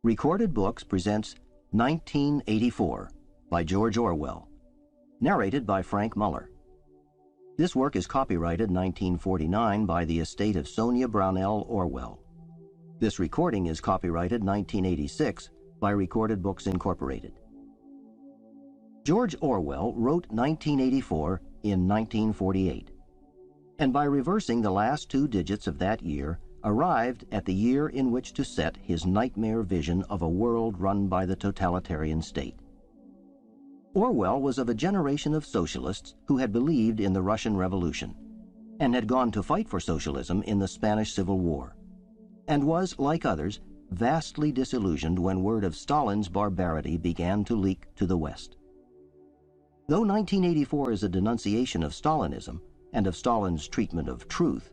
Recorded Books presents 1984 by George Orwell, narrated by Frank Muller. This work is copyrighted 1949 by the estate of Sonia Brownell Orwell. This recording is copyrighted 1986 by Recorded Books Incorporated. George Orwell wrote 1984 in 1948, and by reversing the last two digits of that year, arrived at the year in which to set his nightmare vision of a world run by the totalitarian state. Orwell was of a generation of socialists who had believed in the Russian Revolution and had gone to fight for socialism in the Spanish Civil War, and was, like others, vastly disillusioned when word of Stalin's barbarity began to leak to the West. Though 1984 is a denunciation of Stalinism and of Stalin's treatment of truth,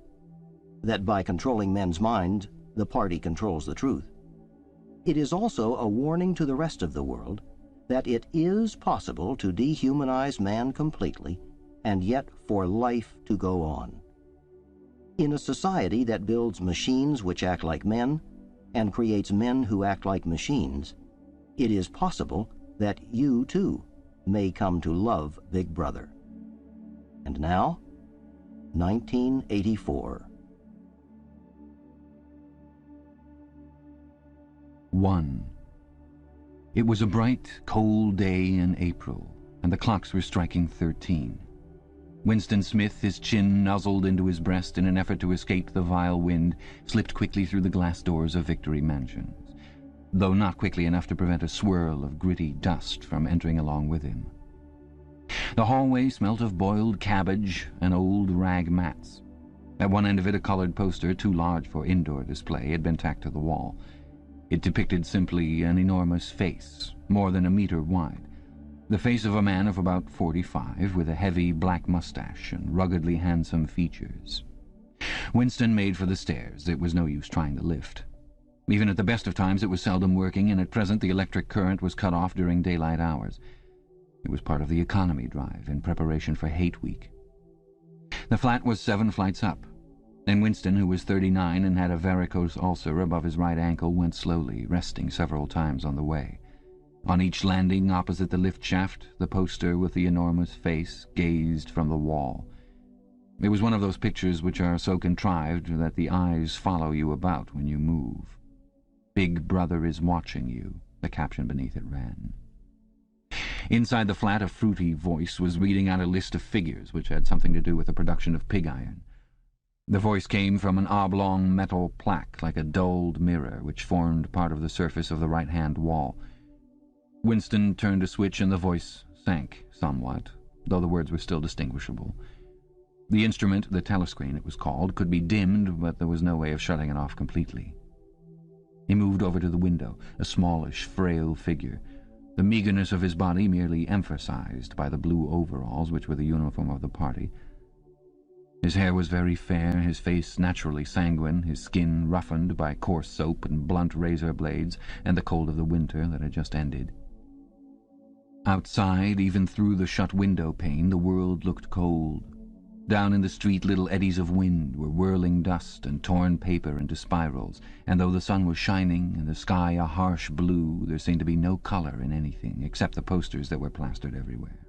that by controlling men's minds, the party controls the truth, it is also a warning to the rest of the world that it is possible to dehumanize man completely and yet for life to go on. In a society that builds machines which act like men and creates men who act like machines, it is possible that you, too, may come to love Big Brother. And now, 1984. 1. It was a bright, cold day in April, and the clocks were striking 13. Winston Smith, his chin nuzzled into his breast in an effort to escape the vile wind, slipped quickly through the glass doors of Victory Mansions, though not quickly enough to prevent a swirl of gritty dust from entering along with him. The hallway smelt of boiled cabbage and old rag mats. At one end of it, a colored poster, too large for indoor display, had been tacked to the wall. It depicted simply an enormous face, more than a meter wide. The face of a man of about 45, with a heavy black mustache and ruggedly handsome features. Winston made for the stairs. It was no use trying the lift. Even at the best of times it was seldom working, and at present the electric current was cut off during daylight hours. It was part of the economy drive in preparation for Hate Week. The flat was 7 flights up, and Winston, who was 39 and had a varicose ulcer above his right ankle, went slowly, resting several times on the way. On each landing opposite the lift shaft, the poster with the enormous face gazed from the wall. It was one of those pictures which are so contrived that the eyes follow you about when you move. "Big Brother is watching you," the caption beneath it ran. Inside the flat, a fruity voice was reading out a list of figures which had something to do with the production of pig iron. The voice came from an oblong metal plaque like a dulled mirror which formed part of the surface of the right-hand wall. Winston turned a switch and the voice sank somewhat, though the words were still distinguishable. The instrument, the telescreen it was called, could be dimmed, but there was no way of shutting it off completely. He moved over to the window, a smallish, frail figure, the meagerness of his body merely emphasized by the blue overalls which were the uniform of the party. His hair was very fair, his face naturally sanguine, his skin roughened by coarse soap and blunt razor blades and the cold of the winter that had just ended. Outside, even through the shut window pane, the world looked cold. Down in the street, little eddies of wind were whirling dust and torn paper into spirals, and though the sun was shining and the sky a harsh blue, there seemed to be no color in anything except the posters that were plastered everywhere.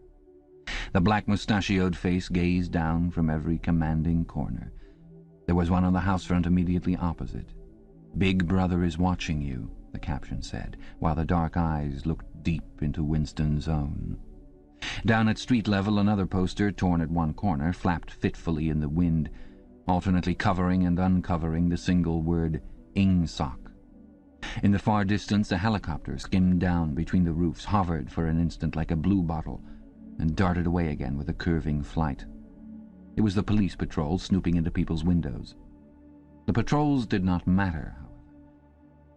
The black mustachioed face gazed down from every commanding corner. There was one on the house front immediately opposite. "Big Brother is watching you," the caption said, while the dark eyes looked deep into Winston's own. Down at street level, another poster, torn at one corner, flapped fitfully in the wind, alternately covering and uncovering the single word "Ingsoc." In the far distance, a helicopter skimmed down between the roofs, hovered for an instant like a bluebottle, and darted away again with a curving flight. It was the police patrol snooping into people's windows. The patrols did not matter, however.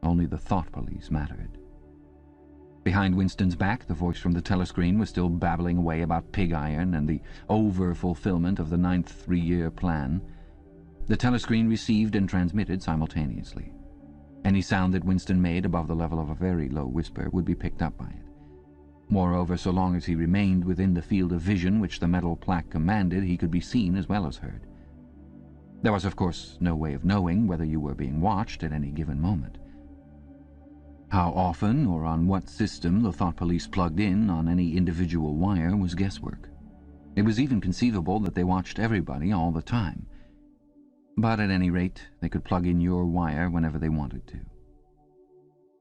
Only the thought police mattered. Behind Winston's back, the voice from the telescreen was still babbling away about pig iron and the over-fulfillment of the 9th three-year plan. The telescreen received and transmitted simultaneously. Any sound that Winston made above the level of a very low whisper would be picked up by it. Moreover, so long as he remained within the field of vision which the metal plaque commanded, he could be seen as well as heard. There was, of course, no way of knowing whether you were being watched at any given moment. How often or on what system the thought police plugged in on any individual wire was guesswork. It was even conceivable that they watched everybody all the time. But at any rate, they could plug in your wire whenever they wanted to.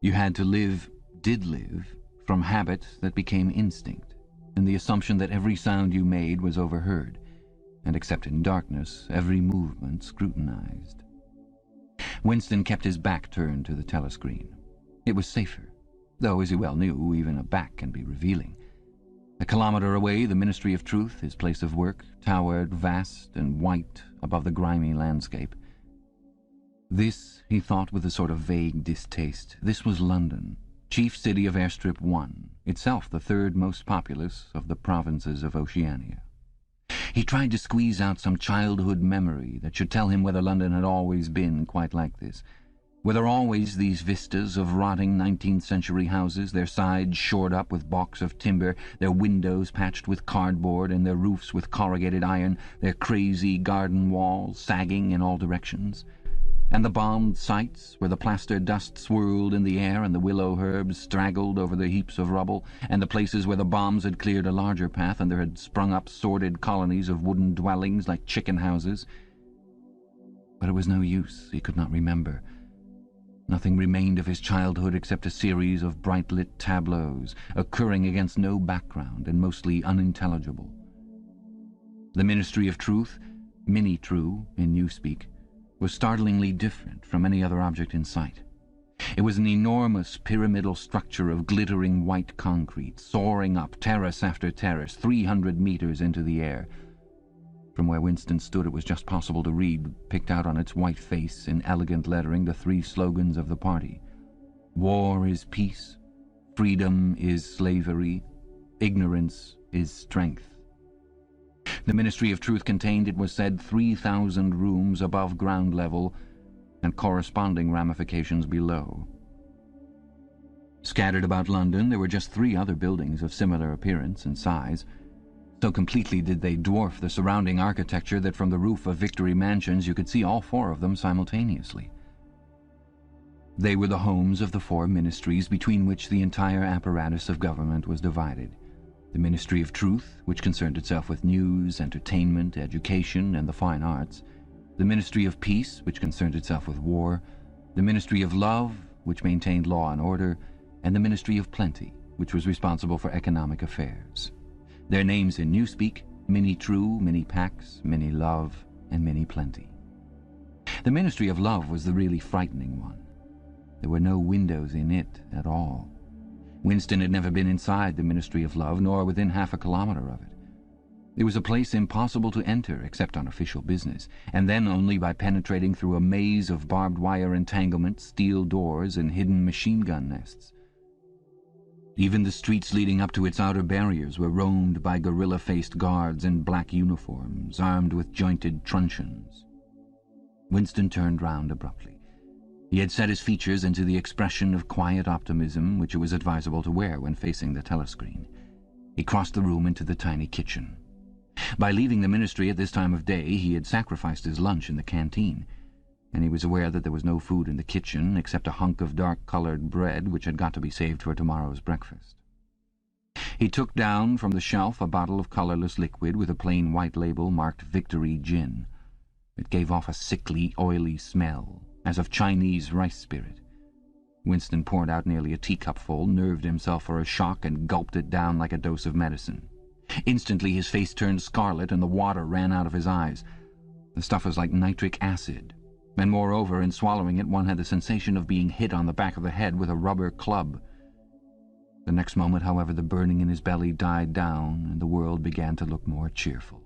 You had to did live, from habit that became instinct, and the assumption that every sound you made was overheard, and except in darkness, every movement scrutinized. Winston kept his back turned to the telescreen. It was safer, though, as he well knew, even a back can be revealing. A kilometre away, the Ministry of Truth, his place of work, towered vast and white above the grimy landscape. This, he thought with a sort of vague distaste, this was London, chief city of Airstrip One, itself the third most populous of the provinces of Oceania. He tried to squeeze out some childhood memory that should tell him whether London had always been quite like this. Were there always these vistas of rotting 19th-century houses, their sides shored up with balks of timber, their windows patched with cardboard, and their roofs with corrugated iron, their crazy garden walls sagging in all directions? And the bombed sites, where the plaster dust swirled in the air and the willow herbs straggled over the heaps of rubble, and the places where the bombs had cleared a larger path and there had sprung up sordid colonies of wooden dwellings like chicken houses? But it was no use, he could not remember. Nothing remained of his childhood except a series of bright-lit tableaus, occurring against no background and mostly unintelligible. The Ministry of Truth, Mini-True in Newspeak, was startlingly different from any other object in sight. It was an enormous pyramidal structure of glittering white concrete, soaring up terrace after terrace, 300 meters into the air. From where Winston stood, it was just possible to read, picked out on its white face in elegant lettering, the three slogans of the party. War is peace, freedom is slavery, ignorance is strength. The Ministry of Truth contained, it was said, 3,000 rooms above ground level and corresponding ramifications below. Scattered about London, there were just 3 other buildings of similar appearance and size. So completely did they dwarf the surrounding architecture that from the roof of Victory Mansions you could see all 4 of them simultaneously. They were the homes of the 4 ministries between which the entire apparatus of government was divided. The Ministry of Truth, which concerned itself with news, entertainment, education, and the fine arts. The Ministry of Peace, which concerned itself with war. The Ministry of Love, which maintained law and order. And the Ministry of Plenty, which was responsible for economic affairs. Their names in Newspeak: Mini-True, Mini-Pax, Mini-Love, and Mini-Plenty. The Ministry of Love was the really frightening one. There were no windows in it at all. Winston had never been inside the Ministry of Love, nor within half a kilometre of it. It was a place impossible to enter except on official business, and then only by penetrating through a maze of barbed wire entanglements, steel doors, and hidden machine-gun nests. Even the streets leading up to its outer barriers were roamed by gorilla-faced guards in black uniforms, armed with jointed truncheons. Winston turned round abruptly. He had set his features into the expression of quiet optimism which it was advisable to wear when facing the telescreen. He crossed the room into the tiny kitchen. By leaving the ministry at this time of day, he had sacrificed his lunch in the canteen, and he was aware that there was no food in the kitchen except a hunk of dark-coloured bread which had got to be saved for tomorrow's breakfast. He took down from the shelf a bottle of colourless liquid with a plain white label marked Victory Gin. It gave off a sickly, oily smell, as of Chinese rice spirit. Winston poured out nearly a teacupful, nerved himself for a shock, and gulped it down like a dose of medicine. Instantly his face turned scarlet and the water ran out of his eyes. The stuff was like nitric acid, and moreover, in swallowing it, one had the sensation of being hit on the back of the head with a rubber club. The next moment, however, the burning in his belly died down, and the world began to look more cheerful.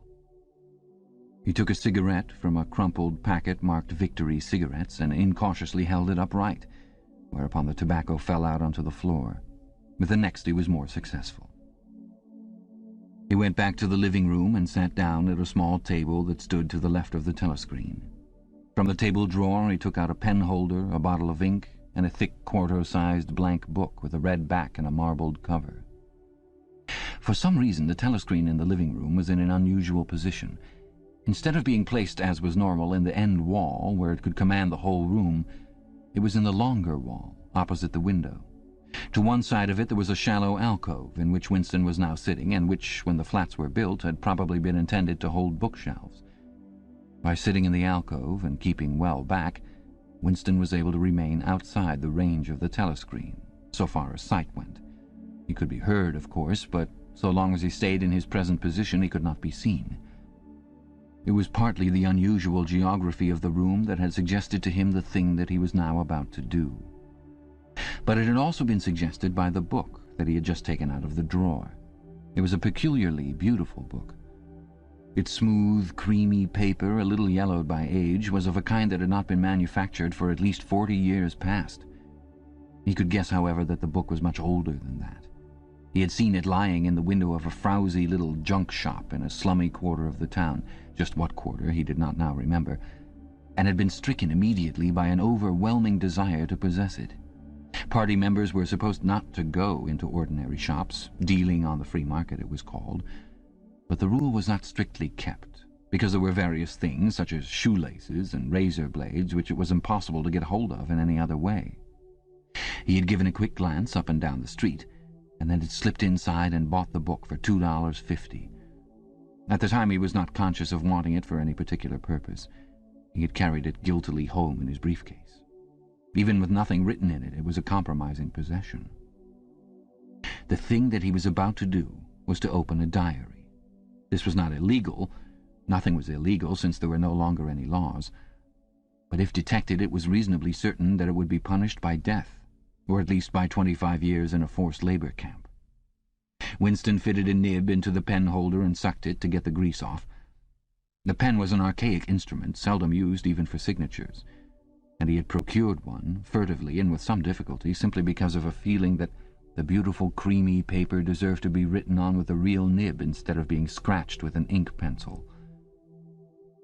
He took a cigarette from a crumpled packet marked Victory Cigarettes and incautiously held it upright, whereupon the tobacco fell out onto the floor. With the next he was more successful. He went back to the living room and sat down at a small table that stood to the left of the telescreen. From the table drawer he took out a pen holder, a bottle of ink, and a thick quarto-sized blank book with a red back and a marbled cover. For some reason the telescreen in the living room was in an unusual position. Instead of being placed, as was normal, in the end wall, where it could command the whole room, it was in the longer wall, opposite the window, To one side of it there was a shallow alcove in which Winston was now sitting, and which, when the flats were built, had probably been intended to hold bookshelves. By sitting in the alcove and keeping well back, Winston was able to remain outside the range of the telescreen, so far as sight went. He could be heard, of course, but so long as he stayed in his present position he could not be seen. It was partly the unusual geography of the room that had suggested to him the thing that he was now about to do. But it had also been suggested by the book that he had just taken out of the drawer. It was a peculiarly beautiful book. Its smooth, creamy paper, a little yellowed by age, was of a kind that had not been manufactured for at least 40 years past. He could guess, however, that the book was much older than that. He had seen it lying in the window of a frowsy little junk shop in a slummy quarter of the town, just what quarter he did not now remember, and had been stricken immediately by an overwhelming desire to possess it. Party members were supposed not to go into ordinary shops, dealing on the free market it was called, but the rule was not strictly kept, because there were various things, such as shoelaces and razor blades, which it was impossible to get hold of in any other way. He had given a quick glance up and down the street, and then had slipped inside and bought the book for $2.50. At the time he was not conscious of wanting it for any particular purpose. He had carried it guiltily home in his briefcase. Even with nothing written in it, it was a compromising possession. The thing that he was about to do was to open a diary. This was not illegal. Nothing was illegal, since there were no longer any laws. But if detected, it was reasonably certain that it would be punished by death, or at least by 25 years in a forced labor camp. Winston fitted a nib into the pen holder and sucked it to get the grease off. The pen was an archaic instrument, seldom used even for signatures, and he had procured one, furtively and with some difficulty, simply because of a feeling that the beautiful creamy paper deserved to be written on with a real nib instead of being scratched with an ink pencil.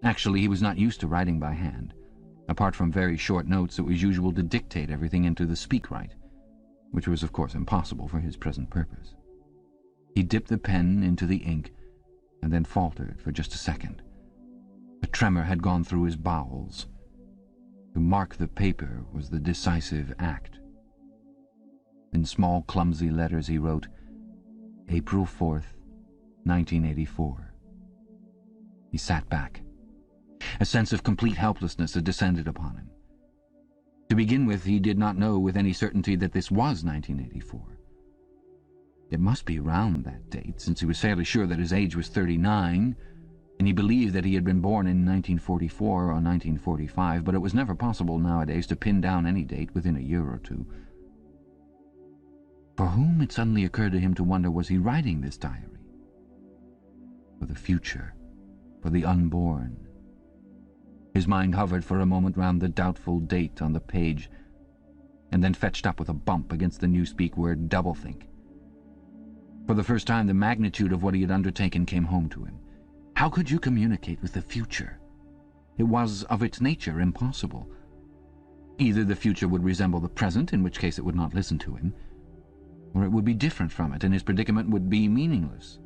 Actually, he was not used to writing by hand. Apart from very short notes, it was usual to dictate everything into the speakwrite, which was of course impossible for his present purpose. He dipped the pen into the ink and then faltered for just a second. A tremor had gone through his bowels. To mark the paper was the decisive act. In small, clumsy letters he wrote, April 4th, 1984. He sat back. A sense of complete helplessness had descended upon him. To begin with, he did not know with any certainty that this was 1984. It must be around that date, since he was fairly sure that his age was 39, and he believed that he had been born in 1944 or 1945, but it was never possible nowadays to pin down any date within a year or two. For whom, it suddenly occurred to him to wonder, was he writing this diary? For the future, for the unborn. His mind hovered for a moment round the doubtful date on the page, and then fetched up with a bump against the newspeak word doublethink. For the first time the magnitude of what he had undertaken came home to him. How could you communicate with the future? It was, of its nature, impossible. Either the future would resemble the present, in which case it would not listen to him, or it would be different from it, and his predicament would be meaningless.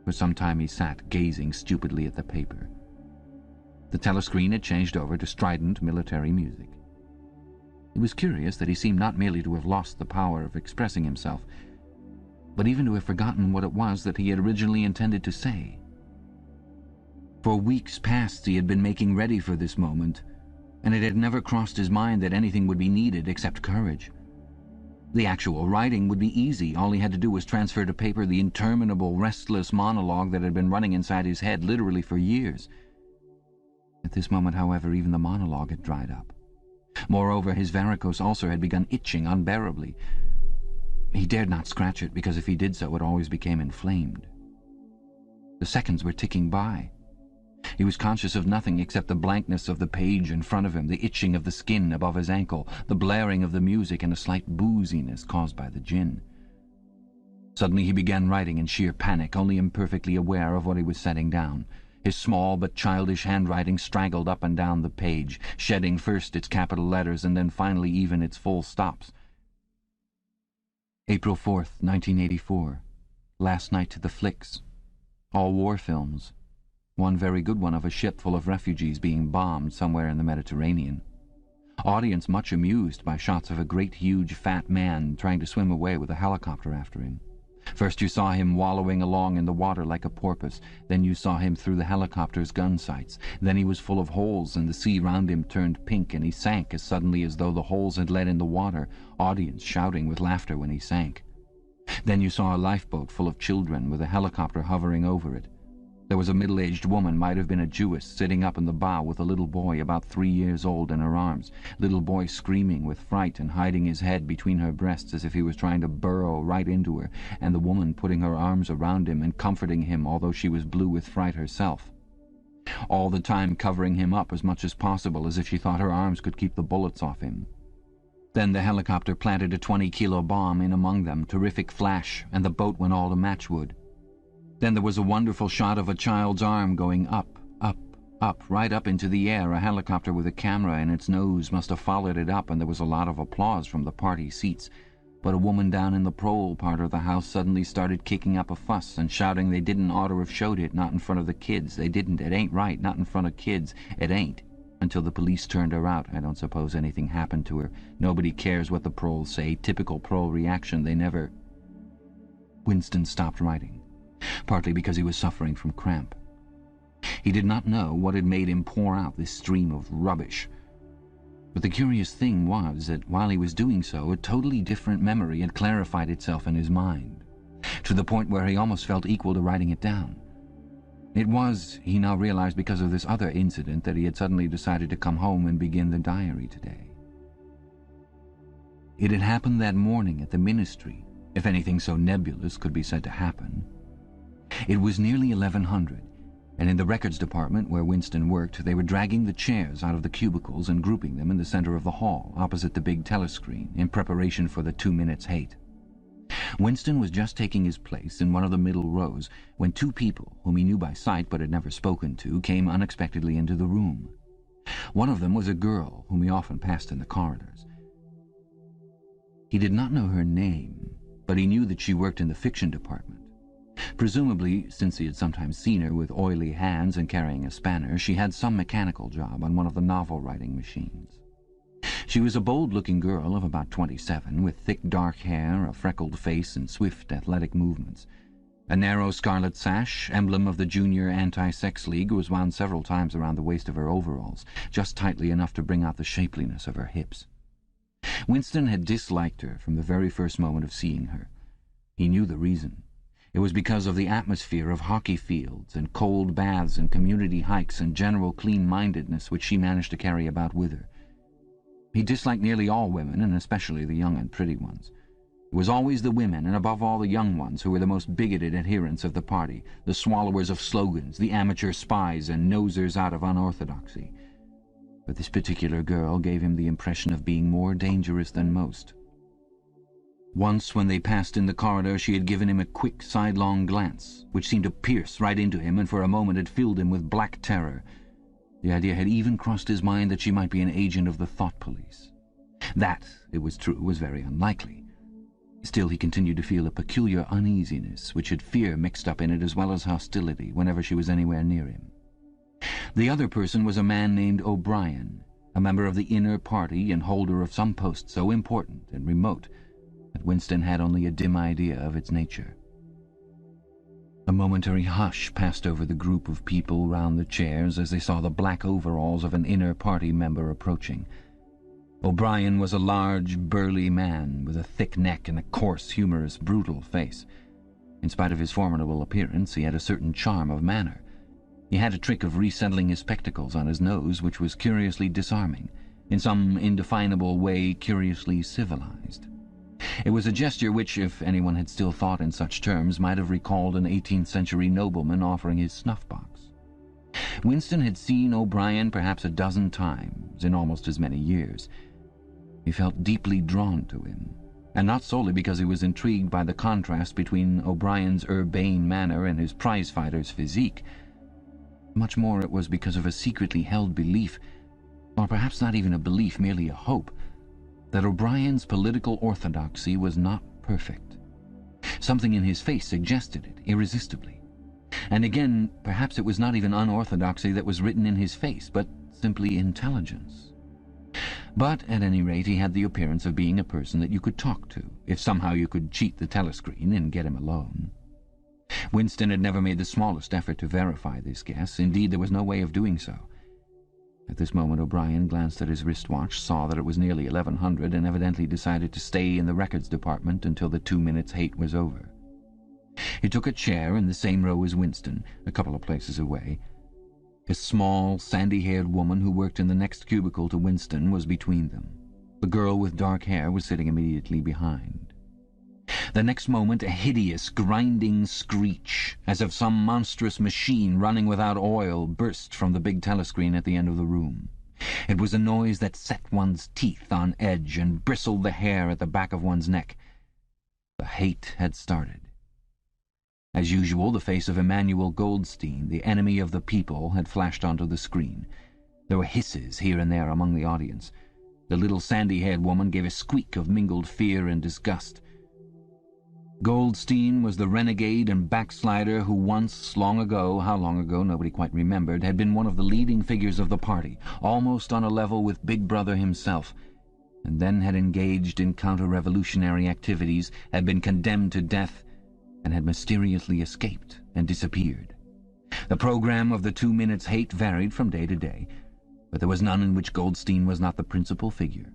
For some time he sat, gazing stupidly at the paper. The telescreen had changed over to strident military music. It was curious that he seemed not merely to have lost the power of expressing himself, but even to have forgotten what it was that he had originally intended to say. For weeks past he had been making ready for this moment, and it had never crossed his mind that anything would be needed except courage. The actual writing would be easy. All he had to do was transfer to paper the interminable, restless monologue that had been running inside his head literally for years. At this moment, however, even the monologue had dried up. Moreover, his varicose ulcer had begun itching unbearably. He dared not scratch it, because if he did so, it always became inflamed. The seconds were ticking by. He was conscious of nothing except the blankness of the page in front of him, the itching of the skin above his ankle, the blaring of the music, and a slight booziness caused by the gin. Suddenly he began writing in sheer panic, only imperfectly aware of what he was setting down. His small but childish handwriting straggled up and down the page, shedding first its capital letters and then finally even its full stops. April 4th, 1984. Last night to the flicks. All war films. One very good one of a ship full of refugees being bombed somewhere in the Mediterranean. Audience much amused by shots of a great huge fat man trying to swim away with a helicopter after him. First you saw him wallowing along in the water like a porpoise, then you saw him through the helicopter's gun sights, then he was full of holes and the sea round him turned pink and he sank as suddenly as though the holes had let in the water, audience shouting with laughter when he sank. Then you saw a lifeboat full of children with a helicopter hovering over it. There was a middle-aged woman, might have been a Jewess, sitting up in the bow with a little boy about 3 years old in her arms, little boy screaming with fright and hiding his head between her breasts as if he was trying to burrow right into her, and the woman putting her arms around him and comforting him although she was blue with fright herself. All the time covering him up as much as possible as if she thought her arms could keep the bullets off him. Then the helicopter planted a 20-kilo bomb in among them, terrific flash, and the boat went all to matchwood. Then there was a wonderful shot of a child's arm going up, up, up, right up into the air. A helicopter with a camera in its nose must have followed it up, and there was a lot of applause from the party seats. But a woman down in the prole part of the house suddenly started kicking up a fuss and shouting they didn't ought to have showed it, not in front of the kids. They didn't. It ain't right, not in front of kids. It ain't. Until the police turned her out. I don't suppose anything happened to her. Nobody cares what the proles say. Typical prole reaction. They never... Winston stopped writing, partly because he was suffering from cramp. He did not know what had made him pour out this stream of rubbish. But the curious thing was that while he was doing so, a totally different memory had clarified itself in his mind, to the point where he almost felt equal to writing it down. It was, he now realized, because of this other incident that he had suddenly decided to come home and begin the diary today. It had happened that morning at the ministry, if anything so nebulous could be said to happen. It was nearly 1100, and in the records department where Winston worked, they were dragging the chairs out of the cubicles and grouping them in the center of the hall, opposite the big telescreen, in preparation for the 2 minutes hate. Winston was just taking his place in one of the middle rows when two people, whom he knew by sight but had never spoken to, came unexpectedly into the room. One of them was a girl whom he often passed in the corridors. He did not know her name, but he knew that she worked in the fiction department. Presumably, since he had sometimes seen her with oily hands and carrying a spanner, she had some mechanical job on one of the novel-writing machines. She was a bold-looking girl of about 27, with thick dark hair, a freckled face, and swift, athletic movements. A narrow scarlet sash, emblem of the Junior Anti-Sex League, was wound several times around the waist of her overalls, just tightly enough to bring out the shapeliness of her hips. Winston had disliked her from the very first moment of seeing her. He knew the reason. It was because of the atmosphere of hockey fields and cold baths and community hikes and general clean-mindedness which she managed to carry about with her. He disliked nearly all women, and especially the young and pretty ones. It was always the women, and above all the young ones, who were the most bigoted adherents of the party, the swallowers of slogans, the amateur spies and nosers out of unorthodoxy. But this particular girl gave him the impression of being more dangerous than most. Once, when they passed in the corridor, she had given him a quick, sidelong glance, which seemed to pierce right into him, and for a moment had filled him with black terror. The idea had even crossed his mind that she might be an agent of the thought police. That, it was true, was very unlikely. Still, he continued to feel a peculiar uneasiness, which had fear mixed up in it as well as hostility, whenever she was anywhere near him. The other person was a man named O'Brien, a member of the inner party and holder of some post so important and remote that Winston had only a dim idea of its nature. A momentary hush passed over the group of people round the chairs as they saw the black overalls of an inner party member approaching. O'Brien was a large, burly man with a thick neck and a coarse, humorous, brutal face. In spite of his formidable appearance, he had a certain charm of manner. He had a trick of resettling his spectacles on his nose which was curiously disarming, in some indefinable way curiously civilized. It was a gesture which, if anyone had still thought in such terms, might have recalled an 18th-century nobleman offering his snuff-box. Winston had seen O'Brien perhaps a dozen times in almost as many years. He felt deeply drawn to him, and not solely because he was intrigued by the contrast between O'Brien's urbane manner and his prize-fighter's physique. Much more it was because of a secretly held belief, or perhaps not even a belief, merely a hope, that O'Brien's political orthodoxy was not perfect. Something in his face suggested it, irresistibly. And again, perhaps it was not even unorthodoxy that was written in his face, but simply intelligence. But at any rate he had the appearance of being a person that you could talk to, if somehow you could cheat the telescreen and get him alone. Winston had never made the smallest effort to verify this guess. Indeed, there was no way of doing so. At this moment O'Brien glanced at his wristwatch, saw that it was nearly 1100, and evidently decided to stay in the records department until the 2 minutes' hate was over. He took a chair in the same row as Winston, a couple of places away. A small, sandy-haired woman who worked in the next cubicle to Winston was between them. The girl with dark hair was sitting immediately behind. The next moment a hideous, grinding screech, as of some monstrous machine running without oil, burst from the big telescreen at the end of the room. It was a noise that set one's teeth on edge and bristled the hair at the back of one's neck. The hate had started. As usual, the face of Emmanuel Goldstein, the enemy of the people, had flashed onto the screen. There were hisses here and there among the audience. The little sandy-haired woman gave a squeak of mingled fear and disgust. Goldstein was the renegade and backslider who once, long ago, how long ago nobody quite remembered, had been one of the leading figures of the party, almost on a level with Big Brother himself, and then had engaged in counter-revolutionary activities, had been condemned to death, and had mysteriously escaped and disappeared. The program of the 2 minutes' hate varied from day to day, but there was none in which Goldstein was not the principal figure.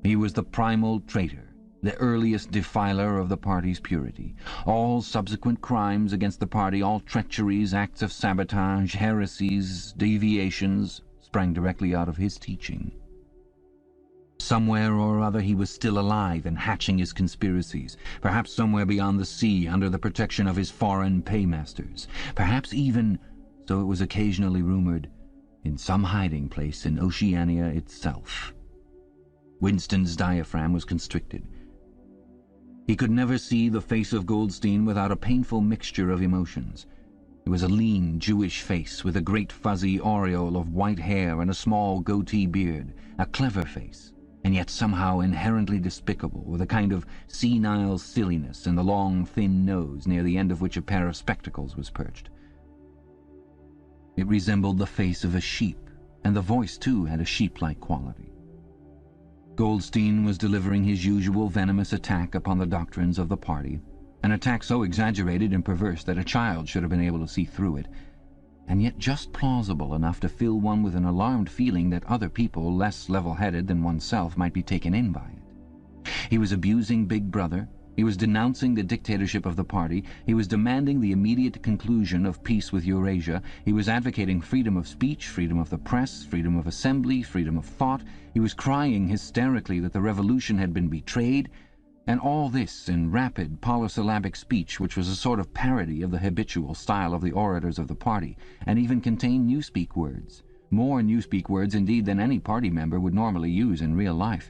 He was the primal traitor, the earliest defiler of the party's purity. All subsequent crimes against the party, all treacheries, acts of sabotage, heresies, deviations, sprang directly out of his teaching. Somewhere or other he was still alive and hatching his conspiracies, perhaps somewhere beyond the sea under the protection of his foreign paymasters, perhaps even, so it was occasionally rumoured, in some hiding place in Oceania itself. Winston's diaphragm was constricted. He could never see the face of Goldstein without a painful mixture of emotions. It was a lean Jewish face with a great fuzzy aureole of white hair and a small goatee beard, a clever face, and yet somehow inherently despicable, with a kind of senile silliness in the long, thin nose, near the end of which a pair of spectacles was perched. It resembled the face of a sheep, and the voice, too, had a sheep-like quality. Goldstein was delivering his usual venomous attack upon the doctrines of the party, an attack so exaggerated and perverse that a child should have been able to see through it, and yet just plausible enough to fill one with an alarmed feeling that other people, less level-headed than oneself, might be taken in by it. He was abusing Big Brother, he was denouncing the dictatorship of the party, he was demanding the immediate conclusion of peace with Eurasia, he was advocating freedom of speech, freedom of the press, freedom of assembly, freedom of thought, he was crying hysterically that the revolution had been betrayed, and all this in rapid polysyllabic speech which was a sort of parody of the habitual style of the orators of the party, and even contained newspeak words, more newspeak words indeed than any party member would normally use in real life.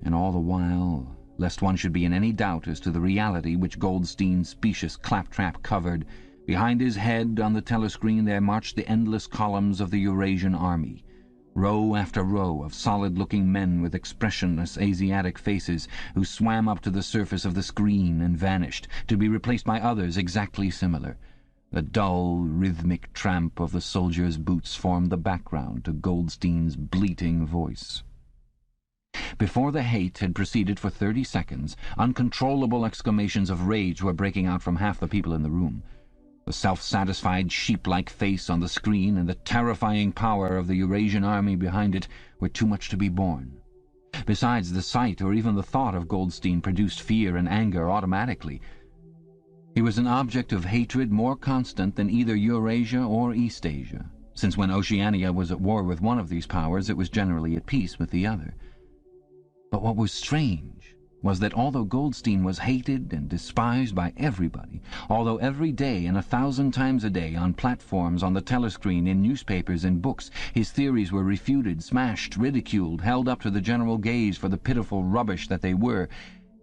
And all the while, lest one should be in any doubt as to the reality which Goldstein's specious claptrap covered, behind his head on the telescreen there marched the endless columns of the Eurasian army, row after row of solid-looking men with expressionless Asiatic faces who swam up to the surface of the screen and vanished, to be replaced by others exactly similar. The dull, rhythmic tramp of the soldiers' boots formed the background to Goldstein's bleating voice. Before the hate had proceeded for 30 seconds, uncontrollable exclamations of rage were breaking out from half the people in the room. The self-satisfied sheep-like face on the screen and the terrifying power of the Eurasian army behind it were too much to be borne. Besides, the sight or even the thought of Goldstein produced fear and anger automatically. He was an object of hatred more constant than either Eurasia or Eastasia, since when Oceania was at war with one of these powers it was generally at peace with the other. But what was strange was that although Goldstein was hated and despised by everybody, although every day and 1,000 times a day on platforms, on the telescreen, in newspapers, in books, his theories were refuted, smashed, ridiculed, held up to the general gaze for the pitiful rubbish that they were,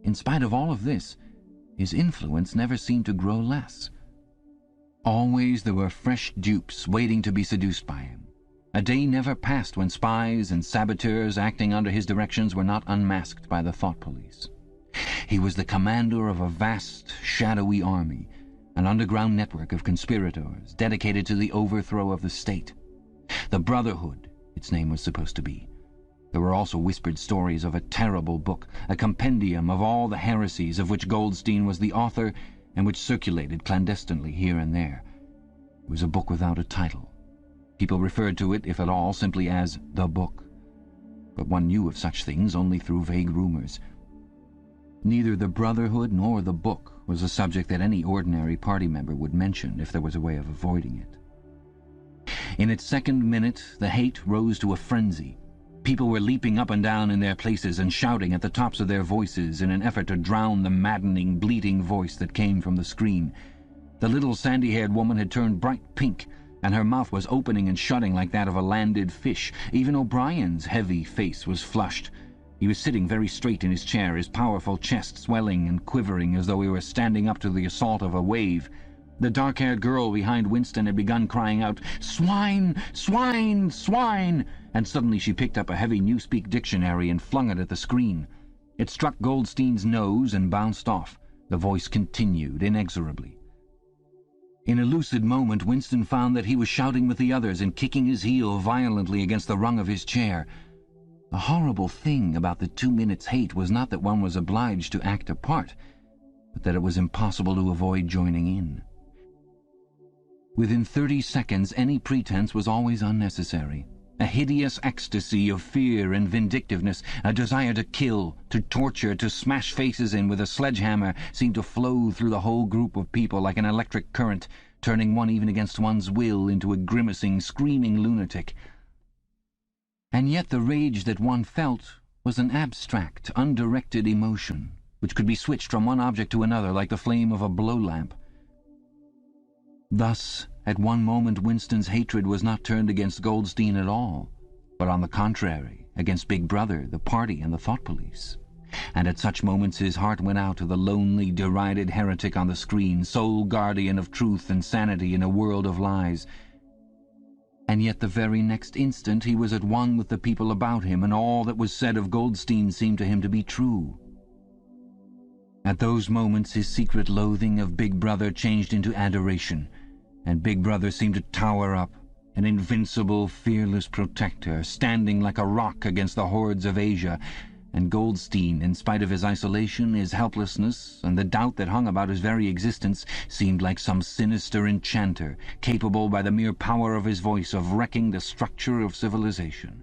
in spite of all of this, his influence never seemed to grow less. Always there were fresh dupes waiting to be seduced by him. A day never passed when spies and saboteurs acting under his directions were not unmasked by the thought police. He was the commander of a vast, shadowy army, an underground network of conspirators dedicated to the overthrow of the state. The Brotherhood, its name was supposed to be. There were also whispered stories of a terrible book, a compendium of all the heresies of which Goldstein was the author and which circulated clandestinely here and there. It was a book without a title. People referred to it, if at all, simply as the book. But one knew of such things only through vague rumours. Neither the Brotherhood nor the book was a subject that any ordinary party member would mention if there was a way of avoiding it. In its second minute, the hate rose to a frenzy. People were leaping up and down in their places and shouting at the tops of their voices in an effort to drown the maddening, bleating voice that came from the screen. The little sandy-haired woman had turned bright pink, and her mouth was opening and shutting like that of a landed fish. Even O'Brien's heavy face was flushed. He was sitting very straight in his chair, his powerful chest swelling and quivering as though he were standing up to the assault of a wave. The dark-haired girl behind Winston had begun crying out, "Swine! Swine! Swine!" and suddenly she picked up a heavy Newspeak dictionary and flung it at the screen. It struck Goldstein's nose and bounced off. The voice continued inexorably. In a lucid moment, Winston found that he was shouting with the others and kicking his heel violently against the rung of his chair. The horrible thing about the 2 minutes' hate was not that one was obliged to act a part, but that it was impossible to avoid joining in. Within 30 seconds, any pretense was always unnecessary. A hideous ecstasy of fear and vindictiveness, a desire to kill, to torture, to smash faces in with a sledgehammer seemed to flow through the whole group of people like an electric current, turning one even against one's will into a grimacing, screaming lunatic. And yet the rage that one felt was an abstract, undirected emotion, which could be switched from one object to another like the flame of a blow-lamp. Thus, at one moment Winston's hatred was not turned against Goldstein at all, but on the contrary, against Big Brother, the party, and the thought police. And at such moments his heart went out to the lonely, derided heretic on the screen, sole guardian of truth and sanity in a world of lies. And yet the very next instant he was at one with the people about him, and all that was said of Goldstein seemed to him to be true. At those moments his secret loathing of Big Brother changed into adoration, and Big Brother seemed to tower up, an invincible, fearless protector, standing like a rock against the hordes of Asia, and Goldstein, in spite of his isolation, his helplessness, and the doubt that hung about his very existence, seemed like some sinister enchanter, capable by the mere power of his voice of wrecking the structure of civilization.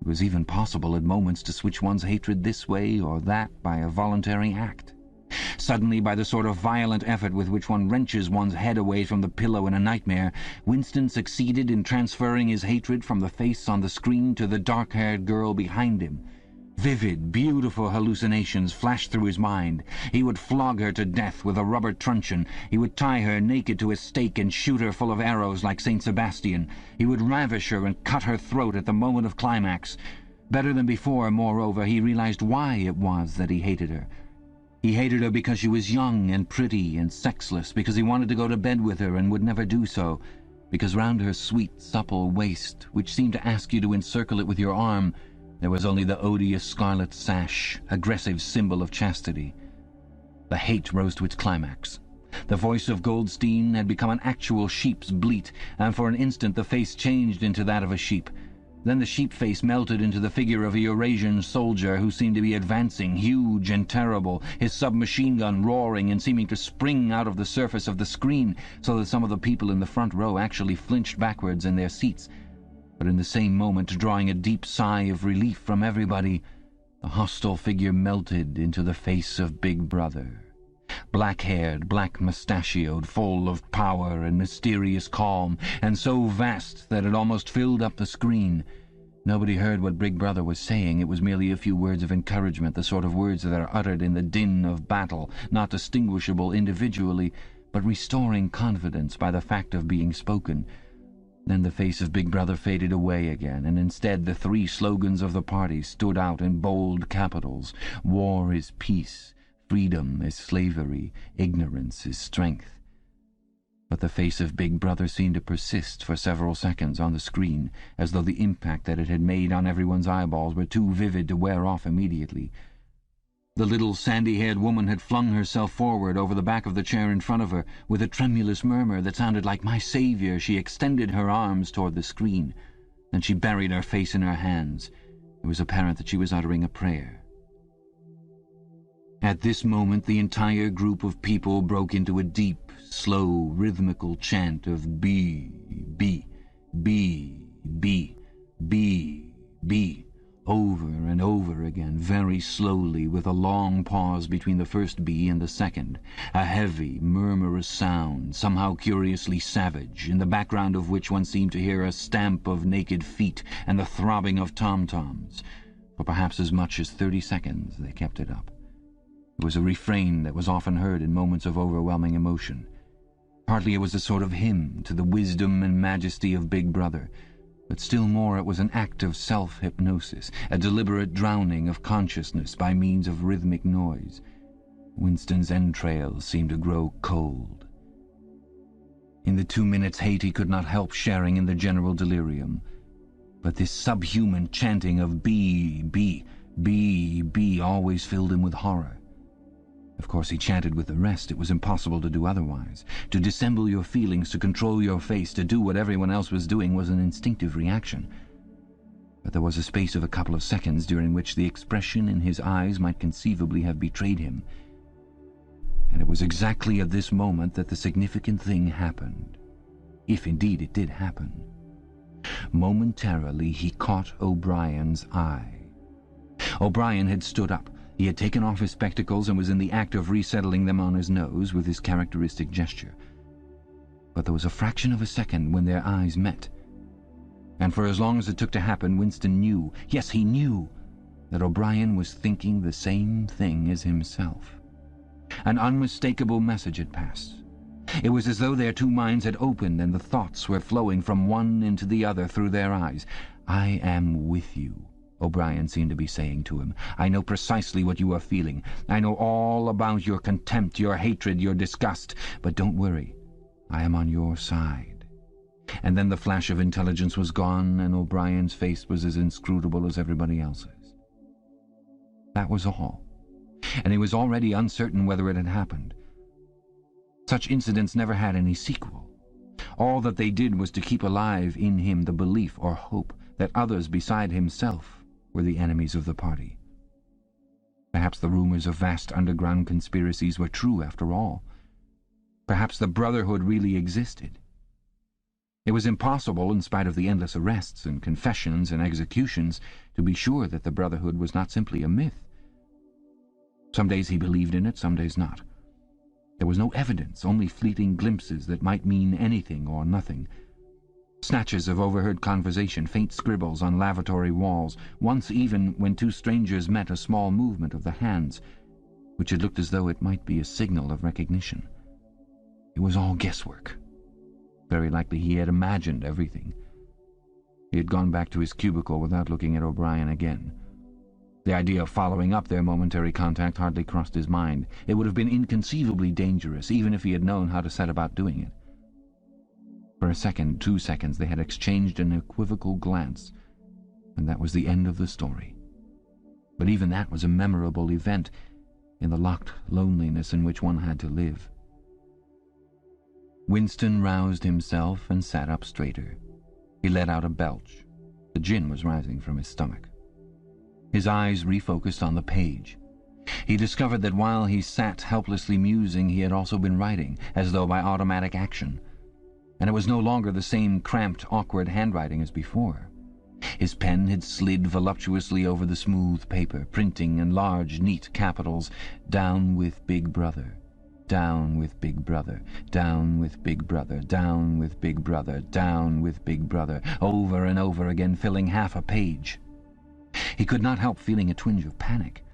It was even possible at moments to switch one's hatred this way or that by a voluntary act. Suddenly, by the sort of violent effort with which one wrenches one's head away from the pillow in a nightmare, Winston succeeded in transferring his hatred from the face on the screen to the dark-haired girl behind him. Vivid, beautiful hallucinations flashed through his mind. He would flog her to death with a rubber truncheon. He would tie her naked to a stake and shoot her full of arrows like St. Sebastian. He would ravish her and cut her throat at the moment of climax. Better than before, moreover, he realized why it was that he hated her. He hated her because she was young and pretty and sexless, because he wanted to go to bed with her and would never do so, because round her sweet, supple waist, which seemed to ask you to encircle it with your arm, there was only the odious scarlet sash, aggressive symbol of chastity. The hate rose to its climax. The voice of Goldstein had become an actual sheep's bleat, and for an instant the face changed into that of a sheep. Then the sheep face melted into the figure of a Eurasian soldier who seemed to be advancing, huge and terrible, his submachine gun roaring and seeming to spring out of the surface of the screen, so that some of the people in the front row actually flinched backwards in their seats. But in the same moment, drawing a deep sigh of relief from everybody, the hostile figure melted into the face of Big Brother. Black-haired, black-mustachioed, full of power and mysterious calm, and so vast that it almost filled up the screen. Nobody heard what Big Brother was saying. It was merely a few words of encouragement, the sort of words that are uttered in the din of battle, not distinguishable individually, but restoring confidence by the fact of being spoken. Then the face of Big Brother faded away again, and instead the 3 slogans of the party stood out in bold capitals. War is peace. Freedom is slavery, ignorance is strength. But the face of Big Brother seemed to persist for several seconds on the screen, as though the impact that it had made on everyone's eyeballs were too vivid to wear off immediately. The little sandy-haired woman had flung herself forward over the back of the chair in front of her. With a tremulous murmur that sounded like "My Saviour," she extended her arms toward the screen. Then she buried her face in her hands. It was apparent that she was uttering a prayer. At this moment, the entire group of people broke into a deep, slow, rhythmical chant of B, B, B, B, B, B, over and over again, very slowly, with a long pause between the first B and the second, a heavy, murmurous sound, somehow curiously savage, in the background of which one seemed to hear a stamp of naked feet and the throbbing of tom-toms. For perhaps as much as 30 seconds they kept it up. It was a refrain that was often heard in moments of overwhelming emotion. Partly it was a sort of hymn to the wisdom and majesty of Big Brother, but still more it was an act of self-hypnosis, a deliberate drowning of consciousness by means of rhythmic noise. Winston's entrails seemed to grow cold. In the 2 minutes' hate he could not help sharing in the general delirium. But this subhuman chanting of B, B, B, B always filled him with horror. Of course, he chanted with the rest. It was impossible to do otherwise. To dissemble your feelings, to control your face, to do what everyone else was doing was an instinctive reaction. But there was a space of a couple of seconds during which the expression in his eyes might conceivably have betrayed him. And it was exactly at this moment that the significant thing happened. If indeed it did happen. Momentarily he caught O'Brien's eye. O'Brien had stood up. He had taken off his spectacles and was in the act of resettling them on his nose with his characteristic gesture. But there was a fraction of a second when their eyes met. And for as long as it took to happen, Winston knew, yes, he knew, that O'Brien was thinking the same thing as himself. An unmistakable message had passed. It was as though their two minds had opened and the thoughts were flowing from one into the other through their eyes. "I am with you," O'Brien seemed to be saying to him. "I know precisely what you are feeling. I know all about your contempt, your hatred, your disgust. But don't worry. I am on your side." And then the flash of intelligence was gone, and O'Brien's face was as inscrutable as everybody else's. That was all. And he was already uncertain whether it had happened. Such incidents never had any sequel. All that they did was to keep alive in him the belief or hope that others beside himself were the enemies of the party. Perhaps the rumors of vast underground conspiracies were true after all. Perhaps the Brotherhood really existed. It was impossible, in spite of the endless arrests and confessions and executions, to be sure that the Brotherhood was not simply a myth. Some days he believed in it, some days not. There was no evidence, only fleeting glimpses that might mean anything or nothing. Snatches of overheard conversation, faint scribbles on lavatory walls, once even, when two strangers met, a small movement of the hands, which had looked as though it might be a signal of recognition. It was all guesswork. Very likely he had imagined everything. He had gone back to his cubicle without looking at O'Brien again. The idea of following up their momentary contact hardly crossed his mind. It would have been inconceivably dangerous, even if he had known how to set about doing it. For a second, 2 seconds, they had exchanged an equivocal glance, and that was the end of the story. But even that was a memorable event in the locked loneliness in which one had to live. Winston roused himself and sat up straighter. He let out a belch. The gin was rising from his stomach. His eyes refocused on the page. He discovered that while he sat helplessly musing, he had also been writing, as though by automatic action. And it was no longer the same cramped, awkward handwriting as before. His pen had slid voluptuously over the smooth paper, printing in large, neat capitals, "Down with Big Brother. Down with Big Brother. Down with Big Brother. Down with Big Brother. Down with Big Brother," over and over again, filling half a page. He could not help feeling a twinge of panic.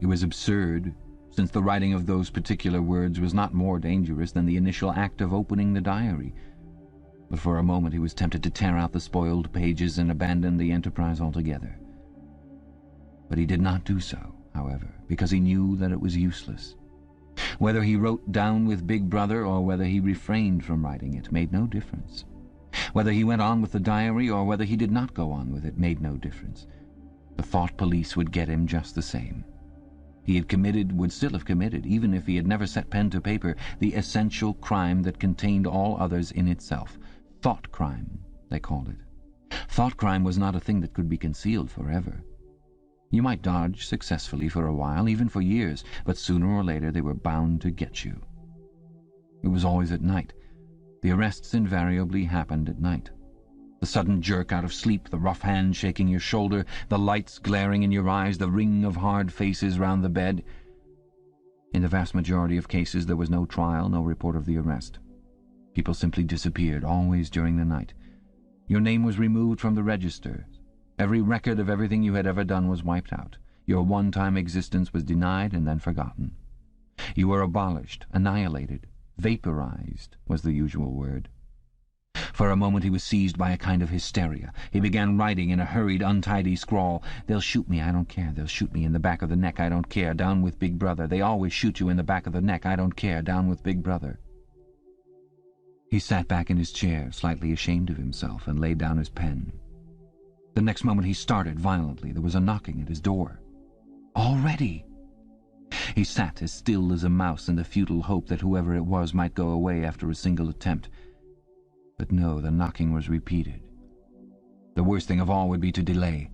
It was absurd, since the writing of those particular words was not more dangerous than the initial act of opening the diary. But for a moment he was tempted to tear out the spoiled pages and abandon the enterprise altogether. But he did not do so, however, because he knew that it was useless. Whether he wrote "Down with Big Brother" or whether he refrained from writing it made no difference. Whether he went on with the diary or whether he did not go on with it made no difference. The thought police would get him just the same. He had committed, would still have committed, even if he had never set pen to paper, the essential crime that contained all others in itself. Thought crime, they called it. Thought crime was not a thing that could be concealed forever. You might dodge successfully for a while, even for years, but sooner or later they were bound to get you. It was always at night. The arrests invariably happened at night. The sudden jerk out of sleep, the rough hand shaking your shoulder, the lights glaring in your eyes, the ring of hard faces round the bed. In the vast majority of cases there was no trial, no report of the arrest. People simply disappeared, always during the night. Your name was removed from the register. Every record of everything you had ever done was wiped out. Your one-time existence was denied and then forgotten. You were abolished, annihilated, vaporized was the usual word. For a moment he was seized by a kind of hysteria. He began writing in a hurried, untidy scrawl. "They'll shoot me, I don't care. They'll shoot me in the back of the neck, I don't care. Down with Big Brother. They always shoot you in the back of the neck, I don't care. Down with Big Brother." He sat back in his chair, slightly ashamed of himself, and laid down his pen. The next moment he started violently. There was a knocking at his door. Already! He sat as still as a mouse in the futile hope that whoever it was might go away after a single attempt. But no, the knocking was repeated. The worst thing of all would be to delay.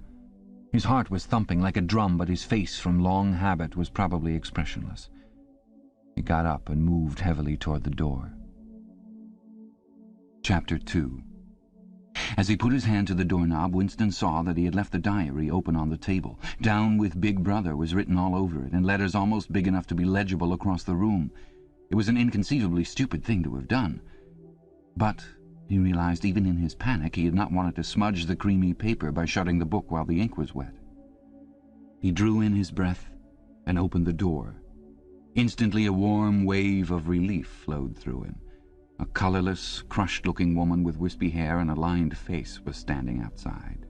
His heart was thumping like a drum, but his face, from long habit, was probably expressionless. He got up and moved heavily toward the door. Chapter 2. As he put his hand to the doorknob, Winston saw that he had left the diary open on the table. "Down with Big Brother" was written all over it, in letters almost big enough to be legible across the room. It was an inconceivably stupid thing to have done. But he realized even in his panic he had not wanted to smudge the creamy paper by shutting the book while the ink was wet. He drew in his breath and opened the door. Instantly a warm wave of relief flowed through him. A colourless, crushed-looking woman with wispy hair and a lined face was standing outside.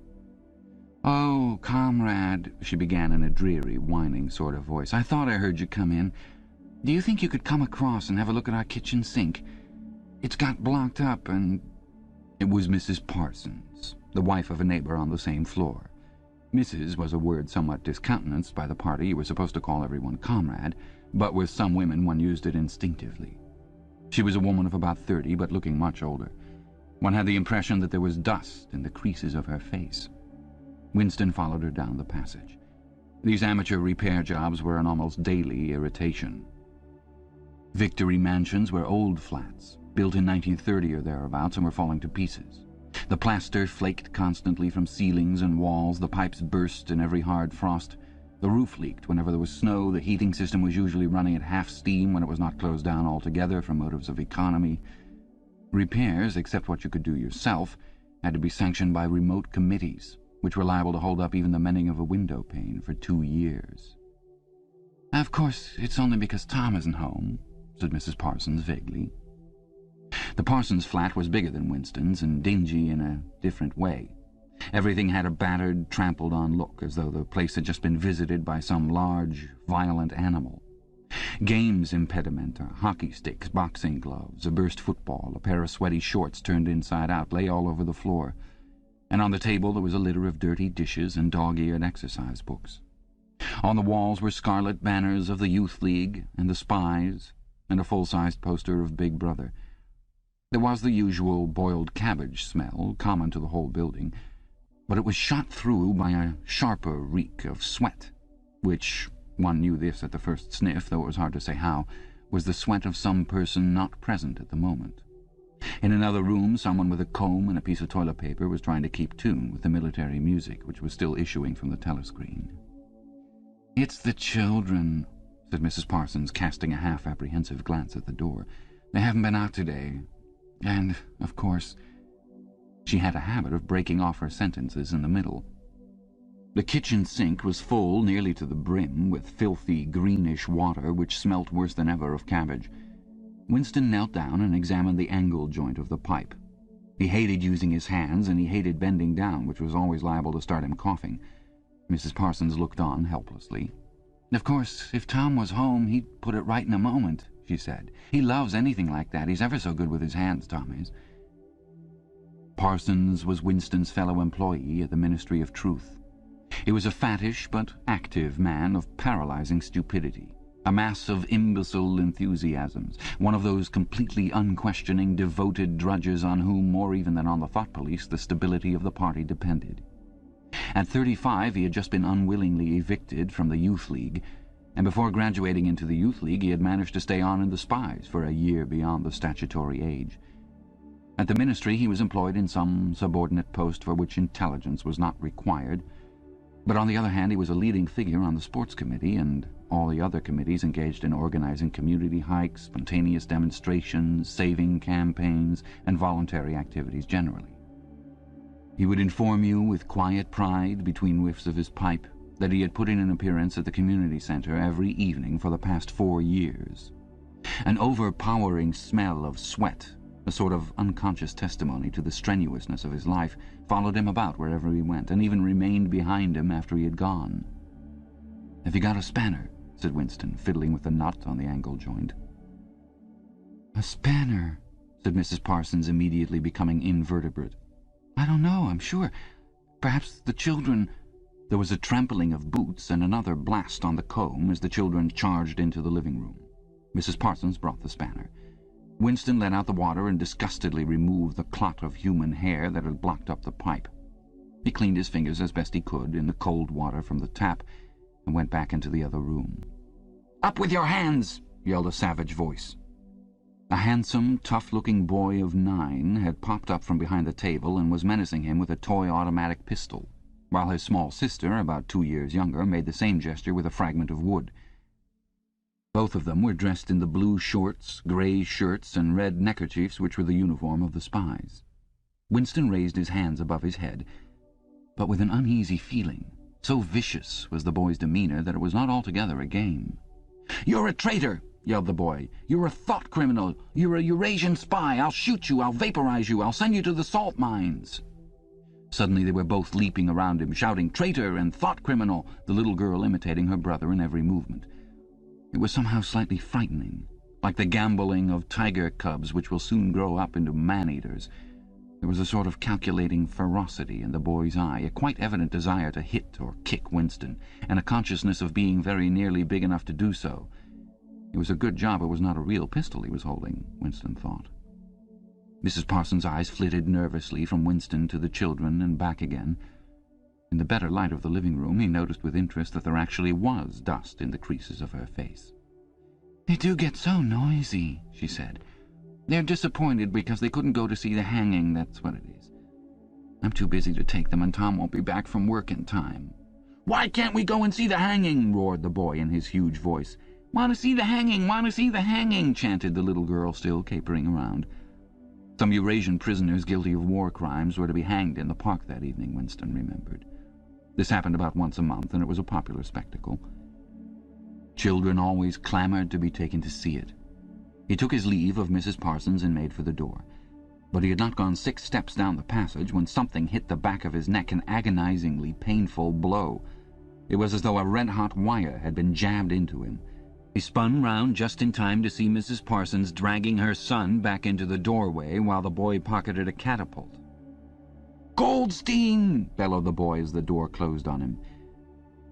"Oh, comrade," she began in a dreary, whining sort of voice, "I thought I heard you come in. Do you think you could come across and have a look at our kitchen sink? It's got blocked up and—" It was Mrs. Parsons, the wife of a neighbour on the same floor. Mrs. was a word somewhat discountenanced by the party who were supposed to call everyone comrade, but with some women one used it instinctively. She was a woman of about 30, but looking much older. One had the impression that there was dust in the creases of her face. Winston followed her down the passage. These amateur repair jobs were an almost daily irritation. Victory mansions were old flats, built in 1930 or thereabouts, and were falling to pieces. The plaster flaked constantly from ceilings and walls, the pipes burst in every hard frost. The roof leaked whenever there was snow, the heating system was usually running at half steam when it was not closed down altogether for motives of economy. Repairs, except what you could do yourself, had to be sanctioned by remote committees, which were liable to hold up even the mending of a window pane for 2 years. "Of course, it's only because Tom isn't home," said Mrs. Parsons vaguely. The Parsons flat was bigger than Winston's and dingy in a different way. Everything had a battered, trampled-on look, as though the place had just been visited by some large, violent animal. Games impedimenta, hockey sticks, boxing gloves, a burst football, a pair of sweaty shorts turned inside out lay all over the floor, and on the table there was a litter of dirty dishes and dog-eared exercise books. On the walls were scarlet banners of the Youth League and the Spies, and a full-sized poster of Big Brother. There was the usual boiled cabbage smell, common to the whole building, but it was shot through by a sharper reek of sweat, which, one knew this at the first sniff, though it was hard to say how, was the sweat of some person not present at the moment. In another room, someone with a comb and a piece of toilet paper was trying to keep tune with the military music, which was still issuing from the telescreen. "It's the children," said Mrs. Parsons, casting a half-apprehensive glance at the door. "They haven't been out today. And, of course—" She had a habit of breaking off her sentences in the middle. The kitchen sink was full nearly to the brim with filthy, greenish water which smelt worse than ever of cabbage. Winston knelt down and examined the angle joint of the pipe. He hated using his hands, and he hated bending down, which was always liable to start him coughing. Mrs. Parsons looked on helplessly. "Of course, if Tom was home, he'd put it right in a moment," she said. "He loves anything like that. He's ever so good with his hands, Tom is." Parsons was Winston's fellow employee at the Ministry of Truth. He was a fattish but active man of paralyzing stupidity, a mass of imbecile enthusiasms, one of those completely unquestioning, devoted drudges on whom, more even than on the thought police, the stability of the party depended. At 35 he had just been unwillingly evicted from the Youth League, and before graduating into the Youth League he had managed to stay on in the Spies for a year beyond the statutory age. At the ministry he was employed in some subordinate post for which intelligence was not required, but on the other hand he was a leading figure on the sports committee and all the other committees engaged in organizing community hikes, spontaneous demonstrations, saving campaigns, and voluntary activities generally. He would inform you with quiet pride between whiffs of his pipe that he had put in an appearance at the community center every evening for the past 4 years. An overpowering smell of sweat, a sort of unconscious testimony to the strenuousness of his life, followed him about wherever he went, and even remained behind him after he had gone. "Have you got a spanner?" said Winston, fiddling with the nut on the angle joint. "A spanner," said Mrs. Parsons, immediately becoming invertebrate. "I don't know, I'm sure. Perhaps the children—" There was a trampling of boots and another blast on the comb as the children charged into the living room. Mrs. Parsons brought the spanner. Winston let out the water and disgustedly removed the clot of human hair that had blocked up the pipe. He cleaned his fingers as best he could in the cold water from the tap and went back into the other room. "Up with your hands!" yelled a savage voice. A handsome, tough-looking boy of 9 had popped up from behind the table and was menacing him with a toy automatic pistol, while his small sister, about 2 years younger, made the same gesture with a fragment of wood. Both of them were dressed in the blue shorts, grey shirts, and red neckerchiefs which were the uniform of the Spies. Winston raised his hands above his head, but with an uneasy feeling. So vicious was the boy's demeanour that it was not altogether a game. "You're a traitor!" yelled the boy. "You're a thought criminal! You're a Eurasian spy! I'll shoot you! I'll vaporize you! I'll send you to the salt mines!" Suddenly they were both leaping around him, shouting "traitor" and "thought criminal," the little girl imitating her brother in every movement. It was somehow slightly frightening, like the gambolling of tiger cubs which will soon grow up into man-eaters. There was a sort of calculating ferocity in the boy's eye, a quite evident desire to hit or kick Winston, and a consciousness of being very nearly big enough to do so. It was a good job it was not a real pistol he was holding, Winston thought. Mrs. Parsons' eyes flitted nervously from Winston to the children and back again. In the better light of the living room he noticed with interest that there actually was dust in the creases of her face. "They do get so noisy," she said. "They're disappointed because they couldn't go to see the hanging, that's what it is. I'm too busy to take them, and Tom won't be back from work in time." "Why can't we go and see the hanging?" roared the boy in his huge voice. "Want to see the hanging, want to see the hanging," chanted the little girl, still capering around. Some Eurasian prisoners guilty of war crimes were to be hanged in the park that evening, Winston remembered. This happened about once a month, and it was a popular spectacle. Children always clamoured to be taken to see it. He took his leave of Mrs. Parsons and made for the door. But he had not gone 6 steps down the passage when something hit the back of his neck, an agonizingly painful blow. It was as though a red-hot wire had been jabbed into him. He spun round just in time to see Mrs. Parsons dragging her son back into the doorway while the boy pocketed a catapult. "Goldstein!" bellowed the boy as the door closed on him.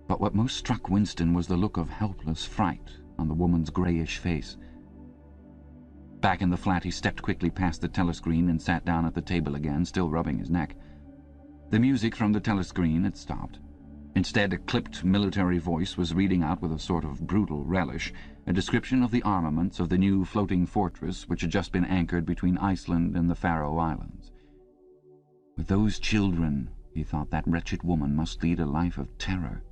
But what most struck Winston was the look of helpless fright on the woman's greyish face. Back in the flat he stepped quickly past the telescreen and sat down at the table again, still rubbing his neck. The music from the telescreen had stopped. Instead, a clipped military voice was reading out with a sort of brutal relish a description of the armaments of the new floating fortress which had just been anchored between Iceland and the Faroe Islands. With those children, he thought, that wretched woman must lead a life of terror.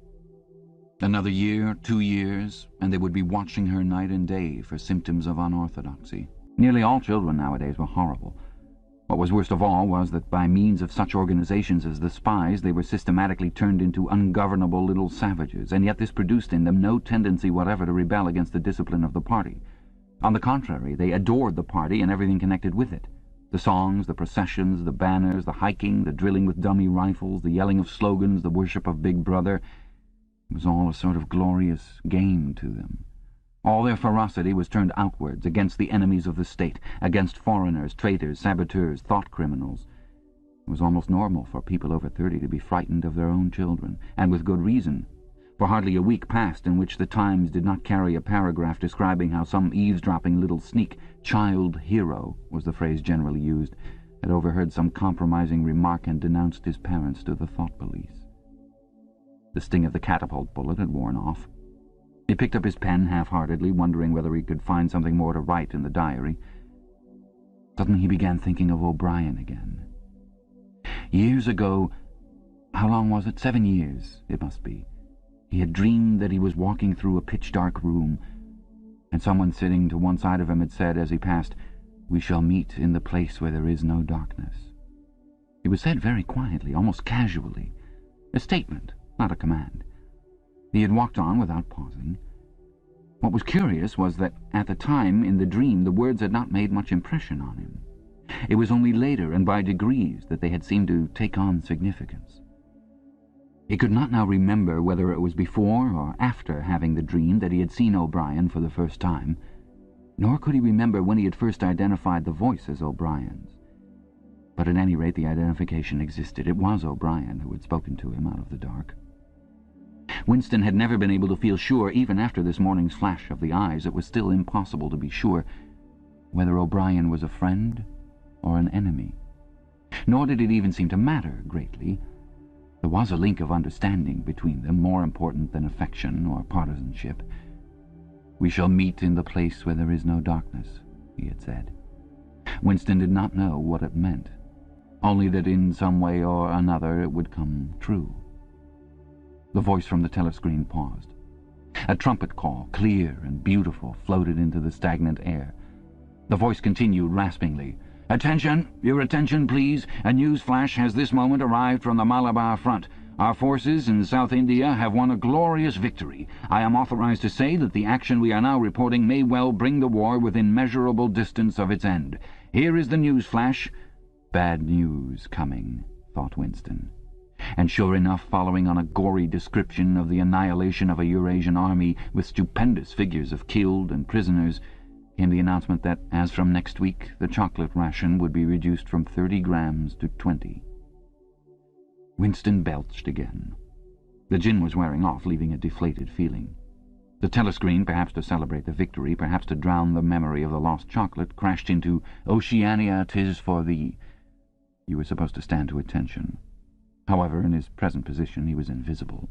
Another year, 2 years, and they would be watching her night and day for symptoms of unorthodoxy. Nearly all children nowadays were horrible. What was worst of all was that by means of such organizations as the Spies they were systematically turned into ungovernable little savages, and yet this produced in them no tendency whatever to rebel against the discipline of the party. On the contrary, they adored the party and everything connected with it. The songs, the processions, the banners, the hiking, the drilling with dummy rifles, the yelling of slogans, the worship of Big Brother. It was all a sort of glorious game to them. All their ferocity was turned outwards, against the enemies of the state, against foreigners, traitors, saboteurs, thought criminals. It was almost normal for people over 30 to be frightened of their own children, and with good reason, for hardly a week passed in which the Times did not carry a paragraph describing how some eavesdropping little sneak, child hero was the phrase generally used, had overheard some compromising remark and denounced his parents to the thought police. The sting of the catapult bullet had worn off. He picked up his pen half-heartedly, wondering whether he could find something more to write in the diary. Suddenly he began thinking of O'Brien again. Years ago, how long was it? 7 years, it must be. He had dreamed that he was walking through a pitch-dark room, and someone sitting to one side of him had said as he passed, "We shall meet in the place where there is no darkness." It was said very quietly, almost casually, a statement, not a command. He had walked on without pausing. What was curious was that at the time in the dream the words had not made much impression on him. It was only later and by degrees that they had seemed to take on significance. He could not now remember whether it was before or after having the dream that he had seen O'Brien for the first time, nor could he remember when he had first identified the voice as O'Brien's. But at any rate the identification existed. It was O'Brien who had spoken to him out of the dark. Winston had never been able to feel sure, even after this morning's flash of the eyes. It was still impossible to be sure whether O'Brien was a friend or an enemy. Nor did it even seem to matter greatly. There was a link of understanding between them, more important than affection or partisanship. "We shall meet in the place where there is no darkness," he had said. Winston did not know what it meant, only that in some way or another it would come true. The voice from the telescreen paused. A trumpet call, clear and beautiful, floated into the stagnant air. The voice continued raspingly. "Attention! Your attention, please. A news flash has this moment arrived from the Malabar front. Our forces in South India have won a glorious victory. I am authorized to say that the action we are now reporting may well bring the war within measurable distance of its end. Here is the news flash." Bad news coming, thought Winston. And sure enough, following on a gory description of the annihilation of a Eurasian army with stupendous figures of killed and prisoners, came the announcement that, as from next week, the chocolate ration would be reduced from 30 grams to 20. Winston belched again. The gin was wearing off, leaving a deflated feeling. The telescreen, perhaps to celebrate the victory, perhaps to drown the memory of the lost chocolate, crashed into "Oceania, 'tis for thee." You were supposed to stand to attention. However, in his present position he was invisible.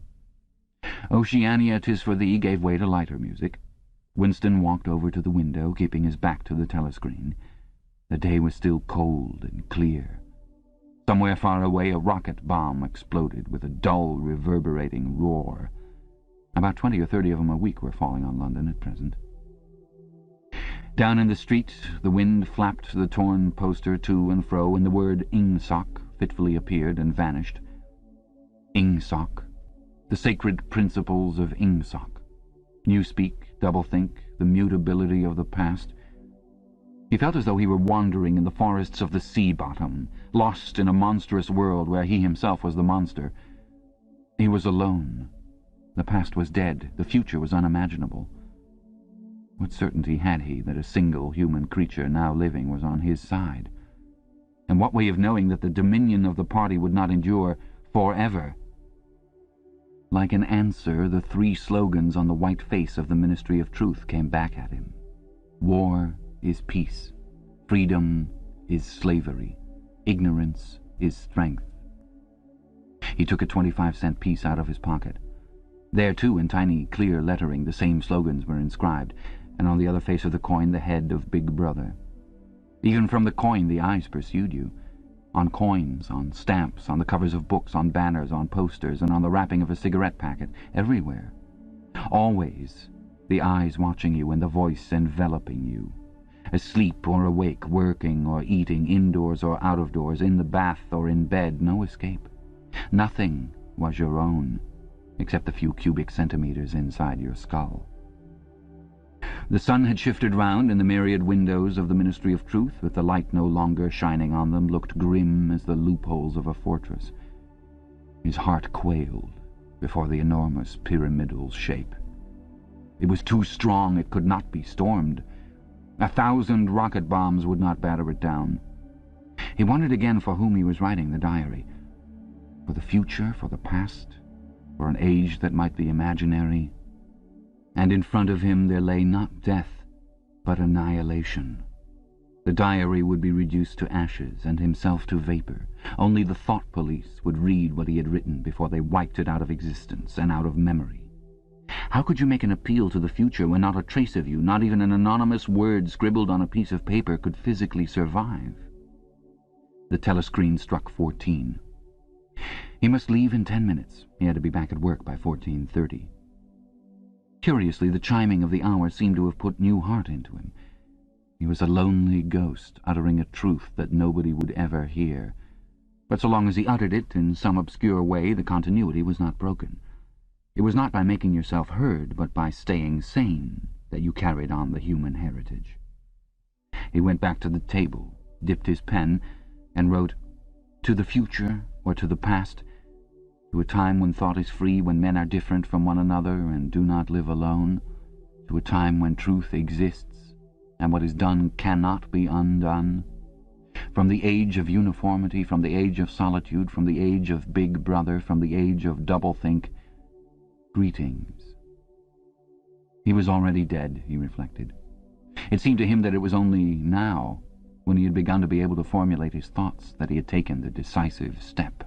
"Oceania, 'tis for thee" gave way to lighter music. Winston walked over to the window, keeping his back to the telescreen. The day was still cold and clear. Somewhere far away a rocket bomb exploded with a dull, reverberating roar. About 20 or 30 of them a week were falling on London at present. Down in the street the wind flapped the torn poster to and fro, and the word "Ingsoc" fitfully appeared and vanished. Ingsoc. The sacred principles of Ingsoc. Newspeak, doublethink, the mutability of the past. He felt as though he were wandering in the forests of the sea bottom, lost in a monstrous world where he himself was the monster. He was alone. The past was dead. The future was unimaginable. What certainty had he that a single human creature now living was on his side? And what way of knowing that the dominion of the party would not endure forever? Like an answer, the 3 slogans on the white face of the Ministry of Truth came back at him. War is peace. Freedom is slavery. Ignorance is strength. He took a 25-cent piece out of his pocket. There, too, in tiny, clear lettering, the same slogans were inscribed, and on the other face of the coin the head of Big Brother. Even from the coin the eyes pursued you. On coins, on stamps, on the covers of books, on banners, on posters, and on the wrapping of a cigarette packet, everywhere. Always the eyes watching you and the voice enveloping you. Asleep or awake, working or eating, indoors or out of doors, in the bath or in bed, no escape. Nothing was your own, except the few cubic centimeters inside your skull. The sun had shifted round, and the myriad windows of the Ministry of Truth, with the light no longer shining on them, looked grim as the loopholes of a fortress. His heart quailed before the enormous pyramidal shape. It was too strong. It could not be stormed. 1,000 rocket bombs would not batter it down. He wondered again for whom he was writing the diary. For the future, for the past, for an age that might be imaginary, and in front of him there lay not death, but annihilation. The diary would be reduced to ashes and himself to vapour. Only the thought police would read what he had written before they wiped it out of existence and out of memory. How could you make an appeal to the future when not a trace of you, not even an anonymous word scribbled on a piece of paper, could physically survive? The telescreen struck 14. He must leave in 10 minutes. He had to be back at work by 14:30. Curiously, the chiming of the hour seemed to have put new heart into him. He was a lonely ghost, uttering a truth that nobody would ever hear. But so long as he uttered it in some obscure way, the continuity was not broken. It was not by making yourself heard, but by staying sane, that you carried on the human heritage. He went back to the table, dipped his pen, and wrote, "To the future, or to the past, to a time when thought is free, when men are different from one another and do not live alone, to a time when truth exists, and what is done cannot be undone. From the age of uniformity, from the age of solitude, from the age of Big Brother, from the age of doublethink, greetings." He was already dead, he reflected. It seemed to him that it was only now, when he had begun to be able to formulate his thoughts, that he had taken the decisive step.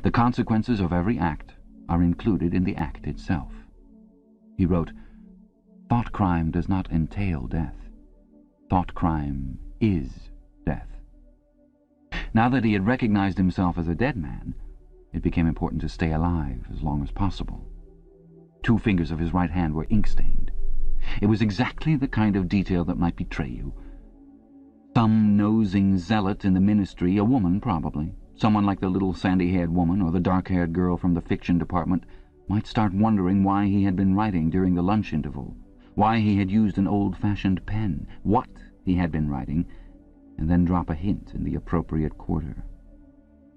The consequences of every act are included in the act itself. He wrote, "Thought crime does not entail death. Thought crime is death." Now that he had recognized himself as a dead man, it became important to stay alive as long as possible. 2 fingers of his right hand were ink-stained. It was exactly the kind of detail that might betray you. Some nosing zealot in the ministry, a woman probably, someone like the little sandy-haired woman or the dark-haired girl from the fiction department, might start wondering why he had been writing during the lunch interval, why he had used an old-fashioned pen, what he had been writing, and then drop a hint in the appropriate quarter.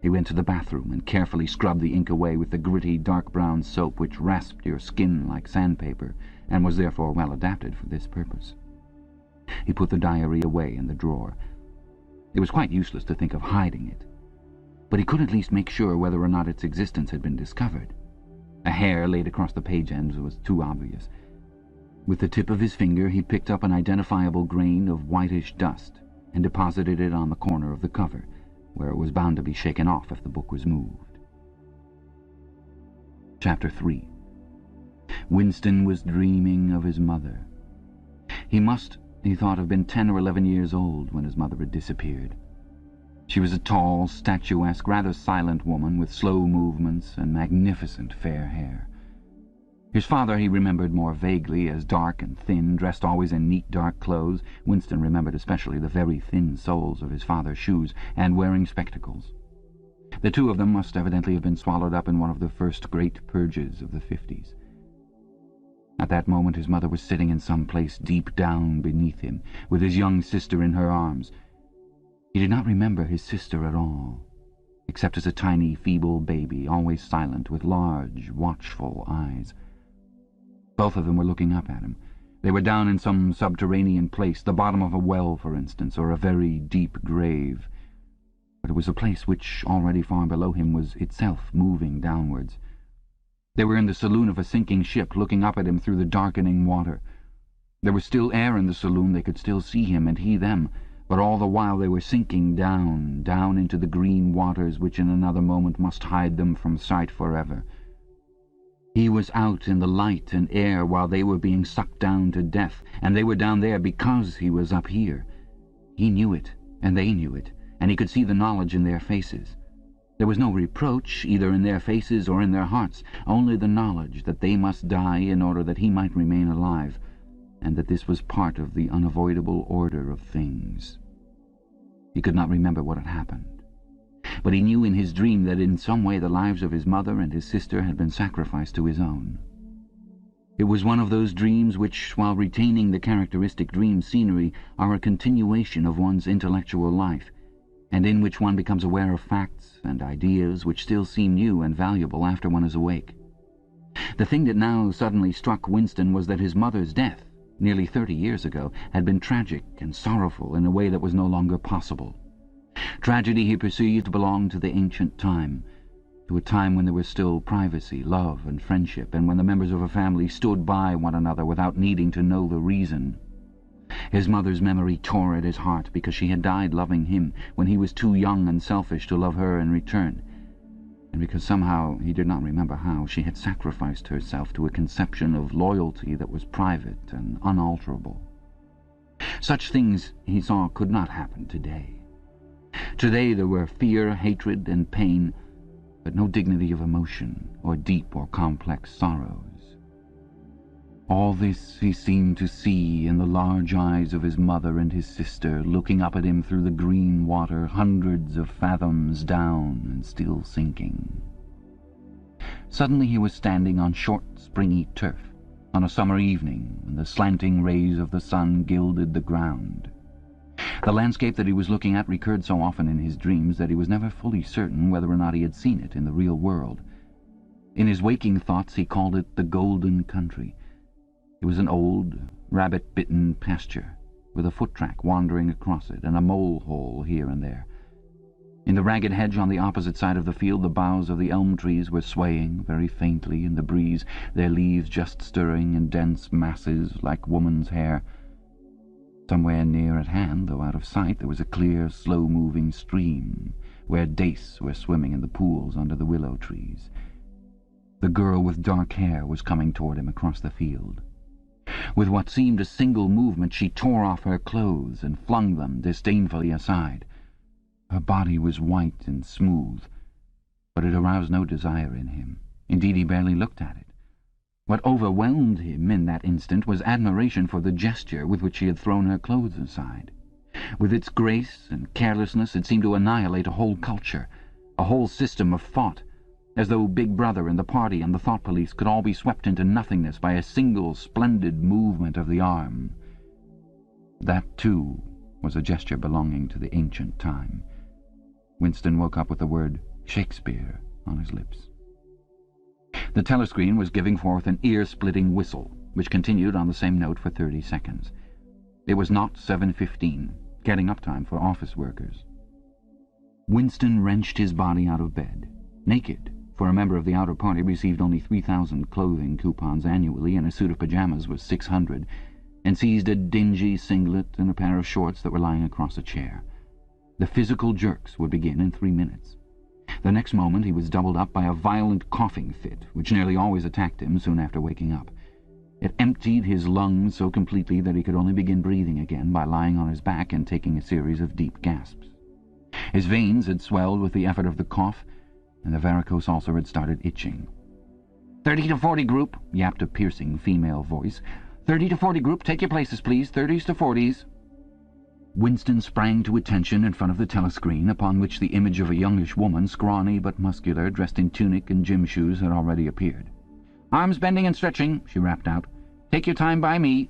He went to the bathroom and carefully scrubbed the ink away with the gritty dark-brown soap which rasped your skin like sandpaper and was therefore well adapted for this purpose. He put the diary away in the drawer. It was quite useless to think of hiding it, but he could at least make sure whether or not its existence had been discovered. A hair laid across the page ends was too obvious. With the tip of his finger he picked up an identifiable grain of whitish dust and deposited it on the corner of the cover, where it was bound to be shaken off if the book was moved. Chapter 3. Winston was dreaming of his mother. He must, he thought, have been 10 or 11 years old when his mother had disappeared. She was a tall, statuesque, rather silent woman with slow movements and magnificent fair hair. His father he remembered more vaguely as dark and thin, dressed always in neat dark clothes. Winston remembered especially the very thin soles of his father's shoes, and wearing spectacles. The 2 of them must evidently have been swallowed up in one of the first great purges of the 50s. At that moment his mother was sitting in some place deep down beneath him, with his young sister in her arms. He did not remember his sister at all, except as a tiny, feeble baby, always silent, with large, watchful eyes. Both of them were looking up at him. They were down in some subterranean place, the bottom of a well, for instance, or a very deep grave. But it was a place which, already far below him, was itself moving downwards. They were in the saloon of a sinking ship, looking up at him through the darkening water. There was still air in the saloon, they could still see him and he them, but all the while they were sinking down, down into the green waters which in another moment must hide them from sight forever. He was out in the light and air while they were being sucked down to death, and they were down there because he was up here. He knew it, and they knew it, and he could see the knowledge in their faces. There was no reproach, either in their faces or in their hearts, only the knowledge that they must die in order that he might remain alive, and that this was part of the unavoidable order of things. He could not remember what had happened, but he knew in his dream that in some way the lives of his mother and his sister had been sacrificed to his own. It was one of those dreams which, while retaining the characteristic dream scenery, are a continuation of one's intellectual life, and in which one becomes aware of facts and ideas which still seem new and valuable after one is awake. The thing that now suddenly struck Winston was that his mother's death, nearly 30 years ago, had been tragic and sorrowful in a way that was no longer possible. Tragedy, he perceived, belonged to the ancient time, to a time when there was still privacy, love, and friendship, and when the members of a family stood by one another without needing to know the reason. His mother's memory tore at his heart because she had died loving him when he was too young and selfish to love her in return, and because somehow, he did not remember how, she had sacrificed herself to a conception of loyalty that was private and unalterable. Such things, he saw, could not happen today. Today there were fear, hatred, and pain, but no dignity of emotion or deep or complex sorrows. All this he seemed to see in the large eyes of his mother and his sister, looking up at him through the green water, hundreds of fathoms down and still sinking. Suddenly he was standing on short, springy turf, on a summer evening when the slanting rays of the sun gilded the ground. The landscape that he was looking at recurred so often in his dreams that he was never fully certain whether or not he had seen it in the real world. In his waking thoughts he called it the Golden Country. It was an old, rabbit-bitten pasture, with a foot-track wandering across it, and a mole-hole here and there. In the ragged hedge on the opposite side of the field, the boughs of the elm trees were swaying very faintly in the breeze, their leaves just stirring in dense masses like woman's hair. Somewhere near at hand, though out of sight, there was a clear, slow-moving stream, where dace were swimming in the pools under the willow trees. The girl with dark hair was coming toward him across the field. With what seemed a single movement, she tore off her clothes and flung them disdainfully aside. Her body was white and smooth, but it aroused no desire in him. Indeed, he barely looked at it. What overwhelmed him in that instant was admiration for the gesture with which she had thrown her clothes aside. With its grace and carelessness, it seemed to annihilate a whole culture, a whole system of thought, as though Big Brother and the party and the thought police could all be swept into nothingness by a single splendid movement of the arm. That, too, was a gesture belonging to the ancient time. Winston woke up with the word Shakespeare on his lips. The telescreen was giving forth an ear-splitting whistle, which continued on the same note for 30 seconds. It was not 7:15, getting up time for office workers. Winston wrenched his body out of bed, naked, for a member of the outer party received only 3,000 clothing coupons annually, and a suit of pajamas was 600, and seized a dingy singlet and a pair of shorts that were lying across a chair. The physical jerks would begin in 3 minutes. The next moment he was doubled up by a violent coughing fit, which nearly always attacked him soon after waking up. It emptied his lungs so completely that he could only begin breathing again by lying on his back and taking a series of deep gasps. His veins had swelled with the effort of the cough, and the varicose ulcer had started itching. 30 to 40 group, yapped a piercing female voice. 30 to 40 group, take your places, please. 30s to 40s. Winston sprang to attention in front of the telescreen, upon which the image of a youngish woman, scrawny but muscular, dressed in tunic and gym shoes, had already appeared. Arms bending and stretching, she rapped out. Take your time by me.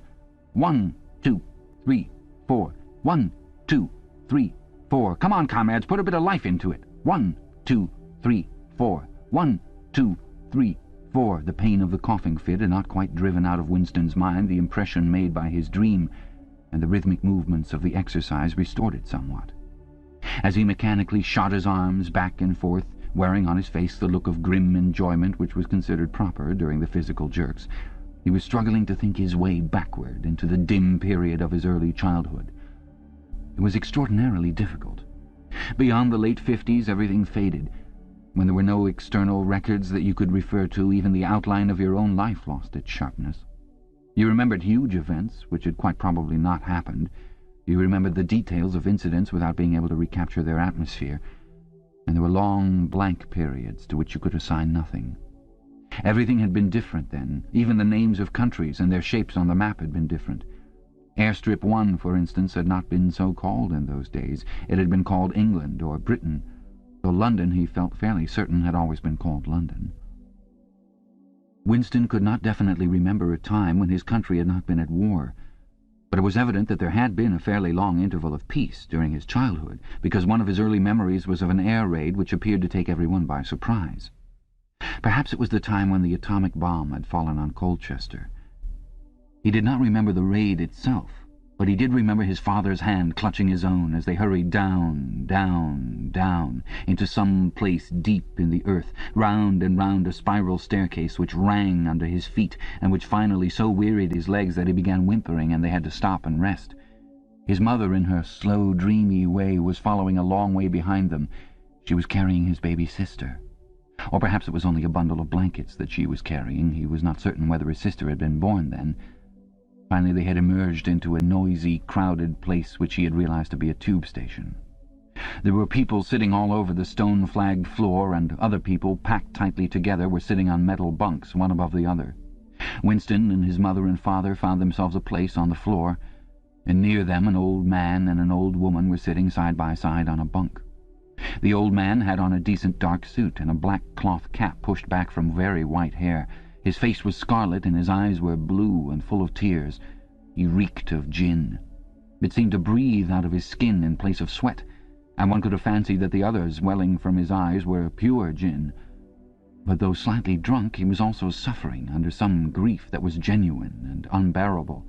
1, 2, 3, 4. 1, 2, 3, 4. Come on, comrades, put a bit of life into it. 1, 2, 3, 4. 1, 2, 3, 4. The pain of the coughing fit had not quite driven out of Winston's mind the impression made by his dream, and the rhythmic movements of the exercise restored it somewhat. As he mechanically shot his arms back and forth, wearing on his face the look of grim enjoyment which was considered proper during the physical jerks, he was struggling to think his way backward into the dim period of his early childhood. It was extraordinarily difficult. Beyond the late 50s, everything faded. When there were no external records that you could refer to, even the outline of your own life lost its sharpness. You remembered huge events, which had quite probably not happened. You remembered the details of incidents without being able to recapture their atmosphere. And there were long, blank periods to which you could assign nothing. Everything had been different then. Even the names of countries and their shapes on the map had been different. Airstrip One, for instance, had not been so called in those days. It had been called England or Britain, though London, he felt fairly certain, had always been called London. Winston could not definitely remember a time when his country had not been at war, but it was evident that there had been a fairly long interval of peace during his childhood, because one of his early memories was of an air raid which appeared to take everyone by surprise. Perhaps it was the time when the atomic bomb had fallen on Colchester. He did not remember the raid itself, But he did remember his father's hand clutching his own as they hurried down, down, down, into some place deep in the earth, round and round a spiral staircase which rang under his feet, and which finally so wearied his legs that he began whimpering, and they had to stop and rest. His mother, in her slow, dreamy way, was following a long way behind them. She was carrying his baby sister. Or perhaps it was only a bundle of blankets that she was carrying. He was not certain whether his sister had been born then. Finally they had emerged into a noisy, crowded place which he had realized to be a tube station. There were people sitting all over the stone-flagged floor, and other people, packed tightly together, were sitting on metal bunks, one above the other. Winston and his mother and father found themselves a place on the floor, and near them an old man and an old woman were sitting side by side on a bunk. The old man had on a decent dark suit and a black cloth cap pushed back from very white hair. His face was scarlet and his eyes were blue and full of tears. He reeked of gin. It seemed to breathe out of his skin in place of sweat, and one could have fancied that the others welling from his eyes were pure gin. But though slightly drunk, he was also suffering under some grief that was genuine and unbearable.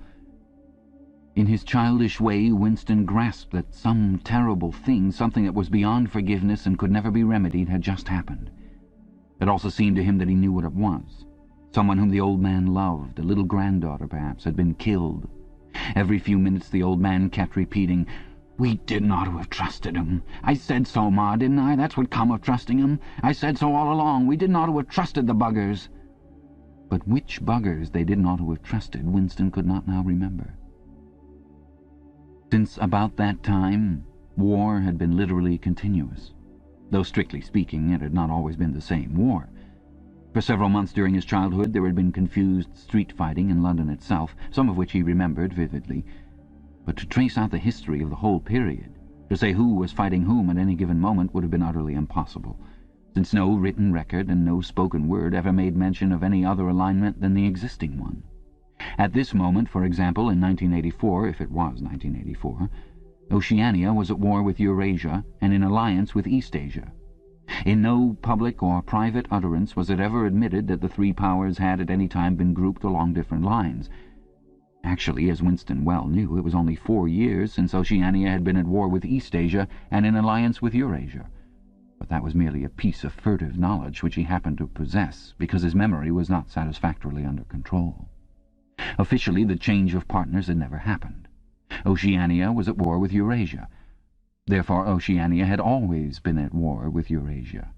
In his childish way, Winston grasped that some terrible thing, something that was beyond forgiveness and could never be remedied, had just happened. It also seemed to him that he knew what it was. Someone whom the old man loved, a little granddaughter perhaps, had been killed. Every few minutes the old man kept repeating, "We didn't ought to have trusted him. I said so, Ma, didn't I? That's what come of trusting him. I said so all along. We didn't ought to have trusted the buggers." But which buggers they didn't ought to have trusted, Winston could not now remember. Since about that time, war had been literally continuous. Though strictly speaking, it had not always been the same war. For several months during his childhood there had been confused street fighting in London itself, some of which he remembered vividly. But to trace out the history of the whole period, to say who was fighting whom at any given moment, would have been utterly impossible, since no written record and no spoken word ever made mention of any other alignment than the existing one. At this moment, for example, in 1984, if it was 1984, Oceania was at war with Eurasia and in alliance with Eastasia. In no public or private utterance was it ever admitted that the three powers had at any time been grouped along different lines. Actually, as Winston well knew, it was only 4 years since Oceania had been at war with Eastasia and in alliance with Eurasia. But that was merely a piece of furtive knowledge which he happened to possess, because his memory was not satisfactorily under control. Officially, the change of partners had never happened. Oceania was at war with Eurasia. Therefore, Oceania had always been at war with Eurasia.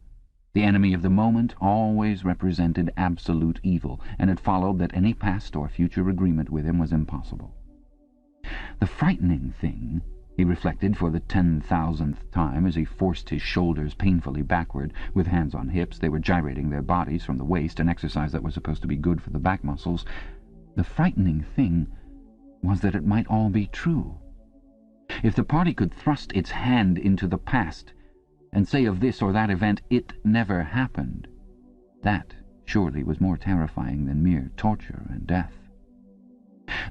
The enemy of the moment always represented absolute evil, and it followed that any past or future agreement with him was impossible. The frightening thing, he reflected for the 10,000th time as he forced his shoulders painfully backward, with hands on hips, they were gyrating their bodies from the waist, an exercise that was supposed to be good for the back muscles. The frightening thing was that it might all be true. If the party could thrust its hand into the past and say of this or that event, "It never happened," that surely was more terrifying than mere torture and death.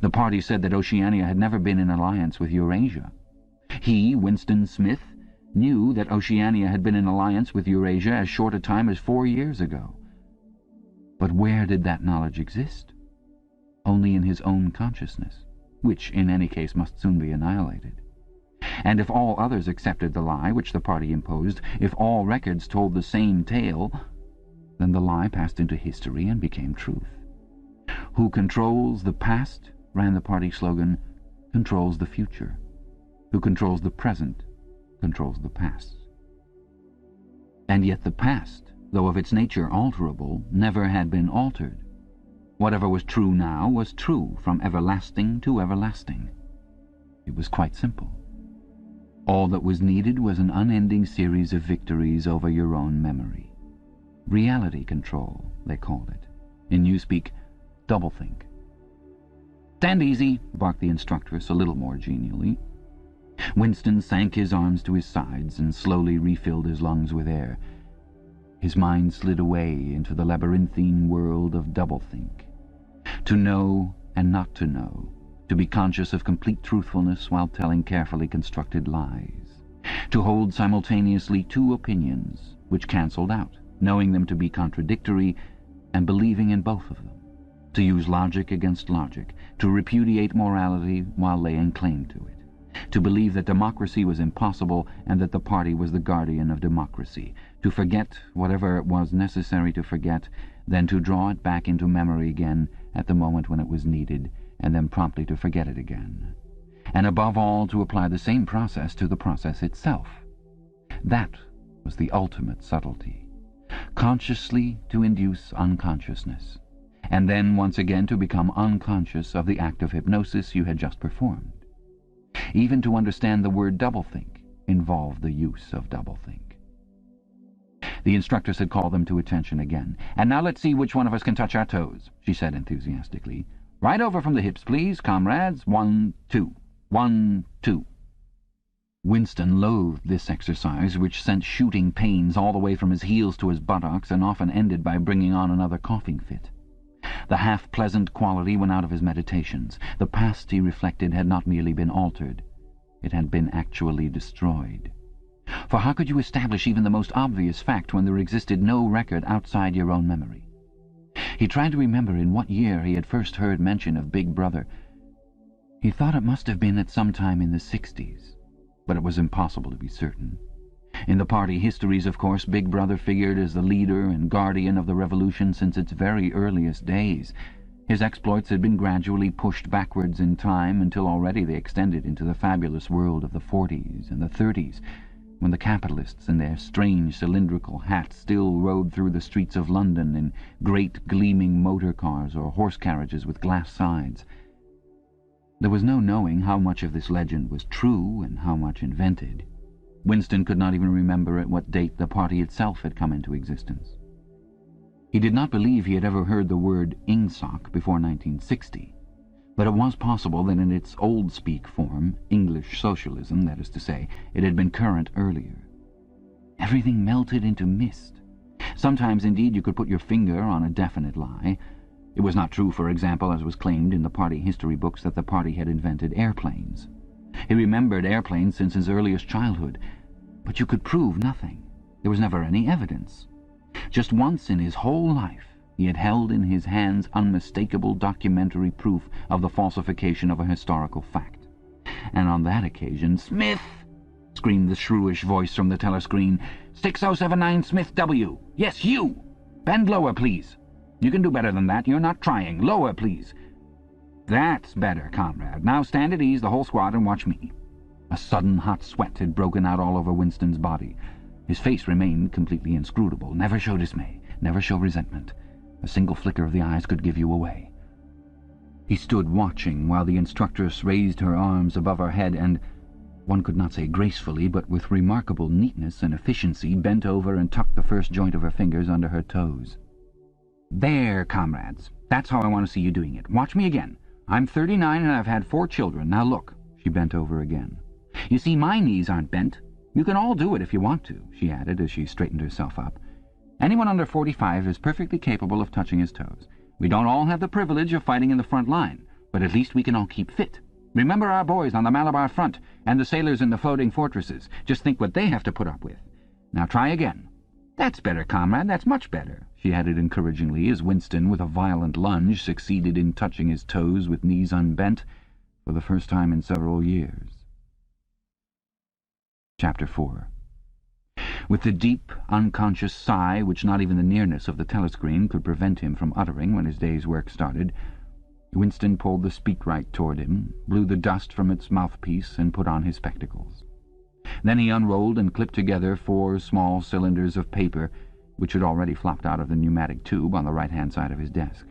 The party said that Oceania had never been in alliance with Eurasia. He, Winston Smith, knew that Oceania had been in alliance with Eurasia as short a time as 4 years ago. But where did that knowledge exist? Only in his own consciousness, which in any case must soon be annihilated. And if all others accepted the lie which the party imposed, if all records told the same tale, then the lie passed into history and became truth. Who controls the past, ran the party slogan, controls the future. Who controls the present, controls the past. And yet the past, though of its nature alterable, never had been altered. Whatever was true now was true from everlasting to everlasting. It was quite simple. All that was needed was an unending series of victories over your own memory. Reality control, they called it. In newspeak, doublethink. "Stand easy," barked the instructress a little more genially. Winston sank his arms to his sides and slowly refilled his lungs with air. His mind slid away into the labyrinthine world of doublethink. To know and not to know, to be conscious of complete truthfulness while telling carefully constructed lies, to hold simultaneously two opinions which cancelled out, knowing them to be contradictory and believing in both of them, to use logic against logic, to repudiate morality while laying claim to it, to believe that democracy was impossible and that the party was the guardian of democracy, to forget whatever it was necessary to forget, then to draw it back into memory again at the moment when it was needed, and then promptly to forget it again, and above all to apply the same process to the process itself. That was the ultimate subtlety. Consciously to induce unconsciousness, and then once again to become unconscious of the act of hypnosis you had just performed. Even to understand the word doublethink involved the use of doublethink. The instructress had called them to attention again. "And now let's see which one of us can touch our toes," she said enthusiastically. "Right over from the hips, please, comrades. 1, 2. 1, 2. Winston loathed this exercise, which sent shooting pains all the way from his heels to his buttocks and often ended by bringing on another coughing fit. The half-pleasant quality went out of his meditations. The past, he reflected, had not merely been altered. It had been actually destroyed. For how could you establish even the most obvious fact when there existed no record outside your own memory? He tried to remember in what year he had first heard mention of Big Brother. He thought it must have been at some time in the 60s, but it was impossible to be certain. In the party histories, of course, Big Brother figured as the leader and guardian of the revolution since its very earliest days. His exploits had been gradually pushed backwards in time until already they extended into the fabulous world of the 40s and the 30s, when the capitalists in their strange cylindrical hats still rode through the streets of London in great gleaming motor cars or horse carriages with glass sides. There was no knowing how much of this legend was true and how much invented. Winston could not even remember at what date the party itself had come into existence. He did not believe he had ever heard the word ingsoc before 1960, but it was possible that in its old-speak form, English socialism, that is to say, it had been current earlier. Everything melted into mist. Sometimes, indeed, you could put your finger on a definite lie. It was not true, for example, as was claimed in the party history books, that the party had invented airplanes. He remembered airplanes since his earliest childhood, but you could prove nothing. There was never any evidence. Just once in his whole life he had held in his hands unmistakable documentary proof of the falsification of a historical fact. And on that occasion, "Smith!" screamed the shrewish voice from the telescreen. 6079 Smith W. Yes, you! Bend lower, please. You can do better than that. You're not trying. Lower, please. That's better, comrade. Now stand at ease, the whole squad, and watch me. A sudden hot sweat had broken out all over Winston's body. His face remained completely inscrutable. Never show dismay. Never show resentment. A single flicker of the eyes could give you away. He stood watching while the instructress raised her arms above her head and, one could not say gracefully, but with remarkable neatness and efficiency, bent over and tucked the first joint of her fingers under her toes. "There, comrades. That's how I want to see you doing it. Watch me again. I'm 39 and I've had 4 children. Now look." She bent over again. "You see, my knees aren't bent. You can all do it if you want to," she added as she straightened herself up. "Anyone under 45 is perfectly capable of touching his toes. We don't all have the privilege of fighting in the front line, but at least we can all keep fit. Remember our boys on the Malabar front and the sailors in the floating fortresses. Just think what they have to put up with. Now try again. That's better, comrade. That's much better," she added encouragingly as Winston, with a violent lunge, succeeded in touching his toes with knees unbent for the first time in several years. Chapter 4. With the deep, unconscious sigh which not even the nearness of the telescreen could prevent him from uttering when his day's work started, Winston pulled the speakwrite toward him, blew the dust from its mouthpiece, and put on his spectacles. Then he unrolled and clipped together 4 small cylinders of paper, which had already flopped out of the pneumatic tube on the right-hand side of his desk.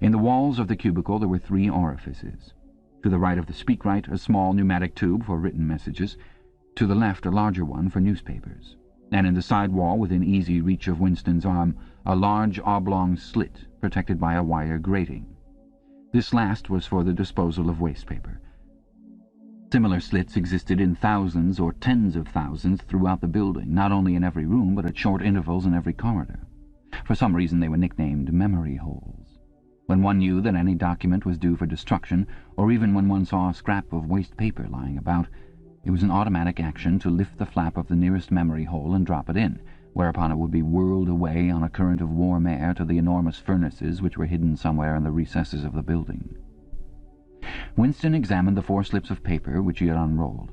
In the walls of the cubicle there were 3 orifices. To the right of the speakwrite, a small pneumatic tube for written messages. To the left, a larger one for newspapers. And in the side wall, within easy reach of Winston's arm, a large oblong slit protected by a wire grating. This last was for the disposal of waste paper. Similar slits existed in thousands or tens of thousands throughout the building, not only in every room, but at short intervals in every corridor. For some reason they were nicknamed memory holes. When one knew that any document was due for destruction, or even when one saw a scrap of waste paper lying about, it was an automatic action to lift the flap of the nearest memory hole and drop it in, whereupon it would be whirled away on a current of warm air to the enormous furnaces which were hidden somewhere in the recesses of the building. Winston examined the 4 slips of paper which he had unrolled.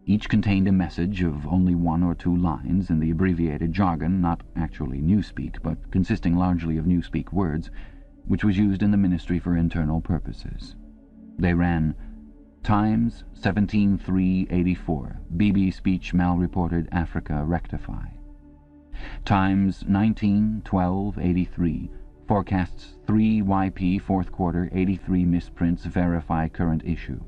Each contained a message of only 1 or 2 lines in the abbreviated jargon, not actually Newspeak, but consisting largely of Newspeak words, which was used in the Ministry for Internal Purposes. They ran, Times, 17/3/84. BB speech malreported Africa rectify. Times, 19/12/83. Forecasts 3 YP 4th quarter 83 misprints verify current issue.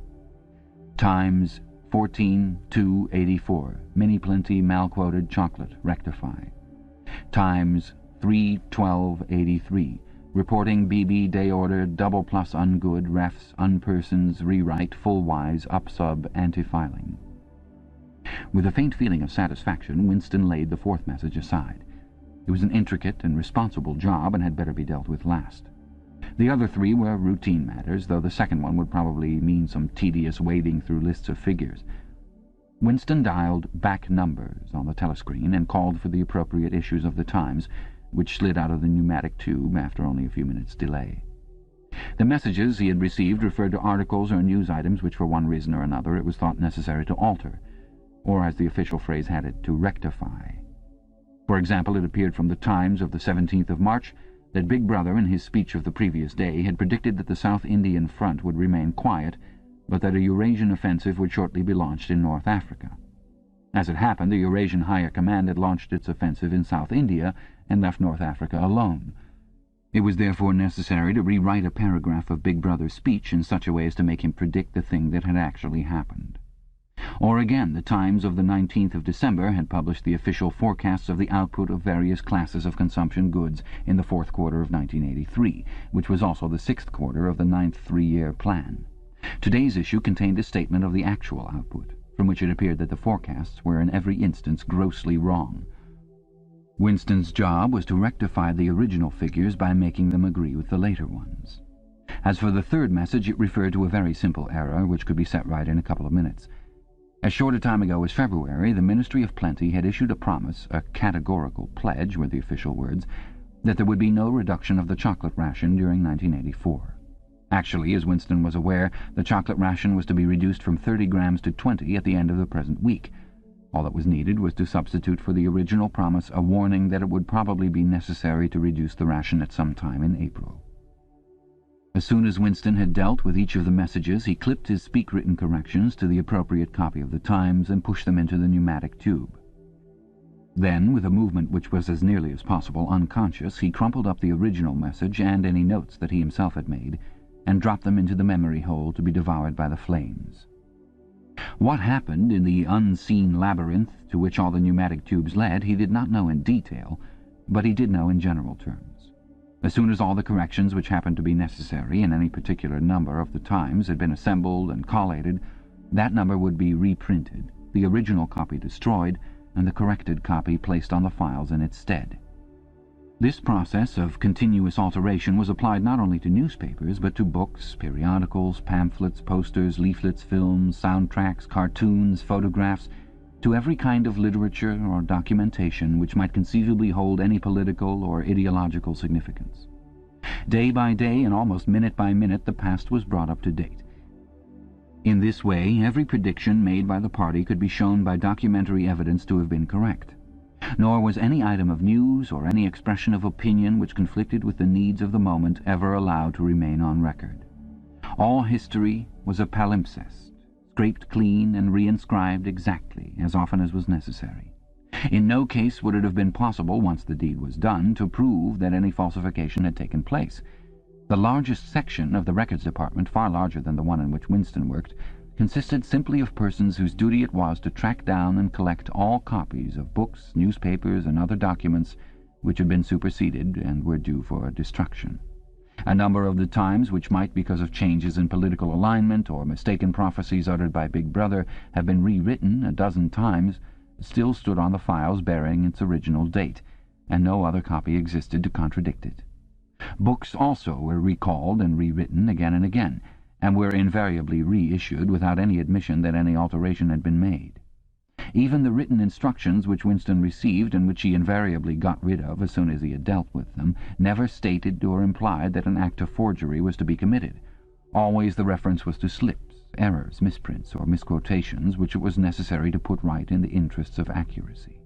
Times, 14/2/84. Mini plenty malquoted chocolate rectify. Times, 3/12/83. Reporting BB day order double plus ungood refs unpersons rewrite full wise upsub anti-filing. With a faint feeling of satisfaction, Winston laid the 4th message aside. It was an intricate and responsible job and had better be dealt with last. The other 3 were routine matters, though the second one would probably mean some tedious wading through lists of figures. Winston dialed back numbers on the telescreen and called for the appropriate issues of the Times, which slid out of the pneumatic tube after only a few minutes' delay. The messages he had received referred to articles or news items which for one reason or another it was thought necessary to alter, or as the official phrase had it, to rectify. For example, it appeared from the Times of the 17th of March that Big Brother in his speech of the previous day had predicted that the South Indian front would remain quiet, but that a Eurasian offensive would shortly be launched in North Africa. As it happened, the Eurasian Higher Command had launched its offensive in South India and left North Africa alone. It was therefore necessary to rewrite a paragraph of Big Brother's speech in such a way as to make him predict the thing that had actually happened. Or again, the Times of the 19th of December had published the official forecasts of the output of various classes of consumption goods in the 4th quarter of 1983, which was also the 6th quarter of the 9th 3-year plan. Today's issue contained a statement of the actual output, from which it appeared that the forecasts were in every instance grossly wrong. Winston's job was to rectify the original figures by making them agree with the later ones. As for the 3rd message, it referred to a very simple error which could be set right in a couple of minutes. As short a time ago as February, the Ministry of Plenty had issued a promise, a categorical pledge were the official words, that there would be no reduction of the chocolate ration during 1984. Actually, as Winston was aware, the chocolate ration was to be reduced from 30 grams to 20 at the end of the present week. All that was needed was to substitute for the original promise a warning that it would probably be necessary to reduce the ration at some time in April. As soon as Winston had dealt with each of the messages, he clipped his speak-written corrections to the appropriate copy of the Times and pushed them into the pneumatic tube. Then, with a movement which was as nearly as possible unconscious, he crumpled up the original message and any notes that he himself had made, and dropped them into the memory hole to be devoured by the flames. What happened in the unseen labyrinth to which all the pneumatic tubes led he did not know in detail, but he did know in general terms. As soon as all the corrections which happened to be necessary in any particular number of the Times had been assembled and collated, that number would be reprinted, the original copy destroyed, and the corrected copy placed on the files in its stead. This process of continuous alteration was applied not only to newspapers, but to books, periodicals, pamphlets, posters, leaflets, films, soundtracks, cartoons, photographs, to every kind of literature or documentation which might conceivably hold any political or ideological significance. Day by day and almost minute by minute the past was brought up to date. In this way, every prediction made by the party could be shown by documentary evidence to have been correct. Nor was any item of news or any expression of opinion which conflicted with the needs of the moment ever allowed to remain on record. All history was a palimpsest, scraped clean and reinscribed exactly as often as was necessary. In no case would it have been possible, once the deed was done, to prove that any falsification had taken place. The largest section of the Records Department, far larger than the one in which Winston worked, consisted simply of persons whose duty it was to track down and collect all copies of books, newspapers, and other documents which had been superseded and were due for destruction. A number of the Times which might, because of changes in political alignment or mistaken prophecies uttered by Big Brother, have been rewritten a dozen times, still stood on the files bearing its original date, and no other copy existed to contradict it. Books also were recalled and rewritten again and again, and were invariably reissued without any admission that any alteration had been made. Even the written instructions which Winston received, and which he invariably got rid of as soon as he had dealt with them, never stated or implied that an act of forgery was to be committed. Always the reference was to slips, errors, misprints, or misquotations which it was necessary to put right in the interests of accuracy.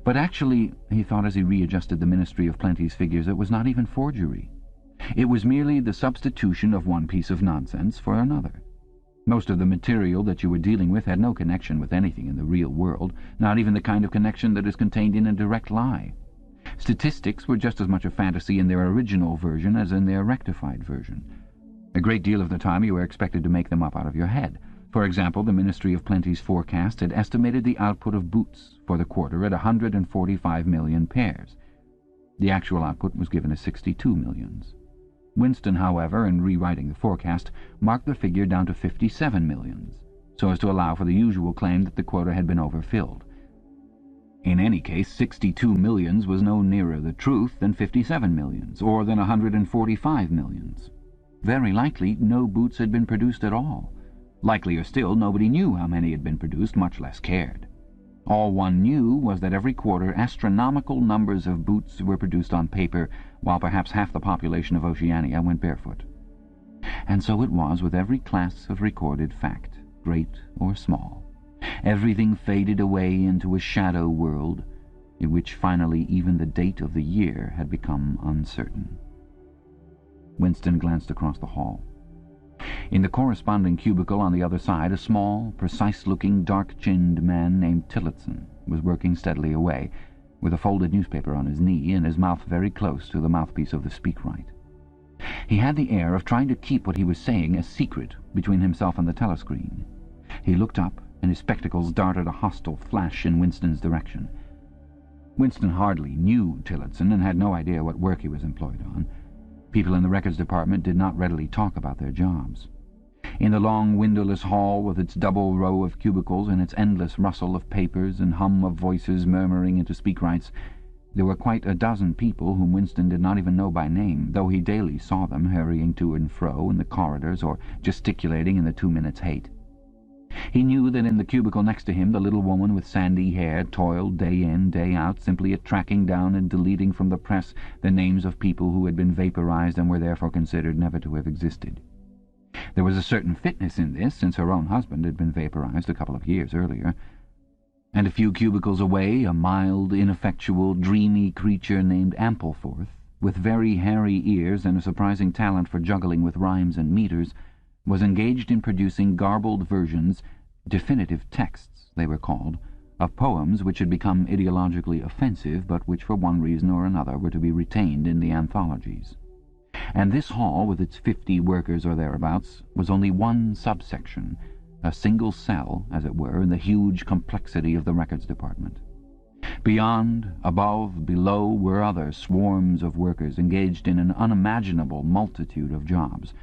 But actually, he thought as he readjusted the Ministry of Plenty's figures, it was not even forgery. It was merely the substitution of one piece of nonsense for another. Most of the material that you were dealing with had no connection with anything in the real world, not even the kind of connection that is contained in a direct lie. Statistics were just as much a fantasy in their original version as in their rectified version. A great deal of the time you were expected to make them up out of your head. For example, the Ministry of Plenty's forecast had estimated the output of boots for the quarter at 145 million pairs. The actual output was given as 62 millions. Winston, however, in rewriting the forecast, marked the figure down to 57 millions, so as to allow for the usual claim that the quota had been overfilled. In any case, 62 millions was no nearer the truth than 57 millions, or than 145 millions. Very likely, no boots had been produced at all. Likelier still, nobody knew how many had been produced, much less cared. All one knew was that every quarter astronomical numbers of boots were produced on paper, while perhaps half the population of Oceania went barefoot. And so it was with every class of recorded fact, great or small. Everything faded away into a shadow world, in which finally even the date of the year had become uncertain. Winston glanced across the hall. In the corresponding cubicle on the other side, a small, precise-looking, dark-chinned man named Tillotson was working steadily away, with a folded newspaper on his knee and his mouth very close to the mouthpiece of the speakwrite. He had the air of trying to keep what he was saying a secret between himself and the telescreen. He looked up, and his spectacles darted a hostile flash in Winston's direction. Winston hardly knew Tillotson and had no idea what work he was employed on. People in the records department did not readily talk about their jobs. In the long windowless hall, with its double row of cubicles and its endless rustle of papers and hum of voices murmuring into speakwrites, there were quite a dozen people whom Winston did not even know by name, though he daily saw them hurrying to and fro in the corridors or gesticulating in the 2 minutes' hate. He knew that in the cubicle next to him the little woman with sandy hair toiled day in, day out, simply at tracking down and deleting from the press the names of people who had been vaporized and were therefore considered never to have existed. There was a certain fitness in this, since her own husband had been vaporized a couple of years earlier. And a few cubicles away, a mild, ineffectual, dreamy creature named Ampleforth, with very hairy ears and a surprising talent for juggling with rhymes and meters, was engaged in producing garbled versions, definitive texts they were called, of poems which had become ideologically offensive, but which for one reason or another were to be retained in the anthologies. And this hall, with its 50 workers or thereabouts, was only one subsection, a single cell, as it were, in the huge complexity of the records department. Beyond, above, below were other swarms of workers engaged in an unimaginable multitude of jobs.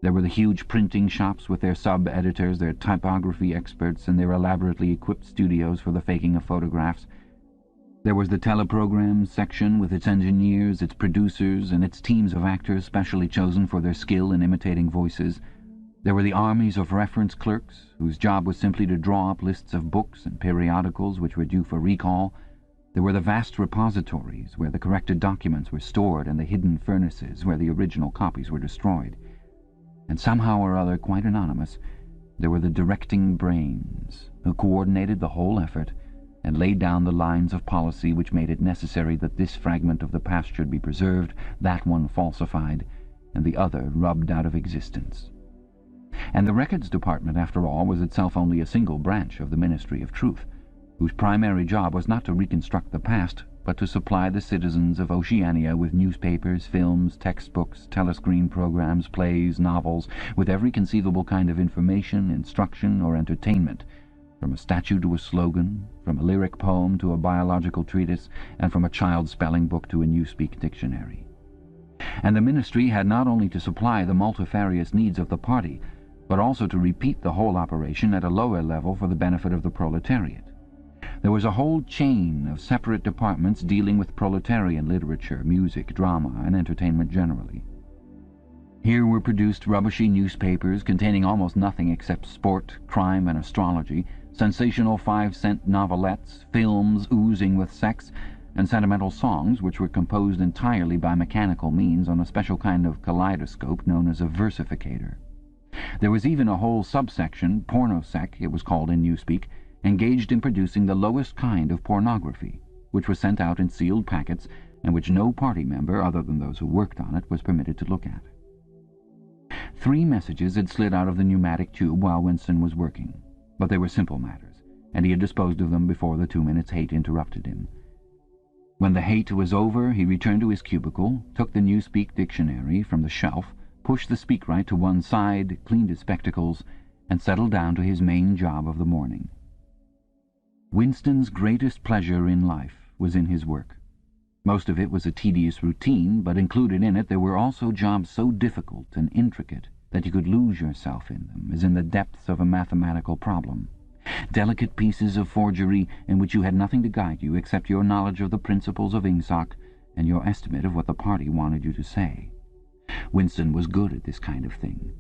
There were the huge printing shops with their sub-editors, their typography experts, and their elaborately equipped studios for the faking of photographs. There was the teleprogram section with its engineers, its producers, and its teams of actors specially chosen for their skill in imitating voices. There were the armies of reference clerks, whose job was simply to draw up lists of books and periodicals which were due for recall. There were the vast repositories where the corrected documents were stored and the hidden furnaces where the original copies were destroyed. And somehow or other, quite anonymous, there were the directing brains who coordinated the whole effort and laid down the lines of policy which made it necessary that this fragment of the past should be preserved, that one falsified, and the other rubbed out of existence. And the records department, after all, was itself only a single branch of the Ministry of Truth, whose primary job was not to reconstruct the past, but to supply the citizens of Oceania with newspapers, films, textbooks, telescreen programs, plays, novels, with every conceivable kind of information, instruction, or entertainment, from a statue to a slogan, from a lyric poem to a biological treatise, and from a child's spelling book to a Newspeak dictionary. And the ministry had not only to supply the multifarious needs of the party, but also to repeat the whole operation at a lower level for the benefit of the proletariat. There was a whole chain of separate departments dealing with proletarian literature, music, drama, and entertainment generally. Here were produced rubbishy newspapers containing almost nothing except sport, crime, and astrology, sensational 5-cent novelettes, films oozing with sex, and sentimental songs which were composed entirely by mechanical means on a special kind of kaleidoscope known as a versificator. There was even a whole subsection, pornosec it was called in newspeak, engaged in producing the lowest kind of pornography, which was sent out in sealed packets and which no party member, other than those who worked on it, was permitted to look at. 3 messages had slid out of the pneumatic tube while Winston was working, but they were simple matters, and he had disposed of them before the 2 minutes' hate interrupted him. When the hate was over, he returned to his cubicle, took the Newspeak dictionary from the shelf, pushed the speakwrite to one side, cleaned his spectacles, and settled down to his main job of the morning. Winston's greatest pleasure in life was in his work. Most of it was a tedious routine, but included in it there were also jobs so difficult and intricate that you could lose yourself in them, as in the depths of a mathematical problem. Delicate pieces of forgery in which you had nothing to guide you except your knowledge of the principles of ingsoc and your estimate of what the party wanted you to say. Winston was good at this kind of thing.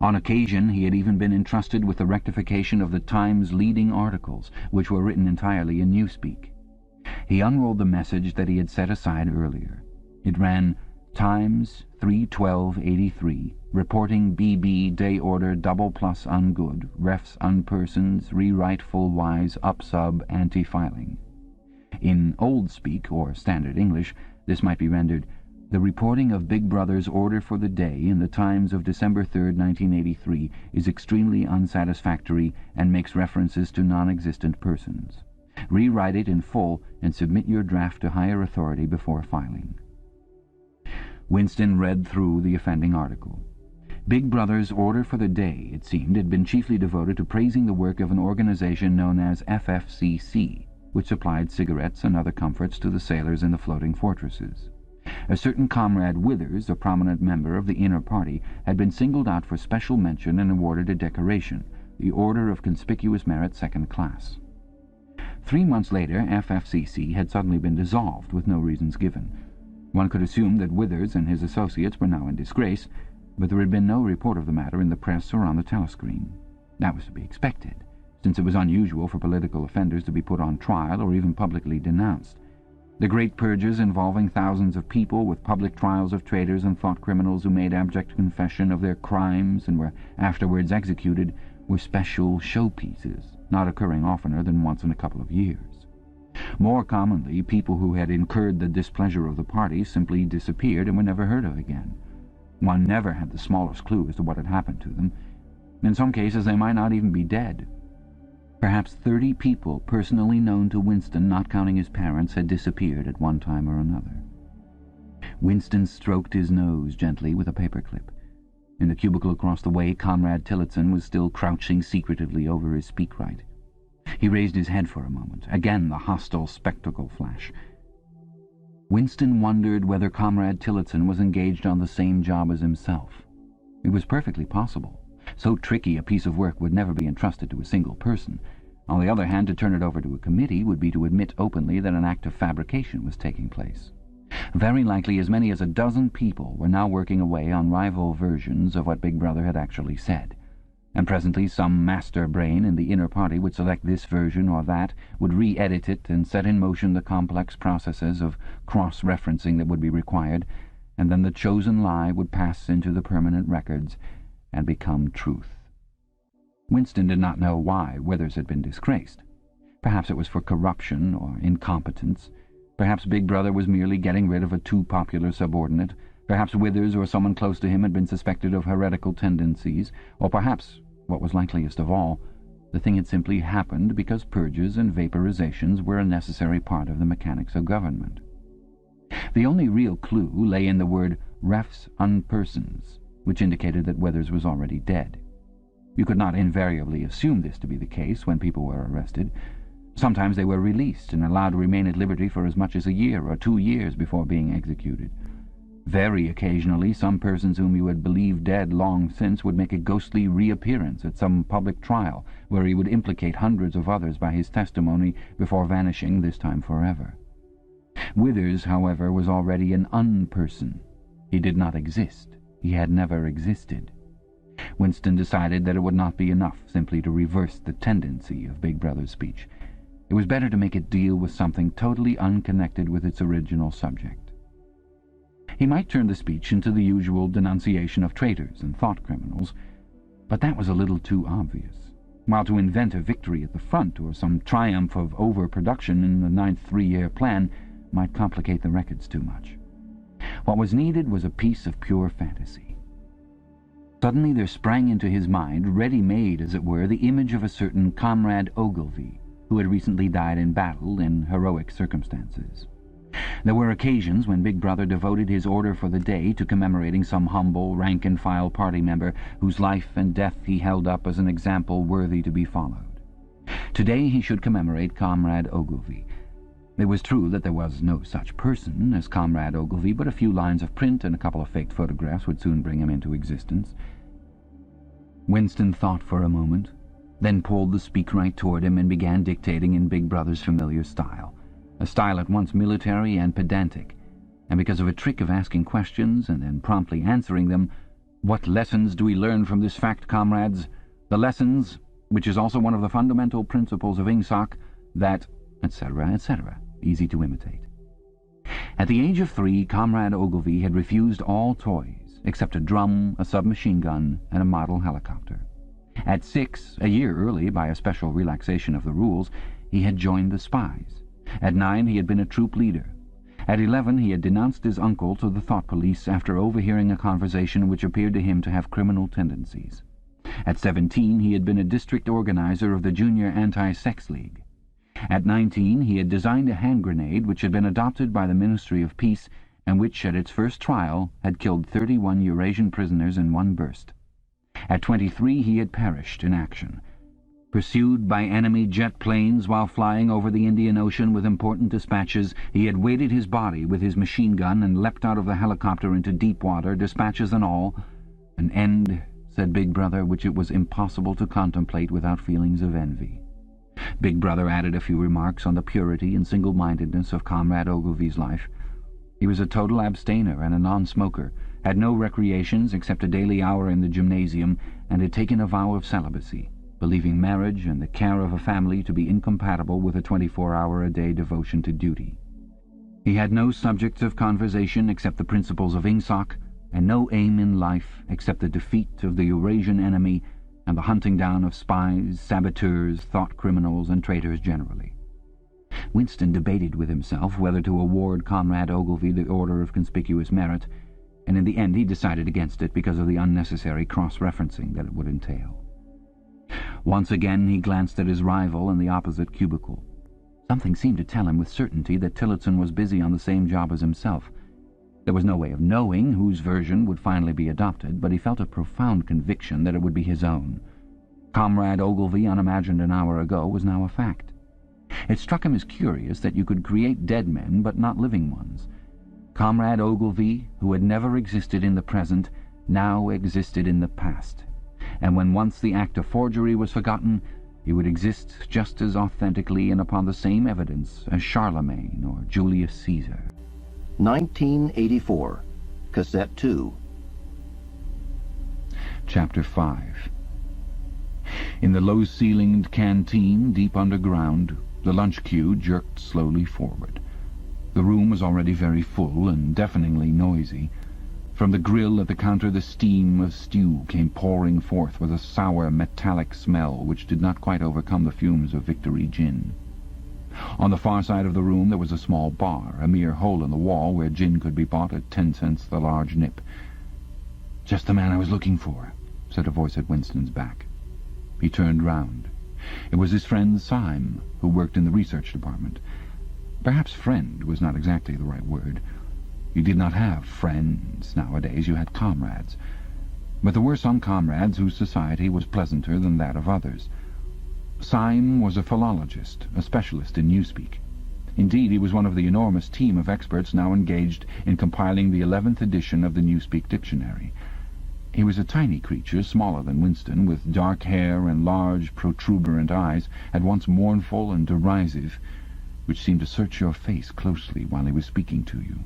On occasion he had even been entrusted with the rectification of the Times' leading articles, which were written entirely in newspeak. He unrolled the message that he had set aside earlier. It ran, Times, 3/12/83, reporting BB day order double plus ungood, refs unpersons, rewrite full wise, up sub, anti-filing. In old speak, or standard English, this might be rendered, the reporting of Big Brother's order for the day in the Times of December 3rd, 1983, is extremely unsatisfactory and makes references to non-existent persons. Rewrite it in full and submit your draft to higher authority before filing. Winston read through the offending article. Big Brother's order for the day, it seemed, had been chiefly devoted to praising the work of an organization known as FFCC, which supplied cigarettes and other comforts to the sailors in the floating fortresses. A certain Comrade Withers, a prominent member of the inner party, had been singled out for special mention and awarded a decoration, the Order of Conspicuous Merit Second Class. 3 months later, FFCC had suddenly been dissolved with no reasons given. One could assume that Withers and his associates were now in disgrace, but there had been no report of the matter in the press or on the telescreen. That was to be expected, since it was unusual for political offenders to be put on trial or even publicly denounced. The great purges involving thousands of people, with public trials of traitors and thought criminals who made abject confession of their crimes and were afterwards executed, were special showpieces, not occurring oftener than once in a couple of years. More commonly, people who had incurred the displeasure of the party simply disappeared and were never heard of again. One never had the smallest clue as to what had happened to them. In some cases they might not even be dead. Perhaps 30 people personally known to Winston, not counting his parents, had disappeared at one time or another. Winston stroked his nose gently with a paperclip. In the cubicle across the way, Comrade Tillotson was still crouching secretively over his speakwrite. He raised his head for a moment. Again the hostile spectacle flash. Winston wondered whether Comrade Tillotson was engaged on the same job as himself. It was perfectly possible. So tricky a piece of work would never be entrusted to a single person. On the other hand, to turn it over to a committee would be to admit openly that an act of fabrication was taking place. Very likely as many as a dozen people were now working away on rival versions of what Big Brother had actually said. And presently some master brain in the inner party would select this version or that, would re-edit it and set in motion the complex processes of cross-referencing that would be required, and then the chosen lie would pass into the permanent records and become truth. Winston did not know why Withers had been disgraced. Perhaps it was for corruption or incompetence. Perhaps Big Brother was merely getting rid of a too popular subordinate. Perhaps Withers or someone close to him had been suspected of heretical tendencies. Or perhaps, what was likeliest of all, the thing had simply happened because purges and vaporizations were a necessary part of the mechanics of government. The only real clue lay in the word refs unpersons, which indicated that Withers was already dead. You could not invariably assume this to be the case when people were arrested. Sometimes they were released and allowed to remain at liberty for as much as a year or 2 years before being executed. Very occasionally, some persons whom you had believed dead long since would make a ghostly reappearance at some public trial, where he would implicate hundreds of others by his testimony before vanishing, this time forever. Withers, however, was already an unperson. He did not exist. He had never existed. Winston decided that it would not be enough simply to reverse the tendency of Big Brother's speech. It was better to make it deal with something totally unconnected with its original subject. He might turn the speech into the usual denunciation of traitors and thought criminals, but that was a little too obvious, while to invent a victory at the front or some triumph of overproduction in the 9th three-year plan might complicate the records too much. What was needed was a piece of pure fantasy. Suddenly there sprang into his mind, ready-made as it were, the image of a certain Comrade Ogilvy, who had recently died in battle in heroic circumstances. There were occasions when Big Brother devoted his order for the day to commemorating some humble, rank-and-file party member whose life and death he held up as an example worthy to be followed. Today he should commemorate Comrade Ogilvy. It was true that there was no such person as Comrade Ogilvy, but a few lines of print and a couple of faked photographs would soon bring him into existence. Winston thought for a moment, then pulled the speakwrite toward him and began dictating in Big Brother's familiar style, a style at once military and pedantic, and because of a trick of asking questions and then promptly answering them, "What lessons do we learn from this fact, comrades? The lessons, which is also one of the fundamental principles of Ingsoc, that," etc., etc., easy to imitate. At the age of 3, Comrade Ogilvy had refused all toys, except a drum, a submachine gun, and a model helicopter. At 6, a year early by a special relaxation of the rules, he had joined the spies. At 9, he had been a troop leader. At 11, he had denounced his uncle to the thought police after overhearing a conversation which appeared to him to have criminal tendencies. At 17, he had been a district organizer of the Junior Anti-Sex League. At 19, he had designed a hand grenade which had been adopted by the Ministry of Peace and which, at its first trial, had killed 31 Eurasian prisoners in one burst. At 23, he had perished in action. Pursued by enemy jet planes while flying over the Indian Ocean with important dispatches, he had weighted his body with his machine gun and leapt out of the helicopter into deep water, dispatches and all. An end, said Big Brother, which it was impossible to contemplate without feelings of envy. Big Brother added a few remarks on the purity and single-mindedness of Comrade Ogilvy's life. He was a total abstainer and a non-smoker, had no recreations except a daily hour in the gymnasium, and had taken a vow of celibacy, believing marriage and the care of a family to be incompatible with a 24-hour-a-day devotion to duty. He had no subjects of conversation except the principles of Ingsoc, and no aim in life except the defeat of the Eurasian enemy and the hunting down of spies, saboteurs, thought criminals, and traitors generally. Winston debated with himself whether to award Comrade Ogilvy the Order of Conspicuous Merit, and in the end he decided against it because of the unnecessary cross-referencing that it would entail. Once again he glanced at his rival in the opposite cubicle. Something seemed to tell him with certainty that Tillotson was busy on the same job as himself. There was no way of knowing whose version would finally be adopted, but he felt a profound conviction that it would be his own. Comrade Ogilvy, unimagined an hour ago, was now a fact. It struck him as curious that you could create dead men but not living ones. Comrade Ogilvy, who had never existed in the present, now existed in the past, and when once the act of forgery was forgotten, he would exist just as authentically and upon the same evidence as Charlemagne or Julius Caesar. 1984, Cassette 2. Chapter 5. In the low-ceilinged canteen deep underground, the lunch queue jerked slowly forward. The room was already very full and deafeningly noisy. From the grill at the counter the steam of stew came pouring forth with a sour, metallic smell which did not quite overcome the fumes of Victory gin. On the far side of the room there was a small bar, a mere hole in the wall where gin could be bought at 10 cents the large nip. "Just the man I was looking for," said a voice at Winston's back. He turned round. It was his friend Syme, who worked in the research department. Perhaps friend was not exactly the right word. You did not have friends nowadays, you had comrades. But there were some comrades whose society was pleasanter than that of others. Syme was a philologist, a specialist in newspeak. Indeed, he was one of the enormous team of experts now engaged in compiling the 11th edition of the Newspeak Dictionary. He was a tiny creature, smaller than Winston, with dark hair and large, protuberant eyes, at once mournful and derisive, which seemed to search your face closely while he was speaking to you.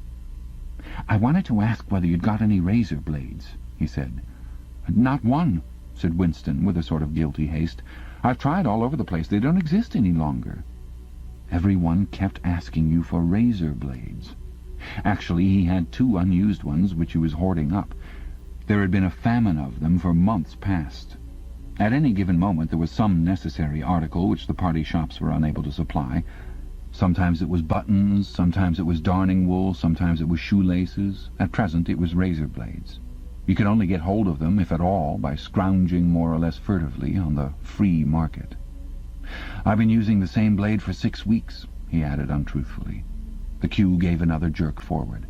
"I wanted to ask whether you'd got any razor blades," he said. "Not one," said Winston, with a sort of guilty haste. "I've tried all over the place. They don't exist any longer." Everyone kept asking you for razor blades. Actually, he had 2 unused ones which he was hoarding up. There had been a famine of them for months past. At any given moment there was some necessary article which the party shops were unable to supply. Sometimes it was buttons, sometimes it was darning wool, sometimes it was shoelaces. At present it was razor blades. You could only get hold of them, if at all, by scrounging more or less furtively on the free market. "I've been using the same blade for 6 weeks," he added untruthfully. The queue gave another jerk forward.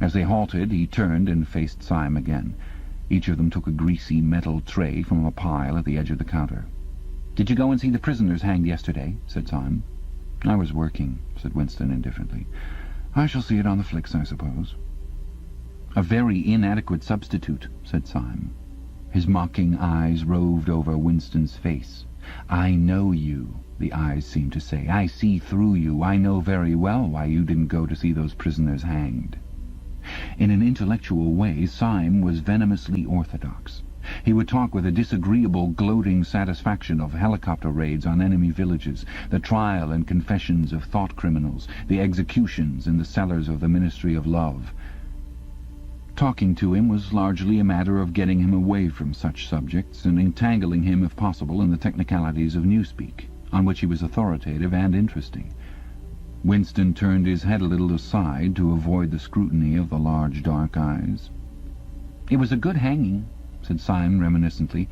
As they halted, he turned and faced Syme again. Each of them took a greasy metal tray from a pile at the edge of the counter. "Did you go and see the prisoners hanged yesterday?" said Syme. "I was working," said Winston indifferently. "I shall see it on the flicks, I suppose." "A very inadequate substitute," said Syme. His mocking eyes roved over Winston's face. "I know you," the eyes seemed to say. "I see through you. I know very well why you didn't go to see those prisoners hanged." In an intellectual way, Syme was venomously orthodox. He would talk with a disagreeable, gloating satisfaction of helicopter raids on enemy villages, the trial and confessions of thought criminals, the executions in the cellars of the Ministry of Love. Talking to him was largely a matter of getting him away from such subjects and entangling him, if possible, in the technicalities of newspeak, on which he was authoritative and interesting. Winston turned his head a little aside to avoid the scrutiny of the large dark eyes. "It was a good hanging," said Syme reminiscently.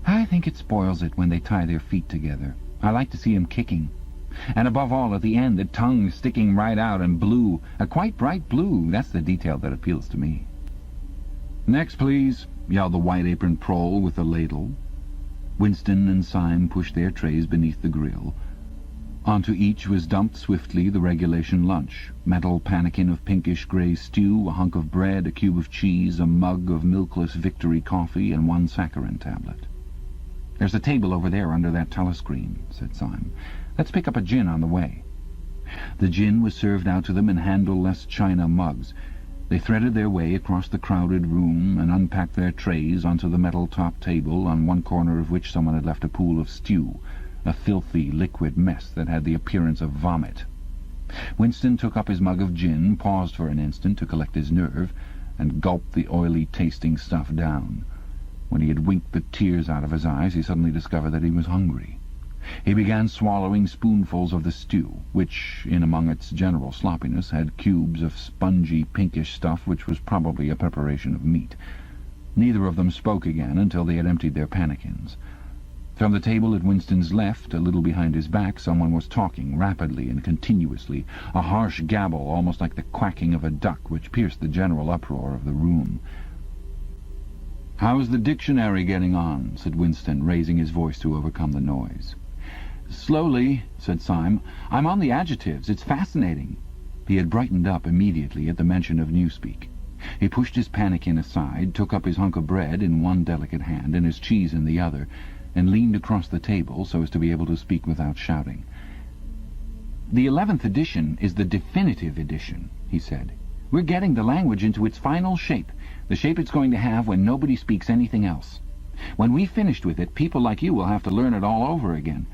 "I think it spoils it when they tie their feet together. I like to see 'em kicking. And above all, at the end, the tongue sticking right out and blue, a quite bright blue. That's the detail that appeals to me." "Next, please," yelled the white-aproned prole with the ladle. Winston and Syme pushed their trays beneath the grill. Onto each was dumped swiftly the regulation lunch: metal pannikin of pinkish-grey stew, a hunk of bread, a cube of cheese, a mug of milkless Victory coffee, and 1 saccharin tablet. "There's a table over there under that telescreen," said Syme. "Let's pick up a gin on the way." The gin was served out to them in handle-less china mugs. They threaded their way across the crowded room and unpacked their trays onto the metal-top table, on one corner of which someone had left a pool of stew, a filthy liquid mess that had the appearance of vomit. Winston took up his mug of gin, paused for an instant to collect his nerve, and gulped the oily-tasting stuff down. When he had winked the tears out of his eyes, he suddenly discovered that he was hungry. He began swallowing spoonfuls of the stew, which, in among its general sloppiness, had cubes of spongy, pinkish stuff which was probably a preparation of meat. Neither of them spoke again until they had emptied their pannikins. From the table at Winston's left, a little behind his back, someone was talking rapidly and continuously, a harsh gabble almost like the quacking of a duck, which pierced the general uproar of the room. "How's the dictionary getting on?" said Winston, raising his voice to overcome the noise. "Slowly," said Syme. "I'm on the adjectives. It's fascinating." He had brightened up immediately at the mention of newspeak. He pushed his pannikin aside, took up his hunk of bread in one delicate hand and his cheese in the other, and leaned across the table so as to be able to speak without shouting. "The 11th edition is the definitive edition," he said. "We're getting the language into its final shape, the shape it's going to have when nobody speaks anything else. When we've finished with it, people like you will have to learn it all over again.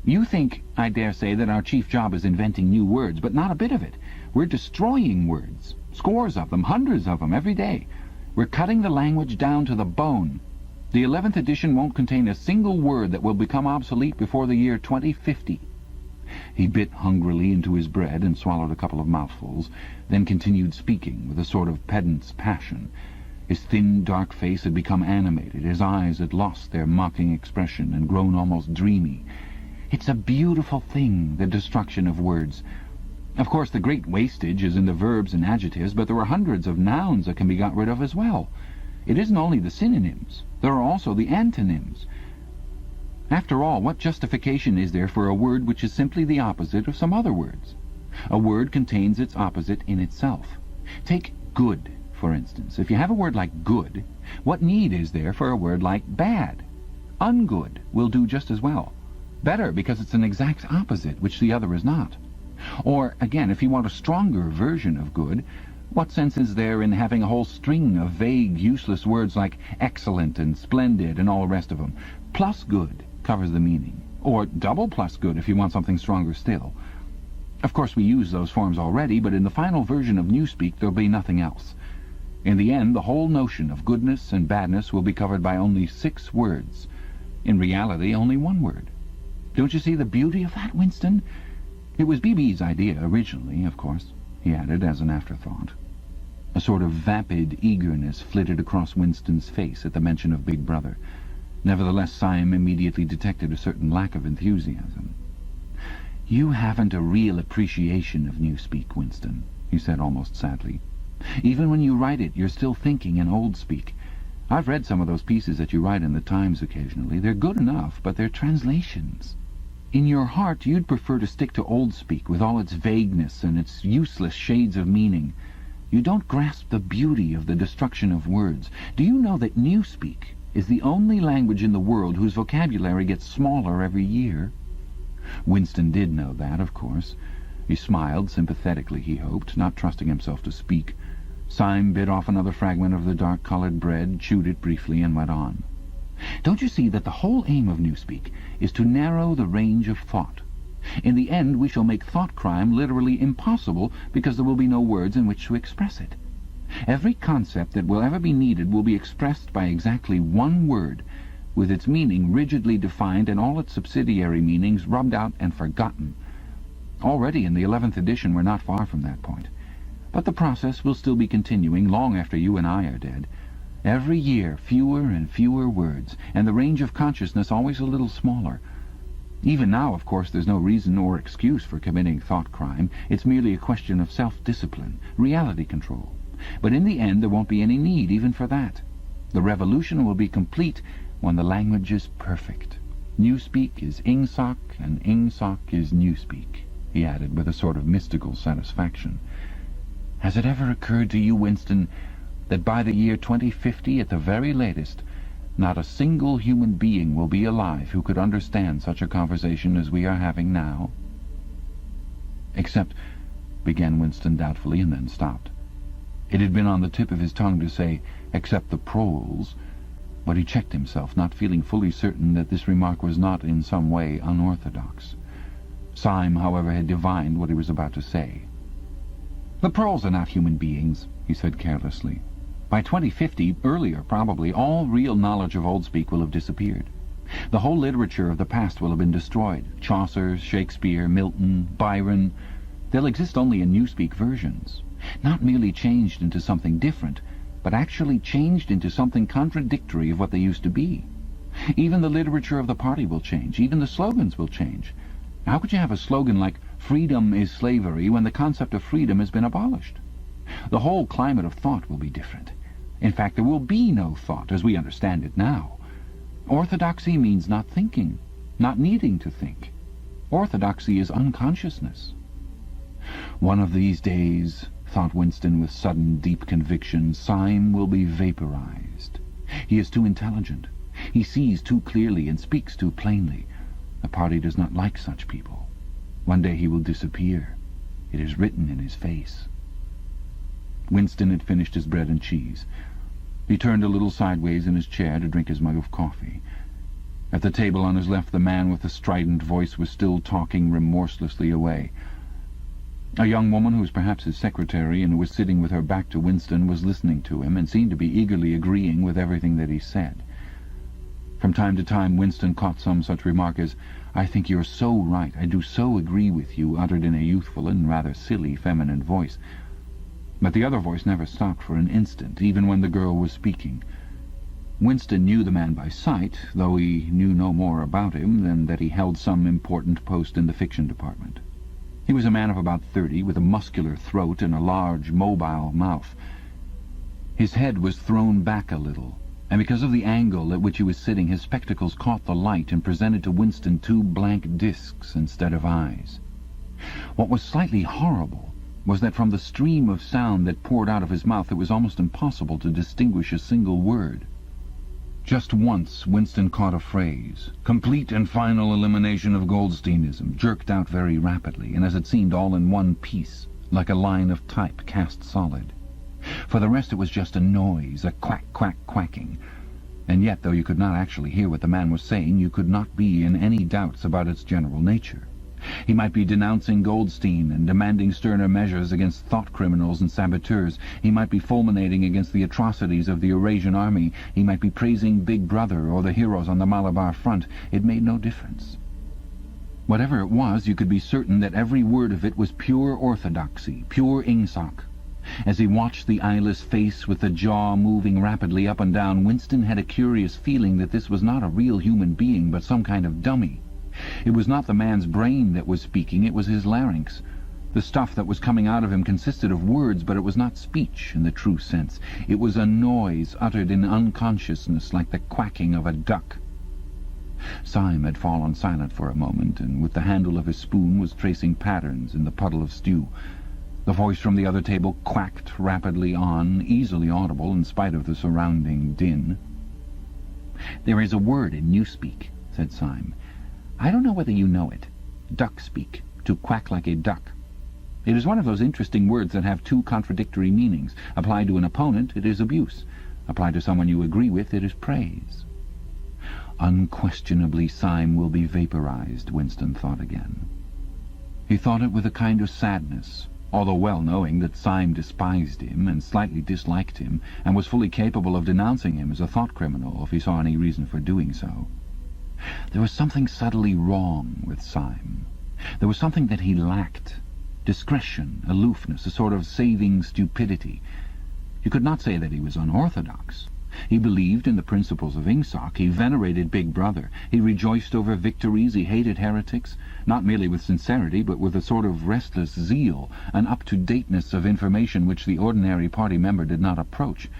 You think, I dare say, that our chief job is inventing new words, but not a bit of it. We're destroying words, scores of them, hundreds of them, every day. We're cutting the language down to the bone. The 11th edition won't contain a single word that will become obsolete before the year 2050. He bit hungrily into his bread and swallowed a couple of mouthfuls, then continued speaking with a sort of pedant's passion. His thin, dark face had become animated. His eyes had lost their mocking expression and grown almost dreamy. "It's a beautiful thing, the destruction of words. Of course, the great wastage is in the verbs and adjectives, but there are hundreds of nouns that can be got rid of as well. It isn't only the synonyms. There are also the antonyms. After all, what justification is there for a word which is simply the opposite of some other words? A word contains its opposite in itself. Take good, for instance. If you have a word like good, what need is there for a word like bad? Ungood will do just as well. Better, because it's an exact opposite, which the other is not. Or, again, if you want a stronger version of good, what sense is there in having a whole string of vague, useless words like excellent and splendid and all the rest of them? Plus good covers the meaning. Or double plus good if you want something stronger still. Of course we use those forms already, but in the final version of Newspeak there'll be nothing else. In the end, the whole notion of goodness and badness will be covered by only 6 words. In reality, only 1 word. Don't you see the beauty of that, Winston? It was BB's idea originally, of course, he added as an afterthought. A sort of vapid eagerness flitted across Winston's face at the mention of Big Brother. Nevertheless, Syme immediately detected a certain lack of enthusiasm. "You haven't a real appreciation of Newspeak, Winston," he said almost sadly. "Even when you write it, you're still thinking in old speak. I've read some of those pieces that you write in the Times occasionally. They're good enough, but they're translations. In your heart, you'd prefer to stick to old speak with all its vagueness and its useless shades of meaning. You don't grasp the beauty of the destruction of words. Do you know that Newspeak is the only language in the world whose vocabulary gets smaller every year?" Winston did know that, of course. He smiled sympathetically, he hoped, not trusting himself to speak. Syme bit off another fragment of the dark-coloured bread, chewed it briefly, and went on. "Don't you see that the whole aim of Newspeak is to narrow the range of thought? In the end we shall make thought crime literally impossible because there will be no words in which to express it. Every concept that will ever be needed will be expressed by exactly 1 word, with its meaning rigidly defined and all its subsidiary meanings rubbed out and forgotten. Already in the 11th edition we're not far from that point. But the process will still be continuing long after you and I are dead. Every year fewer and fewer words, and the range of consciousness always a little smaller. Even now, of course, there's no reason or excuse for committing thought crime. It's merely a question of self-discipline, reality control. But in the end there won't be any need even for that. The revolution will be complete when the language is perfect. Newspeak is Ingsoc, and Ingsoc is Newspeak," he added with a sort of mystical satisfaction. "Has it ever occurred to you, Winston, that by the year 2050 at the very latest, not a single human being will be alive who could understand such a conversation as we are having now?" "Except—" began Winston doubtfully, and then stopped. It had been on the tip of his tongue to say, "except the proles," but he checked himself, not feeling fully certain that this remark was not in some way unorthodox. Syme, however, had divined what he was about to say. "The proles are not human beings," he said carelessly. "By 2050, earlier probably, all real knowledge of old speak will have disappeared. The whole literature of the past will have been destroyed. Chaucer, Shakespeare, Milton, Byron. They'll exist only in Newspeak versions. Not merely changed into something different, but actually changed into something contradictory of what they used to be. Even the literature of the party will change. Even the slogans will change. How could you have a slogan like 'Freedom is slavery' when the concept of freedom has been abolished? The whole climate of thought will be different. In fact, there will be no thought as we understand it now. Orthodoxy means not thinking, not needing to think. Orthodoxy is unconsciousness." "One of these days," thought Winston with sudden deep conviction, "Syme will be vaporized. He is too intelligent. He sees too clearly and speaks too plainly. The party does not like such people. One day he will disappear. It is written in his face." Winston had finished his bread and cheese. He turned a little sideways in his chair to drink his mug of coffee. At the table on his left the man with the strident voice was still talking remorselessly away. A young woman who was perhaps his secretary and who was sitting with her back to Winston was listening to him and seemed to be eagerly agreeing with everything that he said. From time to time Winston caught some such remark as, "I think you're so right, I do so agree with you," uttered in a youthful and rather silly feminine voice. But the other voice never stopped for an instant, even when the girl was speaking. Winston knew the man by sight, though he knew no more about him than that he held some important post in the fiction department. He was a man of about 30, with a muscular throat and a large, mobile mouth. His head was thrown back a little, and because of the angle at which he was sitting, his spectacles caught the light and presented to Winston 2 blank discs instead of eyes. What was slightly horrible was that from the stream of sound that poured out of his mouth it was almost impossible to distinguish a single word. Just once Winston caught a phrase, "complete and final elimination of Goldsteinism," jerked out very rapidly, and as it seemed all in one piece, like a line of type cast solid. For the rest it was just a noise, a quack-quack-quacking. And yet, though you could not actually hear what the man was saying, you could not be in any doubts about its general nature. He might be denouncing Goldstein and demanding sterner measures against thought criminals and saboteurs. He might be fulminating against the atrocities of the Eurasian army. He might be praising Big Brother or the heroes on the Malabar front. It made no difference. Whatever it was, you could be certain that every word of it was pure orthodoxy, pure Ingsoc. As he watched the eyeless face with the jaw moving rapidly up and down, Winston had a curious feeling that this was not a real human being, but some kind of dummy. It was not the man's brain that was speaking, it was his larynx. The stuff that was coming out of him consisted of words, but it was not speech in the true sense. It was a noise uttered in unconsciousness, like the quacking of a duck. Syme had fallen silent for a moment, and with the handle of his spoon was tracing patterns in the puddle of stew. The voice from the other table quacked rapidly on, easily audible in spite of the surrounding din. "There is a word in Newspeak," said Syme. "I don't know whether you know it. Duck-speak, to quack like a duck. It is one of those interesting words that have two contradictory meanings. Applied to an opponent, it is abuse. Applied to someone you agree with, it is praise." Unquestionably, Syme will be vaporized, Winston thought again. He thought it with a kind of sadness, although well knowing that Syme despised him and slightly disliked him, and was fully capable of denouncing him as a thought criminal if he saw any reason for doing so. There was something subtly wrong with Syme. There was something that he lacked. Discretion, aloofness, a sort of saving stupidity. You could not say that he was unorthodox. He believed in the principles of Ingsoc. He venerated Big Brother. He rejoiced over victories. He hated heretics, not merely with sincerity, but with a sort of restless zeal, an up-to-dateness of information which the ordinary party member did not approach.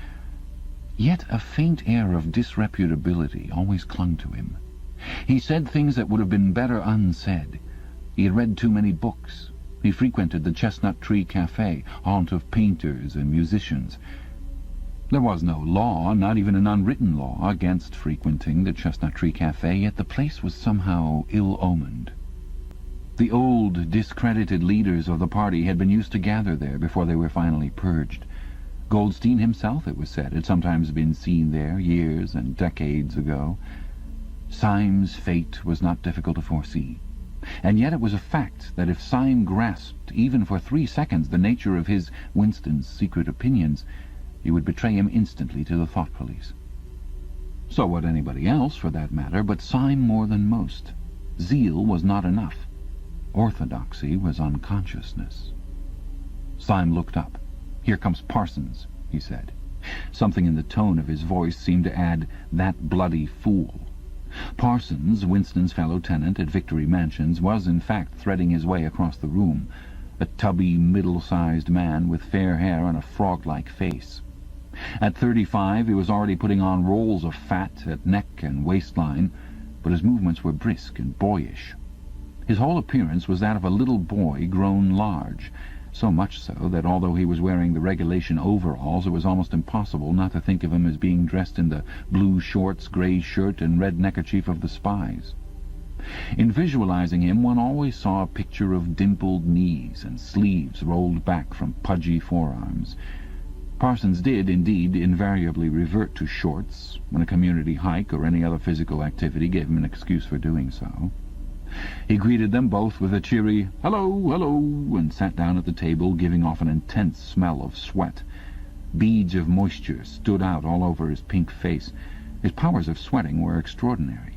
Yet a faint air of disreputability always clung to him. He said things that would have been better unsaid. He had read too many books. He frequented the Chestnut Tree Café, haunt of painters and musicians. There was no law, not even an unwritten law, against frequenting the Chestnut Tree Café, yet the place was somehow ill-omened. The old, discredited leaders of the party had been used to gather there before they were finally purged. Goldstein himself, it was said, had sometimes been seen there years and decades ago. Syme's fate was not difficult to foresee. And yet it was a fact that if Syme grasped, even for 3 seconds, the nature of his, Winston's, secret opinions, he would betray him instantly to the thought police. So would anybody else, for that matter, but Syme more than most. Zeal was not enough. Orthodoxy was unconsciousness. Syme looked up. "Here comes Parsons," he said. Something in the tone of his voice seemed to add, "that bloody fool." Parsons, Winston's fellow tenant at Victory Mansions, was in fact threading his way across the room, a tubby, middle-sized man with fair hair and a frog-like face. At 35 he was already putting on rolls of fat at neck and waistline, but his movements were brisk and boyish. His whole appearance was that of a little boy grown large, so much so that although he was wearing the regulation overalls, it was almost impossible not to think of him as being dressed in the blue shorts, grey shirt, and red neckerchief of the spies. In visualizing him, one always saw a picture of dimpled knees and sleeves rolled back from pudgy forearms. Parsons did, indeed, invariably revert to shorts when a community hike or any other physical activity gave him an excuse for doing so. He greeted them both with a cheery "Hello, hello," and sat down at the table, giving off an intense smell of sweat. Beads of moisture stood out all over his pink face. His powers of sweating were extraordinary.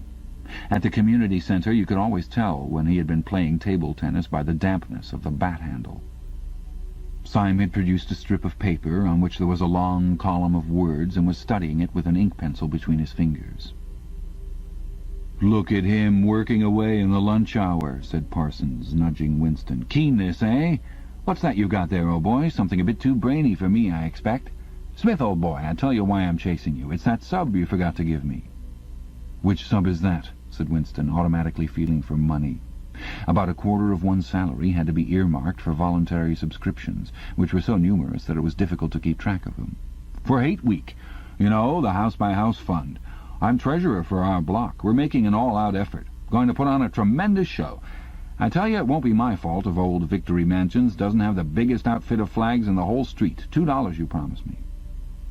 At the community centre you could always tell when he had been playing table tennis by the dampness of the bat handle. Syme had produced a strip of paper on which there was a long column of words and was studying it with an ink pencil between his fingers. "Look at him working away in the lunch hour," said Parsons, nudging Winston. "Keenness, eh? What's that you got there, old boy? Something a bit too brainy for me, I expect. Smith, old boy, I tell you why I'm chasing you. It's that sub you forgot to give me." "Which sub is that?" said Winston, automatically feeling for money. About a quarter of one's salary had to be earmarked for voluntary subscriptions, which were so numerous that it was difficult to keep track of them. "For Hate Week. You know, the house-by-house fund. I'm treasurer for our block. We're making an all-out effort. Going to put on a tremendous show. I tell you, it won't be my fault if old Victory Mansions doesn't have the biggest outfit of flags in the whole street. $2 you promised me."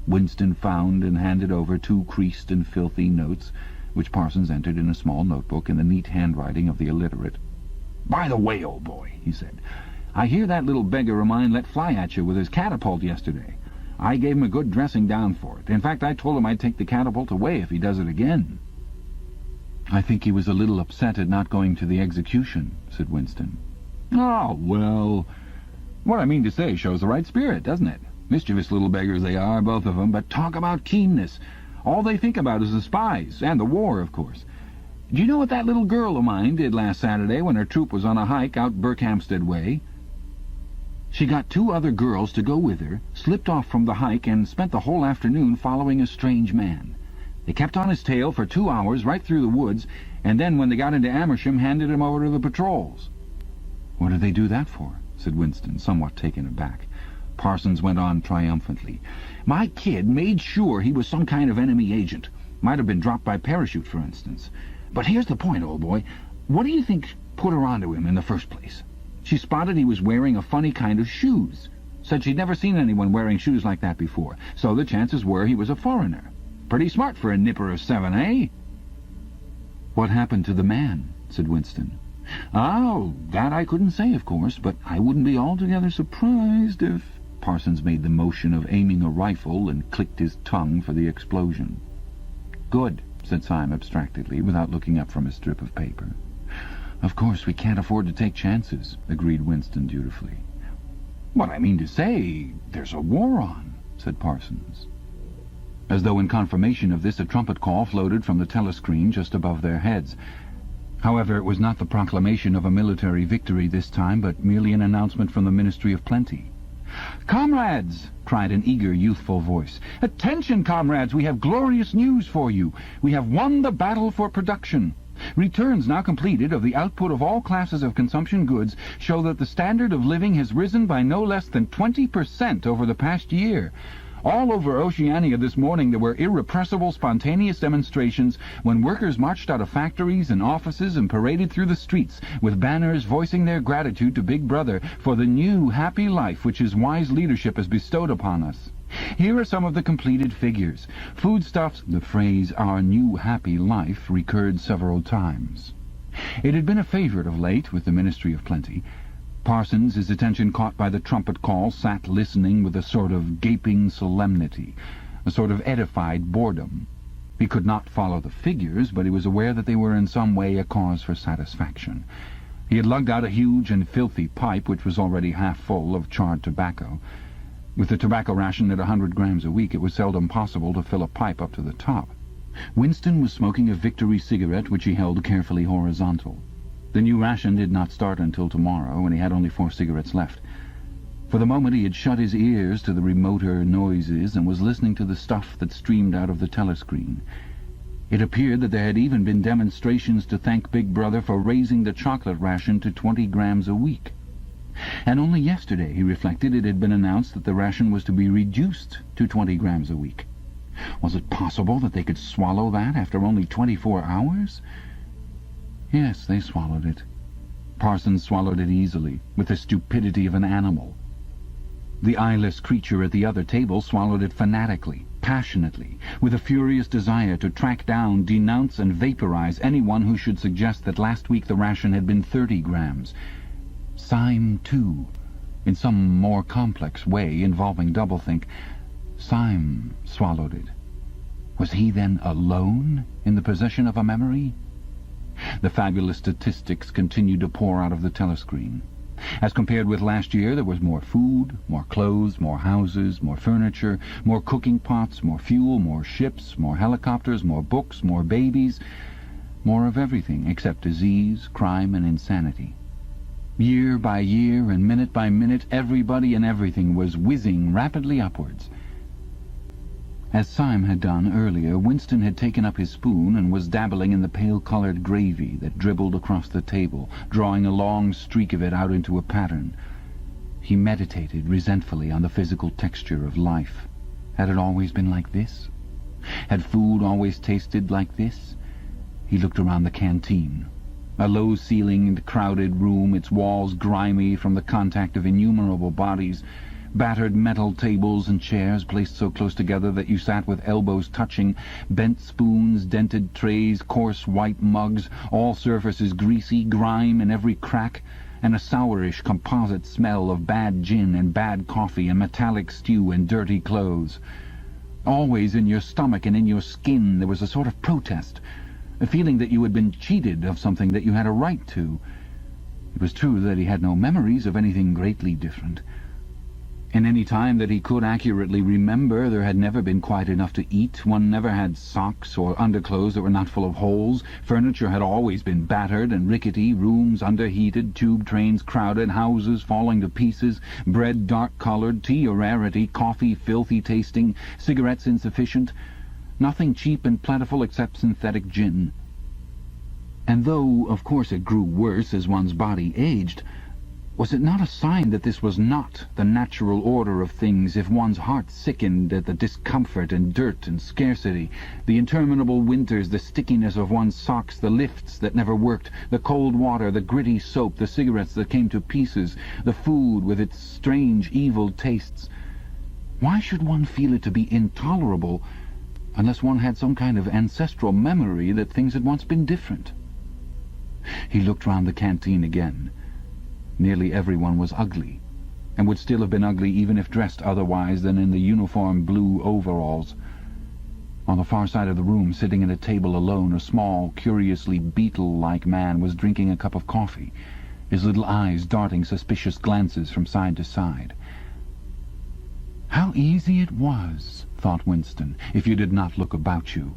Winston found and handed over 2 creased and filthy notes, which Parsons entered in a small notebook in the neat handwriting of the illiterate. "By the way, old boy," he said, "I hear that little beggar of mine let fly at you with his catapult yesterday. I gave him a good dressing down for it. In fact, I told him I'd take the catapult away if he does it again." "I think he was a little upset at not going to the execution," said Winston. "Oh, well, what I mean to say shows the right spirit, doesn't it? Mischievous little beggars they are, both of them, but talk about keenness. All they think about is the spies, and the war, of course. Do you know what that little girl of mine did last Saturday when her troop was on a hike out Berkhamsted way? She got 2 other girls to go with her, slipped off from the hike, and spent the whole afternoon following a strange man. They kept on his tail for 2 hours right through the woods, and then when they got into Amersham handed him over to the patrols." "What did they do that for?" said Winston, somewhat taken aback. Parsons went on triumphantly. "My kid made sure he was some kind of enemy agent. Might have been dropped by parachute, for instance. But here's the point, old boy. What do you think put her onto him in the first place? She spotted he was wearing a funny kind of shoes. Said she'd never seen anyone wearing shoes like that before, so the chances were he was a foreigner. Pretty smart for a nipper of 7, eh?" "What happened to the man?" said Winston. "Oh, that I couldn't say, of course, but I wouldn't be altogether surprised if—" Parsons made the motion of aiming a rifle and clicked his tongue for the explosion. "Good," said Syme abstractedly, without looking up from his strip of paper. "Of course, we can't afford to take chances," agreed Winston dutifully. "What I mean to say, there's a war on," said Parsons. As though in confirmation of this, a trumpet call floated from the telescreen just above their heads. However, it was not the proclamation of a military victory this time, but merely an announcement from the Ministry of Plenty. "Comrades!" cried an eager, youthful voice. "Attention, comrades! We have glorious news for you. We have won the battle for production. Returns now completed of the output of all classes of consumption goods show that the standard of living has risen by no less than 20% over the past year. All over Oceania this morning there were irrepressible, spontaneous demonstrations when workers marched out of factories and offices and paraded through the streets with banners voicing their gratitude to Big Brother for the new, happy life which his wise leadership has bestowed upon us. Here are some of the completed figures. Foodstuffs—" The phrase, "our new, happy life," recurred several times. It had been a favorite of late with the Ministry of Plenty. Parsons, his attention caught by the trumpet call, sat listening with a sort of gaping solemnity, a sort of edified boredom. He could not follow the figures, but he was aware that they were in some way a cause for satisfaction. He had lugged out a huge and filthy pipe, which was already half full of charred tobacco. With the tobacco ration at 100 grams a week, it was seldom possible to fill a pipe up to the top. Winston was smoking a Victory cigarette, which he held carefully horizontal. The new ration did not start until tomorrow, and he had only 4 cigarettes left. For the moment he had shut his ears to the remoter noises and was listening to the stuff that streamed out of the telescreen. It appeared that there had even been demonstrations to thank Big Brother for raising the chocolate ration to 20 grams a week. And only yesterday, he reflected, it had been announced that the ration was to be reduced to 20 grams a week. Was it possible that they could swallow that after only 24 hours? Yes, they swallowed it. Parsons swallowed it easily, with the stupidity of an animal. The eyeless creature at the other table swallowed it fanatically, passionately, with a furious desire to track down, denounce, and vaporize anyone who should suggest that last week the ration had been 30 grams. Syme, too, in some more complex way involving doublethink, Syme swallowed it. Was he then alone in the possession of a memory? The fabulous statistics continued to pour out of the telescreen. As compared with last year, there was more food, more clothes, more houses, more furniture, more cooking pots, more fuel, more ships, more helicopters, more books, more babies, more of everything except disease, crime, and insanity. Year by year and minute by minute, everybody and everything was whizzing rapidly upwards. As Syme had done earlier, Winston had taken up his spoon and was dabbling in the pale-coloured gravy that dribbled across the table, drawing a long streak of it out into a pattern. He meditated resentfully on the physical texture of life. Had it always been like this? Had food always tasted like this? He looked around the canteen. A low-ceilinged, crowded room, its walls grimy from the contact of innumerable bodies, battered metal tables and chairs placed so close together that you sat with elbows touching, bent spoons, dented trays, coarse white mugs, all surfaces greasy, grime in every crack, and a sourish composite smell of bad gin and bad coffee and metallic stew and dirty clothes. Always in your stomach and in your skin there was a sort of protest, a feeling that you had been cheated of something that you had a right to. It was true that he had no memories of anything greatly different. In any time that he could accurately remember, there had never been quite enough to eat. One never had socks or underclothes that were not full of holes. Furniture had always been battered and rickety, rooms underheated, tube trains crowded, houses falling to pieces, bread dark-coloured, tea a rarity, coffee filthy tasting, cigarettes insufficient, nothing cheap and plentiful except synthetic gin. And though, of course, it grew worse as one's body aged, was it not a sign that this was not the natural order of things if one's heart sickened at the discomfort and dirt and scarcity, the interminable winters, the stickiness of one's socks, the lifts that never worked, the cold water, the gritty soap, the cigarettes that came to pieces, the food with its strange evil tastes? Why should one feel it to be intolerable unless one had some kind of ancestral memory that things had once been different? He looked round the canteen again. Nearly everyone was ugly, and would still have been ugly even if dressed otherwise than in the uniform blue overalls. On the far side of the room, sitting at a table alone, a small, curiously beetle-like man was drinking a cup of coffee, his little eyes darting suspicious glances from side to side. How easy it was, thought Winston, if you did not look about you,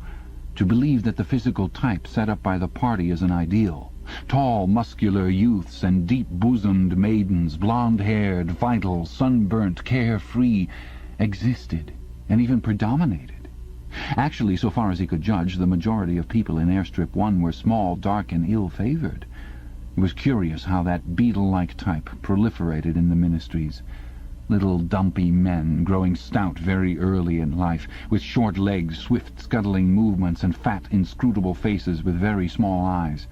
to believe that the physical type set up by the party as an ideal, tall, muscular youths and deep-bosomed maidens, blonde-haired, vital, sunburnt, carefree, existed and even predominated. Actually, so far as he could judge, the majority of people in Airstrip One were small, dark, and ill-favoured. It was curious how that beetle-like type proliferated in the ministries. Little dumpy men, growing stout very early in life, with short legs, swift scuttling movements, and fat, inscrutable faces with very small eyes.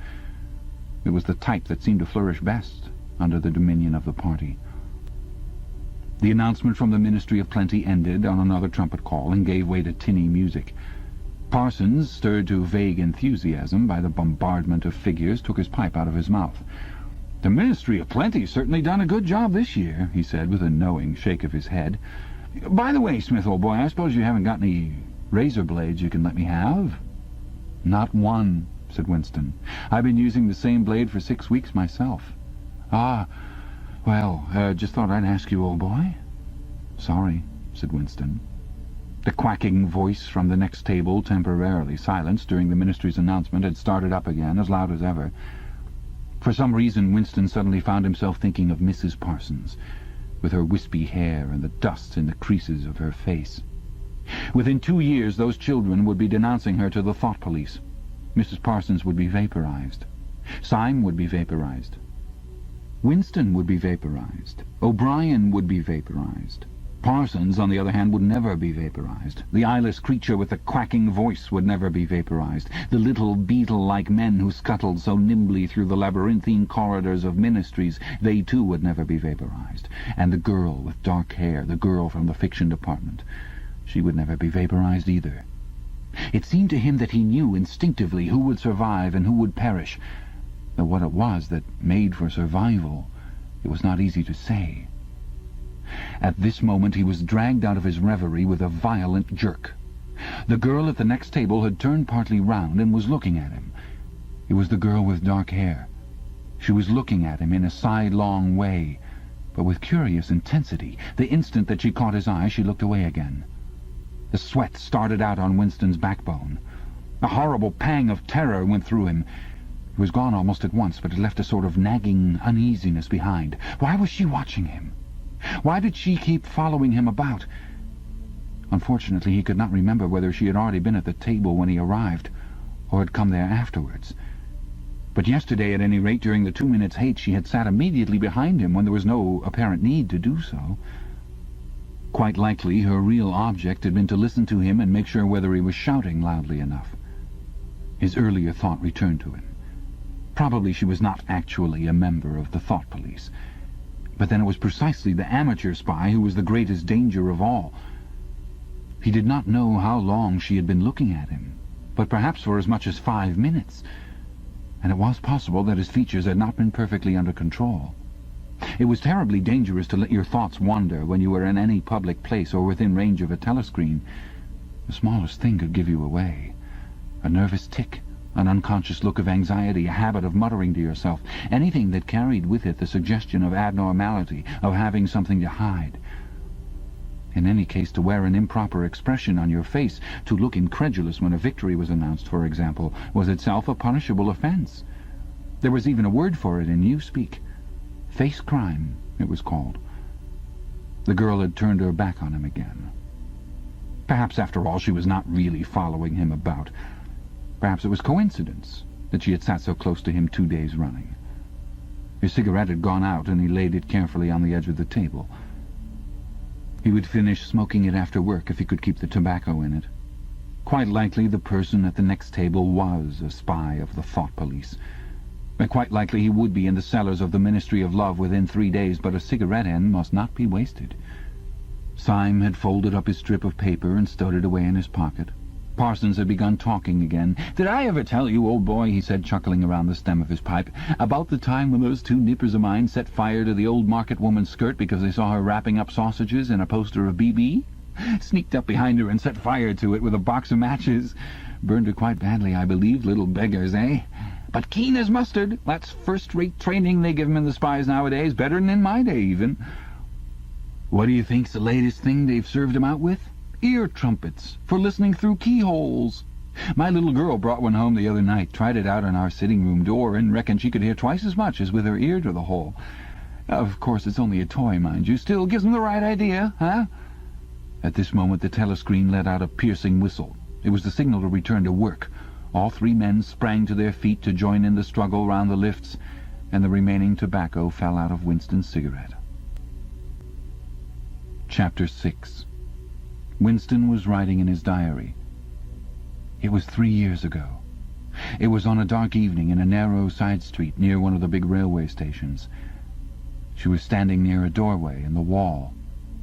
It was the type that seemed to flourish best under the dominion of the party. The announcement from the Ministry of Plenty ended on another trumpet call and gave way to tinny music. Parsons, stirred to vague enthusiasm by the bombardment of figures, took his pipe out of his mouth. "The Ministry of Plenty's certainly done a good job this year," he said with a knowing shake of his head. "By the way, Smith, old boy, I suppose you haven't got any razor blades you can let me have?" "Not one," said Winston. "I've been using the same blade for 6 weeks myself." "Ah, well, just thought I'd ask you, old boy." "Sorry," said Winston. The quacking voice from the next table, temporarily silenced during the ministry's announcement, had started up again, as loud as ever. For some reason, Winston suddenly found himself thinking of Mrs. Parsons, with her wispy hair and the dust in the creases of her face. Within 2 years, those children would be denouncing her to the thought police. Mrs. Parsons would be vaporized. Syme would be vaporized. Winston would be vaporized. O'Brien would be vaporized. Parsons, on the other hand, would never be vaporized. The eyeless creature with the quacking voice would never be vaporized. The little beetle-like men who scuttled so nimbly through the labyrinthine corridors of ministries, they too would never be vaporized. And the girl with dark hair, the girl from the fiction department, she would never be vaporized either. It seemed to him that he knew instinctively who would survive and who would perish, though what it was that made for survival, it was not easy to say. At this moment he was dragged out of his reverie with a violent jerk. The girl at the next table had turned partly round and was looking at him. It was the girl with dark hair. She was looking at him in a sidelong way, but with curious intensity. The instant that she caught his eye, she looked away again. The sweat started out on Winston's backbone. A horrible pang of terror went through him. It was gone almost at once, but it left a sort of nagging uneasiness behind. Why was she watching him? Why did she keep following him about? Unfortunately, he could not remember whether she had already been at the table when he arrived, or had come there afterwards. But yesterday, at any rate, during the 2 minutes' hate, she had sat immediately behind him when there was no apparent need to do so. Quite likely her real object had been to listen to him and make sure whether he was shouting loudly enough. His earlier thought returned to him. Probably she was not actually a member of the thought police. But then it was precisely the amateur spy who was the greatest danger of all. He did not know how long she had been looking at him, but perhaps for as much as 5 minutes, and it was possible that his features had not been perfectly under control. It was terribly dangerous to let your thoughts wander when you were in any public place or within range of a telescreen. The smallest thing could give you away. A nervous tic, an unconscious look of anxiety, a habit of muttering to yourself, anything that carried with it the suggestion of abnormality, of having something to hide. In any case, to wear an improper expression on your face, to look incredulous when a victory was announced, for example, was itself a punishable offence. There was even a word for it in newspeak. Face crime, it was called. The girl had turned her back on him again. Perhaps, after all, she was not really following him about. Perhaps it was coincidence that she had sat so close to him 2 days running. His cigarette had gone out, and he laid it carefully on the edge of the table. He would finish smoking it after work if he could keep the tobacco in it. Quite likely the person at the next table was a spy of the thought police. Quite likely he would be in the cellars of the Ministry of Love within 3 days, but a cigarette end must not be wasted. Syme had folded up his strip of paper and stowed it away in his pocket. Parsons had begun talking again. "Did I ever tell you, old boy," he said, chuckling around the stem of his pipe, "about the time when those 2 nippers of mine set fire to the old market woman's skirt because they saw her wrapping up sausages in a poster of BB? Sneaked up behind her and set fire to it with a box of matches. Burned her quite badly, I believe, little beggars, eh? But keen as mustard. That's first-rate training they give 'em in the spies nowadays, better than in my day, even. What do you think's the latest thing they've served 'em out with? Ear trumpets, for listening through keyholes. My little girl brought one home the other night, tried it out on our sitting-room door, and reckoned she could hear twice as much as with her ear to the hole. Of course, it's only a toy, mind you. Still gives 'em the right idea, huh?" At this moment the telescreen let out a piercing whistle. It was the signal to return to work. All 3 men sprang to their feet to join in the struggle round the lifts, and the remaining tobacco fell out of Winston's cigarette. Chapter 6. Winston was writing in his diary. It was 3 years ago. It was on a dark evening in a narrow side street near one of the big railway stations. She was standing near a doorway in the wall,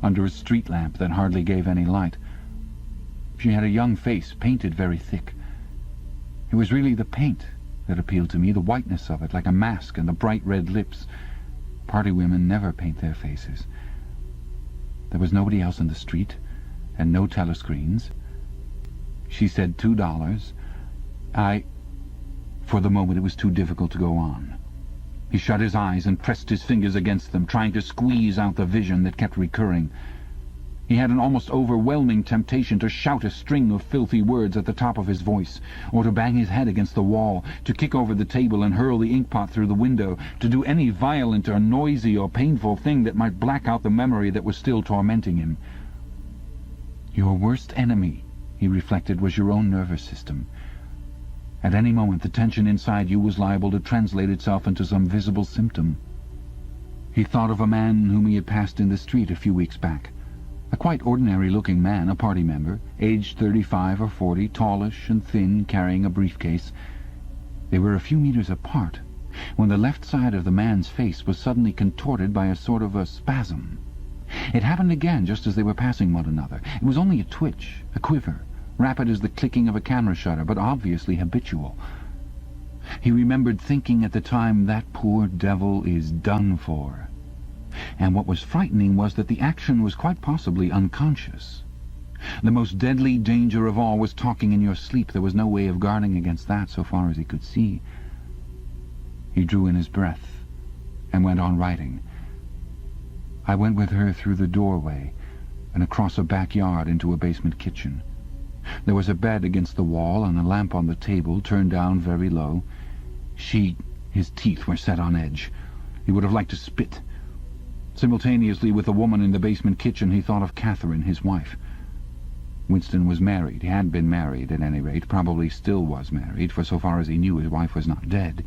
under a street lamp that hardly gave any light. She had a young face, painted very thick. It was really the paint that appealed to me, the whiteness of it, like a mask, and the bright red lips. Party women never paint their faces. There was nobody else in the street, and no telescreens. She said $2. For the moment it was too difficult to go on. He shut his eyes and pressed his fingers against them, trying to squeeze out the vision that kept recurring. He had an almost overwhelming temptation to shout a string of filthy words at the top of his voice, or to bang his head against the wall, to kick over the table and hurl the inkpot through the window, to do any violent or noisy or painful thing that might black out the memory that was still tormenting him. Your worst enemy, he reflected, was your own nervous system. At any moment the tension inside you was liable to translate itself into some visible symptom. He thought of a man whom he had passed in the street a few weeks back. A quite ordinary-looking man, a party member, aged 35 or 40, tallish and thin, carrying a briefcase. They were a few meters apart, when the left side of the man's face was suddenly contorted by a sort of a spasm. It happened again just as they were passing one another. It was only a twitch, a quiver, rapid as the clicking of a camera shutter, but obviously habitual. He remembered thinking at the time, that poor devil is done for. And what was frightening was that the action was quite possibly unconscious. The most deadly danger of all was talking in your sleep. There was no way of guarding against that, so far as he could see. He drew in his breath and went on writing. I went with her through the doorway and across a backyard into a basement kitchen. There was a bed against the wall and a lamp on the table, turned down very low. His teeth were set on edge. He would have liked to spit. Simultaneously with the woman in the basement kitchen, he thought of Catherine, his wife. Winston was married. He had been married, at any rate, probably still was married, for so far as he knew his wife was not dead.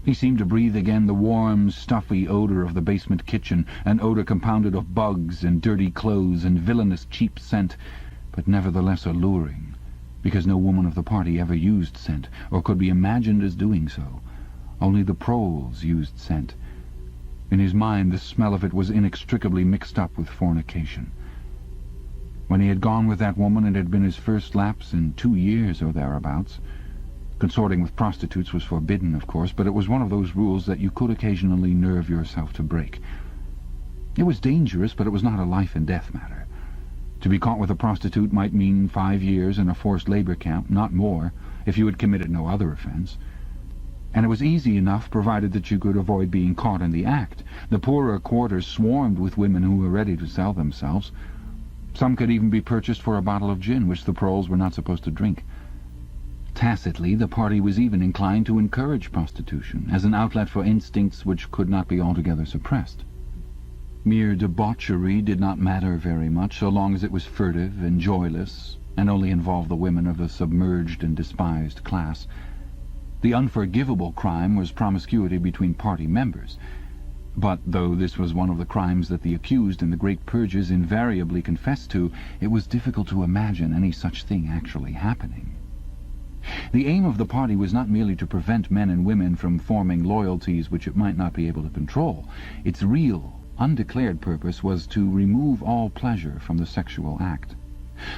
He seemed to breathe again the warm, stuffy odour of the basement kitchen, an odour compounded of bugs and dirty clothes and villainous cheap scent, but nevertheless alluring, because no woman of the party ever used scent, or could be imagined as doing so. Only the proles used scent. In his mind, the smell of it was inextricably mixed up with fornication. When he had gone with that woman, it had been his first lapse in 2 years or thereabouts. Consorting with prostitutes was forbidden, of course, but it was one of those rules that you could occasionally nerve yourself to break. It was dangerous, but it was not a life-and-death matter. To be caught with a prostitute might mean 5 years in a forced labour camp, not more, if you had committed no other offence. And it was easy enough, provided that you could avoid being caught in the act. The poorer quarters swarmed with women who were ready to sell themselves. Some could even be purchased for a bottle of gin, which the proles were not supposed to drink. Tacitly, the party was even inclined to encourage prostitution, as an outlet for instincts which could not be altogether suppressed. Mere debauchery did not matter very much, so long as it was furtive and joyless, and only involved the women of the submerged and despised class. The unforgivable crime was promiscuity between party members. But though this was one of the crimes that the accused in the great purges invariably confessed to, it was difficult to imagine any such thing actually happening. The aim of the party was not merely to prevent men and women from forming loyalties which it might not be able to control. Its real, undeclared purpose was to remove all pleasure from the sexual act.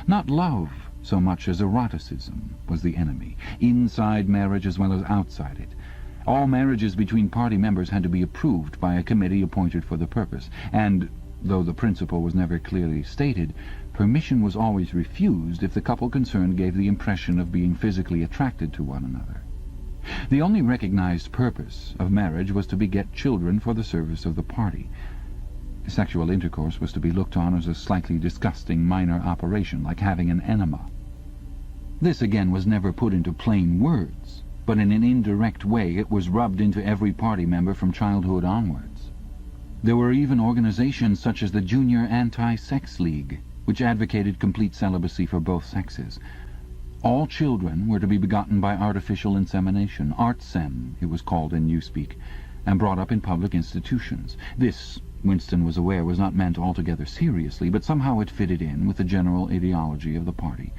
Not love so much as eroticism was the enemy, inside marriage as well as outside it. All marriages between party members had to be approved by a committee appointed for the purpose, and, though the principle was never clearly stated, permission was always refused if the couple concerned gave the impression of being physically attracted to one another. The only recognized purpose of marriage was to beget children for the service of the party. Sexual intercourse was to be looked on as a slightly disgusting minor operation, like having an enema. This again was never put into plain words, but in an indirect way it was rubbed into every party member from childhood onwards. There were even organizations such as the Junior Anti-Sex League, which advocated complete celibacy for both sexes. All children were to be begotten by artificial insemination, artsem it was called in newspeak, and brought up in public institutions. This, Winston was aware, was not meant altogether seriously, but somehow it fitted in with the general ideology of the party.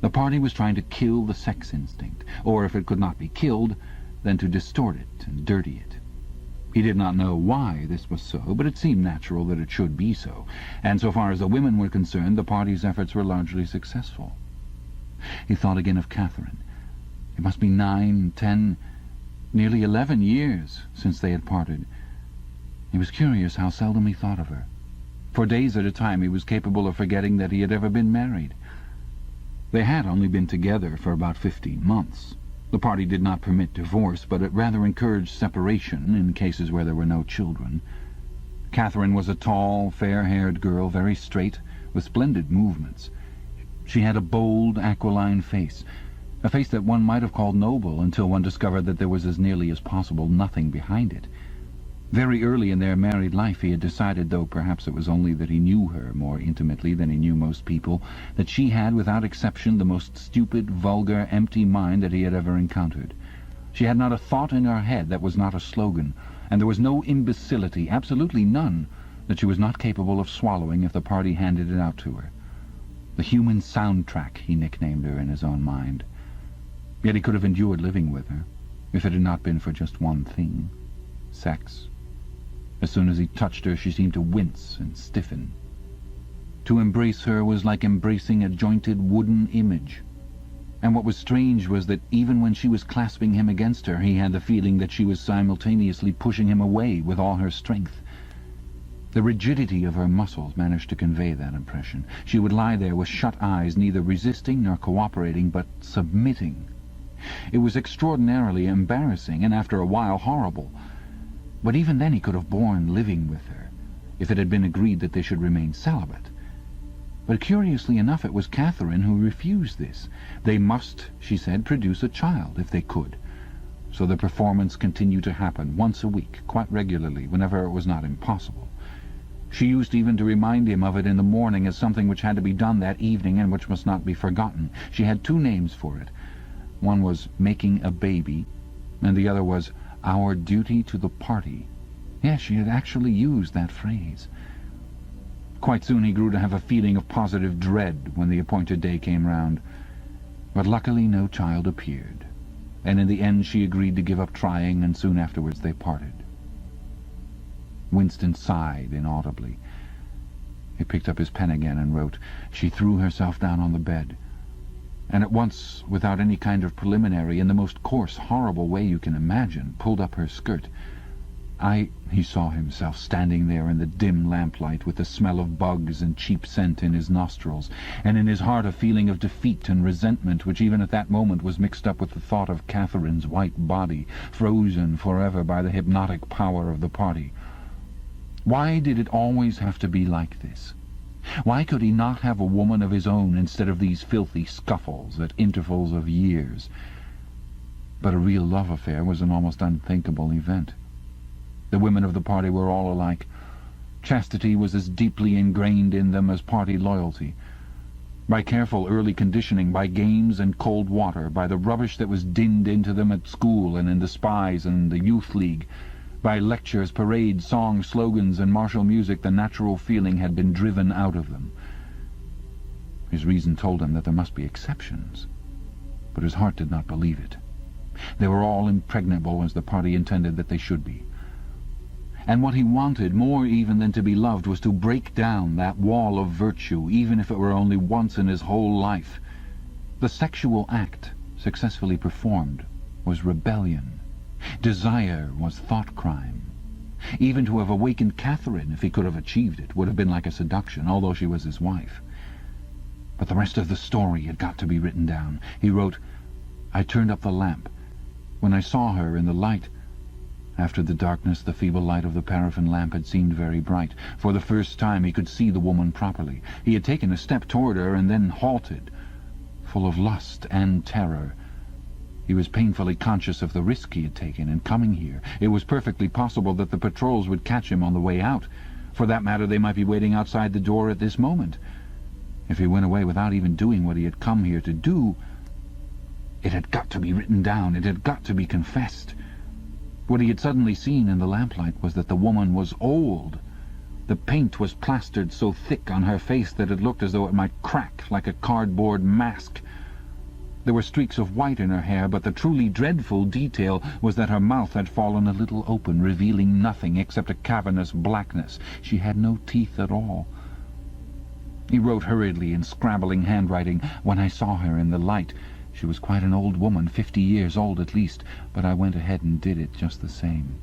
The party was trying to kill the sex instinct, or if it could not be killed, then to distort it and dirty it. He did not know why this was so, but it seemed natural that it should be so, and so far as the women were concerned, the party's efforts were largely successful. He thought again of Catherine. It must be 9, 10, nearly 11 years since they had parted. He was curious how seldom he thought of her. For days at a time he was capable of forgetting that he had ever been married. They had only been together for about 15 months. The party did not permit divorce, but it rather encouraged separation in cases where there were no children. Catherine was a tall, fair-haired girl, very straight, with splendid movements. She had a bold, aquiline face, a face that one might have called noble until one discovered that there was as nearly as possible nothing behind it. Very early in their married life he had decided, though perhaps it was only that he knew her more intimately than he knew most people, that she had, without exception, the most stupid, vulgar, empty mind that he had ever encountered. She had not a thought in her head that was not a slogan, and there was no imbecility, absolutely none, that she was not capable of swallowing if the party handed it out to her. The human soundtrack, he nicknamed her in his own mind. Yet he could have endured living with her, if it had not been for just one thing: sex. As soon as he touched her, she seemed to wince and stiffen. To embrace her was like embracing a jointed wooden image. And what was strange was that even when she was clasping him against her, he had the feeling that she was simultaneously pushing him away with all her strength. The rigidity of her muscles managed to convey that impression. She would lie there with shut eyes, neither resisting nor cooperating, but submitting. It was extraordinarily embarrassing, and after a while horrible. But even then he could have borne living with her, if it had been agreed that they should remain celibate. But curiously enough, it was Catherine who refused this. They must, she said, produce a child, if they could. So the performance continued to happen once a week, quite regularly, whenever it was not impossible. She used even to remind him of it in the morning as something which had to be done that evening and which must not be forgotten. She had 2 names for it. One was making a baby, and the other was our duty to the party. Yes, she had actually used that phrase. Quite soon he grew to have a feeling of positive dread when the appointed day came round. But luckily no child appeared, and in the end she agreed to give up trying, and soon afterwards they parted. Winston sighed inaudibly. He picked up his pen again and wrote. She threw herself down on the bed, and at once, without any kind of preliminary, in the most coarse, horrible way you can imagine, pulled up her skirt. He saw himself standing there in the dim lamplight with the smell of bugs and cheap scent in his nostrils, and in his heart a feeling of defeat and resentment which even at that moment was mixed up with the thought of Catherine's white body, frozen forever by the hypnotic power of the party. Why did it always have to be like this? Why could he not have a woman of his own instead of these filthy scuffles at intervals of years? But a real love affair was an almost unthinkable event. The women of the party were all alike. Chastity was as deeply ingrained in them as party loyalty. By careful early conditioning, by games and cold water, by the rubbish that was dinned into them at school and in the spies and the youth league, by lectures, parades, songs, slogans, and martial music, the natural feeling had been driven out of them. His reason told him that there must be exceptions, but his heart did not believe it. They were all impregnable as the party intended that they should be. And what he wanted, more even than to be loved, was to break down that wall of virtue, even if it were only once in his whole life. The sexual act, successfully performed, was rebellion. Desire was thought crime. Even to have awakened Catherine, if he could have achieved it, would have been like a seduction, although she was his wife. But the rest of the story had got to be written down. He wrote, "I turned up the lamp. When I saw her in the light—" After the darkness, the feeble light of the paraffin lamp had seemed very bright. For the first time he could see the woman properly. He had taken a step toward her and then halted, full of lust and terror. He was painfully conscious of the risk he had taken in coming here. It was perfectly possible that the patrols would catch him on the way out. For that matter, they might be waiting outside the door at this moment. If he went away without even doing what he had come here to do, it had got to be written down. It had got to be confessed. What he had suddenly seen in the lamplight was that the woman was old. The paint was plastered so thick on her face that it looked as though it might crack like a cardboard mask. There were streaks of white in her hair, but the truly dreadful detail was that her mouth had fallen a little open, revealing nothing except a cavernous blackness. She had no teeth at all. He wrote hurriedly in scrabbling handwriting, "When I saw her in the light, she was quite an old woman, 50 years old at least, but I went ahead and did it just the same."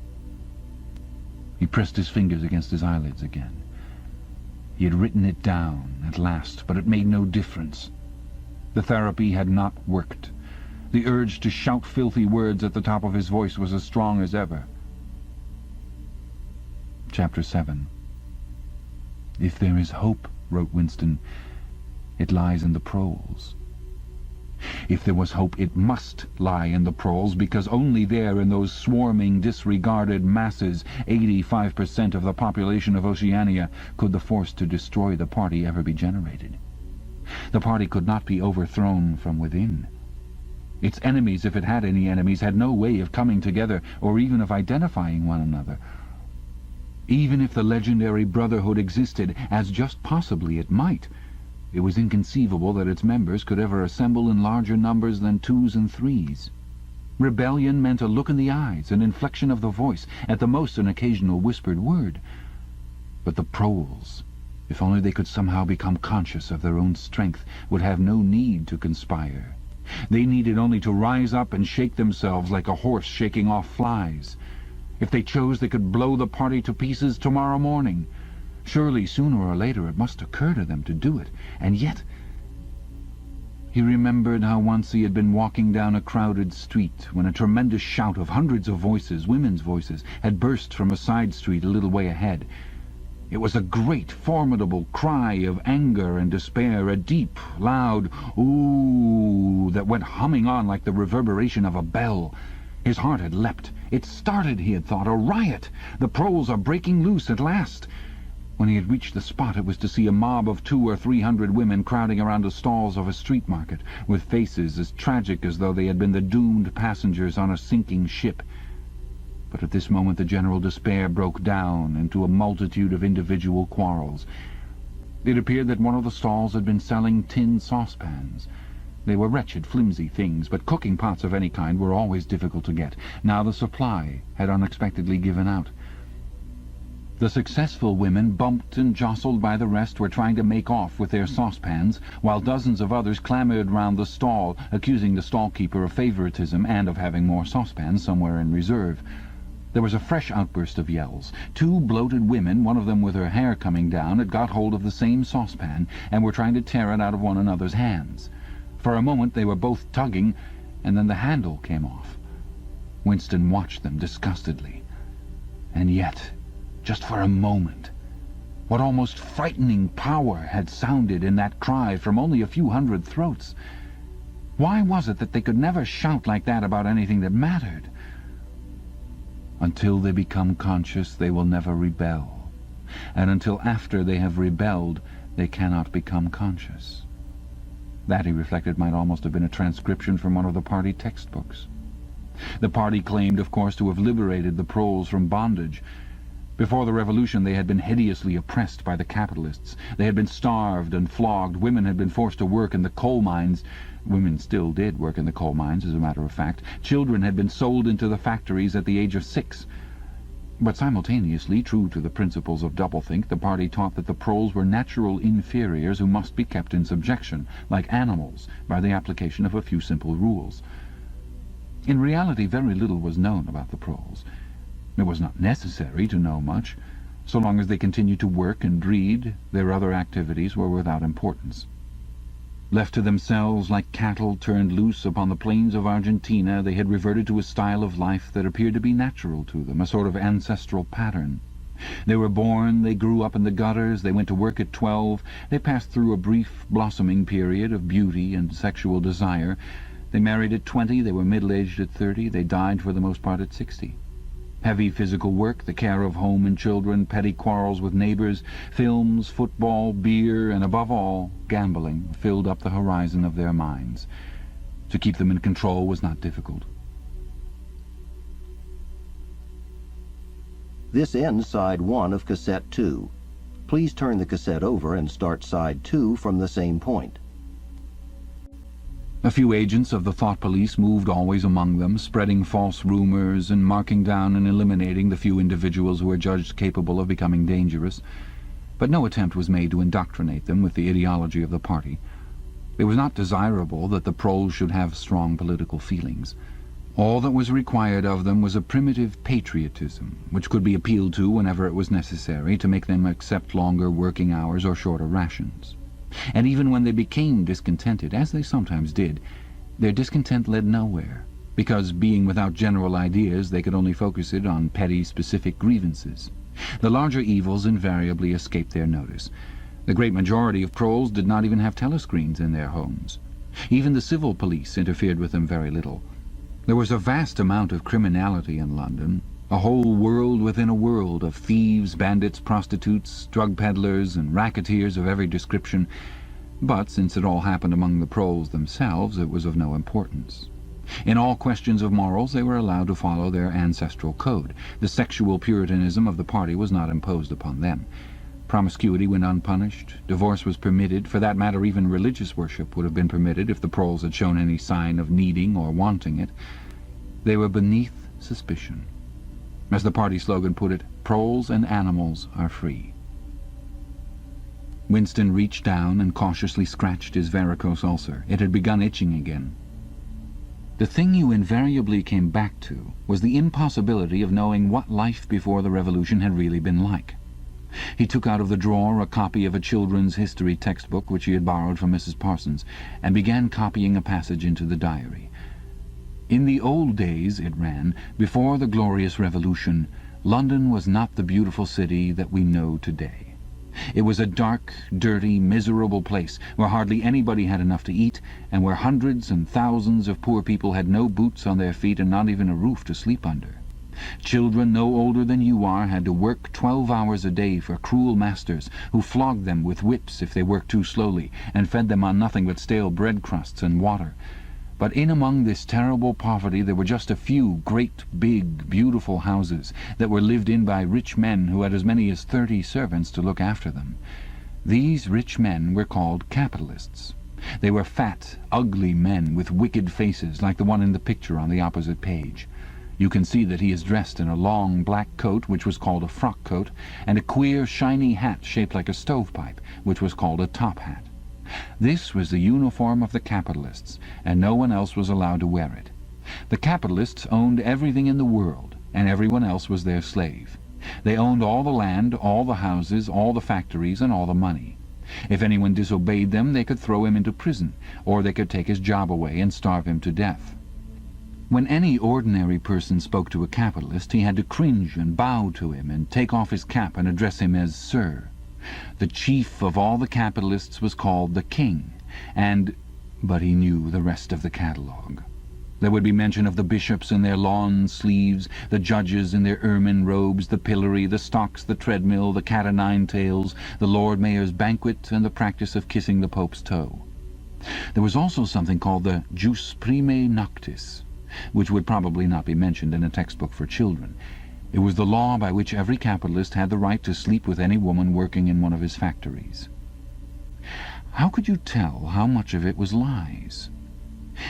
He pressed his fingers against his eyelids again. He had written it down at last, but it made no difference. The therapy had not worked. The urge to shout filthy words at the top of his voice was as strong as ever. Chapter 7. "If there is hope," wrote Winston, "it lies in the proles." If there was hope, it must lie in the proles, because only there, in those swarming, disregarded masses, 85% of the population of Oceania, could the force to destroy the party ever be generated. The party could not be overthrown from within. Its enemies, if it had any enemies, had no way of coming together or even of identifying one another. Even if the legendary Brotherhood existed, as just possibly it might, it was inconceivable that its members could ever assemble in larger numbers than 2s and 3s. Rebellion meant a look in the eyes, an inflection of the voice, at the most an occasional whispered word. But the proles, if only they could somehow become conscious of their own strength, would have no need to conspire. They needed only to rise up and shake themselves like a horse shaking off flies. If they chose, they could blow the party to pieces tomorrow morning. Surely, sooner or later, it must occur to them to do it. And yet, he remembered how once he had been walking down a crowded street when a tremendous shout of hundreds of voices, women's voices, had burst from a side street a little way ahead. It was a great, formidable cry of anger and despair, a deep, loud "ooh" that went humming on like the reverberation of a bell. His heart had leapt. It started, he had thought, a riot. The proles are breaking loose at last. When he had reached the spot, it was to see a mob of 200 or 300 women crowding around the stalls of a street market, with faces as tragic as though they had been the doomed passengers on a sinking ship. But at this moment the general despair broke down into a multitude of individual quarrels. It appeared that one of the stalls had been selling tin saucepans. They were wretched, flimsy things, but cooking pots of any kind were always difficult to get. Now the supply had unexpectedly given out. The successful women, bumped and jostled by the rest, were trying to make off with their saucepans, while dozens of others clamoured round the stall, accusing the stall-keeper of favouritism and of having more saucepans somewhere in reserve. There was a fresh outburst of yells. Two bloated women, one of them with her hair coming down, had got hold of the same saucepan and were trying to tear it out of one another's hands. For a moment they were both tugging, and then the handle came off. Winston watched them disgustedly. And yet, just for a moment, what almost frightening power had sounded in that cry from only a few hundred throats? Why was it that they could never shout like that about anything that mattered? Until they become conscious, they will never rebel. And until after they have rebelled, they cannot become conscious. That, he reflected, might almost have been a transcription from one of the party textbooks. The party claimed, of course, to have liberated the proles from bondage. Before the revolution they had been hideously oppressed by the capitalists. They had been starved and flogged. Women had been forced to work in the coal mines. Women still did work in the coal mines, as a matter of fact. Children had been sold into the factories at the age of 6. But simultaneously, true to the principles of doublethink, the party taught that the proles were natural inferiors who must be kept in subjection, like animals, by the application of a few simple rules. In reality, very little was known about the proles. It was not necessary to know much. So long as they continued to work and read, their other activities were without importance. Left to themselves like cattle turned loose upon the plains of Argentina, they had reverted to a style of life that appeared to be natural to them, a sort of ancestral pattern. They were born, they grew up in the gutters, they went to work at 12, they passed through a brief blossoming period of beauty and sexual desire. They married at 20, they were middle-aged at 30, they died for the most part at 60. Heavy physical work, the care of home and children, petty quarrels with neighbours, films, football, beer, and above all, gambling, filled up the horizon of their minds. To keep them in control was not difficult. This ends side 1 of cassette 2. Please turn the cassette over and start side 2 from the same point. A few agents of the thought police moved always among them, spreading false rumours and marking down and eliminating the few individuals who were judged capable of becoming dangerous. But no attempt was made to indoctrinate them with the ideology of the party. It was not desirable that the proles should have strong political feelings. All that was required of them was a primitive patriotism, which could be appealed to whenever it was necessary to make them accept longer working hours or shorter rations. And even when they became discontented, as they sometimes did, their discontent led nowhere, because, being without general ideas, they could only focus it on petty, specific grievances. The larger evils invariably escaped their notice. The great majority of proles did not even have telescreens in their homes. Even the civil police interfered with them very little. There was a vast amount of criminality in London, a whole world within a world of thieves, bandits, prostitutes, drug peddlers, and racketeers of every description. But since it all happened among the proles themselves, it was of no importance. In all questions of morals, they were allowed to follow their ancestral code. The sexual puritanism of the party was not imposed upon them. Promiscuity went unpunished. Divorce was permitted. For that matter, even religious worship would have been permitted if the proles had shown any sign of needing or wanting it. They were beneath suspicion. As the party slogan put it, proles and animals are free. Winston reached down and cautiously scratched his varicose ulcer. It had begun itching again. The thing you invariably came back to was the impossibility of knowing what life before the revolution had really been like. He took out of the drawer a copy of a children's history textbook which he had borrowed from Mrs. Parsons, and began copying a passage into the diary. In the old days, it ran, before the glorious revolution, London was not the beautiful city that we know today. It was a dark, dirty, miserable place where hardly anybody had enough to eat, and where hundreds and thousands of poor people had no boots on their feet and not even a roof to sleep under. Children no older than you are had to work 12 hours a day for cruel masters who flogged them with whips if they worked too slowly and fed them on nothing but stale bread crusts and water. But in among this terrible poverty there were just a few great, big, beautiful houses that were lived in by rich men who had as many as 30 servants to look after them. These rich men were called capitalists. They were fat, ugly men with wicked faces like the one in the picture on the opposite page. You can see that he is dressed in a long black coat, which was called a frock coat, and a queer shiny hat shaped like a stovepipe, which was called a top hat. This was the uniform of the capitalists, and no one else was allowed to wear it. The capitalists owned everything in the world, and everyone else was their slave. They owned all the land, all the houses, all the factories, and all the money. If anyone disobeyed them, they could throw him into prison, or they could take his job away and starve him to death. When any ordinary person spoke to a capitalist, he had to cringe and bow to him and take off his cap and address him as Sir. The chief of all the capitalists was called the King, but he knew the rest of the catalogue. There would be mention of the bishops in their lawn sleeves, the judges in their ermine robes, the pillory, the stocks, the treadmill, the cat-o'-nine-tails, the Lord Mayor's banquet, and the practice of kissing the Pope's toe. There was also something called the jus primae noctis, which would probably not be mentioned in a textbook for children. It was the law by which every capitalist had the right to sleep with any woman working in one of his factories. How could you tell how much of it was lies?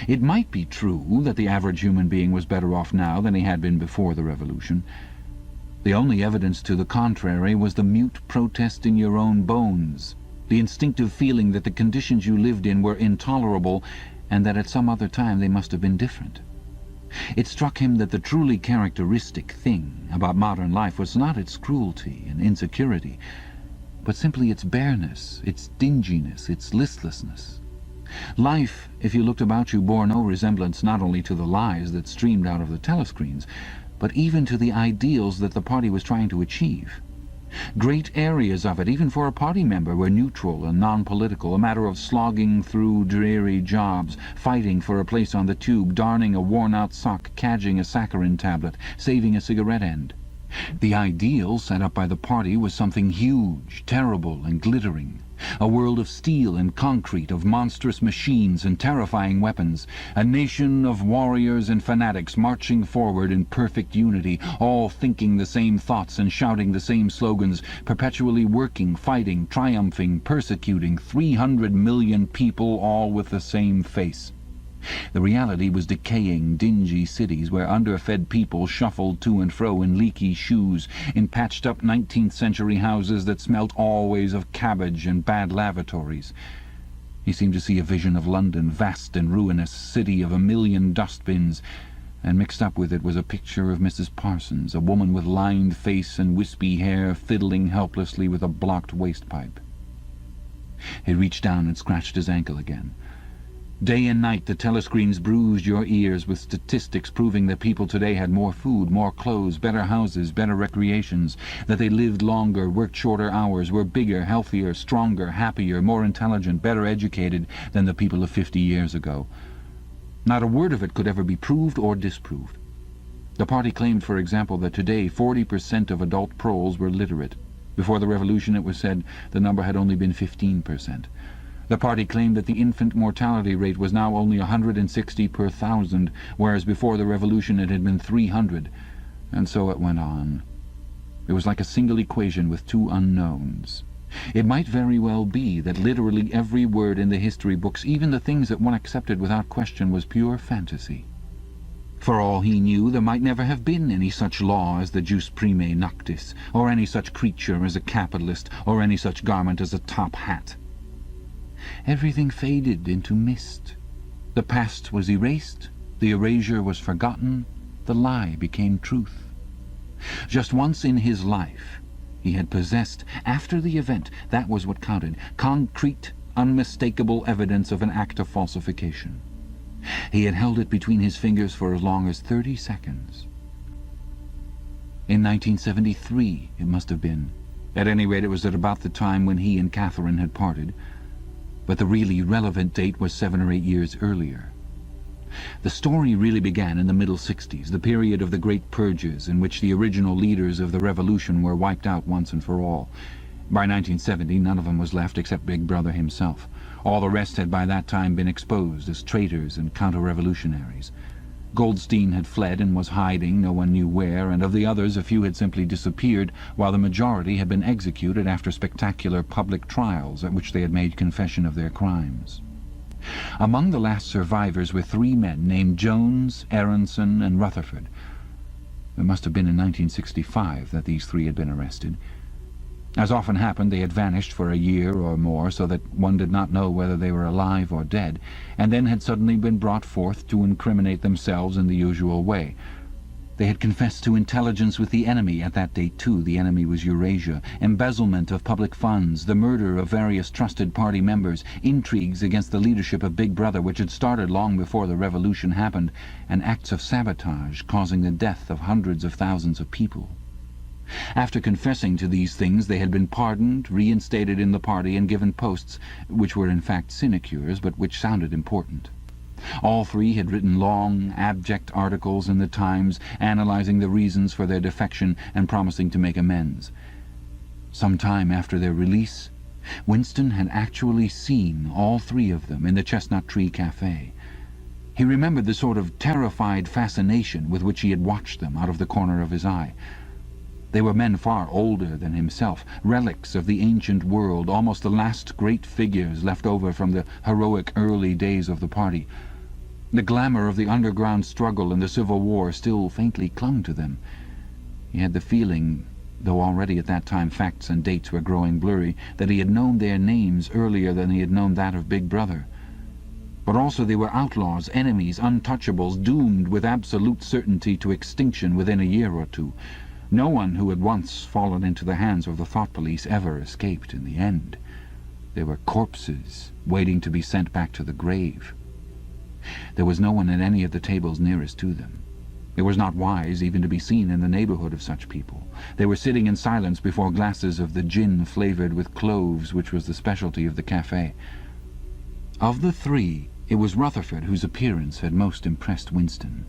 It might be true that the average human being was better off now than he had been before the revolution. The only evidence to the contrary was the mute protest in your own bones, the instinctive feeling that the conditions you lived in were intolerable and that at some other time they must have been different. It struck him that the truly characteristic thing about modern life was not its cruelty and insecurity, but simply its bareness, its dinginess, its listlessness. Life, if you looked about you, bore no resemblance not only to the lies that streamed out of the telescreens, but even to the ideals that the party was trying to achieve. Great areas of it, even for a party member, were neutral and non-political, a matter of slogging through dreary jobs, fighting for a place on the tube, darning a worn-out sock, cadging a saccharin tablet, saving a cigarette end. The ideal set up by the party was something huge, terrible, and glittering. A world of steel and concrete, of monstrous machines and terrifying weapons. A nation of warriors and fanatics marching forward in perfect unity, all thinking the same thoughts and shouting the same slogans, perpetually working, fighting, triumphing, persecuting, 300 million people, all with the same face. The reality was decaying, dingy cities where underfed people shuffled to and fro in leaky shoes, in patched-up 19th-century houses that smelt always of cabbage and bad lavatories. He seemed to see a vision of London, vast and ruinous, city of 1,000,000 dustbins, and mixed up with it was a picture of Mrs. Parsons, a woman with lined face and wispy hair, fiddling helplessly with a blocked waste-pipe. He reached down and scratched his ankle again. Day and night the telescreens bruised your ears with statistics proving that people today had more food, more clothes, better houses, better recreations, that they lived longer, worked shorter hours, were bigger, healthier, stronger, happier, more intelligent, better educated than the people of 50 years ago. Not a word of it could ever be proved or disproved. The party claimed, for example, that today 40% of adult proles were literate. Before the revolution, it was said, the number had only been 15%. The party claimed that the infant mortality rate was now only 160 per 1,000, whereas before the revolution it had been 300, and so it went on. It was like a single equation with two unknowns. It might very well be that literally every word in the history books, even the things that one accepted without question, was pure fantasy. For all he knew, there might never have been any such law as the jus primae noctis, or any such creature as a capitalist, or any such garment as a top hat. Everything faded into mist. The past was erased, the erasure was forgotten, the lie became truth. Just once in his life he had possessed, after the event, that was what counted, concrete, unmistakable evidence of an act of falsification. He had held it between his fingers for as long as 30 seconds. In 1973, it must have been. At any rate, it was at about the time when he and Catherine had parted. But the really relevant date was 7 or 8 years earlier. The story really began in the middle 60s, the period of the great purges in which the original leaders of the revolution were wiped out once and for all. By 1970, none of them was left except Big Brother himself. All the rest had by that time been exposed as traitors and counter-revolutionaries. Goldstein had fled and was hiding, no one knew where, and of the others a few had simply disappeared, while the majority had been executed after spectacular public trials at which they had made confession of their crimes. Among the last survivors were 3 men named Jones, Aronson, and Rutherford. It must have been in 1965 that these three had been arrested. As often happened, they had vanished for a year or more, so that one did not know whether they were alive or dead, and then had suddenly been brought forth to incriminate themselves in the usual way. They had confessed to intelligence with the enemy at that date, too. The enemy was Eurasia, embezzlement of public funds, the murder of various trusted party members, intrigues against the leadership of Big Brother, which had started long before the revolution happened, and acts of sabotage causing the death of hundreds of thousands of people. After confessing to these things, they had been pardoned, reinstated in the party, and given posts, which were in fact sinecures, but which sounded important. All three had written long, abject articles in the Times, analyzing the reasons for their defection and promising to make amends. Some time after their release, Winston had actually seen all three of them in the Chestnut Tree Cafe. He remembered the sort of terrified fascination with which he had watched them out of the corner of his eye. They were men far older than himself, relics of the ancient world, almost the last great figures left over from the heroic early days of the party. The glamour of the underground struggle and the Civil War still faintly clung to them. He had the feeling, though already at that time facts and dates were growing blurry, that he had known their names earlier than he had known that of Big Brother. But also they were outlaws, enemies, untouchables, doomed with absolute certainty to extinction within a year or two. No one who had once fallen into the hands of the thought police ever escaped in the end. They were corpses waiting to be sent back to the grave. There was no one at any of the tables nearest to them. It was not wise even to be seen in the neighbourhood of such people. They were sitting in silence before glasses of the gin flavoured with cloves, which was the specialty of the cafe. Of the three, it was Rutherford whose appearance had most impressed Winston.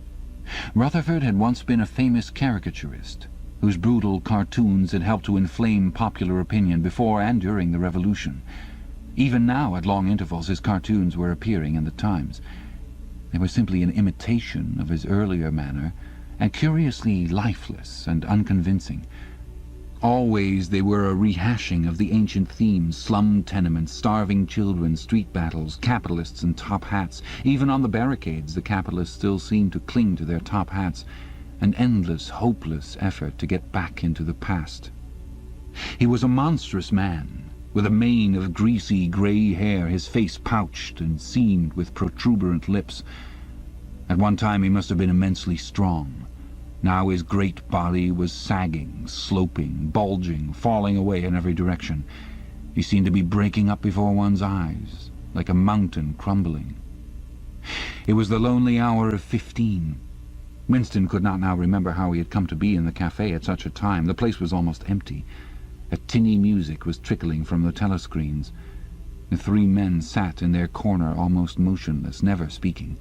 Rutherford had once been a famous caricaturist, whose brutal cartoons had helped to inflame popular opinion before and during the Revolution. Even now, at long intervals, his cartoons were appearing in the Times. They were simply an imitation of his earlier manner, and curiously lifeless and unconvincing. Always they were a rehashing of the ancient themes: slum tenements, starving children, street battles, capitalists and top hats. Even on the barricades the capitalists still seemed to cling to their top hats, an endless, hopeless effort to get back into the past. He was a monstrous man, with a mane of greasy grey hair, his face pouched and seamed with protuberant lips. At one time he must have been immensely strong. Now his great body was sagging, sloping, bulging, falling away in every direction. He seemed to be breaking up before one's eyes, like a mountain crumbling. It was the lonely hour of 15. Winston could not now remember how he had come to be in the cafe at such a time. The place was almost empty. A tinny music was trickling from the telescreens. The three men sat in their corner almost motionless, never speaking.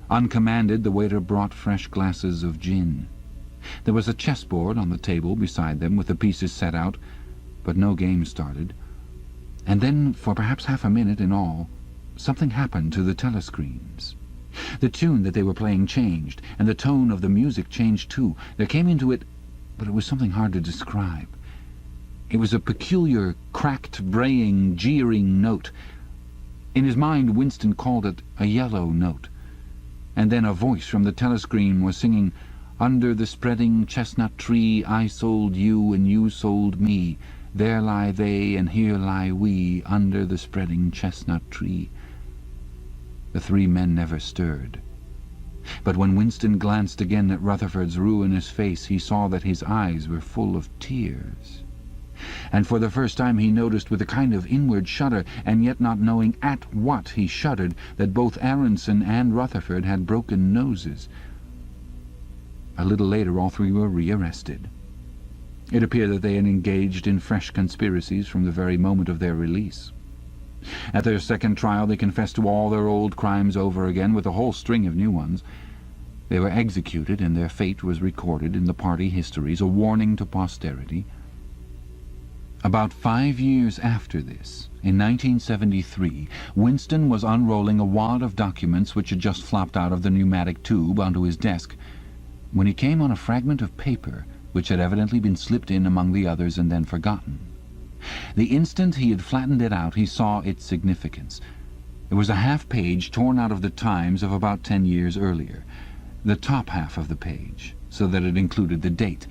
Uncommanded, the waiter brought fresh glasses of gin. There was a chessboard on the table beside them with the pieces set out, but no game started. And then, for perhaps half a minute in all, something happened to the telescreens. The tune that they were playing changed, and the tone of the music changed too. There came into it, but it was something hard to describe. It was a peculiar, cracked, braying, jeering note. In his mind, Winston called it a yellow note. And then a voice from the telescreen was singing, "Under the spreading chestnut tree I sold you and you sold me. There lie they and here lie we, under the spreading chestnut tree." The three men never stirred. But when Winston glanced again at Rutherford's ruinous face, he saw that his eyes were full of tears. And for the first time he noticed with a kind of inward shudder, and yet not knowing at what he shuddered, that both Aronson and Rutherford had broken noses. A little later all three were rearrested. It appeared that they had engaged in fresh conspiracies from the very moment of their release. At their second trial they confessed to all their old crimes over again, with a whole string of new ones. They were executed, and their fate was recorded in the party histories, a warning to posterity. About 5 years after this, in 1973, Winston was unrolling a wad of documents which had just flopped out of the pneumatic tube onto his desk, when he came on a fragment of paper which had evidently been slipped in among the others and then forgotten. The instant he had flattened it out, he saw its significance. It was a half-page torn out of the Times of about 10 years earlier. The top half of the page, so that it included the date,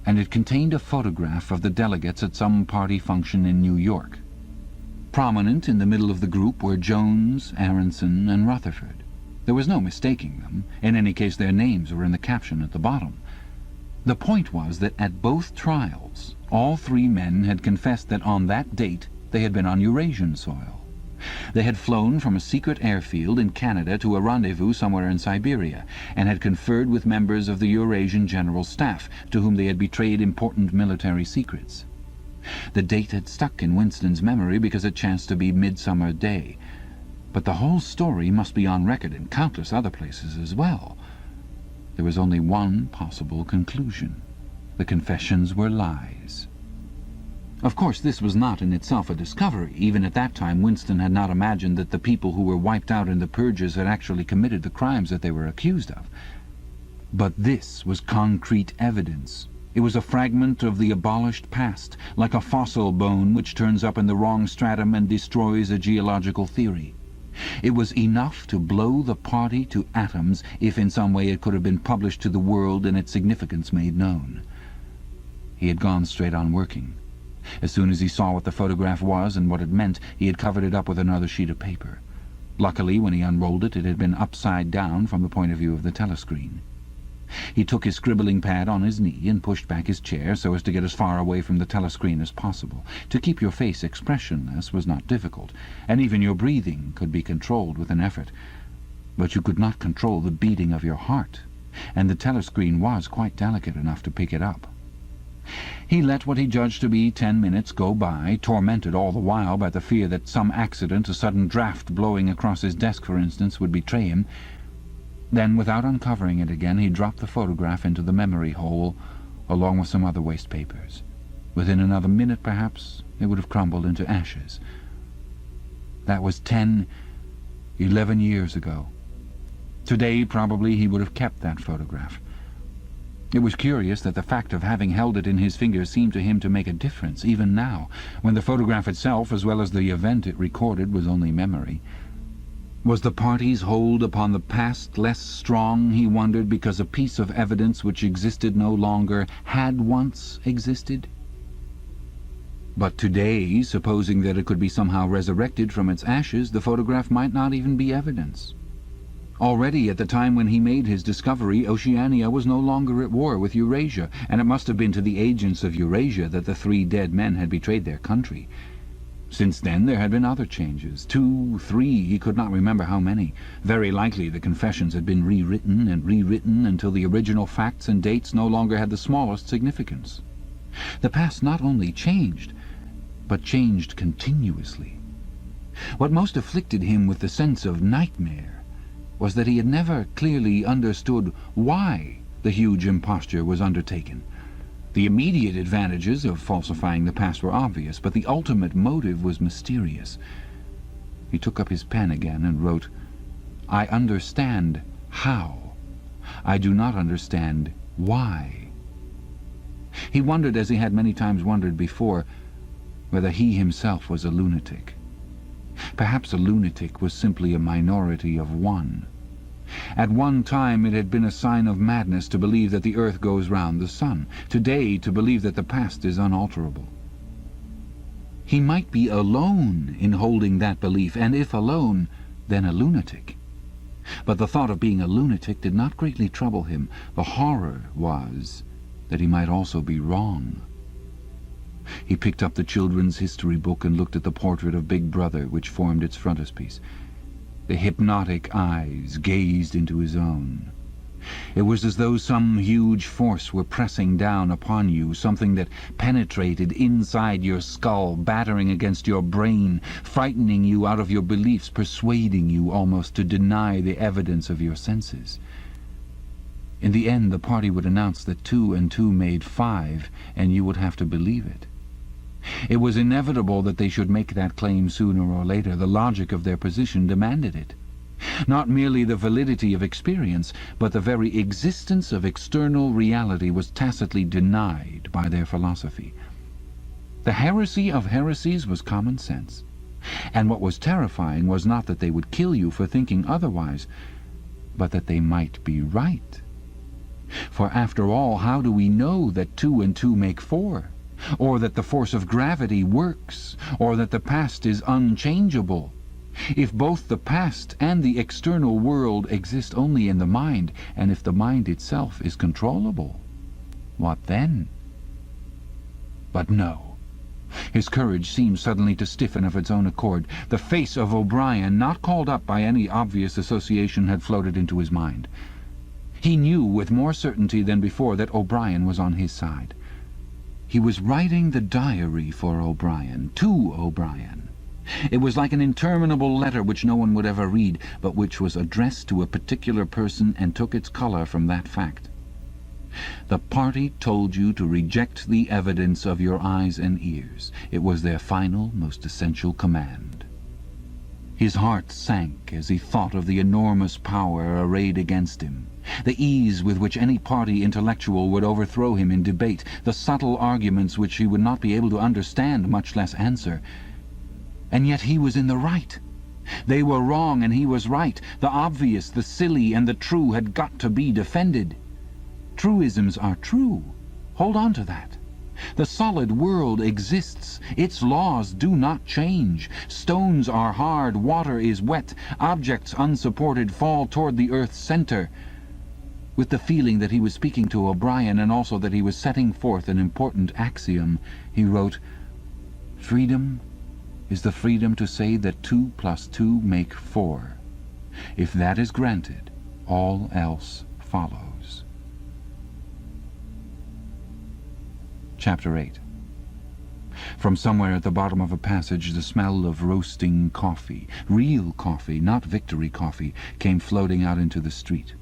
and it contained a photograph of the delegates at some party function in New York. Prominent in the middle of the group were Jones, Aronson, and Rutherford. There was no mistaking them. In any case, their names were in the caption at the bottom. The point was that at both trials, all three men had confessed that on that date they had been on Eurasian soil. They had flown from a secret airfield in Canada to a rendezvous somewhere in Siberia, and had conferred with members of the Eurasian General Staff, to whom they had betrayed important military secrets. The date had stuck in Winston's memory because it chanced to be Midsummer Day. But the whole story must be on record in countless other places as well. There was only one possible conclusion. The confessions were lies. Of course, this was not in itself a discovery. Even at that time, Winston had not imagined that the people who were wiped out in the purges had actually committed the crimes that they were accused of. But this was concrete evidence. It was a fragment of the abolished past, like a fossil bone which turns up in the wrong stratum and destroys a geological theory. It was enough to blow the party to atoms if in some way it could have been published to the world and its significance made known. He had gone straight on working. As soon as he saw what the photograph was and what it meant, he had covered it up with another sheet of paper. Luckily, when he unrolled it, it had been upside down from the point of view of the telescreen. He took his scribbling pad on his knee and pushed back his chair so as to get as far away from the telescreen as possible. To keep your face expressionless was not difficult, and even your breathing could be controlled with an effort. But you could not control the beating of your heart, and the telescreen was quite delicate enough to pick it up. He let what he judged to be 10 minutes go by, tormented all the while by the fear that some accident, a sudden draught blowing across his desk, for instance, would betray him. Then, without uncovering it again, he dropped the photograph into the memory hole, along with some other waste papers. Within another minute, perhaps, it would have crumbled into ashes. That was 11 years ago. Today, probably, he would have kept that photograph. It was curious that the fact of having held it in his fingers seemed to him to make a difference, even now, when the photograph itself, as well as the event it recorded, was only memory. Was the party's hold upon the past less strong, he wondered, because a piece of evidence which existed no longer had once existed? But today, supposing that it could be somehow resurrected from its ashes, the photograph might not even be evidence. Already at the time when he made his discovery, Oceania was no longer at war with Eurasia, and it must have been to the agents of Eurasia that the three dead men had betrayed their country. Since then there had been other changes, 2, 3, he could not remember how many. Very likely the confessions had been rewritten and rewritten until the original facts and dates no longer had the smallest significance. The past not only changed, but changed continuously. What most afflicted him with the sense of nightmare was that he had never clearly understood why the huge imposture was undertaken. The immediate advantages of falsifying the past were obvious, but the ultimate motive was mysterious. He took up his pen again and wrote, "I understand how. I do not understand why." He wondered, as he had many times wondered before, whether he himself was a lunatic. Perhaps a lunatic was simply a minority of one. At one time it had been a sign of madness to believe that the earth goes round the sun. Today, to believe that the past is unalterable. He might be alone in holding that belief, and if alone, then a lunatic. But the thought of being a lunatic did not greatly trouble him. The horror was that he might also be wrong. He picked up the children's history book and looked at the portrait of Big Brother which formed its frontispiece. The hypnotic eyes gazed into his own. It was as though some huge force were pressing down upon you, something that penetrated inside your skull, battering against your brain, frightening you out of your beliefs, persuading you almost to deny the evidence of your senses. In the end, the party would announce that 2 and 2 made 5, and you would have to believe it. It was inevitable that they should make that claim sooner or later. The logic of their position demanded it. Not merely the validity of experience, but the very existence of external reality was tacitly denied by their philosophy. The heresy of heresies was common sense. And what was terrifying was not that they would kill you for thinking otherwise, but that they might be right. For after all, how do we know that 2 and 2 make 4? Or that the force of gravity works? Or that the past is unchangeable? If both the past and the external world exist only in the mind, and if the mind itself is controllable, what then? But no. His courage seemed suddenly to stiffen of its own accord. The face of O'Brien, not called up by any obvious association, had floated into his mind. He knew with more certainty than before that O'Brien was on his side. He was writing the diary for O'Brien, to O'Brien. It was like an interminable letter which no one would ever read, but which was addressed to a particular person and took its colour from that fact. The party told you to reject the evidence of your eyes and ears. It was their final, most essential command. His heart sank as he thought of the enormous power arrayed against him, the ease with which any party intellectual would overthrow him in debate, the subtle arguments which he would not be able to understand, much less answer. And yet he was in the right. They were wrong and he was right. The obvious, the silly, and the true had got to be defended. Truisms are true. Hold on to that. The solid world exists. Its laws do not change. Stones are hard, water is wet, objects unsupported fall toward the earth's center. With the feeling that he was speaking to O'Brien and also that he was setting forth an important axiom, he wrote, "Freedom is the freedom to say that 2 + 2 make 4. If that is granted, all else follows." Chapter 8. From somewhere at the bottom of a passage the smell of roasting coffee, real coffee, not Victory coffee, came floating out into the street.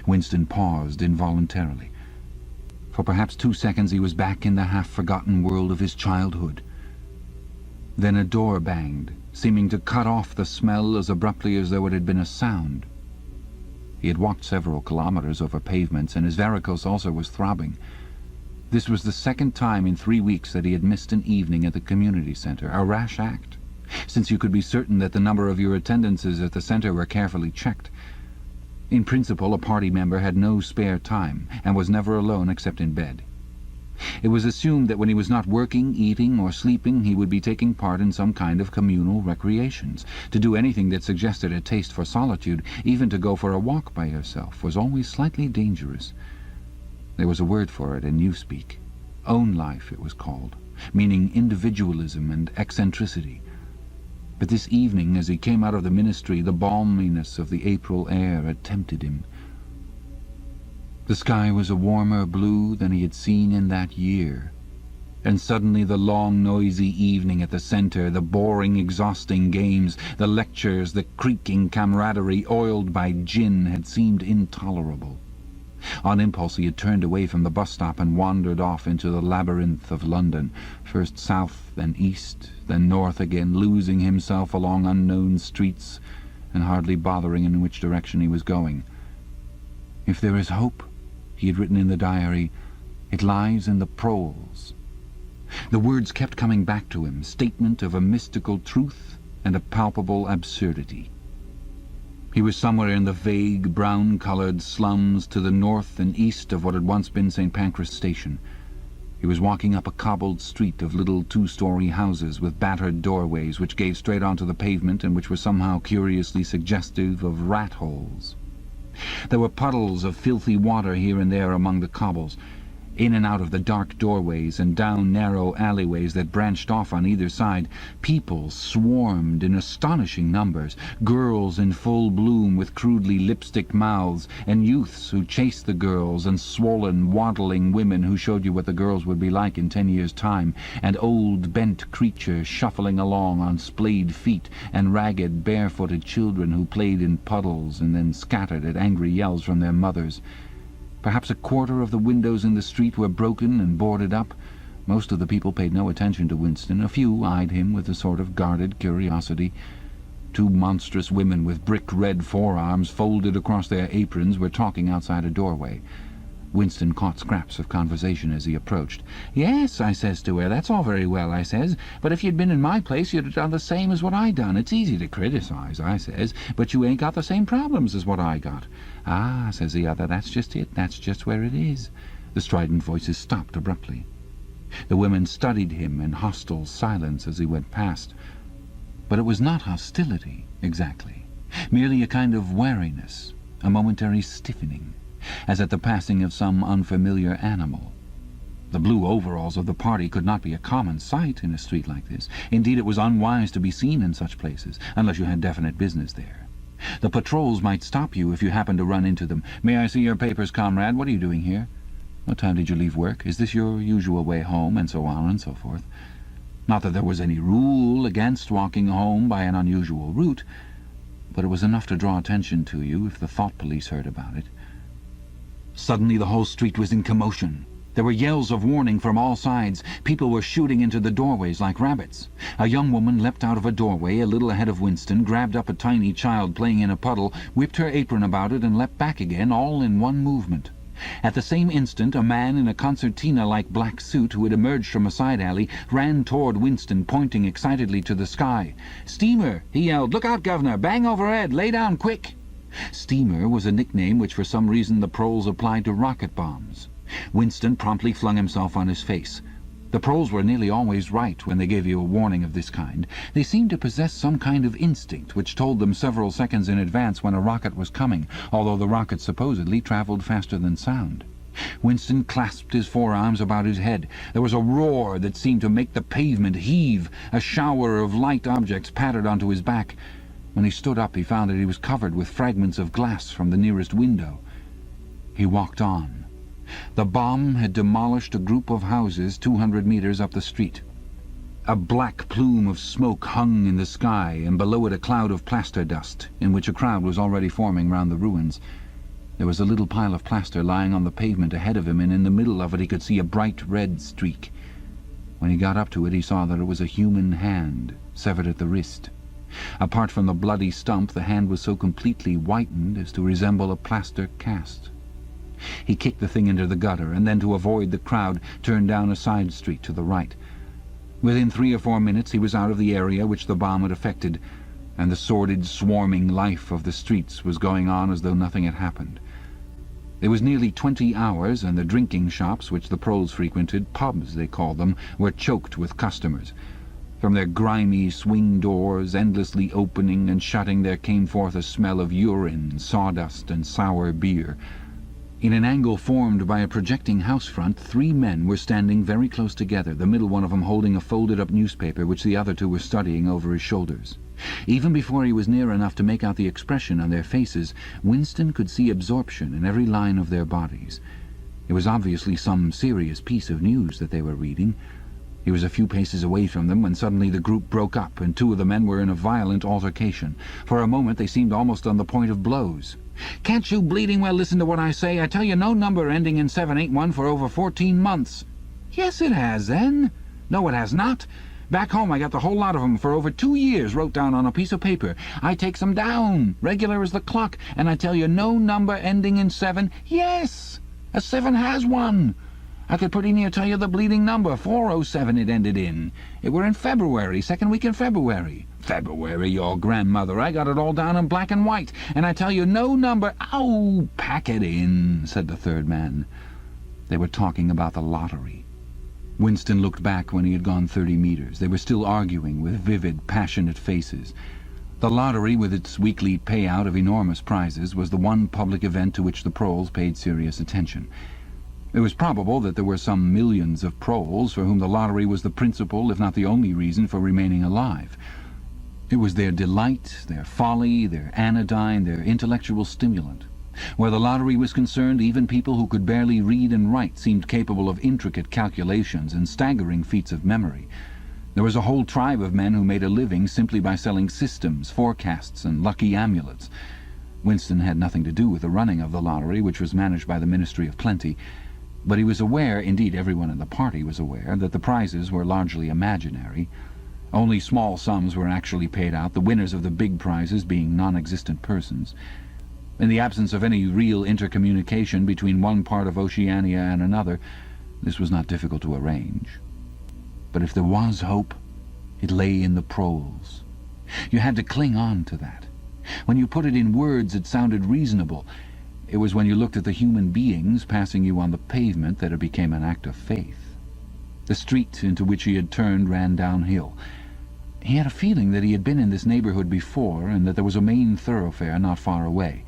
Winston paused involuntarily. For perhaps 2 seconds he was back in the half-forgotten world of his childhood. Then a door banged, seeming to cut off the smell as abruptly as though it had been a sound. He had walked several kilometers over pavements, and his varicose ulcer was throbbing. This was the second time in 3 weeks that he had missed an evening at the community centre, a rash act, since you could be certain that the number of your attendances at the centre were carefully checked. In principle, a party member had no spare time, and was never alone except in bed. It was assumed that when he was not working, eating, or sleeping, he would be taking part in some kind of communal recreations. To do anything that suggested a taste for solitude, even to go for a walk by yourself, was always slightly dangerous. There was a word for it in newspeak. Own life, it was called, meaning individualism and eccentricity. But this evening, as he came out of the ministry, the balminess of the April air had tempted him. The sky was a warmer blue than he had seen in that year, and suddenly the long, noisy evening at the centre, the boring, exhausting games, the lectures, the creaking camaraderie oiled by gin had seemed intolerable. On impulse he had turned away from the bus stop and wandered off into the labyrinth of London, first south, then east, then north again, losing himself along unknown streets and hardly bothering in which direction he was going. "If there is hope," he had written in the diary, "it lies in the proles." The words kept coming back to him, statement of a mystical truth and a palpable absurdity. He was somewhere in the vague, brown-coloured slums to the north and east of what had once been St. Pancras Station. He was walking up a cobbled street of little 2-story houses with battered doorways which gave straight onto the pavement and which were somehow curiously suggestive of rat-holes. There were puddles of filthy water here and there among the cobbles. In and out of the dark doorways and down narrow alleyways that branched off on either side, people swarmed in astonishing numbers, girls in full bloom with crudely lipsticked mouths, and youths who chased the girls, and swollen, waddling women who showed you what the girls would be like in 10 years' time, and old, bent creatures shuffling along on splayed feet, and ragged, barefooted children who played in puddles and then scattered at angry yells from their mothers. Perhaps a quarter of the windows in the street were broken and boarded up. Most of the people paid no attention to Winston. A few eyed him with a sort of guarded curiosity. 2 monstrous women with brick-red forearms folded across their aprons were talking outside a doorway. Winston caught scraps of conversation as he approached. "Yes," I says to her, "that's all very well," I says, "but if you'd been in my place you'd have done the same as what I done. It's easy to criticize," I says, "but you ain't got the same problems as what I got." "Ah," says the other, "that's just it. That's just where it is." The strident voices stopped abruptly. The women studied him in hostile silence as he went past. But it was not hostility, exactly. Merely a kind of wariness, a momentary stiffening, as at the passing of some unfamiliar animal. The blue overalls of the party could not be a common sight in a street like this. Indeed, it was unwise to be seen in such places, unless you had definite business there. The patrols might stop you if you happened to run into them. "May I see your papers, comrade? What are you doing here? What time did you leave work? Is this your usual way home?" and so on and so forth. Not that there was any rule against walking home by an unusual route, but it was enough to draw attention to you if the thought police heard about it. Suddenly the whole street was in commotion. There were yells of warning from all sides. People were shooting into the doorways like rabbits. A young woman leapt out of a doorway a little ahead of Winston, grabbed up a tiny child playing in a puddle, whipped her apron about it, and leapt back again, all in one movement. At the same instant a man in a concertina-like black suit, who had emerged from a side alley, ran toward Winston, pointing excitedly to the sky. "Steamer!" he yelled. "Look out, governor! Bang overhead! Lay down, quick!" Steamer was a nickname which for some reason the proles applied to rocket bombs. Winston promptly flung himself on his face. The proles were nearly always right when they gave you a warning of this kind. They seemed to possess some kind of instinct which told them several seconds in advance when a rocket was coming, although the rocket supposedly travelled faster than sound. Winston clasped his forearms about his head. There was a roar that seemed to make the pavement heave. A shower of light objects pattered onto his back. When he stood up, he found that he was covered with fragments of glass from the nearest window. He walked on. The bomb had demolished a group of houses 200 meters up the street. A black plume of smoke hung in the sky, and below it a cloud of plaster dust, in which a crowd was already forming round the ruins. There was a little pile of plaster lying on the pavement ahead of him, and in the middle of it he could see a bright red streak. When he got up to it, he saw that it was a human hand, severed at the wrist. Apart from the bloody stump, the hand was so completely whitened as to resemble a plaster cast. He kicked the thing into the gutter, and then, to avoid the crowd, turned down a side street to the right. Within 3 or 4 minutes he was out of the area which the bomb had affected, and the sordid, swarming life of the streets was going on as though nothing had happened. It was nearly 20 hours, and the drinking shops which the proles frequented, pubs they called them, were choked with customers. From their grimy swing doors, endlessly opening and shutting, there came forth a smell of urine, sawdust, and sour beer. In an angle formed by a projecting house front, 3 men were standing very close together, the middle one of them holding a folded-up newspaper which the other 2 were studying over his shoulders. Even before he was near enough to make out the expression on their faces, Winston could see absorption in every line of their bodies. It was obviously some serious piece of news that they were reading. He was a few paces away from them when suddenly the group broke up, and 2 of the men were in a violent altercation. For a moment they seemed almost on the point of blows. "Can't you bleeding well listen to what I say? I tell you no number ending in 7 ain't won for over 14 months. "Yes, it has, then." "No, it has not. Back home I got the whole lot of 'em for over 2 years wrote down on a piece of paper. I takes 'em down, regular as the clock, and I tell you no number ending in 7. Yes, a 7 has one. I could pretty near tell you the bleeding number, 407 it ended in. It were in February, 2nd week in February. February, your grandmother, I got it all down in black and white, and I tell you no number—" "Ow, pack it in," said the 3rd man. They were talking about the lottery. Winston looked back when he had gone 30 meters. They were still arguing with vivid, passionate faces. The lottery, with its weekly payout of enormous prizes, was the one public event to which the proles paid serious attention. It was probable that there were some millions of proles for whom the lottery was the principal, if not the only reason for remaining alive. It was their delight, their folly, their anodyne, their intellectual stimulant. Where the lottery was concerned, even people who could barely read and write seemed capable of intricate calculations and staggering feats of memory. There was a whole tribe of men who made a living simply by selling systems, forecasts, and lucky amulets. Winston had nothing to do with the running of the lottery, which was managed by the Ministry of Plenty, but he was aware, indeed everyone in the party was aware, that the prizes were largely imaginary. Only small sums were actually paid out, the winners of the big prizes being non-existent persons. In the absence of any real intercommunication between one part of Oceania and another, this was not difficult to arrange. But if there was hope, it lay in the proles. You had to cling on to that. When you put it in words, it sounded reasonable. It was when you looked at the human beings passing you on the pavement that it became an act of faith. The street into which he had turned ran downhill. He had a feeling that he had been in this neighbourhood before, and that there was a main thoroughfare not far away.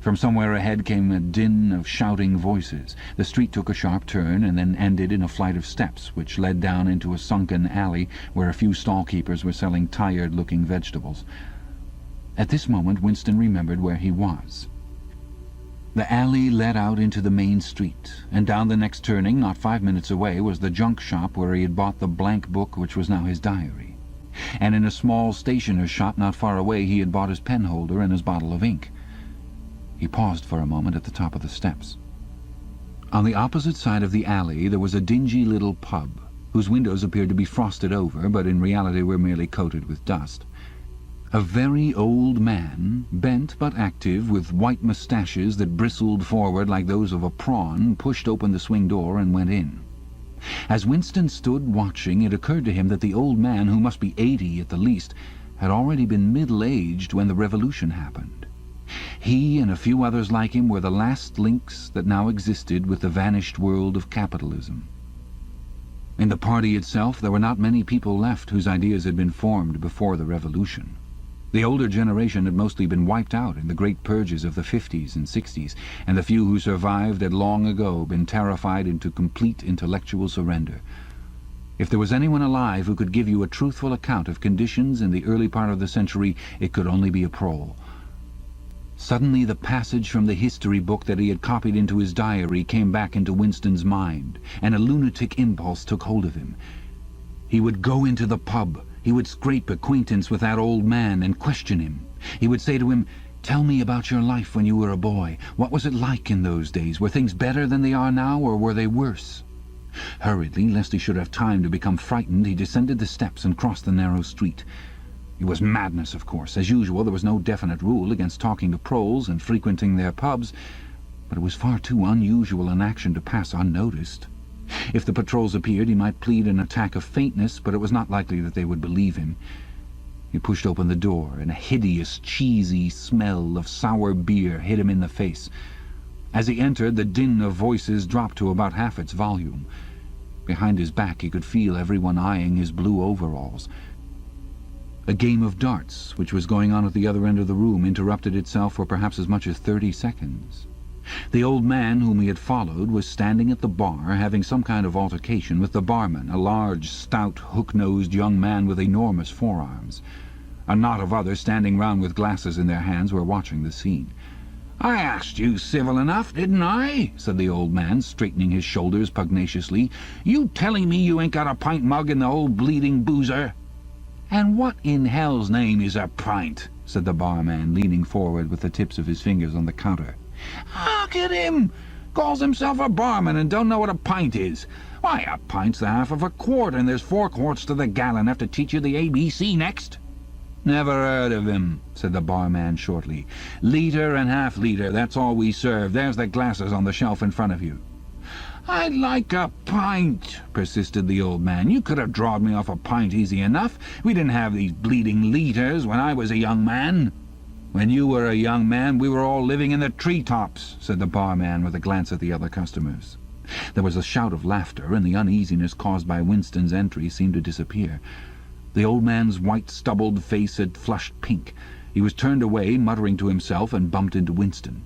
From somewhere ahead came a din of shouting voices. The street took a sharp turn and then ended in a flight of steps, which led down into a sunken alley where a few stall-keepers were selling tired-looking vegetables. At this moment Winston remembered where he was. The alley led out into the main street, and down the next turning, not 5 minutes away, was the junk shop where he had bought the blank book which was now his diary. And in a small stationer's shop not far away he had bought his penholder and his bottle of ink. He paused for a moment at the top of the steps. On the opposite side of the alley there was a dingy little pub, whose windows appeared to be frosted over, but in reality were merely coated with dust. A very old man, bent but active, with white moustaches that bristled forward like those of a prawn, pushed open the swing door and went in. As Winston stood watching, it occurred to him that the old man, who must be 80 at the least, had already been middle-aged when the revolution happened. He and a few others like him were the last links that now existed with the vanished world of capitalism. In the party itself there were not many people left whose ideas had been formed before the revolution. The older generation had mostly been wiped out in the great purges of the 50s and 60s, and the few who survived had long ago been terrified into complete intellectual surrender. If there was anyone alive who could give you a truthful account of conditions in the early part of the century, it could only be a prole. Suddenly the passage from the history book that he had copied into his diary came back into Winston's mind, and a lunatic impulse took hold of him. He would go into the pub. He would scrape acquaintance with that old man and question him. He would say to him, "Tell me about your life when you were a boy. What was it like in those days? Were things better than they are now, or were they worse?" Hurriedly, lest he should have time to become frightened, he descended the steps and crossed the narrow street. It was madness, of course. As usual, there was no definite rule against talking to proles and frequenting their pubs, but it was far too unusual an action to pass unnoticed. If the patrols appeared, he might plead an attack of faintness, but it was not likely that they would believe him. He pushed open the door, and a hideous, cheesy smell of sour beer hit him in the face. As he entered, the din of voices dropped to about half its volume. Behind his back he could feel everyone eyeing his blue overalls. A game of darts, which was going on at the other end of the room, interrupted itself for perhaps as much as 30 seconds. The old man whom he had followed was standing at the bar, having some kind of altercation with the barman, a large, stout, hook-nosed young man with enormous forearms. A knot of others, standing round with glasses in their hands, were watching the scene. "I asked you civil enough, didn't I?" said the old man, straightening his shoulders pugnaciously. "You telling me you ain't got a pint mug in the old bleeding boozer?" "And what in hell's name is a pint?" said the barman, leaning forward with the tips of his fingers on the counter. "Look at him! Calls himself a barman and don't know what a pint is. Why, a pint's the half of a quart, and there's 4 quarts to the gallon. Have to teach you the ABC next." "Never heard of him," said the barman shortly. "Litre and half-litre, that's all we serve. There's the glasses on the shelf in front of you." "I'd like a pint," persisted the old man. "You could have drawed me off a pint easy enough. We didn't have these bleeding litres when I was a young man." "When you were a young man, we were all living in the tree-tops," said the barman with a glance at the other customers. There was a shout of laughter, and the uneasiness caused by Winston's entry seemed to disappear. The old man's white-stubbled face had flushed pink. He was turned away, muttering to himself, and bumped into Winston.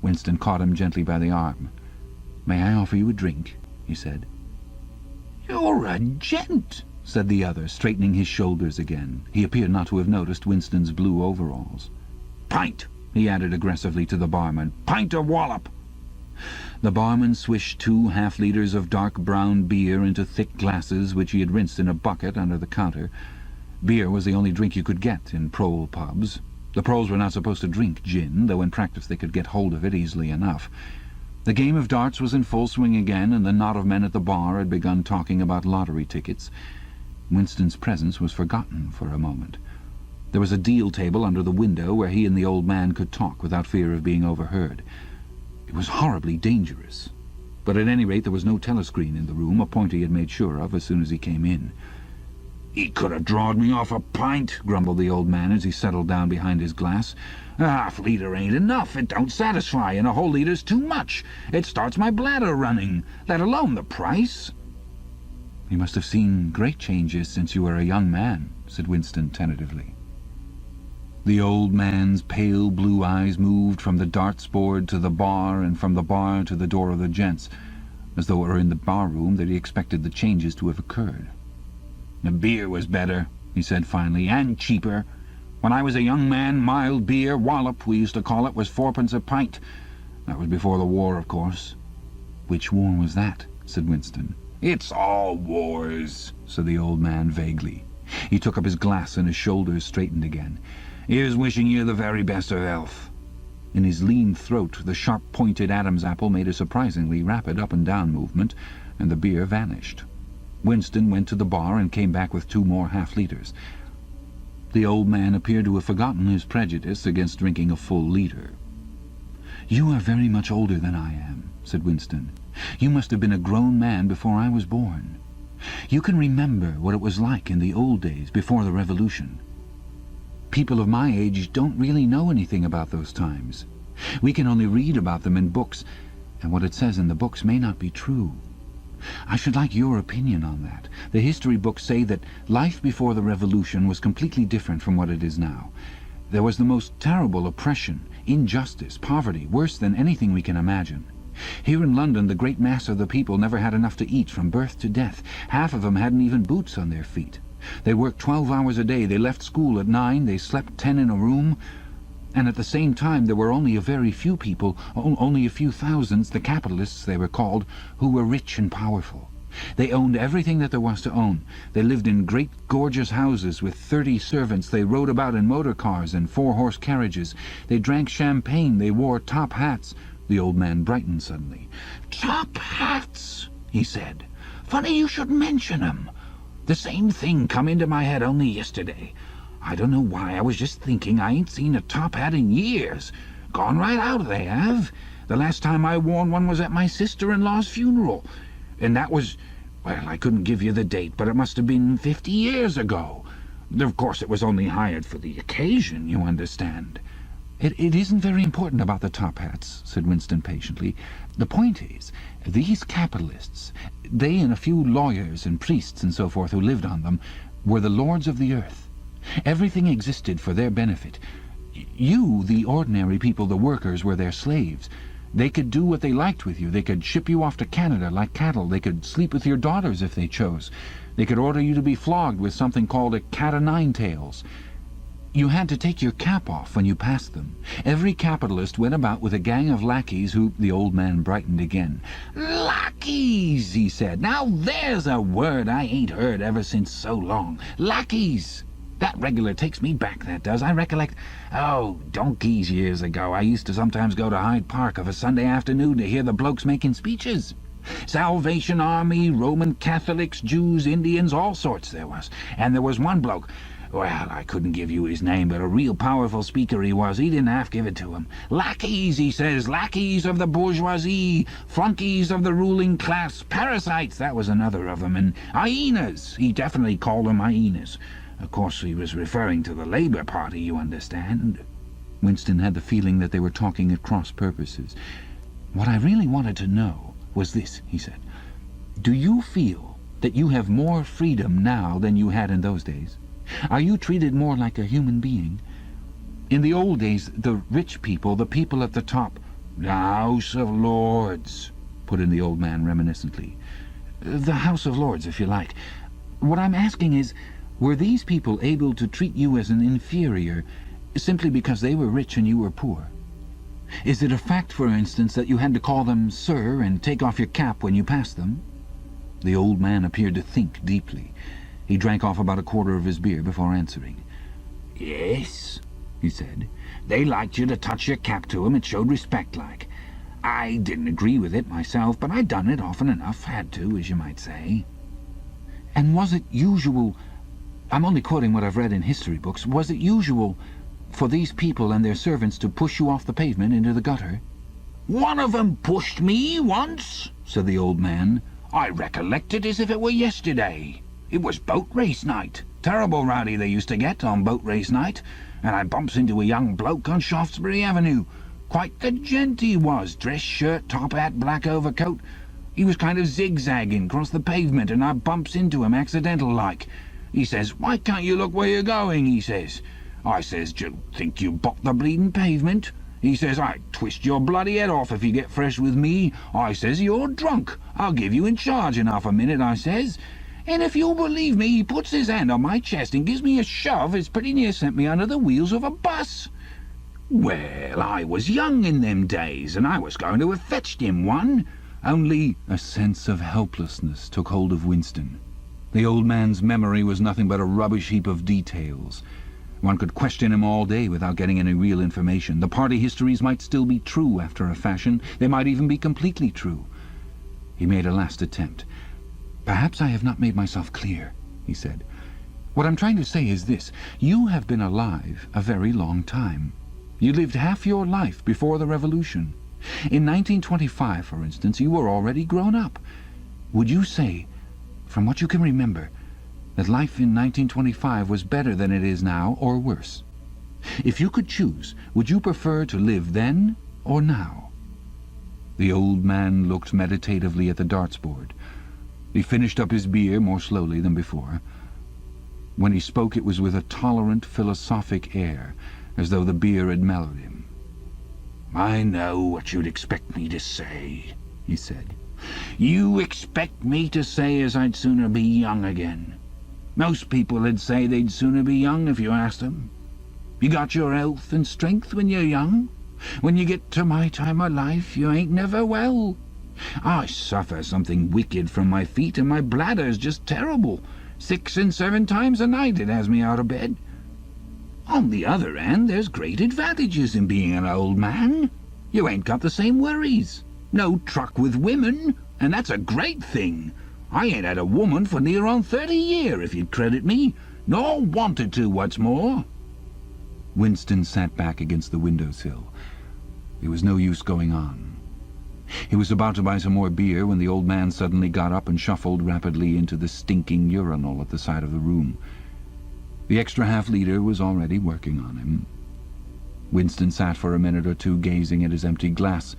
Winston caught him gently by the arm. "May I offer you a drink?" he said. "You're a gent," said the other, straightening his shoulders again. He appeared not to have noticed Winston's blue overalls. "Pint," he added aggressively to the barman. "Pint or wallop." The barman swished 2 half-litres of dark brown beer into thick glasses which he had rinsed in a bucket under the counter. Beer was the only drink you could get in prole pubs. The proles were not supposed to drink gin, though in practice they could get hold of it easily enough. The game of darts was in full swing again, and the knot of men at the bar had begun talking about lottery tickets. Winston's presence was forgotten for a moment. There was a deal table under the window where he and the old man could talk without fear of being overheard. It was horribly dangerous. But at any rate there was no telescreen in the room, a point he had made sure of as soon as he came in. "He could have drawed me off a pint," grumbled the old man as he settled down behind his glass. "A half-litre ain't enough. It don't satisfy, and a whole litre's too much. It starts my bladder running, let alone the price." "You must have seen great changes since you were a young man," said Winston tentatively. The old man's pale blue eyes moved from the darts board to the bar and from the bar to the door of the gents, as though it were in the bar-room that he expected the changes to have occurred. "The beer was better," he said finally, "and cheaper. When I was a young man, mild beer, wallop we used to call it, was 4p a pint. That was before the war, of course." "Which war was that?" said Winston. "It's all wars," said the old man vaguely. He took up his glass and his shoulders straightened again. "Here's wishing you the very best of health." In his lean throat the sharp-pointed Adam's apple made a surprisingly rapid up-and-down movement, and the beer vanished. Winston went to the bar and came back with 2 more half-litres. The old man appeared to have forgotten his prejudice against drinking a full litre. "You are very much older than I am," said Winston. "You must have been a grown man before I was born. You can remember what it was like in the old days, before the Revolution. People of my age don't really know anything about those times. We can only read about them in books, and what it says in the books may not be true. I should like your opinion on that. The history books say that life before the Revolution was completely different from what it is now. There was the most terrible oppression, injustice, poverty, worse than anything we can imagine. Here in London the great mass of the people never had enough to eat from birth to death. Half of them hadn't even boots on their feet. They worked 12 hours a day, they left school at 9, they slept 10 in a room, and at the same time there were only a very few people, only a few thousands, the capitalists they were called, who were rich and powerful. They owned everything that there was to own. They lived in great gorgeous houses with 30 servants. They rode about in motor cars and 4-horse carriages. They drank champagne. They wore top hats. The old man brightened suddenly. "Top hats," he said. "Funny you should mention 'em. The same thing come into my head only yesterday. I don't know why, I was just thinking I ain't seen a top hat in years. Gone right out, they have. The last time I worn one was at my sister-in-law's funeral. And that was, well, I couldn't give you the date, but it must have been 50 years ago. Of course, it was only hired for the occasion, you understand." It isn't very important about the top hats," said Winston patiently. "The point is, these capitalists, they and a few lawyers and priests and so forth who lived on them, were the lords of the earth. Everything existed for their benefit. You, the ordinary people, the workers, were their slaves. They could do what they liked with you. They could ship you off to Canada like cattle. They could sleep with your daughters if they chose. They could order you to be flogged with something called a cat-o'-nine-tails. You had to take your cap off when you passed them. Every capitalist went about with a gang of lackeys who—" The old man brightened again. "Lackeys," he said. "Now there's a word I ain't heard ever since so long. Lackeys. That regular takes me back, that does. I recollect, donkeys years ago, I used to sometimes go to Hyde Park of a Sunday afternoon to hear the blokes making speeches. Salvation Army, Roman Catholics, Jews, Indians, all sorts there was. And there was one bloke— well, I couldn't give you his name, but a real powerful speaker he was. He didn't half give it to him. 'Lackeys,' he says, 'lackeys of the bourgeoisie, flunkies of the ruling class, parasites,' that was another of them, and hyenas. He definitely called them hyenas. Of course, he was referring to the Labour Party, you understand." Winston had the feeling that they were talking at cross purposes. "What I really wanted to know was this," he said. "Do you feel that you have more freedom now than you had in those days? Are you treated more like a human being? In the old days, the rich people, the people at the top—" "The House of Lords," put in the old man reminiscently. "The House of Lords, if you like. What I'm asking is, were these people able to treat you as an inferior simply because they were rich and you were poor? Is it a fact, for instance, that you had to call them sir and take off your cap when you passed them?" The old man appeared to think deeply. He drank off about a quarter of his beer before answering. "Yes," he said. "They liked you to touch your cap to 'em. It showed respect like. I didn't agree with it myself, but I done it often enough. Had to, as you might say." "And was it usual I'm only quoting what I've read in history books. Was it usual for these people and their servants to push you off the pavement into the gutter?" "One of 'em pushed me once," said the old man. "I recollect it as if it were yesterday. It was boat race night. Terrible rowdy they used to get on boat race night, and I bumps into a young bloke on Shaftesbury Avenue. Quite the gent he was, dress shirt, top hat, black overcoat. He was kind of zigzagging across the pavement, and I bumps into him accidental-like. He says, 'Why can't you look where you're going?' he says. I says, 'D'you think you bought the bleeding pavement?' He says, 'I'd twist your bloody head off if you get fresh with me.' I says, 'You're drunk. I'll give you in charge in half a minute,' I says. And if you'll believe me, he puts his hand on my chest and gives me a shove as pretty near sent me under the wheels of a bus. Well, I was young in them days, and I was going to have fetched him one, only—" A sense of helplessness took hold of Winston. The old man's memory was nothing but a rubbish heap of details. One could question him all day without getting any real information. The party histories might still be true after a fashion. They might even be completely true. He made a last attempt. "Perhaps I have not made myself clear," he said. "What I'm trying to say is this. You have been alive a very long time. You lived half your life before the Revolution. In 1925, for instance, you were already grown up. Would you say, from what you can remember, that life in 1925 was better than it is now, or worse? If you could choose, would you prefer to live then or now?" The old man looked meditatively at the darts board. He finished up his beer more slowly than before. When he spoke, it was with a tolerant, philosophic air, as though the beer had mellowed him. "I know what you'd expect me to say," he said. "You expect me to say as I'd sooner be young again. Most people'd say they'd sooner be young if you asked 'em. You got your health and strength when you're young. When you get to my time of life, you ain't never well. I suffer something wicked from my feet, and my bladder's just terrible. 6 and 7 times a night it has me out of bed. On the other hand, there's great advantages in being an old man. You ain't got the same worries. No truck with women, and that's a great thing. I ain't had a woman for near on 30 year, if you'd credit me, nor wanted to, what's more." Winston sat back against the windowsill. There was no use going on. He was about to buy some more beer when the old man suddenly got up and shuffled rapidly into the stinking urinal at the side of the room. The extra half-liter was already working on him. Winston sat for a minute or two gazing at his empty glass,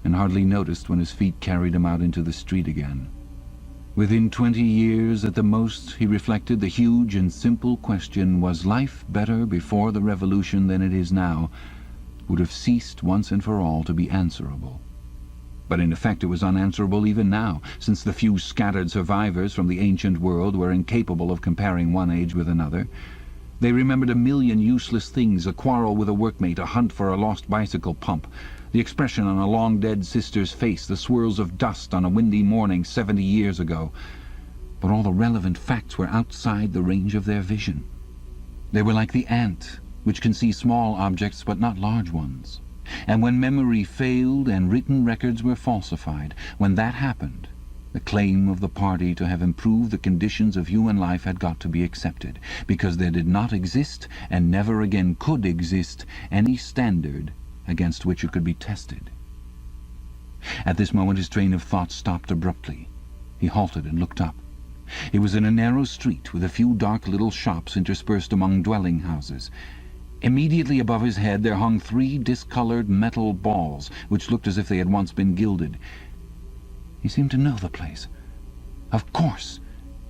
and hardly noticed when his feet carried him out into the street again. Within 20 years at the most, he reflected, the huge and simple question, was life better before the Revolution than it is now, would have ceased once and for all to be answerable. But in effect it was unanswerable even now, since the few scattered survivors from the ancient world were incapable of comparing one age with another. They remembered a million useless things, a quarrel with a workmate, a hunt for a lost bicycle pump, the expression on a long-dead sister's face, the swirls of dust on a windy morning 70 years ago. But all the relevant facts were outside the range of their vision. They were like the ant, which can see small objects but not large ones. And when memory failed and written records were falsified, when that happened, the claim of the party to have improved the conditions of human life had got to be accepted, because there did not exist, and never again could exist, any standard against which it could be tested. At this moment his train of thought stopped abruptly. He halted and looked up. It was in a narrow street with a few dark little shops interspersed among dwelling houses. Immediately above his head there hung 3 discoloured metal balls, which looked as if they had once been gilded. He seemed to know the place. Of course!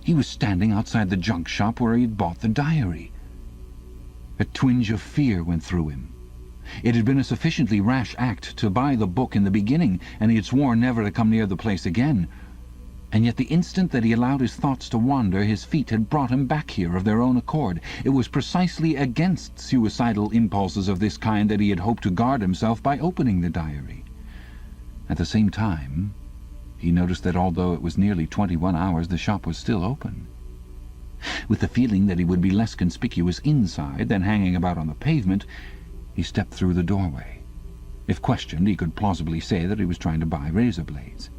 He was standing outside the junk shop where he had bought the diary. A twinge of fear went through him. It had been a sufficiently rash act to buy the book in the beginning, and he had sworn never to come near the place again. And yet the instant that he allowed his thoughts to wander, his feet had brought him back here of their own accord. It was precisely against suicidal impulses of this kind that he had hoped to guard himself by opening the diary. At the same time, he noticed that although it was nearly 21 hours, the shop was still open. With the feeling that he would be less conspicuous inside than hanging about on the pavement, he stepped through the doorway. If questioned, he could plausibly say that he was trying to buy razor blades.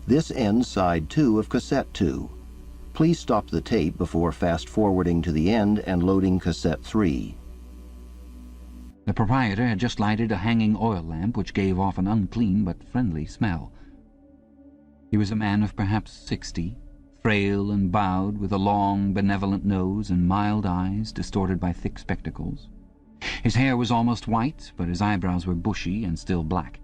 This ends Side 2 of Cassette 2. Please stop the tape before fast-forwarding to the end and loading cassette 3. The proprietor had just lighted a hanging oil lamp which gave off an unclean but friendly smell. He was a man of perhaps 60, frail and bowed, with a long, benevolent nose and mild eyes distorted by thick spectacles. His hair was almost white, but his eyebrows were bushy and still black.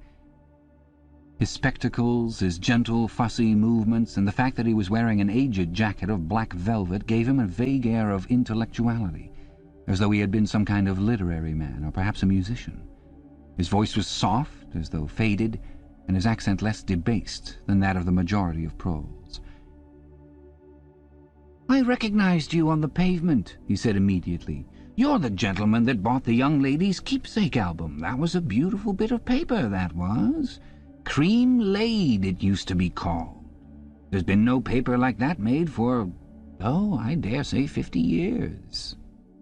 His spectacles, his gentle, fussy movements, and the fact that he was wearing an aged jacket of black velvet gave him a vague air of intellectuality, as though he had been some kind of literary man, or perhaps a musician. His voice was soft, as though faded, and his accent less debased than that of the majority of proles. "I recognized you on the pavement," he said immediately. "You're the gentleman that bought the young lady's keepsake album. That was a beautiful bit of paper, that was. Cream laid, it used to be called. There's been no paper like that made for, I dare say 50 years.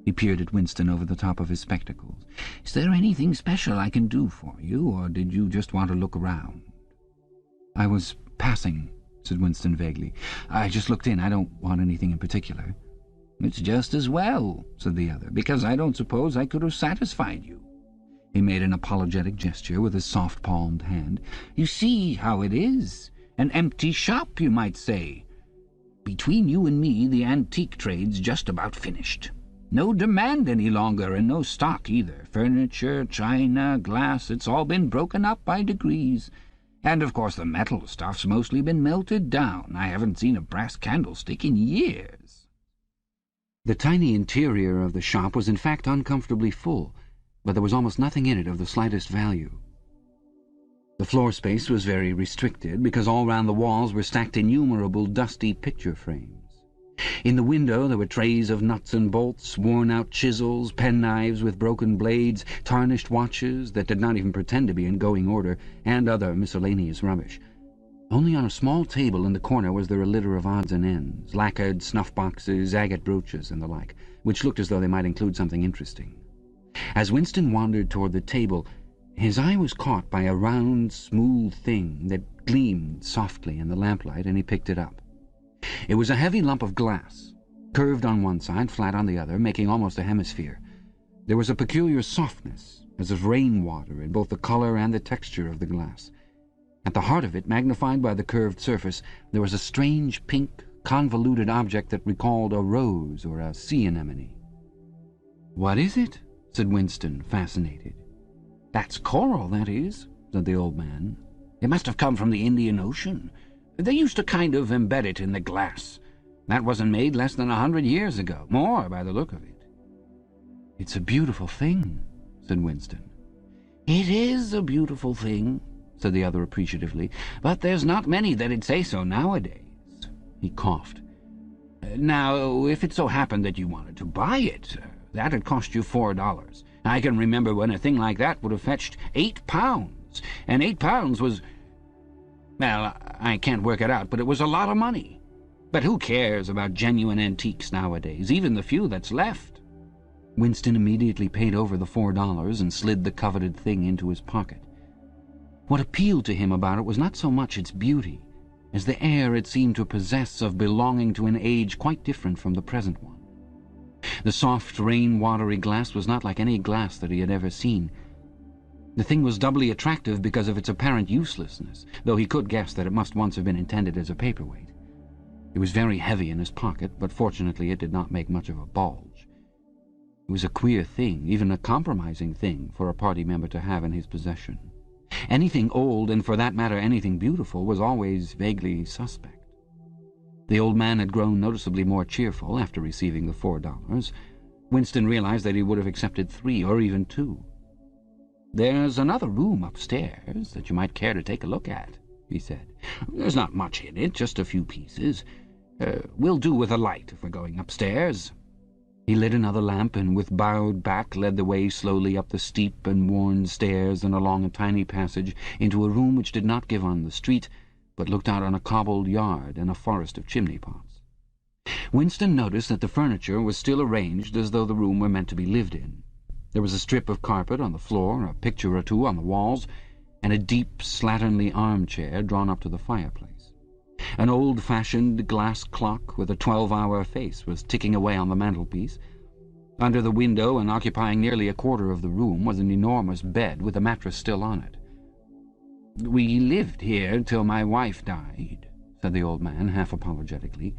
He peered at Winston over the top of his spectacles. "Is there anything special I can do for you, or did you just want to look around?" "I was passing," said Winston vaguely. "I just looked in. I don't want anything in particular." "It's just as well," said the other, "because I don't suppose I could have satisfied you." He made an apologetic gesture with his soft-palmed hand. "You see how it is. An empty shop, you might say. Between you and me, the antique trade's just about finished. No demand any longer, and no stock either. Furniture, china, glass, it's all been broken up by degrees. And, of course, the metal stuff's mostly been melted down. I haven't seen a brass candlestick in years." The tiny interior of the shop was in fact uncomfortably full, but there was almost nothing in it of the slightest value. The floor space was very restricted, because all round the walls were stacked innumerable dusty picture frames. In the window there were trays of nuts and bolts, worn-out chisels, penknives with broken blades, tarnished watches that did not even pretend to be in going order, and other miscellaneous rubbish. Only on a small table in the corner was there a litter of odds and ends, lacquered snuff-boxes, agate brooches, and the like, which looked as though they might include something interesting. As Winston wandered toward the table, his eye was caught by a round, smooth thing that gleamed softly in the lamplight, and he picked it up. It was a heavy lump of glass, curved on one side, flat on the other, making almost a hemisphere. There was a peculiar softness, as of rainwater, in both the colour and the texture of the glass. At the heart of it, magnified by the curved surface, there was a strange pink, convoluted object that recalled a rose or a sea anemone. "What is it?" said Winston, fascinated. "That's coral, that is," said the old man. "It must have come from the Indian Ocean. They used to kind of embed it in the glass. That wasn't made less than 100 years ago. More, by the look of it." "It's a beautiful thing," said Winston. "It is a beautiful thing," said the other appreciatively, "but there's not many that'd say so nowadays." He coughed. "Now, if it so happened that you wanted to buy it, that'd cost you $4. I can remember when a thing like that would have fetched £8, and £8 was... Well, I can't work it out, but it was a lot of money. But who cares about genuine antiques nowadays, even the few that's left?" Winston immediately paid over the $4 and slid the coveted thing into his pocket. What appealed to him about it was not so much its beauty, as the air it seemed to possess of belonging to an age quite different from the present one. The soft, rain-watery glass was not like any glass that he had ever seen. The thing was doubly attractive because of its apparent uselessness, though he could guess that it must once have been intended as a paperweight. It was very heavy in his pocket, but fortunately it did not make much of a bulge. It was a queer thing, even a compromising thing, for a party member to have in his possession. Anything old, and for that matter anything beautiful, was always vaguely suspect. The old man had grown noticeably more cheerful after receiving the $4. Winston realized that he would have accepted 3 or even 2. "There's another room upstairs that you might care to take a look at," he said. "There's not much in it, just a few pieces. We'll do with a light if we're going upstairs." He lit another lamp and with bowed back led the way slowly up the steep and worn stairs and along a tiny passage into a room which did not give on the street, but looked out on a cobbled yard and a forest of chimney-pots. Winston noticed that the furniture was still arranged as though the room were meant to be lived in. There was a strip of carpet on the floor, a picture or two on the walls, and a deep, slatternly armchair drawn up to the fireplace. An old-fashioned glass clock with a 12-hour face was ticking away on the mantelpiece. Under the window, and occupying nearly a quarter of the room, was an enormous bed with a mattress still on it. "We lived here till my wife died," said the old man, half apologetically.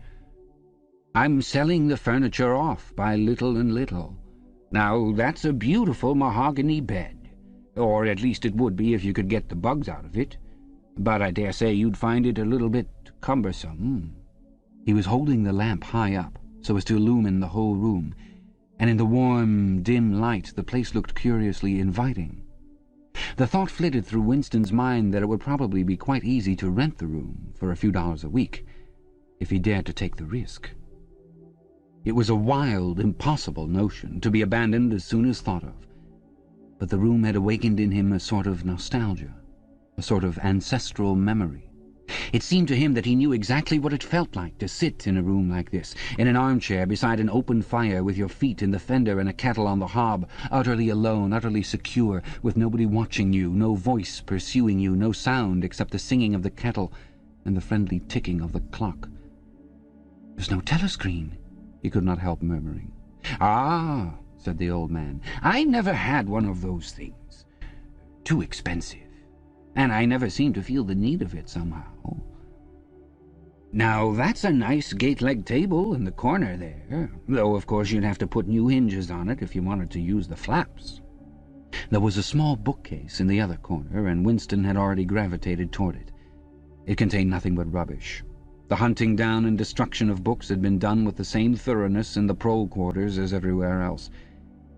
"I'm selling the furniture off by little and little. Now, that's a beautiful mahogany bed, or at least it would be if you could get the bugs out of it. But I dare say you'd find it a little bit cumbersome." He was holding the lamp high up, so as to illumine the whole room, and in the warm, dim light the place looked curiously inviting. The thought flitted through Winston's mind that it would probably be quite easy to rent the room for a few dollars a week, if he dared to take the risk. It was a wild, impossible notion, to be abandoned as soon as thought of, but the room had awakened in him a sort of nostalgia, a sort of ancestral memory. It seemed to him that he knew exactly what it felt like to sit in a room like this, in an armchair beside an open fire, with your feet in the fender and a kettle on the hob, utterly alone, utterly secure, with nobody watching you, no voice pursuing you, no sound except the singing of the kettle and the friendly ticking of the clock. "There's no telescreen," he could not help murmuring. "Ah," said the old man, "I never had one of those things. Too expensive. And I never seemed to feel the need of it somehow. Now, that's a nice gate-leg table in the corner there, though of course you'd have to put new hinges on it if you wanted to use the flaps." There was a small bookcase in the other corner, and Winston had already gravitated toward it. It contained nothing but rubbish. The hunting down and destruction of books had been done with the same thoroughness in the prole quarters as everywhere else.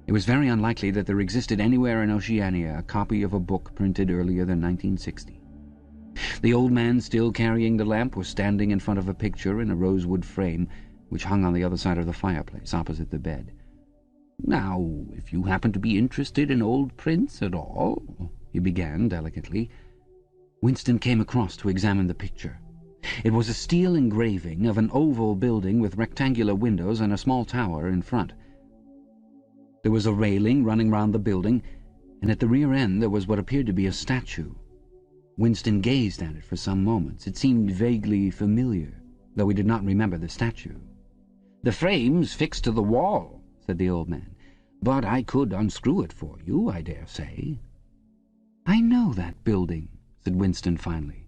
It was very unlikely that there existed anywhere in Oceania a copy of a book printed earlier than 1960. The old man, still carrying the lamp, was standing in front of a picture in a rosewood frame which hung on the other side of the fireplace, opposite the bed. "Now, if you happen to be interested in old prints at all," he began delicately. Winston came across to examine the picture. It was a steel engraving of an oval building with rectangular windows and a small tower in front. There was a railing running round the building, and at the rear end there was what appeared to be a statue. Winston gazed at it for some moments. It seemed vaguely familiar, though he did not remember the statue. "The frame's fixed to the wall," said the old man, "but I could unscrew it for you, I dare say." "I know that building," said Winston finally.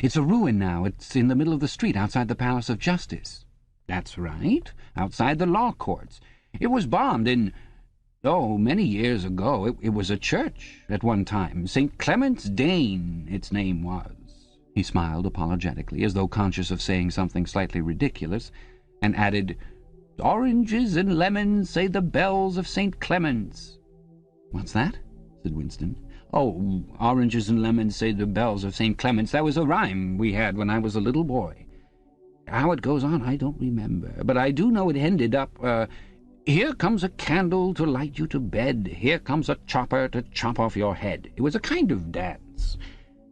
"It's a ruin now. It's in the middle of the street outside the Palace of Justice." "That's right, outside the law courts. It was bombed in... many years ago. It was a church at one time. St. Clement's Dane, its name was." He smiled apologetically, as though conscious of saying something slightly ridiculous, and added, "Oranges and lemons, say the bells of St. Clement's." "What's that?" said Winston. "Oh, oranges and lemons, say the bells of St. Clement's. That was a rhyme we had when I was a little boy. How it goes on I don't remember, but I do know it ended up... Here comes a candle to light you to bed. Here comes a chopper to chop off your head. It was a kind of dance.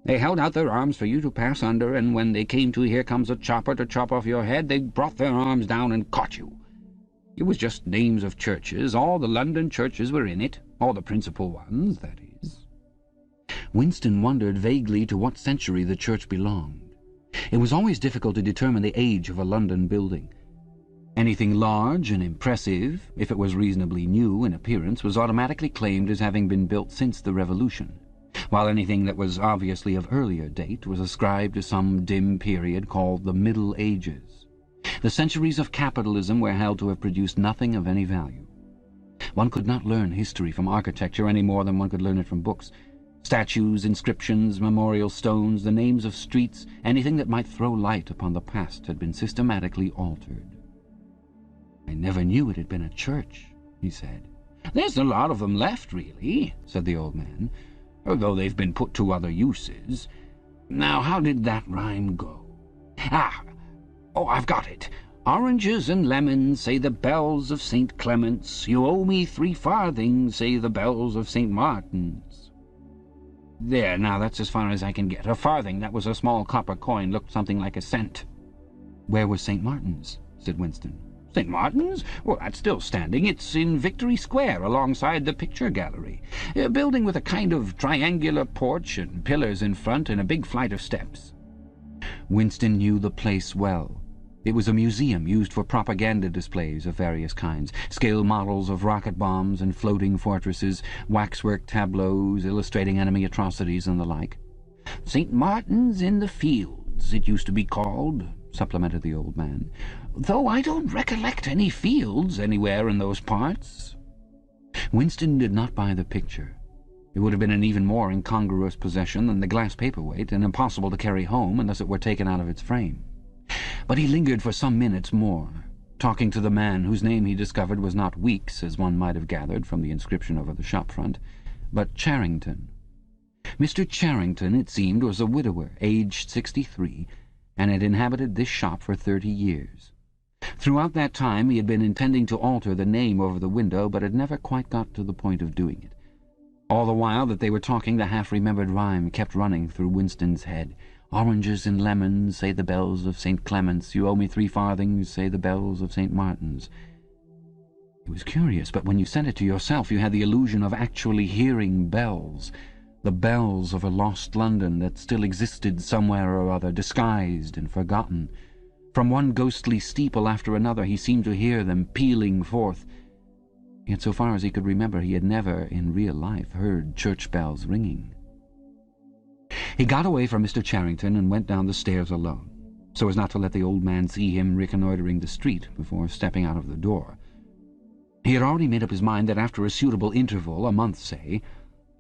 They held out their arms for you to pass under, and when they came to here comes a chopper to chop off your head, they brought their arms down and caught you. It was just names of churches. All the London churches were in it. All the principal ones, that is." Winston wondered vaguely to what century the church belonged. It was always difficult to determine the age of a London building. Anything large and impressive, if it was reasonably new in appearance, was automatically claimed as having been built since the Revolution, while anything that was obviously of earlier date was ascribed to some dim period called the Middle Ages. The centuries of capitalism were held to have produced nothing of any value. One could not learn history from architecture any more than one could learn it from books. Statues, inscriptions, memorial stones, the names of streets, anything that might throw light upon the past had been systematically altered. "I never knew it had been a church," he said. "There's a lot of them left, really," said the old man, "though they've been put to other uses. Now, how did that rhyme go? I've got it. Oranges and lemons, say the bells of St. Clement's. You owe me 3 farthings, say the bells of St. Martin's." There, now that's as far as I can get. A farthing, that was a small copper coin, looked something like a cent. "Where was St. Martin's?" said Winston. "St. Martin's? Well, that's still standing. It's in Victory Square, alongside the picture gallery. A building with a kind of triangular porch and pillars in front and a big flight of steps." Winston knew the place well. It was a museum used for propaganda displays of various kinds, scale models of rocket bombs and floating fortresses, waxwork tableaus illustrating enemy atrocities and the like. "St. Martin's in the Fields, it used to be called," supplemented the old man, "though I don't recollect any fields anywhere in those parts." Winston did not buy the picture. It would have been an even more incongruous possession than the glass paperweight, and impossible to carry home unless it were taken out of its frame. But he lingered for some minutes more, talking to the man whose name he discovered was not Weeks, as one might have gathered from the inscription over the shop front, but Charrington. Mr. Charrington, it seemed, was a widower, aged 63, and had inhabited this shop for 30 years. Throughout that time he had been intending to alter the name over the window, but had never quite got to the point of doing it. All the while that they were talking, the half-remembered rhyme kept running through Winston's head. "Oranges and lemons, say the bells of St. Clement's. You owe me 3 farthings, say the bells of St. Martin's." It was curious, but when you said it to yourself, you had the illusion of actually hearing bells, the bells of a lost London that still existed somewhere or other, disguised and forgotten. From one ghostly steeple after another he seemed to hear them pealing forth. Yet so far as he could remember, he had never in real life heard church bells ringing. He got away from Mr. Charrington and went down the stairs alone, so as not to let the old man see him reconnoitring the street before stepping out of the door. He had already made up his mind that after a suitable interval, a month say,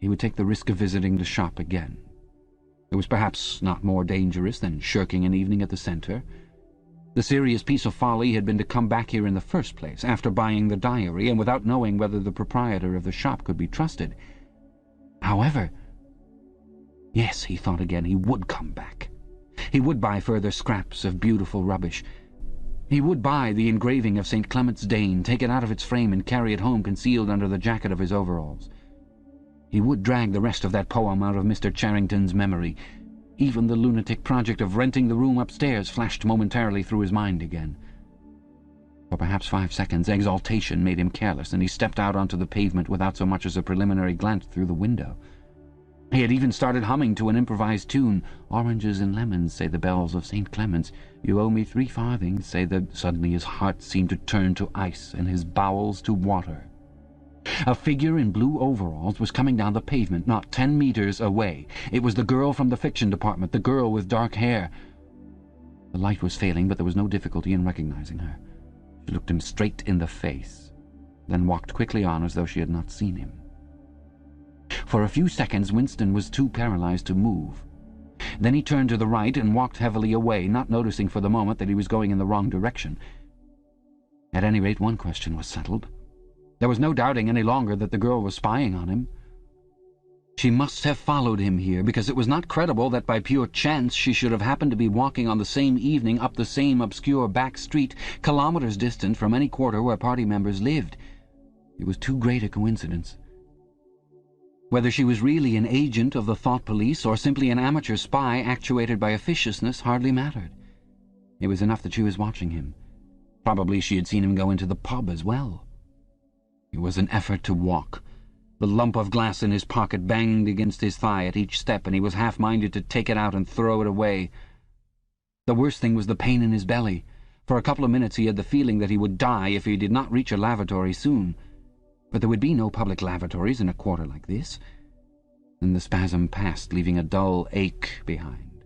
he would take the risk of visiting the shop again. It was perhaps not more dangerous than shirking an evening at the centre. The serious piece of folly had been to come back here in the first place, after buying the diary, and without knowing whether the proprietor of the shop could be trusted. However, yes, he thought again, he would come back. He would buy further scraps of beautiful rubbish. He would buy the engraving of St. Clement's Dane, take it out of its frame and carry it home concealed under the jacket of his overalls. He would drag the rest of that poem out of Mr. Charrington's memory. Even the lunatic project of renting the room upstairs flashed momentarily through his mind again. For perhaps 5 seconds, exaltation made him careless, and he stepped out onto the pavement without so much as a preliminary glance through the window. He had even started humming to an improvised tune. "Oranges and lemons, say the bells of St. Clement's. You owe me 3 farthings, say the—" Suddenly his heart seemed to turn to ice and his bowels to water. A figure in blue overalls was coming down the pavement, not 10 meters away. It was the girl from the fiction department, the girl with dark hair. The light was failing, but there was no difficulty in recognizing her. She looked him straight in the face, then walked quickly on as though she had not seen him. For a few seconds Winston was too paralyzed to move. Then he turned to the right and walked heavily away, not noticing for the moment that he was going in the wrong direction. At any rate, one question was settled. There was no doubting any longer that the girl was spying on him. She must have followed him here, because it was not credible that by pure chance she should have happened to be walking on the same evening up the same obscure back street, kilometers distant from any quarter where party members lived. It was too great a coincidence. Whether she was really an agent of the thought police or simply an amateur spy actuated by officiousness hardly mattered. It was enough that she was watching him. Probably she had seen him go into the pub as well. It was an effort to walk. The lump of glass in his pocket banged against his thigh at each step, and he was half-minded to take it out and throw it away. The worst thing was the pain in his belly. For a couple of minutes he had the feeling that he would die if he did not reach a lavatory soon. But there would be no public lavatories in a quarter like this. Then the spasm passed, leaving a dull ache behind.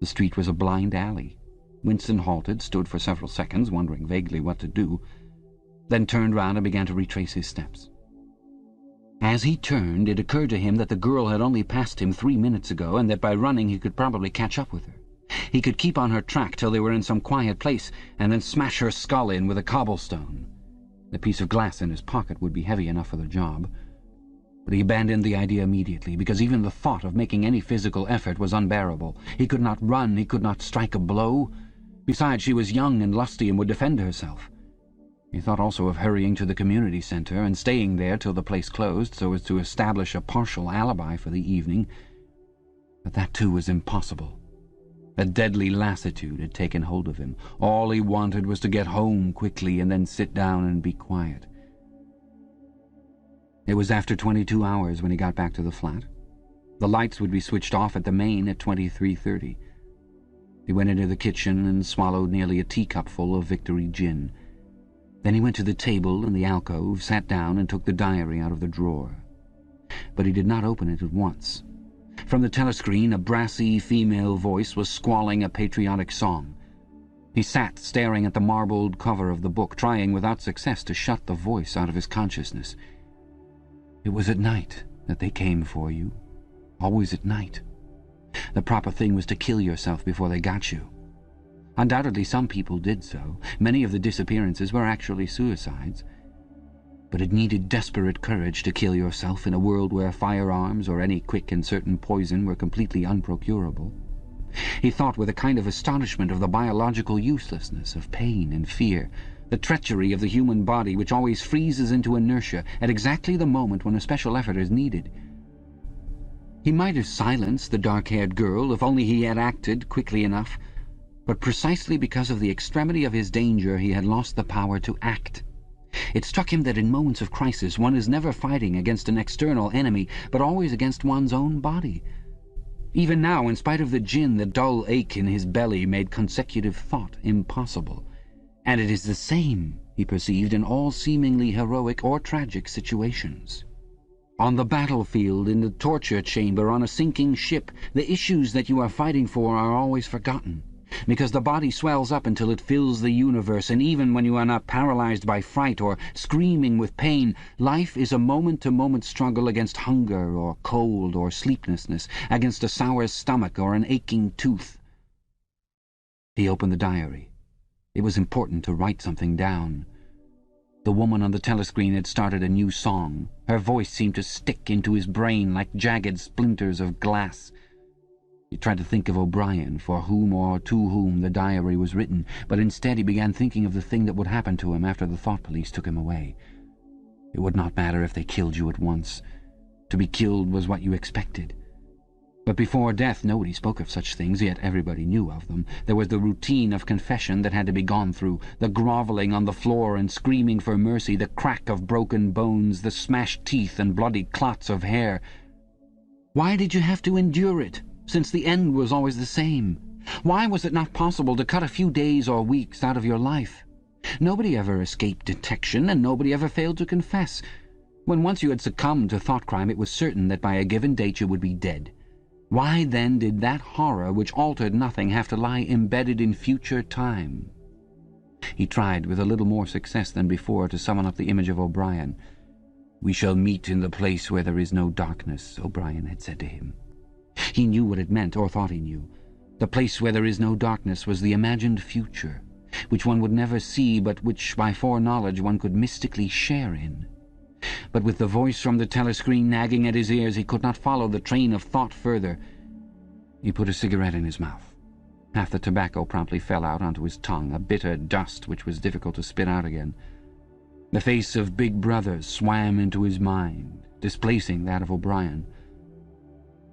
The street was a blind alley. Winston halted, stood for several seconds, wondering vaguely what to do, then turned round and began to retrace his steps. As he turned, it occurred to him that the girl had only passed him 3 minutes ago, and that by running he could probably catch up with her. He could keep on her track till they were in some quiet place, and then smash her skull in with a cobblestone. The piece of glass in his pocket would be heavy enough for the job. But he abandoned the idea immediately, because even the thought of making any physical effort was unbearable. He could not run, he could not strike a blow. Besides, she was young and lusty and would defend herself. He thought also of hurrying to the community centre and staying there till the place closed, so as to establish a partial alibi for the evening. But that too was impossible. A deadly lassitude had taken hold of him. All he wanted was to get home quickly and then sit down and be quiet. It was after 22 hours when he got back to the flat. The lights would be switched off at the main at 23:30. He went into the kitchen and swallowed nearly a teacupful of Victory gin. Then he went to the table in the alcove, sat down and took the diary out of the drawer. But he did not open it at once. From the telescreen a brassy female voice was squalling a patriotic song. He sat staring at the marbled cover of the book, trying without success to shut the voice out of his consciousness. It was at night that they came for you. Always at night. The proper thing was to kill yourself before they got you. Undoubtedly some people did so. Many of the disappearances were actually suicides. But it needed desperate courage to kill yourself in a world where firearms or any quick and certain poison were completely unprocurable. He thought with a kind of astonishment of the biological uselessness of pain and fear, the treachery of the human body which always freezes into inertia at exactly the moment when a special effort is needed. He might have silenced the dark-haired girl if only he had acted quickly enough, but precisely because of the extremity of his danger he had lost the power to act. It struck him that in moments of crisis one is never fighting against an external enemy, but always against one's own body. Even now, in spite of the gin, the dull ache in his belly made consecutive thought impossible. And it is the same, he perceived, in all seemingly heroic or tragic situations. On the battlefield, in the torture chamber, on a sinking ship, the issues that you are fighting for are always forgotten, because the body swells up until it fills the universe, and even when you are not paralyzed by fright or screaming with pain, life is a moment-to-moment struggle against hunger or cold or sleeplessness, against a sour stomach or an aching tooth. He opened the diary. It was important to write something down. The woman on the telescreen had started a new song. Her voice seemed to stick into his brain like jagged splinters of glass. He tried to think of O'Brien, for whom or to whom the diary was written, but instead he began thinking of the thing that would happen to him after the thought police took him away. It would not matter if they killed you at once. To be killed was what you expected. But before death nobody spoke of such things, yet everybody knew of them. There was the routine of confession that had to be gone through, the grovelling on the floor and screaming for mercy, the crack of broken bones, the smashed teeth and bloody clots of hair. Why did you have to endure it, since the end was always the same? Why was it not possible to cut a few days or weeks out of your life? Nobody ever escaped detection, and nobody ever failed to confess. When once you had succumbed to thought crime, it was certain that by a given date you would be dead. Why then did that horror which altered nothing have to lie embedded in future time? He tried, with a little more success than before, to summon up the image of O'Brien. "We shall meet in the place where there is no darkness," O'Brien had said to him. He knew what it meant, or thought he knew. The place where there is no darkness was the imagined future, which one would never see, but which, by foreknowledge, one could mystically share in. But with the voice from the telescreen nagging at his ears, he could not follow the train of thought further. He put a cigarette in his mouth. Half the tobacco promptly fell out onto his tongue, a bitter dust which was difficult to spit out again. The face of Big Brother swam into his mind, displacing that of O'Brien.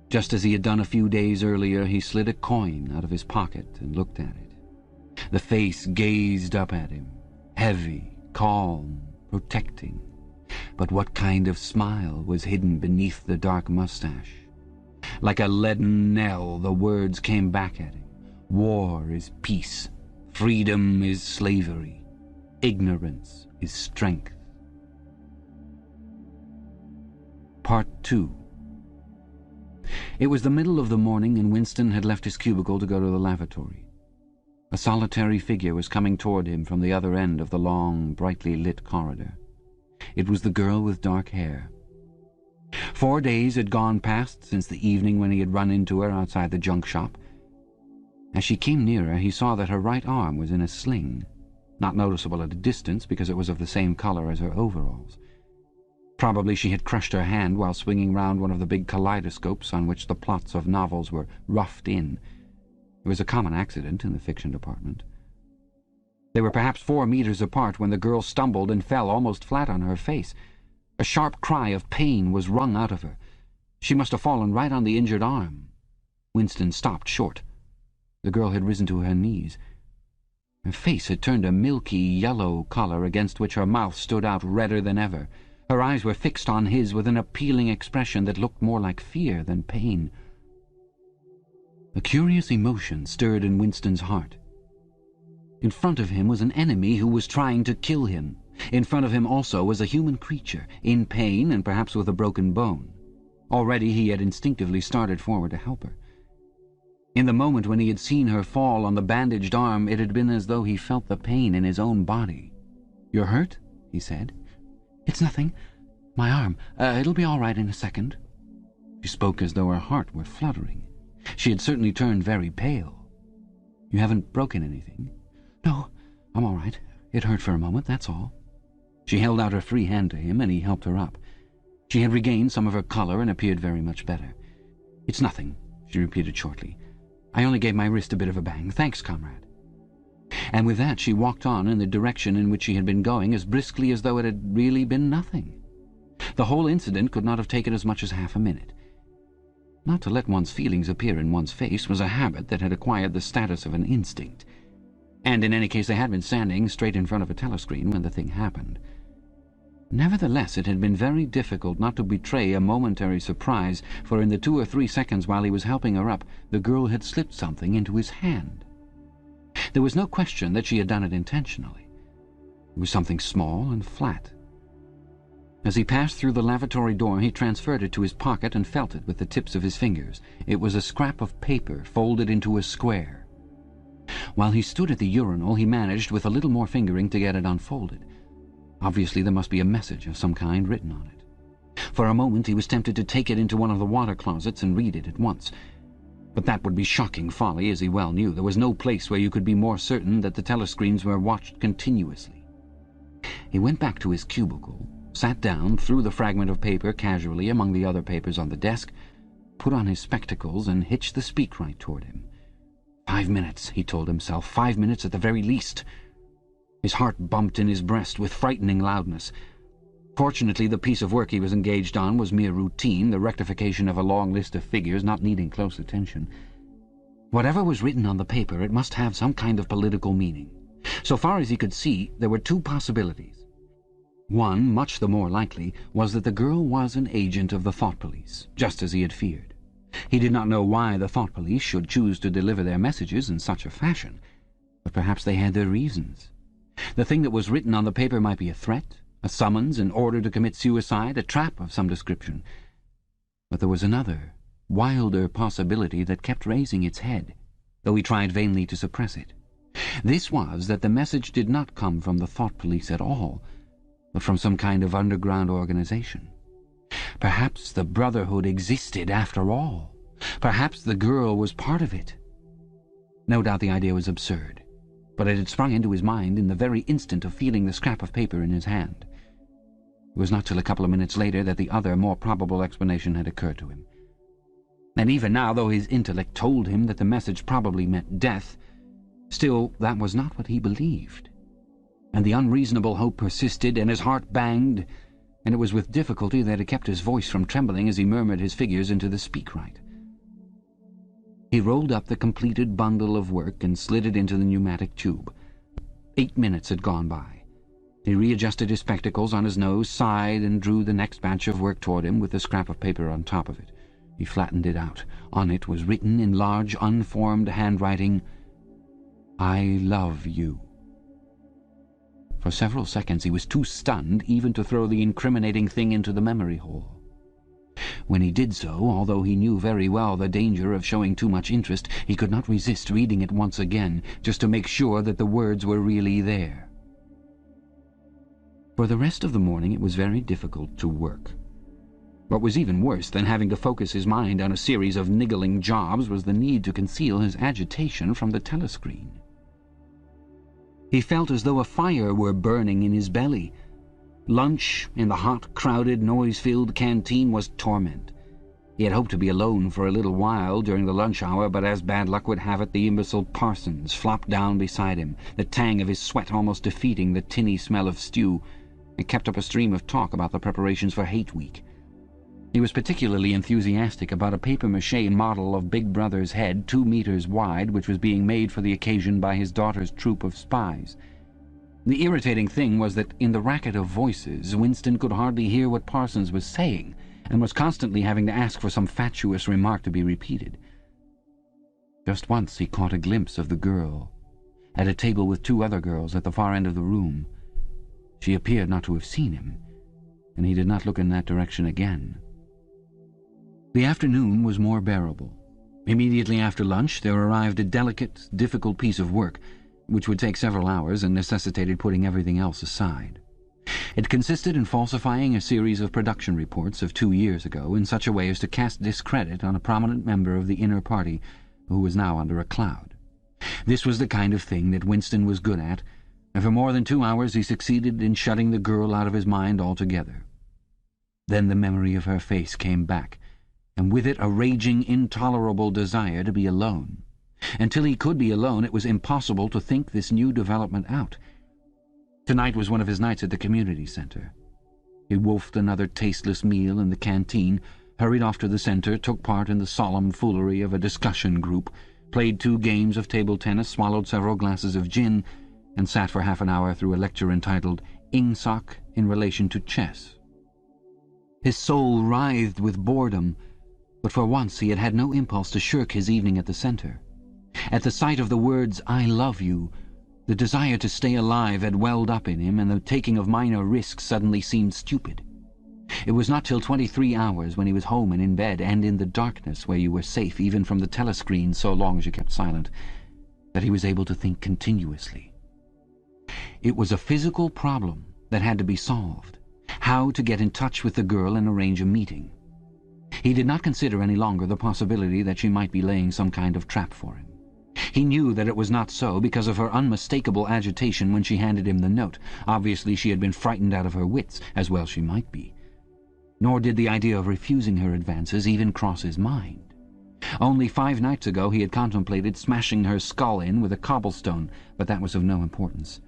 Just as he had done a few days earlier, he slid a coin out of his pocket and looked at it. The face gazed up at him, heavy, calm, protecting. But what kind of smile was hidden beneath the dark mustache? Like a leaden knell, the words came back at him. War is peace. Freedom is slavery. Ignorance is strength. Part 2. It was the middle of the morning, and Winston had left his cubicle to go to the lavatory. A solitary figure was coming toward him from the other end of the long, brightly lit corridor. It was the girl with dark hair. 4 days had gone past since the evening when he had run into her outside the junk shop. As she came nearer, he saw that her right arm was in a sling, not noticeable at a distance because it was of the same color as her overalls. Probably she had crushed her hand while swinging round one of the big kaleidoscopes on which the plots of novels were roughed in. It was a common accident in the fiction department. They were perhaps 4 meters apart when the girl stumbled and fell almost flat on her face. A sharp cry of pain was wrung out of her. She must have fallen right on the injured arm. Winston stopped short. The girl had risen to her knees. Her face had turned a milky yellow color against which her mouth stood out redder than ever. Her eyes were fixed on his with an appealing expression that looked more like fear than pain. A curious emotion stirred in Winston's heart. In front of him was an enemy who was trying to kill him. In front of him also was a human creature, in pain and perhaps with a broken bone. Already he had instinctively started forward to help her. In the moment when he had seen her fall on the bandaged arm, it had been as though he felt the pain in his own body. "You're hurt?" he said. "It's nothing. My arm. It'll be all right in a second." She spoke as though her heart were fluttering. She had certainly turned very pale. "You haven't broken anything?" "No, I'm all right. It hurt for a moment, that's all." She held out her free hand to him, and he helped her up. She had regained some of her colour and appeared very much better. "It's nothing," she repeated shortly. "I only gave my wrist a bit of a bang. Thanks, comrade." And with that she walked on in the direction in which she had been going as briskly as though it had really been nothing. The whole incident could not have taken as much as half a minute. Not to let one's feelings appear in one's face was a habit that had acquired the status of an instinct. And in any case they had been standing straight in front of a telescreen when the thing happened. Nevertheless, it had been very difficult not to betray a momentary surprise, for in the 2 or 3 seconds while he was helping her up, the girl had slipped something into his hand. There was no question that she had done it intentionally. It was something small and flat. As he passed through the lavatory door, he transferred it to his pocket and felt it with the tips of his fingers. It was a scrap of paper folded into a square. While he stood at the urinal, he managed, with a little more fingering, to get it unfolded. Obviously there must be a message of some kind written on it. For a moment he was tempted to take it into one of the water closets and read it at once. But that would be shocking folly, as he well knew. There was no place where you could be more certain that the telescreens were watched continuously. He went back to his cubicle, sat down, threw the fragment of paper casually among the other papers on the desk, put on his spectacles, and hitched the speakwrite toward him. 5 minutes, he told himself, 5 minutes at the very least. His heart bumped in his breast with frightening loudness. Fortunately, the piece of work he was engaged on was mere routine, the rectification of a long list of figures not needing close attention. Whatever was written on the paper, it must have some kind of political meaning. So far as he could see, there were 2 possibilities. One, much the more likely, was that the girl was an agent of the thought police, just as he had feared. He did not know why the thought police should choose to deliver their messages in such a fashion, but perhaps they had their reasons. The thing that was written on the paper might be a threat, a summons, an order to commit suicide, a trap of some description. But there was another, wilder possibility that kept raising its head, though he tried vainly to suppress it. This was that the message did not come from the thought police at all, but from some kind of underground organization. Perhaps the Brotherhood existed after all. Perhaps the girl was part of it. No doubt the idea was absurd, but it had sprung into his mind in the very instant of feeling the scrap of paper in his hand. It was not till a couple of minutes later that the other, more probable explanation had occurred to him. And even now, though his intellect told him that the message probably meant death, still that was not what he believed. And the unreasonable hope persisted, and his heart banged, and it was with difficulty that it kept his voice from trembling as he murmured his figures into the speakwrite. He rolled up the completed bundle of work and slid it into the pneumatic tube. 8 minutes had gone by. He readjusted his spectacles on his nose, sighed, and drew the next batch of work toward him with the scrap of paper on top of it. He flattened it out. On it was written in large, unformed handwriting, "I love you." For several seconds he was too stunned even to throw the incriminating thing into the memory hole. When he did so, although he knew very well the danger of showing too much interest, he could not resist reading it once again, just to make sure that the words were really there. For the rest of the morning it was very difficult to work. What was even worse than having to focus his mind on a series of niggling jobs was the need to conceal his agitation from the telescreen. He felt as though a fire were burning in his belly. Lunch in the hot, crowded, noise-filled canteen was torment. He had hoped to be alone for a little while during the lunch hour, but as bad luck would have it, the imbecile Parsons flopped down beside him, the tang of his sweat almost defeating the tinny smell of stew, and kept up a stream of talk about the preparations for Hate Week. He was particularly enthusiastic about a papier-mâché model of Big Brother's head 2 meters wide, which was being made for the occasion by his daughter's troop of spies. The irritating thing was that in the racket of voices, Winston could hardly hear what Parsons was saying, and was constantly having to ask for some fatuous remark to be repeated. Just once he caught a glimpse of the girl, at a table with two other girls at the far end of the room. She appeared not to have seen him, and he did not look in that direction again. The afternoon was more bearable. Immediately after lunch there arrived a delicate, difficult piece of work, which would take several hours and necessitated putting everything else aside. It consisted in falsifying a series of production reports of 2 years ago in such a way as to cast discredit on a prominent member of the inner party who was now under a cloud. This was the kind of thing that Winston was good at, and for more than 2 hours he succeeded in shutting the girl out of his mind altogether. Then the memory of her face came back, and with it a raging, intolerable desire to be alone. Until he could be alone, it was impossible to think this new development out. Tonight was one of his nights at the community centre. He wolfed another tasteless meal in the canteen, hurried off to the centre, took part in the solemn foolery of a discussion group, played 2 games of table tennis, swallowed several glasses of gin, and sat for half an hour through a lecture entitled Ingsoc in Relation to Chess. His soul writhed with boredom, but for once he had had no impulse to shirk his evening at the centre. At the sight of the words, "I love you," the desire to stay alive had welled up in him, and the taking of minor risks suddenly seemed stupid. It was not till 23 hours, when he was home and in bed, and in the darkness where you were safe even from the telescreen so long as you kept silent, that he was able to think continuously. It was a physical problem that had to be solved: how to get in touch with the girl and arrange a meeting. He did not consider any longer the possibility that she might be laying some kind of trap for him. He knew that it was not so because of her unmistakable agitation when she handed him the note. Obviously she had been frightened out of her wits, as well she might be. Nor did the idea of refusing her advances even cross his mind. Only 5 nights ago he had contemplated smashing her skull in with a cobblestone, but that was of no importance.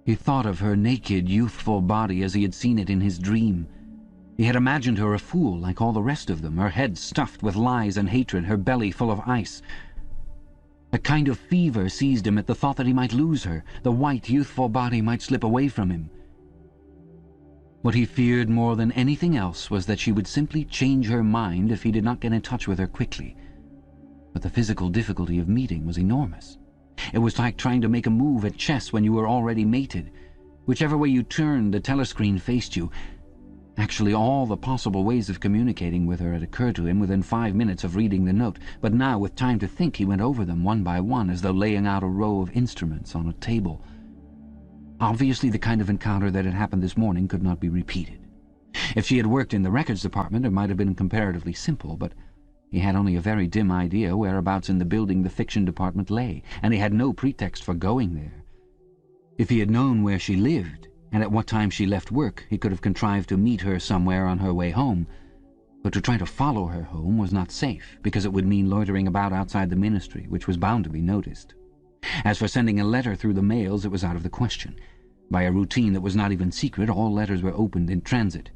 He thought of her naked, youthful body as he had seen it in his dream. He had imagined her a fool like all the rest of them, her head stuffed with lies and hatred, her belly full of ice. A kind of fever seized him at the thought that he might lose her. The white, youthful body might slip away from him. What he feared more than anything else was that she would simply change her mind if he did not get in touch with her quickly. But the physical difficulty of meeting was enormous. It was like trying to make a move at chess when you were already mated. Whichever way you turned, the telescreen faced you. Actually, all the possible ways of communicating with her had occurred to him within 5 minutes of reading the note, but now, with time to think, he went over them one by one, as though laying out a row of instruments on a table. Obviously, the kind of encounter that had happened this morning could not be repeated. If she had worked in the records department, it might have been comparatively simple, but he had only a very dim idea whereabouts in the building the fiction department lay, and he had no pretext for going there. If he had known where she lived, and at what time she left work, he could have contrived to meet her somewhere on her way home. But to try to follow her home was not safe, because it would mean loitering about outside the ministry, which was bound to be noticed. As for sending a letter through the mails, it was out of the question. By a routine that was not even secret, all letters were opened in transit.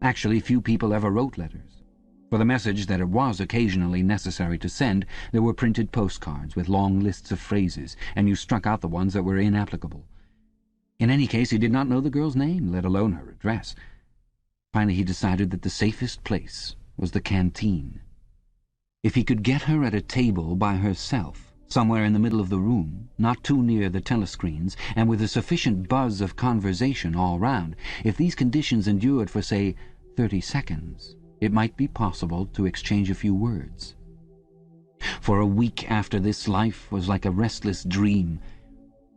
Actually, few people ever wrote letters. For the message that it was occasionally necessary to send, there were printed postcards with long lists of phrases, and you struck out the ones that were inapplicable. In any case, he did not know the girl's name, let alone her address. Finally, he decided that the safest place was the canteen. If he could get her at a table by herself, somewhere in the middle of the room, not too near the telescreens, and with a sufficient buzz of conversation all round, if these conditions endured for, say, 30 seconds, it might be possible to exchange a few words. For a week after this, life was like a restless dream.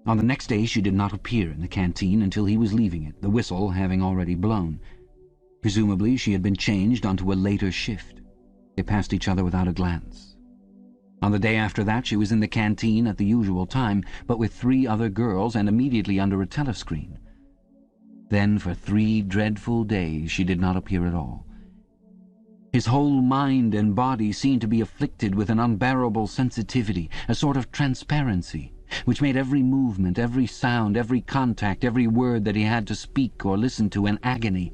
On the next day she did not appear in the canteen until he was leaving it, the whistle having already blown. Presumably she had been changed onto a later shift. They passed each other without a glance. On the day after that she was in the canteen at the usual time, but with 3 other girls and immediately under a telescreen. Then for 3 dreadful days she did not appear at all. His whole mind and body seemed to be afflicted with an unbearable sensitivity, a sort of transparency, which made every movement, every sound, every contact, every word that he had to speak or listen to an agony.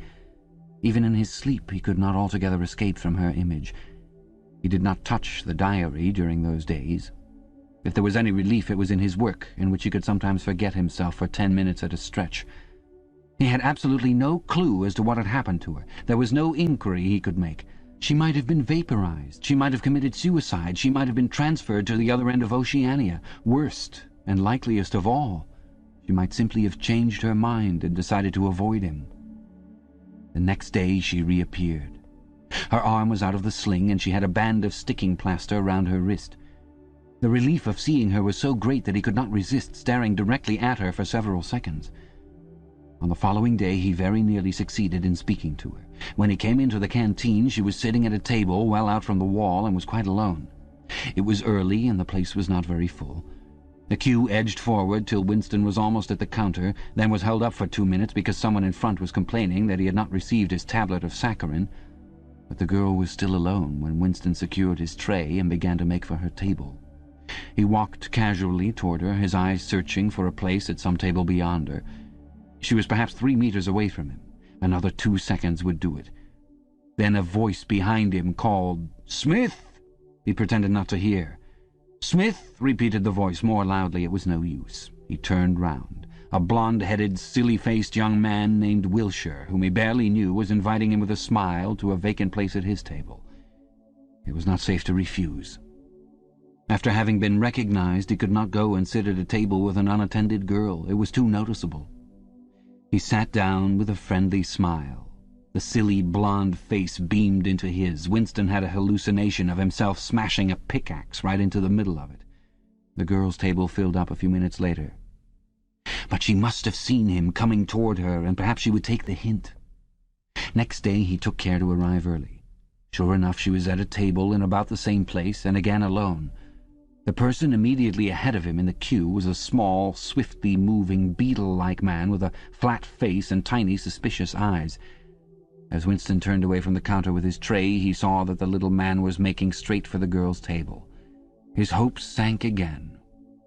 Even in his sleep he could not altogether escape from her image. He did not touch the diary during those days. If there was any relief, it was in his work, in which he could sometimes forget himself for 10 minutes at a stretch. He had absolutely no clue as to what had happened to her. There was no inquiry he could make. She might have been vaporized. She might have committed suicide. She might have been transferred to the other end of Oceania. Worst and likeliest of all, she might simply have changed her mind and decided to avoid him. The next day she reappeared. Her arm was out of the sling, and she had a band of sticking plaster around her wrist. The relief of seeing her was so great that he could not resist staring directly at her for several seconds. On the following day he very nearly succeeded in speaking to her. When he came into the canteen, she was sitting at a table well out from the wall and was quite alone. It was early, and the place was not very full. The queue edged forward till Winston was almost at the counter, then was held up for 2 minutes because someone in front was complaining that he had not received his tablet of saccharin. But the girl was still alone when Winston secured his tray and began to make for her table. He walked casually toward her, his eyes searching for a place at some table beyond her. She was perhaps 3 meters away from him. Another 2 seconds would do it. Then a voice behind him called, "Smith!" He pretended not to hear. "Smith!" repeated the voice more loudly. It was no use. He turned round. A blonde-headed, silly-faced young man named Wilshire, whom he barely knew, was inviting him with a smile to a vacant place at his table. It was not safe to refuse. After having been recognized, he could not go and sit at a table with an unattended girl. It was too noticeable. He sat down with a friendly smile. The silly blonde face beamed into his. Winston had a hallucination of himself smashing a pickaxe right into the middle of it. The girl's table filled up a few minutes later. But she must have seen him coming toward her, and perhaps she would take the hint. Next day he took care to arrive early. Sure enough, she was at a table in about the same place, and again alone. The person immediately ahead of him in the queue was a small, swiftly moving, beetle-like man with a flat face and tiny, suspicious eyes. As Winston turned away from the counter with his tray, he saw that the little man was making straight for the girl's table. His hopes sank again.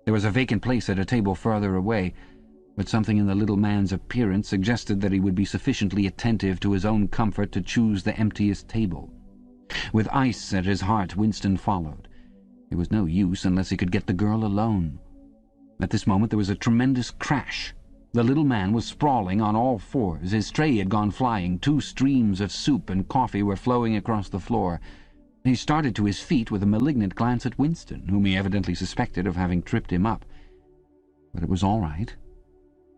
There was a vacant place at a table farther away, but something in the little man's appearance suggested that he would be sufficiently attentive to his own comfort to choose the emptiest table. With ice at his heart, Winston followed. It was no use unless he could get the girl alone. At this moment there was a tremendous crash. The little man was sprawling on all fours. His tray had gone flying. 2 streams of soup and coffee were flowing across the floor. He started to his feet with a malignant glance at Winston, whom he evidently suspected of having tripped him up. But it was all right.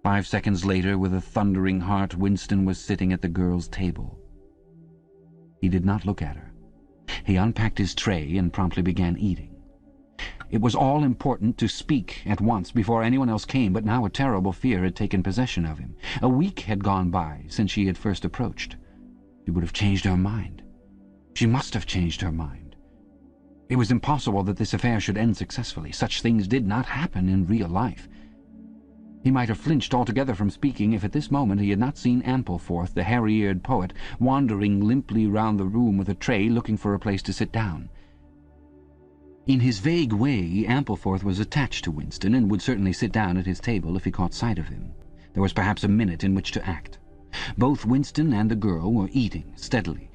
5 seconds later, with a thundering heart, Winston was sitting at the girl's table. He did not look at her. He unpacked his tray and promptly began eating. It was all important to speak at once before anyone else came, but now a terrible fear had taken possession of him. A week had gone by since she had first approached. She would have changed her mind. She must have changed her mind. It was impossible that this affair should end successfully. Such things did not happen in real life. He might have flinched altogether from speaking if at this moment he had not seen Ampleforth, the hairy-eared poet, wandering limply round the room with a tray looking for a place to sit down. In his vague way, Ampleforth was attached to Winston and would certainly sit down at his table if he caught sight of him. There was perhaps a minute in which to act. Both Winston and the girl were eating steadily.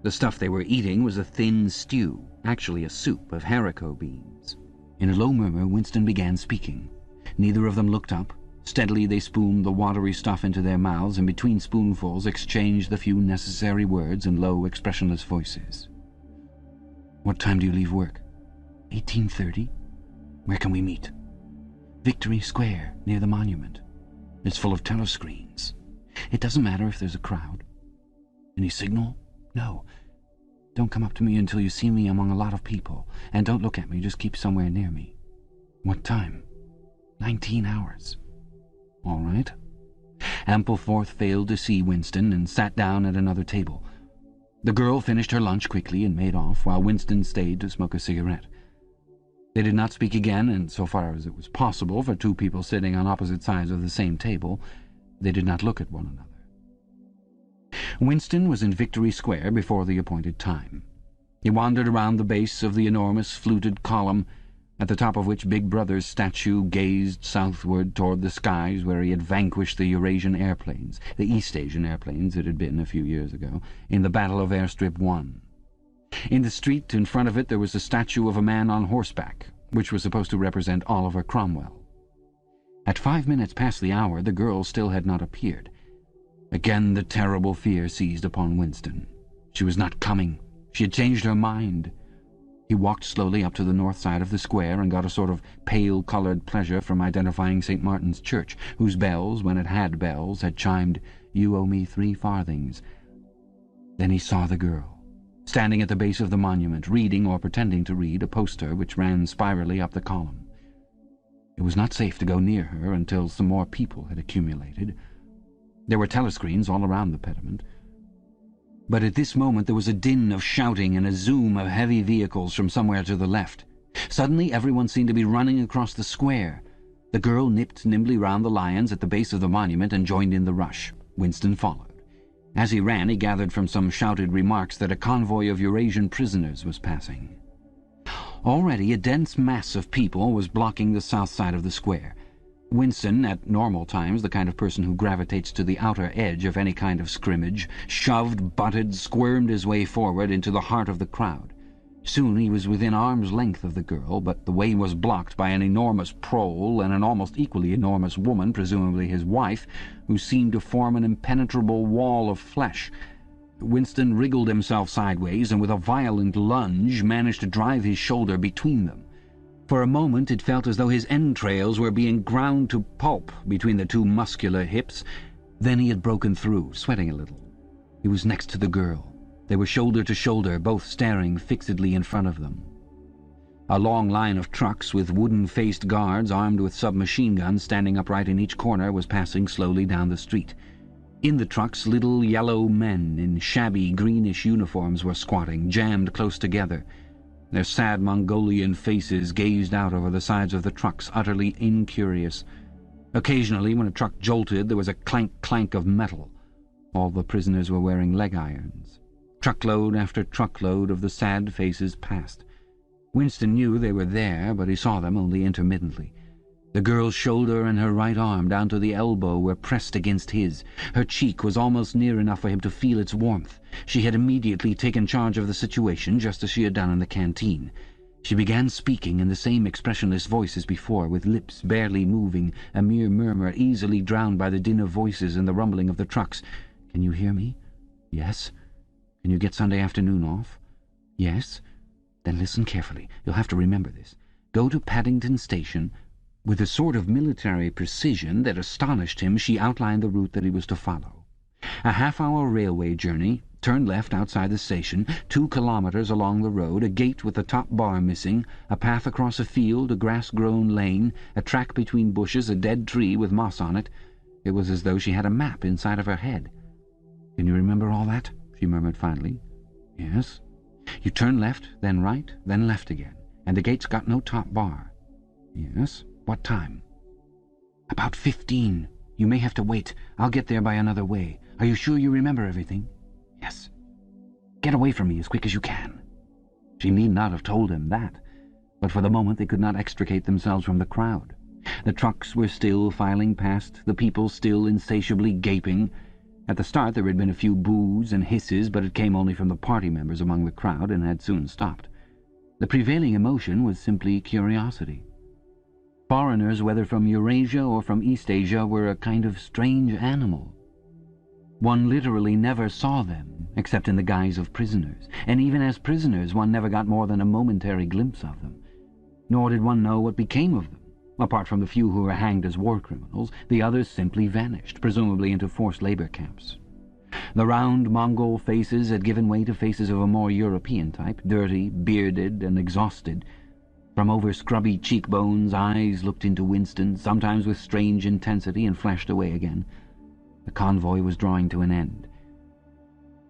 The stuff they were eating was a thin stew, actually a soup of haricot beans. In a low murmur, Winston began speaking. Neither of them looked up. Steadily they spooned the watery stuff into their mouths, and between spoonfuls exchanged the few necessary words in low, expressionless voices. "What time do you leave work?" 18:30. "Where can we meet?" "Victory Square, near the monument. It's full of telescreens. It doesn't matter if there's a crowd." "Any signal?" "No. Don't come up to me until you see me among a lot of people. And don't look at me, just keep somewhere near me." "What time?" 19 hours. "All right." Ampleforth failed to see Winston and sat down at another table. The girl finished her lunch quickly and made off, while Winston stayed to smoke a cigarette. They did not speak again, and so far as it was possible for 2 people sitting on opposite sides of the same table, they did not look at one another. Winston was in Victory Square before the appointed time. He wandered around the base of the enormous fluted column, at the top of which Big Brother's statue gazed southward toward the skies where he had vanquished the Eurasian airplanes, the East Asian airplanes it had been a few years ago, in the Battle of Airstrip One. In the street in front of it there was a statue of a man on horseback, which was supposed to represent Oliver Cromwell. At 5 minutes past the hour, the girl still had not appeared. Again the terrible fear seized upon Winston. She was not coming. She had changed her mind. He walked slowly up to the north side of the square and got a sort of pale-coloured pleasure from identifying St. Martin's Church, whose bells, when it had bells, had chimed, "You owe me 3 farthings." Then he saw the girl, standing at the base of the monument, reading or pretending to read a poster which ran spirally up the column. It was not safe to go near her until some more people had accumulated. There were telescreens all around the pediment. But at this moment there was a din of shouting and a zoom of heavy vehicles from somewhere to the left. Suddenly everyone seemed to be running across the square. The girl nipped nimbly round the lions at the base of the monument and joined in the rush. Winston followed. As he ran, he gathered from some shouted remarks that a convoy of Eurasian prisoners was passing. Already a dense mass of people was blocking the south side of the square. Winston, at normal times the kind of person who gravitates to the outer edge of any kind of scrimmage, shoved, butted, squirmed his way forward into the heart of the crowd. Soon he was within arm's length of the girl, but the way was blocked by an enormous prole and an almost equally enormous woman, presumably his wife, who seemed to form an impenetrable wall of flesh. Winston wriggled himself sideways and with a violent lunge managed to drive his shoulder between them. For a moment it felt as though his entrails were being ground to pulp between the 2 muscular hips. Then he had broken through, sweating a little. He was next to the girl. They were shoulder to shoulder, both staring fixedly in front of them. A long line of trucks with wooden-faced guards armed with submachine guns standing upright in each corner was passing slowly down the street. In the trucks, little yellow men in shabby greenish uniforms were squatting, jammed close together. Their sad Mongolian faces gazed out over the sides of the trucks, utterly incurious. Occasionally, when a truck jolted, there was a clank-clank of metal. All the prisoners were wearing leg irons. Truckload after truckload of the sad faces passed. Winston knew they were there, but he saw them only intermittently. The girl's shoulder and her right arm down to the elbow were pressed against his. Her cheek was almost near enough for him to feel its warmth. She had immediately taken charge of the situation, just as she had done in the canteen. She began speaking in the same expressionless voice as before, with lips barely moving, a mere murmur easily drowned by the din of voices and the rumbling of the trucks. "Can you hear me?" "Yes." "Can you get Sunday afternoon off?" "Yes." "Then listen carefully. You'll have to remember this. Go to Paddington Station." With a sort of military precision that astonished him, she outlined the route that he was to follow. A half-hour railway journey, turn left outside the station, 2 kilometres along the road, a gate with the top bar missing, a path across a field, a grass-grown lane, a track between bushes, a dead tree with moss on it. It was as though she had a map inside of her head. "Can you remember all that?" she murmured finally. "Yes." "You turn left, then right, then left again, and the gate's got no top bar." "Yes." "What time?" "About 15. You may have to wait. I'll get there by another way. Are you sure you remember everything?" "Yes." "Get away from me as quick as you can." She need not have told him that, but for the moment they could not extricate themselves from the crowd. The trucks were still filing past, the people still insatiably gaping. At the start there had been a few boos and hisses, but it came only from the party members among the crowd and had soon stopped. The prevailing emotion was simply curiosity. Foreigners, whether from Eurasia or from East Asia, were a kind of strange animal. One literally never saw them, except in the guise of prisoners, and even as prisoners one never got more than a momentary glimpse of them. Nor did one know what became of them. Apart from the few who were hanged as war criminals, the others simply vanished, presumably into forced labor camps. The round Mongol faces had given way to faces of a more European type, dirty, bearded, and exhausted. From over scrubby cheekbones, eyes looked into Winston, sometimes with strange intensity, and flashed away again. The convoy was drawing to an end.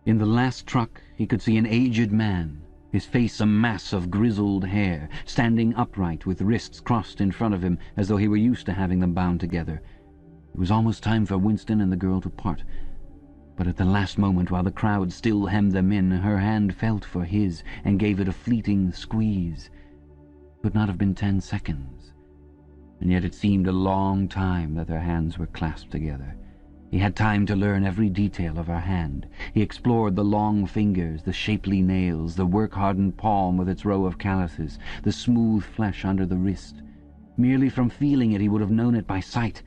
In the last truck he could see an aged man, his face a mass of grizzled hair, standing upright with wrists crossed in front of him as though he were used to having them bound together. It was almost time for Winston and the girl to part. But at the last moment, while the crowd still hemmed them in, her hand felt for his and gave it a fleeting squeeze. Could not have been 10 seconds, and yet it seemed a long time that their hands were clasped together. He had time to learn every detail of her hand. He explored the long fingers, the shapely nails, the work-hardened palm with its row of calluses, the smooth flesh under the wrist. Merely from feeling it he would have known it by sight.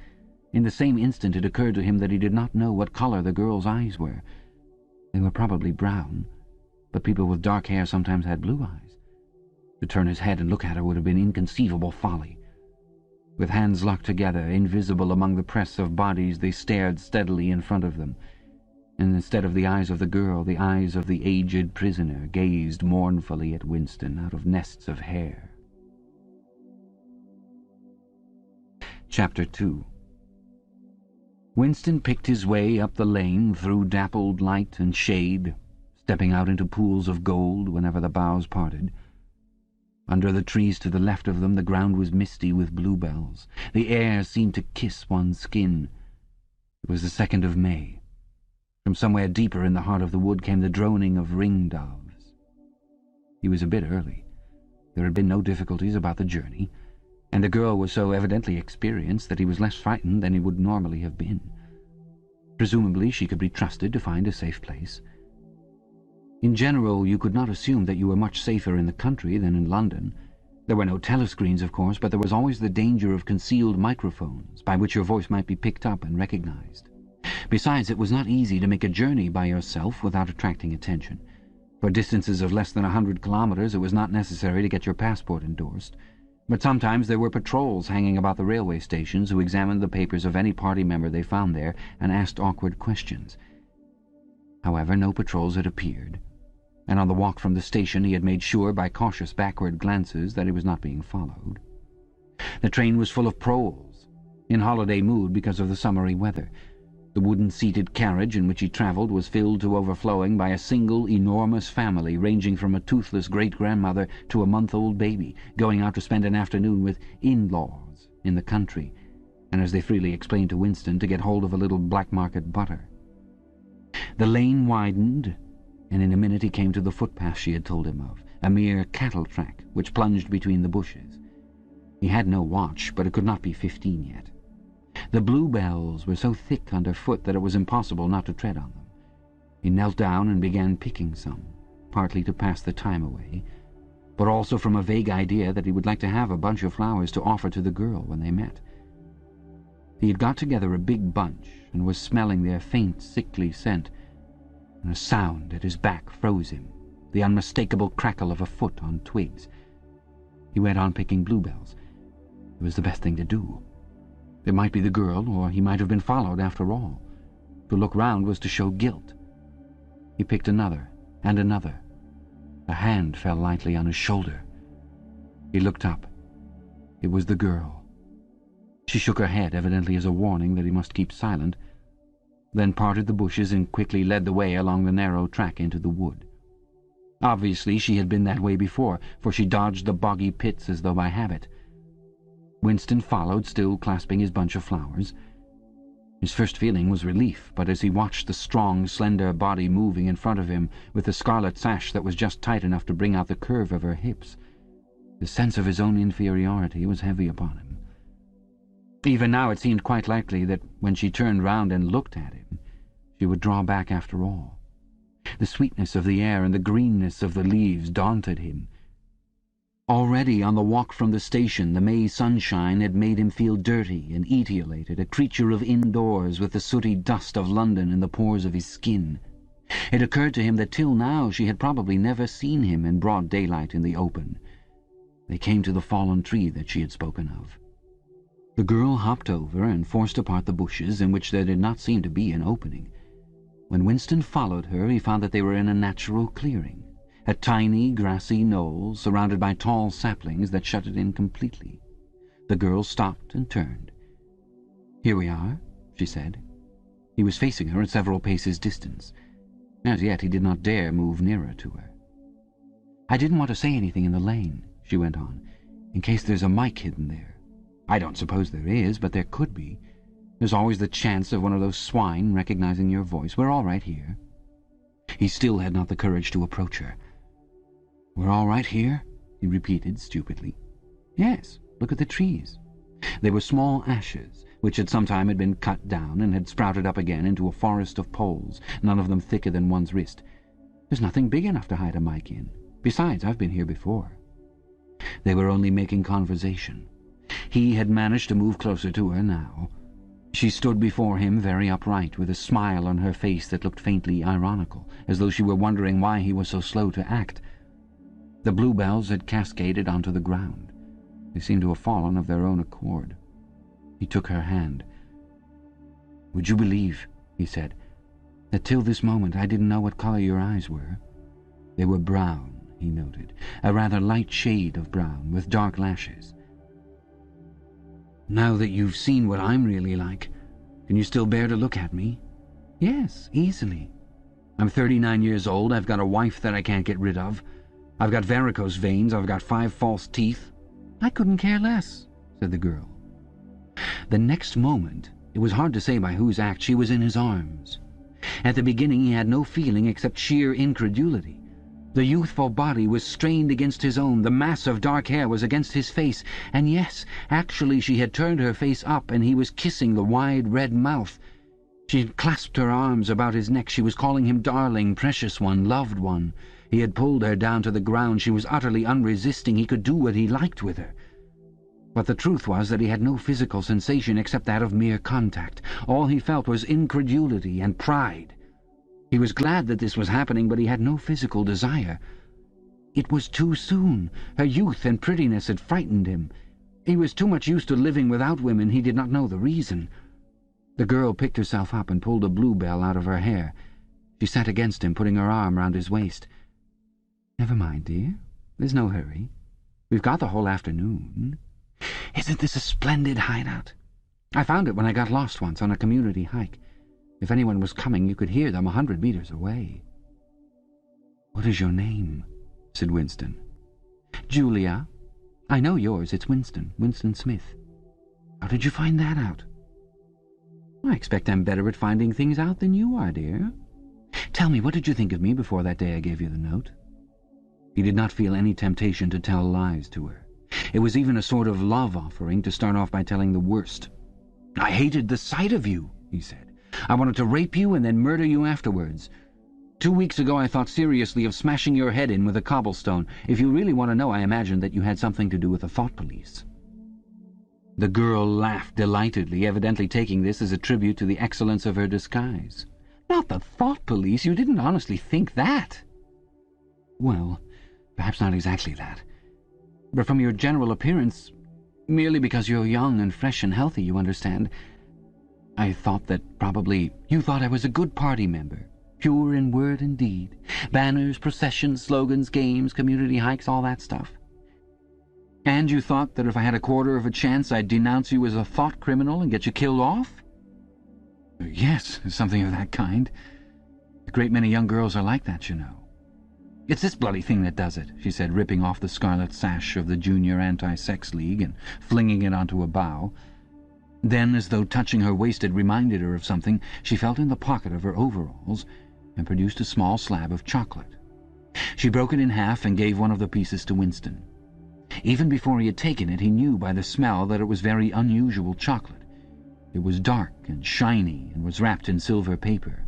In the same instant it occurred to him that he did not know what colour the girl's eyes were. They were probably brown, but people with dark hair sometimes had blue eyes. To turn his head and look at her would have been inconceivable folly. With hands locked together, invisible among the press of bodies, they stared steadily in front of them, and instead of the eyes of the girl, the eyes of the aged prisoner gazed mournfully at Winston out of nests of hair. Chapter 2. Winston picked his way up the lane through dappled light and shade, stepping out into pools of gold whenever the boughs parted. Under the trees to the left of them the ground was misty with bluebells. The air seemed to kiss one's skin. It was the 2nd of May. From somewhere deeper in the heart of the wood came the droning of ringdoves. He was a bit early. There had been no difficulties about the journey, and the girl was so evidently experienced that he was less frightened than he would normally have been. Presumably she could be trusted to find a safe place. In general, you could not assume that you were much safer in the country than in London. There were no telescreens, of course, but there was always the danger of concealed microphones, by which your voice might be picked up and recognized. Besides, it was not easy to make a journey by yourself without attracting attention. For distances of less than 100 kilometers, it was not necessary to get your passport endorsed. But sometimes there were patrols hanging about the railway stations who examined the papers of any party member they found there and asked awkward questions. However, no patrols had appeared, and on the walk from the station he had made sure by cautious backward glances that he was not being followed. The train was full of proles, in holiday mood because of the summery weather. The wooden-seated carriage in which he travelled was filled to overflowing by a single enormous family ranging from a toothless great-grandmother to a month-old baby, going out to spend an afternoon with in-laws in the country, and, as they freely explained to Winston, to get hold of a little black-market butter. The lane widened, and in a minute he came to the footpath she had told him of, a mere cattle track which plunged between the bushes. He had no watch, but it could not be 15 yet. The bluebells were so thick underfoot that it was impossible not to tread on them. He knelt down and began picking some, partly to pass the time away, but also from a vague idea that he would like to have a bunch of flowers to offer to the girl when they met. He had got together a big bunch and was smelling their faint, sickly scent, and a sound at his back froze him, the unmistakable crackle of a foot on twigs. He went on picking bluebells. It was the best thing to do. It might be the girl, or he might have been followed after all. To look round was to show guilt. He picked another, and another. A hand fell lightly on his shoulder. He looked up. It was the girl. She shook her head, evidently as a warning that he must keep silent, then parted the bushes and quickly led the way along the narrow track into the wood. Obviously she had been that way before, for she dodged the boggy pits as though by habit. Winston followed, still clasping his bunch of flowers. His first feeling was relief, but as he watched the strong, slender body moving in front of him, with the scarlet sash that was just tight enough to bring out the curve of her hips, the sense of his own inferiority was heavy upon him. Even now it seemed quite likely that when she turned round and looked at him, she would draw back after all. The sweetness of the air and the greenness of the leaves daunted him. Already on the walk from the station the May sunshine had made him feel dirty and etiolated, a creature of indoors with the sooty dust of London in the pores of his skin. It occurred to him that till now she had probably never seen him in broad daylight in the open. They came to the fallen tree that she had spoken of. The girl hopped over and forced apart the bushes, in which there did not seem to be an opening. When Winston followed her, he found that they were in a natural clearing, a tiny, grassy knoll surrounded by tall saplings that shut it in completely. The girl stopped and turned. "Here we are," she said. He was facing her at several paces' distance. As yet he did not dare move nearer to her. "I didn't want to say anything in the lane," she went on, "in case there's a mic hidden there. I don't suppose there is, but there could be. There's always the chance of one of those swine recognizing your voice. We're all right here." He still had not the courage to approach her. "We're all right here?" he repeated stupidly. "Yes, look at the trees." They were small ashes, which at some time had been cut down and had sprouted up again into a forest of poles, none of them thicker than one's wrist. "There's nothing big enough to hide a mic in. Besides, I've been here before." They were only making conversation. He had managed to move closer to her now. She She stood before him very upright, with a smile on her face that looked faintly ironical, as though she were wondering why he was so slow to act. The bluebells had cascaded onto the ground. They seemed to have fallen of their own accord. He took her hand. "Would you believe," he said, "that till this moment I didn't know what colour your eyes were?" They were brown, he noted, a rather light shade of brown, with dark lashes. "Now that you've seen what I'm really like, can you still bear to look at me?" "Yes, easily. I'm 39 years old, I've got a wife that I can't get rid of. I've got varicose veins, I've got 5 false teeth." "I couldn't care less," said the girl. The next moment, it was hard to say by whose act, she was in his arms. At the beginning he had no feeling except sheer incredulity. The youthful body was strained against his own, the mass of dark hair was against his face, and yes, actually she had turned her face up and he was kissing the wide red mouth. She had clasped her arms about his neck, she was calling him darling, precious one, loved one. He had pulled her down to the ground, she was utterly unresisting, he could do what he liked with her. But the truth was that he had no physical sensation except that of mere contact. All he felt was incredulity and pride. He was glad that this was happening, but he had no physical desire. It was too soon. Her youth and prettiness had frightened him. He was too much used to living without women, he did not know the reason. The girl picked herself up and pulled a bluebell out of her hair. She sat against him, putting her arm round his waist. "Never mind, dear. There's no hurry. We've got the whole afternoon. Isn't this a splendid hideout? I found it when I got lost once on a community hike. If anyone was coming, you could hear them 100 meters away." "What is your name?" said Winston. "Julia. I know yours. It's Winston. Winston Smith. How did you find that out?" "I expect I'm better at finding things out than you are, dear. Tell me, what did you think of me before that day I gave you the note?" He did not feel any temptation to tell lies to her. It was even a sort of love-offering to start off by telling the worst. "I hated the sight of you," he said. "I wanted to rape you and then murder you afterwards. 2 weeks ago I thought seriously of smashing your head in with a cobblestone. If you really want to know, I imagined that you had something to do with the thought police." The girl laughed delightedly, evidently taking this as a tribute to the excellence of her disguise. "Not the thought police? You didn't honestly think that?" "Well, perhaps not exactly that. But from your general appearance, merely because you're young and fresh and healthy, you understand, I thought that probably you thought I was a good party member, pure in word and deed. Banners, processions, slogans, games, community hikes, all that stuff. And you thought that if I had a quarter of a chance, I'd denounce you as a thought criminal and get you killed off?" "Yes, something of that kind. A great many young girls are like that, you know." "It's this bloody thing that does it," she said, ripping off the scarlet sash of the Junior Anti-Sex League and flinging it onto a bough. Then, as though touching her waist had reminded her of something, she felt in the pocket of her overalls and produced a small slab of chocolate. She broke it in half and gave one of the pieces to Winston. Even before he had taken it, he knew by the smell that it was very unusual chocolate. It was dark and shiny and was wrapped in silver paper.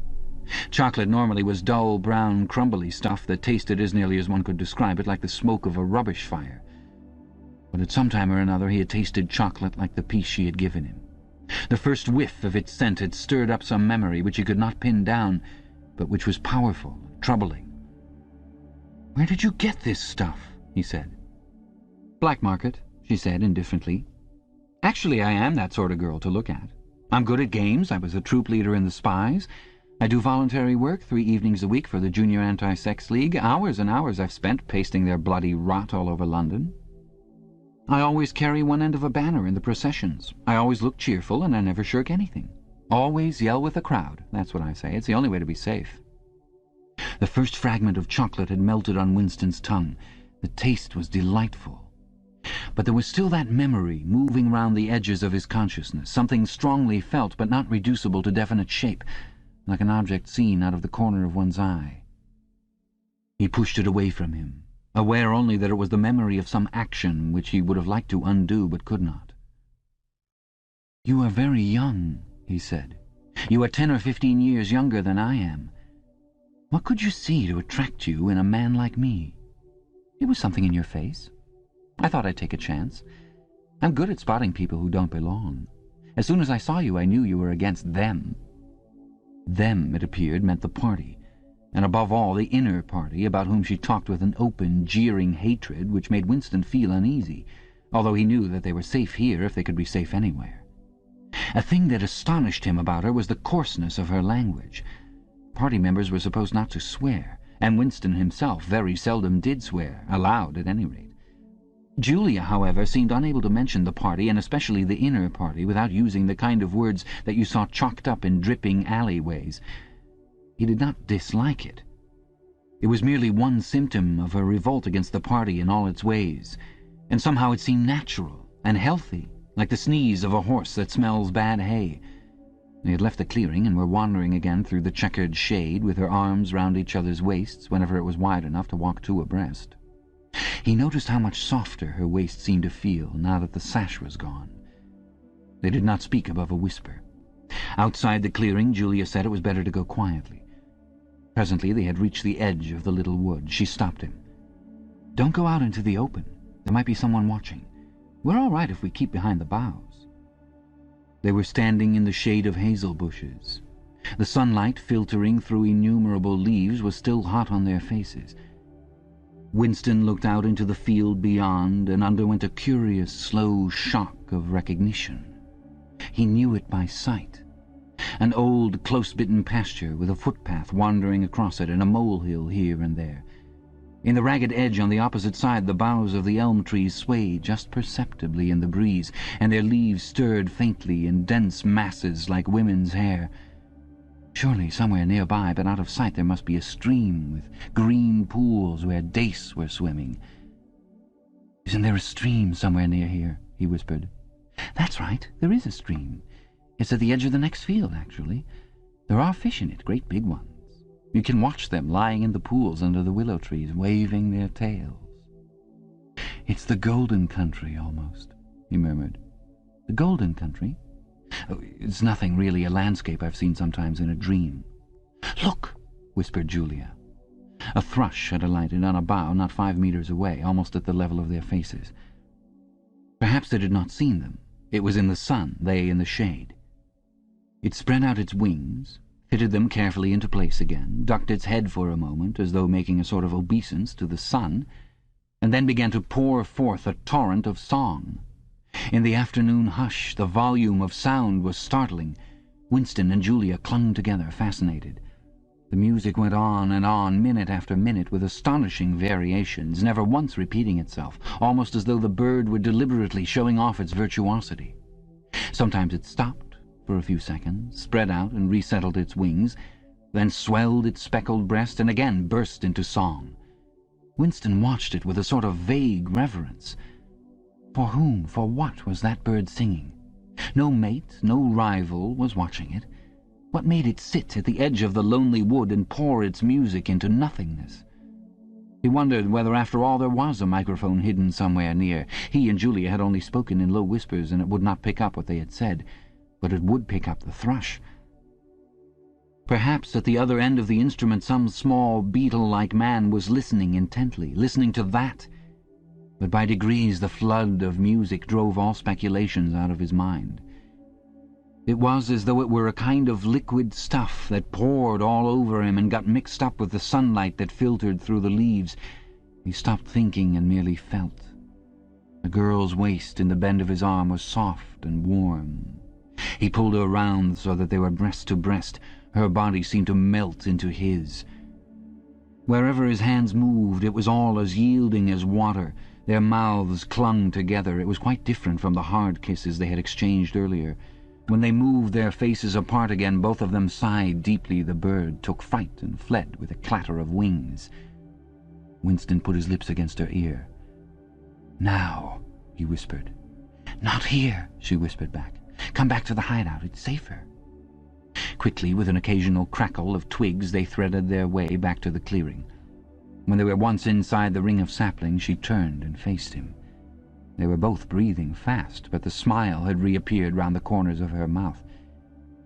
Chocolate normally was dull, brown, crumbly stuff that tasted, as nearly as one could describe it, like the smoke of a rubbish fire. But at some time or another he had tasted chocolate like the piece she had given him. The first whiff of its scent had stirred up some memory which he could not pin down, but which was powerful and troubling. "Where did you get this stuff?" he said. "Black market," she said indifferently. "Actually, I am that sort of girl to look at. I'm good at games, I was a troop leader in the Spies. I do voluntary work 3 evenings a week for the Junior Anti-Sex League. Hours and hours I've spent pasting their bloody rot all over London. I always carry one end of a banner in the processions. I always look cheerful, and I never shirk anything. Always yell with the crowd, that's what I say. It's the only way to be safe." The first fragment of chocolate had melted on Winston's tongue. The taste was delightful. But there was still that memory moving round the edges of his consciousness, something strongly felt but not reducible to definite shape, like an object seen out of the corner of one's eye. He pushed it away from him, aware only that it was the memory of some action which he would have liked to undo but could not. "You are very young," he said. "You are 10 or 15 years younger than I am. What could you see to attract you in a man like me?" "It was something in your face. I thought I'd take a chance. I'm good at spotting people who don't belong. As soon as I saw you, I knew you were against them. Them, it appeared, meant the party, and above all the inner party, about whom she talked with an open, jeering hatred which made Winston feel uneasy, although he knew that they were safe here if they could be safe anywhere. A thing that astonished him about her was the coarseness of her language. Party members were supposed not to swear, and Winston himself very seldom did swear, aloud at any rate. Julia, however, seemed unable to mention the party, and especially the inner party, without using the kind of words that you saw chalked up in dripping alleyways. He did not dislike it. It was merely one symptom of her revolt against the party in all its ways, and somehow it seemed natural and healthy, like the sneeze of a horse that smells bad hay. They had left the clearing and were wandering again through the checkered shade with their arms round each other's waists whenever it was wide enough to walk two abreast. He noticed how much softer her waist seemed to feel now that the sash was gone. They did not speak above a whisper. Outside the clearing, Julia said it was better to go quietly. Presently they had reached the edge of the little wood. She stopped him. "Don't go out into the open. There might be someone watching. We're all right if we keep behind the boughs." They were standing in the shade of hazel bushes. The sunlight, filtering through innumerable leaves, was still hot on their faces. Winston looked out into the field beyond and underwent a curious, slow shock of recognition. He knew it by sight. An old, close-bitten pasture with a footpath wandering across it and a molehill here and there. In the ragged edge on the opposite side, the boughs of the elm trees swayed just perceptibly in the breeze, and their leaves stirred faintly in dense masses like women's hair. Surely somewhere nearby, but out of sight, there must be a stream with green pools where dace were swimming. "Isn't there a stream somewhere near here?" he whispered. "That's right, there is a stream. It's at the edge of the next field, actually. There are fish in it, great big ones. You can watch them lying in the pools under the willow trees, waving their tails." "It's the golden country, almost," he murmured. "The golden country? Oh, it's nothing really, a landscape I've seen sometimes in a dream." "Look!" whispered Julia. A thrush had alighted on a bough not 5 meters away, almost at the level of their faces. Perhaps they had not seen them. It was in the sun, they in the shade. It spread out its wings, fitted them carefully into place again, ducked its head for a moment as though making a sort of obeisance to the sun, and then began to pour forth a torrent of song. In the afternoon hush, the volume of sound was startling. Winston and Julia clung together, fascinated. The music went on, minute after minute, with astonishing variations, never once repeating itself, almost as though the bird were deliberately showing off its virtuosity. Sometimes it stopped for a few seconds, spread out and resettled its wings, then swelled its speckled breast and again burst into song. Winston watched it with a sort of vague reverence. For whom, for what was that bird singing? No mate, no rival was watching it. What made it sit at the edge of the lonely wood and pour its music into nothingness? He wondered whether after all there was a microphone hidden somewhere near. He and Julia had only spoken in low whispers, and it would not pick up what they had said, but it would pick up the thrush. Perhaps at the other end of the instrument some small beetle-like man was listening intently, listening to that. But by degrees the flood of music drove all speculations out of his mind. It was as though it were a kind of liquid stuff that poured all over him and got mixed up with the sunlight that filtered through the leaves. He stopped thinking and merely felt. The girl's waist in the bend of his arm was soft and warm. He pulled her round so that they were breast to breast. Her body seemed to melt into his. Wherever his hands moved, it was all as yielding as water. Their mouths clung together. It was quite different from the hard kisses they had exchanged earlier. When they moved their faces apart again, both of them sighed deeply. The bird took fright and fled with a clatter of wings. Winston put his lips against her ear. "Now," he whispered. "Not here," she whispered back. "Come back to the hideout. It's safer." Quickly, with an occasional crackle of twigs, they threaded their way back to the clearing. When they were once inside the ring of saplings, she turned and faced him. They were both breathing fast, but the smile had reappeared round the corners of her mouth.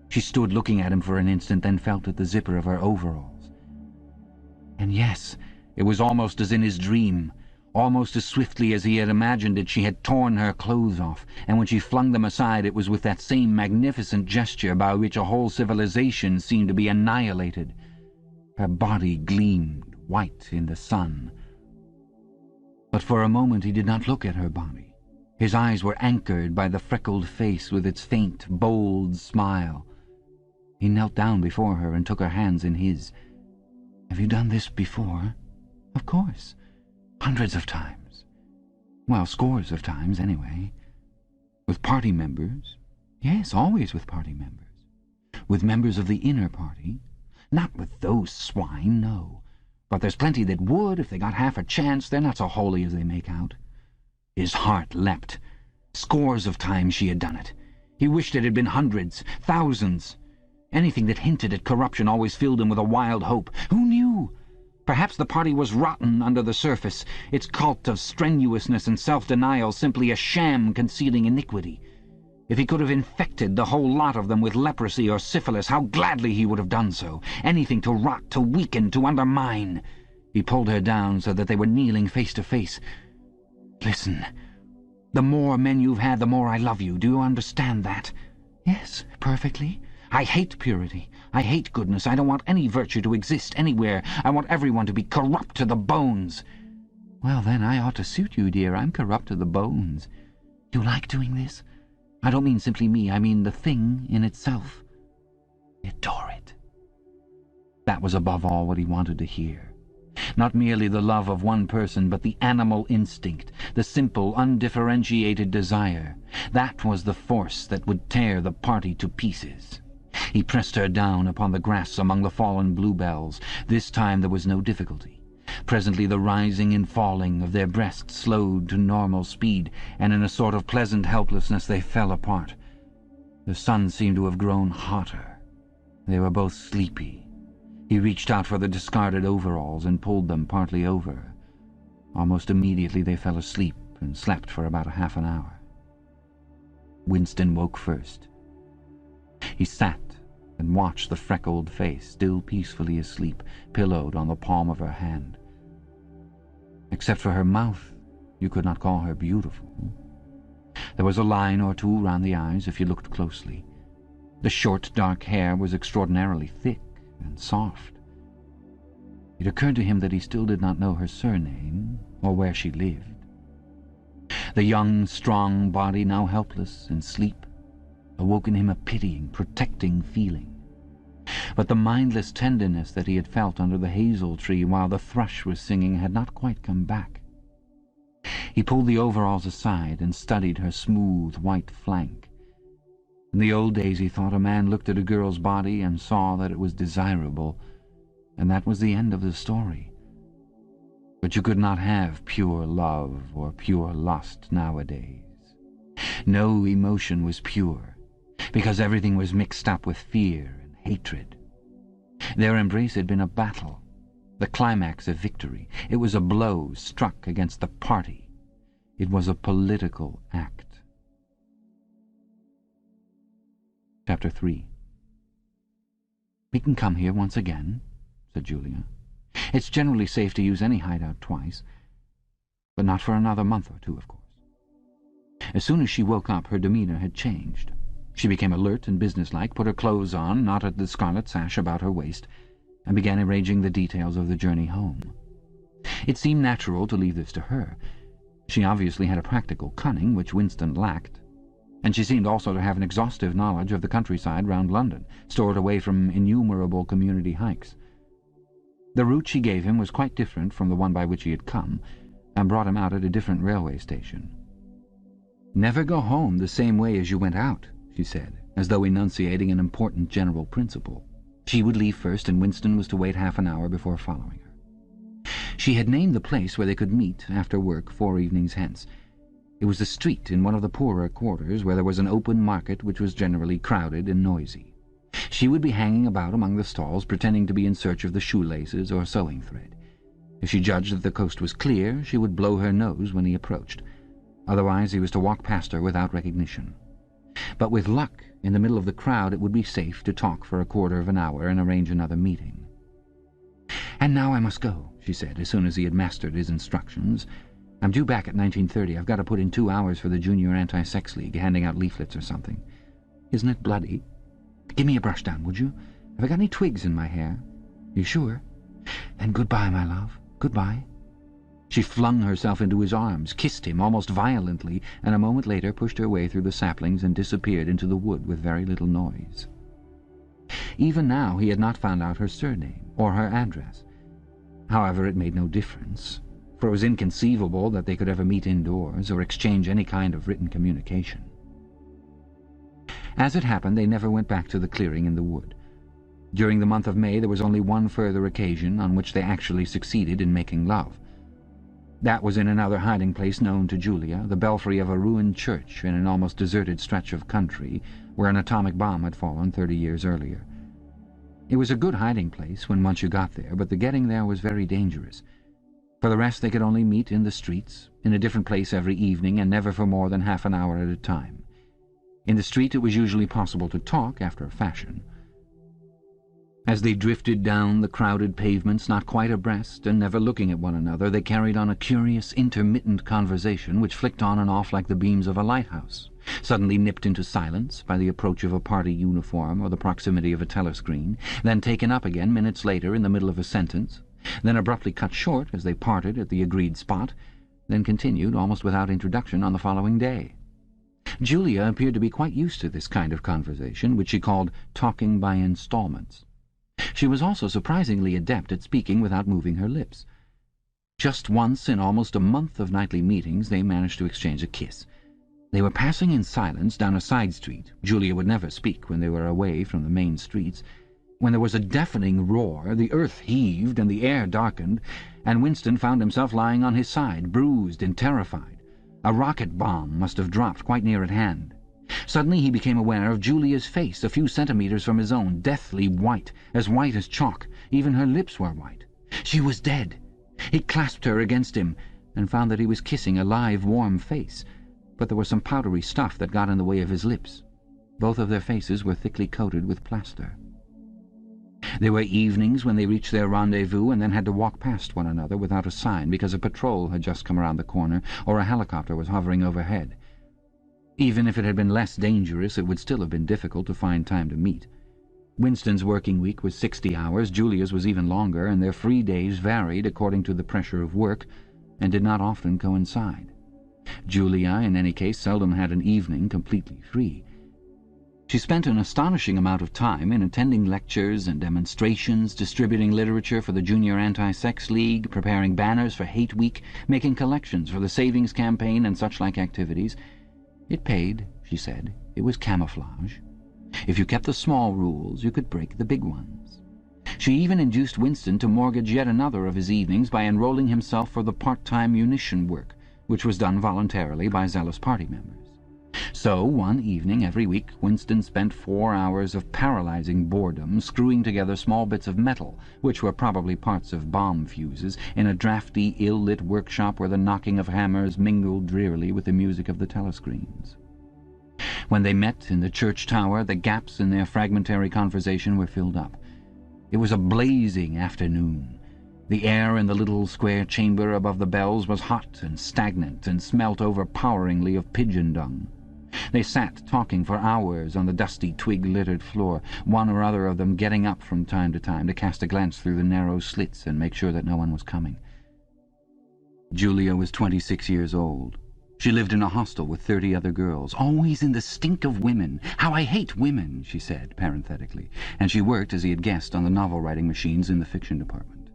She stood looking at him for an instant, then felt at the zipper of her overalls. And yes, it was almost as in his dream. Almost as swiftly as he had imagined it, she had torn her clothes off, and when she flung them aside it was with that same magnificent gesture by which a whole civilization seemed to be annihilated. Her body gleamed white in the sun. But for a moment he did not look at her body. His eyes were anchored by the freckled face with its faint, bold smile. He knelt down before her and took her hands in his. "Have you done this before?" "Of course. Hundreds of times. Well, scores of times, anyway." "With party members?" "Yes, always with party members." "With members of the inner party?" "Not with those swine, no. But there's plenty that would, if they got half a chance. They're not so holy as they make out." His heart leapt. Scores of times she had done it. He wished it had been hundreds, thousands. Anything that hinted at corruption always filled him with a wild hope. Who knew? Perhaps the party was rotten under the surface, its cult of strenuousness and self-denial simply a sham concealing iniquity. If he could have infected the whole lot of them with leprosy or syphilis, how gladly he would have done so. Anything to rot, to weaken, to undermine. He pulled her down so that they were kneeling face to face. "Listen, the more men you've had, the more I love you. Do you understand that?" "Yes, perfectly. I hate purity. I hate goodness. I don't want any virtue to exist anywhere. I want everyone to be corrupt to the bones." "Well, then, I ought to suit you, dear. I'm corrupt to the bones. You like doing this? I don't mean simply me. I mean the thing in itself." "I adore it." That was above all what he wanted to hear. Not merely the love of one person, but the animal instinct, the simple, undifferentiated desire. That was the force that would tear the party to pieces. He pressed her down upon the grass among the fallen bluebells. This time there was no difficulty. Presently the rising and falling of their breasts slowed to normal speed, and in a sort of pleasant helplessness they fell apart. The sun seemed to have grown hotter. They were both sleepy. He reached out for the discarded overalls and pulled them partly over. Almost immediately they fell asleep and slept for about half an hour. Winston woke first. He sat and watched the freckled face, still peacefully asleep, pillowed on the palm of her hand. Except for her mouth, you could not call her beautiful. There was a line or two round the eyes if you looked closely. The short, dark hair was extraordinarily thick and soft. It occurred to him that he still did not know her surname or where she lived. The young, strong body, now helpless in sleep, awoke in him a pitying, protecting feeling. But the mindless tenderness that he had felt under the hazel tree while the thrush was singing had not quite come back. He pulled the overalls aside and studied her smooth white flank. In the old days, he thought, a man looked at a girl's body and saw that it was desirable, and that was the end of the story. But you could not have pure love or pure lust nowadays. No emotion was pure, because everything was mixed up with fear and hatred. Their embrace had been a battle, the climax of victory. It was a blow struck against the party. It was a political act. Chapter 3. "We can come here once again," said Julia. "It's generally safe to use any hideout twice, but not for another month or two, of course." As soon as she woke up, her demeanour had changed. She became alert and businesslike, put her clothes on, knotted the scarlet sash about her waist, and began arranging the details of the journey home. It seemed natural to leave this to her. She obviously had a practical cunning which Winston lacked, and she seemed also to have an exhaustive knowledge of the countryside round London, stored away from innumerable community hikes. The route she gave him was quite different from the one by which he had come, and brought him out at a different railway station. "Never go home the same way as you went out," she said, as though enunciating an important general principle. She would leave first, and Winston was to wait half an hour before following her. She had named the place where they could meet after work 4 evenings hence. It was a street in one of the poorer quarters, where there was an open market which was generally crowded and noisy. She would be hanging about among the stalls, pretending to be in search of the shoelaces or sewing thread. If she judged that the coast was clear, she would blow her nose when he approached. Otherwise he was to walk past her without recognition. But with luck, in the middle of the crowd, it would be safe to talk for a quarter of an hour and arrange another meeting. "And now I must go," she said, as soon as he had mastered his instructions. I'm due back at 19:30. I've got to put in 2 hours for the Junior Anti-Sex League, handing out leaflets or something. Isn't it bloody? Give me a brush down, would you? Have I got any twigs in my hair? You sure? And goodbye, my love. Goodbye." She flung herself into his arms, kissed him almost violently, and a moment later pushed her way through the saplings and disappeared into the wood with very little noise. Even now he had not found out her surname or her address. However, it made no difference, for it was inconceivable that they could ever meet indoors or exchange any kind of written communication. As it happened, they never went back to the clearing in the wood. During the month of May there was only one further occasion on which they actually succeeded in making love. That was in another hiding-place known to Julia, the belfry of a ruined church in an almost deserted stretch of country where an atomic bomb had fallen 30 years earlier. It was a good hiding-place when once you got there, but the getting there was very dangerous. For the rest, they could only meet in the streets, in a different place every evening, and never for more than half an hour at a time. In the street it was usually possible to talk, after a fashion. As they drifted down the crowded pavements, not quite abreast and never looking at one another, they carried on a curious, intermittent conversation which flicked on and off like the beams of a lighthouse, suddenly nipped into silence by the approach of a party uniform or the proximity of a telescreen, then taken up again minutes later in the middle of a sentence, then abruptly cut short as they parted at the agreed spot, then continued almost without introduction on the following day. Julia appeared to be quite used to this kind of conversation, which she called talking by installments. She was also surprisingly adept at speaking without moving her lips. Just once in almost a month of nightly meetings they managed to exchange a kiss. They were passing in silence down a side street. Julia would never speak when they were away from the main streets. When there was a deafening roar, the earth heaved and the air darkened, and Winston found himself lying on his side, bruised and terrified. A rocket bomb must have dropped quite near at hand. Suddenly he became aware of Julia's face, a few centimetres from his own, deathly white as chalk. Even her lips were white. She was dead. He clasped her against him, and found that he was kissing a live, warm face, but there was some powdery stuff that got in the way of his lips. Both of their faces were thickly coated with plaster. There were evenings when they reached their rendezvous and then had to walk past one another without a sign because a patrol had just come around the corner or a helicopter was hovering overhead. Even if it had been less dangerous, it would still have been difficult to find time to meet. Winston's working week was 60 hours, Julia's was even longer, and their free days varied according to the pressure of work and did not often coincide. Julia, in any case, seldom had an evening completely free. She spent an astonishing amount of time in attending lectures and demonstrations, distributing literature for the Junior Anti-Sex League, preparing banners for Hate Week, making collections for the Savings Campaign and such-like activities. It paid, she said. It was camouflage. If you kept the small rules, you could break the big ones. She even induced Winston to mortgage yet another of his evenings by enrolling himself for the part-time munition work, which was done voluntarily by zealous party members. So, one evening every week, Winston spent 4 hours of paralyzing boredom screwing together small bits of metal, which were probably parts of bomb fuses, in a drafty, ill-lit workshop where the knocking of hammers mingled drearily with the music of the telescreens. When they met in the church tower, the gaps in their fragmentary conversation were filled up. It was a blazing afternoon. The air in the little square chamber above the bells was hot and stagnant and smelt overpoweringly of pigeon dung. They sat talking for hours on the dusty, twig-littered floor, one or other of them getting up from time to cast a glance through the narrow slits and make sure that no one was coming. Julia was 26 years old. She lived in a hostel with 30 other girls, always in the stink of women. "How I hate women," she said, parenthetically, and she worked, as he had guessed, on the novel-writing machines in the fiction department.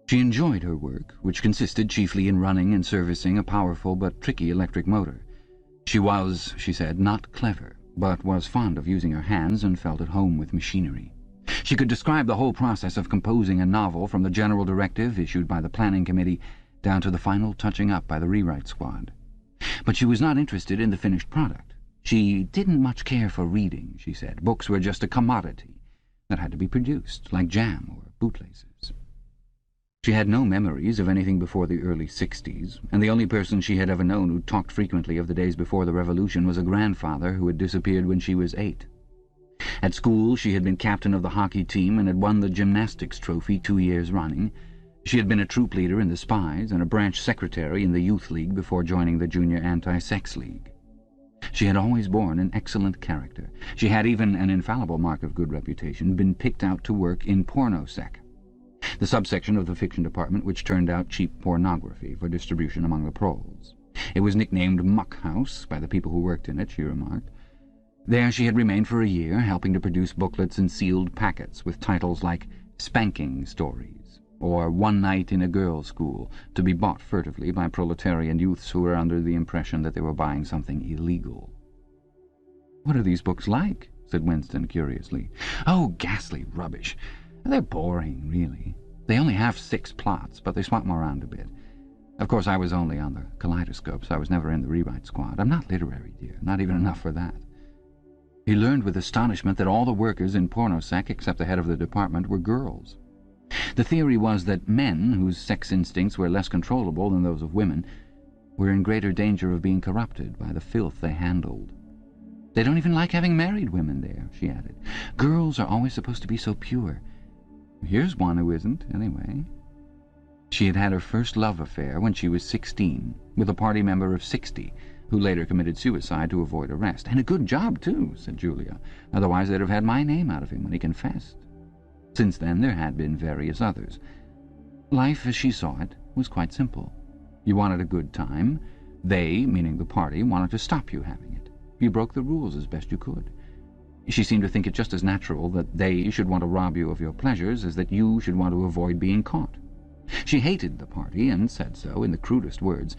She enjoyed her work, which consisted chiefly in running and servicing a powerful but tricky electric motor. She was, she said, not clever, but was fond of using her hands and felt at home with machinery. She could describe the whole process of composing a novel, from the general directive issued by the planning committee down to the final touching up by the rewrite squad. But she was not interested in the finished product. She didn't much care for reading, she said. Books were just a commodity that had to be produced, like jam or bootlaces. She had no memories of anything before the early 60s, and the only person she had ever known who talked frequently of the days before the Revolution was a grandfather who had disappeared when she was 8. At school she had been captain of the hockey team and had won the gymnastics trophy 2 years running. She had been a troop leader in the Spies and a branch secretary in the Youth League before joining the Junior Anti-Sex League. She had always borne an excellent character. She had, even an infallible mark of good reputation, been picked out to work in pornosec, the subsection of the fiction department which turned out cheap pornography for distribution among the proles. It was nicknamed Muck House by the people who worked in it, she remarked. There she had remained for a year, helping to produce booklets in sealed packets with titles like Spanking Stories or One Night in a Girls' School, to be bought furtively by proletarian youths who were under the impression that they were buying something illegal. "What are these books like?" said Winston curiously. "Oh, ghastly rubbish. They're boring, really. They only have 6 plots, but they swap them around a bit. Of course, I was only on the kaleidoscope, so I was never in the rewrite squad. I'm not literary, dear, not even enough for that." He learned with astonishment that all the workers in pornosec, except the head of the department, were girls. The theory was that men, whose sex instincts were less controllable than those of women, were in greater danger of being corrupted by the filth they handled. "They don't even like having married women there," she added. "Girls are always supposed to be so pure. Here's one who isn't, anyway." She had had her first love affair when she was 16, with a party member of 60, who later committed suicide to avoid arrest. "And a good job, too," said Julia. "Otherwise they'd have had my name out of him when he confessed." Since then there had been various others. Life, as she saw it, was quite simple. You wanted a good time. They, meaning the party, wanted to stop you having it. You broke the rules as best you could. She seemed to think it just as natural that they should want to rob you of your pleasures as that you should want to avoid being caught. She hated the party, and said so in the crudest words,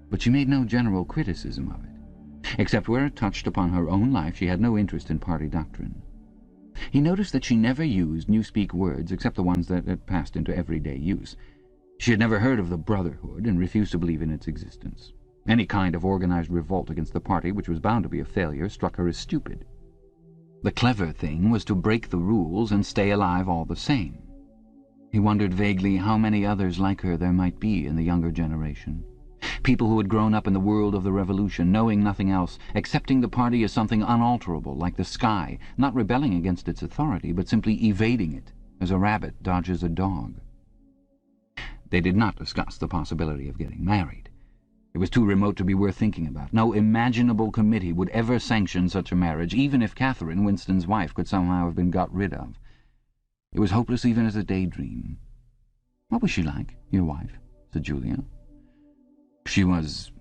but she made no general criticism of it. Except where it touched upon her own life, she had no interest in party doctrine. He noticed that she never used newspeak words except the ones that had passed into everyday use. She had never heard of the Brotherhood and refused to believe in its existence. Any kind of organized revolt against the party, which was bound to be a failure, struck her as stupid. The clever thing was to break the rules and stay alive all the same. He wondered vaguely how many others like her there might be in the younger generation. People who had grown up in the world of the revolution, knowing nothing else, accepting the party as something unalterable, like the sky, not rebelling against its authority, but simply evading it, as a rabbit dodges a dog. They did not discuss the possibility of getting married. It was too remote to be worth thinking about. No imaginable committee would ever sanction such a marriage, even if Catherine, Winston's wife, could somehow have been got rid of. It was hopeless even as a daydream. "What was she like, your wife?" said Julia. "She was...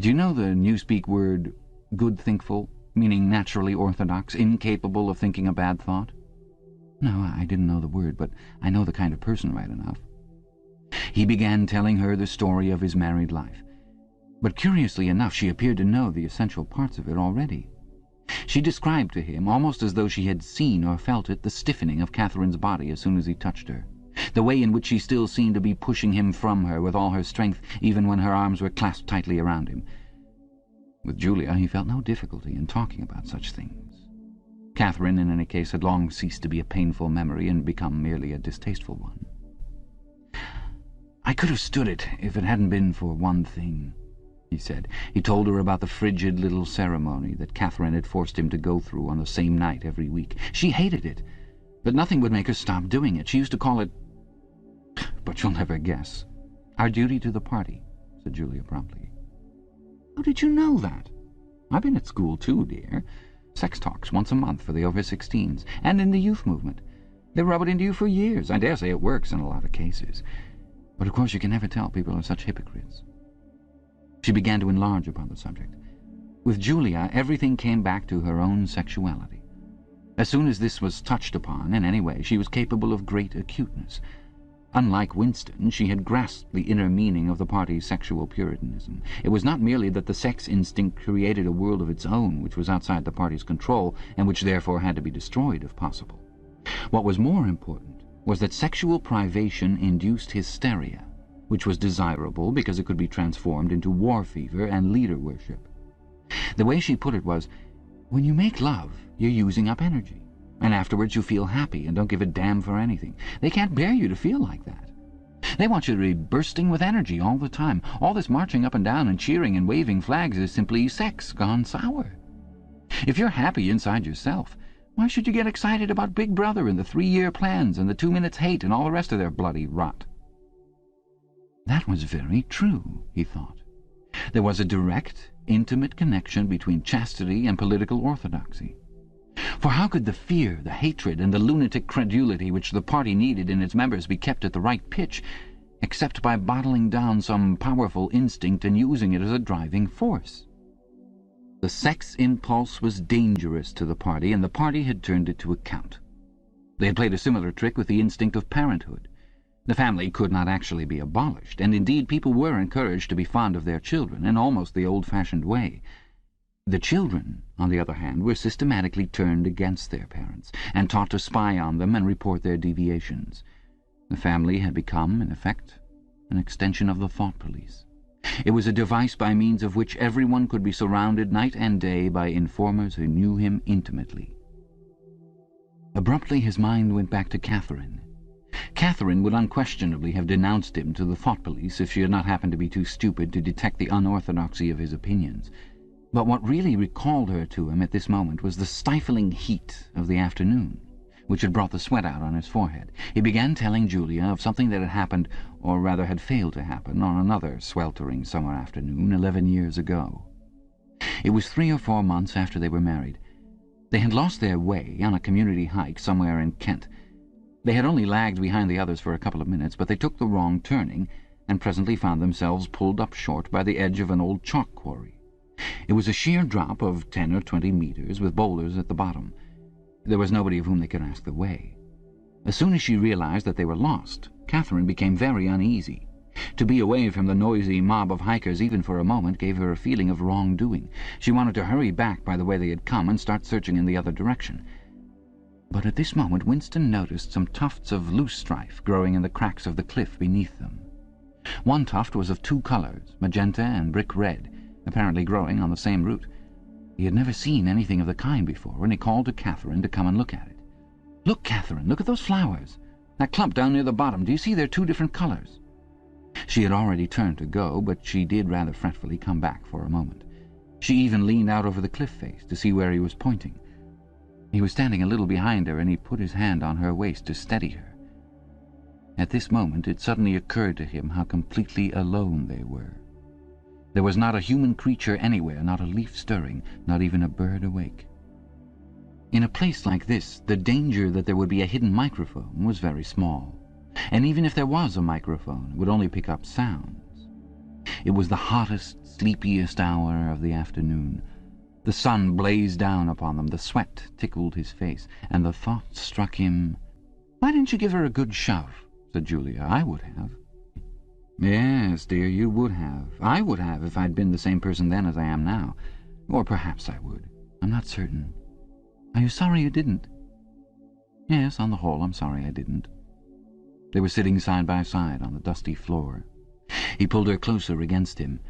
Do you know the newspeak word good-thinkful, meaning naturally orthodox, incapable of thinking a bad thought?" "No, I didn't know the word, but I know the kind of person right enough." He began telling her the story of his married life. But curiously enough, she appeared to know the essential parts of it already. She described to him, almost as though she had seen or felt it, the stiffening of Catherine's body as soon as he touched her, the way in which she still seemed to be pushing him from her with all her strength, even when her arms were clasped tightly around him. With Julia he felt no difficulty in talking about such things. Catherine, in any case, had long ceased to be a painful memory and become merely a distasteful one. "I could have stood it if it hadn't been for one thing," he said. He told her about the frigid little ceremony that Catherine had forced him to go through on the same night every week. She hated it, but nothing would make her stop doing it. She used to call it... But you'll never guess. "Our duty to the party," said Julia promptly. "How did you know that?" "I've been at school too, dear. Sex talks once a month for the over-16s, and in the youth movement. They rub it into you for years. I dare say it works in a lot of cases. But of course you can never tell, people are such hypocrites." She began to enlarge upon the subject. With Julia, everything came back to her own sexuality. As soon as this was touched upon in any way, she was capable of great acuteness. Unlike Winston, she had grasped the inner meaning of the party's sexual puritanism. It was not merely that the sex instinct created a world of its own which was outside the party's control, and which therefore had to be destroyed if possible. What was more important was that sexual privation induced hysteria, which was desirable because it could be transformed into war fever and leader worship. The way she put it was, when you make love, you're using up energy, and afterwards you feel happy and don't give a damn for anything. They can't bear you to feel like that. They want you to be bursting with energy all the time. All this marching up and down and cheering and waving flags is simply sex gone sour. If you're happy inside yourself, why should you get excited about Big Brother and the 3-year plans and the 2 minutes hate and all the rest of their bloody rot? That was very true, he thought. There was a direct, intimate connection between chastity and political orthodoxy. For how could the fear, the hatred, and the lunatic credulity which the party needed in its members be kept at the right pitch, except by bottling down some powerful instinct and using it as a driving force? The sex impulse was dangerous to the party, and the party had turned it to account. They had played a similar trick with the instinct of parenthood. The family could not actually be abolished, and indeed people were encouraged to be fond of their children in almost the old-fashioned way. The children, on the other hand, were systematically turned against their parents, and taught to spy on them and report their deviations. The family had become, in effect, an extension of the thought police. It was a device by means of which everyone could be surrounded night and day by informers who knew him intimately. Abruptly his mind went back to Catherine. Catherine would unquestionably have denounced him to the thought police if she had not happened to be too stupid to detect the unorthodoxy of his opinions. But what really recalled her to him at this moment was the stifling heat of the afternoon, which had brought the sweat out on his forehead. He began telling Julia of something that had happened, or rather had failed to happen, on another sweltering summer afternoon 11 years ago. It was 3 or 4 months after they were married. They had lost their way on a community hike somewhere in Kent. They had only lagged behind the others for a couple of minutes, but they took the wrong turning, and presently found themselves pulled up short by the edge of an old chalk quarry. It was a sheer drop of 10 or 20 metres, with boulders at the bottom. There was nobody of whom they could ask the way. As soon as she realized that they were lost, Catherine became very uneasy. To be away from the noisy mob of hikers even for a moment gave her a feeling of wrongdoing. She wanted to hurry back by the way they had come and start searching in the other direction. But at this moment Winston noticed some tufts of loosestrife growing in the cracks of the cliff beneath them. One tuft was of 2 colours, magenta and brick red, apparently growing on the same root. He had never seen anything of the kind before, and he called to Catherine to come and look at it. "Look, Catherine, look at those flowers. That clump down near the bottom, do you see they're 2 different colours?" She had already turned to go, but she did rather fretfully come back for a moment. She even leaned out over the cliff face to see where he was pointing. He was standing a little behind her, and he put his hand on her waist to steady her. At this moment it suddenly occurred to him how completely alone they were. There was not a human creature anywhere, not a leaf stirring, not even a bird awake. In a place like this, the danger that there would be a hidden microphone was very small. And even if there was a microphone, it would only pick up sounds. It was the hottest, sleepiest hour of the afternoon. The sun blazed down upon them, the sweat tickled his face, and the thought struck him, "Why didn't you give her a good shove?" said Julia. "I would have." "Yes, dear, you would have. I would have if I'd been the same person then as I am now. Or perhaps I would. I'm not certain. Are you sorry you didn't?" "Yes, on the whole, I'm sorry I didn't." They were sitting side by side on the dusty floor. He pulled her closer against him.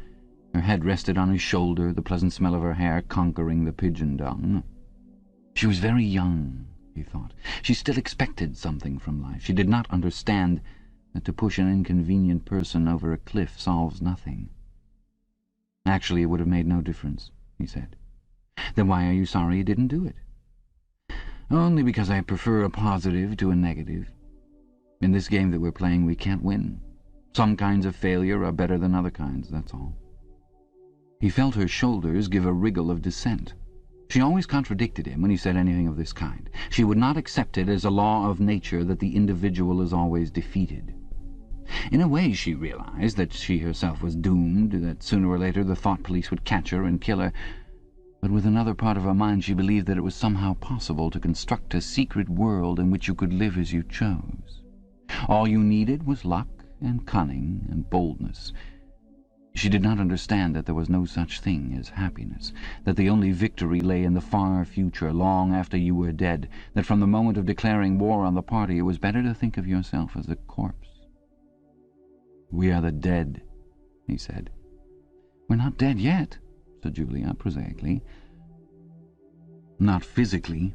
Her head rested on his shoulder, the pleasant smell of her hair conquering the pigeon dung. She was very young, he thought. She still expected something from life. She did not understand that to push an inconvenient person over a cliff solves nothing. "Actually, it would have made no difference," he said. "Then why are you sorry you didn't do it?" "Only because I prefer a positive to a negative. In this game that we're playing, we can't win. Some kinds of failure are better than other kinds, that's all." He felt her shoulders give a wriggle of dissent. She always contradicted him when he said anything of this kind. She would not accept it as a law of nature that the individual is always defeated. In a way she realized that she herself was doomed, that sooner or later the thought police would catch her and kill her, but with another part of her mind she believed that it was somehow possible to construct a secret world in which you could live as you chose. All you needed was luck and cunning and boldness. She did not understand that there was no such thing as happiness, that the only victory lay in the far future, long after you were dead, that from the moment of declaring war on the party it was better to think of yourself as a corpse. "We are the dead," he said. "We're not dead yet," said Julia prosaically. "Not physically.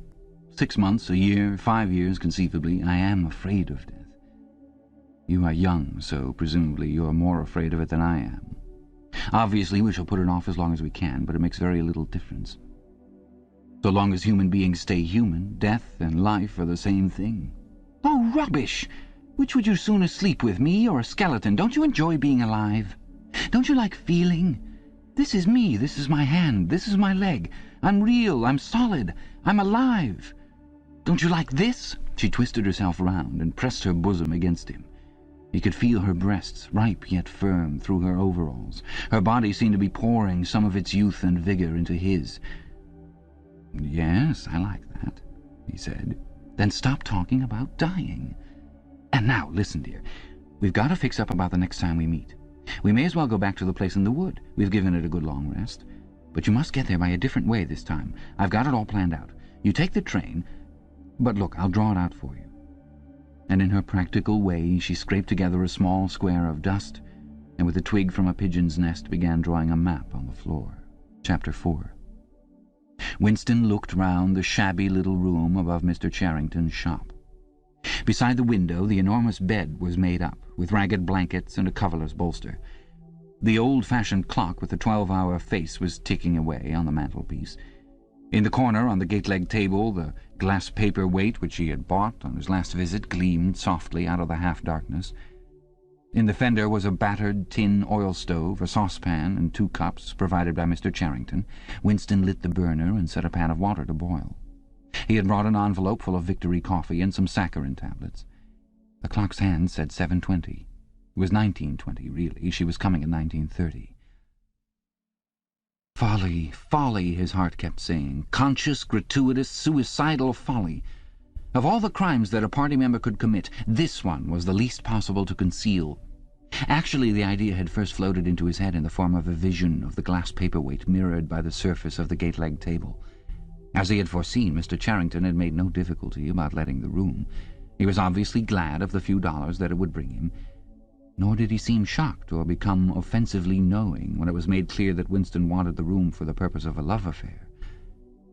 6 months, a year, 5 years, conceivably. I am afraid of death. You are young, so presumably you are more afraid of it than I am. Obviously we shall put it off as long as we can, but it makes very little difference. So long as human beings stay human, death and life are the same thing." "Oh, rubbish! Which would you sooner sleep with, me or a skeleton? Don't you enjoy being alive? Don't you like feeling? This is me, this is my hand, this is my leg. I'm real, I'm solid, I'm alive. Don't you like this?" She twisted herself round and pressed her bosom against him. He could feel her breasts, ripe yet firm, through her overalls. Her body seemed to be pouring some of its youth and vigour into his. "Yes, I like that," he said. "Then stop talking about dying. And now, listen, dear. We've got to fix up about the next time we meet. We may as well go back to the place in the wood. We've given it a good long rest. But you must get there by a different way this time. I've got it all planned out. You take the train. But look, I'll draw it out for you." And in her practical way she scraped together a small square of dust, and with a twig from a pigeon's nest began drawing a map on the floor. Chapter 4. Winston looked round the shabby little room above Mr. Charrington's shop. Beside the window the enormous bed was made up, with ragged blankets and a coverless bolster. The old-fashioned clock with the 12-hour face was ticking away on the mantelpiece. In the corner, on the gate-leg table, the glass paper weight which he had bought on his last visit gleamed softly out of the half-darkness. In the fender was a battered tin oil stove, a saucepan, and 2 cups, provided by Mr. Charrington. Winston lit the burner and set a pan of water to boil. He had brought an envelope full of Victory coffee and some saccharin tablets. The clock's hand said 7:20. It was 19:20, really. She was coming at 19:30. Folly, folly, his heart kept saying. Conscious, gratuitous, suicidal folly. Of all the crimes that a party member could commit, this one was the least possible to conceal. Actually, the idea had first floated into his head in the form of a vision of the glass paperweight mirrored by the surface of the gate-leg table. As he had foreseen, Mr. Charrington had made no difficulty about letting the room. He was obviously glad of the few dollars that it would bring him. Nor did he seem shocked or become offensively knowing when it was made clear that Winston wanted the room for the purpose of a love affair.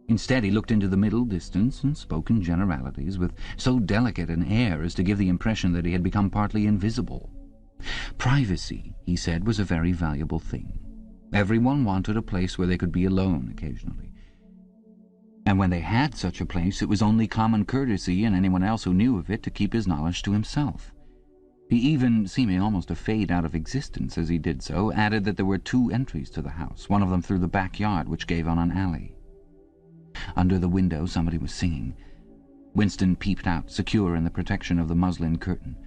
Instead, he looked into the middle distance and spoke in generalities with so delicate an air as to give the impression that he had become partly invisible. Privacy, he said, was a very valuable thing. Everyone wanted a place where they could be alone occasionally. And when they had such a place, it was only common courtesy and anyone else who knew of it to keep his knowledge to himself. He even, seeming almost to fade out of existence as he did so, added that there were 2 entries to the house, one of them through the backyard, which gave on an alley. Under the window somebody was singing. Winston peeped out, secure in the protection of the muslin curtain.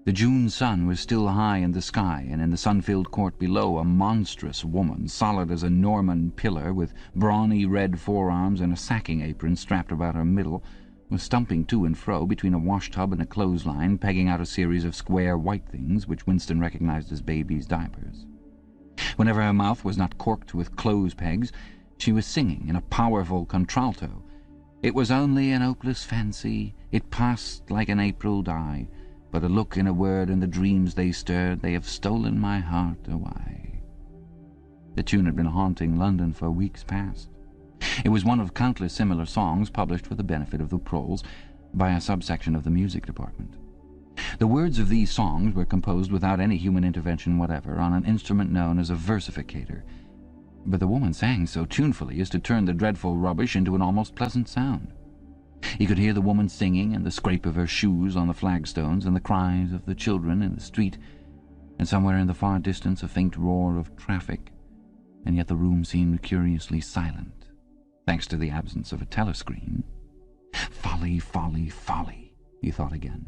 The June sun was still high in the sky, and in the sun-filled court below a monstrous woman, solid as a Norman pillar, with brawny red forearms and a sacking apron strapped about her middle, was stumping to and fro between a washtub and a clothesline, pegging out a series of square white things which Winston recognized as babies' diapers. Whenever her mouth was not corked with clothes pegs, she was singing in a powerful contralto. It was only an hopeless fancy, it passed like an April dye, but a look and a word and the dreams they stirred, they have stolen my heart away. The tune had been haunting London for weeks past. It was one of countless similar songs published for the benefit of the proles by a subsection of the music department. The words of these songs were composed without any human intervention whatever on an instrument known as a versificator, but the woman sang so tunefully as to turn the dreadful rubbish into an almost pleasant sound. He could hear the woman singing, and the scrape of her shoes on the flagstones, and the cries of the children in the street, and somewhere in the far distance a faint roar of traffic, and yet the room seemed curiously silent, thanks to the absence of a telescreen. Folly, folly, folly, he thought again.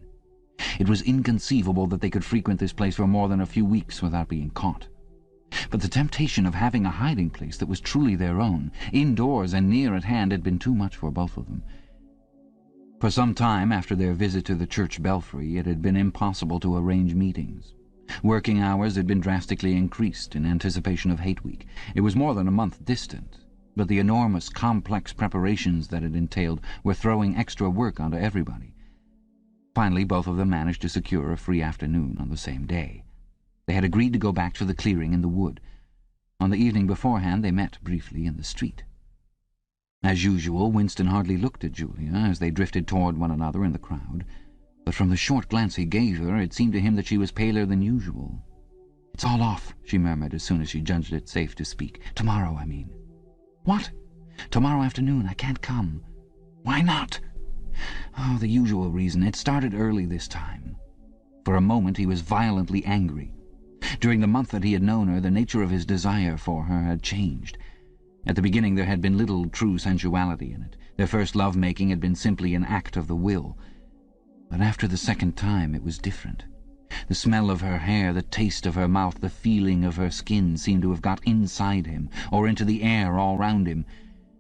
It was inconceivable that they could frequent this place for more than a few weeks without being caught. But the temptation of having a hiding place that was truly their own, indoors and near at hand, had been too much for both of them. For some time after their visit to the church belfry, it had been impossible to arrange meetings. Working hours had been drastically increased in anticipation of Hate Week. It was more than a month distant, but the enormous, complex preparations that it entailed were throwing extra work onto everybody. Finally, both of them managed to secure a free afternoon on the same day. They had agreed to go back to the clearing in the wood. On the evening beforehand they met briefly in the street. As usual, Winston hardly looked at Julia as they drifted toward one another in the crowd, but from the short glance he gave her it seemed to him that she was paler than usual. "It's all off," she murmured as soon as she judged it safe to speak. "Tomorrow, I mean." "What?" "Tomorrow afternoon. I can't come." "Why not?" "Oh, the usual reason. It started early this time." For a moment he was violently angry. During the month that he had known her, the nature of his desire for her had changed. At the beginning there had been little true sensuality in it. Their first love-making had been simply an act of the will. But after the second time it was different. The smell of her hair, the taste of her mouth, the feeling of her skin seemed to have got inside him, or into the air all round him.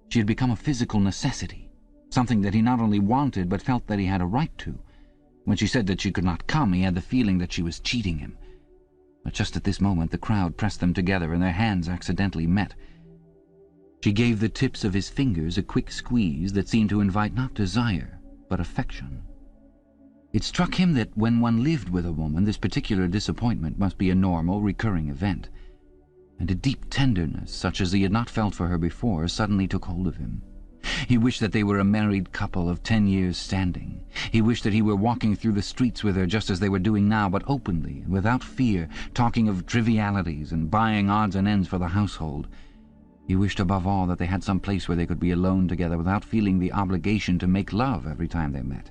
She had become a physical necessity, something that he not only wanted but felt that he had a right to. When she said that she could not come, he had the feeling that she was cheating him. But just at this moment the crowd pressed them together and their hands accidentally met. She gave the tips of his fingers a quick squeeze that seemed to invite not desire, but affection. It struck him that when one lived with a woman, this particular disappointment must be a normal, recurring event, and a deep tenderness, such as he had not felt for her before, suddenly took hold of him. He wished that they were a married couple of 10 years' standing. He wished that he were walking through the streets with her just as they were doing now, but openly and without fear, talking of trivialities and buying odds and ends for the household. He wished above all that they had some place where they could be alone together without feeling the obligation to make love every time they met.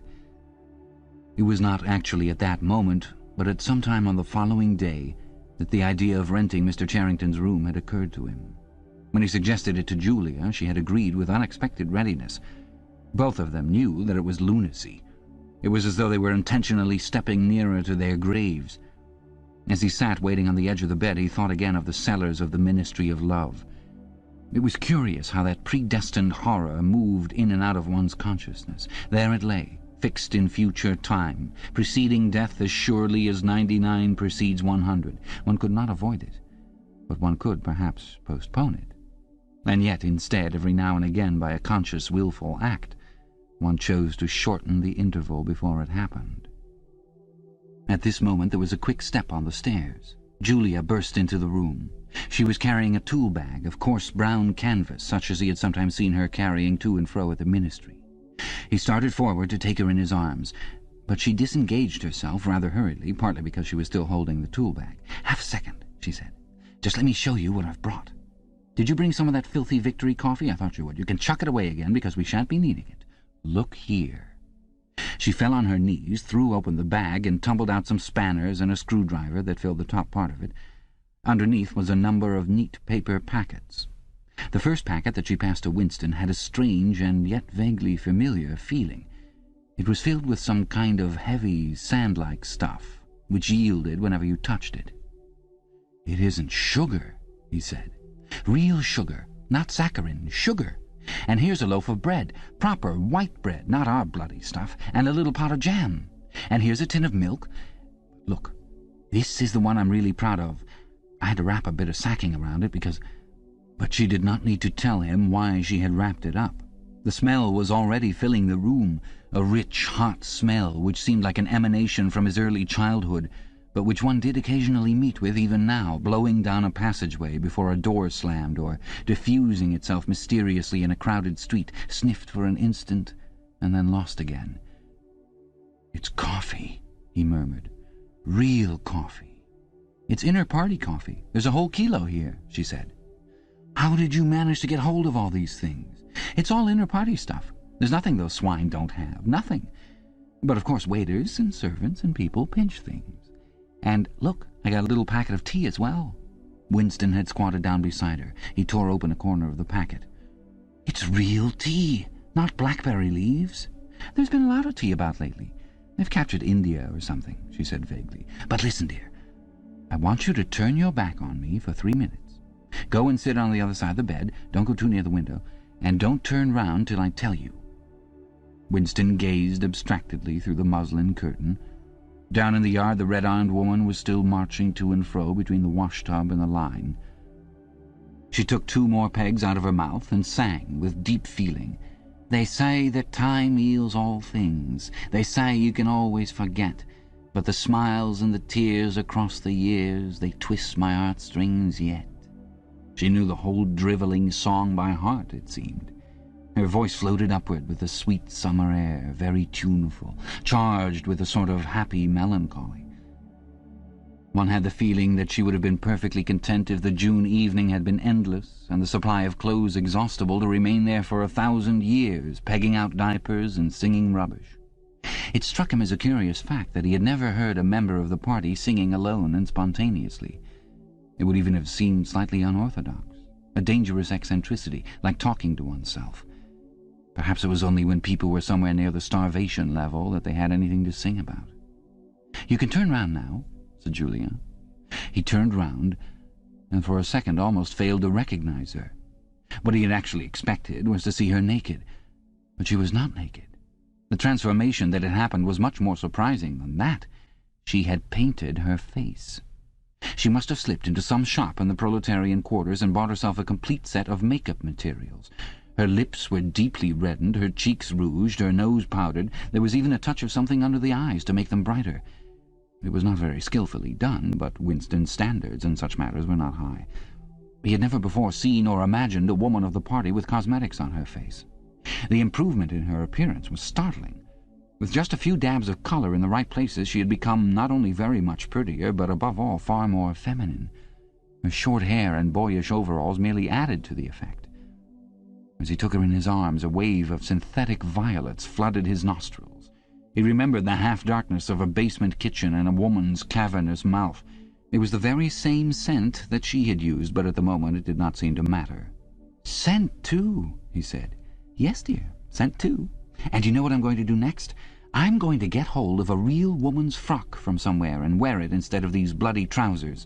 It was not actually at that moment, but at some time on the following day, that the idea of renting Mr. Charrington's room had occurred to him. When he suggested it to Julia, she had agreed with unexpected readiness. Both of them knew that it was lunacy. It was as though they were intentionally stepping nearer to their graves. As he sat waiting on the edge of the bed, he thought again of the cellars of the Ministry of Love. It was curious how that predestined horror moved in and out of one's consciousness. There it lay, fixed in future time, preceding death as surely as 99 precedes 100. One could not avoid it, but one could perhaps postpone it. And yet, instead, every now and again, by a conscious, willful act, one chose to shorten the interval before it happened. At this moment there was a quick step on the stairs. Julia burst into the room. She was carrying a tool bag of coarse brown canvas, such as he had sometimes seen her carrying to and fro at the ministry. He started forward to take her in his arms, but she disengaged herself rather hurriedly, partly because she was still holding the tool bag. "Half a second," she said. "Just let me show you what I've brought. Did you bring some of that filthy Victory coffee? I thought you would. You can chuck it away again, because we shan't be needing it. Look here." She fell on her knees, threw open the bag, and tumbled out some spanners and a screwdriver that filled the top part of it. Underneath was a number of neat paper packets. The first packet that she passed to Winston had a strange and yet vaguely familiar feeling. It was filled with some kind of heavy, sand-like stuff, which yielded whenever you touched it. "It isn't sugar," he said. "Real sugar, not saccharin, sugar. And here's a loaf of bread, proper white bread, not our bloody stuff, and a little pot of jam. And here's a tin of milk. Look, this is the one I'm really proud of. I had to wrap a bit of sacking around it because—" But she did not need to tell him why she had wrapped it up. The smell was already filling the room, a rich, hot smell which seemed like an emanation from his early childhood, but which one did occasionally meet with even now, blowing down a passageway before a door slammed, or diffusing itself mysteriously in a crowded street, sniffed for an instant, and then lost again. "It's coffee," he murmured. "Real coffee. It's inner-party coffee. There's a whole kilo here," she said. "How did you manage to get hold of all these things? It's all inner-party stuff. There's nothing those swine don't have, nothing. But of course waiters and servants and people pinch things. And look, I got a little packet of tea as well." Winston had squatted down beside her. He tore open a corner of the packet. "It's real tea, not blackberry leaves. There's been a lot of tea about lately. They've captured India or something," she said vaguely. "But listen, dear, I want you to turn your back on me for 3 minutes. Go and sit on the other side of the bed, don't go too near the window, and don't turn round till I tell you." Winston gazed abstractedly through the muslin curtain. Down in the yard the red-armed woman was still marching to and fro between the wash-tub and the line. She took 2 more pegs out of her mouth and sang with deep feeling. "They say that time heals all things. They say you can always forget. But the smiles and the tears across the years, they twist my heartstrings yet." She knew the whole drivelling song by heart, it seemed. Her voice floated upward with a sweet summer air, very tuneful, charged with a sort of happy melancholy. One had the feeling that she would have been perfectly content if the June evening had been endless and the supply of clothes exhaustible, to remain there for 1,000 years, pegging out diapers and singing rubbish. It struck him as a curious fact that he had never heard a member of the party singing alone and spontaneously. It would even have seemed slightly unorthodox, a dangerous eccentricity, like talking to oneself. Perhaps it was only when people were somewhere near the starvation level that they had anything to sing about. "You can turn round now," said Julia. He turned round, and for a second almost failed to recognize her. What he had actually expected was to see her naked, but she was not naked. The transformation that had happened was much more surprising than that. She had painted her face. She must have slipped into some shop in the proletarian quarters and bought herself a complete set of makeup materials. Her lips were deeply reddened, her cheeks rouged, her nose powdered. There was even a touch of something under the eyes to make them brighter. It was not very skillfully done, but Winston's standards in such matters were not high. He had never before seen or imagined a woman of the party with cosmetics on her face. The improvement in her appearance was startling. With just a few dabs of colour in the right places, she had become not only very much prettier, but above all far more feminine. Her short hair and boyish overalls merely added to the effect. As he took her in his arms, a wave of synthetic violets flooded his nostrils. He remembered the half-darkness of a basement kitchen and a woman's cavernous mouth. It was the very same scent that she had used, but at the moment it did not seem to matter. "Scent, too," he said. "Yes, dear, scent, too. And you know what I'm going to do next? I'm going to get hold of a real woman's frock from somewhere and wear it instead of these bloody trousers.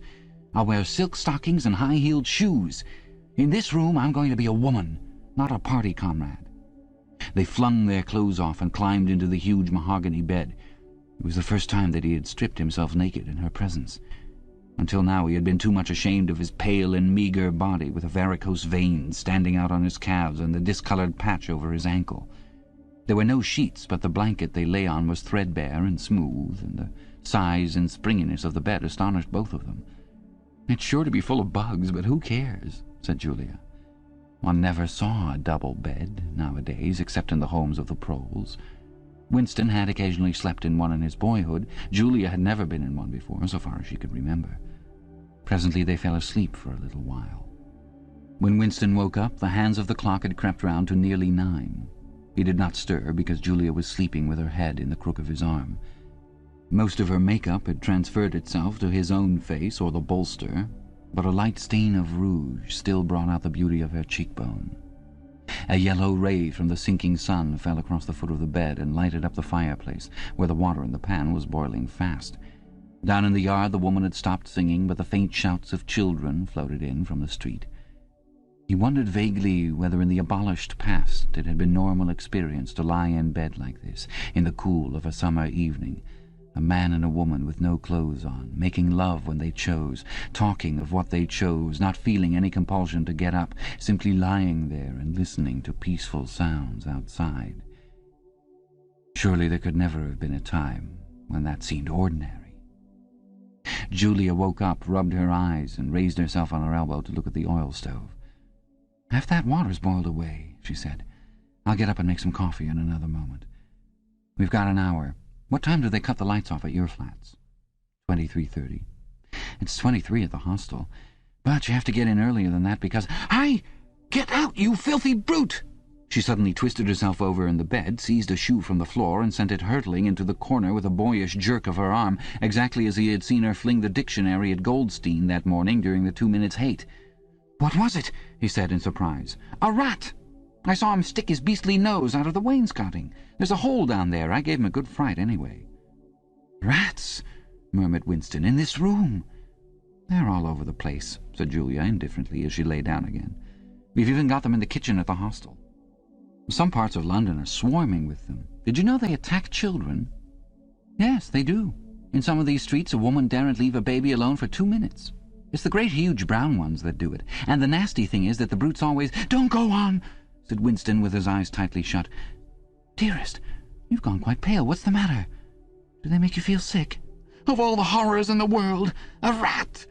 I'll wear silk stockings and high-heeled shoes. In this room I'm going to be a woman, not a party comrade." They flung their clothes off and climbed into the huge mahogany bed. It was the first time that he had stripped himself naked in her presence. Until now he had been too much ashamed of his pale and meagre body, with a varicose vein standing out on his calves and the discoloured patch over his ankle. There were no sheets, but the blanket they lay on was threadbare and smooth, and the size and springiness of the bed astonished both of them. "It's sure to be full of bugs, but who cares?" said Julia. One never saw a double bed nowadays, except in the homes of the proles. Winston had occasionally slept in one in his boyhood. Julia had never been in one before, so far as she could remember. Presently they fell asleep for a little while. When Winston woke up, the hands of the clock had crept round to nearly 9. He did not stir because Julia was sleeping with her head in the crook of his arm. Most of her makeup had transferred itself to his own face or the bolster, but a light stain of rouge still brought out the beauty of her cheekbone. A yellow ray from the sinking sun fell across the foot of the bed and lighted up the fireplace, where the water in the pan was boiling fast. Down in the yard the woman had stopped singing, but the faint shouts of children floated in from the street. He wondered vaguely whether in the abolished past it had been normal experience to lie in bed like this, in the cool of a summer evening, a man and a woman with no clothes on, making love when they chose, talking of what they chose, not feeling any compulsion to get up, simply lying there and listening to peaceful sounds outside. Surely there could never have been a time when that seemed ordinary. Julia woke up, rubbed her eyes, and raised herself on her elbow to look at the oil stove. "Half that water's boiled away," she said. "I'll get up and make some coffee in another moment. We've got an hour. What time do they cut the lights off at your flats?" 23:30. "It's 23 at the hostel. But you have to get in earlier than that because—" "Hey! Get out, you filthy brute!" She suddenly twisted herself over in the bed, seized a shoe from the floor, and sent it hurtling into the corner with a boyish jerk of her arm, exactly as he had seen her fling the dictionary at Goldstein that morning during the 2 minutes hate. "What was it?" he said in surprise. "A rat! I saw him stick his beastly nose out of the wainscoting. There's a hole down there. I gave him a good fright anyway." "Rats!" murmured Winston. "In this room?" "They're all over the place," said Julia indifferently as she lay down again. "We've even got them in the kitchen at the hostel. Some parts of London are swarming with them. Did you know they attack children?" "Yes, they do. In some of these streets a woman daren't leave a baby alone for 2 minutes. It's the great huge brown ones that do it. And the nasty thing is that the brutes always—" "Don't go on," said Winston with his eyes tightly shut. "Dearest, you've gone quite pale. What's the matter? Do they make you feel sick?" "Of all the horrors in the world, a rat!"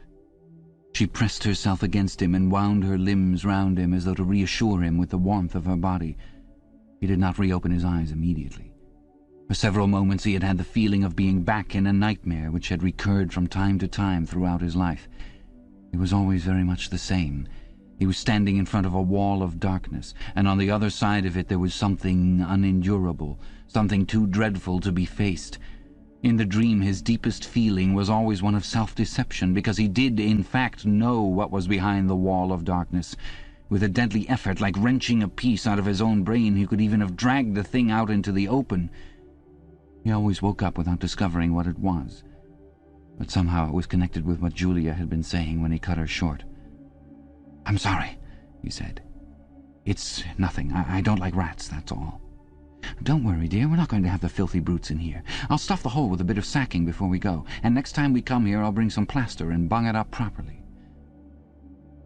She pressed herself against him and wound her limbs round him as though to reassure him with the warmth of her body. He did not reopen his eyes immediately. For several moments he had had the feeling of being back in a nightmare which had recurred from time to time throughout his life. It was always very much the same. He was standing in front of a wall of darkness, and on the other side of it there was something unendurable, something too dreadful to be faced. In the dream his deepest feeling was always one of self-deception, because he did in fact know what was behind the wall of darkness. With a deadly effort, like wrenching a piece out of his own brain, he could even have dragged the thing out into the open. He always woke up without discovering what it was, but somehow it was connected with what Julia had been saying when he cut her short. "I'm sorry," he said. "It's nothing. I don't like rats, that's all." "Don't worry, dear. We're not going to have the filthy brutes in here. I'll stuff the hole with a bit of sacking before we go, and next time we come here I'll bring some plaster and bung it up properly."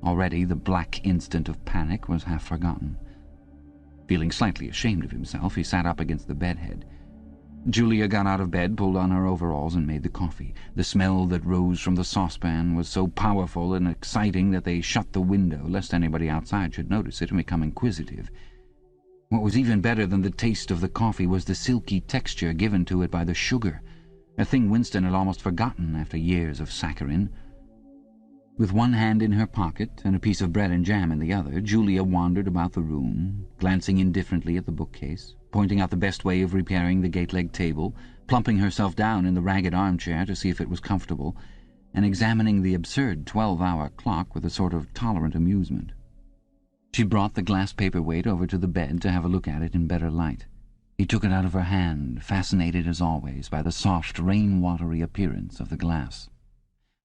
Already the black instant of panic was half forgotten. Feeling slightly ashamed of himself, he sat up against the bedhead. Julia got out of bed, pulled on her overalls, and made the coffee. The smell that rose from the saucepan was so powerful and exciting that they shut the window, lest anybody outside should notice it and become inquisitive. What was even better than the taste of the coffee was the silky texture given to it by the sugar, a thing Winston had almost forgotten after years of saccharin. With one hand in her pocket and a piece of bread and jam in the other, Julia wandered about the room, glancing indifferently at the bookcase, pointing out the best way of repairing the gate-leg table, plumping herself down in the ragged armchair to see if it was comfortable, and examining the absurd 12-hour clock with a sort of tolerant amusement. She brought the glass paperweight over to the bed to have a look at it in better light. He took it out of her hand, fascinated as always by the soft, rain-watery appearance of the glass.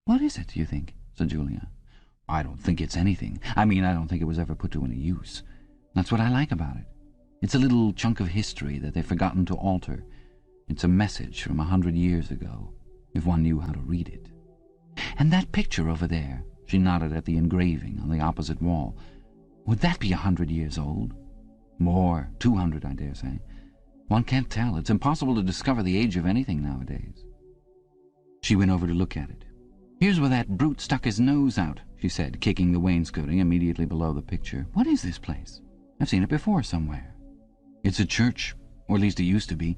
"What is it, do you think?" said Julia. "I don't think it's anything. I don't think it was ever put to any use. That's what I like about it. It's a little chunk of history that they've forgotten to alter. It's a message from 100 years ago, if one knew how to read it. And that picture over there," she nodded at the engraving on the opposite wall, "would that be 100 years old? More, 200, I dare say. One can't tell. It's impossible to discover the age of anything nowadays." She went over to look at it. "Here's where that brute stuck his nose out," she said, kicking the wainscoting immediately below the picture. "What is this place? I've seen it before somewhere." "It's a church, or at least it used to be.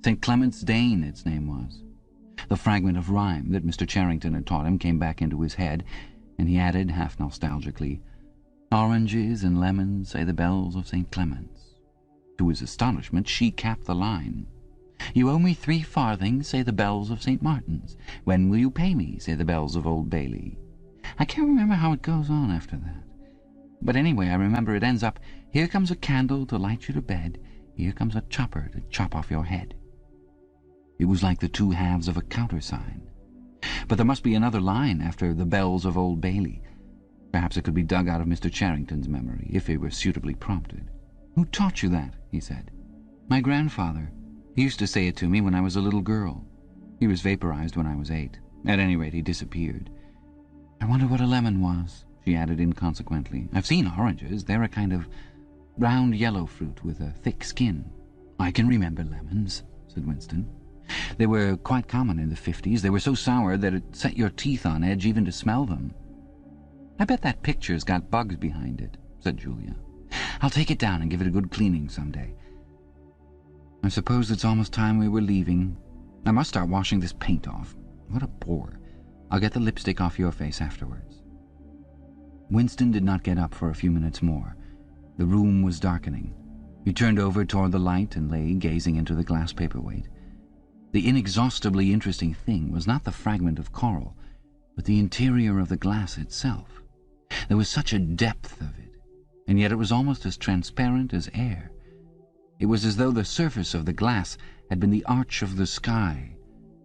St. Clement's Dane, its name was." The fragment of rhyme that Mr. Charrington had taught him came back into his head, and he added, half nostalgically, "Oranges and lemons, say the bells of St. Clement's." To his astonishment, she capped the line. "You owe me 3 farthings, say the bells of St. Martin's. When will you pay me, say the bells of Old Bailey." I can't remember how it goes on after that. But anyway, I remember it ends up, "Here comes a candle to light you to bed. Here comes a chopper to chop off your head." It was like the two halves of a countersign. But there must be another line after the bells of Old Bailey. Perhaps it could be dug out of Mr. Charrington's memory, if he were suitably prompted. "Who taught you that?" he said. "My grandfather. He used to say it to me when I was a little girl. He was vaporized when I was 8. At any rate, he disappeared. I wonder what a lemon was," she added inconsequently. "I've seen oranges. They're a kind of round yellow fruit with a thick skin." "I can remember lemons," said Winston. "They were quite common in the 50s. They were so sour that it set your teeth on edge even to smell them." "I bet that picture's got bugs behind it," said Julia. "I'll take it down and give it a good cleaning some day. I suppose it's almost time we were leaving. I must start washing this paint off. What a bore. I'll get the lipstick off your face afterwards." Winston did not get up for a few minutes more. The room was darkening. He turned over toward the light and lay gazing into the glass paperweight. The inexhaustibly interesting thing was not the fragment of coral, but the interior of the glass itself. There was such a depth of it, and yet it was almost as transparent as air. It was as though the surface of the glass had been the arch of the sky,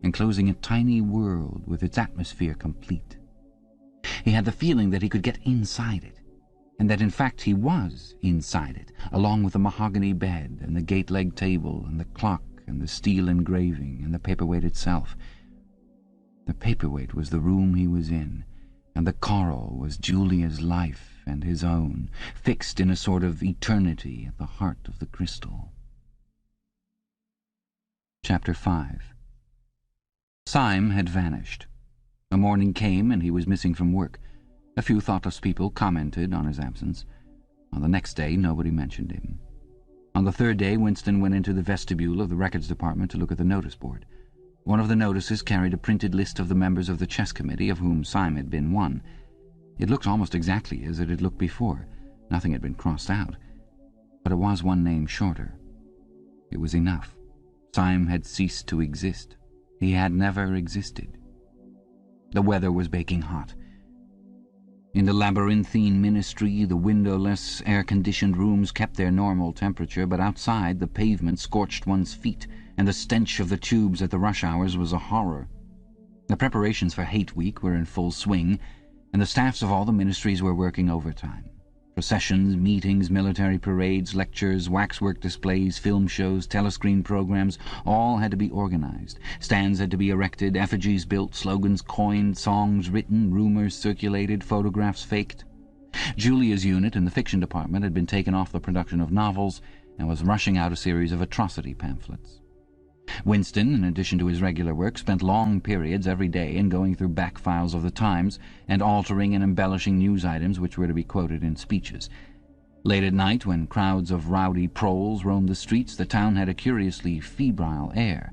enclosing a tiny world with its atmosphere complete. He had the feeling that he could get inside it, and that in fact he was inside it, along with the mahogany bed and the gate-leg table and the clock and the steel engraving and the paperweight itself. The paperweight was the room he was in, and the coral was Julia's life and his own, fixed in a sort of eternity at the heart of the crystal. Chapter 5. Syme had vanished. A morning came and he was missing from work. A few thoughtless people commented on his absence. On the next day nobody mentioned him. On the third day Winston went into the vestibule of the records department to look at the notice board. One of the notices carried a printed list of the members of the chess committee, of whom Syme had been one. It looked almost exactly as it had looked before. Nothing had been crossed out. But it was one name shorter. It was enough. Syme had ceased to exist. He had never existed. The weather was baking hot. In the labyrinthine ministry, the windowless, air-conditioned rooms kept their normal temperature, but outside the pavement scorched one's feet, and the stench of the tubes at the rush hours was a horror. The preparations for Hate Week were in full swing, and the staffs of all the ministries were working overtime. Processions, meetings, military parades, lectures, waxwork displays, film shows, telescreen programs, all had to be organized. Stands had to be erected, effigies built, slogans coined, songs written, rumors circulated, photographs faked. Julia's unit in the fiction department had been taken off the production of novels and was rushing out a series of atrocity pamphlets. Winston, in addition to his regular work, spent long periods every day in going through back files of the Times and altering and embellishing news items which were to be quoted in speeches. Late at night, when crowds of rowdy proles roamed the streets, the town had a curiously febrile air.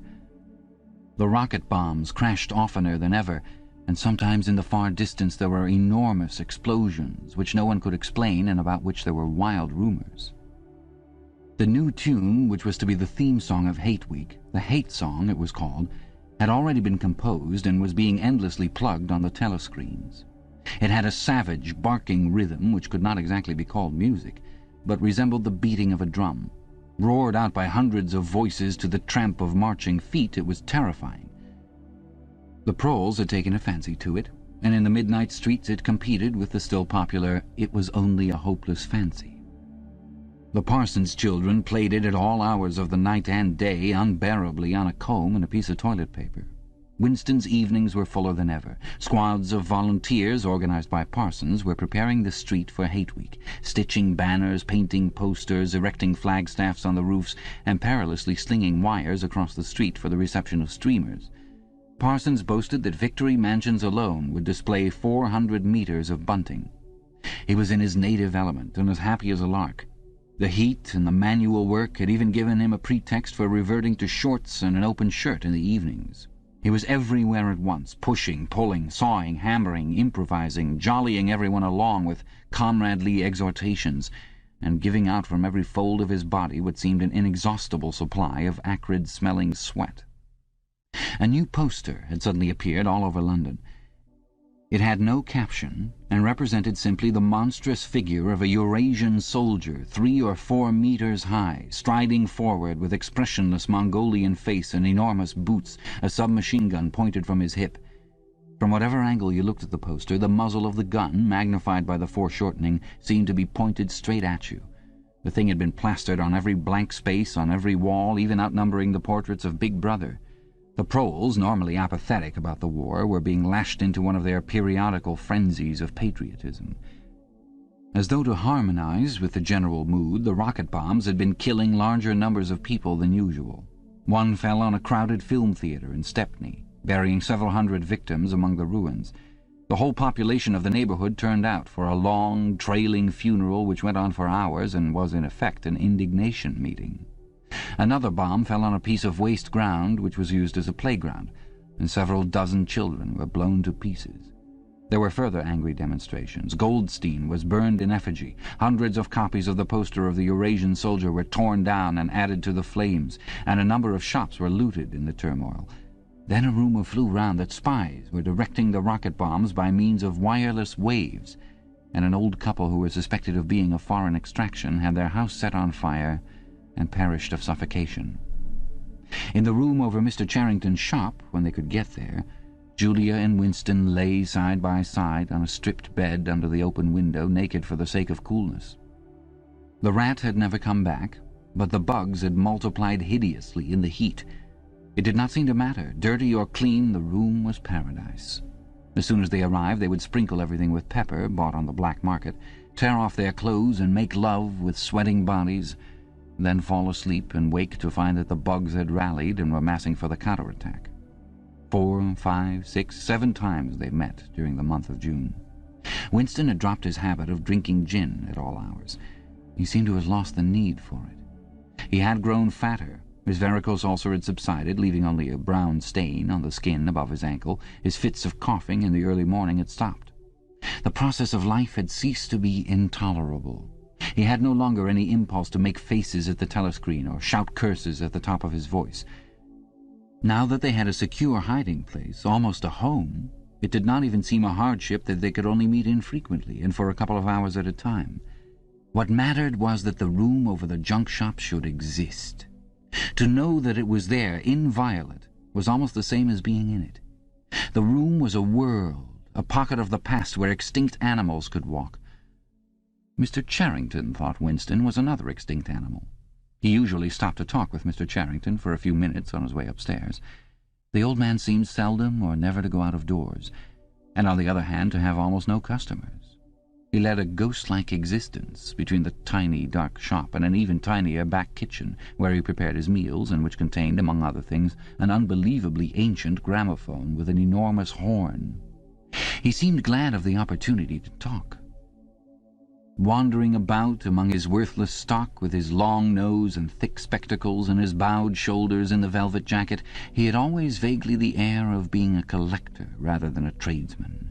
The rocket bombs crashed oftener than ever, and sometimes in the far distance there were enormous explosions which no one could explain and about which there were wild rumors. The new tune, which was to be the theme song of Hate Week, the Hate Song it was called, had already been composed and was being endlessly plugged on the telescreens. It had a savage, barking rhythm which could not exactly be called music, but resembled the beating of a drum. Roared out by hundreds of voices to the tramp of marching feet, it was terrifying. The proles had taken a fancy to it, and in the midnight streets it competed with the still popular "It Was Only a Hopeless Fancy." The parson's children played it at all hours of the night and day, unbearably on a comb and a piece of toilet paper. Winston's evenings were fuller than ever. Squads of volunteers, organized by parsons, were preparing the street for Hate Week, stitching banners, painting posters, erecting flagstaffs on the roofs, and perilously slinging wires across the street for the reception of streamers. Parsons boasted that Victory Mansions alone would display 400 meters of bunting. He was in his native element and as happy as a lark. The heat and the manual work had even given him a pretext for reverting to shorts and an open shirt in the evenings. He was everywhere at once, pushing, pulling, sawing, hammering, improvising, jollying everyone along with comradely exhortations, and giving out from every fold of his body what seemed an inexhaustible supply of acrid-smelling sweat. A new poster had suddenly appeared all over London. It had no caption and represented simply the monstrous figure of a Eurasian soldier 3 or 4 meters high, striding forward with expressionless Mongolian face and enormous boots, a submachine gun pointed from his hip. From whatever angle you looked at the poster, the muzzle of the gun, magnified by the foreshortening, seemed to be pointed straight at you. The thing had been plastered on every blank space, on every wall, even outnumbering the portraits of Big Brother. The proles, normally apathetic about the war, were being lashed into one of their periodical frenzies of patriotism. As though to harmonize with the general mood, the rocket bombs had been killing larger numbers of people than usual. One fell on a crowded film theatre in Stepney, burying several hundred victims among the ruins. The whole population of the neighbourhood turned out for a long, trailing funeral which went on for hours and was in effect an indignation meeting. Another bomb fell on a piece of waste ground which was used as a playground, and several dozen children were blown to pieces. There were further angry demonstrations. Goldstein was burned in effigy. Hundreds of copies of the poster of the Eurasian soldier were torn down and added to the flames, and a number of shops were looted in the turmoil. Then a rumour flew round that spies were directing the rocket bombs by means of wireless waves, and an old couple who were suspected of being of foreign extraction had their house set on fire and perished of suffocation. In the room over Mr. Charrington's shop, when they could get there, Julia and Winston lay side by side on a stripped bed under the open window, naked for the sake of coolness. The rat had never come back, but the bugs had multiplied hideously in the heat. It did not seem to matter. Dirty or clean, the room was paradise. As soon as they arrived, they would sprinkle everything with pepper, bought on the black market, tear off their clothes and make love with sweating bodies, then fall asleep and wake to find that the bugs had rallied and were massing for the counterattack. 4, 5, 6, 7 times they met during the month of June. Winston had dropped his habit of drinking gin at all hours. He seemed to have lost the need for it. He had grown fatter. His varicose ulcer had subsided, leaving only a brown stain on the skin above his ankle. His fits of coughing in the early morning had stopped. The process of life had ceased to be intolerable. He had no longer any impulse to make faces at the telescreen or shout curses at the top of his voice. Now that they had a secure hiding place, almost a home, it did not even seem a hardship that they could only meet infrequently and for a couple of hours at a time. What mattered was that the room over the junk shop should exist. To know that it was there, inviolate, was almost the same as being in it. The room was a world, a pocket of the past where extinct animals could walk. Mr. Charrington, thought Winston, was another extinct animal. He usually stopped to talk with Mr. Charrington for a few minutes on his way upstairs. The old man seemed seldom or never to go out of doors, and on the other hand to have almost no customers. He led a ghost-like existence between the tiny, dark shop and an even tinier back kitchen, where he prepared his meals and which contained, among other things, an unbelievably ancient gramophone with an enormous horn. He seemed glad of the opportunity to talk. Wandering about among his worthless stock, with his long nose and thick spectacles and his bowed shoulders in the velvet jacket, he had always vaguely the air of being a collector rather than a tradesman.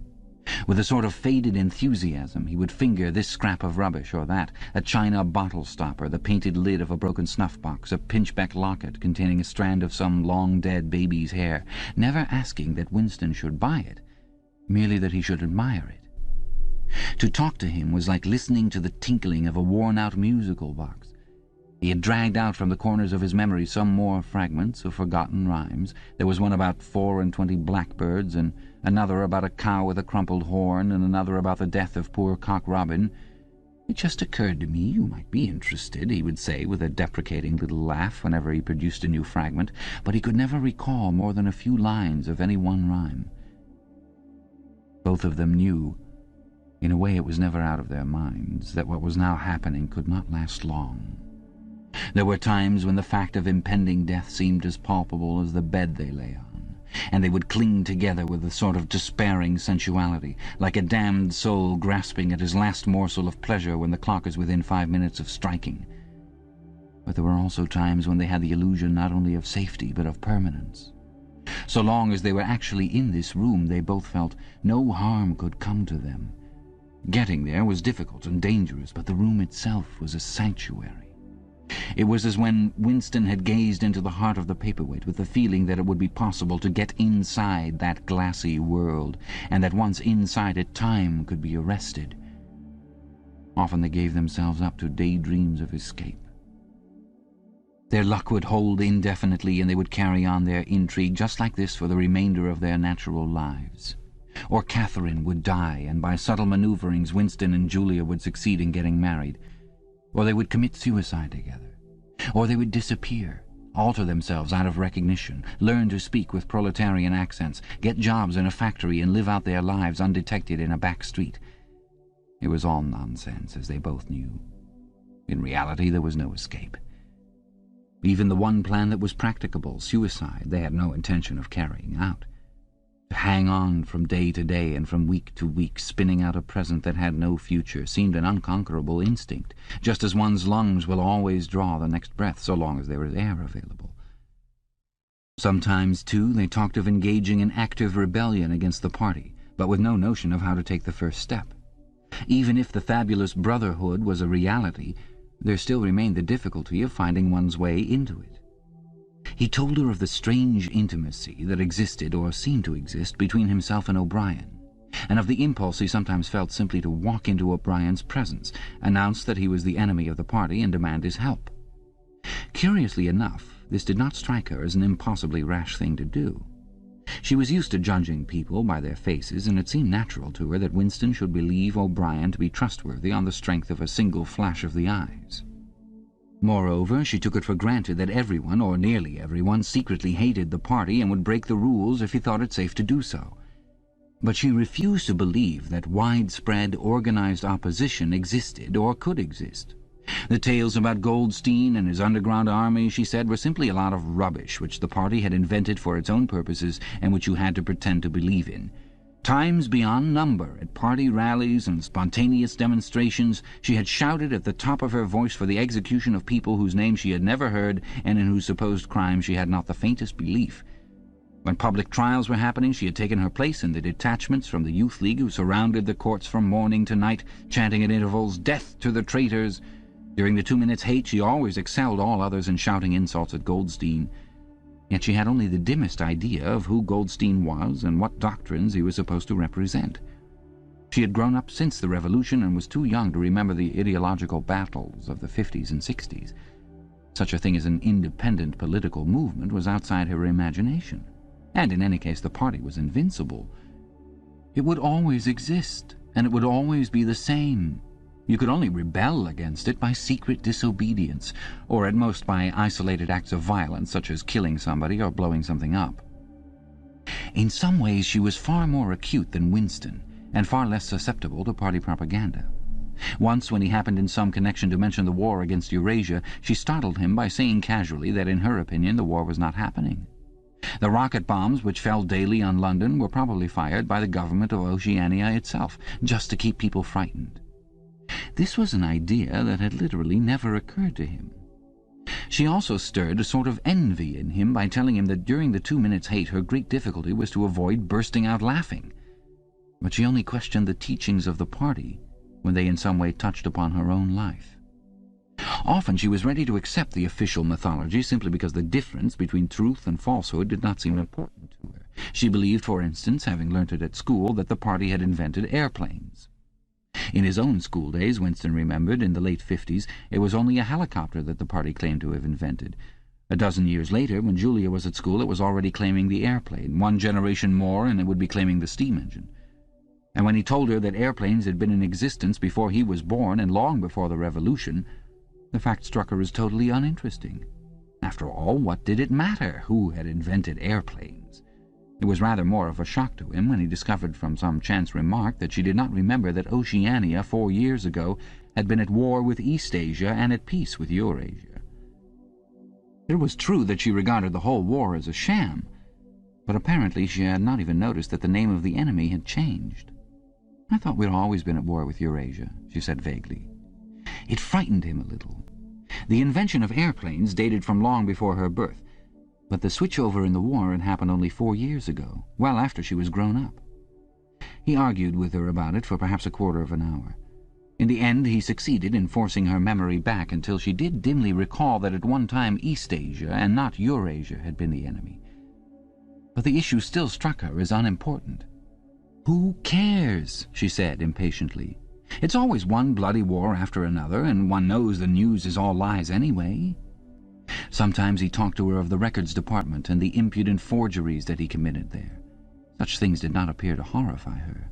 With a sort of faded enthusiasm he would finger this scrap of rubbish or that, a china bottle stopper, the painted lid of a broken snuff-box, a pinchbeck locket containing a strand of some long-dead baby's hair, never asking that Winston should buy it, merely that he should admire it. To talk to him was like listening to the tinkling of a worn-out musical box. He had dragged out from the corners of his memory some more fragments of forgotten rhymes. There was one about 24 blackbirds, and another about a cow with a crumpled horn, and another about the death of poor Cock Robin. "It just occurred to me you might be interested," he would say with a deprecating little laugh whenever he produced a new fragment, but he could never recall more than a few lines of any one rhyme. Both of them knew, in a way it was never out of their minds, that what was now happening could not last long. There were times when the fact of impending death seemed as palpable as the bed they lay on, and they would cling together with a sort of despairing sensuality, like a damned soul grasping at his last morsel of pleasure when the clock is within 5 minutes of striking. But there were also times when they had the illusion not only of safety but of permanence. So long as they were actually in this room, they both felt no harm could come to them. Getting there was difficult and dangerous, but the room itself was a sanctuary. It was as when Winston had gazed into the heart of the paperweight with the feeling that it would be possible to get inside that glassy world, and that once inside it time could be arrested. Often they gave themselves up to daydreams of escape. Their luck would hold indefinitely, and they would carry on their intrigue just like this for the remainder of their natural lives. Or Catherine would die, and by subtle manoeuvrings Winston and Julia would succeed in getting married. Or they would commit suicide together. Or they would disappear, alter themselves out of recognition, learn to speak with proletarian accents, get jobs in a factory and live out their lives undetected in a back street. It was all nonsense, as they both knew. In reality, there was no escape. Even the one plan that was practicable, suicide, they had no intention of carrying out. To hang on from day to day and from week to week, spinning out a present that had no future, seemed an unconquerable instinct, just as one's lungs will always draw the next breath so long as there is air available. Sometimes, too, they talked of engaging in active rebellion against the party, but with no notion of how to take the first step. Even if the fabulous brotherhood was a reality, there still remained the difficulty of finding one's way into it. He told her of the strange intimacy that existed, or seemed to exist, between himself and O'Brien, and of the impulse he sometimes felt simply to walk into O'Brien's presence, announce that he was the enemy of the party, and demand his help. Curiously enough, this did not strike her as an impossibly rash thing to do. She was used to judging people by their faces, and it seemed natural to her that Winston should believe O'Brien to be trustworthy on the strength of a single flash of the eyes. Moreover, she took it for granted that everyone, or nearly everyone, secretly hated the party and would break the rules if he thought it safe to do so. But she refused to believe that widespread, organized opposition existed or could exist. The tales about Goldstein and his underground army, she said, were simply a lot of rubbish which the party had invented for its own purposes and which you had to pretend to believe in. Times beyond number, at party rallies and spontaneous demonstrations, she had shouted at the top of her voice for the execution of people whose names she had never heard and in whose supposed crimes she had not the faintest belief. When public trials were happening, she had taken her place in the detachments from the Youth League who surrounded the courts from morning to night, chanting at intervals, "Death to the traitors!" During the 2 minutes' hate, she always excelled all others in shouting insults at Goldstein. Yet she had only the dimmest idea of who Goldstein was and what doctrines he was supposed to represent. She had grown up since the Revolution and was too young to remember the ideological battles of the 50s and 60s. Such a thing as an independent political movement was outside her imagination. And in any case, the party was invincible. It would always exist, and it would always be the same. You could only rebel against it by secret disobedience, or at most by isolated acts of violence, such as killing somebody or blowing something up. In some ways she was far more acute than Winston, and far less susceptible to party propaganda. Once, when he happened in some connection to mention the war against Eurasia, she startled him by saying casually that in her opinion the war was not happening. The rocket bombs which fell daily on London were probably fired by the government of Oceania itself, just to keep people frightened. This was an idea that had literally never occurred to him. She also stirred a sort of envy in him by telling him that during the 2 minutes' hate her great difficulty was to avoid bursting out laughing. But she only questioned the teachings of the party when they in some way touched upon her own life. Often she was ready to accept the official mythology simply because the difference between truth and falsehood did not seem important to her. She believed, for instance, having learnt it at school, that the party had invented airplanes. In his own school days, Winston remembered, in the late 50s, it was only a helicopter that the party claimed to have invented. A dozen years later, when Julia was at school, it was already claiming the airplane. 1 generation more and it would be claiming the steam engine. And when he told her that airplanes had been in existence before he was born and long before the Revolution, the fact struck her as totally uninteresting. After all, what did it matter who had invented airplanes? It was rather more of a shock to him when he discovered from some chance remark that she did not remember that Oceania 4 years ago had been at war with Eastasia and at peace with Eurasia. It was true that she regarded the whole war as a sham, but apparently she had not even noticed that the name of the enemy had changed. "I thought we'd always been at war with Eurasia," she said vaguely. It frightened him a little. The invention of airplanes dated from long before her birth, but the switchover in the war had happened only 4 years ago, well after she was grown up. He argued with her about it for perhaps a quarter of an hour. In the end he succeeded in forcing her memory back until she did dimly recall that at one time Eastasia and not Eurasia had been the enemy. But the issue still struck her as unimportant. "Who cares?" she said impatiently. "It's always one bloody war after another, and one knows the news is all lies anyway." Sometimes he talked to her of the records department and the impudent forgeries that he committed there. Such things did not appear to horrify her.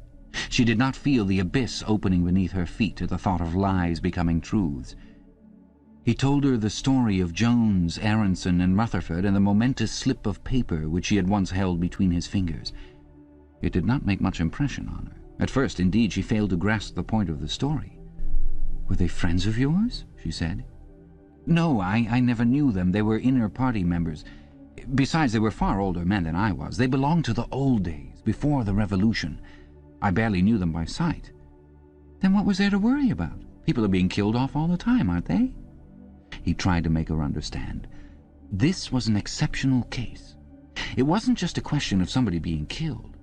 She did not feel the abyss opening beneath her feet at the thought of lies becoming truths. He told her the story of Jones, Aronson, and Rutherford and the momentous slip of paper which she had once held between his fingers. It did not make much impression on her. At first, indeed, she failed to grasp the point of the story. "Were they friends of yours?" she said. "No, I never knew them. They were inner party members. Besides, they were far older men than I was. They belonged to the old days, before the Revolution. I barely knew them by sight." "Then what was there to worry about? People are being killed off all the time, aren't they?" He tried to make her understand. This was an exceptional case. It wasn't just a question of somebody being killed.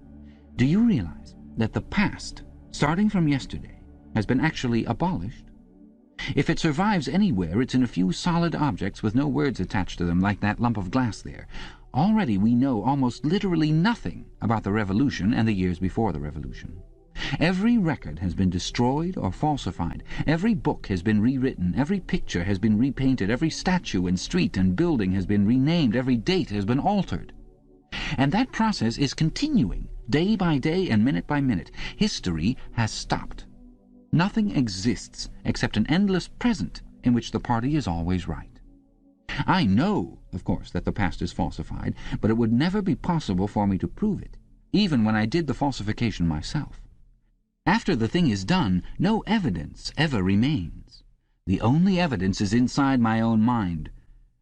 Do you realize that the past, starting from yesterday, has been actually abolished? If it survives anywhere, it's in a few solid objects with no words attached to them, like that lump of glass there. Already we know almost literally nothing about the Revolution and the years before the Revolution. Every record has been destroyed or falsified. Every book has been rewritten. Every picture has been repainted. Every statue and street and building has been renamed. Every date has been altered. And that process is continuing, day by day and minute by minute. History has stopped. Nothing exists except an endless present in which the party is always right. I know, of course, that the past is falsified, but it would never be possible for me to prove it, even when I did the falsification myself. After the thing is done, no evidence ever remains. The only evidence is inside my own mind,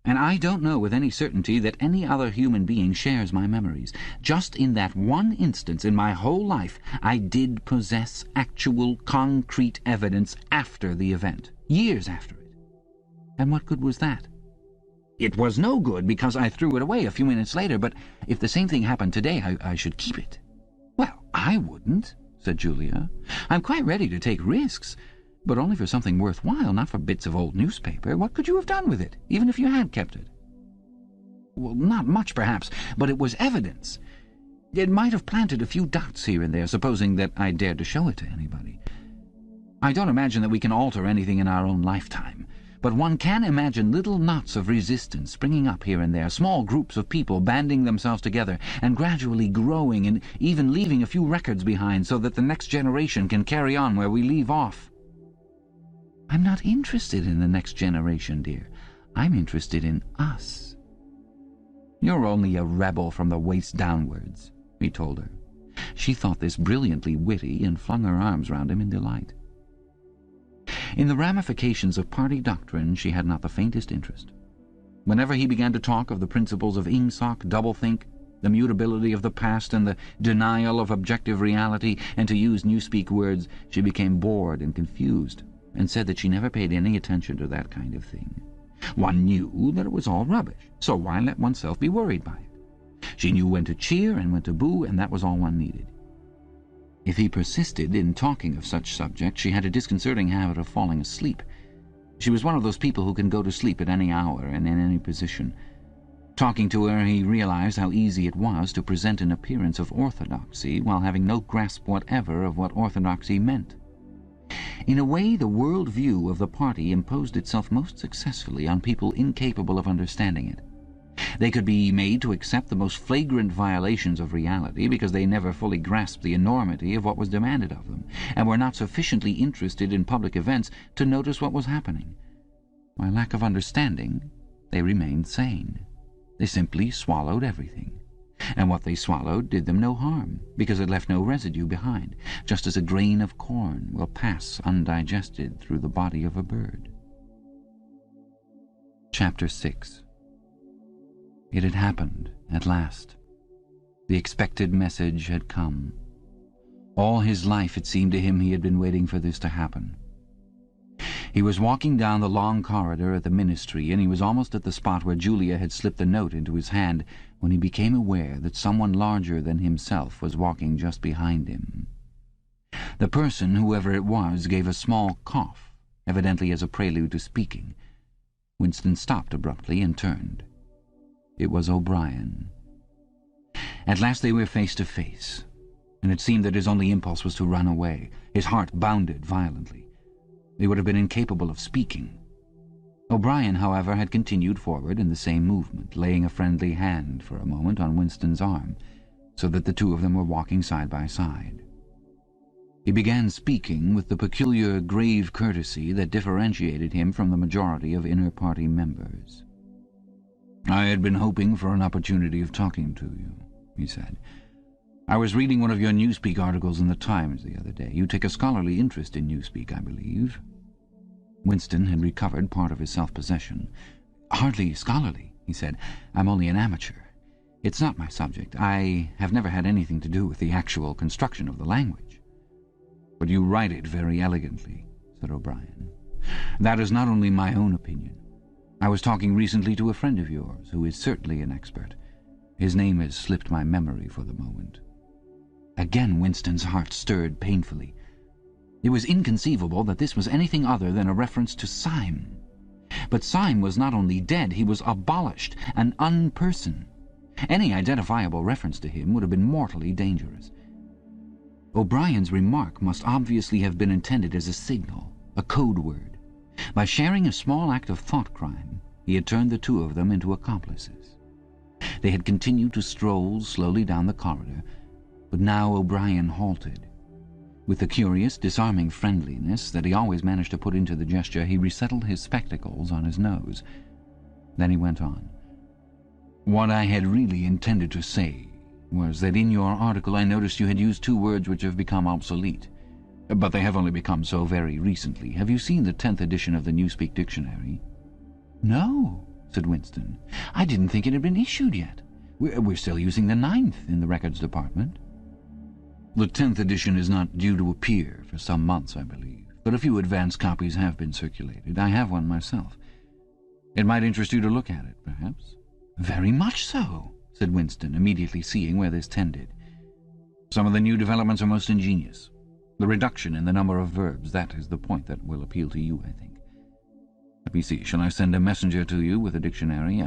and I don't know with any certainty that any other human being shares my memories. Just in that one instance in my whole life, I did possess actual, concrete evidence after the event, years after it. And what good was that? It was no good because I threw it away a few minutes later, but if the same thing happened today, I should keep it. Well, I wouldn't, said Julia. I'm quite ready to take risks, but only for something worthwhile, not for bits of old newspaper. What could you have done with it, even if you had kept it? Well, not much, perhaps, but it was evidence. It might have planted a few doubts here and there, supposing that I dared to show it to anybody. I don't imagine that we can alter anything in our own lifetime, but one can imagine little knots of resistance springing up here and there, small groups of people banding themselves together and gradually growing and even leaving a few records behind so that the next generation can carry on where we leave off. I'm not interested in the next generation, dear. I'm interested in us. You're only a rebel from the waist downwards, he told her. She thought this brilliantly witty and flung her arms round him in delight. In the ramifications of party doctrine she had not the faintest interest. Whenever he began to talk of the principles of Ingsoc, doublethink, the mutability of the past and the denial of objective reality, and to use Newspeak words, she became bored and confused, and said that she never paid any attention to that kind of thing. One knew that it was all rubbish, so why let oneself be worried by it? She knew when to cheer and when to boo, and that was all one needed. If he persisted in talking of such subjects, she had a disconcerting habit of falling asleep. She was one of those people who can go to sleep at any hour and in any position. Talking to her, he realized how easy it was to present an appearance of orthodoxy while having no grasp whatever of what orthodoxy meant. In a way, the world view of the party imposed itself most successfully on people incapable of understanding it. They could be made to accept the most flagrant violations of reality because they never fully grasped the enormity of what was demanded of them, and were not sufficiently interested in public events to notice what was happening. By lack of understanding, they remained sane. They simply swallowed everything. And what they swallowed did them no harm, because it left no residue behind, just as a grain of corn will pass undigested through the body of a bird. Chapter 6. It had happened, at last. The expected message had come. All his life, it seemed to him, he had been waiting for this to happen. He was walking down the long corridor at the ministry, and he was almost at the spot where Julia had slipped the note into his hand, when he became aware that someone larger than himself was walking just behind him. The person, whoever it was, gave a small cough, evidently as a prelude to speaking. Winston stopped abruptly and turned. It was O'Brien. At last they were face to face, and it seemed that his only impulse was to run away. His heart bounded violently. They would have been incapable of speaking. O'Brien, however, had continued forward in the same movement, laying a friendly hand for a moment on Winston's arm, so that the two of them were walking side by side. He began speaking with the peculiar grave courtesy that differentiated him from the majority of inner-party members. "I had been hoping for an opportunity of talking to you," he said. "I was reading one of your Newspeak articles in the Times the other day. You take a scholarly interest in Newspeak, I believe." Winston had recovered part of his self-possession. "Hardly scholarly," he said. "I'm only an amateur. It's not my subject. I have never had anything to do with the actual construction of the language." "But you write it very elegantly," said O'Brien. "That is not only my own opinion. I was talking recently to a friend of yours, who is certainly an expert. His name has slipped my memory for the moment." Again Winston's heart stirred painfully. It was inconceivable that this was anything other than a reference to Syme. But Syme was not only dead, he was abolished, an unperson. Any identifiable reference to him would have been mortally dangerous. O'Brien's remark must obviously have been intended as a signal, a code word. By sharing a small act of thought crime, he had turned the two of them into accomplices. They had continued to stroll slowly down the corridor, but now O'Brien halted. With the curious, disarming friendliness that he always managed to put into the gesture, he resettled his spectacles on his nose. Then he went on. "What I had really intended to say was that in your article I noticed you had used two words which have become obsolete. But they have only become so very recently. Have you seen the 10th edition of the Newspeak Dictionary?" "No," said Winston. "I didn't think it had been issued yet. We're still using the 9th in the records department." "The 10th edition is not due to appear for some months, I believe, but a few advance copies have been circulated. I have one myself." It might interest you to look at it, perhaps." "Very much so," said Winston, immediately seeing where this tended. "Some of the new developments are most ingenious. The reduction in the number of verbs, that is the point that will appeal to you, I think. Let me see, shall I send a messenger to you with a dictionary?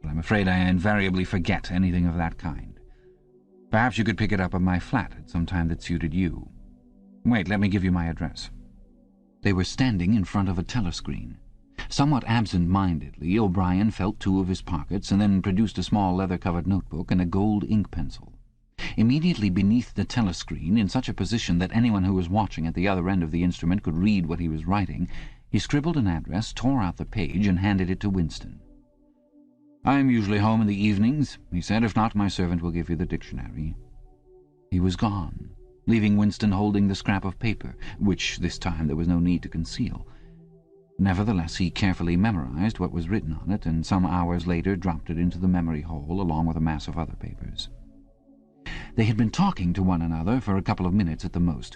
But I'm afraid I invariably forget anything of that kind. Perhaps you could pick it up at my flat at some time that suited you. Wait, let me give you my address." They were standing in front of a telescreen. Somewhat absent-mindedly, O'Brien felt two of his pockets and then produced a small leather-covered notebook and a gold ink pencil. Immediately beneath the telescreen, in such a position that anyone who was watching at the other end of the instrument could read what he was writing, he scribbled an address, tore out the page, and handed it to Winston. "I am usually home in the evenings," he said. "If not, my servant will give you the dictionary." He was gone, leaving Winston holding the scrap of paper, which this time there was no need to conceal. Nevertheless, he carefully memorized what was written on it, and some hours later dropped it into the memory hole along with a mass of other papers. They had been talking to one another for a couple of minutes at the most.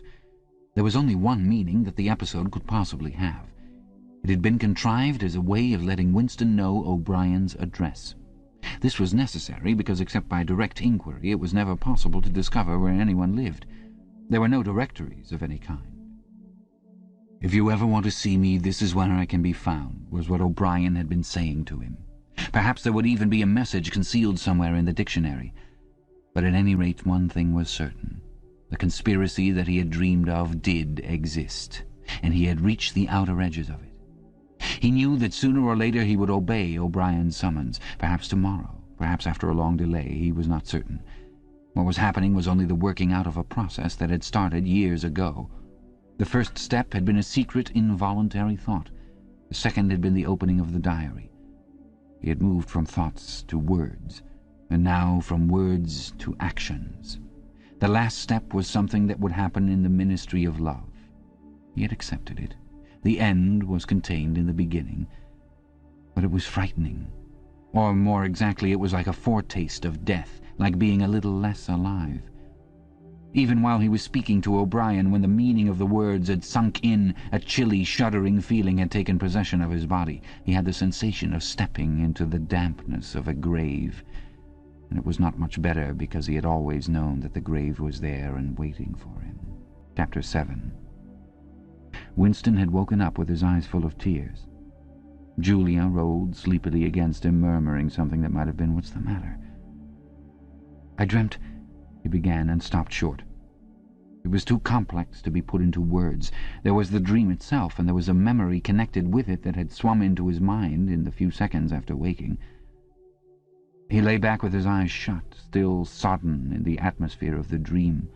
There was only one meaning that the episode could possibly have. It had been contrived as a way of letting Winston know O'Brien's address. This was necessary because, except by direct inquiry, it was never possible to discover where anyone lived. There were no directories of any kind. "If you ever want to see me, this is where I can be found," was what O'Brien had been saying to him. Perhaps there would even be a message concealed somewhere in the dictionary. But at any rate, one thing was certain. The conspiracy that he had dreamed of did exist, and he had reached the outer edges of it. He knew that sooner or later he would obey O'Brien's summons, perhaps tomorrow, perhaps after a long delay, he was not certain. What was happening was only the working out of a process that had started years ago. The first step had been a secret, involuntary thought. The second had been the opening of the diary. He had moved from thoughts to words, and now from words to actions. The last step was something that would happen in the ministry of love. He had accepted it. The end was contained in the beginning. But it was frightening. Or more exactly, it was like a foretaste of death, like being a little less alive. Even while he was speaking to O'Brien, when the meaning of the words had sunk in, a chilly, shuddering feeling had taken possession of his body. He had the sensation of stepping into the dampness of a grave. And it was not much better, because he had always known that the grave was there and waiting for him. Chapter 7. Winston had woken up with his eyes full of tears. Julia rolled sleepily against him, murmuring something that might have been, "What's the matter?" "I dreamt," he began, and stopped short. It was too complex to be put into words. There was the dream itself, and there was a memory connected with it that had swum into his mind in the few seconds after waking. He lay back with his eyes shut, still sodden in the atmosphere of the dream.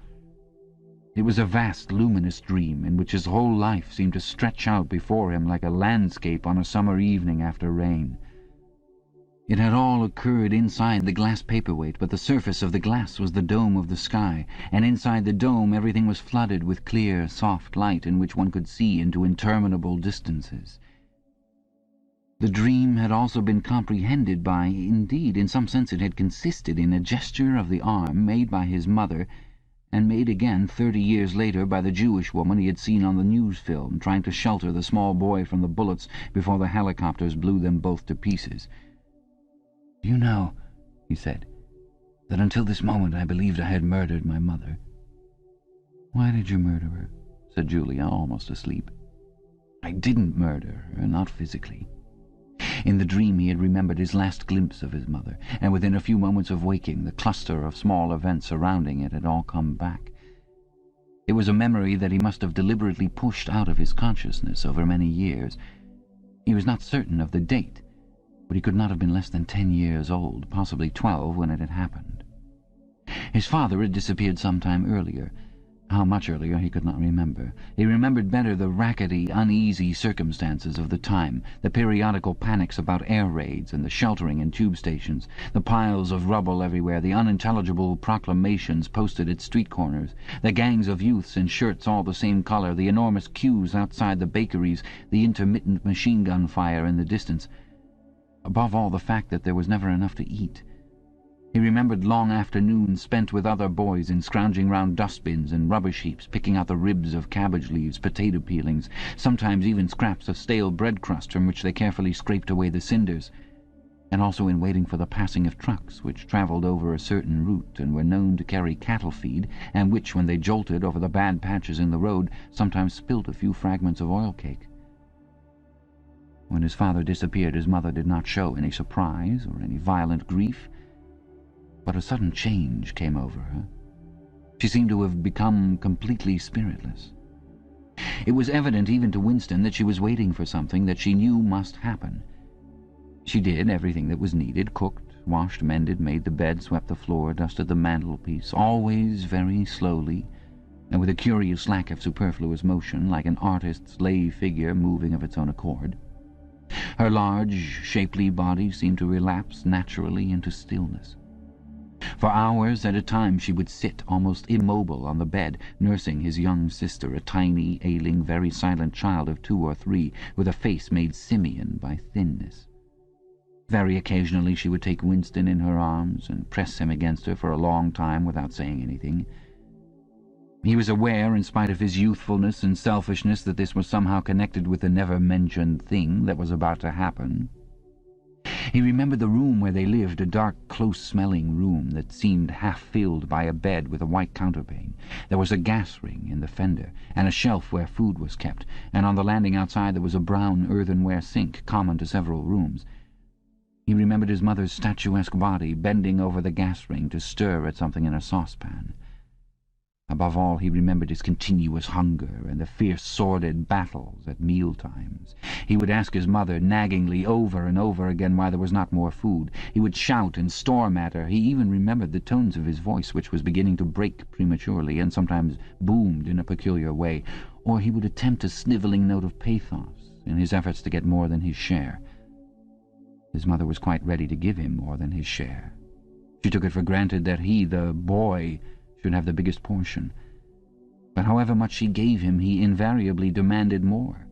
It was a vast, luminous dream in which his whole life seemed to stretch out before him like a landscape on a summer evening after rain. It had all occurred inside the glass paperweight, but the surface of the glass was the dome of the sky, and inside the dome everything was flooded with clear, soft light in which one could see into interminable distances. The dream had also been comprehended by, indeed, in some sense it had consisted in a gesture of the arm made by his mother, and made again 30 years later by the Jewish woman he had seen on the news film, trying to shelter the small boy from the bullets before the helicopters blew them both to pieces. "Do you know," he said, "that until this moment I believed I had murdered my mother?" "Why did you murder her?" said Julia, almost asleep. "I didn't murder her, not physically." In the dream he had remembered his last glimpse of his mother, and within a few moments of waking the cluster of small events surrounding it had all come back. It was a memory that he must have deliberately pushed out of his consciousness over many years. He was not certain of the date, but he could not have been less than 10 years old, possibly 12 when it had happened. His father had disappeared some time earlier. How much earlier he could not remember. He remembered better the rackety, uneasy circumstances of the time, the periodical panics about air raids and the sheltering in tube stations, the piles of rubble everywhere, the unintelligible proclamations posted at street corners, the gangs of youths in shirts all the same colour, the enormous queues outside the bakeries, the intermittent machine-gun fire in the distance. Above all, the fact that there was never enough to eat. He remembered long afternoons spent with other boys in scrounging round dustbins and rubbish heaps, picking out the ribs of cabbage leaves, potato peelings, sometimes even scraps of stale bread crust from which they carefully scraped away the cinders, and also in waiting for the passing of trucks which travelled over a certain route and were known to carry cattle feed, and which, when they jolted over the bad patches in the road, sometimes spilt a few fragments of oil cake. When his father disappeared, his mother did not show any surprise or any violent grief, but a sudden change came over her. She seemed to have become completely spiritless. It was evident even to Winston that she was waiting for something that she knew must happen. She did everything that was needed, cooked, washed, mended, made the bed, swept the floor, dusted the mantelpiece, always very slowly, and with a curious lack of superfluous motion, like an artist's lay figure moving of its own accord. Her large, shapely body seemed to relapse naturally into stillness. For hours at a time she would sit, almost immobile, on the bed, nursing his young sister, a tiny, ailing, very silent child of 2 or 3, with a face made simian by thinness. Very occasionally she would take Winston in her arms and press him against her for a long time without saying anything. He was aware, in spite of his youthfulness and selfishness, that this was somehow connected with the never-mentioned thing that was about to happen. He remembered the room where they lived, a dark, close-smelling room that seemed half-filled by a bed with a white counterpane. There was a gas ring in the fender, and a shelf where food was kept, and on the landing outside there was a brown earthenware sink, common to several rooms. He remembered his mother's statuesque body bending over the gas ring to stir at something in a saucepan. Above all, he remembered his continuous hunger and the fierce, sordid battles at meal-times. He would ask his mother naggingly over and over again why there was not more food. He would shout and storm at her. He even remembered the tones of his voice, which was beginning to break prematurely and sometimes boomed in a peculiar way, or he would attempt a snivelling note of pathos in his efforts to get more than his share. His mother was quite ready to give him more than his share. She took it for granted that he, the boy, should have the biggest portion. But however much she gave him, he invariably demanded more.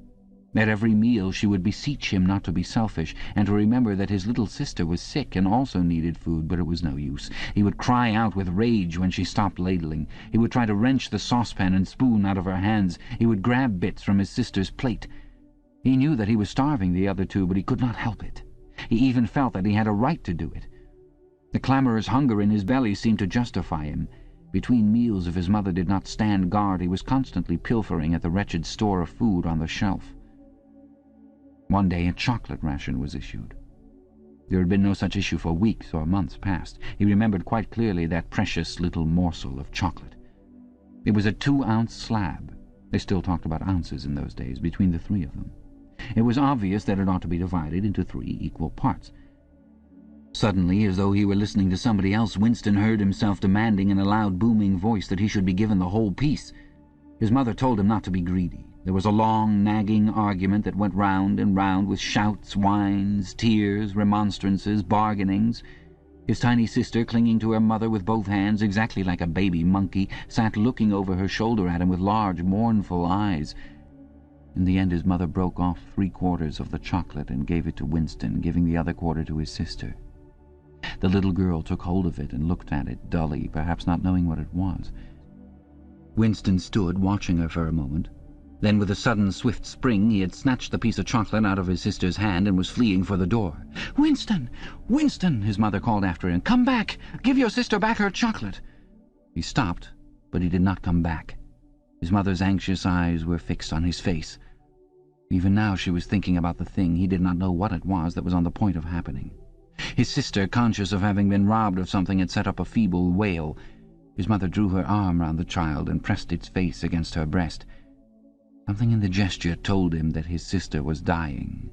At every meal she would beseech him not to be selfish, and to remember that his little sister was sick and also needed food, but it was no use. He would cry out with rage when she stopped ladling. He would try to wrench the saucepan and spoon out of her hands. He would grab bits from his sister's plate. He knew that he was starving the other two, but he could not help it. He even felt that he had a right to do it. The clamorous hunger in his belly seemed to justify him. Between meals, if his mother did not stand guard, he was constantly pilfering at the wretched store of food on the shelf. One day a chocolate ration was issued. There had been no such issue for weeks or months past. He remembered quite clearly that precious little morsel of chocolate. It was a 2-ounce slab. They still talked about ounces in those days, between the 3 of them. It was obvious that it ought to be divided into 3 equal parts. Suddenly, as though he were listening to somebody else, Winston heard himself demanding in a loud, booming voice that he should be given the whole piece. His mother told him not to be greedy. There was a long, nagging argument that went round and round, with shouts, whines, tears, remonstrances, bargainings. His tiny sister, clinging to her mother with both hands, exactly like a baby monkey, sat looking over her shoulder at him with large, mournful eyes. In the end his mother broke off 3/4 of the chocolate and gave it to Winston, giving the other quarter to his sister. The little girl took hold of it and looked at it dully, perhaps not knowing what it was. Winston stood watching her for a moment. Then, with a sudden, swift spring, he had snatched the piece of chocolate out of his sister's hand and was fleeing for the door. "Winston! Winston!" his mother called after him. "Come back! Give your sister back her chocolate!" He stopped, but he did not come back. His mother's anxious eyes were fixed on his face. Even now she was thinking about the thing. He did not know what it was that was on the point of happening. His sister, conscious of having been robbed of something, had set up a feeble wail. His mother drew her arm round the child and pressed its face against her breast. Something in the gesture told him that his sister was dying.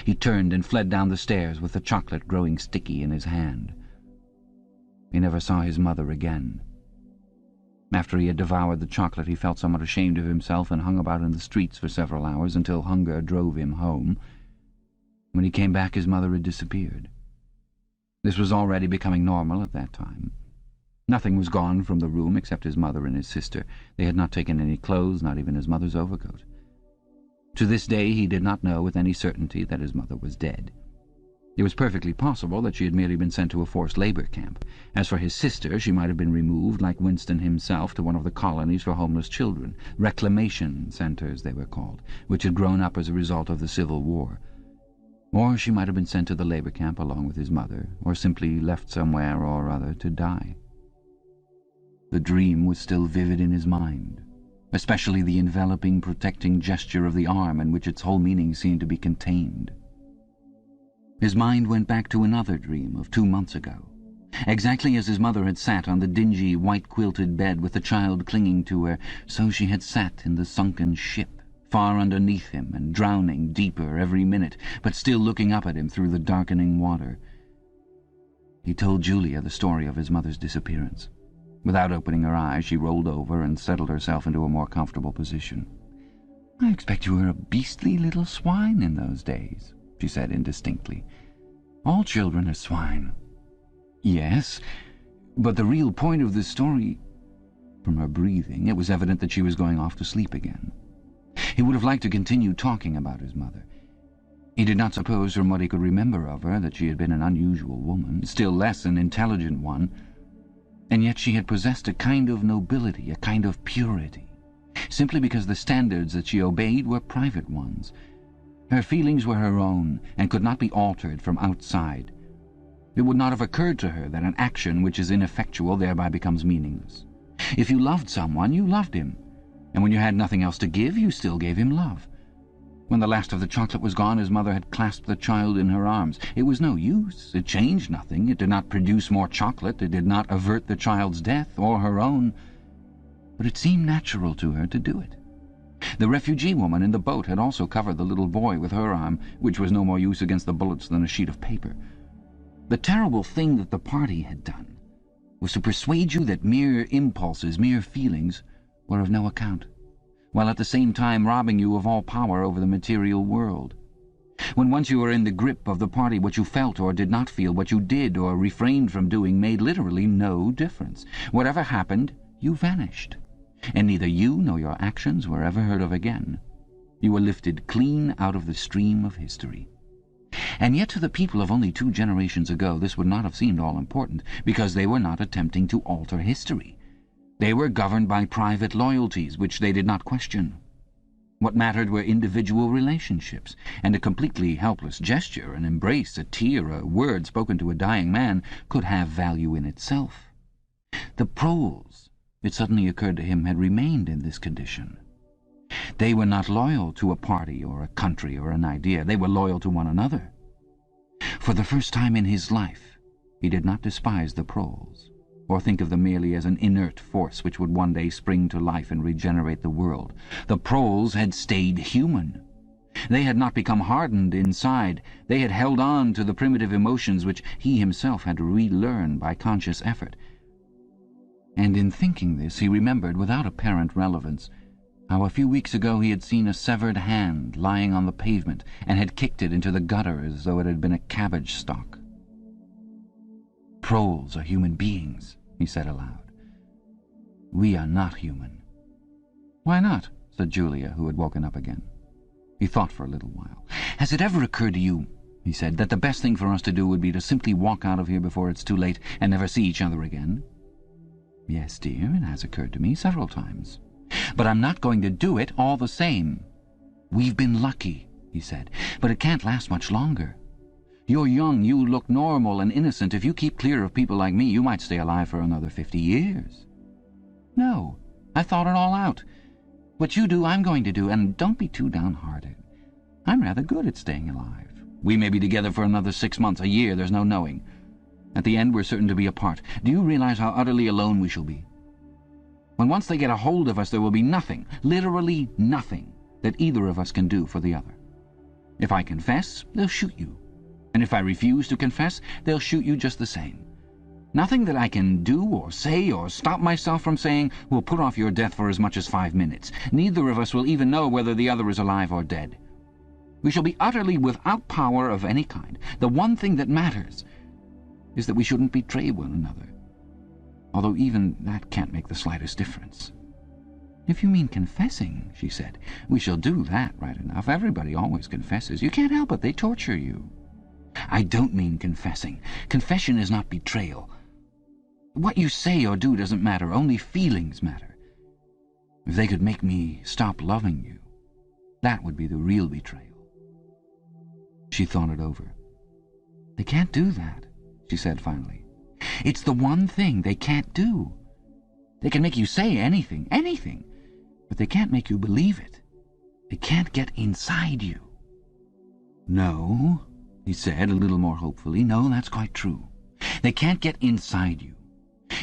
He turned and fled down the stairs with the chocolate growing sticky in his hand. He never saw his mother again. After he had devoured the chocolate, he felt somewhat ashamed of himself and hung about in the streets for several hours until hunger drove him home. When he came back, his mother had disappeared. This was already becoming normal at that time. Nothing was gone from the room except his mother and his sister. They had not taken any clothes, not even his mother's overcoat. To this day he did not know with any certainty that his mother was dead. It was perfectly possible that she had merely been sent to a forced labour camp. As for his sister, she might have been removed, like Winston himself, to one of the colonies for homeless children, reclamation centres they were called, which had grown up as a result of the Civil War. Or she might have been sent to the labour camp along with his mother, or simply left somewhere or other to die. The dream was still vivid in his mind, especially the enveloping, protecting gesture of the arm in which its whole meaning seemed to be contained. His mind went back to another dream of 2 months ago, exactly as his mother had sat on the dingy, white-quilted bed with the child clinging to her, so she had sat in the sunken ship, far underneath him and drowning deeper every minute, but still looking up at him through the darkening water. He told Julia the story of his mother's disappearance. Without opening her eyes, she rolled over and settled herself into a more comfortable position. "I expect you were a beastly little swine in those days," she said indistinctly. "All children are swine." "Yes, but the real point of this story—" From her breathing, it was evident that she was going off to sleep again. He would have liked to continue talking about his mother. He did not suppose, from what he could remember of her, that she had been an unusual woman, still less an intelligent one. And yet she had possessed a kind of nobility, a kind of purity, simply because the standards that she obeyed were private ones. Her feelings were her own, and could not be altered from outside. It would not have occurred to her that an action which is ineffectual thereby becomes meaningless. If you loved someone, you loved him, and when you had nothing else to give, you still gave him love. When the last of the chocolate was gone, his mother had clasped the child in her arms. It was no use. It changed nothing. It did not produce more chocolate. It did not avert the child's death, or her own. But it seemed natural to her to do it. The refugee woman in the boat had also covered the little boy with her arm, which was no more use against the bullets than a sheet of paper. The terrible thing that the party had done was to persuade you that mere impulses, mere feelings, were of no account, while at the same time robbing you of all power over the material world. When once you were in the grip of the party, what you felt or did not feel, what you did or refrained from doing, made literally no difference. Whatever happened, you vanished, and neither you nor your actions were ever heard of again. You were lifted clean out of the stream of history. And yet to the people of only 2 generations ago this would not have seemed all important, because they were not attempting to alter history. They were governed by private loyalties, which they did not question. What mattered were individual relationships, and a completely helpless gesture, an embrace, a tear, a word spoken to a dying man could have value in itself. The proles, it suddenly occurred to him, had remained in this condition. They were not loyal to a party or a country or an idea. They were loyal to one another. For the first time in his life, he did not despise the proles, or think of them merely as an inert force which would one day spring to life and regenerate the world. The proles had stayed human. They had not become hardened inside. They had held on to the primitive emotions which he himself had to relearn by conscious effort. And in thinking this, he remembered, without apparent relevance, how a few weeks ago he had seen a severed hand lying on the pavement and had kicked it into the gutter as though it had been a cabbage stalk. "Proles are human beings," he said aloud. "We are not human." "Why not?" said Julia, who had woken up again. He thought for a little while. "Has it ever occurred to you," he said, "that the best thing for us to do would be to simply walk out of here before it's too late and never see each other again?" "Yes, dear, it has occurred to me several times. But I'm not going to do it all the same." "We've been lucky," he said, "but it can't last much longer. You're young, you look normal and innocent. If you keep clear of people like me, you might stay alive for another 50 years. No, I thought it all out. What you do, I'm going to do, and don't be too downhearted. I'm rather good at staying alive. We may be together for another 6 months, a year, there's no knowing. At the end, we're certain to be apart. Do you realize how utterly alone we shall be? When once they get a hold of us, there will be nothing, literally nothing, that either of us can do for the other. If I confess, they'll shoot you. And if I refuse to confess, they'll shoot you just the same. Nothing that I can do or say or stop myself from saying will put off your death for as much as 5 minutes. Neither of us will even know whether the other is alive or dead. We shall be utterly without power of any kind. The one thing that matters is that we shouldn't betray one another, although even that can't make the slightest difference." "If you mean confessing," she said, "we shall do that right enough. Everybody always confesses. You can't help it. They torture you." I don't mean confessing. Confession is not betrayal. What you say or do doesn't matter. Only feelings matter. If they could make me stop loving you, that would be the real betrayal. She thought it over. They can't do that, she said finally. It's the one thing they can't do. They can make you say anything, but they can't make you believe it. They can't get inside you. No, he said a little more hopefully. No, that's quite true. They can't get inside you.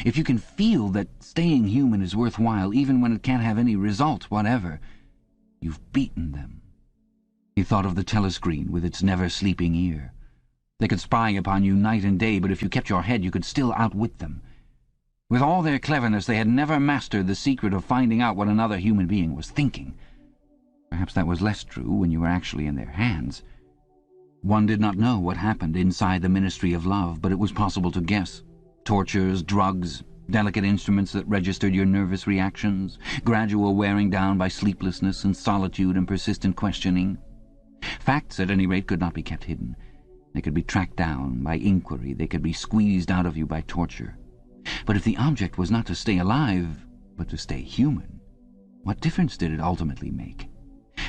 If you can feel that staying human is worthwhile, even when it can't have any result whatever, you've beaten them. He thought of the telescreen with its never-sleeping ear. They could spy upon you night and day, but if you kept your head, you could still outwit them. With all their cleverness, they had never mastered the secret of finding out what another human being was thinking. Perhaps that was less true when you were actually in their hands. One did not know what happened inside the Ministry of Love, but it was possible to guess. Tortures, drugs, delicate instruments that registered your nervous reactions, gradual wearing down by sleeplessness and solitude and persistent questioning. Facts, at any rate, could not be kept hidden. They could be tracked down by inquiry. They could be squeezed out of you by torture. But if the object was not to stay alive, but to stay human, what difference did it ultimately make?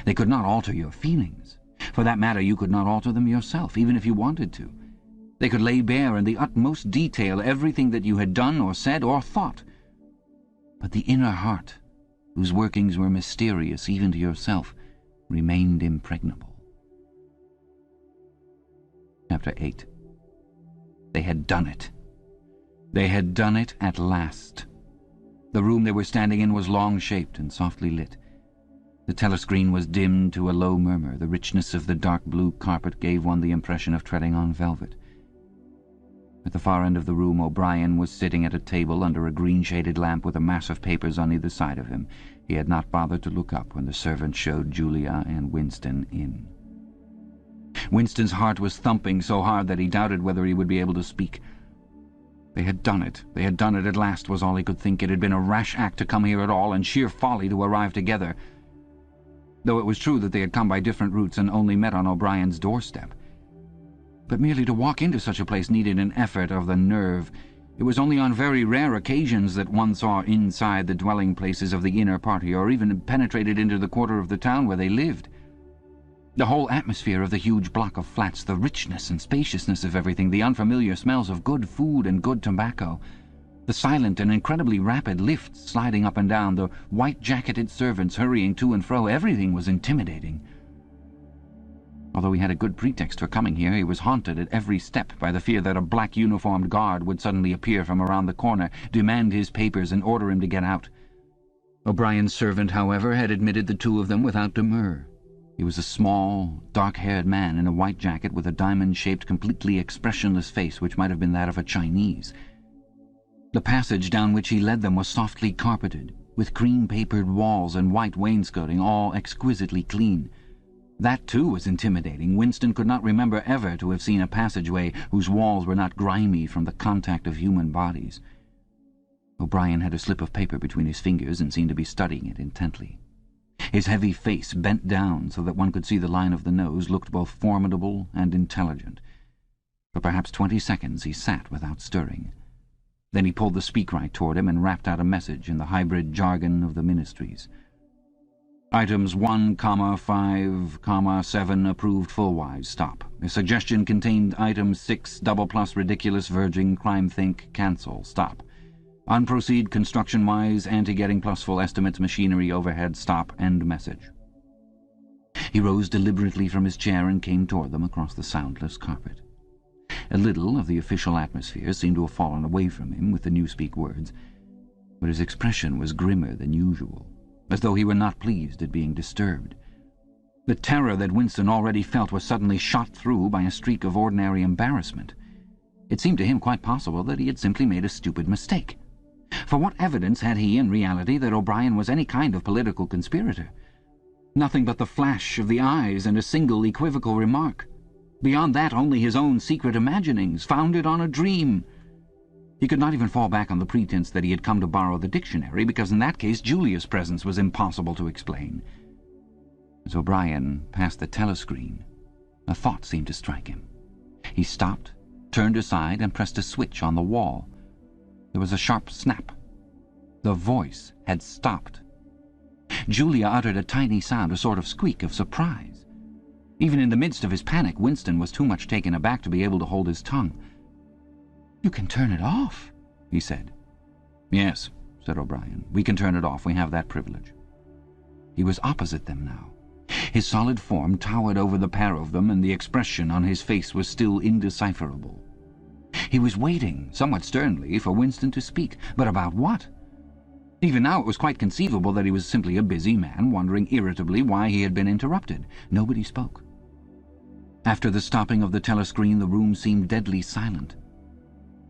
They could not alter your feelings. For that matter, you could not alter them yourself, even if you wanted to. They could lay bare in the utmost detail everything that you had done or said or thought. But the inner heart, whose workings were mysterious even to yourself, remained impregnable. Chapter 8. They had done it. They had done it at last. The room they were standing in was long-shaped and softly lit. The telescreen was dimmed to a low murmur. The richness of the dark blue carpet gave one the impression of treading on velvet. At the far end of the room, O'Brien was sitting at a table under a green-shaded lamp with a mass of papers on either side of him. He had not bothered to look up when the servant showed Julia and Winston in. Winston's heart was thumping so hard that he doubted whether he would be able to speak. They had done it. They had done it at last, was all he could think. It had been a rash act to come here at all, and sheer folly to arrive together. Though it was true that they had come by different routes and only met on O'Brien's doorstep. But merely to walk into such a place needed an effort of the nerve. It was only on very rare occasions that one saw inside the dwelling places of the inner party, or even penetrated into the quarter of the town where they lived. The whole atmosphere of the huge block of flats, the richness and spaciousness of everything, the unfamiliar smells of good food and good tobacco, the silent and incredibly rapid lifts sliding up and down, the white-jacketed servants hurrying to and fro, everything was intimidating. Although he had a good pretext for coming here, he was haunted at every step by the fear that a black-uniformed guard would suddenly appear from around the corner, demand his papers, and order him to get out. O'Brien's servant, however, had admitted the two of them without demur. He was a small, dark-haired man in a white jacket with a diamond-shaped, completely expressionless face which might have been that of a Chinese. The passage down which he led them was softly carpeted, with cream-papered walls and white wainscoting, all exquisitely clean. That, too, was intimidating. Winston could not remember ever to have seen a passageway whose walls were not grimy from the contact of human bodies. O'Brien had a slip of paper between his fingers and seemed to be studying it intently. His heavy face, bent down so that one could see the line of the nose, looked both formidable and intelligent. For perhaps 20 seconds he sat without stirring. Then he pulled the speakwrite toward him and rapped out a message in the hybrid jargon of the ministries. Items 1, 5, 7 approved full-wise. Stop. A suggestion contained item 6, double plus ridiculous verging crime think cancel. Stop. Unproceed construction-wise anti-getting plus full estimates machinery overhead. Stop. End message. He rose deliberately from his chair and came toward them across the soundless carpet. A little of the official atmosphere seemed to have fallen away from him with the newspeak words, but his expression was grimmer than usual, as though he were not pleased at being disturbed. The terror that Winston already felt was suddenly shot through by a streak of ordinary embarrassment. It seemed to him quite possible that he had simply made a stupid mistake. For what evidence had he, in reality, that O'Brien was any kind of political conspirator? Nothing but the flash of the eyes and a single equivocal remark. Beyond that, only his own secret imaginings, founded on a dream. He could not even fall back on the pretense that he had come to borrow the dictionary, because in that case Julia's presence was impossible to explain. As O'Brien passed the telescreen, a thought seemed to strike him. He stopped, turned aside, and pressed a switch on the wall. There was a sharp snap. The voice had stopped. Julia uttered a tiny sound, a sort of squeak of surprise. Even in the midst of his panic, Winston was too much taken aback to be able to hold his tongue. "You can turn it off," he said. "Yes," said O'Brien. "We can turn it off. We have that privilege." He was opposite them now. His solid form towered over the pair of them, and the expression on his face was still indecipherable. He was waiting, somewhat sternly, for Winston to speak. But about what? Even now it was quite conceivable that he was simply a busy man, wondering irritably why he had been interrupted. Nobody spoke. After the stopping of the telescreen, the room seemed deadly silent.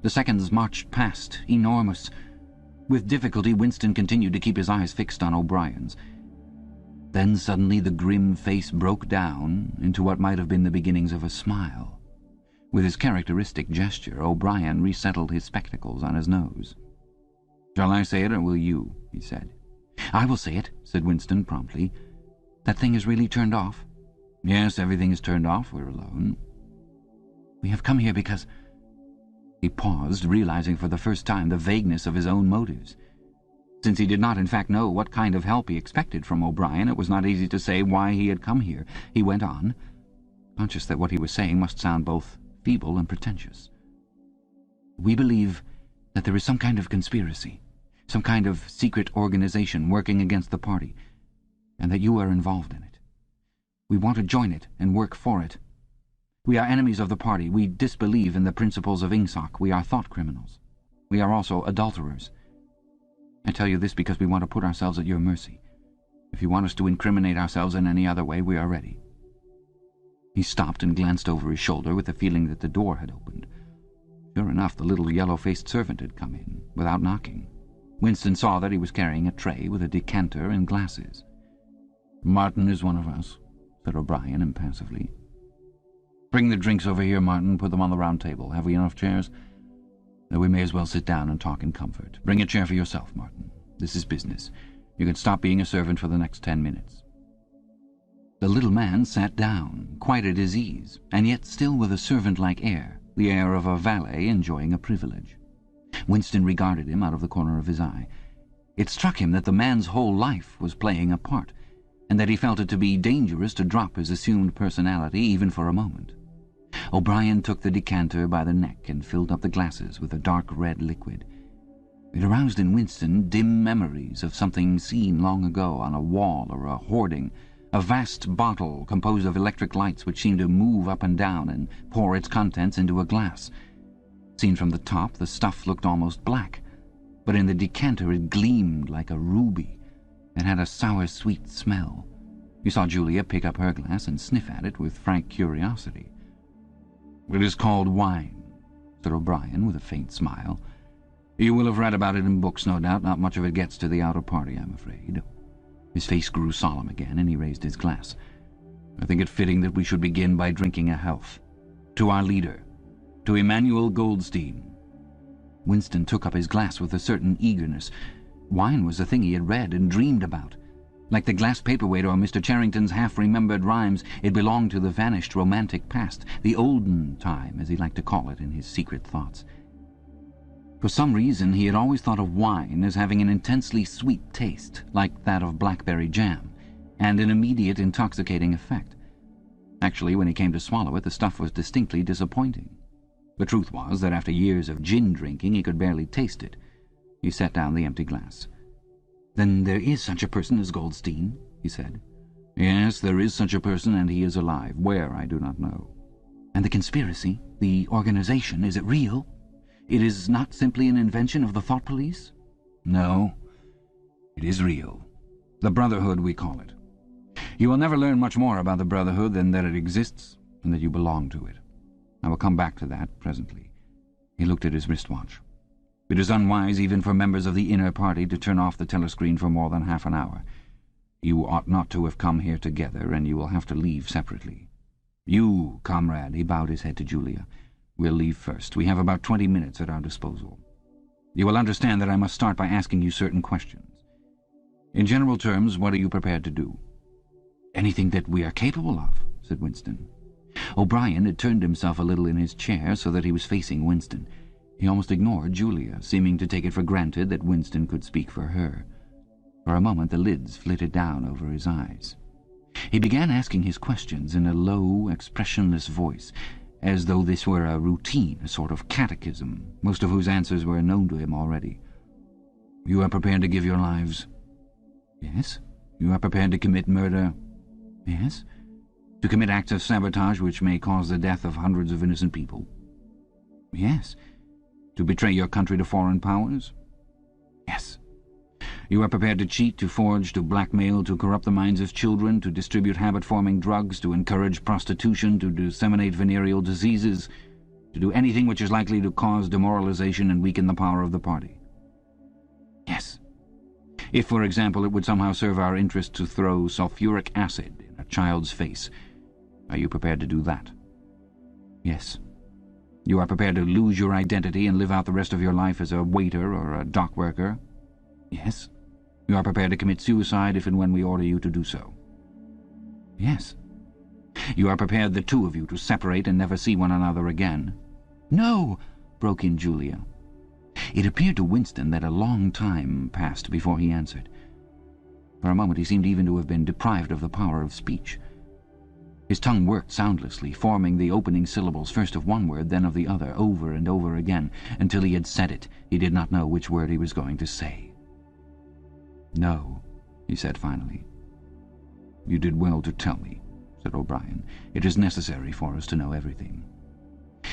The seconds marched past, enormous. With difficulty, Winston continued to keep his eyes fixed on O'Brien's. Then suddenly the grim face broke down into what might have been the beginnings of a smile. With his characteristic gesture, O'Brien resettled his spectacles on his nose. "Shall I say it, or will you?" he said. "I will say it," said Winston promptly. "That thing is really turned off?" "Yes, everything is turned off. We're alone." "We have come here because—" He paused, realizing for the first time the vagueness of his own motives. Since he did not in fact know what kind of help he expected from O'Brien, it was not easy to say why he had come here. He went on, conscious that what he was saying must sound both feeble and pretentious. "We believe that there is some kind of conspiracy, some kind of secret organization working against the party, and that you are involved in it. We want to join it and work for it. We are enemies of the party. We disbelieve in the principles of Ingsoc. We are thought criminals. We are also adulterers. I tell you this because we want to put ourselves at your mercy. If you want us to incriminate ourselves in any other way, we are ready." He stopped and glanced over his shoulder with the feeling that the door had opened. Sure enough, the little yellow-faced servant had come in, without knocking. Winston saw that he was carrying a tray with a decanter and glasses. "Martin is one of us," said O'Brien impassively. "Bring the drinks over here, Martin. Put them on the round table. Have we enough chairs? We may as well sit down and talk in comfort. Bring a chair for yourself, Martin. This is business. You can stop being a servant for the next 10 minutes. The little man sat down, quite at his ease, and yet still with a servant-like air, the air of a valet enjoying a privilege. Winston regarded him out of the corner of his eye. It struck him that the man's whole life was playing a part, and that he felt it to be dangerous to drop his assumed personality even for a moment. O'Brien took the decanter by the neck and filled up the glasses with a dark red liquid. It aroused in Winston dim memories of something seen long ago on a wall or a hoarding, a vast bottle composed of electric lights which seemed to move up and down and pour its contents into a glass. Seen from the top, the stuff looked almost black, but in the decanter it gleamed like a ruby and had a sour-sweet smell. You saw Julia pick up her glass and sniff at it with frank curiosity. "It is called wine," said O'Brien with a faint smile. "You will have read about it in books, no doubt. Not much of it gets to the outer party, I'm afraid." His face grew solemn again, and he raised his glass. "I think it fitting that we should begin by drinking a health. To our leader, to Emmanuel Goldstein." Winston took up his glass with a certain eagerness. Wine was the thing he had read and dreamed about. Like the glass paperweight or Mr. Charrington's half-remembered rhymes, it belonged to the vanished romantic past, the olden time, as he liked to call it in his secret thoughts. For some reason he had always thought of wine as having an intensely sweet taste, like that of blackberry jam, and an immediate intoxicating effect. Actually, when he came to swallow it, the stuff was distinctly disappointing. The truth was that after years of gin drinking he could barely taste it. He set down the empty glass. "Then there is such a person as Goldstein?" he said. "Yes, there is such a person, and he is alive. Where, I do not know." "And the conspiracy, the organization, is it real? It is not simply an invention of the thought police?" "No, it is real. The Brotherhood, we call it. You will never learn much more about the Brotherhood than that it exists and that you belong to it. I will come back to that presently." He looked at his wristwatch. "It is unwise even for members of the inner party to turn off the telescreen for more than half an hour. You ought not to have come here together, and you will have to leave separately. You, comrade," he bowed his head to Julia, "will leave first. We have about 20 minutes at our disposal. You will understand that I must start by asking you certain questions. In general terms, what are you prepared to do?" "Anything that we are capable of," said Winston. O'Brien had turned himself a little in his chair so that he was facing Winston. He almost ignored Julia, seeming to take it for granted that Winston could speak for her. For a moment the lids flitted down over his eyes. He began asking his questions in a low, expressionless voice, as though this were a routine, a sort of catechism, most of whose answers were known to him already. "You are prepared to give your lives?" "Yes." "You are prepared to commit murder?" "Yes." "To commit acts of sabotage which may cause the death of hundreds of innocent people?" "Yes." "To betray your country to foreign powers?" "Yes." "You are prepared to cheat, to forge, to blackmail, to corrupt the minds of children, to distribute habit-forming drugs, to encourage prostitution, to disseminate venereal diseases, to do anything which is likely to cause demoralization and weaken the power of the party?" "Yes." "If, for example, it would somehow serve our interest to throw sulfuric acid in a child's face, are you prepared to do that?" "Yes." "You are prepared to lose your identity and live out the rest of your life as a waiter or a dock worker?" "Yes." "You are prepared to commit suicide if and when we order you to do so?" "Yes." "You are prepared, the two of you, to separate and never see one another again?" "No!" broke in Julia. It appeared to Winston that a long time passed before he answered. For a moment he seemed even to have been deprived of the power of speech. His tongue worked soundlessly, forming the opening syllables first of one word, then of the other, over and over again, until he had said it. He did not know which word he was going to say. "No," he said finally. "You did well to tell me," said O'Brien. "It is necessary for us to know everything."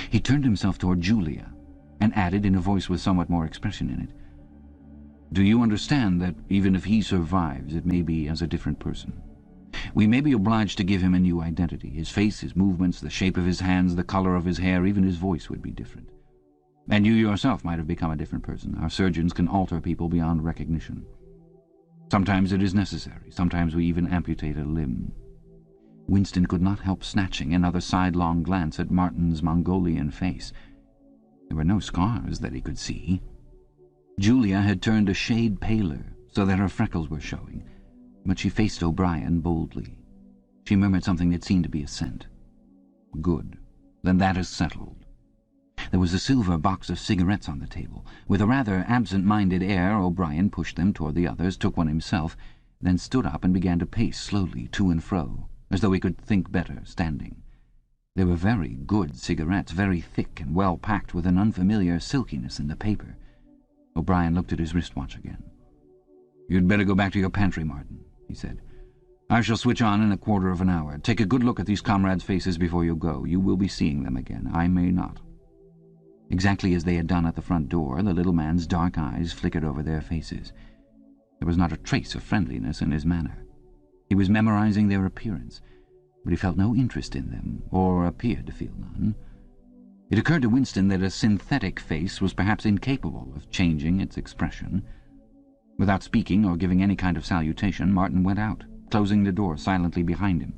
He turned himself toward Julia, and added in a voice with somewhat more expression in it, "Do you understand that even if he survives, it may be as a different person? We may be obliged to give him a new identity. His face, his movements, the shape of his hands, the color of his hair, even his voice would be different. And you yourself might have become a different person. Our surgeons can alter people beyond recognition. Sometimes it is necessary. Sometimes we even amputate a limb." Winston could not help snatching another sidelong glance at Martin's Mongolian face. There were no scars that he could see. Julia had turned a shade paler, so that her freckles were showing, but she faced O'Brien boldly. She murmured something that seemed to be assent. "Good. Then that is settled." There was a silver box of cigarettes on the table. With a rather absent-minded air, O'Brien pushed them toward the others, took one himself, then stood up and began to pace slowly to and fro, as though he could think better standing. They were very good cigarettes, very thick and well packed, with an unfamiliar silkiness in the paper. O'Brien looked at his wristwatch again. "You'd better go back to your pantry, Martin," he said. "I shall switch on in a quarter of an hour. Take a good look at these comrades' faces before you go. You will be seeing them again. I may not." Exactly as they had done at the front door, the little man's dark eyes flickered over their faces. There was not a trace of friendliness in his manner. He was memorizing their appearance, but he felt no interest in them, or appeared to feel none. It occurred to Winston that a synthetic face was perhaps incapable of changing its expression. Without speaking or giving any kind of salutation, Martin went out, closing the door silently behind him.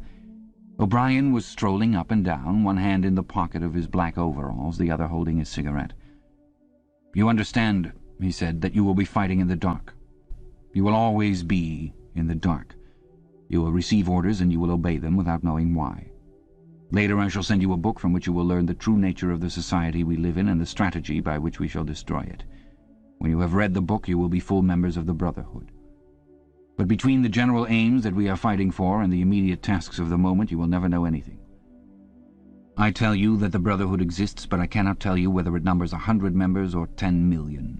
O'Brien was strolling up and down, one hand in the pocket of his black overalls, the other holding his cigarette. "You understand," he said, "that you will be fighting in the dark. You will always be in the dark. You will receive orders and you will obey them without knowing why. Later I shall send you a book from which you will learn the true nature of the society we live in and the strategy by which we shall destroy it. When you have read the book you will be full members of the Brotherhood. But between the general aims that we are fighting for and the immediate tasks of the moment you will never know anything. I tell you that the Brotherhood exists, but I cannot tell you whether it numbers 100 members or 10 million.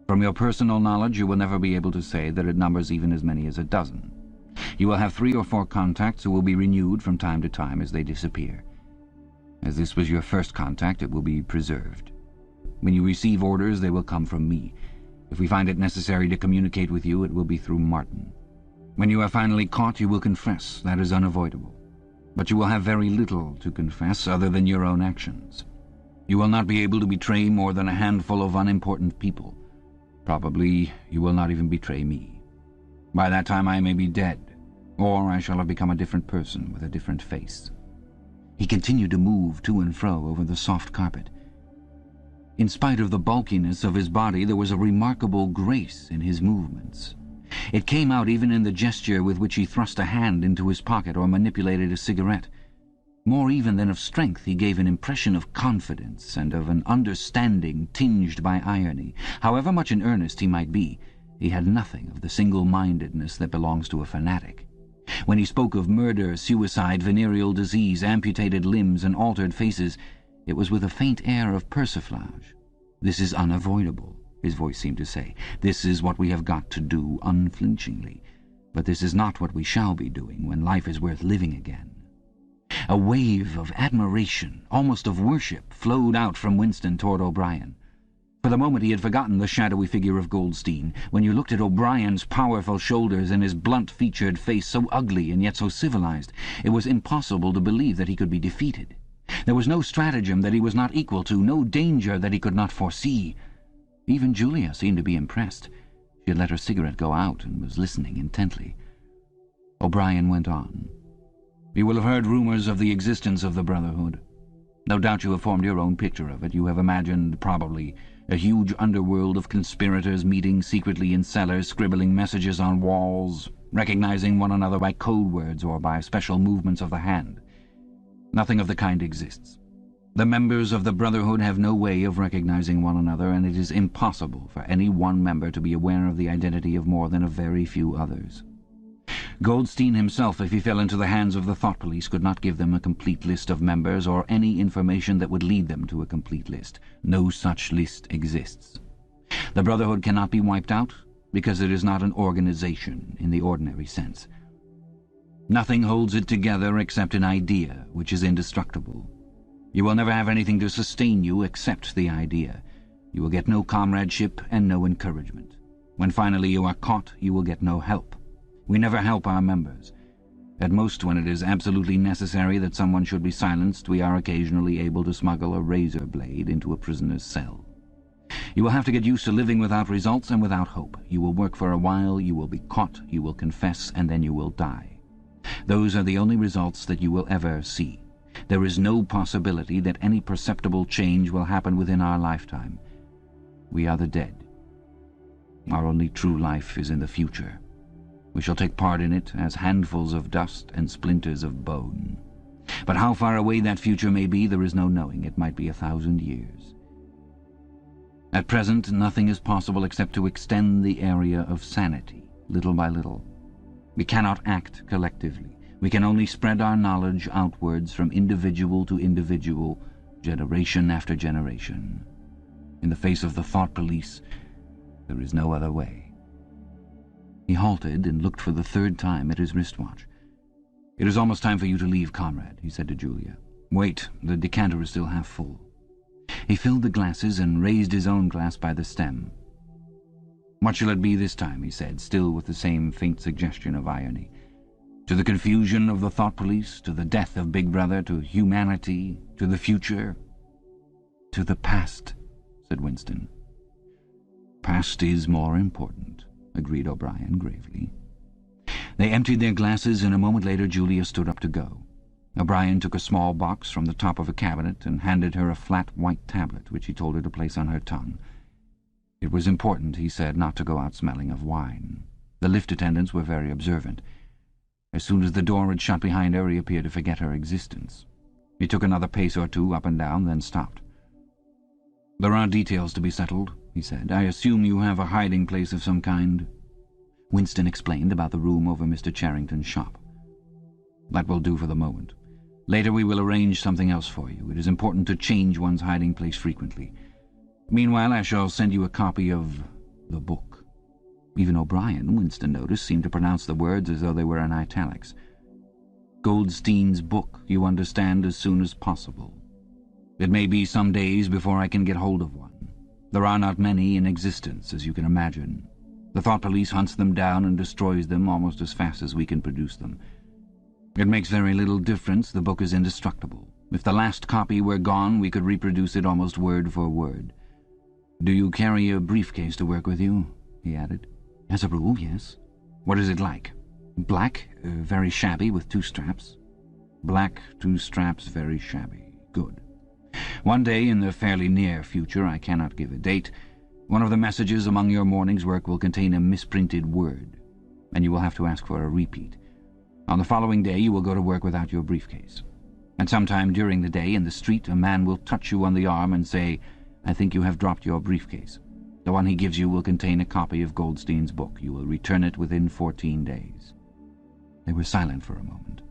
From your personal knowledge you will never be able to say that it numbers even as many as a dozen. You will have 3 or 4 contacts who will be renewed from time to time as they disappear. As this was your first contact, it will be preserved. When you receive orders, they will come from me. If we find it necessary to communicate with you, it will be through Martin. When you are finally caught, you will confess. That is unavoidable. But you will have very little to confess other than your own actions. You will not be able to betray more than a handful of unimportant people. Probably you will not even betray me. By that time I may be dead, or I shall have become a different person with a different face." He continued to move to and fro over the soft carpet. In spite of the bulkiness of his body, there was a remarkable grace in his movements. It came out even in the gesture with which he thrust a hand into his pocket or manipulated a cigarette. More even than of strength, he gave an impression of confidence and of an understanding tinged by irony. However much in earnest he might be, he had nothing of the single-mindedness that belongs to a fanatic. When he spoke of murder, suicide, venereal disease, amputated limbs, and altered faces, it was with a faint air of persiflage. "This is unavoidable," his voice seemed to say. "This is what we have got to do unflinchingly. But this is not what we shall be doing when life is worth living again." A wave of admiration, almost of worship, flowed out from Winston toward O'Brien. For the moment he had forgotten the shadowy figure of Goldstein. When you looked at O'Brien's powerful shoulders and his blunt-featured face, so ugly and yet so civilized, it was impossible to believe that he could be defeated. There was no stratagem that he was not equal to, no danger that he could not foresee. Even Julia seemed to be impressed. She had let her cigarette go out and was listening intently. O'Brien went on. "You will have heard rumours of the existence of the Brotherhood. No doubt you have formed your own picture of it. You have imagined, probably, a huge underworld of conspirators meeting secretly in cellars, scribbling messages on walls, recognizing one another by code words or by special movements of the hand. Nothing of the kind exists. The members of the Brotherhood have no way of recognizing one another, and it is impossible for any one member to be aware of the identity of more than a very few others. Goldstein himself, if he fell into the hands of the thought police, could not give them a complete list of members or any information that would lead them to a complete list. No such list exists. The Brotherhood cannot be wiped out because it is not an organization in the ordinary sense. Nothing holds it together except an idea, which is indestructible. You will never have anything to sustain you except the idea. You will get no comradeship and no encouragement. When finally you are caught, you will get no help. We never help our members. At most, when it is absolutely necessary that someone should be silenced, we are occasionally able to smuggle a razor blade into a prisoner's cell. You will have to get used to living without results and without hope. You will work for a while, you will be caught, you will confess, and then you will die. Those are the only results that you will ever see. There is no possibility that any perceptible change will happen within our lifetime. We are the dead. Our only true life is in the future. We shall take part in it as handfuls of dust and splinters of bone. But how far away that future may be, there is no knowing. It might be 1,000 years. At present, nothing is possible except to extend the area of sanity, little by little. We cannot act collectively. We can only spread our knowledge outwards from individual to individual, generation after generation. In the face of the thought police, there is no other way." He halted and looked for the third time at his wristwatch. "It is almost time for you to leave, comrade," he said to Julia. "Wait, the decanter is still half full." He filled the glasses and raised his own glass by the stem. "What shall it be this time?" he said, still with the same faint suggestion of irony. "To the confusion of the thought police, to the death of Big Brother, to humanity, to the future?" "To the past," said Winston. "Past is more important," agreed O'Brien gravely. They emptied their glasses, and a moment later Julia stood up to go. O'Brien took a small box from the top of a cabinet and handed her a flat white tablet, which he told her to place on her tongue. It was important, he said, not to go out smelling of wine. The lift attendants were very observant. As soon as the door had shut behind her, he appeared to forget her existence. He took another pace or two up and down, then stopped. "There are details to be settled," he said. "I assume you have a hiding place of some kind." Winston explained about the room over Mr. Charrington's shop. "That will do for the moment. Later we will arrange something else for you. It is important to change one's hiding place frequently. Meanwhile, I shall send you a copy of the book." Even O'Brien, Winston noticed, seemed to pronounce the words as though they were in italics. "Goldstein's book, you understand, as soon as possible. It may be some days before I can get hold of one. There are not many in existence, as you can imagine. The thought police hunts them down and destroys them almost as fast as we can produce them. It makes very little difference. The book is indestructible. If the last copy were gone, we could reproduce it almost word for word. Do you carry a briefcase to work with you?" he added. "As a rule, yes." "What is it like?" "Black, very shabby, with 2 straps." "Black, 2 straps, very shabby. Good. One day in the fairly near future, I cannot give a date, one of the messages among your morning's work will contain a misprinted word, and you will have to ask for a repeat. On the following day you will go to work without your briefcase. At some time during the day in the street a man will touch you on the arm and say, "I think you have dropped your briefcase. The one he gives you will contain a copy of Goldstein's book. You will return it within 14 days. They were silent for a moment.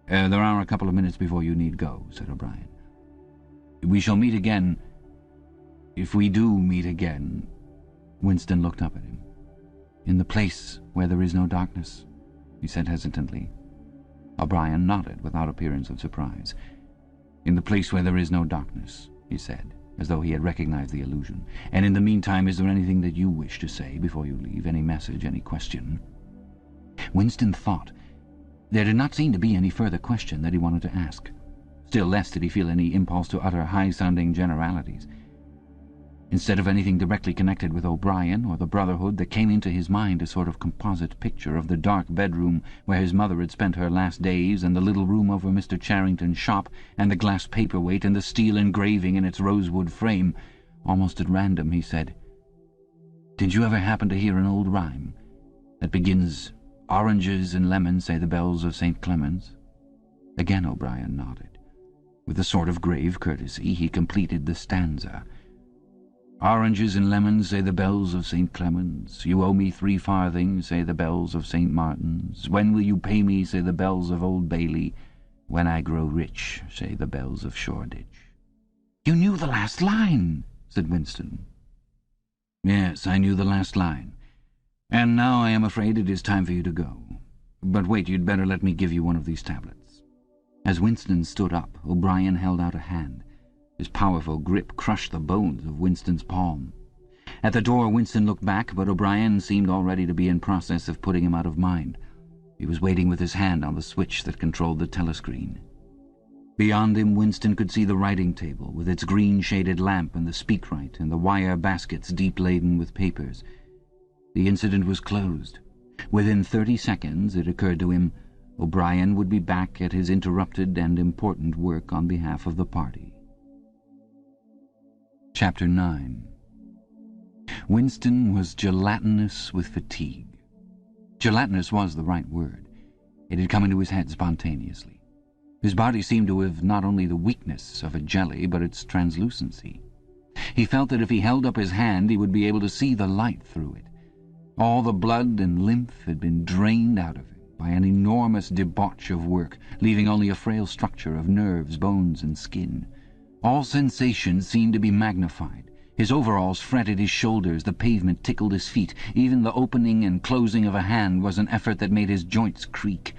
There are a couple of minutes before you need go," said O'Brien. "We shall meet again. If we do meet again." Winston looked up at him. "In the place where there is no darkness," he said hesitantly. O'Brien nodded without appearance of surprise. "In the place where there is no darkness," he said, as though he had recognized the allusion. "And in the meantime, is there anything that you wish to say before you leave? Any message, any question?" Winston thought. There did not seem to be any further question that he wanted to ask. Still less did he feel any impulse to utter high-sounding generalities. Instead of anything directly connected with O'Brien or the Brotherhood, there came into his mind a sort of composite picture of the dark bedroom where his mother had spent her last days, and the little room over Mr. Charrington's shop, and the glass paperweight, and the steel engraving in its rosewood frame. Almost at random, he said, "Did you ever happen to hear an old rhyme that begins, 'Oranges and lemons say the bells of St. Clement's'?" Again O'Brien nodded. With a sort of grave courtesy, he completed the stanza. "Oranges and lemons, say the bells of St. Clement's. You owe me 3 farthings, say the bells of St. Martin's. When will you pay me, say the bells of Old Bailey. When I grow rich, say the bells of Shoreditch." "You knew the last line," said Winston. "Yes, I knew the last line. And now I am afraid it is time for you to go. But wait, you'd better let me give you one of these tablets." As Winston stood up, O'Brien held out a hand. His powerful grip crushed the bones of Winston's palm. At the door, Winston looked back, but O'Brien seemed already to be in process of putting him out of mind. He was waiting with his hand on the switch that controlled the telescreen. Beyond him, Winston could see the writing table, with its green-shaded lamp and the speakwrite and the wire baskets deep laden with papers. The incident was closed. Within 30 seconds, it occurred to him, O'Brien would be back at his interrupted and important work on behalf of the party. Chapter 9. Winston was gelatinous with fatigue. Gelatinous was the right word. It had come into his head spontaneously. His body seemed to have not only the weakness of a jelly, but its translucency. He felt that if he held up his hand, he would be able to see the light through it. All the blood and lymph had been drained out of him by an enormous debauch of work, leaving only a frail structure of nerves, bones, and skin. All sensations seemed to be magnified. His overalls fretted his shoulders, the pavement tickled his feet. Even the opening and closing of a hand was an effort that made his joints creak.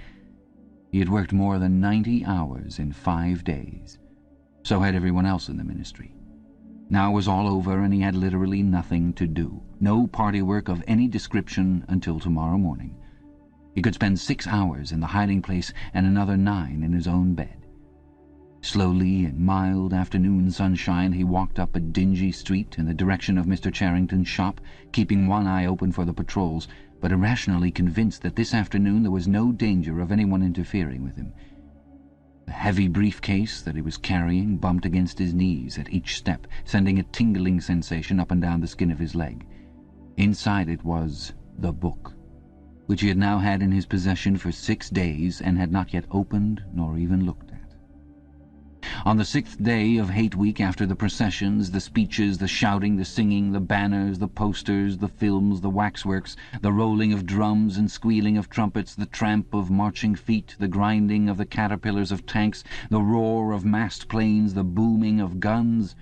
He had worked more than 90 hours in 5 days. So had everyone else in the ministry. Now it was all over, and he had literally nothing to do. No party work of any description until tomorrow morning. He could spend 6 hours in the hiding place and another 9 in his own bed. Slowly, in mild afternoon sunshine, he walked up a dingy street in the direction of Mr. Charrington's shop, keeping one eye open for the patrols, but irrationally convinced that this afternoon there was no danger of anyone interfering with him. The heavy briefcase that he was carrying bumped against his knees at each step, sending a tingling sensation up and down the skin of his leg. Inside it was the book, which he had now had in his possession for 6 days and had not yet opened nor even looked at. On the 6th day of Hate Week, after the processions, the speeches, the shouting, the singing, the banners, the posters, the films, the waxworks, the rolling of drums and squealing of trumpets, the tramp of marching feet, the grinding of the caterpillars of tanks, the roar of massed planes, the booming of guns.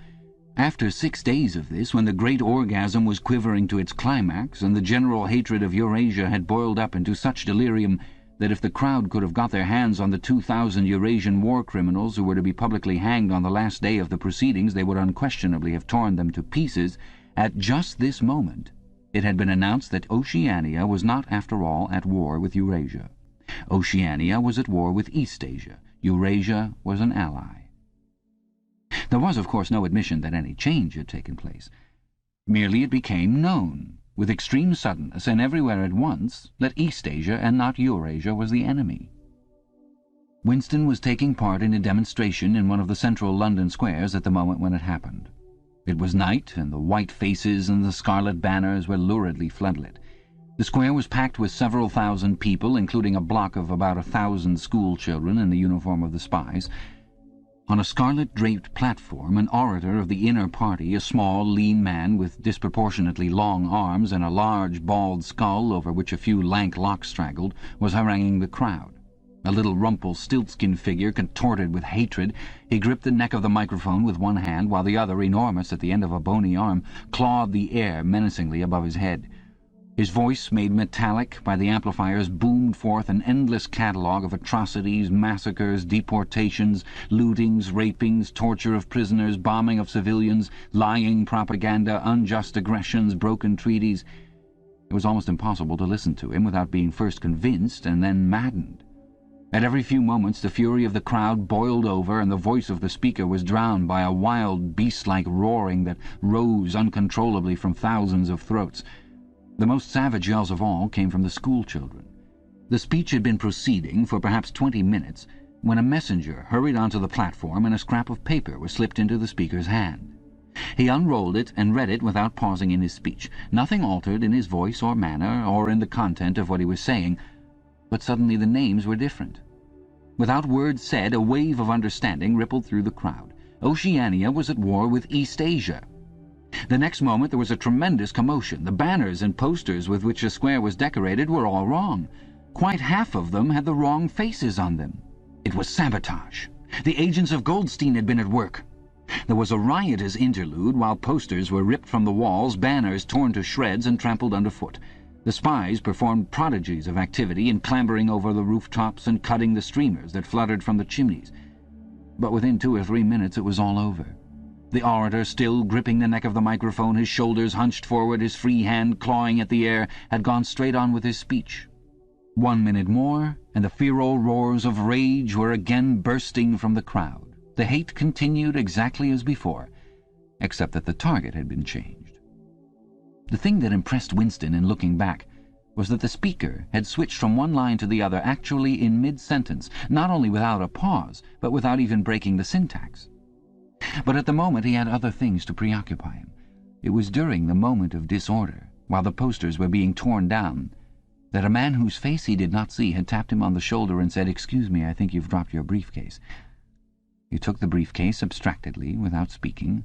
After 6 days of this, when the great orgasm was quivering to its climax, and the general hatred of Eurasia had boiled up into such delirium that if the crowd could have got their hands on the 2,000 Eurasian war criminals who were to be publicly hanged on the last day of the proceedings, they would unquestionably have torn them to pieces, at just this moment it had been announced that Oceania was not, after all, at war with Eurasia. Oceania was at war with Eastasia. Eurasia was an ally. There was, of course, no admission that any change had taken place. Merely it became known, with extreme suddenness and everywhere at once, that Eastasia and not Eurasia was the enemy. Winston was taking part in a demonstration in one of the central London squares at the moment when it happened. It was night, and the white faces and the scarlet banners were luridly floodlit. The square was packed with several thousand people, including a block of about 1,000 school children in the uniform of the spies. On a scarlet-draped platform, an orator of the inner party, a small, lean man with disproportionately long arms and a large, bald skull over which a few lank locks straggled, was haranguing the crowd. A little Rumpelstiltskin figure, contorted with hatred, he gripped the neck of the microphone with one hand, while the other, enormous at the end of a bony arm, clawed the air menacingly above his head. His voice, made metallic by the amplifiers, boomed forth an endless catalogue of atrocities, massacres, deportations, lootings, rapings, torture of prisoners, bombing of civilians, lying propaganda, unjust aggressions, broken treaties. It was almost impossible to listen to him without being first convinced and then maddened. At every few moments the fury of the crowd boiled over, and the voice of the speaker was drowned by a wild, beast-like roaring that rose uncontrollably from thousands of throats. The most savage yells of all came from the school children. The speech had been proceeding for perhaps 20 minutes when a messenger hurried onto the platform and a scrap of paper was slipped into the speaker's hand. He unrolled it and read it without pausing in his speech. Nothing altered in his voice or manner or in the content of what he was saying, but suddenly the names were different. Without words said, a wave of understanding rippled through the crowd. Oceania was at war with East Asia. The next moment there was a tremendous commotion. The banners and posters with which the square was decorated were all wrong. Quite half of them had the wrong faces on them. It was sabotage. The agents of Goldstein had been at work. There was a riotous interlude while posters were ripped from the walls, banners torn to shreds and trampled underfoot. The spies performed prodigies of activity in clambering over the rooftops and cutting the streamers that fluttered from the chimneys. But within 2 or 3 minutes it was all over. The orator, still gripping the neck of the microphone, his shoulders hunched forward, his free hand clawing at the air, had gone straight on with his speech. 1 minute more, and the feral roars of rage were again bursting from the crowd. The hate continued exactly as before, except that the target had been changed. The thing that impressed Winston in looking back was that the speaker had switched from one line to the other actually in mid-sentence, not only without a pause, but without even breaking the syntax. But at the moment he had other things to preoccupy him. It was during the moment of disorder, while the posters were being torn down, that a man whose face he did not see had tapped him on the shoulder and said, "Excuse me, I think you've dropped your briefcase." He took the briefcase abstractedly, without speaking.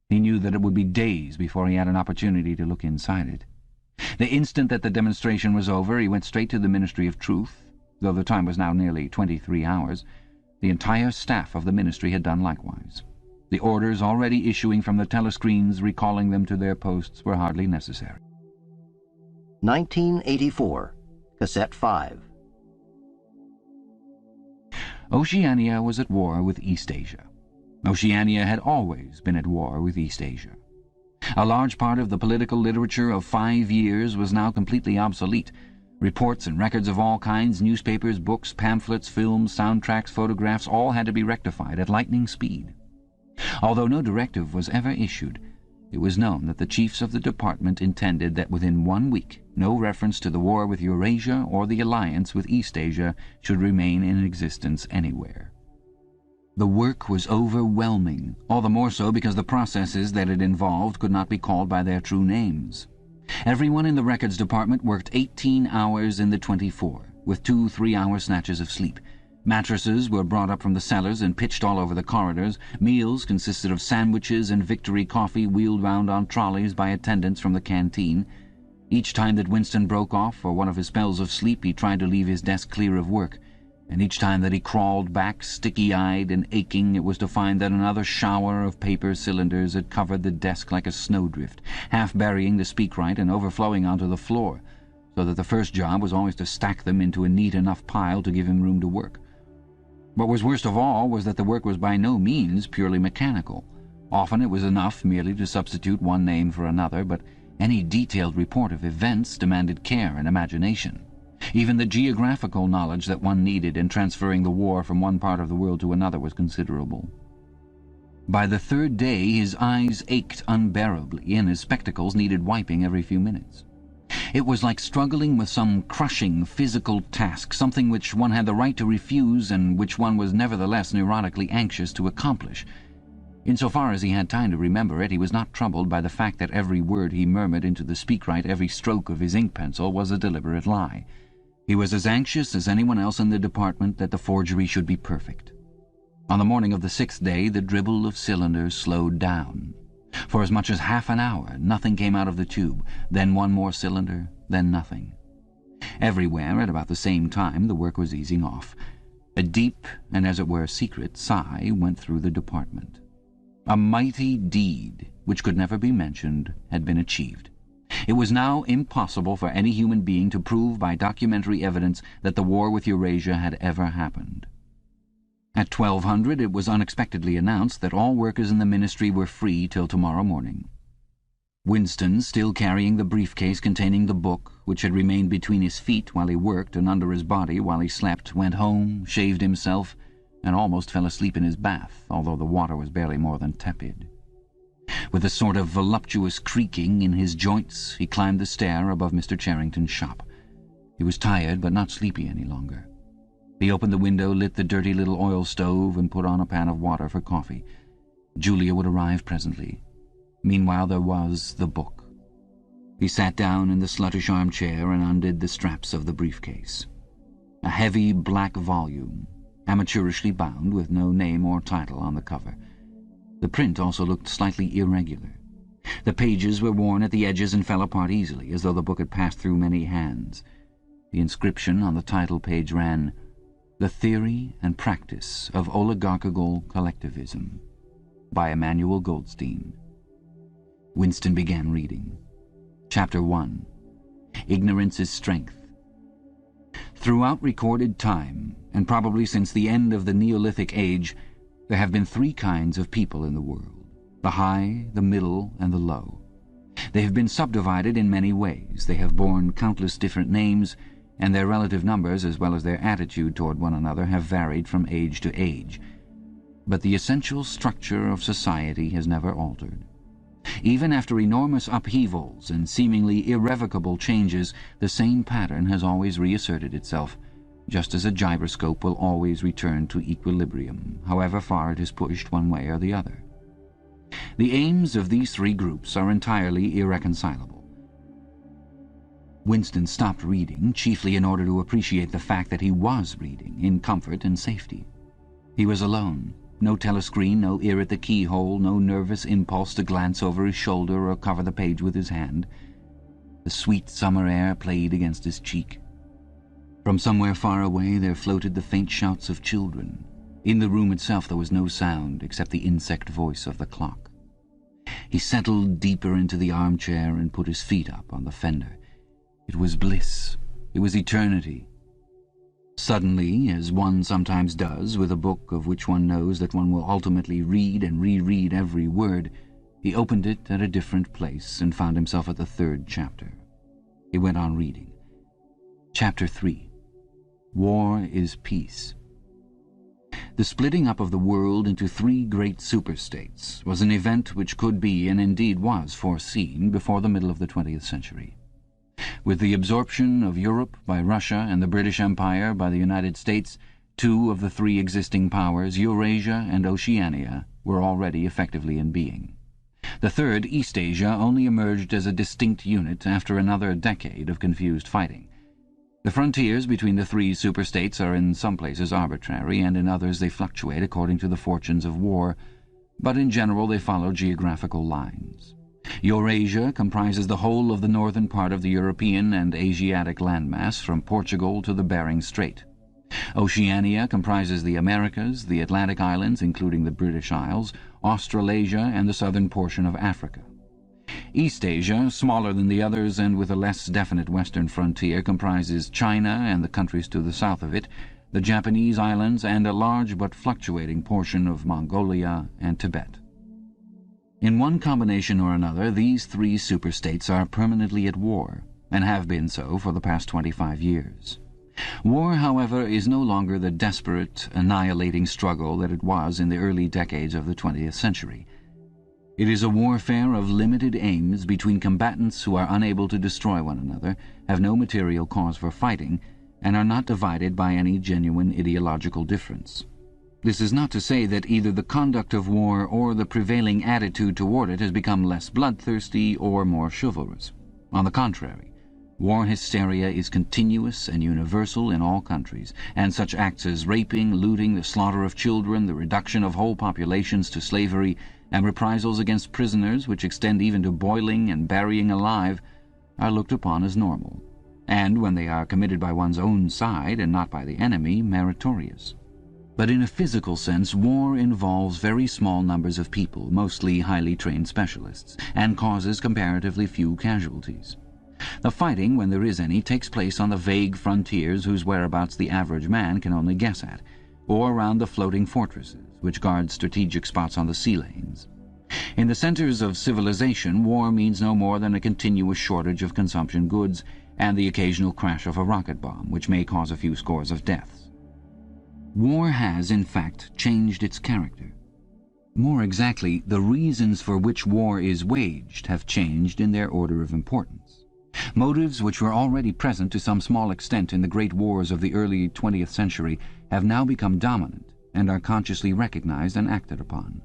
He knew that it would be days before he had an opportunity to look inside it. The instant that the demonstration was over, he went straight to the Ministry of Truth, though the time was now nearly 23 hours. The entire staff of the ministry had done likewise. The orders already issuing from the telescreens recalling them to their posts were hardly necessary. 1984, Cassette 5. Oceania was at war with East Asia. Oceania had always been at war with East Asia. A large part of the political literature of 5 years was now completely obsolete. Reports and records of all kinds, newspapers, books, pamphlets, films, soundtracks, photographs, all had to be rectified at lightning speed. Although no directive was ever issued, it was known that the chiefs of the department intended that within 1 week no reference to the war with Eurasia or the alliance with East Asia should remain in existence anywhere. The work was overwhelming, all the more so because the processes that it involved could not be called by their true names. Everyone in the records department worked 18 hours in the 24, with 2 3-hour snatches of sleep. Mattresses were brought up from the cellars and pitched all over the corridors. Meals consisted of sandwiches and Victory coffee wheeled round on trolleys by attendants from the canteen. Each time that Winston broke off for one of his spells of sleep, he tried to leave his desk clear of work. And each time that he crawled back, sticky-eyed and aching, it was to find that another shower of paper cylinders had covered the desk like a snowdrift, half burying the speakwrite and overflowing onto the floor, so that the first job was always to stack them into a neat enough pile to give him room to work. What was worst of all was that the work was by no means purely mechanical. Often it was enough merely to substitute one name for another, but any detailed report of events demanded care and imagination. Even the geographical knowledge that one needed in transferring the war from one part of the world to another was considerable. By the 3rd day his eyes ached unbearably, and his spectacles needed wiping every few minutes. It was like struggling with some crushing physical task, something which one had the right to refuse and which one was nevertheless neurotically anxious to accomplish. Insofar as he had time to remember it, he was not troubled by the fact that every word he murmured into the speakwrite, every stroke of his ink pencil, was a deliberate lie. He was as anxious as anyone else in the department that the forgery should be perfect. On the morning of the 6th day, the dribble of cylinders slowed down. For as much as half an hour, nothing came out of the tube, then one more cylinder, then nothing. Everywhere, at about the same time, the work was easing off. A deep, and as it were secret, sigh went through the department. A mighty deed, which could never be mentioned, had been achieved. It was now impossible for any human being to prove by documentary evidence that the war with Eurasia had ever happened. At 1200 it was unexpectedly announced that all workers in the ministry were free till tomorrow morning. Winston, still carrying the briefcase containing the book, which had remained between his feet while he worked and under his body while he slept, went home, shaved himself, and almost fell asleep in his bath, although the water was barely more than tepid. With a sort of voluptuous creaking in his joints, he climbed the stair above Mr. Charrington's shop. He was tired, but not sleepy any longer. He opened the window, lit the dirty little oil stove, and put on a pan of water for coffee. Julia would arrive presently. Meanwhile there was the book. He sat down in the sluttish armchair and undid the straps of the briefcase. A heavy black volume, amateurishly bound, with no name or title on the cover. The print also looked slightly irregular. The pages were worn at the edges and fell apart easily, as though the book had passed through many hands. The inscription on the title page ran, "The Theory and Practice of Oligarchical Collectivism," by Emmanuel Goldstein. Winston began reading. Chapter 1. Ignorance is Strength. Throughout recorded time, and probably since the end of the Neolithic age, there have been three kinds of people in the world: the high, the middle, and the low. They have been subdivided in many ways. They have borne countless different names, and their relative numbers, as well as their attitude toward one another, have varied from age to age. But the essential structure of society has never altered. Even after enormous upheavals and seemingly irrevocable changes, the same pattern has always reasserted itself, just as a gyroscope will always return to equilibrium, however far it is pushed one way or the other. The aims of these three groups are entirely irreconcilable. Winston stopped reading, chiefly in order to appreciate the fact that he was reading, in comfort and safety. He was alone. No telescreen, no ear at the keyhole, no nervous impulse to glance over his shoulder or cover the page with his hand. The sweet summer air played against his cheek. From somewhere far away there floated the faint shouts of children. In the room itself there was no sound except the insect voice of the clock. He settled deeper into the armchair and put his feet up on the fender. It was bliss. It was eternity. Suddenly, as one sometimes does with a book of which one knows that one will ultimately read and reread every word, he opened it at a different place and found himself at the 3rd chapter. He went on reading. Chapter 3. War is Peace. The splitting up of the world into three great superstates was an event which could be, and indeed was, foreseen before the middle of the 20th century. With the absorption of Europe by Russia and the British Empire by the United States, two of the three existing powers, Eurasia and Oceania, were already effectively in being. The third, Eastasia, only emerged as a distinct unit after another decade of confused fighting. The frontiers between the three superstates are in some places arbitrary, and in others they fluctuate according to the fortunes of war, but in general they follow geographical lines. Eurasia comprises the whole of the northern part of the European and Asiatic landmass, from Portugal to the Bering Strait. Oceania comprises the Americas, the Atlantic Islands, including the British Isles, Australasia, and the southern portion of Africa. Eastasia, smaller than the others and with a less definite western frontier, comprises China and the countries to the south of it, the Japanese islands, and a large but fluctuating portion of Mongolia and Tibet. In one combination or another, these three superstates are permanently at war, and have been so for the past 25 years. War, however, is no longer the desperate, annihilating struggle that it was in the early decades of the 20th century. It is a warfare of limited aims between combatants who are unable to destroy one another, have no material cause for fighting, and are not divided by any genuine ideological difference. This is not to say that either the conduct of war or the prevailing attitude toward it has become less bloodthirsty or more chivalrous. On the contrary, war hysteria is continuous and universal in all countries, and such acts as raping, looting, the slaughter of children, the reduction of whole populations to slavery, and reprisals against prisoners, which extend even to boiling and burying alive, are looked upon as normal, and, when they are committed by one's own side and not by the enemy, meritorious. But in a physical sense, war involves very small numbers of people, mostly highly trained specialists, and causes comparatively few casualties. The fighting, when there is any, takes place on the vague frontiers whose whereabouts the average man can only guess at, or around the floating fortresses, which guard strategic spots on the sea lanes. In the centers of civilization, war means no more than a continuous shortage of consumption goods and the occasional crash of a rocket bomb, which may cause a few scores of deaths. War has, in fact, changed its character. More exactly, the reasons for which war is waged have changed in their order of importance. Motives which were already present to some small extent in the great wars of the early 20th century have now become dominant and are consciously recognized and acted upon.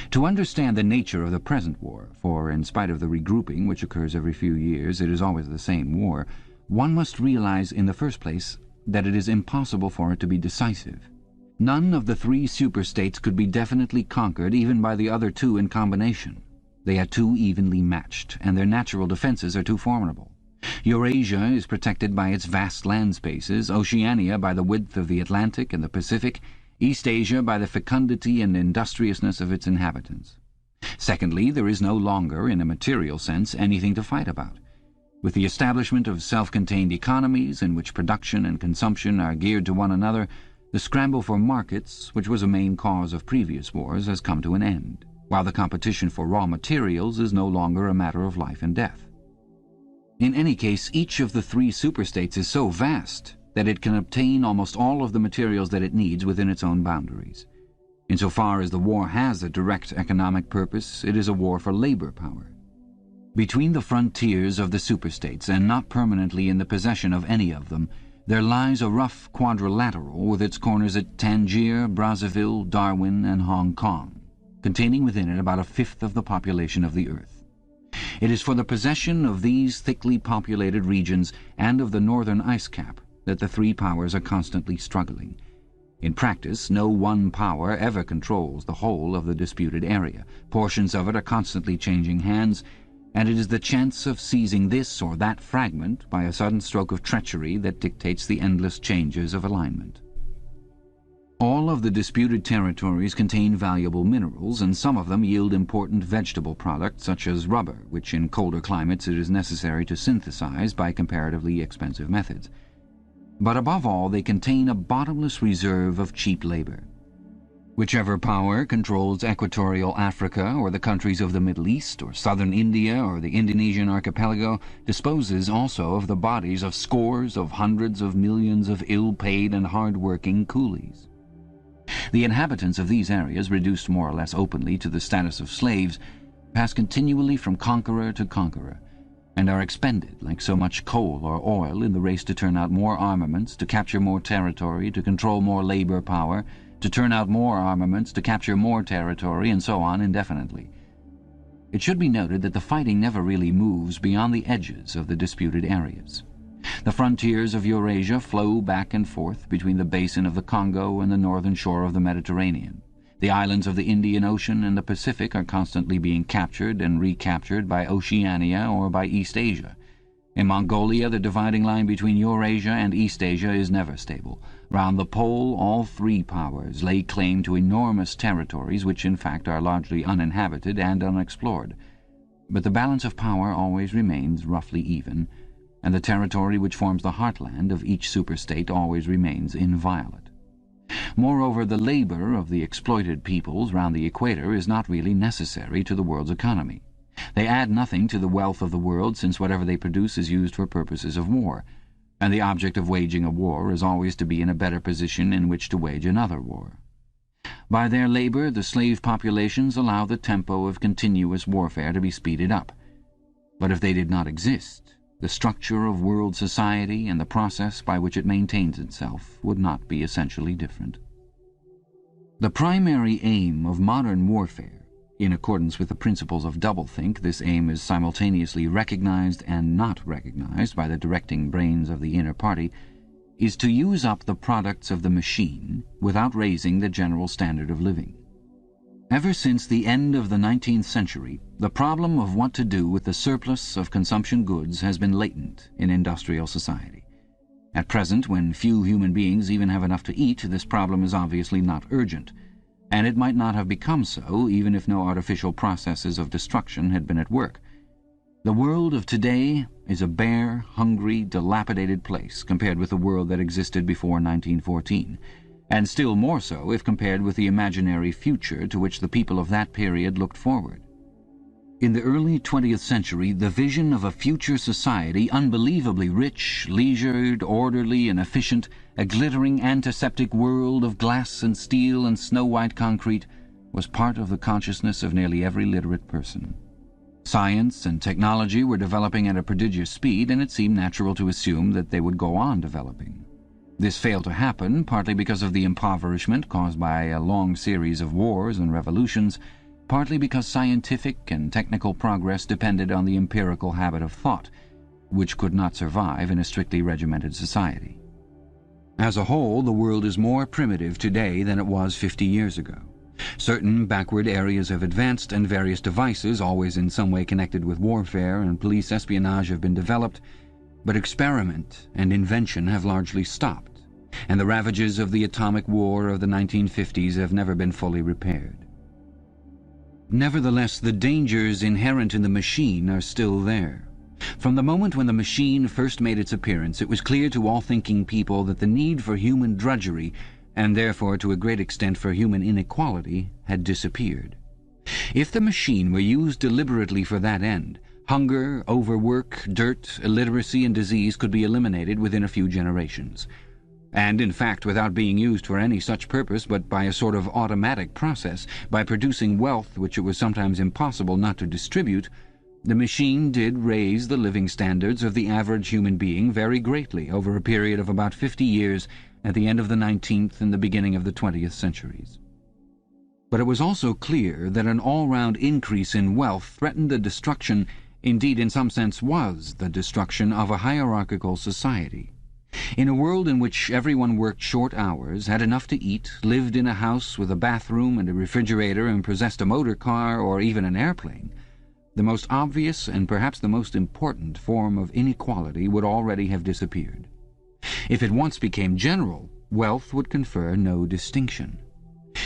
To understand the nature of the present war, for in spite of the regrouping which occurs every few years, it is always the same war, one must realize in the first place that it is impossible for it to be decisive. None of the three superstates could be definitely conquered even by the other two in combination. They are too evenly matched, and their natural defenses are too formidable. Eurasia is protected by its vast land spaces, Oceania by the width of the Atlantic and the Pacific, East Asia by the fecundity and industriousness of its inhabitants. Secondly, there is no longer, in a material sense, anything to fight about. With the establishment of self-contained economies in which production and consumption are geared to one another, the scramble for markets, which was a main cause of previous wars, has come to an end, while the competition for raw materials is no longer a matter of life and death. In any case, each of the three superstates is so vast that it can obtain almost all of the materials that it needs within its own boundaries. Insofar as the war has a direct economic purpose, it is a war for labor power. Between the frontiers of the superstates, and not permanently in the possession of any of them, there lies a rough quadrilateral with its corners at Tangier, Brazzaville, Darwin, and Hong Kong, containing within it about a fifth of the population of the earth. It is for the possession of these thickly populated regions and of the northern ice cap that the three powers are constantly struggling. In practice, no one power ever controls the whole of the disputed area. Portions of it are constantly changing hands, and it is the chance of seizing this or that fragment by a sudden stroke of treachery that dictates the endless changes of alignment. All of the disputed territories contain valuable minerals, and some of them yield important vegetable products such as rubber, which in colder climates it is necessary to synthesize by comparatively expensive methods. But above all, they contain a bottomless reserve of cheap labor. Whichever power controls equatorial Africa or the countries of the Middle East or southern India or the Indonesian archipelago disposes also of the bodies of scores of hundreds of millions of ill-paid and hard-working coolies. The inhabitants of these areas, reduced more or less openly to the status of slaves, pass continually from conqueror to conqueror, and are expended like so much coal or oil in the race to turn out more armaments, to capture more territory, to control more labor power, to turn out more armaments, to capture more territory, and so on indefinitely. It should be noted that the fighting never really moves beyond the edges of the disputed areas. The frontiers of Eurasia flow back and forth between the basin of the Congo and the northern shore of the Mediterranean. The islands of the Indian Ocean and the Pacific are constantly being captured and recaptured by Oceania or by East Asia. In Mongolia, the dividing line between Eurasia and East Asia is never stable. Round the pole, all three powers lay claim to enormous territories which in fact are largely uninhabited and unexplored. But the balance of power always remains roughly even, and the territory which forms the heartland of each superstate always remains inviolate. Moreover, the labor of the exploited peoples round the equator is not really necessary to the world's economy. They add nothing to the wealth of the world, since whatever they produce is used for purposes of war, and the object of waging a war is always to be in a better position in which to wage another war. By their labor, the slave populations allow the tempo of continuous warfare to be speeded up. But if they did not exist, the structure of world society and the process by which it maintains itself would not be essentially different. The primary aim of modern warfare, in accordance with the principles of doublethink, this aim is simultaneously recognized and not recognized by the directing brains of the inner party, is to use up the products of the machine without raising the general standard of living. Ever since the end of the 19th century, the problem of what to do with the surplus of consumption goods has been latent in industrial society. At present, when few human beings even have enough to eat, this problem is obviously not urgent, and it might not have become so even if no artificial processes of destruction had been at work. The world of today is a bare, hungry, dilapidated place compared with the world that existed before 1914, and still more so if compared with the imaginary future to which the people of that period looked forward. In the early 20th century, the vision of a future society unbelievably rich, leisured, orderly, and efficient, a glittering antiseptic world of glass and steel and snow-white concrete, was part of the consciousness of nearly every literate person. Science and technology were developing at a prodigious speed, and it seemed natural to assume that they would go on developing. This failed to happen, partly because of the impoverishment caused by a long series of wars and revolutions, partly because scientific and technical progress depended on the empirical habit of thought, which could not survive in a strictly regimented society. As a whole, the world is more primitive today than it was 50 years ago. Certain backward areas have advanced, and various devices, always in some way connected with warfare and police espionage, have been developed, but experiment and invention have largely stopped, and the ravages of the atomic war of the 1950s have never been fully repaired. Nevertheless, the dangers inherent in the machine are still there. From the moment when the machine first made its appearance, it was clear to all thinking people that the need for human drudgery, and therefore to a great extent for human inequality, had disappeared. If the machine were used deliberately for that end, hunger, overwork, dirt, illiteracy, and disease could be eliminated within a few generations. And, in fact, without being used for any such purpose, but by a sort of automatic process, by producing wealth which it was sometimes impossible not to distribute, the machine did raise the living standards of the average human being very greatly over a period of about 50 years at the end of the 19th and the beginning of the 20th centuries. But it was also clear that an all-round increase in wealth threatened the destruction, indeed in some sense was the destruction, of a hierarchical society. In a world in which everyone worked short hours, had enough to eat, lived in a house with a bathroom and a refrigerator, and possessed a motor car or even an airplane, the most obvious and perhaps the most important form of inequality would already have disappeared. If it once became general, wealth would confer no distinction.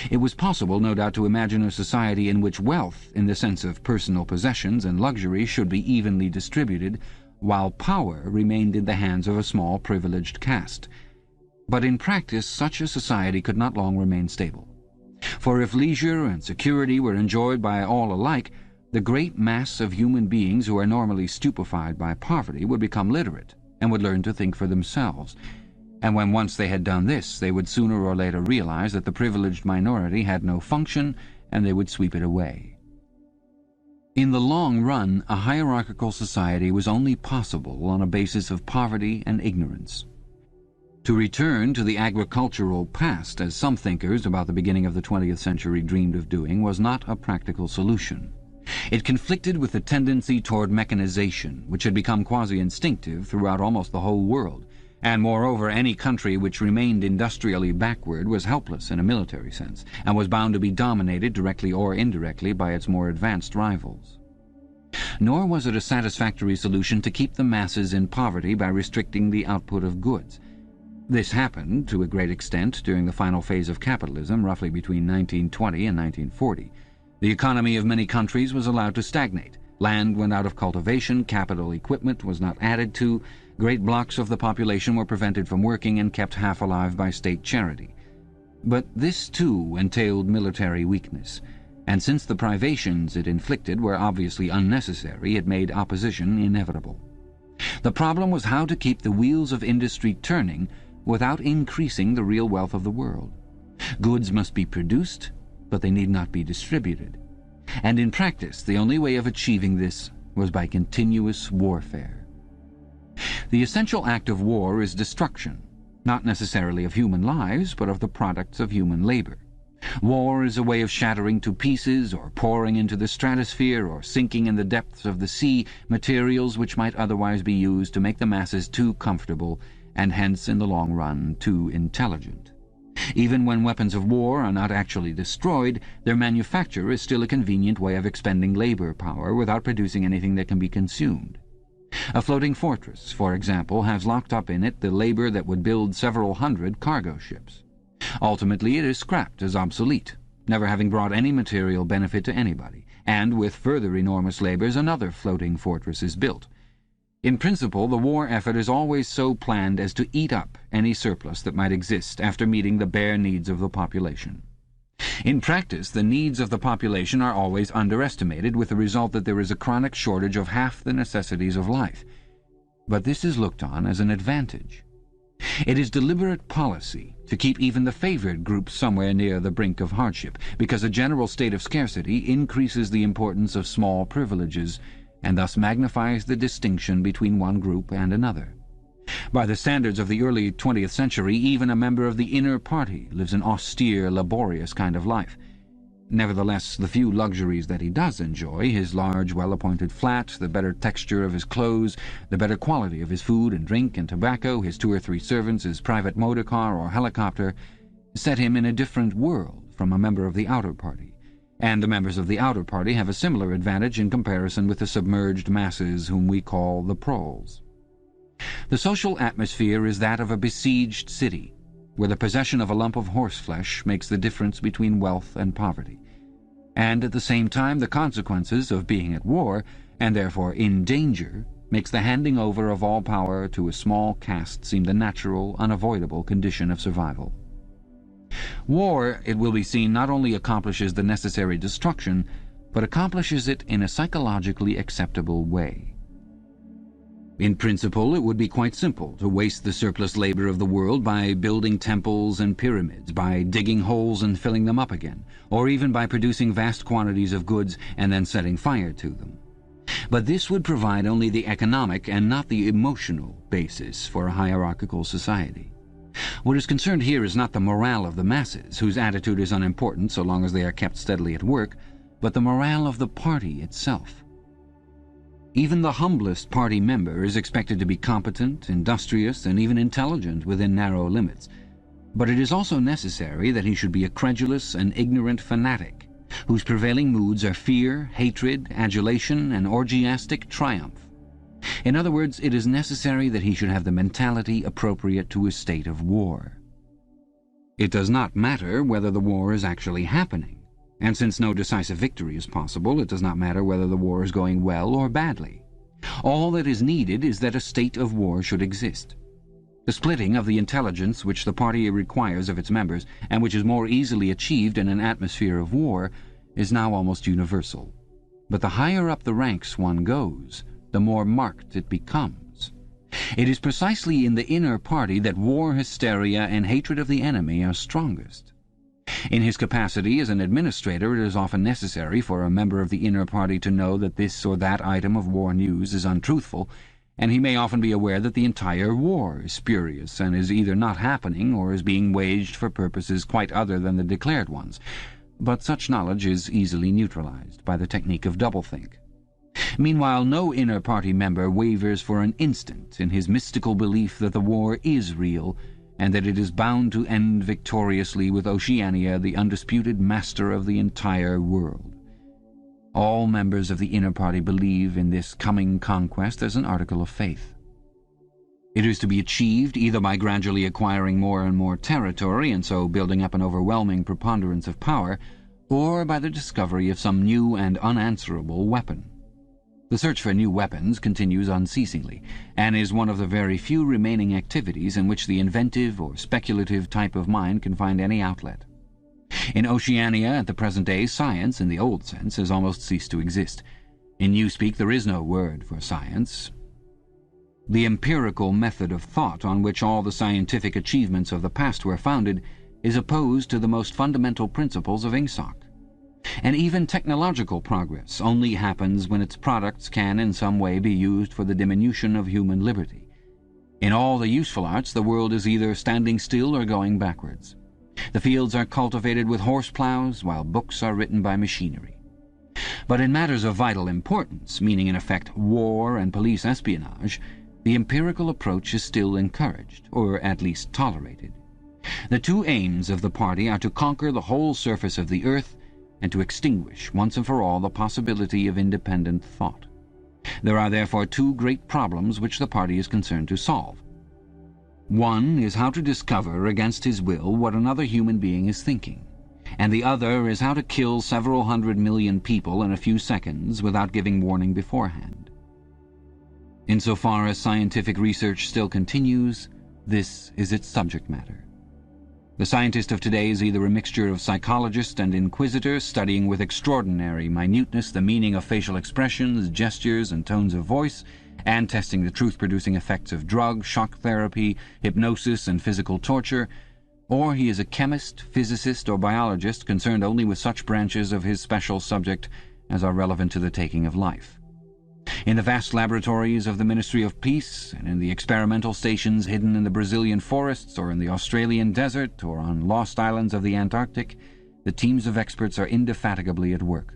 It was possible, no doubt, to imagine a society in which wealth, in the sense of personal possessions and luxury, should be evenly distributed, while power remained in the hands of a small privileged caste. But in practice such a society could not long remain stable. For if leisure and security were enjoyed by all alike, the great mass of human beings who are normally stupefied by poverty would become literate and would learn to think for themselves. And when once they had done this, they would sooner or later realize that the privileged minority had no function, and they would sweep it away. In the long run, a hierarchical society was only possible on a basis of poverty and ignorance. To return to the agricultural past, as some thinkers about the beginning of the 20th century dreamed of doing, was not a practical solution. It conflicted with the tendency toward mechanization, which had become quasi-instinctive throughout almost the whole world, and moreover any country which remained industrially backward was helpless in a military sense, and was bound to be dominated directly or indirectly by its more advanced rivals. Nor was it a satisfactory solution to keep the masses in poverty by restricting the output of goods. This happened, to a great extent, during the final phase of capitalism, roughly between 1920 and 1940. The economy of many countries was allowed to stagnate. Land went out of cultivation, capital equipment was not added to, great blocks of the population were prevented from working and kept half alive by state charity. But this, too, entailed military weakness, and since the privations it inflicted were obviously unnecessary, it made opposition inevitable. The problem was how to keep the wheels of industry turning without increasing the real wealth of the world. Goods must be produced, but they need not be distributed. And in practice, the only way of achieving this was by continuous warfare. The essential act of war is destruction, not necessarily of human lives, but of the products of human labor. War is a way of shattering to pieces or pouring into the stratosphere or sinking in the depths of the sea materials which might otherwise be used to make the masses too comfortable and hence, in the long run, too intelligent. Even when weapons of war are not actually destroyed, their manufacture is still a convenient way of expending labor power without producing anything that can be consumed. A floating fortress, for example, has locked up in it the labor that would build several hundred cargo ships. Ultimately, it is scrapped as obsolete, never having brought any material benefit to anybody, and with further enormous labors another floating fortress is built. In principle, the war effort is always so planned as to eat up any surplus that might exist after meeting the bare needs of the population. In practice, the needs of the population are always underestimated, with the result that there is a chronic shortage of half the necessities of life. But this is looked on as an advantage. It is deliberate policy to keep even the favored groups somewhere near the brink of hardship, because a general state of scarcity increases the importance of small privileges, and thus magnifies the distinction between one group and another. By the standards of the early 20th century, even a member of the inner party lives an austere, laborious kind of life. Nevertheless, the few luxuries that he does enjoy, his large, well-appointed flat, the better texture of his clothes, the better quality of his food and drink and tobacco, his 2 or 3 servants, his private motor car or helicopter, set him in a different world from a member of the outer party. And the members of the outer party have a similar advantage in comparison with the submerged masses whom we call the proles. The social atmosphere is that of a besieged city, where the possession of a lump of horseflesh makes the difference between wealth and poverty. And at the same time, the consequences of being at war, and therefore in danger, makes the handing over of all power to a small caste seem the natural, unavoidable condition of survival. War, it will be seen, not only accomplishes the necessary destruction, but accomplishes it in a psychologically acceptable way. In principle, it would be quite simple to waste the surplus labor of the world by building temples and pyramids, by digging holes and filling them up again, or even by producing vast quantities of goods and then setting fire to them. But this would provide only the economic and not the emotional basis for a hierarchical society. What is concerned here is not the morale of the masses, whose attitude is unimportant so long as they are kept steadily at work, but the morale of the party itself. Even the humblest party member is expected to be competent, industrious, and even intelligent within narrow limits. But it is also necessary that he should be a credulous and ignorant fanatic, whose prevailing moods are fear, hatred, adulation, and orgiastic triumph. In other words, it is necessary that he should have the mentality appropriate to a state of war. It does not matter whether the war is actually happening. And since no decisive victory is possible, it does not matter whether the war is going well or badly. All that is needed is that a state of war should exist. The splitting of the intelligence which the party requires of its members, and which is more easily achieved in an atmosphere of war, is now almost universal. But the higher up the ranks one goes, the more marked it becomes. It is precisely in the inner party that war hysteria and hatred of the enemy are strongest. In his capacity as an administrator, it is often necessary for a member of the inner party to know that this or that item of war news is untruthful, and he may often be aware that the entire war is spurious and is either not happening or is being waged for purposes quite other than the declared ones. But such knowledge is easily neutralized by the technique of doublethink. Meanwhile, no inner party member wavers for an instant in his mystical belief that the war is real, and that it is bound to end victoriously with Oceania, the undisputed master of the entire world. All members of the inner party believe in this coming conquest as an article of faith. It is to be achieved either by gradually acquiring more and more territory, and so building up an overwhelming preponderance of power, or by the discovery of some new and unanswerable weapon. The search for new weapons continues unceasingly, and is one of the very few remaining activities in which the inventive or speculative type of mind can find any outlet. In Oceania at the present day, science, in the old sense, has almost ceased to exist. In newspeak there is no word for science. The empirical method of thought on which all the scientific achievements of the past were founded is opposed to the most fundamental principles of Ingsoc. And even technological progress only happens when its products can in some way be used for the diminution of human liberty. In all the useful arts, the world is either standing still or going backwards. The fields are cultivated with horse plows, while books are written by machinery. But in matters of vital importance, meaning in effect war and police espionage, the empirical approach is still encouraged, or at least tolerated. The two aims of the party are to conquer the whole surface of the earth and to extinguish once and for all the possibility of independent thought. There are therefore two great problems which the party is concerned to solve. One is how to discover against his will what another human being is thinking, and the other is how to kill several 100 million people in a few seconds without giving warning beforehand. Insofar as scientific research still continues, this is its subject matter. The scientist of today is either a mixture of psychologist and inquisitor, studying with extraordinary minuteness the meaning of facial expressions, gestures, and tones of voice, and testing the truth-producing effects of drug, shock therapy, hypnosis, and physical torture, or he is a chemist, physicist, or biologist concerned only with such branches of his special subject as are relevant to the taking of life. In the vast laboratories of the Ministry of Peace, and in the experimental stations hidden in the Brazilian forests or in the Australian desert or on lost islands of the Antarctic, the teams of experts are indefatigably at work.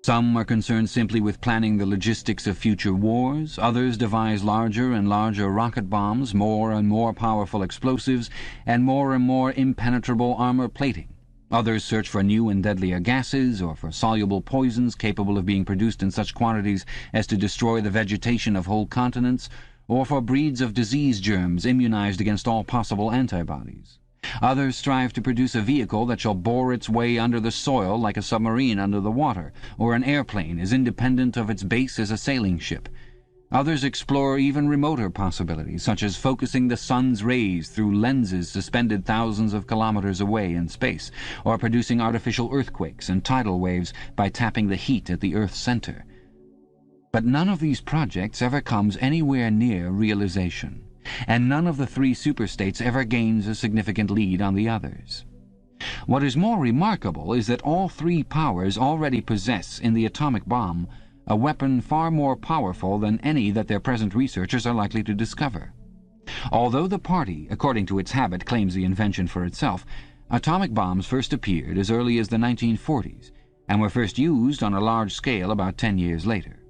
Some are concerned simply with planning the logistics of future wars, others devise larger and larger rocket bombs, more and more powerful explosives, and more impenetrable armor plating. Others search for new and deadlier gases, or for soluble poisons capable of being produced in such quantities as to destroy the vegetation of whole continents, or for breeds of disease germs immunized against all possible antibodies. Others strive to produce a vehicle that shall bore its way under the soil like a submarine under the water, or an airplane as independent of its base as a sailing ship. Others explore even remoter possibilities, such as focusing the sun's rays through lenses suspended thousands of kilometers away in space, or producing artificial earthquakes and tidal waves by tapping the heat at the Earth's center. But none of these projects ever comes anywhere near realization, and none of the three superstates ever gains a significant lead on the others. What is more remarkable is that all three powers already possess in the atomic bomb a weapon far more powerful than any that their present researchers are likely to discover. Although the party, according to its habit, claims the invention for itself, atomic bombs first appeared as early as the 1940s, and were first used on a large scale about 10 years later.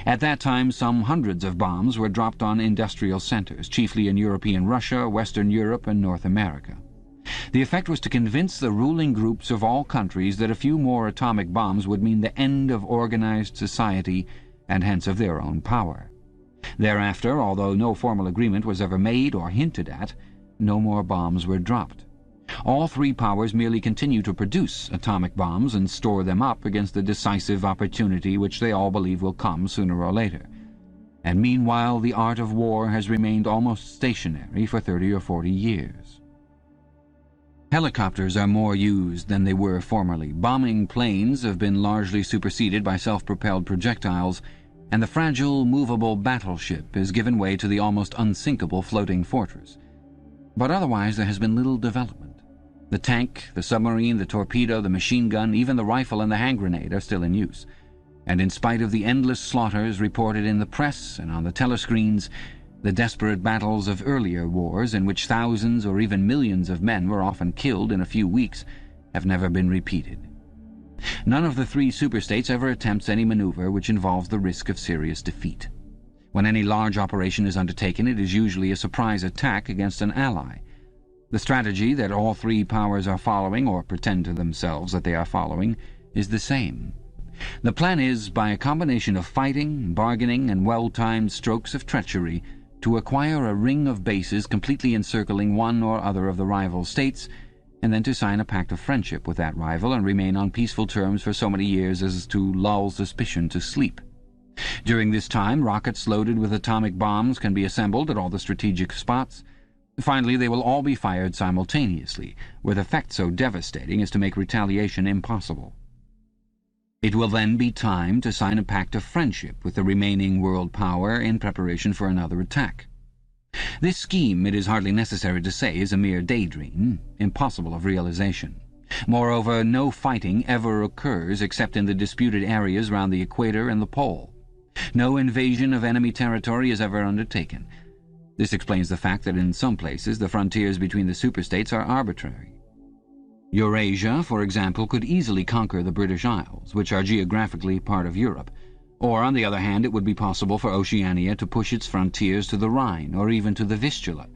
At that time, some hundreds of bombs were dropped on industrial centers, chiefly in European Russia, Western Europe, and North America. The effect was to convince the ruling groups of all countries that a few more atomic bombs would mean the end of organized society and hence of their own power. Thereafter, although no formal agreement was ever made or hinted at, no more bombs were dropped. All three powers merely continue to produce atomic bombs and store them up against the decisive opportunity which they all believe will come sooner or later. And meanwhile the art of war has remained almost stationary for 30 or 40 years. Helicopters are more used than they were formerly. Bombing planes have been largely superseded by self-propelled projectiles, and the fragile, movable battleship has given way to the almost unsinkable floating fortress. But otherwise there has been little development. The tank, the submarine, the torpedo, the machine gun, even the rifle and the hand grenade are still in use. And in spite of the endless slaughters reported in the press and on the telescreens, the desperate battles of earlier wars, in which thousands or even millions of men were often killed in a few weeks, have never been repeated. None of the three superstates ever attempts any maneuver which involves the risk of serious defeat. When any large operation is undertaken, it is usually a surprise attack against an ally. The strategy that all three powers are following, or pretend to themselves that they are following, is the same. The plan is, by a combination of fighting, bargaining, and well-timed strokes of treachery, to acquire a ring of bases completely encircling one or other of the rival states, and then to sign a pact of friendship with that rival and remain on peaceful terms for so many years as to lull suspicion to sleep. During this time, rockets loaded with atomic bombs can be assembled at all the strategic spots. Finally, they will all be fired simultaneously, with effect so devastating as to make retaliation impossible. It will then be time to sign a pact of friendship with the remaining world power in preparation for another attack. This scheme, it is hardly necessary to say, is a mere daydream, impossible of realization. Moreover, no fighting ever occurs except in the disputed areas round the equator and the pole. No invasion of enemy territory is ever undertaken. This explains the fact that in some places the frontiers between the superstates are arbitrary. Eurasia, for example, could easily conquer the British Isles, which are geographically part of Europe, or, on the other hand, it would be possible for Oceania to push its frontiers to the Rhine or even to the Vistula.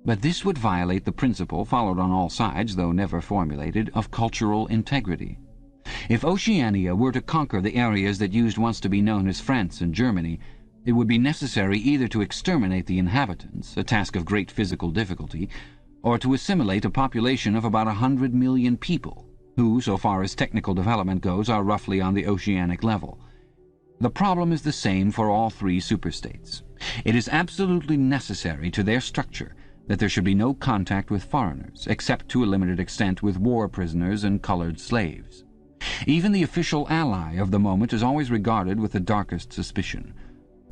But this would violate the principle, followed on all sides, though never formulated, of cultural integrity. If Oceania were to conquer the areas that used once to be known as France and Germany, it would be necessary either to exterminate the inhabitants, a task of great physical difficulty, or to assimilate a population of about 100 million people, who, so far as technical development goes, are roughly on the oceanic level. The problem is the same for all three superstates. It is absolutely necessary to their structure that there should be no contact with foreigners, except to a limited extent with war prisoners and colored slaves. Even the official ally of the moment is always regarded with the darkest suspicion.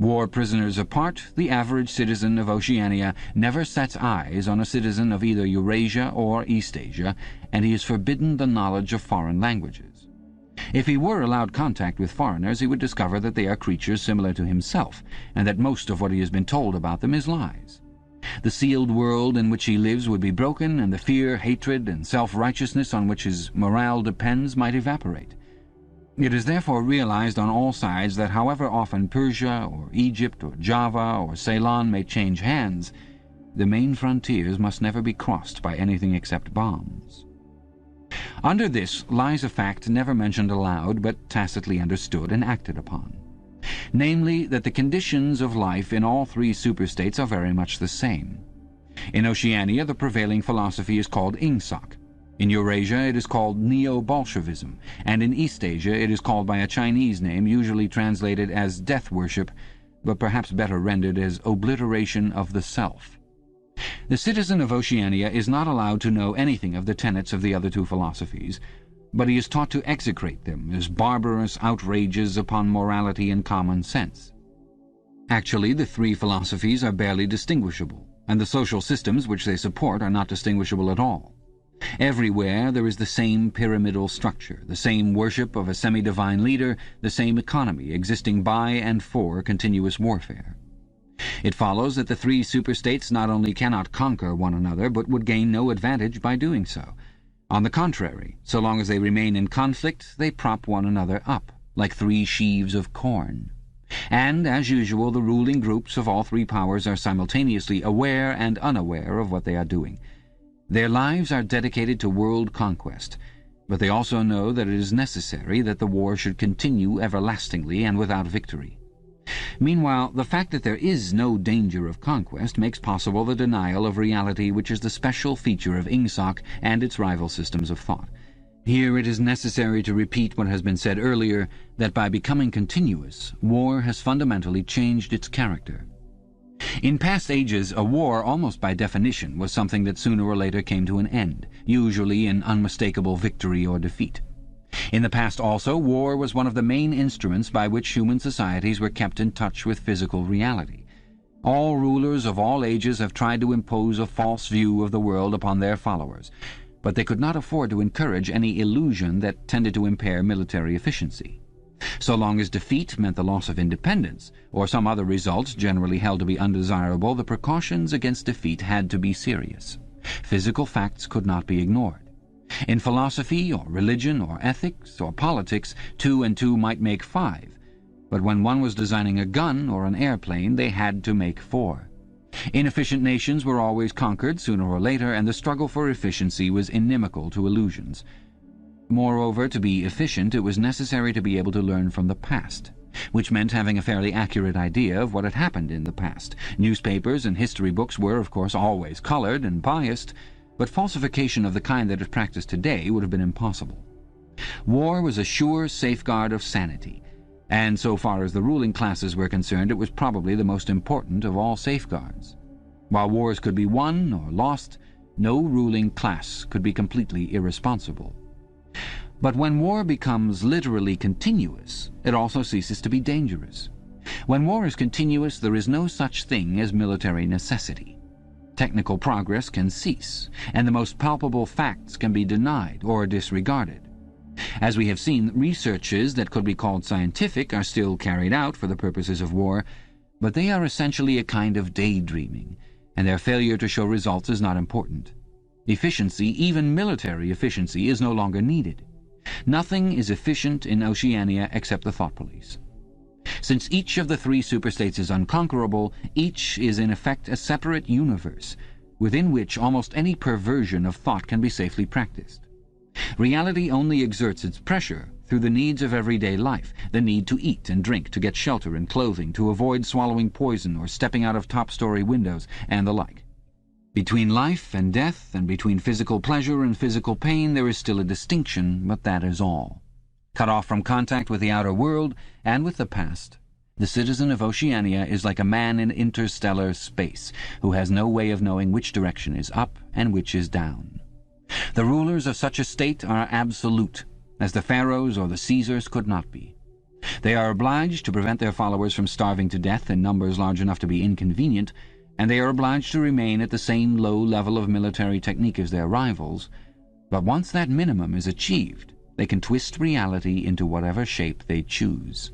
War prisoners apart, the average citizen of Oceania never sets eyes on a citizen of either Eurasia or Eastasia, and he is forbidden the knowledge of foreign languages. If he were allowed contact with foreigners, he would discover that they are creatures similar to himself, and that most of what he has been told about them is lies. The sealed world in which he lives would be broken, and the fear, hatred, and self-righteousness on which his morale depends might evaporate. It is therefore realized on all sides that however often Persia or Egypt or Java or Ceylon may change hands, the main frontiers must never be crossed by anything except bombs. Under this lies a fact never mentioned aloud but tacitly understood and acted upon. Namely, that the conditions of life in all three superstates are very much the same. In Oceania the prevailing philosophy is called Ingsoc. In Eurasia it is called Neo-Bolshevism, and in Eastasia it is called by a Chinese name usually translated as death worship, but perhaps better rendered as obliteration of the self. The citizen of Oceania is not allowed to know anything of the tenets of the other two philosophies, but he is taught to execrate them as barbarous outrages upon morality and common sense. Actually, the three philosophies are barely distinguishable, and the social systems which they support are not distinguishable at all. Everywhere there is the same pyramidal structure, the same worship of a semi-divine leader, the same economy existing by and for continuous warfare. It follows that the three superstates not only cannot conquer one another, but would gain no advantage by doing so. On the contrary, so long as they remain in conflict, they prop one another up, like three sheaves of corn. And, as usual, the ruling groups of all three powers are simultaneously aware and unaware of what they are doing. Their lives are dedicated to world conquest, but they also know that it is necessary that the war should continue everlastingly and without victory. Meanwhile, the fact that there is no danger of conquest makes possible the denial of reality which is the special feature of Ingsoc and its rival systems of thought. Here it is necessary to repeat what has been said earlier, that by becoming continuous, war has fundamentally changed its character. In past ages, a war, almost by definition, was something that sooner or later came to an end, usually in unmistakable victory or defeat. In the past also, war was one of the main instruments by which human societies were kept in touch with physical reality. All rulers of all ages have tried to impose a false view of the world upon their followers, but they could not afford to encourage any illusion that tended to impair military efficiency. So long as defeat meant the loss of independence, or some other result generally held to be undesirable, the precautions against defeat had to be serious. Physical facts could not be ignored. In philosophy, or religion, or ethics, or politics, 2 and 2 might make 5, but when one was designing a gun or an airplane, they had to make 4. Inefficient nations were always conquered sooner or later, and the struggle for efficiency was inimical to illusions. Moreover, to be efficient, it was necessary to be able to learn from the past, which meant having a fairly accurate idea of what had happened in the past. Newspapers and history books were, of course, always colored and biased, but falsification of the kind that is practiced today would have been impossible. War was a sure safeguard of sanity, and so far as the ruling classes were concerned, it was probably the most important of all safeguards. While wars could be won or lost, no ruling class could be completely irresponsible. But when war becomes literally continuous, it also ceases to be dangerous. When war is continuous, there is no such thing as military necessity. Technical progress can cease, and the most palpable facts can be denied or disregarded. As we have seen, researches that could be called scientific are still carried out for the purposes of war, But they are essentially a kind of daydreaming, and their failure to show results is not important. Efficiency, even military efficiency, is no longer needed. Nothing is efficient in Oceania except the thought police. Since each of the three superstates is unconquerable, each is in effect a separate universe, within which almost any perversion of thought can be safely practiced. Reality only exerts its pressure through the needs of everyday life, the need to eat and drink, to get shelter and clothing, to avoid swallowing poison or stepping out of top-story windows, and the like. Between life and death, and between physical pleasure and physical pain, there is still a distinction, but that is all. Cut off from contact with the outer world and with the past, the citizen of Oceania is like a man in interstellar space who has no way of knowing which direction is up and which is down. The rulers of such a state are absolute, as the pharaohs or the Caesars could not be. They are obliged to prevent their followers from starving to death in numbers large enough to be inconvenient, and they are obliged to remain at the same low level of military technique as their rivals. But once that minimum is achieved, they can twist reality into whatever shape they choose.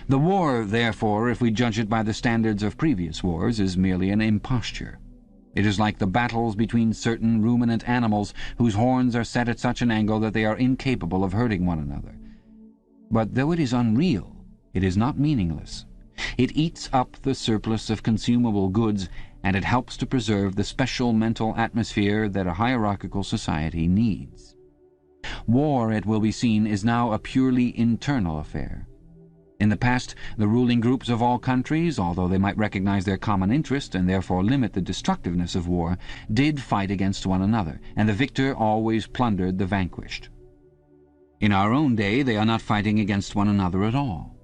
The war, therefore, if we judge it by the standards of previous wars, is merely an imposture. It is like the battles between certain ruminant animals whose horns are set at such an angle that they are incapable of hurting one another. But though it is unreal, it is not meaningless. It eats up the surplus of consumable goods, and it helps to preserve the special mental atmosphere that a hierarchical society needs. War, it will be seen, is now a purely internal affair. In the past, the ruling groups of all countries, although they might recognize their common interest and therefore limit the destructiveness of war, did fight against one another, and the victor always plundered the vanquished. In our own day, they are not fighting against one another at all.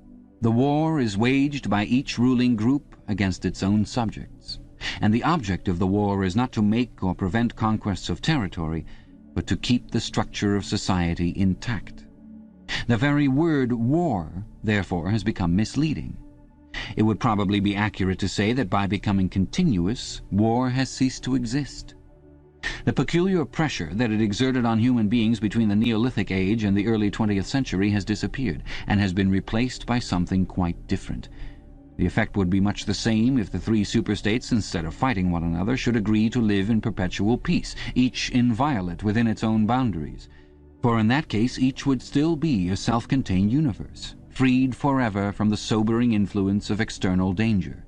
The war is waged by each ruling group against its own subjects, and the object of the war is not to make or prevent conquests of territory, but to keep the structure of society intact. The very word war, therefore, has become misleading. It would probably be accurate to say that by becoming continuous, war has ceased to exist. The peculiar pressure that it exerted on human beings between the Neolithic age and the early 20th century has disappeared, and has been replaced by something quite different. The effect would be much the same if the three superstates, instead of fighting one another, should agree to live in perpetual peace, each inviolate within its own boundaries. For in that case each would still be a self-contained universe, freed forever from the sobering influence of external danger.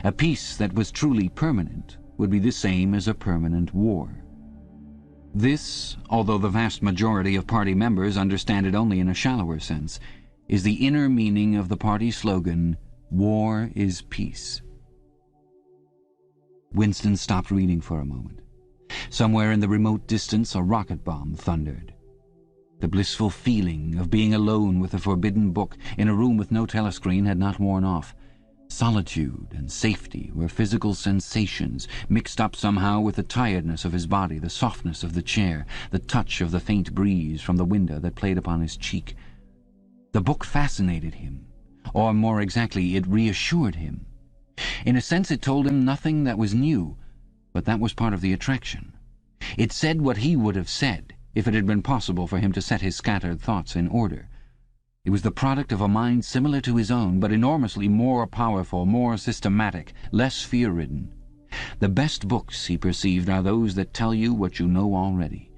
A peace that was truly permanent would be the same as a permanent war. This, although the vast majority of party members understand it only in a shallower sense, is the inner meaning of the party slogan, "War is peace." Winston stopped reading for a moment. Somewhere in the remote distance a rocket bomb thundered. The blissful feeling of being alone with a forbidden book in a room with no telescreen had not worn off. Solitude and safety were physical sensations, mixed up somehow with the tiredness of his body, the softness of the chair, the touch of the faint breeze from the window that played upon his cheek. The book fascinated him, or more exactly, it reassured him. In a sense it told him nothing that was new, but that was part of the attraction. It said what he would have said if it had been possible for him to set his scattered thoughts in order. It was the product of a mind similar to his own, but enormously more powerful, more systematic, less fear-ridden. The best books, he perceived, are those that tell you what you know already.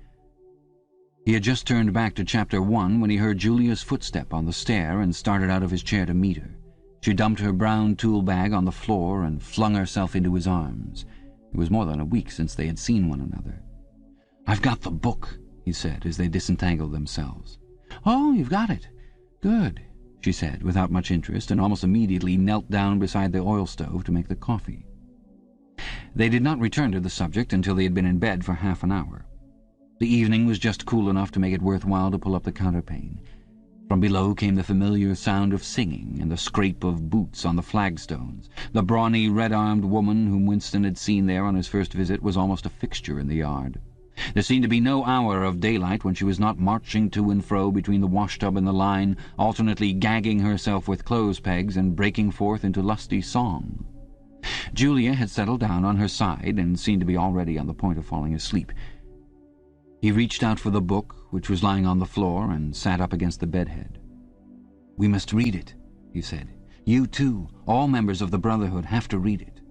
He had just turned back to Chapter 1 when he heard Julia's footstep on the stair and started out of his chair to meet her. She dumped her brown tool bag on the floor and flung herself into his arms. It was more than a week since they had seen one another. "I've got the book," he said, as they disentangled themselves. "Oh, you've got it. Good," she said, without much interest, and almost immediately knelt down beside the oil stove to make the coffee. They did not return to the subject until they had been in bed for half an hour. The evening was just cool enough to make it worthwhile to pull up the counterpane. From below came the familiar sound of singing and the scrape of boots on the flagstones. The brawny, red-armed woman whom Winston had seen there on his first visit was almost a fixture in the yard. There seemed to be no hour of daylight when she was not marching to and fro between the washtub and the line, alternately gagging herself with clothes pegs and breaking forth into lusty song. Julia had settled down on her side and seemed to be already on the point of falling asleep. He reached out for the book, which was lying on the floor, and sat up against the bedhead. "We must read it," he said. You too, all members of the Brotherhood, have to read it."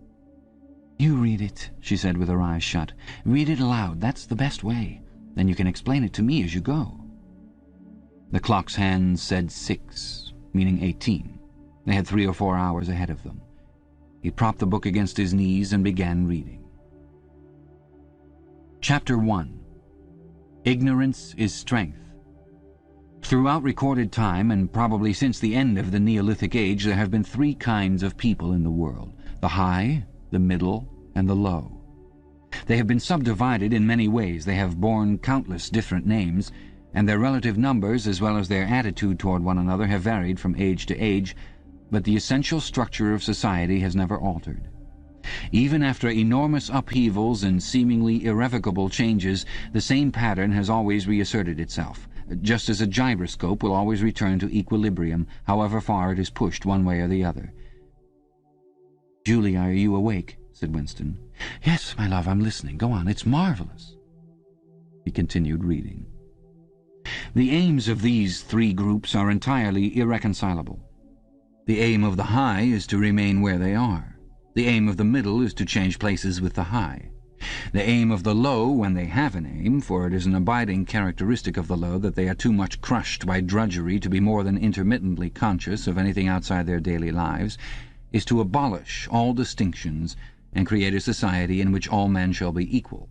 "You read it," she said with her eyes shut. "Read it aloud. That's the best way. Then you can explain it to me as you go." The clock's hands said 6, meaning 18. They had 3 or 4 hours ahead of them. He propped the book against his knees and began reading. Chapter 1. Ignorance is Strength. Throughout recorded time, and probably since the end of the Neolithic Age, there have been 3 kinds of people in the world: the high, the middle, and the low. They have been subdivided in many ways. They have borne countless different names, and their relative numbers, as well as their attitude toward one another, have varied from age to age, but the essential structure of society has never altered. Even after enormous upheavals and seemingly irrevocable changes, the same pattern has always reasserted itself, just as a gyroscope will always return to equilibrium, however far it is pushed one way or the other. "Julia, are you awake?" said Winston. "Yes, my love, I'm listening. Go on, it's marvelous." He continued reading. The aims of these 3 groups are entirely irreconcilable. The aim of the high is to remain where they are. The aim of the middle is to change places with the high. The aim of the low, when they have an aim, for it is an abiding characteristic of the low that they are too much crushed by drudgery to be more than intermittently conscious of anything outside their daily lives, is to abolish all distinctions and create a society in which all men shall be equal.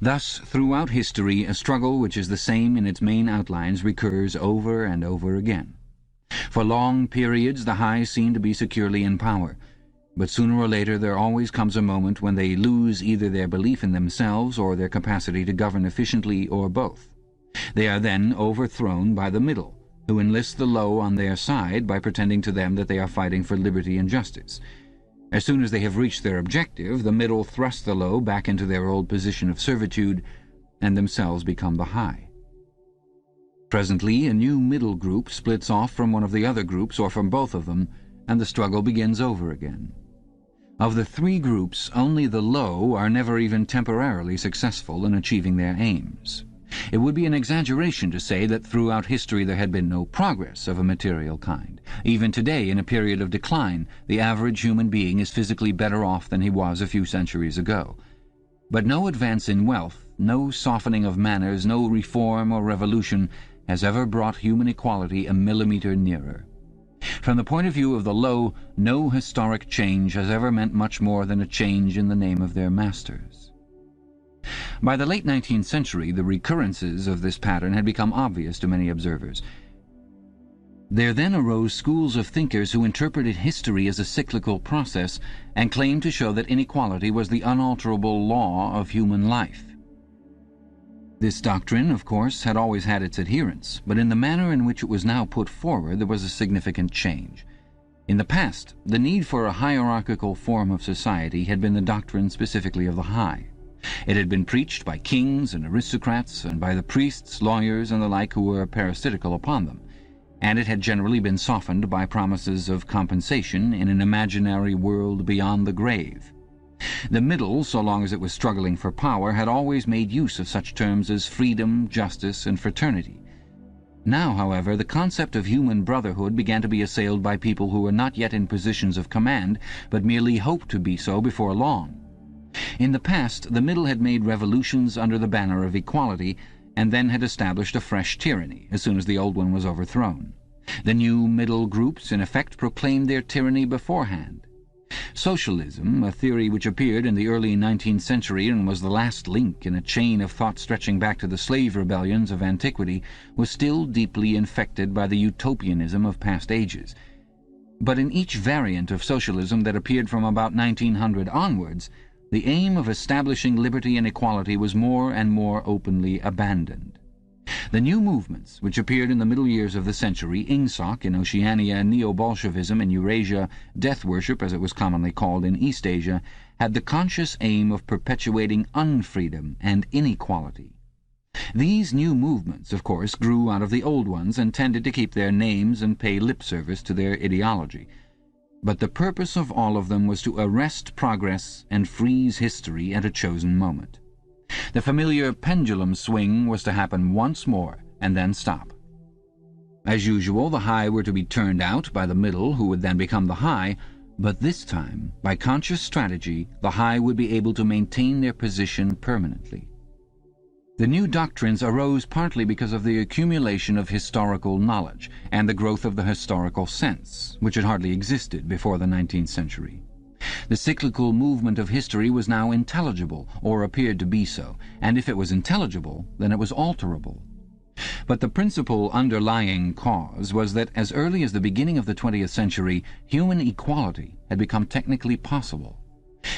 Thus, throughout history, a struggle which is the same in its main outlines recurs over and over again. For long periods the high seem to be securely in power, but sooner or later there always comes a moment when they lose either their belief in themselves or their capacity to govern efficiently, or both. They are then overthrown by the middle, who enlist the low on their side by pretending to them that they are fighting for liberty and justice. As soon as they have reached their objective, the middle thrust the low back into their old position of servitude, and themselves become the high. Presently a new middle group splits off from one of the other groups, or from both of them, and the struggle begins over again. Of the 3 groups, only the low are never even temporarily successful in achieving their aims. It would be an exaggeration to say that throughout history there had been no progress of a material kind. Even today, in a period of decline, the average human being is physically better off than he was a few centuries ago. But no advance in wealth, no softening of manners, no reform or revolution has ever brought human equality a millimetre nearer. From the point of view of the low, no historic change has ever meant much more than a change in the name of their masters. By the late 19th century, the recurrences of this pattern had become obvious to many observers. There then arose schools of thinkers who interpreted history as a cyclical process and claimed to show that inequality was the unalterable law of human life. This doctrine, of course, had always had its adherents, but in the manner in which it was now put forward there was a significant change. In the past, the need for a hierarchical form of society had been the doctrine specifically of the high. It had been preached by kings and aristocrats, and by the priests, lawyers, and the like who were parasitical upon them, and it had generally been softened by promises of compensation in an imaginary world beyond the grave. The middle, so long as it was struggling for power, had always made use of such terms as freedom, justice, and fraternity. Now, however, the concept of human brotherhood began to be assailed by people who were not yet in positions of command, but merely hoped to be so before long. In the past, the middle had made revolutions under the banner of equality, and then had established a fresh tyranny as soon as the old one was overthrown. The new middle groups, in effect, proclaimed their tyranny beforehand. Socialism, a theory which appeared in the early 19th century and was the last link in a chain of thought stretching back to the slave rebellions of antiquity, was still deeply infected by the utopianism of past ages. But in each variant of socialism that appeared from about 1900 onwards, the aim of establishing liberty and equality was more and more openly abandoned. The new movements, which appeared in the middle years of the century, Ingsoc in Oceania, Neo-Bolshevism in Eurasia, death worship as it was commonly called in East Asia, had the conscious aim of perpetuating unfreedom and inequality. These new movements, of course, grew out of the old ones and tended to keep their names and pay lip service to their ideology. But the purpose of all of them was to arrest progress and freeze history at a chosen moment. The familiar pendulum swing was to happen once more and then stop. As usual, the high were to be turned out by the middle, who would then become the high, but this time, by conscious strategy, the high would be able to maintain their position permanently. The new doctrines arose partly because of the accumulation of historical knowledge and the growth of the historical sense, which had hardly existed before the 19th century. The cyclical movement of history was now intelligible, or appeared to be so, and if it was intelligible, then it was alterable. But the principal underlying cause was that as early as the beginning of the 20th century, human equality had become technically possible.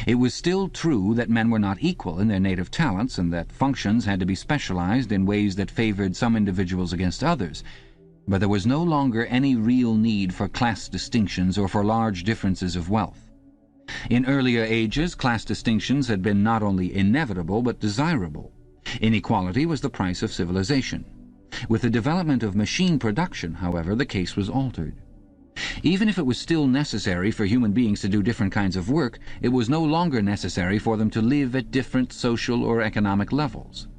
It was still true that men were not equal in their native talents, and that functions had to be specialized in ways that favored some individuals against others, but there was no longer any real need for class distinctions or for large differences of wealth. In earlier ages, class distinctions had been not only inevitable but desirable. Inequality was the price of civilization. With the development of machine production, however, the case was altered. Even if it was still necessary for human beings to do different kinds of work, it was no longer necessary for them to live at different social or economic levels.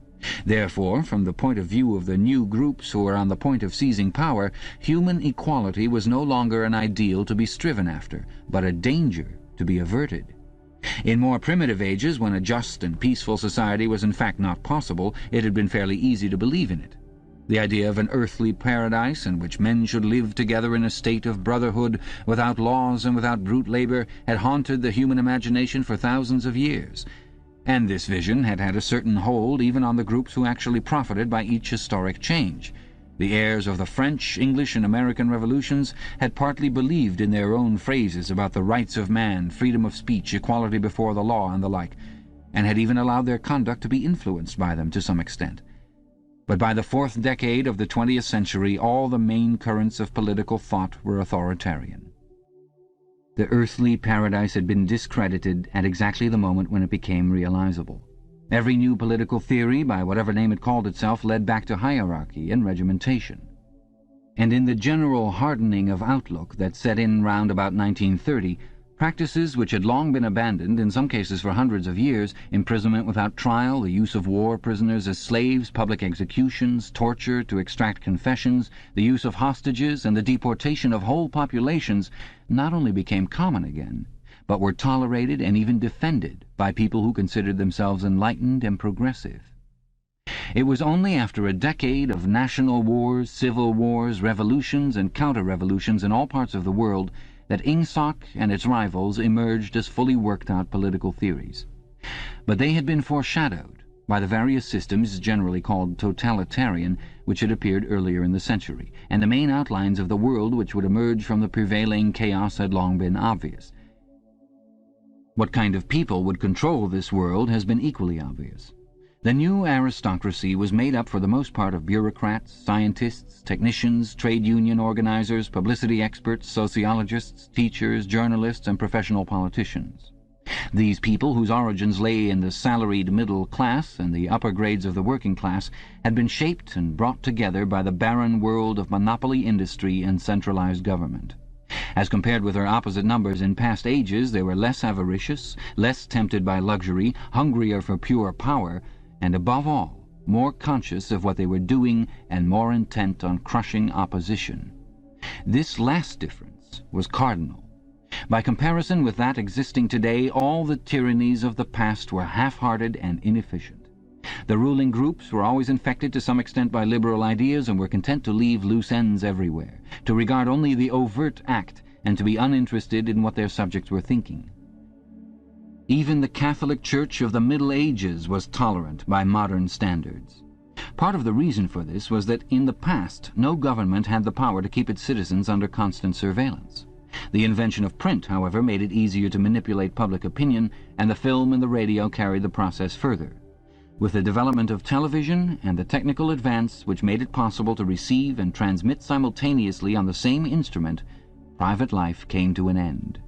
Therefore, from the point of view of the new groups who were on the point of seizing power, human equality was no longer an ideal to be striven after, but a danger to be averted. In more primitive ages, when a just and peaceful society was in fact not possible, it had been fairly easy to believe in it. The idea of an earthly paradise in which men should live together in a state of brotherhood, without laws and without brute labor, had haunted the human imagination for thousands of years, and this vision had had a certain hold even on the groups who actually profited by each historic change. The heirs of the French, English, and American revolutions had partly believed in their own phrases about the rights of man, freedom of speech, equality before the law, and the like, and had even allowed their conduct to be influenced by them to some extent. But by the fourth decade of the 20th century, all the main currents of political thought were authoritarian. The earthly paradise had been discredited at exactly the moment when it became realizable. Every new political theory, by whatever name it called itself, led back to hierarchy and regimentation. And in the general hardening of outlook that set in round about 1930, practices which had long been abandoned, in some cases for hundreds of years, imprisonment without trial, the use of war prisoners as slaves, public executions, torture to extract confessions, the use of hostages, and the deportation of whole populations, not only became common again, but were tolerated and even defended by people who considered themselves enlightened and progressive. It was only after a decade of national wars, civil wars, revolutions, and counter-revolutions in all parts of the world that Ingsoc and its rivals emerged as fully worked-out political theories. But they had been foreshadowed by the various systems generally called totalitarian which had appeared earlier in the century, and the main outlines of the world which would emerge from the prevailing chaos had long been obvious. What kind of people would control this world has been equally obvious. The new aristocracy was made up for the most part of bureaucrats, scientists, technicians, trade union organizers, publicity experts, sociologists, teachers, journalists, and professional politicians. These people, whose origins lay in the salaried middle class and the upper grades of the working class, had been shaped and brought together by the barren world of monopoly industry and centralized government. As compared with their opposite numbers in past ages, they were less avaricious, less tempted by luxury, hungrier for pure power, and above all, more conscious of what they were doing and more intent on crushing opposition. This last difference was cardinal. By comparison with that existing today, all the tyrannies of the past were half-hearted and inefficient. The ruling groups were always infected to some extent by liberal ideas and were content to leave loose ends everywhere, to regard only the overt act and to be uninterested in what their subjects were thinking. Even the Catholic Church of the Middle Ages was tolerant by modern standards. Part of the reason for this was that in the past no government had the power to keep its citizens under constant surveillance. The invention of print, however, made it easier to manipulate public opinion, and the film and the radio carried the process further. With the development of television and the technical advance which made it possible to receive and transmit simultaneously on the same instrument, private life came to an end.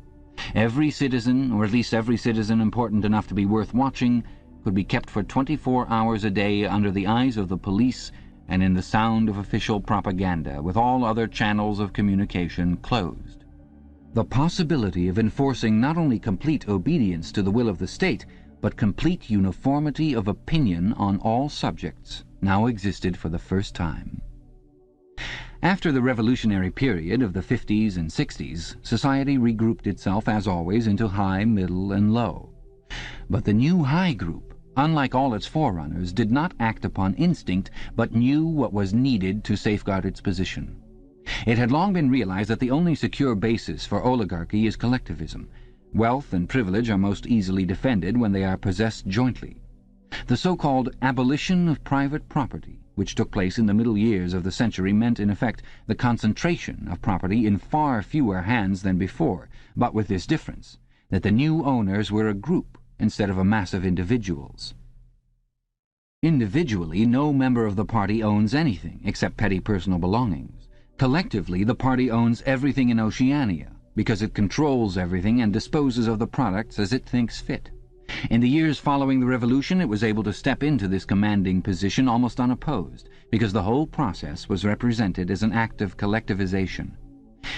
Every citizen, or at least every citizen important enough to be worth watching, could be kept for 24 hours a day under the eyes of the police and in the sound of official propaganda, with all other channels of communication closed. The possibility of enforcing not only complete obedience to the will of the state, but complete uniformity of opinion on all subjects now existed for the first time. After the revolutionary period of the 50s and 60s, society regrouped itself, as always, into high, middle, and low. But the new high group, unlike all its forerunners, did not act upon instinct, but knew what was needed to safeguard its position. It had long been realized that the only secure basis for oligarchy is collectivism. Wealth and privilege are most easily defended when they are possessed jointly. The so-called abolition of private property, which took place in the middle years of the century, meant in effect the concentration of property in far fewer hands than before, but with this difference, that the new owners were a group instead of a mass of individuals. Individually, no member of the party owns anything except petty personal belongings. Collectively, the party owns everything in Oceania, because it controls everything and disposes of the products as it thinks fit. In the years following the revolution, it was able to step into this commanding position almost unopposed, because the whole process was represented as an act of collectivization.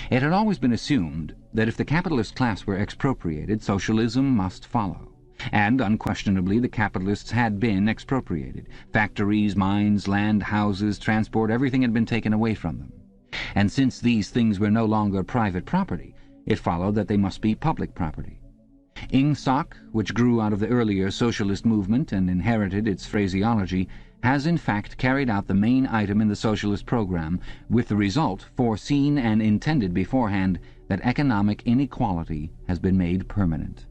It had always been assumed that if the capitalist class were expropriated, socialism must follow. And, unquestionably, the capitalists had been expropriated. Factories, mines, land, houses, transport, everything had been taken away from them. And since these things were no longer private property, it followed that they must be public property. Ingsoc, which grew out of the earlier socialist movement and inherited its phraseology, has in fact carried out the main item in the socialist program, with the result, foreseen and intended beforehand, that economic inequality has been made permanent.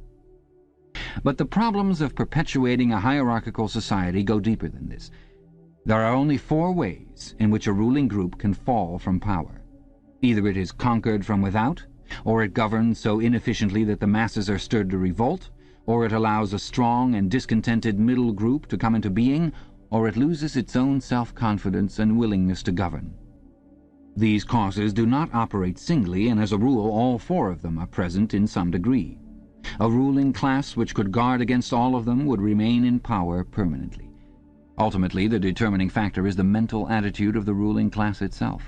But the problems of perpetuating a hierarchical society go deeper than this. There are only 4 ways in which a ruling group can fall from power. Either it is conquered from without, or it governs so inefficiently that the masses are stirred to revolt, or it allows a strong and discontented middle group to come into being, or it loses its own self-confidence and willingness to govern. These causes do not operate singly, and as a rule all 4 of them are present in some degree. A ruling class which could guard against all of them would remain in power permanently. Ultimately, the determining factor is the mental attitude of the ruling class itself.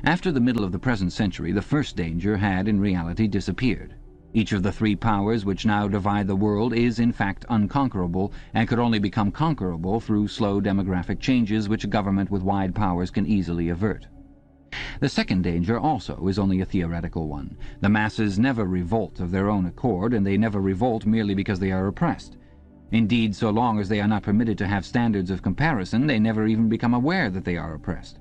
After the middle of the present century, the first danger had in reality disappeared. Each of the 3 powers which now divide the world is in fact unconquerable, and could only become conquerable through slow demographic changes which a government with wide powers can easily avert. The second danger also is only a theoretical one. The masses never revolt of their own accord, and they never revolt merely because they are oppressed. Indeed, so long as they are not permitted to have standards of comparison, they never even become aware that they are oppressed.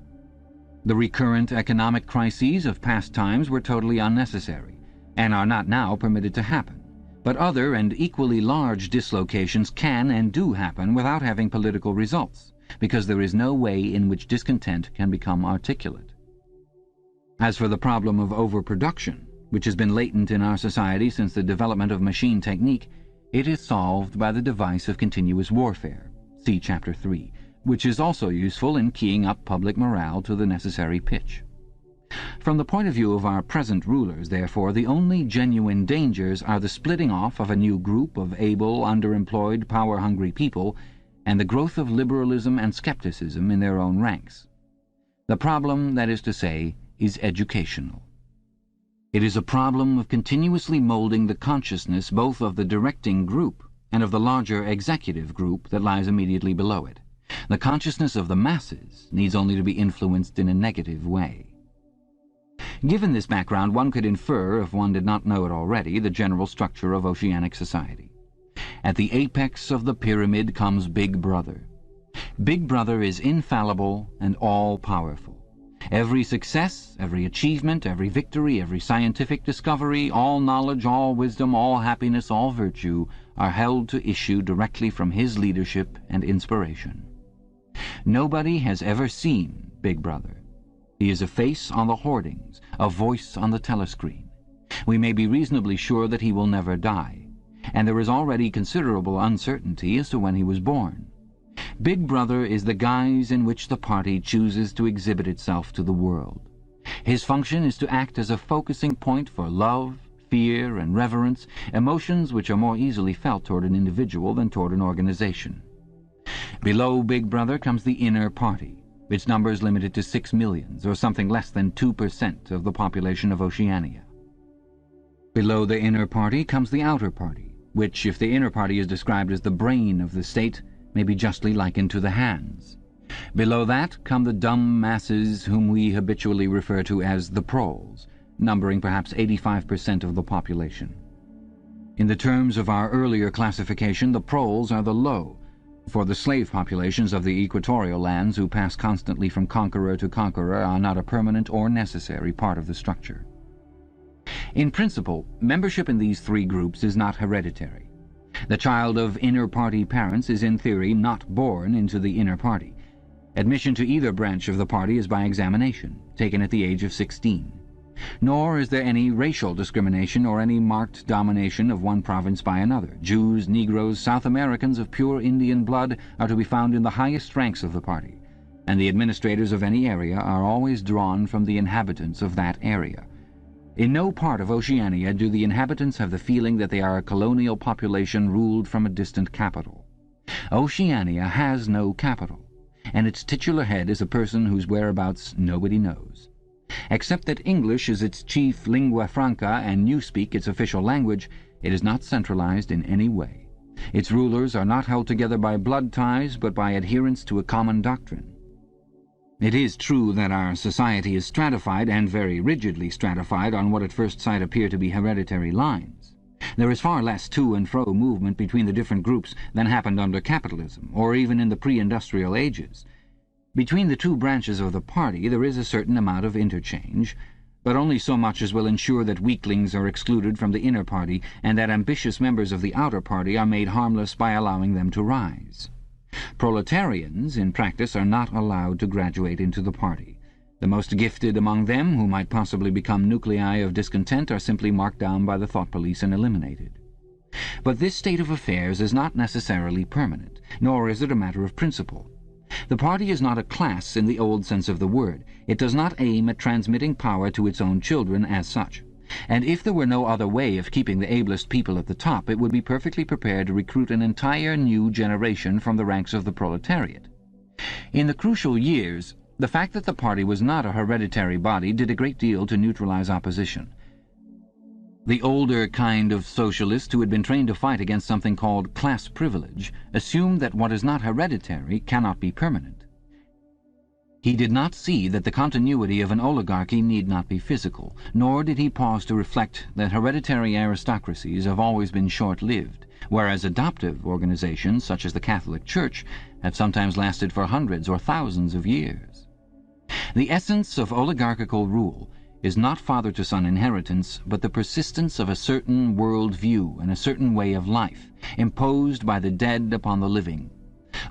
The recurrent economic crises of past times were totally unnecessary, and are not now permitted to happen. But other and equally large dislocations can and do happen without having political results, because there is no way in which discontent can become articulate. As for the problem of overproduction, which has been latent in our society since the development of machine technique, it is solved by the device of continuous warfare, see Chapter 3, which is also useful in keying up public morale to the necessary pitch. From the point of view of our present rulers, therefore, the only genuine dangers are the splitting off of a new group of able, underemployed, power-hungry people, and the growth of liberalism and skepticism in their own ranks. The problem, that is to say, is educational. It is a problem of continuously molding the consciousness both of the directing group and of the larger executive group that lies immediately below it. The consciousness of the masses needs only to be influenced in a negative way. Given this background, one could infer, if one did not know it already, the general structure of oceanic society. At the apex of the pyramid comes Big Brother. Big Brother is infallible and all-powerful. Every success, every achievement, every victory, every scientific discovery, all knowledge, all wisdom, all happiness, all virtue are held to issue directly from his leadership and inspiration. Nobody has ever seen Big Brother. He is a face on the hoardings, a voice on the telescreen. We may be reasonably sure that he will never die, and there is already considerable uncertainty as to when he was born. Big Brother is the guise in which the party chooses to exhibit itself to the world. His function is to act as a focusing point for love, fear, and reverence, emotions which are more easily felt toward an individual than toward an organization. Below Big Brother comes the inner party, its numbers limited to 6 millions, or something less than 2% of the population of Oceania. Below the inner party comes the outer party, which, if the inner party is described as the brain of the state, may be justly likened to the hands. Below that come the dumb masses whom we habitually refer to as the proles, numbering perhaps 85% of the population. In the terms of our earlier classification, the proles are the low, for the slave populations of the equatorial lands who pass constantly from conqueror to conqueror are not a permanent or necessary part of the structure. In principle, membership in these three groups is not hereditary. The child of inner-party parents is in theory not born into the inner party. Admission to either branch of the party is by examination, taken at the age of 16. Nor is there any racial discrimination or any marked domination of one province by another. Jews, Negroes, South Americans of pure Indian blood are to be found in the highest ranks of the party, and the administrators of any area are always drawn from the inhabitants of that area. In no part of Oceania do the inhabitants have the feeling that they are a colonial population ruled from a distant capital. Oceania has no capital, and its titular head is a person whose whereabouts nobody knows. Except that English is its chief lingua franca and Newspeak its official language, it is not centralized in any way. Its rulers are not held together by blood ties, but by adherence to a common doctrine. It is true that our society is stratified, and very rigidly stratified, on what at first sight appear to be hereditary lines. There is far less to and fro movement between the different groups than happened under capitalism, or even in the pre-industrial ages. Between the two branches of the party there is a certain amount of interchange, but only so much as will ensure that weaklings are excluded from the inner party, and that ambitious members of the outer party are made harmless by allowing them to rise. Proletarians, in practice, are not allowed to graduate into the party. The most gifted among them, who might possibly become nuclei of discontent, are simply marked down by the thought police and eliminated. But this state of affairs is not necessarily permanent, nor is it a matter of principle. The party is not a class in the old sense of the word. It does not aim at transmitting power to its own children as such. And if there were no other way of keeping the ablest people at the top, it would be perfectly prepared to recruit an entire new generation from the ranks of the proletariat. In the crucial years, the fact that the party was not a hereditary body did a great deal to neutralize opposition. The older kind of socialist, who had been trained to fight against something called class privilege, assumed that what is not hereditary cannot be permanent. He did not see that the continuity of an oligarchy need not be physical, nor did he pause to reflect that hereditary aristocracies have always been short-lived, whereas adoptive organizations, such as the Catholic Church, have sometimes lasted for hundreds or thousands of years. The essence of oligarchical rule is not father-to-son inheritance, but the persistence of a certain world view and a certain way of life, imposed by the dead upon the living.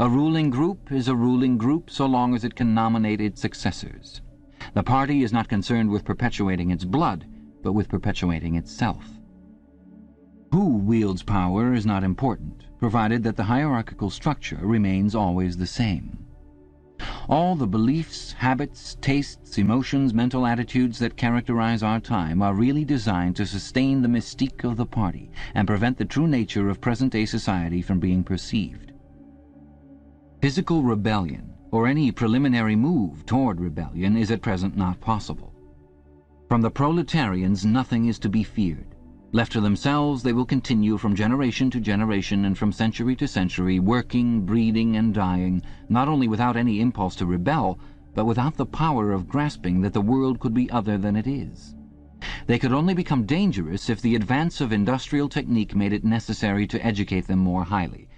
A ruling group is a ruling group so long as it can nominate its successors. The party is not concerned with perpetuating its blood, but with perpetuating itself. Who wields power is not important, provided that the hierarchical structure remains always the same. All the beliefs, habits, tastes, emotions, mental attitudes that characterize our time are really designed to sustain the mystique of the party and prevent the true nature of present-day society from being perceived. Physical rebellion, or any preliminary move toward rebellion, is at present not possible. From the proletarians nothing is to be feared. Left to themselves, they will continue from generation to generation and from century to century, working, breeding, and dying, not only without any impulse to rebel, but without the power of grasping that the world could be other than it is. They could only become dangerous if the advance of industrial technique made it necessary to educate them more highly.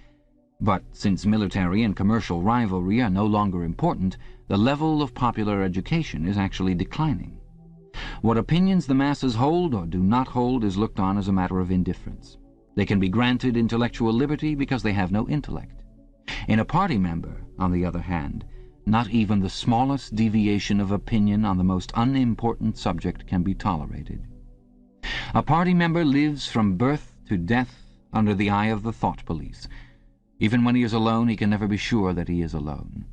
But since military and commercial rivalry are no longer important, the level of popular education is actually declining. What opinions the masses hold or do not hold is looked on as a matter of indifference. They can be granted intellectual liberty because they have no intellect. In a party member, on the other hand, not even the smallest deviation of opinion on the most unimportant subject can be tolerated. A party member lives from birth to death under the eye of the thought police. Even when he is alone, he can never be sure that he is alone.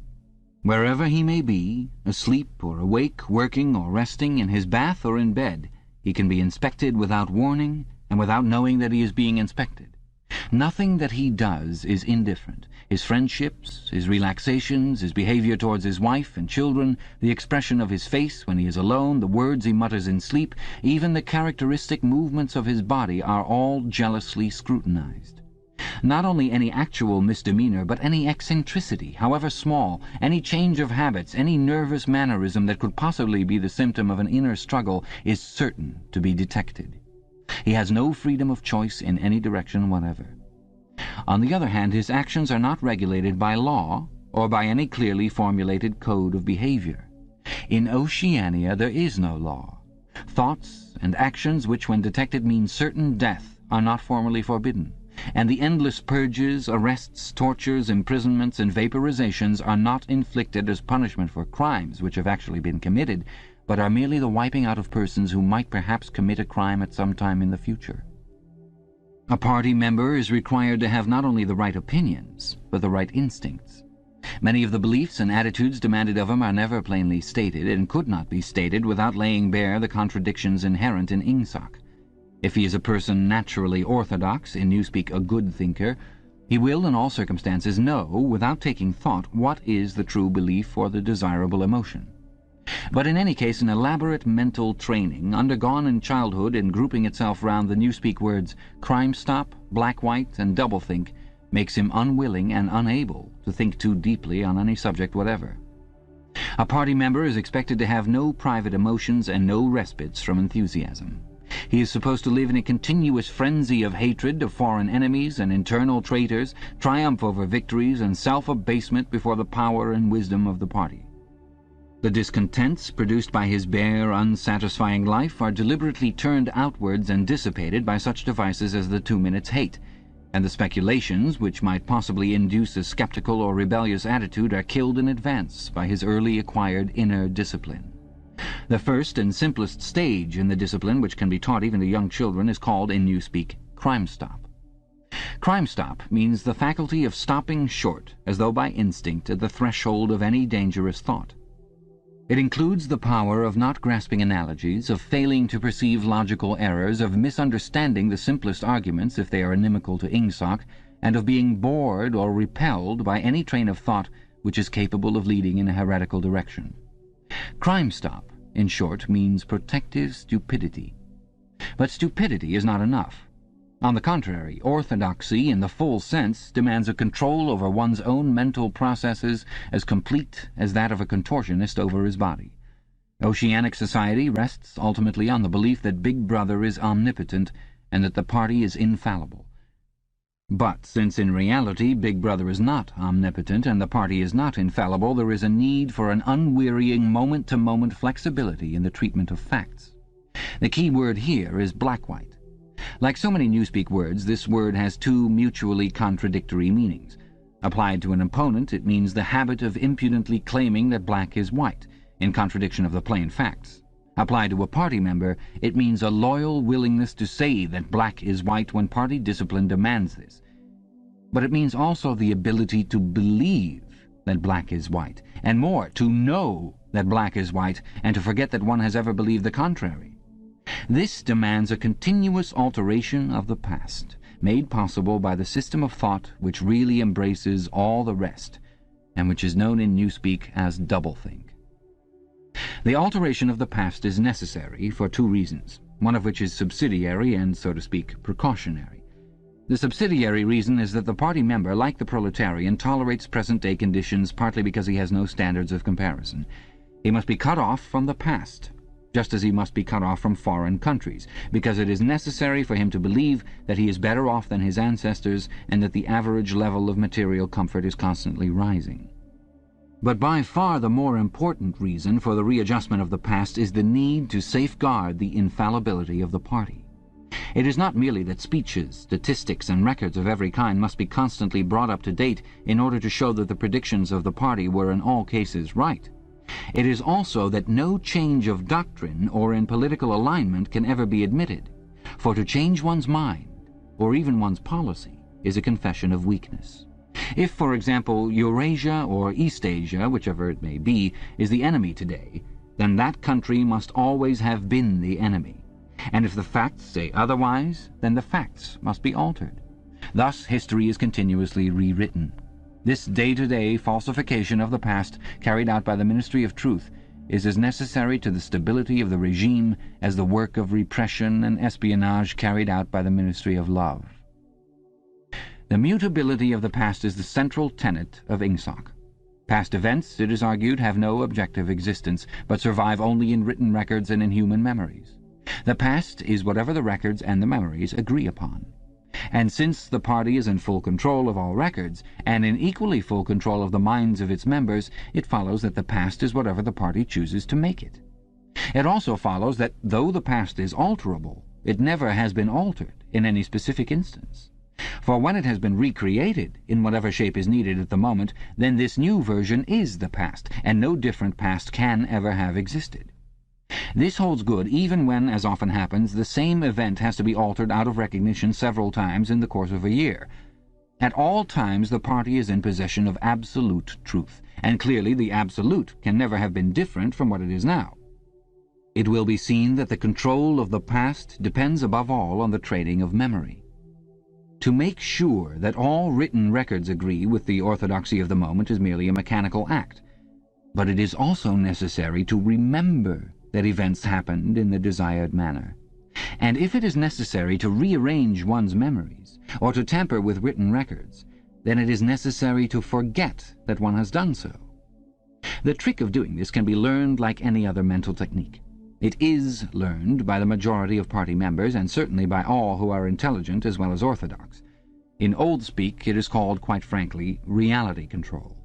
Wherever he may be, asleep or awake, working or resting, in his bath or in bed, he can be inspected without warning and without knowing that he is being inspected. Nothing that he does is indifferent. His friendships, his relaxations, his behavior towards his wife and children, the expression of his face when he is alone, the words he mutters in sleep, even the characteristic movements of his body are all jealously scrutinized. Not only any actual misdemeanor, but any eccentricity, however small, any change of habits, any nervous mannerism that could possibly be the symptom of an inner struggle is certain to be detected. He has no freedom of choice in any direction whatever. On the other hand, his actions are not regulated by law or by any clearly formulated code of behavior. In Oceania there is no law. Thoughts and actions which, when detected, mean certain death are not formally forbidden, and the endless purges, arrests, tortures, imprisonments, and vaporizations are not inflicted as punishment for crimes which have actually been committed, but are merely the wiping out of persons who might perhaps commit a crime at some time in the future. A party member is required to have not only the right opinions, but the right instincts. Many of the beliefs and attitudes demanded of him are never plainly stated, and could not be stated without laying bare the contradictions inherent in Ingsoc. If he is a person naturally orthodox, in newspeak a good thinker, he will in all circumstances know, without taking thought, what is the true belief or the desirable emotion. But in any case, an elaborate mental training, undergone in childhood and grouping itself round the newspeak words crime stop, black-white, and doublethink, makes him unwilling and unable to think too deeply on any subject whatever. A party member is expected to have no private emotions and no respites from enthusiasm. He is supposed to live in a continuous frenzy of hatred of foreign enemies and internal traitors, triumph over victories, and self-abasement before the power and wisdom of the party. The discontents produced by his bare, unsatisfying life are deliberately turned outwards and dissipated by such devices as the 2 minutes hate, and the speculations which might possibly induce a skeptical or rebellious attitude are killed in advance by his early acquired inner discipline. The first and simplest stage in the discipline, which can be taught even to young children, is called, in newspeak, crime stop. Crime stop means the faculty of stopping short, as though by instinct, at the threshold of any dangerous thought. It includes the power of not grasping analogies, of failing to perceive logical errors, of misunderstanding the simplest arguments if they are inimical to Ingsoc, and of being bored or repelled by any train of thought which is capable of leading in a heretical direction. Crime stop, in short, means protective stupidity. But stupidity is not enough. On the contrary, orthodoxy, in the full sense, demands a control over one's own mental processes as complete as that of a contortionist over his body. Oceanic society rests ultimately on the belief that Big Brother is omnipotent and that the party is infallible. But since in reality Big Brother is not omnipotent and the party is not infallible, there is a need for an unwearying moment-to-moment flexibility in the treatment of facts. The key word here is black-white. Like so many newspeak words, this word has two mutually contradictory meanings. Applied to an opponent, it means the habit of impudently claiming that black is white, in contradiction of the plain facts. Applied to a party member, it means a loyal willingness to say that black is white when party discipline demands this. But it means also the ability to believe that black is white, and more, to know that black is white, and to forget that one has ever believed the contrary. This demands a continuous alteration of the past, made possible by the system of thought which really embraces all the rest, and which is known in newspeak as doublethink. The alteration of the past is necessary for two reasons, one of which is subsidiary and, so to speak, precautionary. The subsidiary reason is that the party member, like the proletarian, tolerates present-day conditions partly because he has no standards of comparison. He must be cut off from the past, just as he must be cut off from foreign countries, because it is necessary for him to believe that he is better off than his ancestors and that the average level of material comfort is constantly rising. But by far the more important reason for the readjustment of the past is the need to safeguard the infallibility of the party. It is not merely that speeches, statistics, and records of every kind must be constantly brought up to date in order to show that the predictions of the party were in all cases right. It is also that no change of doctrine or in political alignment can ever be admitted, for to change one's mind, or even one's policy, is a confession of weakness. If, for example, Eurasia or Eastasia, whichever it may be, is the enemy today, then that country must always have been the enemy. And if the facts say otherwise, then the facts must be altered. Thus history is continuously rewritten. This day-to-day falsification of the past, carried out by the Ministry of Truth, is as necessary to the stability of the regime as the work of repression and espionage carried out by the Ministry of Love. The mutability of the past is the central tenet of Ingsoc. Past events, it is argued, have no objective existence, but survive only in written records and in human memories. The past is whatever the records and the memories agree upon. And since the party is in full control of all records, and in equally full control of the minds of its members, it follows that the past is whatever the party chooses to make it. It also follows that, though the past is alterable, it never has been altered in any specific instance. For when it has been recreated in whatever shape is needed at the moment, then this new version is the past, and no different past can ever have existed. This holds good even when, as often happens, the same event has to be altered out of recognition several times in the course of a year. At all times the party is in possession of absolute truth, and clearly the absolute can never have been different from what it is now. It will be seen that the control of the past depends above all on the training of memory. To make sure that all written records agree with the orthodoxy of the moment is merely a mechanical act, but it is also necessary to remember that events happened in the desired manner. And if it is necessary to rearrange one's memories, or to tamper with written records, then it is necessary to forget that one has done so. The trick of doing this can be learned like any other mental technique. It is learned by the majority of party members, and certainly by all who are intelligent as well as orthodox. In old speak, it is called, quite frankly, reality control.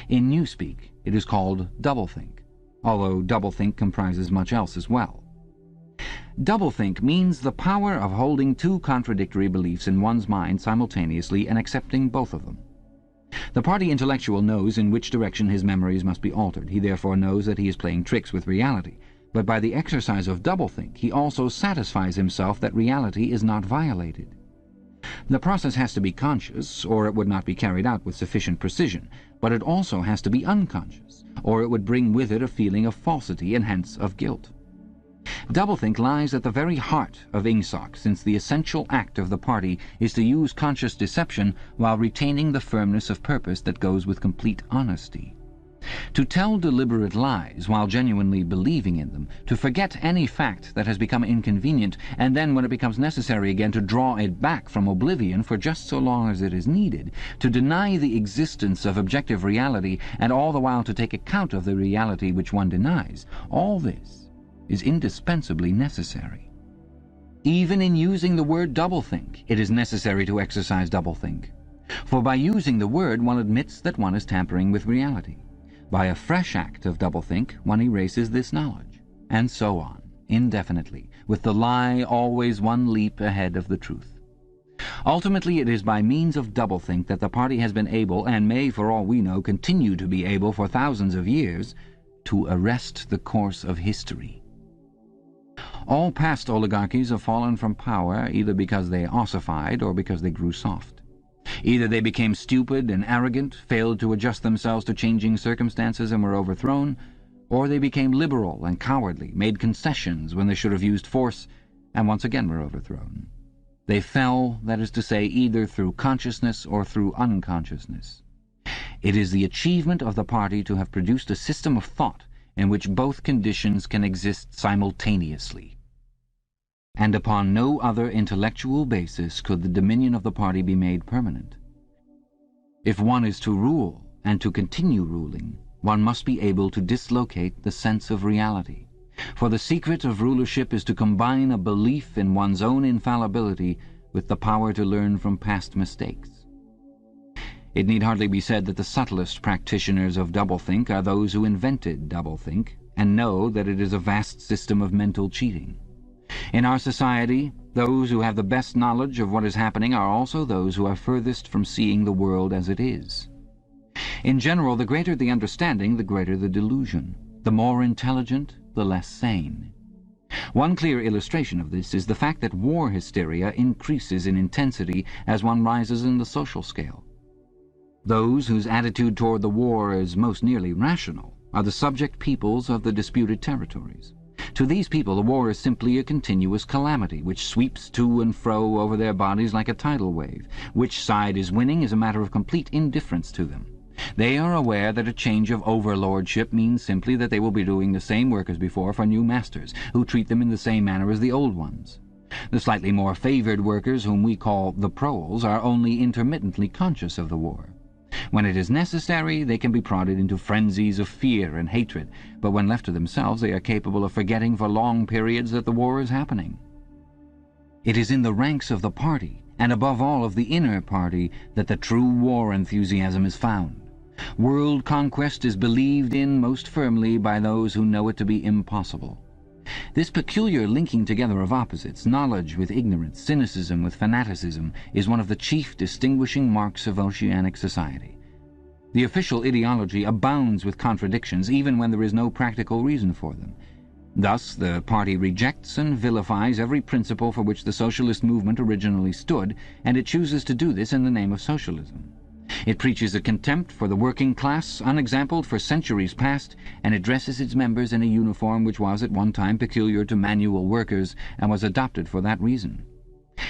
In new speak, it is called doublethink, although doublethink comprises much else as well. Doublethink means the power of holding two contradictory beliefs in one's mind simultaneously and accepting both of them. The party intellectual knows in which direction his memories must be altered. He therefore knows that he is playing tricks with reality. But by the exercise of doublethink, he also satisfies himself that reality is not violated. The process has to be conscious, or it would not be carried out with sufficient precision, but it also has to be unconscious, or it would bring with it a feeling of falsity and hence of guilt. Doublethink lies at the very heart of Ingsoc, since the essential act of the party is to use conscious deception while retaining the firmness of purpose that goes with complete honesty. To tell deliberate lies while genuinely believing in them, to forget any fact that has become inconvenient, and then when it becomes necessary again to draw it back from oblivion for just so long as it is needed, to deny the existence of objective reality, and all the while to take account of the reality which one denies, all this is indispensably necessary. Even in using the word doublethink, it is necessary to exercise doublethink. For by using the word, one admits that one is tampering with reality. By a fresh act of doublethink, one erases this knowledge, and so on, indefinitely, with the lie always one leap ahead of the truth. Ultimately, it is by means of doublethink that the party has been able, and may, for all we know, continue to be able for thousands of years, to arrest the course of history. All past oligarchies have fallen from power either because they ossified or because they grew soft. Either they became stupid and arrogant, failed to adjust themselves to changing circumstances and were overthrown, or they became liberal and cowardly, made concessions when they should have used force, and once again were overthrown. They fell, that is to say, either through consciousness or through unconsciousness. It is the achievement of the party to have produced a system of thought in which both conditions can exist simultaneously. And upon no other intellectual basis could the dominion of the party be made permanent. If one is to rule, and to continue ruling, one must be able to dislocate the sense of reality. For the secret of rulership is to combine a belief in one's own infallibility with the power to learn from past mistakes. It need hardly be said that the subtlest practitioners of doublethink are those who invented doublethink, and know that it is a vast system of mental cheating. In our society, those who have the best knowledge of what is happening are also those who are furthest from seeing the world as it is. In general, the greater the understanding, the greater the delusion. The more intelligent, the less sane. One clear illustration of this is the fact that war hysteria increases in intensity as one rises in the social scale. Those whose attitude toward the war is most nearly rational are the subject peoples of the disputed territories. To these people, the war is simply a continuous calamity which sweeps to and fro over their bodies like a tidal wave. Which side is winning is a matter of complete indifference to them. They are aware that a change of overlordship means simply that they will be doing the same work as before for new masters, who treat them in the same manner as the old ones. The slightly more favoured workers, whom we call the proles, are only intermittently conscious of the war. When it is necessary, they can be prodded into frenzies of fear and hatred, but when left to themselves, they are capable of forgetting for long periods that the war is happening. It is in the ranks of the party, and above all of the inner party, that the true war enthusiasm is found. World conquest is believed in most firmly by those who know it to be impossible. This peculiar linking together of opposites, knowledge with ignorance, cynicism with fanaticism, is one of the chief distinguishing marks of oceanic society. The official ideology abounds with contradictions, even when there is no practical reason for them. Thus, the party rejects and vilifies every principle for which the socialist movement originally stood, and it chooses to do this in the name of socialism. It preaches a contempt for the working class unexampled for centuries past, and it dresses its members in a uniform which was at one time peculiar to manual workers and was adopted for that reason.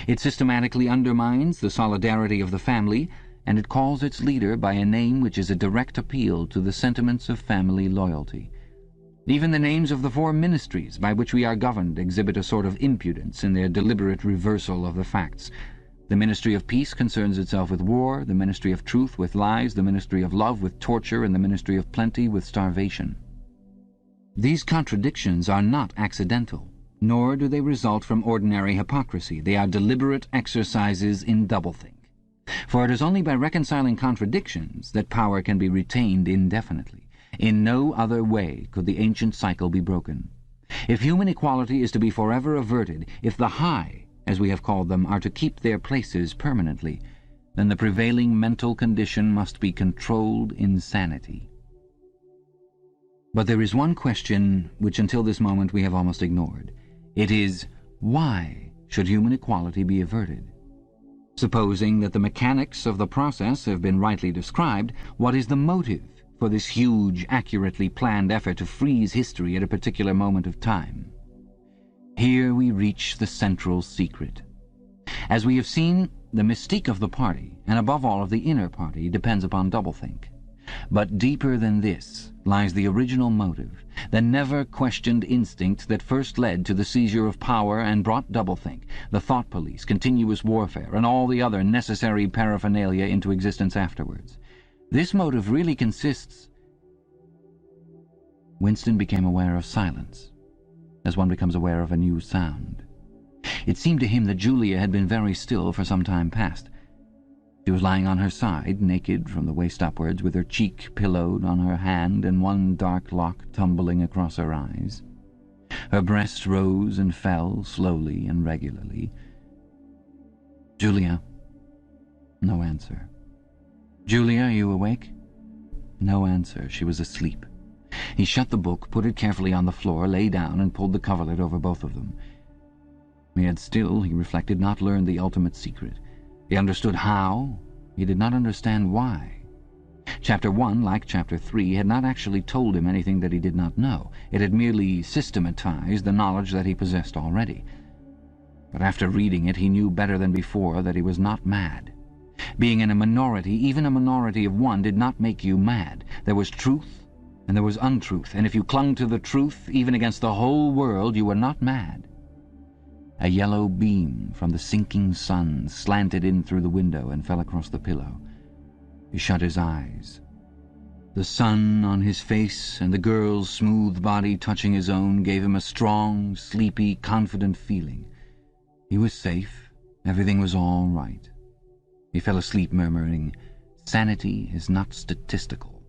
It systematically undermines the solidarity of the family, and it calls its leader by a name which is a direct appeal to the sentiments of family loyalty. Even the names of the 4 ministries by which we are governed exhibit a sort of impudence in their deliberate reversal of the facts. The Ministry of Peace concerns itself with war, the Ministry of Truth with lies, the Ministry of Love with torture, and the Ministry of Plenty with starvation. These contradictions are not accidental, nor do they result from ordinary hypocrisy. They are deliberate exercises in doublethink. For it is only by reconciling contradictions that power can be retained indefinitely. In no other way could the ancient cycle be broken. If human equality is to be forever averted, if the high, as we have called them, are to keep their places permanently, then the prevailing mental condition must be controlled insanity. But there is one question which until this moment we have almost ignored. It is, why should human equality be averted? Supposing that the mechanics of the process have been rightly described, what is the motive for this huge, accurately planned effort to freeze history at a particular moment of time? Here we reach the central secret. As we have seen, the mystique of the party, and above all of the inner party, depends upon doublethink. But deeper than this lies the original motive, the never-questioned instinct that first led to the seizure of power and brought doublethink, the thought police, continuous warfare, and all the other necessary paraphernalia into existence afterwards. This motive really consists... Winston became aware of silence, as one becomes aware of a new sound. It seemed to him that Julia had been very still for some time past. She was lying on her side, naked from the waist upwards, with her cheek pillowed on her hand and one dark lock tumbling across her eyes. Her breast rose and fell slowly and regularly. "Julia." No answer. "Julia, are you awake?" No answer. She was asleep. He shut the book, put it carefully on the floor, lay down, and pulled the coverlet over both of them. He had still, he reflected, not learned the ultimate secret. He understood how. He did not understand why. Chapter 1, like Chapter 3, had not actually told him anything that he did not know. It had merely systematized the knowledge that he possessed already. But after reading it, he knew better than before that he was not mad. Being in a minority, even a minority of one, did not make you mad. There was truth, and there was untruth, and if you clung to the truth, even against the whole world, you were not mad. A yellow beam from the sinking sun slanted in through the window and fell across the pillow. He shut his eyes. The sun on his face and the girl's smooth body touching his own gave him a strong, sleepy, confident feeling. He was safe. Everything was all right. He fell asleep murmuring, "Sanity is not statistical,"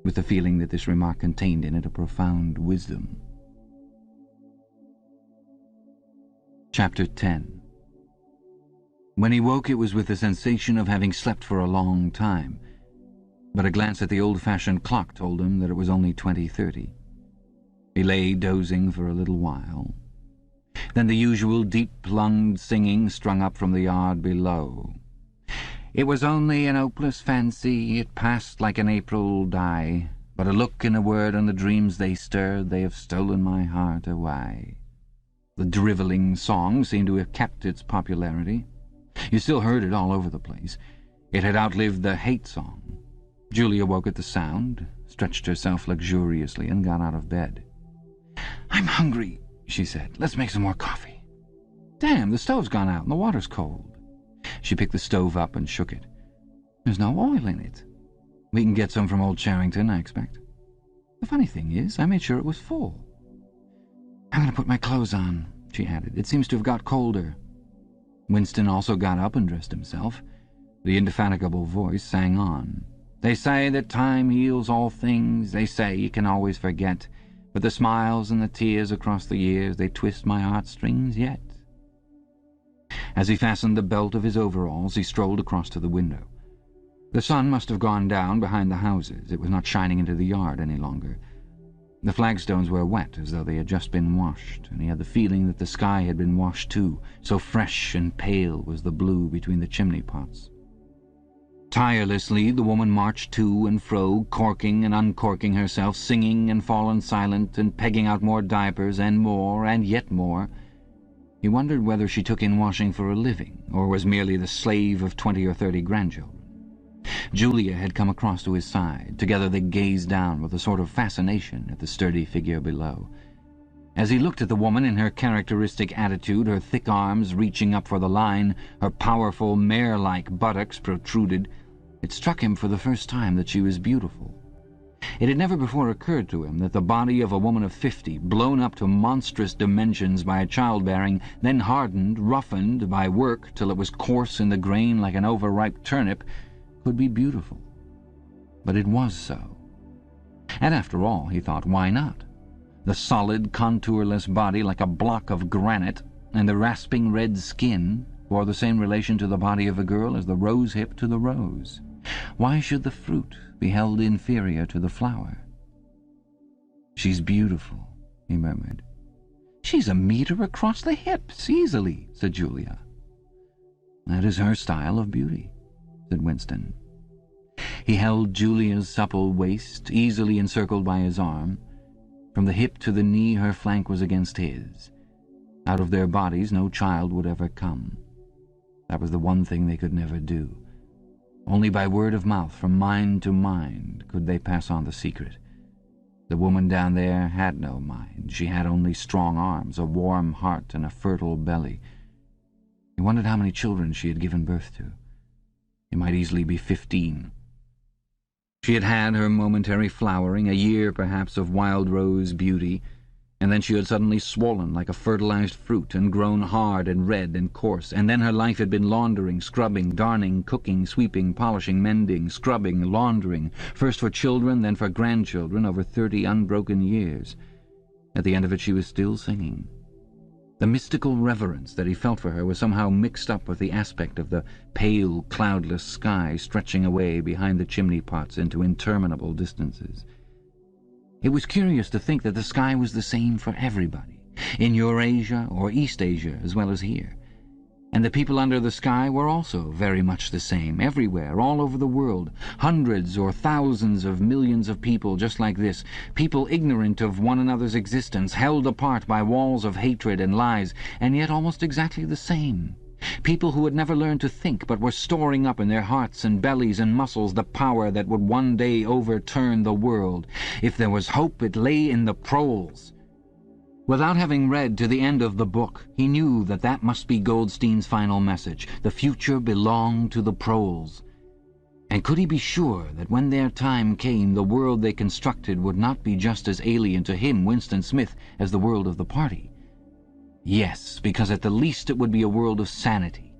with the feeling that this remark contained in it a profound wisdom. Chapter 10. When he woke, it was with the sensation of having slept for a long time, but a glance at the old-fashioned clock told him that it was only 20:30. He lay dozing for a little while. Then the usual deep-lunged singing strung up from the yard below. It was only an hopeless fancy, it passed like an April dye, but a look and a word and the dreams they stirred, they have stolen my heart away. The drivelling song seemed to have kept its popularity. You still heard it all over the place. It had outlived the hate song. Julia woke at the sound, stretched herself luxuriously, and got out of bed. "I'm hungry," she said. "Let's make some more coffee." Damn, the stove's gone out and the water's cold. She picked the stove up and shook it. There's no oil in it. We can get some from old Charrington, I expect. The funny thing is, I made sure it was full. I'm going to put my clothes on, she added. It seems to have got colder. Winston also got up and dressed himself. The indefatigable voice sang on. They say that time heals all things. They say you can always forget. But the smiles and the tears across the years, they twist my heartstrings yet. As he fastened the belt of his overalls, he strolled across to the window. The sun must have gone down behind the houses. It was not shining into the yard any longer. The flagstones were wet, as though they had just been washed, and he had the feeling that the sky had been washed too, so fresh and pale was the blue between the chimney pots. Tirelessly the woman marched to and fro, corking and uncorking herself, singing and fallen silent, and pegging out more diapers, and more, and yet more. He wondered whether she took in washing for a living, or was merely the slave of 20 or 30 grandchildren. Julia had come across to his side. Together they gazed down with a sort of fascination at the sturdy figure below. As he looked at the woman in her characteristic attitude, her thick arms reaching up for the line, her powerful mare-like buttocks protruded, it struck him for the first time that she was beautiful. It had never before occurred to him that the body of a woman of 50, blown up to monstrous dimensions by childbearing, then hardened, roughened by work till it was coarse in the grain like an overripe turnip, could be beautiful. But it was so. And after all, he thought, why not? The solid, contourless body like a block of granite, and the rasping red skin, bore the same relation to the body of a girl as the rose hip to the rose. Why should the fruit be held inferior to the flower? She's beautiful, he murmured. She's a metre across the hips, easily, said Julia. That is her style of beauty, said Winston. He held Julia's supple waist, easily encircled by his arm. From the hip to the knee her flank was against his. Out of their bodies no child would ever come. That was the one thing they could never do. Only by word of mouth, from mind to mind, could they pass on the secret. The woman down there had no mind. She had only strong arms, a warm heart, and a fertile belly. He wondered how many children she had given birth to. It might easily be 15. She had had her momentary flowering, a year perhaps of wild rose beauty, and then she had suddenly swollen like a fertilized fruit and grown hard and red and coarse, and then her life had been laundering, scrubbing, darning, cooking, sweeping, polishing, mending, scrubbing, laundering, first for children, then for grandchildren, over 30 unbroken years. At the end of it she was still singing. The mystical reverence that he felt for her was somehow mixed up with the aspect of the pale, cloudless sky stretching away behind the chimney-pots into interminable distances. It was curious to think that the sky was the same for everybody, in Eurasia or East Asia as well as here. And the people under the sky were also very much the same, everywhere, all over the world. Hundreds or thousands of millions of people just like this, people ignorant of one another's existence, held apart by walls of hatred and lies, and yet almost exactly the same. People who had never learned to think, but were storing up in their hearts and bellies and muscles the power that would one day overturn the world. If there was hope, it lay in the proles. Without having read to the end of the book, he knew that that must be Goldstein's final message. The future belonged to the proles. And could he be sure that when their time came, the world they constructed would not be just as alien to him, Winston Smith, as the world of the party? Yes, because at the least it would be a world of sanity.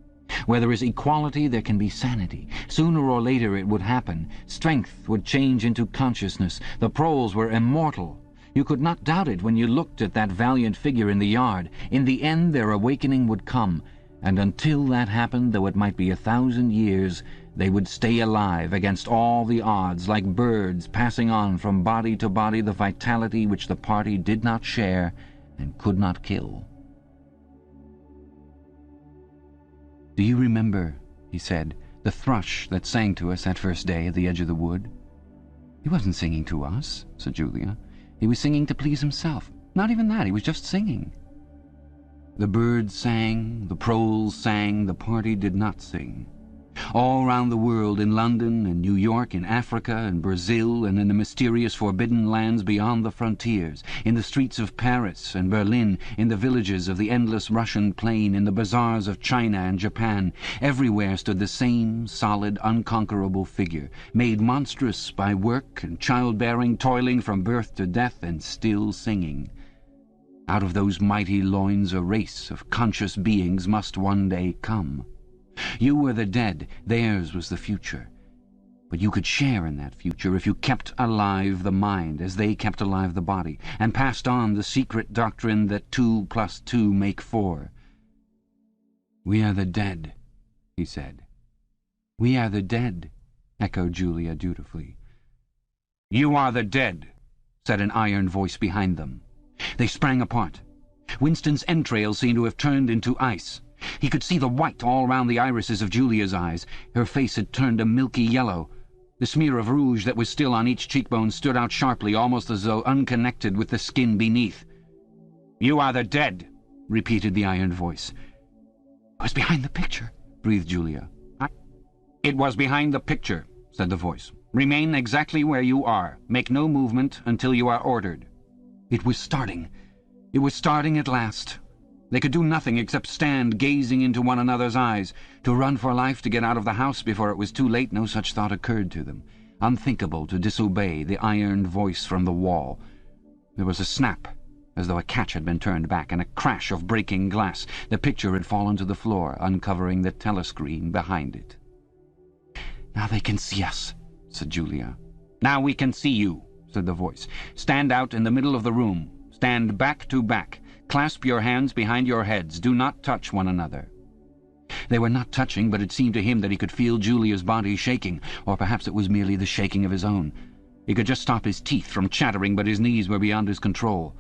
Where there is equality, there can be sanity. Sooner or later it would happen. Strength would change into consciousness. The proles were immortal. You could not doubt it when you looked at that valiant figure in the yard. In the end their awakening would come, and until that happened, though it might be 1,000 years, they would stay alive against all the odds, like birds passing on from body to body the vitality which the party did not share and could not kill. "Do you remember," he said, "the thrush that sang to us that first day at the edge of the wood?" "He wasn't singing to us," said Julia. "He was singing to please himself. Not even that, he was just singing." The birds sang, the proles sang, the party did not sing. All round the world, in London and New York, in Africa and Brazil, and in the mysterious forbidden lands beyond the frontiers, in the streets of Paris and Berlin, in the villages of the endless Russian plain, in the bazaars of China and Japan, everywhere stood the same solid, unconquerable figure, made monstrous by work and childbearing, toiling from birth to death, and still singing. Out of those mighty loins a race of conscious beings must one day come. You were the dead, theirs was the future. But you could share in that future if you kept alive the mind as they kept alive the body, and passed on the secret doctrine that 2 + 2 make 4. "We are the dead," he said. "We are the dead," echoed Julia dutifully. "You are the dead," said an iron voice behind them. They sprang apart. Winston's entrails seemed to have turned into ice. He could see the white all round the irises of Julia's eyes. Her face had turned a milky yellow. The smear of rouge that was still on each cheekbone stood out sharply, almost as though unconnected with the skin beneath. "You are the dead," repeated the iron voice. "It was behind the picture," breathed Julia. "It was behind the picture," said the voice. "Remain exactly where you are. Make no movement until you are ordered." It was starting. It was starting at last. They could do nothing except stand gazing into one another's eyes. To run for life, to get out of the house before it was too late, no such thought occurred to them. Unthinkable to disobey the iron voice from the wall. There was a snap, as though a catch had been turned back, and a crash of breaking glass. The picture had fallen to the floor, uncovering the telescreen behind it. "Now they can see us," said Julia. "Now we can see you," said the voice. "Stand out in the middle of the room. Stand back to back. Clasp your hands behind your heads. Do not touch one another." They were not touching, but it seemed to him that he could feel Julia's body shaking, or perhaps it was merely the shaking of his own. He could just stop his teeth from chattering, but his knees were beyond his control.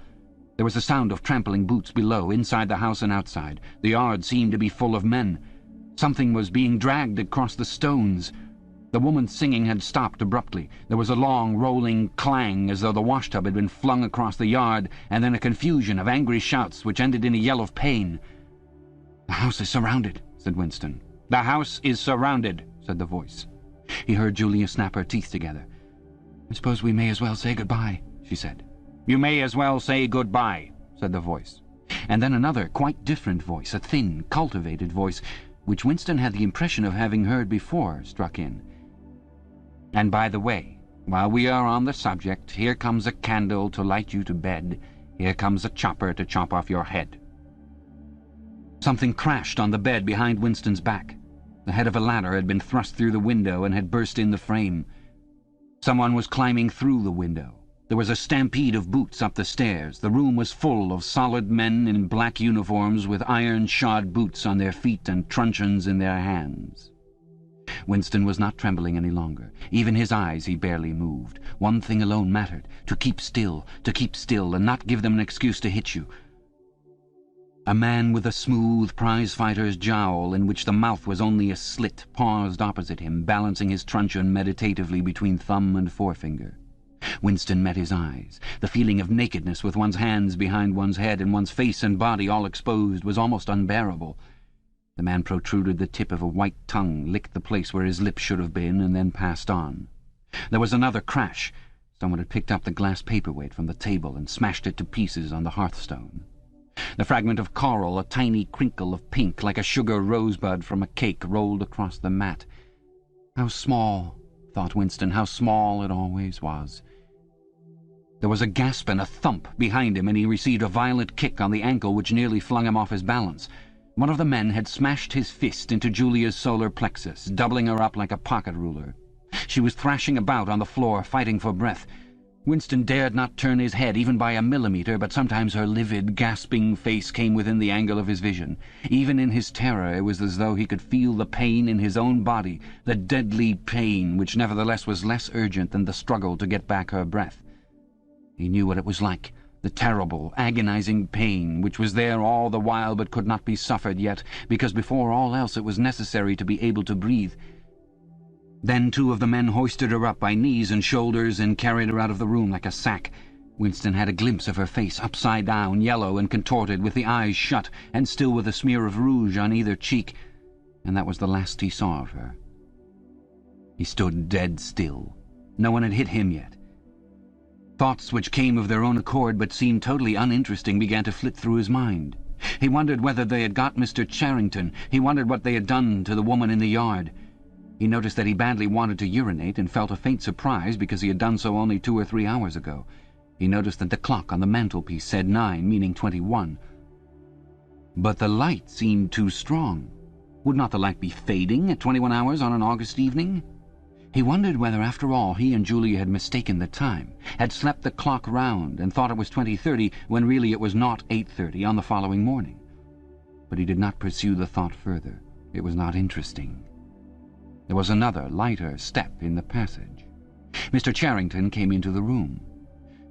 There was a sound of trampling boots below, inside the house and outside. The yard seemed to be full of men. Something was being dragged across the stones. The woman's singing had stopped abruptly. There was a long, rolling clang, as though the washtub had been flung across the yard, and then a confusion of angry shouts which ended in a yell of pain. "The house is surrounded," said Winston. "The house is surrounded," said the voice. He heard Julia snap her teeth together. "I suppose we may as well say goodbye," she said. "You may as well say goodbye," said the voice. And then another, quite different voice, a thin, cultivated voice, which Winston had the impression of having heard before, struck in. "And by the way, while we are on the subject, here comes a candle to light you to bed. Here comes a chopper to chop off your head." Something crashed on the bed behind Winston's back. The head of a ladder had been thrust through the window and had burst in the frame. Someone was climbing through the window. There was a stampede of boots up the stairs. The room was full of solid men in black uniforms with iron-shod boots on their feet and truncheons in their hands. Winston was not trembling any longer. Even his eyes he barely moved. One thing alone mattered: to keep still, and not give them an excuse to hit you. A man with a smooth prize-fighter's jowl, in which the mouth was only a slit, paused opposite him, balancing his truncheon meditatively between thumb and forefinger. Winston met his eyes. The feeling of nakedness with one's hands behind one's head and one's face and body all exposed was almost unbearable. The man protruded the tip of a white tongue, licked the place where his lips should have been, and then passed on. There was another crash. Someone had picked up the glass paperweight from the table and smashed it to pieces on the hearthstone. The fragment of coral, a tiny crinkle of pink, like a sugar rosebud from a cake, rolled across the mat. How small, thought Winston, how small it always was. There was a gasp and a thump behind him, and he received a violent kick on the ankle which nearly flung him off his balance. One of the men had smashed his fist into Julia's solar plexus, doubling her up like a pocket ruler. She was thrashing about on the floor, fighting for breath. Winston dared not turn his head even by a millimeter, but sometimes her livid, gasping face came within the angle of his vision. Even in his terror it was as though he could feel the pain in his own body, the deadly pain which nevertheless was less urgent than the struggle to get back her breath. He knew what it was like, the terrible, agonizing pain which was there all the while but could not be suffered yet, because before all else it was necessary to be able to breathe. Then 2 of the men hoisted her up by knees and shoulders and carried her out of the room like a sack. Winston had a glimpse of her face, upside down, yellow and contorted, with the eyes shut, and still with a smear of rouge on either cheek, and that was the last he saw of her. He stood dead still. No one had hit him yet. Thoughts which came of their own accord but seemed totally uninteresting began to flit through his mind. He wondered whether they had got Mr. Charrington. He wondered what they had done to the woman in the yard. He noticed that he badly wanted to urinate and felt a faint surprise because he had done so only 2 or 3 hours ago. He noticed that the clock on the mantelpiece said 9, meaning 21. But the light seemed too strong. Would not the light be fading at 21 hours on an August evening? He wondered whether, after all, he and Julia had mistaken the time, had slept the clock round and thought it was 20:30 when really it was not 8:30 on the following morning. But he did not pursue the thought further. It was not interesting. There was another, lighter step in the passage. Mr. Charrington came into the room.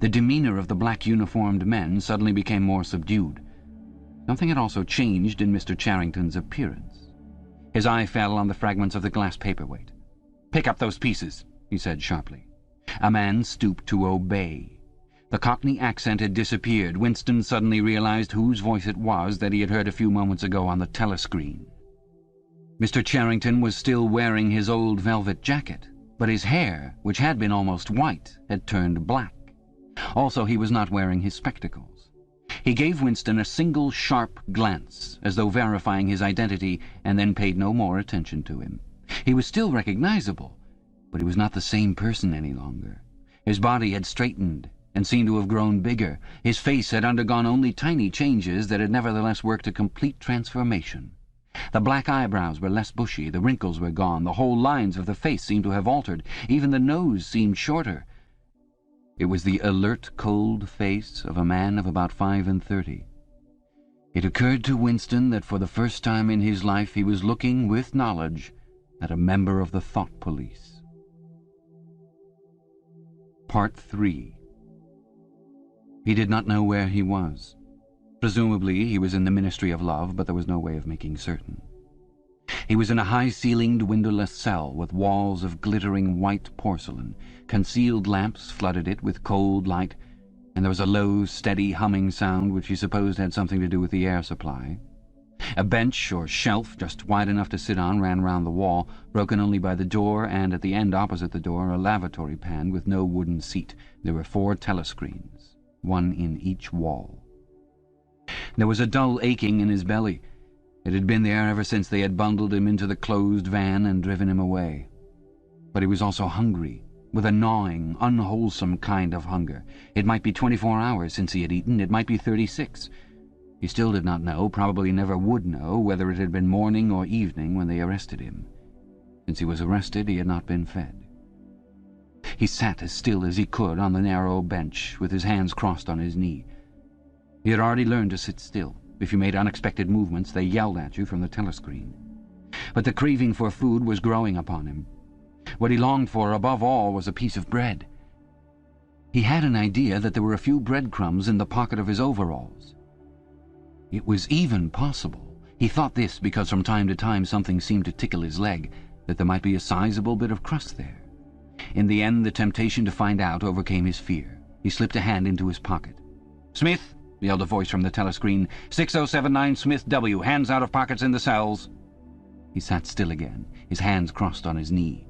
The demeanour of the black-uniformed men suddenly became more subdued. Something had also changed in Mr. Charrington's appearance. His eye fell on the fragments of the glass paperweight. "Pick up those pieces," he said sharply. A man stooped to obey. The Cockney accent had disappeared. Winston suddenly realized whose voice it was that he had heard a few moments ago on the telescreen. Mr. Charrington was still wearing his old velvet jacket, but his hair, which had been almost white, had turned black. Also, he was not wearing his spectacles. He gave Winston a single sharp glance, as though verifying his identity, and then paid no more attention to him. He was still recognizable, but he was not the same person any longer. His body had straightened and seemed to have grown bigger. His face had undergone only tiny changes that had nevertheless worked a complete transformation. The black eyebrows were less bushy, the wrinkles were gone, the whole lines of the face seemed to have altered, even the nose seemed shorter. It was the alert, cold face of a man of about 35. It occurred to Winston that for the first time in his life he was looking, with knowledge, at a member of the thought police. Part 3. He did not know where he was. Presumably he was in the Ministry of Love, but there was no way of making certain. He was in a high-ceilinged, windowless cell with walls of glittering white porcelain. Concealed lamps flooded it with cold light, and there was a low, steady humming sound which he supposed had something to do with the air supply. A bench or shelf just wide enough to sit on ran round the wall, broken only by the door, and at the end opposite the door a lavatory pan with no wooden seat. There were 4 telescreens, one in each wall. There was a dull aching in his belly. It had been there ever since they had bundled him into the closed van and driven him away. But he was also hungry, with a gnawing, unwholesome kind of hunger. It might be 24 hours since he had eaten, it might be 36. He still did not know, probably never would know, whether it had been morning or evening when they arrested him. Since he was arrested, he had not been fed. He sat as still as he could on the narrow bench, with his hands crossed on his knee. He had already learned to sit still. If you made unexpected movements, they yelled at you from the telescreen. But the craving for food was growing upon him. What he longed for above all was a piece of bread. He had an idea that there were a few breadcrumbs in the pocket of his overalls. It was even possible, he thought this because from time to time something seemed to tickle his leg, that there might be a sizable bit of crust there. In the end, the temptation to find out overcame his fear. He slipped a hand into his pocket. "Smith!" yelled a voice from the telescreen. 6079 Smith W. Hands out of pockets in the cells. He sat still again, his hands crossed on his knee.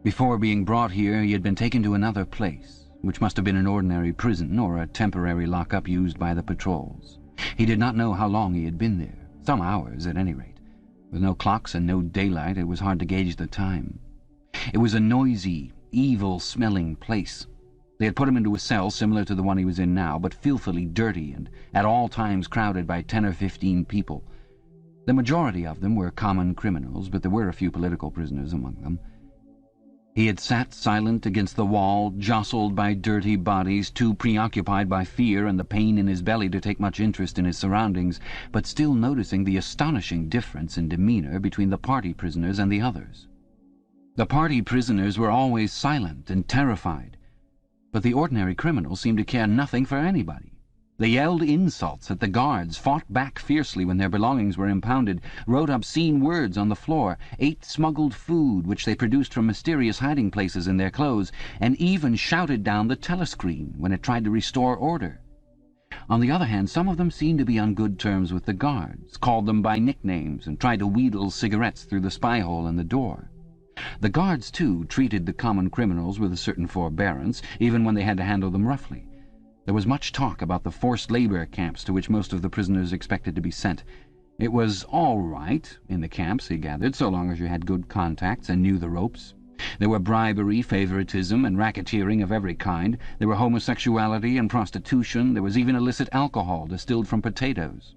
Before being brought here, he had been taken to another place, which must have been an ordinary prison or a temporary lock-up used by the patrols. He did not know how long he had been there. Some hours, at any rate. With no clocks and no daylight, it was hard to gauge the time. It was a noisy, evil-smelling place. They had put him into a cell similar to the one he was in now, but filthily dirty and at all times crowded by 10 or 15 people. The majority of them were common criminals, but there were a few political prisoners among them. He had sat silent against the wall, jostled by dirty bodies, too preoccupied by fear and the pain in his belly to take much interest in his surroundings, but still noticing the astonishing difference in demeanour between the party prisoners and the others. The party prisoners were always silent and terrified, but the ordinary criminals seemed to care nothing for anybody. They yelled insults at the guards, fought back fiercely when their belongings were impounded, wrote obscene words on the floor, ate smuggled food which they produced from mysterious hiding places in their clothes, and even shouted down the telescreen when it tried to restore order. On the other hand, some of them seemed to be on good terms with the guards, called them by nicknames, and tried to wheedle cigarettes through the spy hole in the door. The guards, too, treated the common criminals with a certain forbearance, even when they had to handle them roughly. There was much talk about the forced labour camps to which most of the prisoners expected to be sent. It was all right in the camps, he gathered, so long as you had good contacts and knew the ropes. There were bribery, favoritism, and racketeering of every kind. There were homosexuality and prostitution. There was even illicit alcohol distilled from potatoes.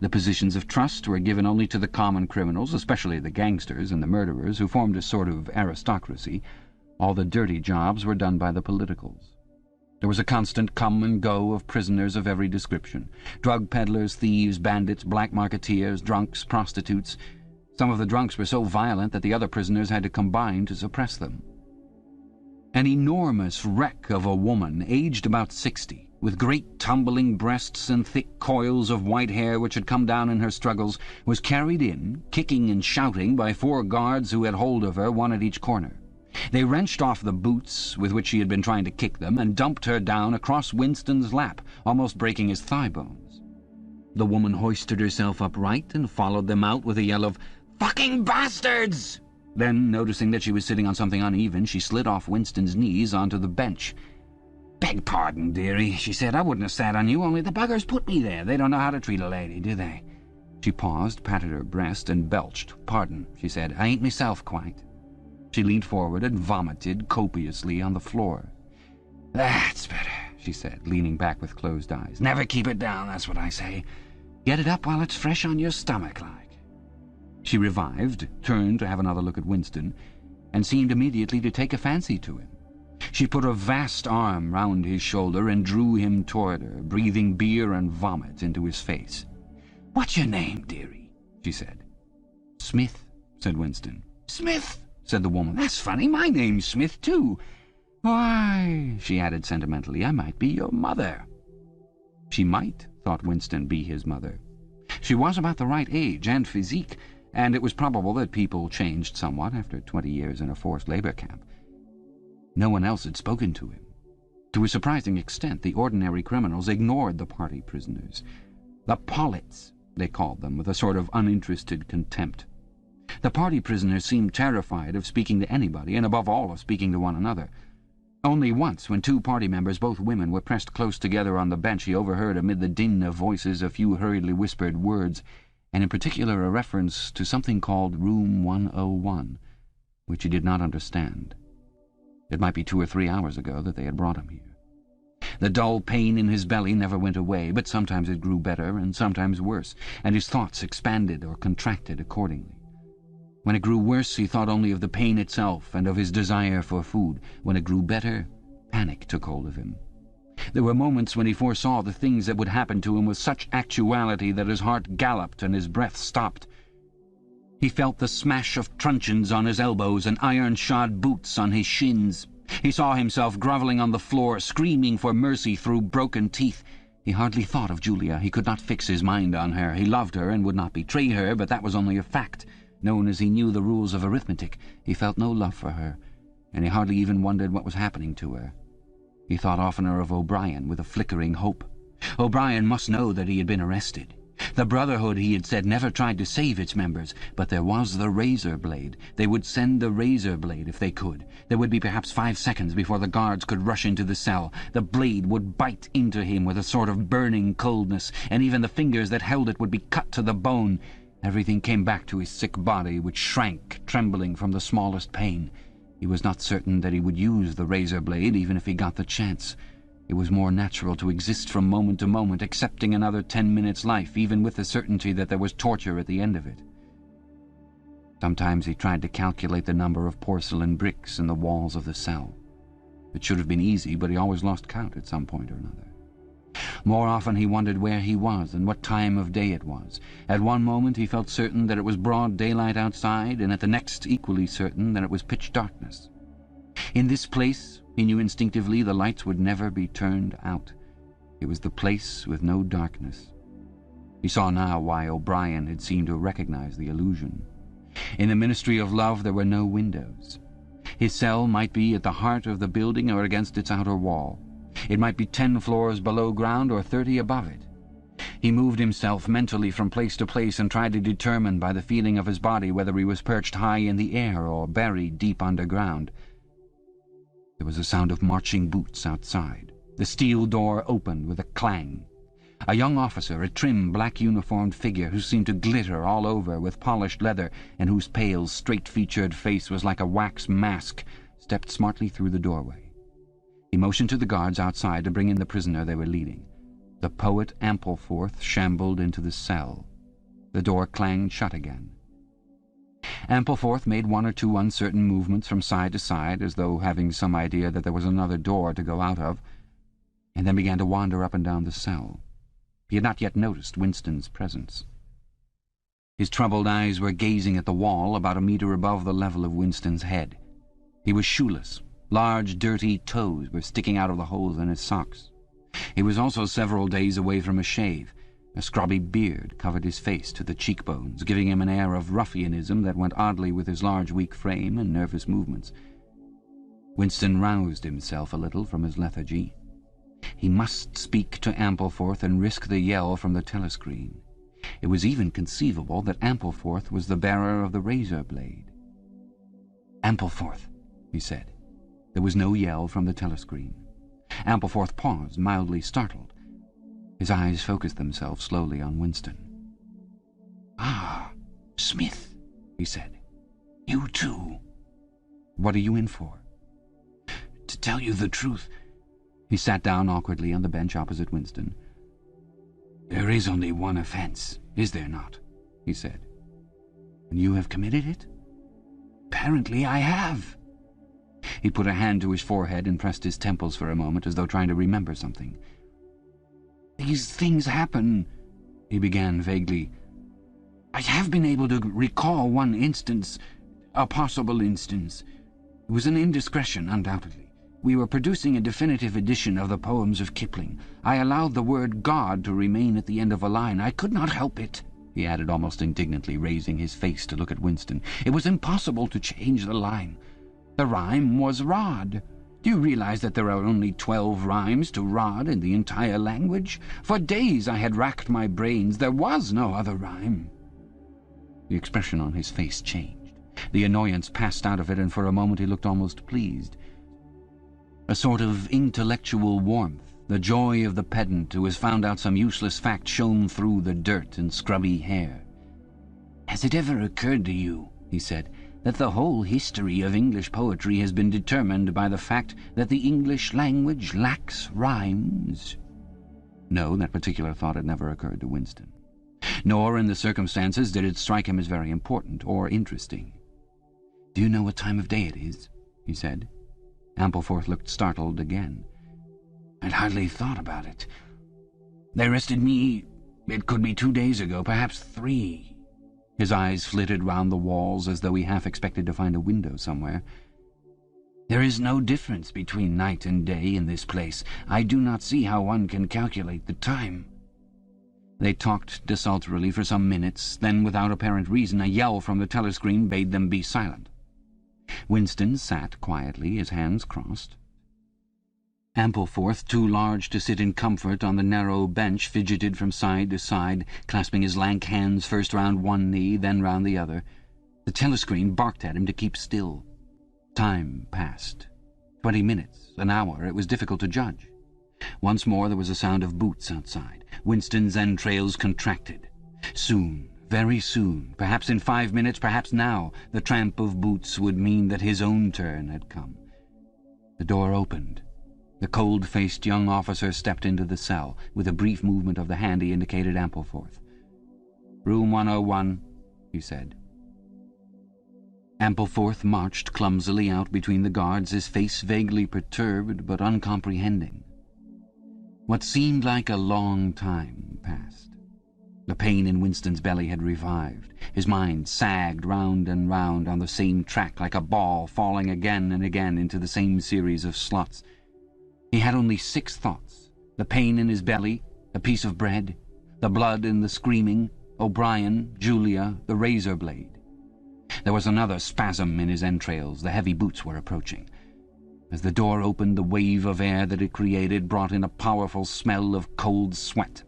The positions of trust were given only to the common criminals, especially the gangsters and the murderers, who formed a sort of aristocracy. All the dirty jobs were done by the politicals. There was a constant come and go of prisoners of every description. Drug peddlers, thieves, bandits, black marketeers, drunks, prostitutes. Some of the drunks were so violent that the other prisoners had to combine to suppress them. An enormous wreck of a woman, aged about 60, with great tumbling breasts and thick coils of white hair which had come down in her struggles, was carried in, kicking and shouting, by 4 guards who had hold of her, one at each corner. They wrenched off the boots with which she had been trying to kick them and dumped her down across Winston's lap, almost breaking his thigh bones. The woman hoisted herself upright and followed them out with a yell of, "Fucking bastards!" Then, noticing that she was sitting on something uneven, she slid off Winston's knees onto the bench. "Beg pardon, dearie," she said. "I wouldn't have sat on you, only the buggers put me there. They don't know how to treat a lady, do they?" She paused, patted her breast, and belched. "Pardon," she said. "I ain't myself quite." She leaned forward and vomited copiously on the floor. "That's better," she said, leaning back with closed eyes. "Never keep it down, that's what I say. Get it up while it's fresh on your stomach, like." She revived, turned to have another look at Winston, and seemed immediately to take a fancy to him. She put a vast arm round his shoulder and drew him toward her, breathing beer and vomit into his face. "What's your name, dearie?" she said. "Smith," said Winston. "Smith?" said the woman. "That's funny. My name's Smith, too. Why," she added sentimentally, "I might be your mother." She might, thought Winston, be his mother. She was about the right age and physique, and it was probable that people changed somewhat after 20 years in a forced labour camp. No one else had spoken to him. To a surprising extent, the ordinary criminals ignored the party prisoners. The pollits, they called them, with a sort of uninterested contempt. The party prisoners seemed terrified of speaking to anybody, and above all of speaking to one another. Only once, when 2 party members, both women, were pressed close together on the bench, he overheard amid the din of voices a few hurriedly whispered words, and in particular a reference to something called Room 101, which he did not understand. It might be 2 or 3 hours ago that they had brought him here. The dull pain in his belly never went away, but sometimes it grew better and sometimes worse, and his thoughts expanded or contracted accordingly. When it grew worse, he thought only of the pain itself and of his desire for food. When it grew better, panic took hold of him. There were moments when he foresaw the things that would happen to him with such actuality that his heart galloped and his breath stopped. He felt the smash of truncheons on his elbows and iron-shod boots on his shins. He saw himself grovelling on the floor, screaming for mercy through broken teeth. He hardly thought of Julia. He could not fix his mind on her. He loved her and would not betray her, but that was only a fact. Known as he knew the rules of arithmetic, he felt no love for her, and he hardly even wondered what was happening to her. He thought oftener of O'Brien with a flickering hope. O'Brien must know that he had been arrested. The Brotherhood, he had said, never tried to save its members, but there was the razor blade. They would send the razor blade if they could. There would be perhaps 5 seconds before the guards could rush into the cell. The blade would bite into him with a sort of burning coldness, and even the fingers that held it would be cut to the bone. Everything came back to his sick body, which shrank, trembling from the smallest pain. He was not certain that he would use the razor blade, even if he got the chance. It was more natural to exist from moment to moment, accepting another 10 minutes' life, even with the certainty that there was torture at the end of it. Sometimes he tried to calculate the number of porcelain bricks in the walls of the cell. It should have been easy, but he always lost count at some point or another. More often he wondered where he was and what time of day it was. At one moment he felt certain that it was broad daylight outside, and at the next equally certain that it was pitch darkness. In this place, he knew instinctively, the lights would never be turned out. It was the place with no darkness. He saw now why O'Brien had seemed to recognize the illusion. In the Ministry of Love there were no windows. His cell might be at the heart of the building or against its outer wall. It might be 10 floors below ground or 30 above it. He moved himself mentally from place to place and tried to determine by the feeling of his body whether he was perched high in the air or buried deep underground. There was a sound of marching boots outside. The steel door opened with a clang. A young officer, a trim, black-uniformed figure who seemed to glitter all over with polished leather and whose pale, straight-featured face was like a wax mask, stepped smartly through the doorway. He motioned to the guards outside to bring in the prisoner they were leading. The poet Ampleforth shambled into the cell. The door clanged shut again. Ampleforth made one or two uncertain movements from side to side, as though having some idea that there was another door to go out of, and then began to wander up and down the cell. He had not yet noticed Winston's presence. His troubled eyes were gazing at the wall about a meter above the level of Winston's head. He was shoeless. Large, dirty toes were sticking out of the holes in his socks. He was also several days away from a shave. A scrubby beard covered his face to the cheekbones, giving him an air of ruffianism that went oddly with his large, weak frame and nervous movements. Winston roused himself a little from his lethargy. He must speak to Ampleforth and risk the yell from the telescreen. It was even conceivable that Ampleforth was the bearer of the razor blade. "Ampleforth," he said. There was no yell from the telescreen. Ampleforth paused, mildly startled. His eyes focused themselves slowly on Winston. "Ah, Smith," he said. "You too." "What are you in for?" "To tell you the truth..." He sat down awkwardly on the bench opposite Winston. "There is only one offence, is there not?" he said. "And you have committed it?" "Apparently I have." He put a hand to his forehead and pressed his temples for a moment, as though trying to remember something. "These things happen," he began vaguely. "I have been able to recall one instance, a possible instance. It was an indiscretion, undoubtedly. We were producing a definitive edition of the poems of Kipling. I allowed the word God to remain at the end of a line. I could not help it," he added almost indignantly, raising his face to look at Winston. "It was impossible to change the line. The rhyme was rod. Do you realize that there are only 12 rhymes to rod in the entire language? For days I had racked my brains. There was no other rhyme." The expression on his face changed. The annoyance passed out of it, and for a moment he looked almost pleased. A sort of intellectual warmth, the joy of the pedant who has found out some useless fact, shone through the dirt and scrubby hair. "Has it ever occurred to you," he said, "that the whole history of English poetry has been determined by the fact that the English language lacks rhymes?" No, that particular thought had never occurred to Winston. Nor, in the circumstances, did it strike him as very important or interesting. "Do you know what time of day it is?" he said. Ampleforth looked startled again. "I'd hardly thought about it. They arrested me, it could be 2 days ago, perhaps 3. His eyes flitted round the walls as though he half expected to find a window somewhere. "There is no difference between night and day in this place. I do not see how one can calculate the time." They talked desultorily for some minutes, then, without apparent reason, a yell from the telescreen bade them be silent. Winston sat quietly, his hands crossed. Ampleforth, too large to sit in comfort on the narrow bench, fidgeted from side to side, clasping his lank hands first round one knee, then round the other. The telescreen barked at him to keep still. Time passed. 20 minutes, an hour, it was difficult to judge. Once more there was a sound of boots outside. Winston's entrails contracted. Soon, very soon, perhaps in 5 minutes, perhaps now, the tramp of boots would mean that his own turn had come. The door opened. The cold-faced young officer stepped into the cell. With a brief movement of the hand he indicated Ampleforth. "Room 101, he said. Ampleforth marched clumsily out between the guards, his face vaguely perturbed but uncomprehending. What seemed like a long time passed. The pain in Winston's belly had revived. His mind sagged round and round on the same track like a ball falling again and again into the same series of slots. He had only 6 thoughts: the pain in his belly, a piece of bread, the blood and the screaming, O'Brien, Julia, the razor blade. There was another spasm in his entrails. The heavy boots were approaching. As the door opened, the wave of air that it created brought in a powerful smell of cold sweat.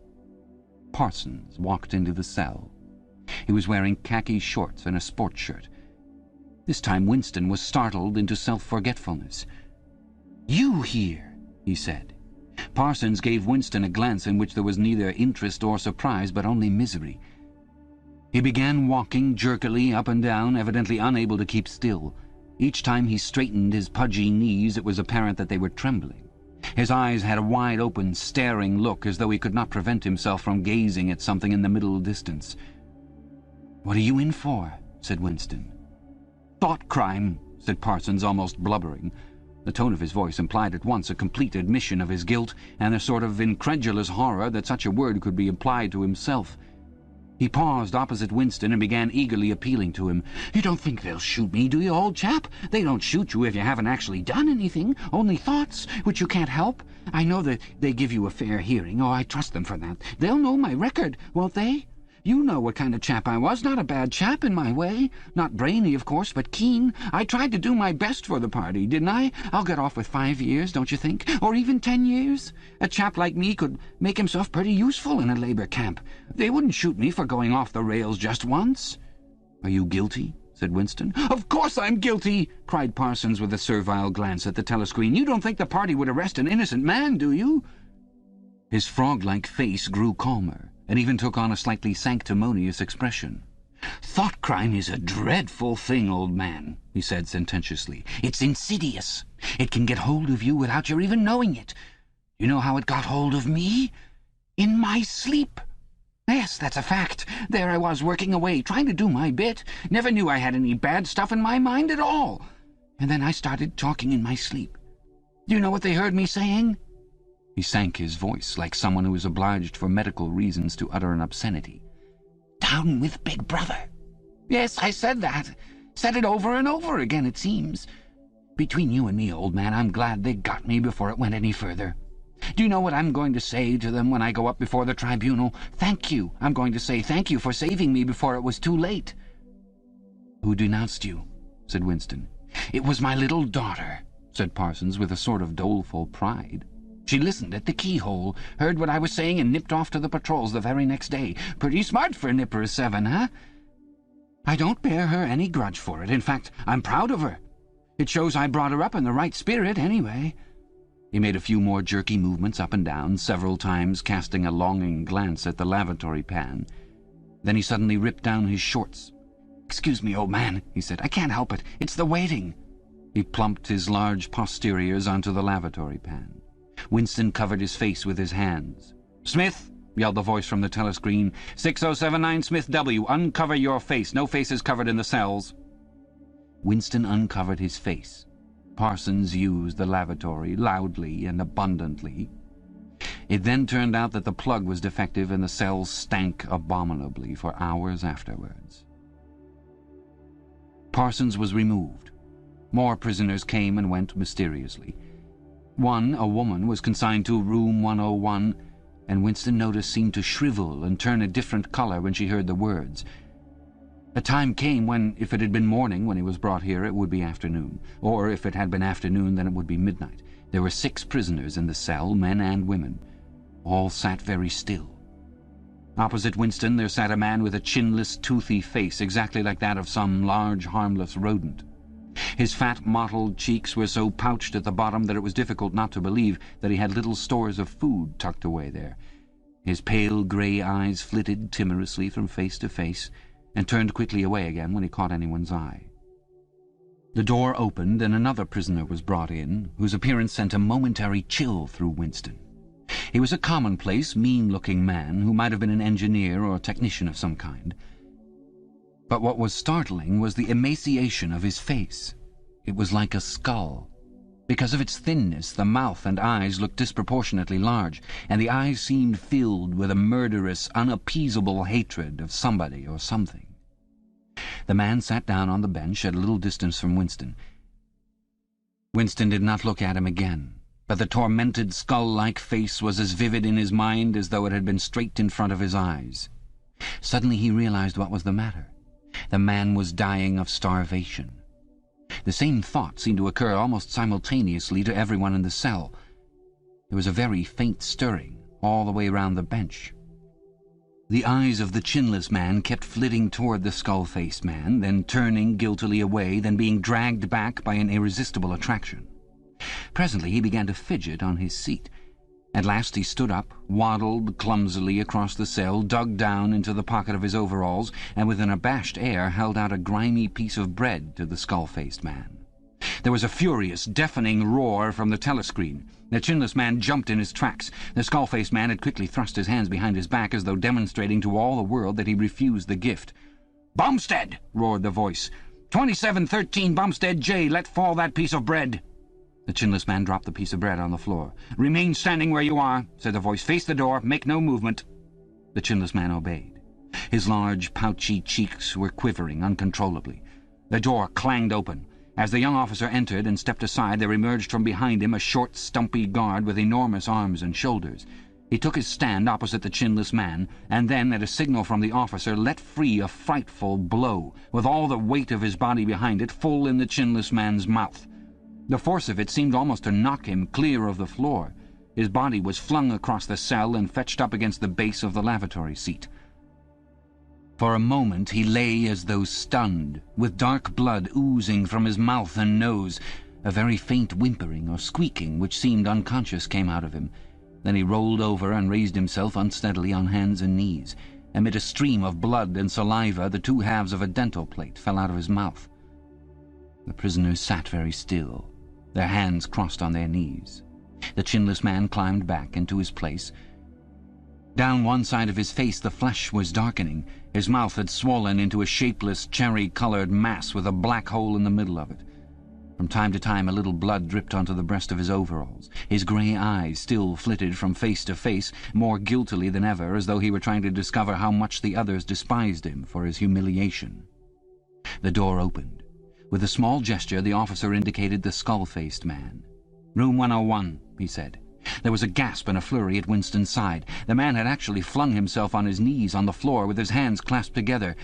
Parsons walked into the cell. He was wearing khaki shorts and a sports shirt. This time Winston was startled into self-forgetfulness. "You here?" he said. Parsons gave Winston a glance in which there was neither interest or surprise, but only misery. He began walking jerkily up and down, evidently unable to keep still. Each time he straightened his pudgy knees, it was apparent that they were trembling. His eyes had a wide-open, staring look, as though he could not prevent himself from gazing at something in the middle distance. "What are you in for?" said Winston. "Thought crime," said Parsons, almost blubbering. The tone of his voice implied at once a complete admission of his guilt and a sort of incredulous horror that such a word could be applied to himself. He paused opposite Winston and began eagerly appealing to him. "You don't think they'll shoot me, do you, old chap? They don't shoot you if you haven't actually done anything, only thoughts, which you can't help. I know that they give you a fair hearing. Oh, I trust them for that. They'll know my record, won't they? You know what kind of chap I was. Not a bad chap in my way. Not brainy, of course, but keen. I tried to do my best for the party, didn't I? I'll get off with 5 years, don't you think? Or even 10 years? A chap like me could make himself pretty useful in a labour camp. They wouldn't shoot me for going off the rails just once." "Are you guilty?" said Winston. "Of course I'm guilty!" cried Parsons with a servile glance at the telescreen. "You don't think the party would arrest an innocent man, do you?" His frog-like face grew calmer, and even took on a slightly sanctimonious expression. "Thought crime is a dreadful thing, old man," he said sententiously. "It's insidious. It can get hold of you without your even knowing it. You know how it got hold of me? In my sleep. Yes, that's a fact. There I was, working away, trying to do my bit. Never knew I had any bad stuff in my mind at all. And then I started talking in my sleep. Do you know what they heard me saying?" He sank his voice, like someone who is obliged for medical reasons to utter an obscenity. "Down with Big Brother." Yes, I said that. Said it over and over again, it seems. Between you and me, old man, I'm glad they got me before it went any further. Do you know what I'm going to say to them when I go up before the tribunal? Thank you. I'm going to say thank you for saving me before it was too late. "Who denounced you?" said Winston. "It was my little daughter," said Parsons with a sort of doleful pride. "She listened at the keyhole, heard what I was saying, and nipped off to the patrols the very next day. Pretty smart for a nipper of 7, huh? I don't bear her any grudge for it. In fact, I'm proud of her. It shows I brought her up in the right spirit, anyway." He made a few more jerky movements up and down, several times casting a longing glance at the lavatory pan. Then he suddenly ripped down his shorts. "Excuse me, old man," he said. "I can't help it. It's the waiting." He plumped his large posteriors onto the lavatory pan. Winston covered his face with his hands. "Smith!" yelled the voice from the telescreen. 6079 Smith W. Uncover your face. No faces covered in the cells. Winston uncovered his face. Parsons used the lavatory loudly and abundantly. It then turned out that the plug was defective and the cells stank abominably for hours afterwards. Parsons was removed. More prisoners came and went mysteriously. One, a woman, was consigned to room 101, and Winston noticed seemed to shrivel and turn a different colour when she heard the words. A time came when, if it had been morning when he was brought here, it would be afternoon, or if it had been afternoon, then it would be midnight. There were 6 prisoners in the cell, men and women. All sat very still. Opposite Winston there sat a man with a chinless, toothy face, exactly like that of some large, harmless rodent. His fat, mottled cheeks were so pouched at the bottom that it was difficult not to believe that he had little stores of food tucked away there. His pale grey eyes flitted timorously from face to face, and turned quickly away again when he caught anyone's eye. The door opened, and another prisoner was brought in, whose appearance sent a momentary chill through Winston. He was a commonplace, mean-looking man who might have been an engineer or a technician of some kind. But what was startling was the emaciation of his face. It was like a skull. Because of its thinness, the mouth and eyes looked disproportionately large, and the eyes seemed filled with a murderous, unappeasable hatred of somebody or something. The man sat down on the bench at a little distance from Winston. Winston did not look at him again, but the tormented, skull-like face was as vivid in his mind as though it had been straight in front of his eyes. Suddenly he realized what was the matter. The man was dying of starvation. The same thought seemed to occur almost simultaneously to everyone in the cell. There was a very faint stirring all the way round the bench. The eyes of the chinless man kept flitting toward the skull-faced man, then turning guiltily away, then being dragged back by an irresistible attraction. Presently he began to fidget on his seat. At last he stood up, waddled clumsily across the cell, dug down into the pocket of his overalls, and with an abashed air held out a grimy piece of bread to the skull-faced man. There was a furious, deafening roar from the telescreen. The chinless man jumped in his tracks. The skull-faced man had quickly thrust his hands behind his back as though demonstrating to all the world that he refused the gift. "Bumstead!" roared the voice. 2713 Bumstead J, let fall that piece of bread. The chinless man dropped the piece of bread on the floor. "Remain standing where you are," said the voice. "Face the door. Make no movement." The chinless man obeyed. His large, pouchy cheeks were quivering uncontrollably. The door clanged open. As the young officer entered and stepped aside, there emerged from behind him a short, stumpy guard with enormous arms and shoulders. He took his stand opposite the chinless man, and then, at a signal from the officer, let free a frightful blow, with all the weight of his body behind it, full in the chinless man's mouth. The force of it seemed almost to knock him clear of the floor. His body was flung across the cell and fetched up against the base of the lavatory seat. For a moment he lay as though stunned, with dark blood oozing from his mouth and nose. A very faint whimpering or squeaking, which seemed unconscious, came out of him. Then he rolled over and raised himself unsteadily on hands and knees. Amid a stream of blood and saliva, the two halves of a dental plate fell out of his mouth. The prisoners sat very still, their hands crossed on their knees. The chinless man climbed back into his place. Down one side of his face the flesh was darkening. His mouth had swollen into a shapeless, cherry-coloured mass with a black hole in the middle of it. From time to time a little blood dripped onto the breast of his overalls. His grey eyes still flitted from face to face, more guiltily than ever, as though he were trying to discover how much the others despised him for his humiliation. The door opened. With a small gesture the officer indicated the skull-faced man. "Room 101, he said. There was a gasp and a flurry at Winston's side. The man had actually flung himself on his knees on the floor with his hands clasped together.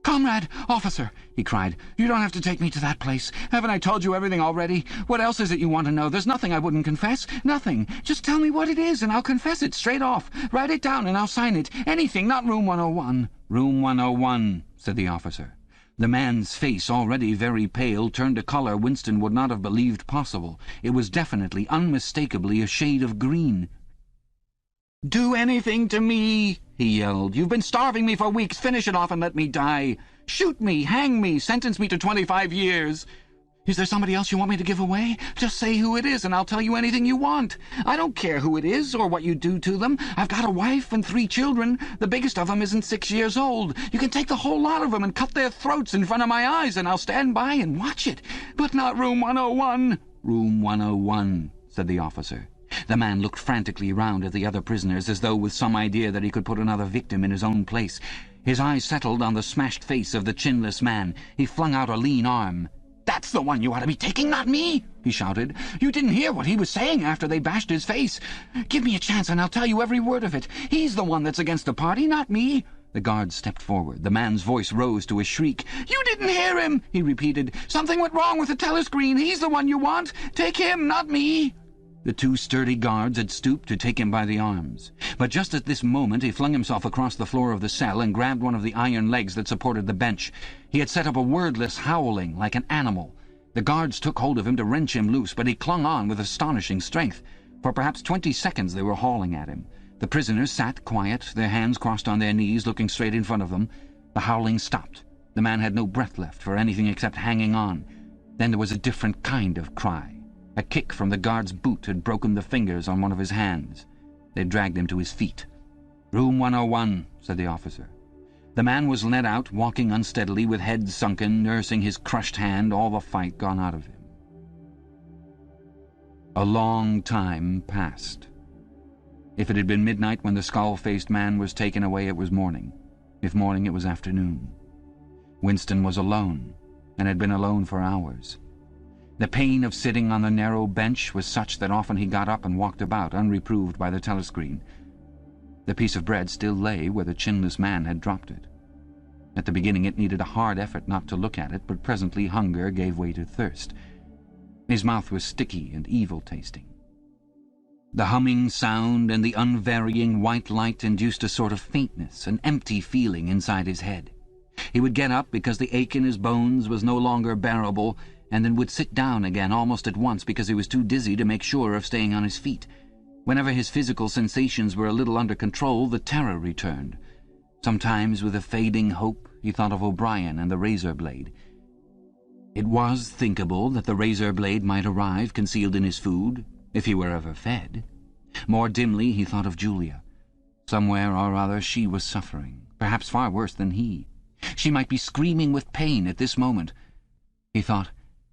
"Comrade, officer," he cried, "you don't have to take me to that place. Haven't I told you everything already? What else is it you want to know? There's nothing I wouldn't confess. Nothing. Just tell me what it is and I'll confess it straight off. Write it down and I'll sign it. Anything, not room 101. "Room 101, said the officer. The man's face, already very pale, turned a colour Winston would not have believed possible. It was definitely, unmistakably, a shade of green. "Do anything to me," he yelled. "You've been starving me for weeks. Finish it off and let me die. Shoot me, hang me, sentence me to 25 years. Is there somebody else you want me to give away? Just say who it is and I'll tell you anything you want. I don't care who it is or what you do to them. I've got a wife and 3 children. The biggest of them isn't 6 years old. You can take the whole lot of them and cut their throats in front of my eyes and I'll stand by and watch it. But not room 101. "Room 101, said the officer. The man looked frantically round at the other prisoners as though with some idea that he could put another victim in his own place. His eyes settled on the smashed face of the chinless man. He flung out a lean arm. "That's the one you ought to be taking, not me!" he shouted. "You didn't hear what he was saying after they bashed his face. Give me a chance and I'll tell you every word of it. He's the one that's against the party, not me." The guard stepped forward. The man's voice rose to a shriek. "You didn't hear him," he repeated. "Something went wrong with the telescreen. He's the one you want. Take him, not me." The 2 sturdy guards had stooped to take him by the arms. But just at this moment he flung himself across the floor of the cell and grabbed one of the iron legs that supported the bench. He had set up a wordless howling like an animal. The guards took hold of him to wrench him loose, but he clung on with astonishing strength. For perhaps 20 seconds they were hauling at him. The prisoners sat quiet, their hands crossed on their knees, looking straight in front of them. The howling stopped. The man had no breath left for anything except hanging on. Then there was a different kind of cry. A kick from the guard's boot had broken the fingers on one of his hands. They dragged him to his feet. "Room 101, said the officer. The man was led out, walking unsteadily, with head sunken, nursing his crushed hand, all the fight gone out of him. A long time passed. If it had been midnight when the skull-faced man was taken away, it was morning. If morning, it was afternoon. Winston was alone, and had been alone for hours. The pain of sitting on the narrow bench was such that often he got up and walked about, unreproved by the telescreen. The piece of bread still lay where the chinless man had dropped it. At the beginning it needed a hard effort not to look at it, but presently hunger gave way to thirst. His mouth was sticky and evil-tasting. The humming sound and the unvarying white light induced a sort of faintness, an empty feeling inside his head. He would get up because the ache in his bones was no longer bearable, and then would sit down again almost at once because he was too dizzy to make sure of staying on his feet. Whenever his physical sensations were a little under control, the terror returned. Sometimes, with a fading hope, he thought of O'Brien and the razor blade. It was thinkable that the razor blade might arrive concealed in his food, if he were ever fed. More dimly he thought of Julia. Somewhere or other she was suffering, perhaps far worse than he. She might be screaming with pain at this moment. He thought,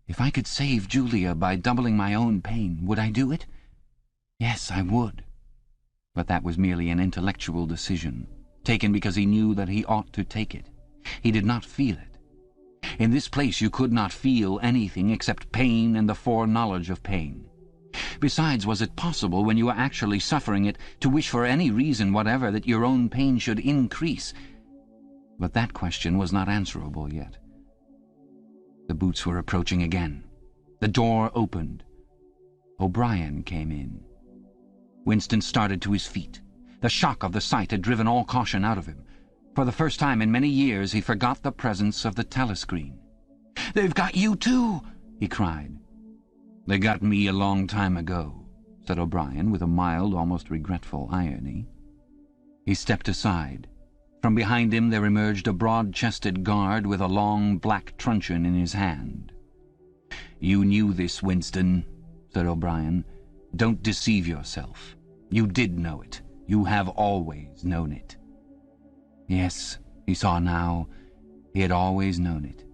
if I could save Julia by doubling my own pain, would I do it? Yes, I would. But that was merely an intellectual decision, taken because he knew that he ought to take it. He did not feel it. In this place you could not feel anything except pain and the foreknowledge of pain. Besides, was it possible, when you were actually suffering it, to wish for any reason whatever that your own pain should increase? But that question was not answerable yet. The boots were approaching again. The door opened. O'Brien came in. Winston started to his feet. The shock of the sight had driven all caution out of him. For the first time in many years he forgot the presence of the telescreen. "They've got you too!" he cried. "They got me a long time ago," said O'Brien with a mild, almost regretful irony. He stepped aside. From behind him there emerged a broad-chested guard with a long black truncheon in his hand. "You knew this, Winston," said O'Brien. "Don't deceive yourself. You did know it. You have always known it." Yes, he saw now, he had always known it.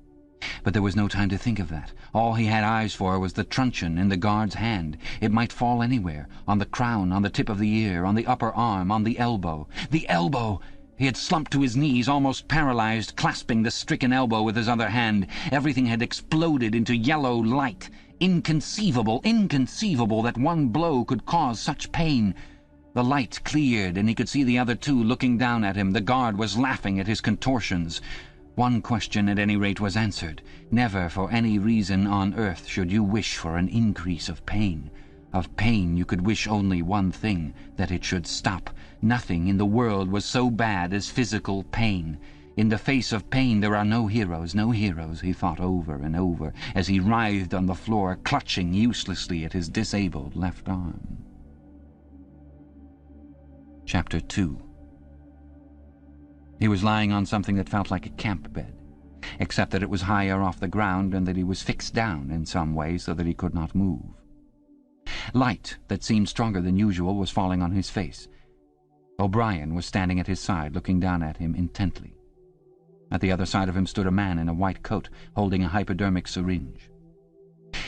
But there was no time to think of that. All he had eyes for was the truncheon in the guard's hand. It might fall anywhere, on the crown, on the tip of the ear, on the upper arm, on the elbow. The elbow! He had slumped to his knees, almost paralyzed, clasping the stricken elbow with his other hand. Everything had exploded into yellow light. Inconceivable, inconceivable that one blow could cause such pain. The light cleared, and he could see the other two looking down at him. The guard was laughing at his contortions. One question, at any rate, was answered. Never, for any reason on earth, should you wish for an increase of pain. Of pain you could wish only one thing, that it should stop. Nothing in the world was so bad as physical pain. In the face of pain there are no heroes, he thought over and over, as he writhed on the floor, clutching uselessly at his disabled left arm. Chapter 2. He was lying on something that felt like a camp bed, except that it was higher off the ground and that he was fixed down in some way so that he could not move. Light that seemed stronger than usual was falling on his face. O'Brien was standing at his side, looking down at him intently. At the other side of him stood a man in a white coat, holding a hypodermic syringe.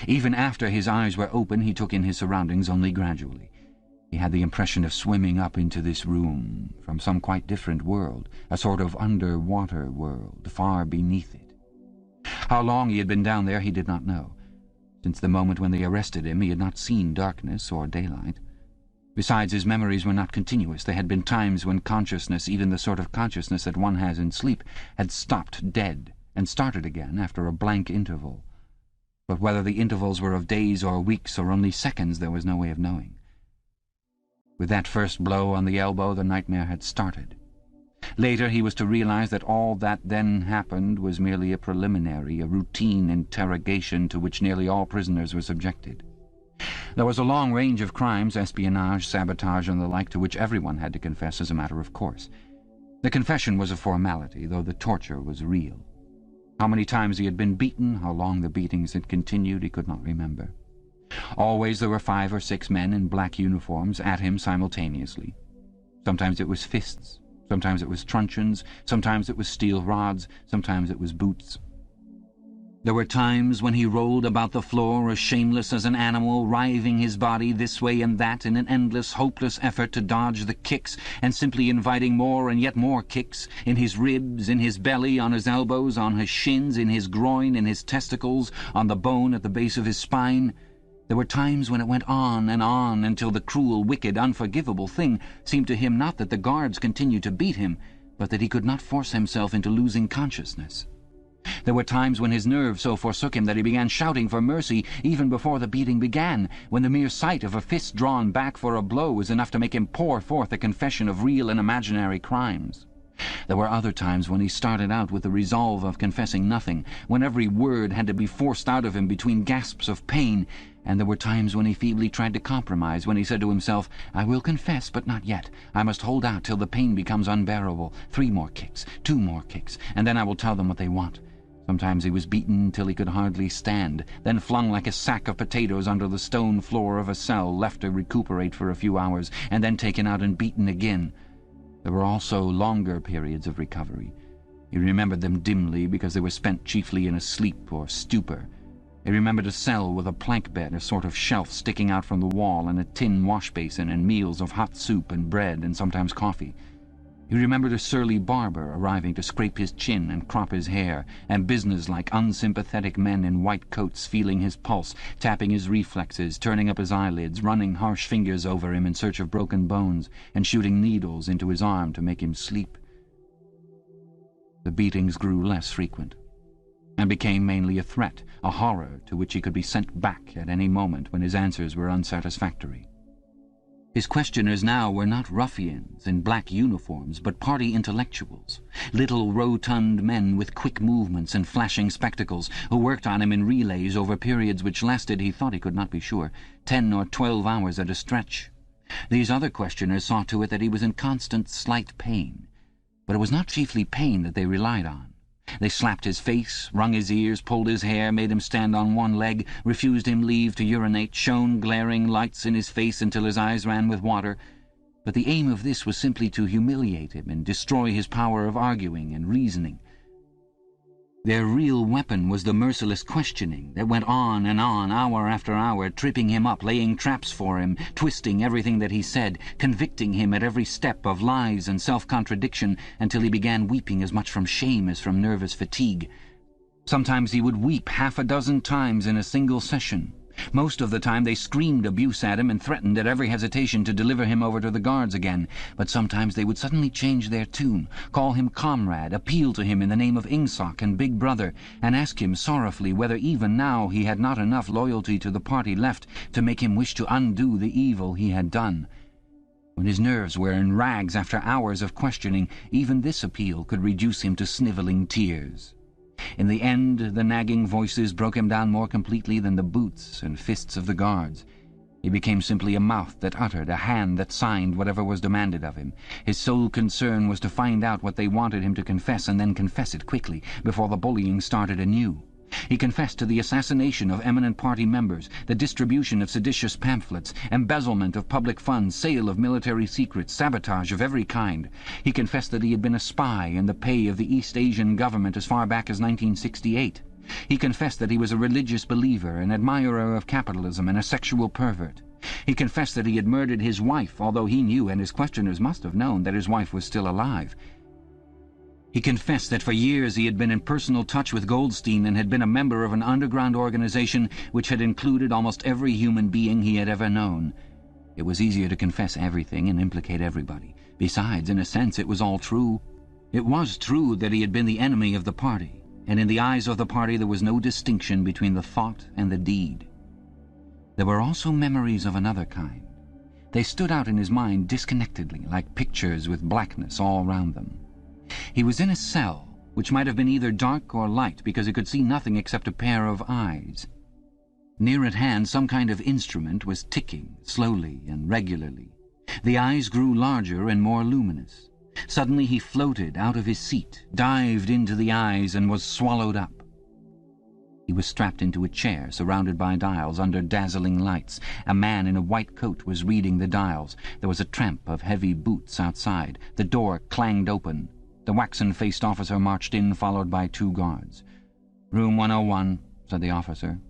Even after his eyes were open, he took in his surroundings only gradually. He had the impression of swimming up into this room from some quite different world, a sort of underwater world, far beneath it. How long he had been down there he did not know. Since the moment when they arrested him, he had not seen darkness or daylight. Besides, his memories were not continuous. There had been times when consciousness, even the sort of consciousness that one has in sleep, had stopped dead and started again after a blank interval. But whether the intervals were of days or weeks or only seconds, there was no way of knowing. With that first blow on the elbow, the nightmare had started. Later he was to realize that all that then happened was merely a preliminary, a routine interrogation to which nearly all prisoners were subjected. There was a long range of crimes, espionage, sabotage, and the like, to which everyone had to confess as a matter of course. The confession was a formality, though the torture was real. How many times he had been beaten, how long the beatings had continued, he could not remember. Always there were 5 or 6 men in black uniforms at him simultaneously. Sometimes it was fists, sometimes it was truncheons, sometimes it was steel rods, sometimes it was boots. There were times when he rolled about the floor as shameless as an animal, writhing his body this way and that in an endless, hopeless effort to dodge the kicks, and simply inviting more and yet more kicks, in his ribs, in his belly, on his elbows, on his shins, in his groin, in his testicles, on the bone at the base of his spine. There were times when it went on until the cruel, wicked, unforgivable thing seemed to him not that the guards continued to beat him, but that he could not force himself into losing consciousness. There were times when his nerves so forsook him that he began shouting for mercy even before the beating began, when the mere sight of a fist drawn back for a blow was enough to make him pour forth a confession of real and imaginary crimes. There were other times when he started out with the resolve of confessing nothing, when every word had to be forced out of him between gasps of pain, and there were times when he feebly tried to compromise, when he said to himself, "I will confess, but not yet. I must hold out till the pain becomes unbearable. 3 more kicks, 2 more kicks, and then I will tell them what they want." Sometimes he was beaten till he could hardly stand, then flung like a sack of potatoes under the stone floor of a cell, left to recuperate for a few hours, and then taken out and beaten again. There were also longer periods of recovery. He remembered them dimly because they were spent chiefly in a sleep or stupor. He remembered a cell with a plank bed, a sort of shelf sticking out from the wall, and a tin wash-basin, and meals of hot soup and bread and sometimes coffee. He remembered a surly barber arriving to scrape his chin and crop his hair, and business-like, unsympathetic men in white coats feeling his pulse, tapping his reflexes, turning up his eyelids, running harsh fingers over him in search of broken bones, and shooting needles into his arm to make him sleep. The beatings grew less frequent, and became mainly a threat, a horror to which he could be sent back at any moment when his answers were unsatisfactory. His questioners now were not ruffians in black uniforms, but party intellectuals, little rotund men with quick movements and flashing spectacles, who worked on him in relays over periods which lasted, he thought he could not be sure, 10 or 12 hours at a stretch. These other questioners saw to it that he was in constant slight pain, but it was not chiefly pain that they relied on. They slapped his face, wrung his ears, pulled his hair, made him stand on one leg, refused him leave to urinate, shone glaring lights in his face until his eyes ran with water. But the aim of this was simply to humiliate him and destroy his power of arguing and reasoning. Their real weapon was the merciless questioning that went on and on, hour after hour, tripping him up, laying traps for him, twisting everything that he said, convicting him at every step of lies and self-contradiction, until he began weeping as much from shame as from nervous fatigue. Sometimes he would weep 6 times in a single session. Most of the time they screamed abuse at him and threatened at every hesitation to deliver him over to the guards again, but sometimes they would suddenly change their tune, call him comrade, appeal to him in the name of Ingsoc and Big Brother, and ask him sorrowfully whether even now he had not enough loyalty to the party left to make him wish to undo the evil he had done. When his nerves were in rags after hours of questioning, even this appeal could reduce him to snivelling tears. In the end, the nagging voices broke him down more completely than the boots and fists of the guards. He became simply a mouth that uttered, a hand that signed whatever was demanded of him. His sole concern was to find out what they wanted him to confess, and then confess it quickly, before the bullying started anew. He confessed to the assassination of eminent party members, the distribution of seditious pamphlets, embezzlement of public funds, sale of military secrets, sabotage of every kind. He confessed that he had been a spy in the pay of the East Asian government as far back as 1968. He confessed that he was a religious believer, an admirer of capitalism, and a sexual pervert. He confessed that he had murdered his wife, although he knew, and his questioners must have known, that his wife was still alive. He confessed that for years he had been in personal touch with Goldstein and had been a member of an underground organization which had included almost every human being he had ever known. It was easier to confess everything and implicate everybody. Besides, in a sense, it was all true. It was true that he had been the enemy of the party, and in the eyes of the party there was no distinction between the thought and the deed. There were also memories of another kind. They stood out in his mind disconnectedly, like pictures with blackness all round them. He was in a cell, which might have been either dark or light, because he could see nothing except a pair of eyes. Near at hand some kind of instrument was ticking, slowly and regularly. The eyes grew larger and more luminous. Suddenly he floated out of his seat, dived into the eyes, and was swallowed up. He was strapped into a chair, surrounded by dials under dazzling lights. A man in a white coat was reading the dials. There was a tramp of heavy boots outside. The door clanged open. The waxen-faced officer marched in, followed by 2 guards. "Room 101, said the officer.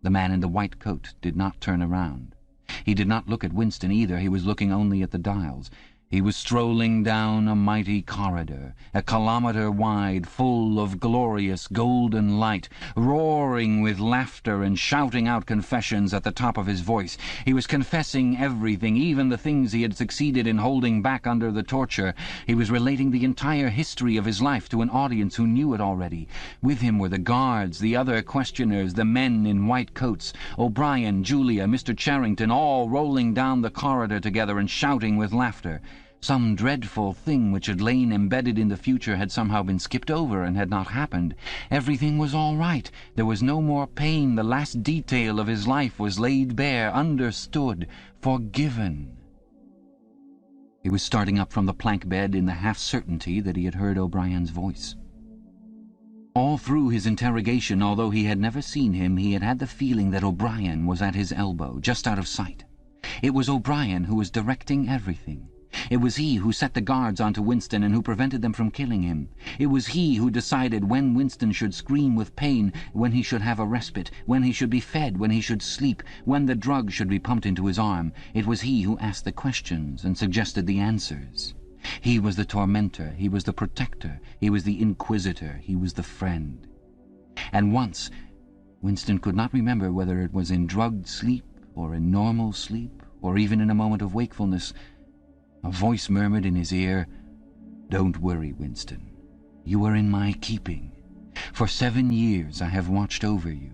The man in the white coat did not turn around. He did not look at Winston either. He was looking only at the dials. He was strolling down a mighty corridor, a kilometre wide, full of glorious golden light, roaring with laughter and shouting out confessions at the top of his voice. He was confessing everything, even the things he had succeeded in holding back under the torture. He was relating the entire history of his life to an audience who knew it already. With him were the guards, the other questioners, the men in white coats, O'Brien, Julia, Mr. Charrington, all rolling down the corridor together and shouting with laughter. Some dreadful thing which had lain embedded in the future had somehow been skipped over and had not happened. Everything was all right. There was no more pain. The last detail of his life was laid bare, understood, forgiven. He was starting up from the plank bed in the half-certainty that he had heard O'Brien's voice. All through his interrogation, although he had never seen him, he had had the feeling that O'Brien was at his elbow, just out of sight. It was O'Brien who was directing everything. It was he who set the guards onto Winston and who prevented them from killing him. It was he who decided when Winston should scream with pain, when he should have a respite, when he should be fed, when he should sleep, when the drug should be pumped into his arm. It was he who asked the questions and suggested the answers. He was the tormentor, he was the protector, he was the inquisitor, he was the friend. And once, Winston could not remember whether it was in drugged sleep or in normal sleep or even in a moment of wakefulness, a voice murmured in his ear, "Don't worry, Winston. You are in my keeping. For 7 years I have watched over you.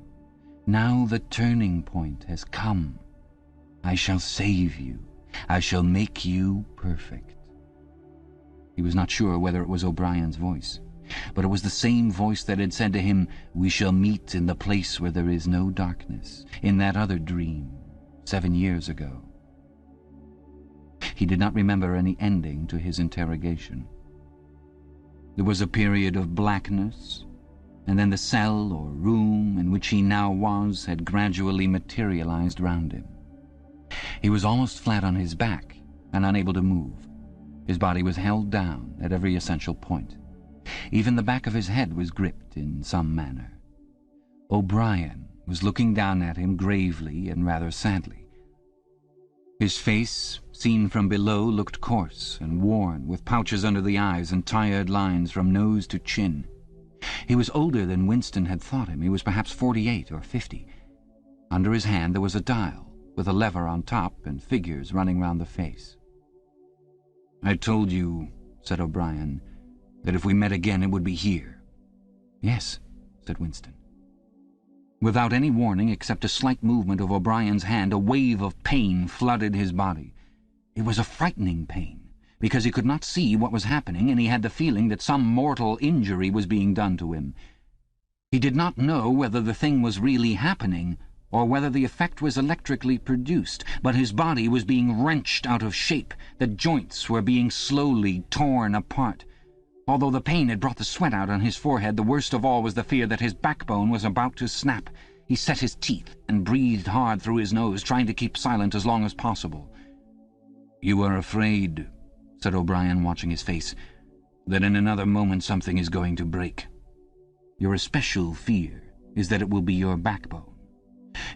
Now the turning point has come. I shall save you. I shall make you perfect." He was not sure whether it was O'Brien's voice, but it was the same voice that had said to him, "We shall meet in the place where there is no darkness," in that other dream, 7 years ago. He did not remember any ending to his interrogation. There was a period of blackness, and then the cell or room in which he now was had gradually materialized round him. He was almost flat on his back and unable to move. His body was held down at every essential point. Even the back of his head was gripped in some manner. O'Brien was looking down at him gravely and rather sadly. His face, seen from below, looked coarse and worn, with pouches under the eyes and tired lines from nose to chin. He was older than Winston had thought him. He was perhaps 48 or 50. Under his hand there was a dial, with a lever on top and figures running round the face. "I told you," said O'Brien, "that if we met again it would be here." "Yes," said Winston. Without any warning except a slight movement of O'Brien's hand, a wave of pain flooded his body. It was a frightening pain, because he could not see what was happening, and he had the feeling that some mortal injury was being done to him. He did not know whether the thing was really happening, or whether the effect was electrically produced, but his body was being wrenched out of shape. The joints were being slowly torn apart. Although the pain had brought the sweat out on his forehead, the worst of all was the fear that his backbone was about to snap. He set his teeth and breathed hard through his nose, trying to keep silent as long as possible. "You are afraid," said O'Brien, watching his face, "that in another moment something is going to break. Your especial fear is that it will be your backbone.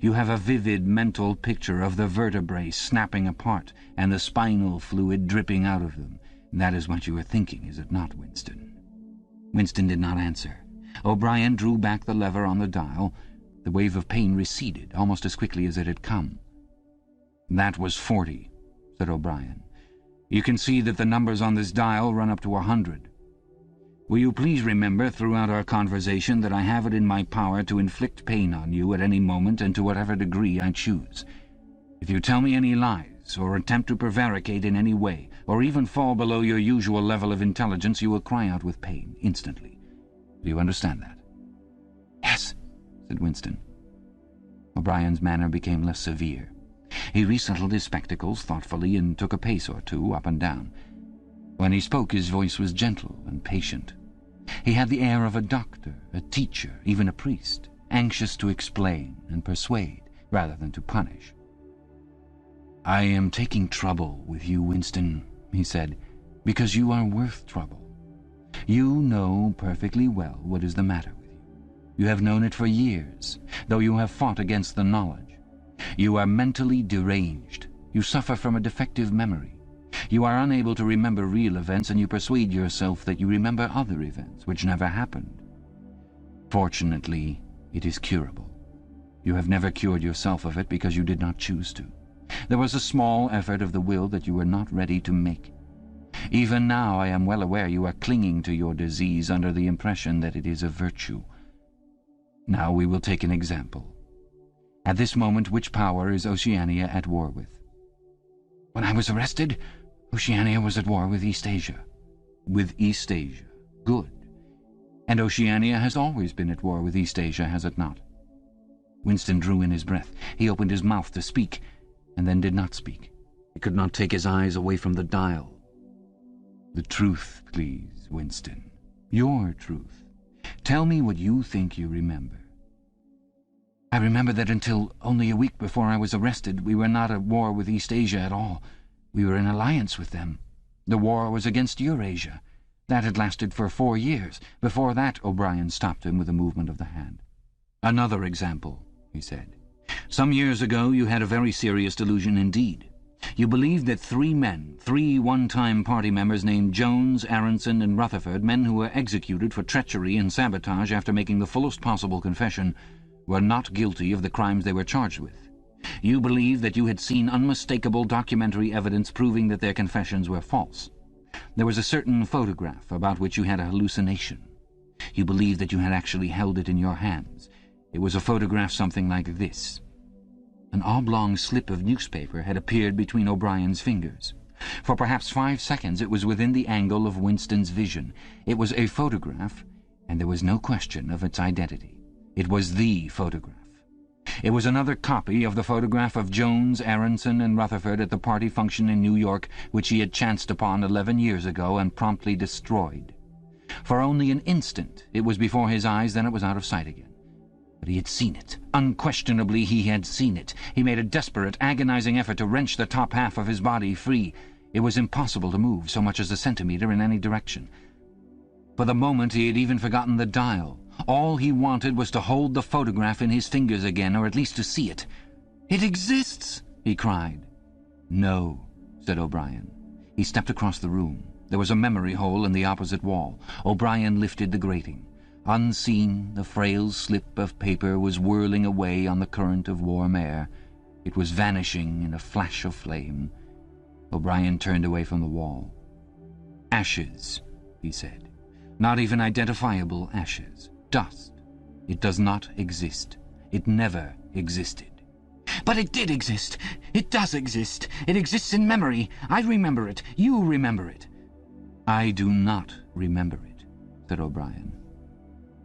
You have a vivid mental picture of the vertebrae snapping apart and the spinal fluid dripping out of them. That is what you are thinking, is it not, Winston?" Winston did not answer. O'Brien drew back the lever on the dial. The wave of pain receded almost as quickly as it had come. "That was 40, said O'Brien. "You can see that the numbers on this dial run up to 100. Will you please remember throughout our conversation that I have it in my power to inflict pain on you at any moment and to whatever degree I choose. If you tell me any lies, or attempt to prevaricate in any way, or even fall below your usual level of intelligence, you will cry out with pain, instantly. Do you understand that?" "Yes," said Winston. O'Brien's manner became less severe. He resettled his spectacles thoughtfully and took a pace or two up and down. When he spoke, his voice was gentle and patient. He had the air of a doctor, a teacher, even a priest, anxious to explain and persuade rather than to punish. "I am taking trouble with you, Winston," he said, "because you are worth trouble. You know perfectly well what is the matter with you. You have known it for years, though you have fought against the knowledge. You are mentally deranged. You suffer from a defective memory. You are unable to remember real events, and you persuade yourself that you remember other events which never happened. Fortunately, it is curable. You have never cured yourself of it because you did not choose to. There was a small effort of the will that you were not ready to make. Even now I am well aware you are clinging to your disease under the impression that it is a virtue. Now we will take an example. At this moment, which power is Oceania at war with? When I was arrested, Oceania was at war with East Asia. With East Asia. Good. And Oceania has always been at war with East Asia, has it not? Winston drew in his breath. He opened his mouth to speak, and then did not speak. He could not take his eyes away from the dial. The truth, please, Winston. Your truth. Tell me what you think you remember. I remember that until only a week before I was arrested, we were not at war with East Asia at all. We were in alliance with them. The war was against Eurasia. That had lasted for 4 years. Before that, O'Brien stopped him with a movement of the hand. Another example, he said. Some years ago you had a very serious delusion indeed. You believed that 3 men, 3 one-time party members named Jones, Aronson, and Rutherford, men who were executed for treachery and sabotage after making the fullest possible confession, were not guilty of the crimes they were charged with. You believed that you had seen unmistakable documentary evidence proving that their confessions were false. There was a certain photograph about which you had a hallucination. You believed that you had actually held it in your hands. It was a photograph something like this. An oblong slip of newspaper had appeared between O'Brien's fingers. For perhaps 5 seconds it was within the angle of Winston's vision. It was a photograph, and there was no question of its identity. It was the photograph. It was another copy of the photograph of Jones, Aronson, and Rutherford at the party function in New York, which he had chanced upon 11 years ago and promptly destroyed. For only an instant it was before his eyes, then it was out of sight again. But he had seen it. Unquestionably he had seen it. He made a desperate, agonizing effort to wrench the top half of his body free. It was impossible to move so much as a centimeter in any direction. For the moment he had even forgotten the dial. All he wanted was to hold the photograph in his fingers again, or at least to see it. "It exists!" he cried. "No," said O'Brien. He stepped across the room. There was a memory hole in the opposite wall. O'Brien lifted the grating. Unseen, the frail slip of paper was whirling away on the current of warm air. It was vanishing in a flash of flame. O'Brien turned away from the wall. "Ashes," he said. "Not even identifiable ashes. Dust. It does not exist. It never existed." "But it did exist. It does exist. It exists in memory. I remember it. You remember it." "I do not remember it," said O'Brien.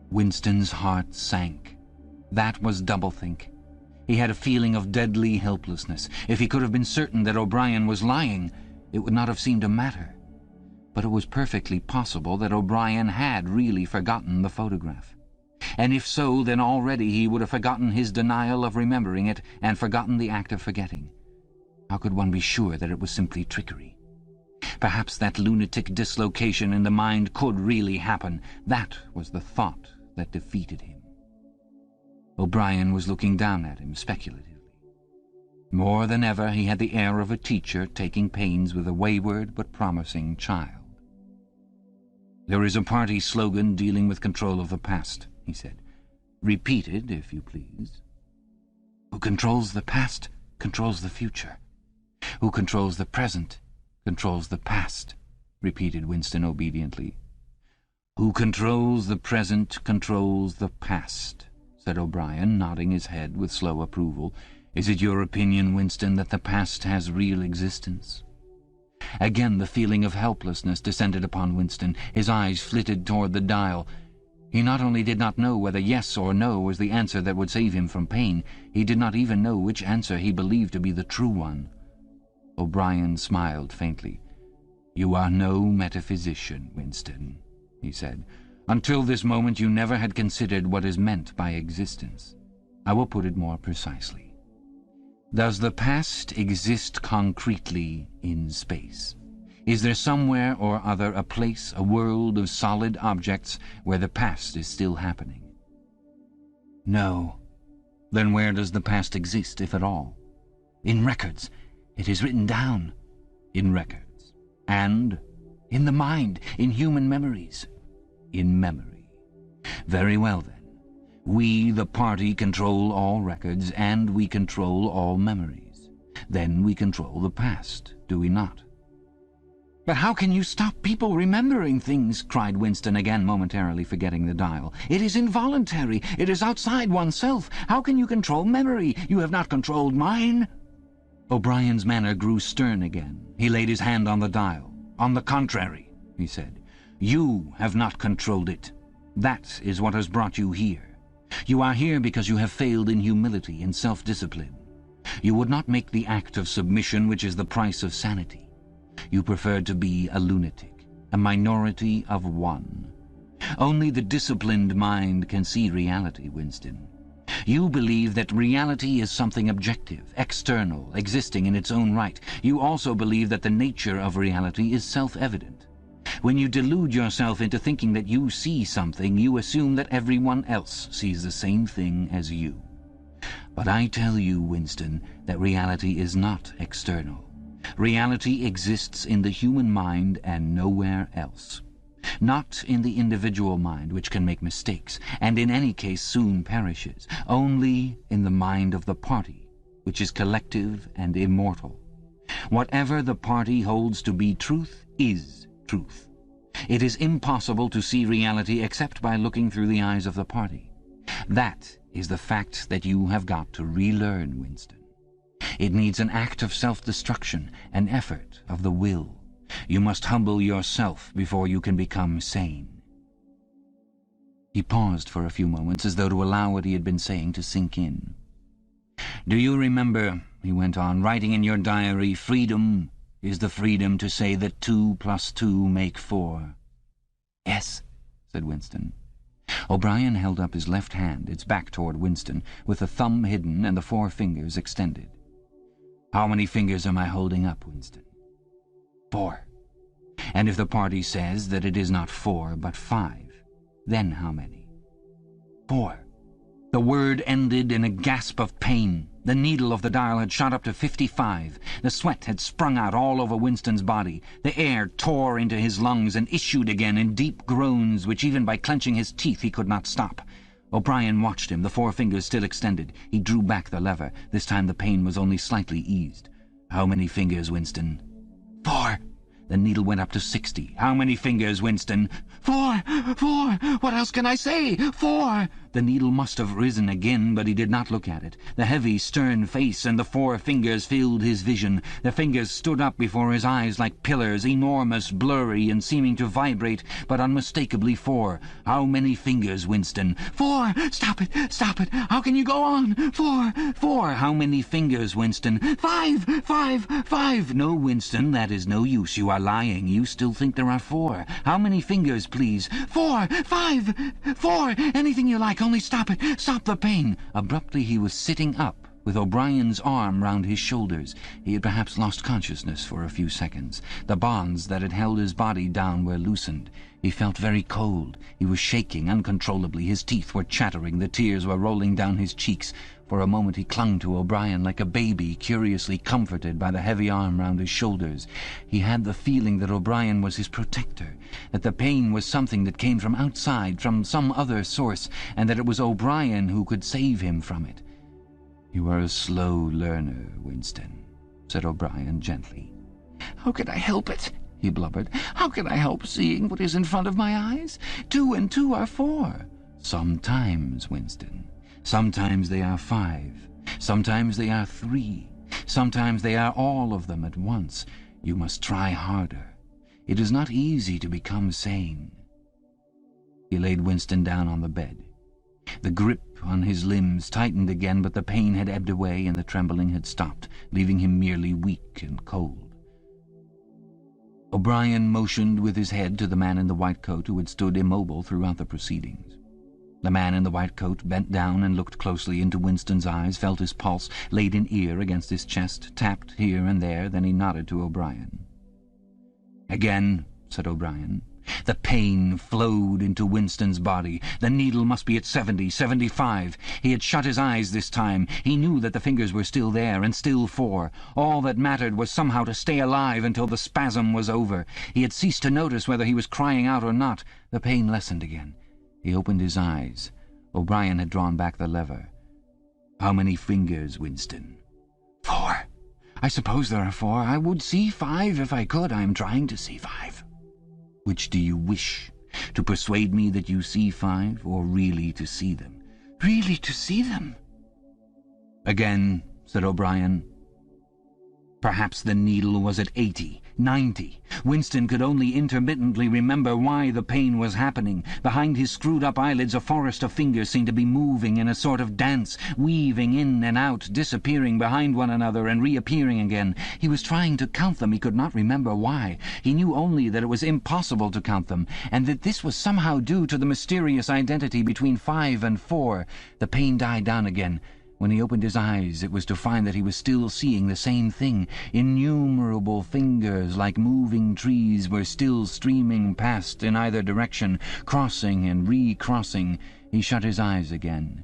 Winston's heart sank. That was doublethink. He had a feeling of deadly helplessness. If he could have been certain that O'Brien was lying, it would not have seemed to matter. But it was perfectly possible that O'Brien had really forgotten the photograph. And if so, then already he would have forgotten his denial of remembering it and forgotten the act of forgetting. How could one be sure that it was simply trickery? Perhaps that lunatic dislocation in the mind could really happen. That was the thought that defeated him. O'Brien was looking down at him speculatively. More than ever he had the air of a teacher taking pains with a wayward but promising child. "There is a party slogan dealing with control of the past," he said. "Repeat it, if you please." "Who controls the past controls the future. Who controls the present controls the past," repeated Winston obediently. "Who controls the present controls the past," said O'Brien, nodding his head with slow approval. "Is it your opinion, Winston, that the past has real existence?" Again the feeling of helplessness descended upon Winston. His eyes flitted toward the dial. He not only did not know whether yes or no was the answer that would save him from pain, he did not even know which answer he believed to be the true one. O'Brien smiled faintly. "You are no metaphysician, Winston," he said. "Until this moment you never had considered what is meant by existence. I will put it more precisely. Does the past exist concretely in space? Is there somewhere or other a place, a world of solid objects where the past is still happening?" "No." "Then where does the past exist, if at all?" "In records. It is written down." "In records. And in the mind, in human memories. In memory. Very well, then. We, the party, control all records, and we control all memories. Then we control the past, do we not? "But how can you stop people remembering things?" cried Winston, again momentarily forgetting the dial. "It is involuntary. It is outside oneself. How can you control memory? You have not controlled mine." O'Brien's manner grew stern again. He laid his hand on the dial. "On the contrary," he said, "you have not controlled it. That is what has brought you here. You are here because you have failed in humility and self-discipline. You would not make the act of submission which is the price of sanity. You preferred to be a lunatic, a minority of one. Only the disciplined mind can see reality, Winston. You believe that reality is something objective, external, existing in its own right. You also believe that the nature of reality is self-evident. When you delude yourself into thinking that you see something, you assume that everyone else sees the same thing as you. But I tell you, Winston, that reality is not external. Reality exists in the human mind and nowhere else. Not in the individual mind, which can make mistakes, and in any case soon perishes. Only in the mind of the party, which is collective and immortal. Whatever the party holds to be truth is truth. It is impossible to see reality except by looking through the eyes of the party. That is the fact that you have got to relearn, Winston. It needs an act of self-destruction, an effort of the will. You must humble yourself before you can become sane." He paused for a few moments, as though to allow what he had been saying to sink in. "Do you remember," he went on, "writing in your diary, 'Freedom is the freedom to say that 2 + 2 make 4'? "Yes," said Winston. O'Brien held up his left hand, its back toward Winston, with the thumb hidden and the 4 fingers extended. "How many fingers am I holding up, Winston?" 4. "And if the party says that it is not 4 but 5, then how many?" 4. The word ended in a gasp of pain. The needle of the dial had shot up to 55. The sweat had sprung out all over Winston's body. The air tore into his lungs and issued again in deep groans which even by clenching his teeth he could not stop. O'Brien watched him, the 4 fingers still extended. He drew back the lever. This time the pain was only slightly eased. "How many fingers, Winston?" 4. The needle went up to 60. "How many fingers, Winston?" 4! 4! What else can I say? 4! The needle must have risen again, but he did not look at it. The heavy, stern face and the 4 fingers filled his vision. The fingers stood up before his eyes like pillars, enormous, blurry, and seeming to vibrate, but unmistakably 4. "How many fingers, Winston?" 4! Stop it! Stop it! How can you go on? 4! 4! How many fingers, Winston? 5! 5! 5! No, Winston, that is no use. You are lying. You still think there are 4. How many fingers, please? 4! 5! 4! Anything you like, only stop it! Stop the pain! Abruptly he was sitting up, with O'Brien's arm round his shoulders. He had perhaps lost consciousness for a few seconds. The bonds that had held his body down were loosened. He felt very cold. He was shaking uncontrollably. His teeth were chattering. The tears were rolling down his cheeks. For a moment he clung to O'Brien like a baby, curiously comforted by the heavy arm round his shoulders. He had the feeling that O'Brien was his protector, that the pain was something that came from outside, from some other source, and that it was O'Brien who could save him from it. "You are a slow learner, Winston," said O'Brien gently. "How can I help it?" he blubbered. "How can I help seeing what is in front of my eyes? 2 and 2 are 4. "Sometimes, Winston. Sometimes they are 5. Sometimes they are 3. Sometimes they are all of them at once. You must try harder. It is not easy to become sane." He laid Winston down on the bed. The grip on his limbs tightened again, but the pain had ebbed away and the trembling had stopped, leaving him merely weak and cold. O'Brien motioned with his head to the man in the white coat who had stood immobile throughout the proceedings. The man in the white coat bent down and looked closely into Winston's eyes, felt his pulse, laid an ear against his chest, tapped here and there, then he nodded to O'Brien. "Again," said O'Brien, The pain flowed into Winston's body. The needle must be at 70, 75. He had shut his eyes this time. He knew that the fingers were still there, and still 4. All that mattered was somehow to stay alive until the spasm was over. He had ceased to notice whether he was crying out or not. The pain lessened again. He opened his eyes. O'Brien had drawn back the lever. "How many fingers, Winston?" 4. I suppose there are 4. I would see 5 if I could. I am trying to see 5. "Which do you wish? To persuade me that you see 5, or really to see them?" "Really to see them." "Again," said O'Brien. Perhaps the needle was at 80, 90. Winston could only intermittently remember why the pain was happening. Behind his screwed-up eyelids a forest of fingers seemed to be moving in a sort of dance, weaving in and out, disappearing behind one another and reappearing again. He was trying to count them. He could not remember why. He knew only that it was impossible to count them, and that this was somehow due to the mysterious identity between 5 and 4. The pain died down again. When he opened his eyes, it was to find that he was still seeing the same thing. Innumerable fingers, like moving trees, were still streaming past in either direction, crossing and recrossing. He shut his eyes again.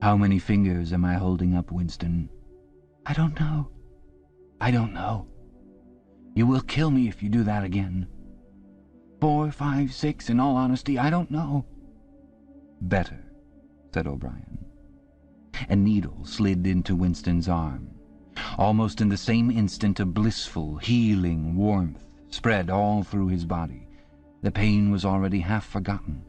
"How many fingers am I holding up, Winston?" "I don't know. I don't know. You will kill me if you do that again. 4, 5, 6, in all honesty, I don't know." "Better," said O'Brien. A needle slid into Winston's arm. Almost in the same instant a blissful, healing warmth spread all through his body. The pain was already half forgotten.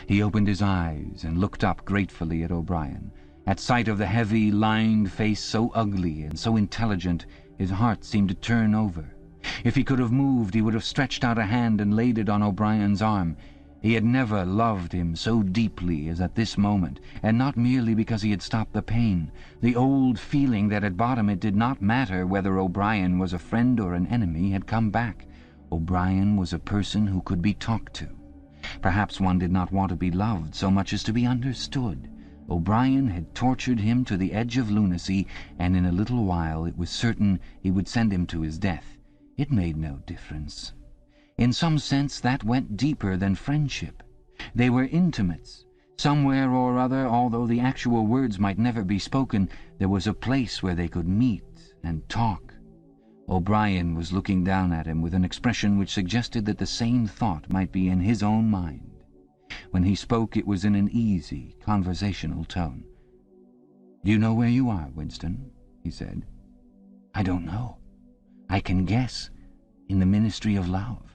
He opened his eyes and looked up gratefully at O'Brien. At sight of the heavy, lined face so ugly and so intelligent, his heart seemed to turn over. If he could have moved, he would have stretched out a hand and laid it on O'Brien's arm. He had never loved him so deeply as at this moment, and not merely because he had stopped the pain. The old feeling that at bottom it did not matter whether O'Brien was a friend or an enemy had come back. O'Brien was a person who could be talked to. Perhaps one did not want to be loved so much as to be understood. O'Brien had tortured him to the edge of lunacy, and in a little while it was certain he would send him to his death. It made no difference. In some sense that went deeper than friendship. They were intimates. Somewhere or other, although the actual words might never be spoken, there was a place where they could meet and talk. O'Brien was looking down at him with an expression which suggested that the same thought might be in his own mind. When he spoke, it was in an easy, conversational tone. "Do you know where you are, Winston?" he said. "I don't know. I can guess. In the Ministry of Love."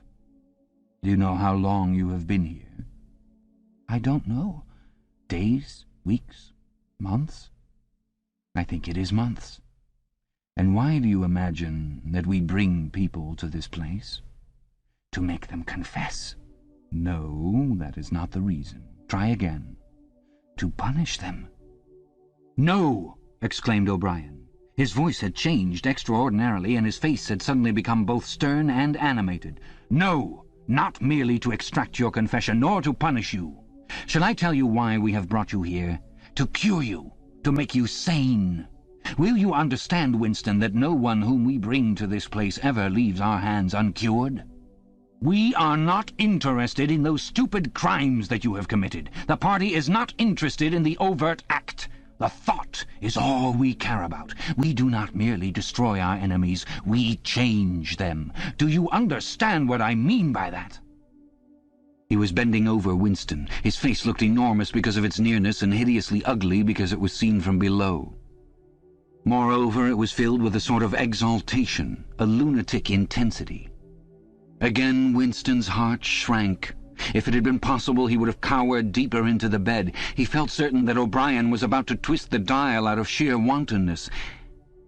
"Do you know how long you have been here?" "I don't know. Days, weeks, months? I think it is months." "And why do you imagine that we bring people to this place?" "To make them confess." "No, that is not the reason. Try again." "To punish them." "No!" exclaimed O'Brien. His voice had changed extraordinarily, and his face had suddenly become both stern and animated. "No! Not merely to extract your confession, nor to punish you. Shall I tell you why we have brought you here? To cure you, to make you sane. Will you understand, Winston, that no one whom we bring to this place ever leaves our hands uncured? We are not interested in those stupid crimes that you have committed. The party is not interested in the overt act. The thought is all we care about. We do not merely destroy our enemies, we change them. Do you understand what I mean by that?" He was bending over Winston. His face looked enormous because of its nearness and hideously ugly because it was seen from below. Moreover, it was filled with a sort of exaltation, a lunatic intensity. Again Winston's heart shrank. If it had been possible, he would have cowered deeper into the bed. He felt certain that O'Brien was about to twist the dial out of sheer wantonness.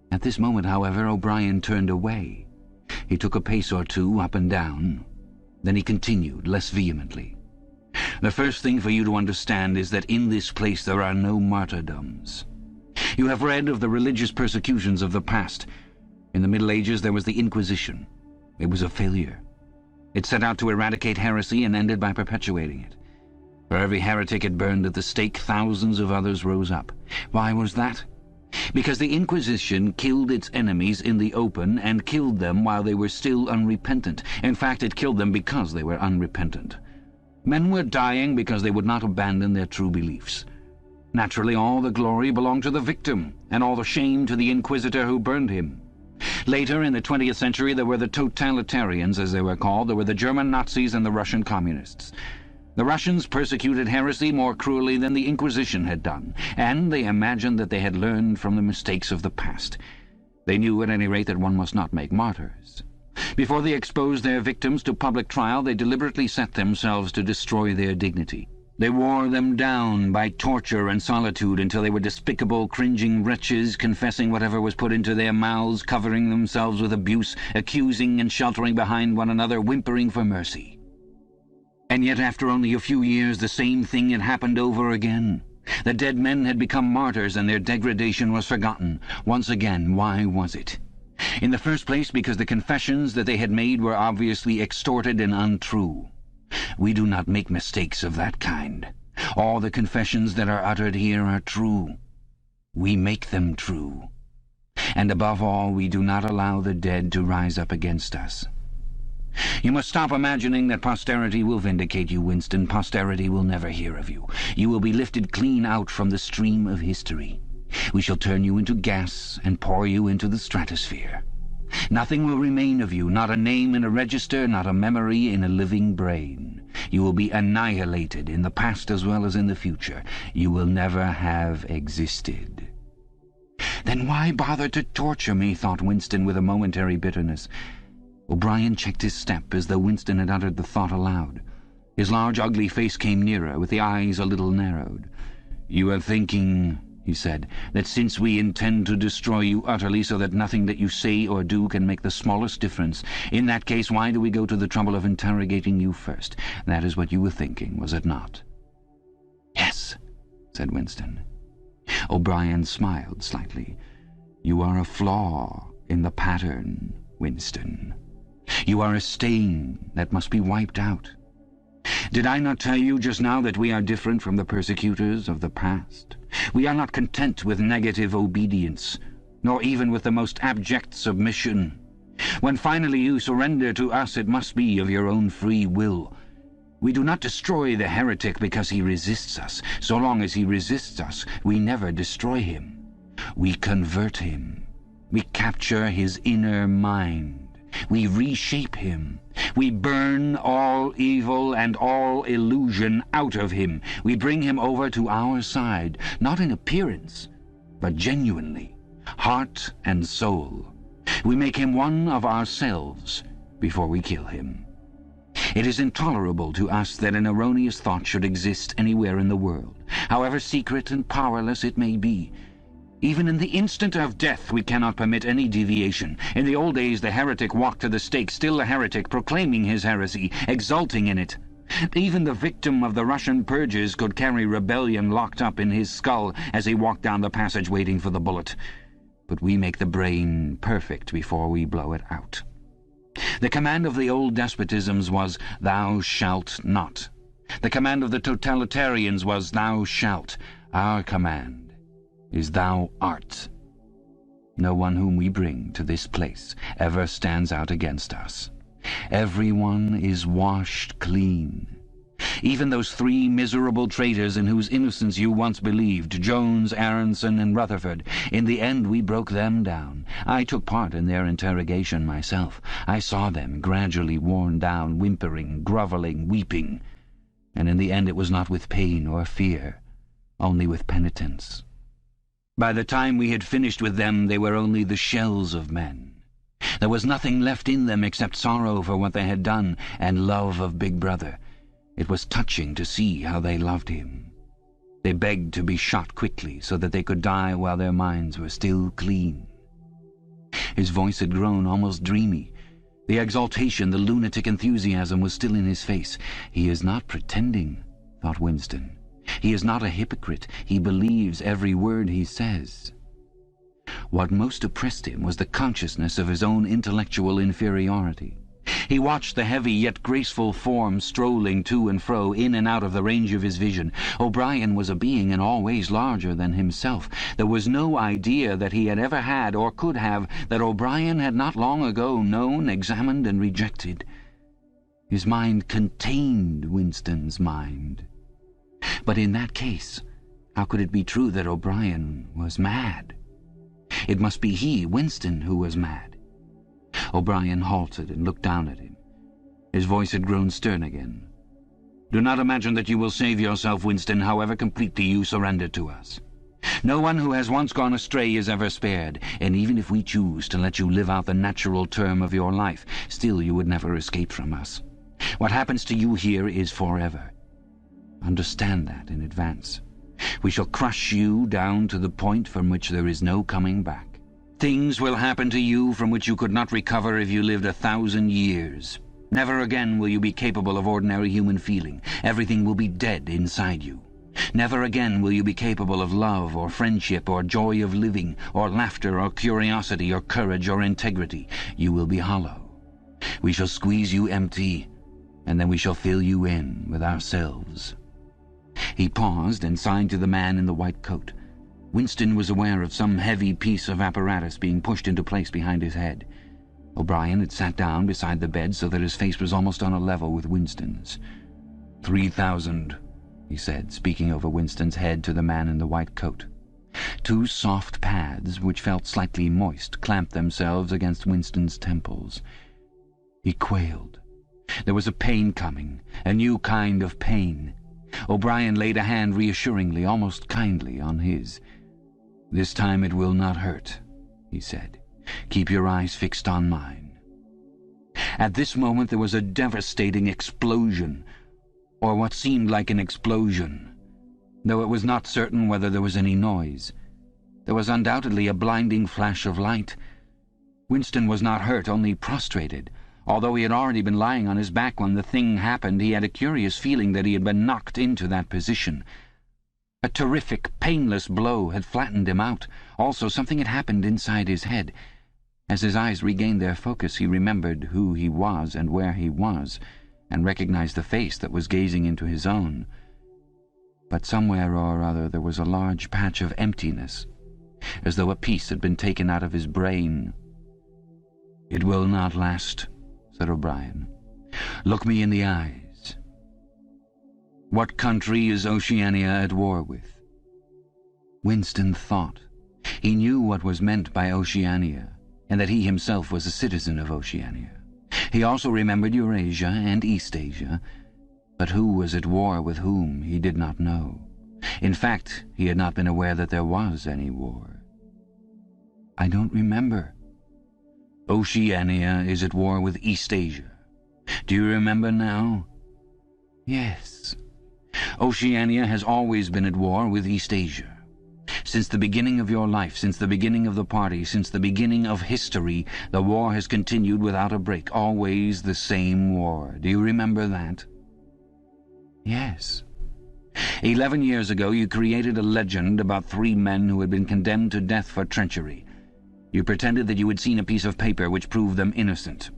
At this moment, however, O'Brien turned away. He took a pace or two up and down. Then he continued, less vehemently. "The first thing for you to understand is that in this place there are no martyrdoms. You have read of the religious persecutions of the past. In the Middle Ages there was the Inquisition. It was a failure. It set out to eradicate heresy and ended by perpetuating it. For every heretic it burned at the stake, thousands of others rose up. Why was that? Because the Inquisition killed its enemies in the open and killed them while they were still unrepentant. In fact, it killed them because they were unrepentant. Men were dying because they would not abandon their true beliefs. Naturally, all the glory belonged to the victim, and all the shame to the inquisitor who burned him. Later, in the 20th century, there were the totalitarians, as they were called. There were the German Nazis and the Russian communists. The Russians persecuted heresy more cruelly than the Inquisition had done, and they imagined that they had learned from the mistakes of the past. They knew, at any rate, that one must not make martyrs. Before they exposed their victims to public trial, they deliberately set themselves to destroy their dignity. They wore them down by torture and solitude until they were despicable, cringing wretches, confessing whatever was put into their mouths, covering themselves with abuse, accusing and sheltering behind one another, whimpering for mercy. And yet, after only a few years, the same thing had happened over again. The dead men had become martyrs, and their degradation was forgotten. Once again, why was it? In the first place, because the confessions that they had made were obviously extorted and untrue. We do not make mistakes of that kind. All the confessions that are uttered here are true. We make them true. And above all, we do not allow the dead to rise up against us. You must stop imagining that posterity will vindicate you, Winston. Posterity will never hear of you. You will be lifted clean out from the stream of history. We shall turn you into gas and pour you into the stratosphere. Nothing will remain of you, not a name in a register, not a memory in a living brain. You will be annihilated in the past as well as in the future. You will never have existed. Then why bother to torture me, thought Winston with a momentary bitterness. O'Brien checked his step as though Winston had uttered the thought aloud. His large, ugly face came nearer, with the eyes a little narrowed. "You are thinking," he said, "that since we intend to destroy you utterly so that nothing that you say or do can make the smallest difference, in that case why do we go to the trouble of interrogating you first? That is what you were thinking, was it not?" "Yes," said Winston. O'Brien smiled slightly. "You are a flaw in the pattern, Winston. You are a stain that must be wiped out. Did I not tell you just now that we are different from the persecutors of the past? We are not content with negative obedience, nor even with the most abject submission. When finally you surrender to us, it must be of your own free will. We do not destroy the heretic because he resists us. So long as he resists us, we never destroy him. We convert him. We capture his inner mind. We reshape him. We burn all evil and all illusion out of him. We bring him over to our side, not in appearance, but genuinely, heart and soul. We make him one of ourselves before we kill him. It is intolerable to us that an erroneous thought should exist anywhere in the world, however secret and powerless it may be. Even in the instant of death we cannot permit any deviation. In the old days the heretic walked to the stake, still a heretic, proclaiming his heresy, exulting in it. Even the victim of the Russian purges could carry rebellion locked up in his skull as he walked down the passage waiting for the bullet. But we make the brain perfect before we blow it out. The command of the old despotisms was, "Thou shalt not." The command of the totalitarians was, "Thou shalt." Our command is "Thou art." No one whom we bring to this place ever stands out against us. Everyone is washed clean. Even those 3 miserable traitors in whose innocence you once believed, Jones, Aronson, and Rutherford, in the end we broke them down. I took part in their interrogation myself. I saw them gradually worn down, whimpering, grovelling, weeping. And in the end it was not with pain or fear, only with penitence. By the time we had finished with them, they were only the shells of men. There was nothing left in them except sorrow for what they had done and love of Big Brother. It was touching to see how they loved him. They begged to be shot quickly so that they could die while their minds were still clean. His voice had grown almost dreamy. The exaltation, the lunatic enthusiasm was still in his face. He is not pretending, thought Winston. He is not a hypocrite. He believes every word he says. What most oppressed him was the consciousness of his own intellectual inferiority. He watched the heavy yet graceful form strolling to and fro, in and out of the range of his vision. O'Brien was a being in all ways larger than himself. There was no idea that he had ever had, or could have, that O'Brien had not long ago known, examined, and rejected. His mind contained Winston's mind. But in that case, how could it be true that O'Brien was mad? It must be he, Winston, who was mad. O'Brien halted and looked down at him. His voice had grown stern again. "Do not imagine that you will save yourself, Winston, however completely you surrender to us. No one who has once gone astray is ever spared, and even if we choose to let you live out the natural term of your life, still you would never escape from us. What happens to you here is forever. Understand that in advance. We shall crush you down to the point from which there is no coming back. Things will happen to you from which you could not recover if you lived 1,000 years. Never again will you be capable of ordinary human feeling. Everything will be dead inside you. Never again will you be capable of love or friendship or joy of living or laughter or curiosity or courage or integrity. You will be hollow. We shall squeeze you empty, and then we shall fill you in with ourselves." He paused and signed to the man in the white coat. Winston was aware of some heavy piece of apparatus being pushed into place behind his head. O'Brien had sat down beside the bed so that his face was almost on a level with Winston's. 3,000, he said, speaking over Winston's head to the man in the white coat. Two soft pads, which felt slightly moist, clamped themselves against Winston's temples. He quailed. There was a pain coming, a new kind of pain. O'Brien laid a hand reassuringly, almost kindly, on his. "This time it will not hurt," he said. "Keep your eyes fixed on mine." At this moment there was a devastating explosion, or what seemed like an explosion, though it was not certain whether there was any noise. There was undoubtedly a blinding flash of light. Winston was not hurt, only prostrated. Although he had already been lying on his back when the thing happened, he had a curious feeling that he had been knocked into that position. A terrific, painless blow had flattened him out. Also, something had happened inside his head. As his eyes regained their focus, he remembered who he was and where he was, and recognized the face that was gazing into his own. But somewhere or other there was a large patch of emptiness, as though a piece had been taken out of his brain. "It will not last," said O'Brien. "Look me in the eyes. What country is Oceania at war with?" Winston thought. He knew what was meant by Oceania, and that he himself was a citizen of Oceania. He also remembered Eurasia and Eastasia, but who was at war with whom he did not know. In fact, he had not been aware that there was any war. "I don't remember." "Oceania is at war with Eastasia. Do you remember now?" "Yes." "Oceania has always been at war with Eastasia. Since the beginning of your life, since the beginning of the party, since the beginning of history, the war has continued without a break, always the same war. Do you remember that?" "Yes." 11 years ago you created a legend about 3 men who had been condemned to death for treachery. You pretended that you had seen a piece of paper which proved them innocent.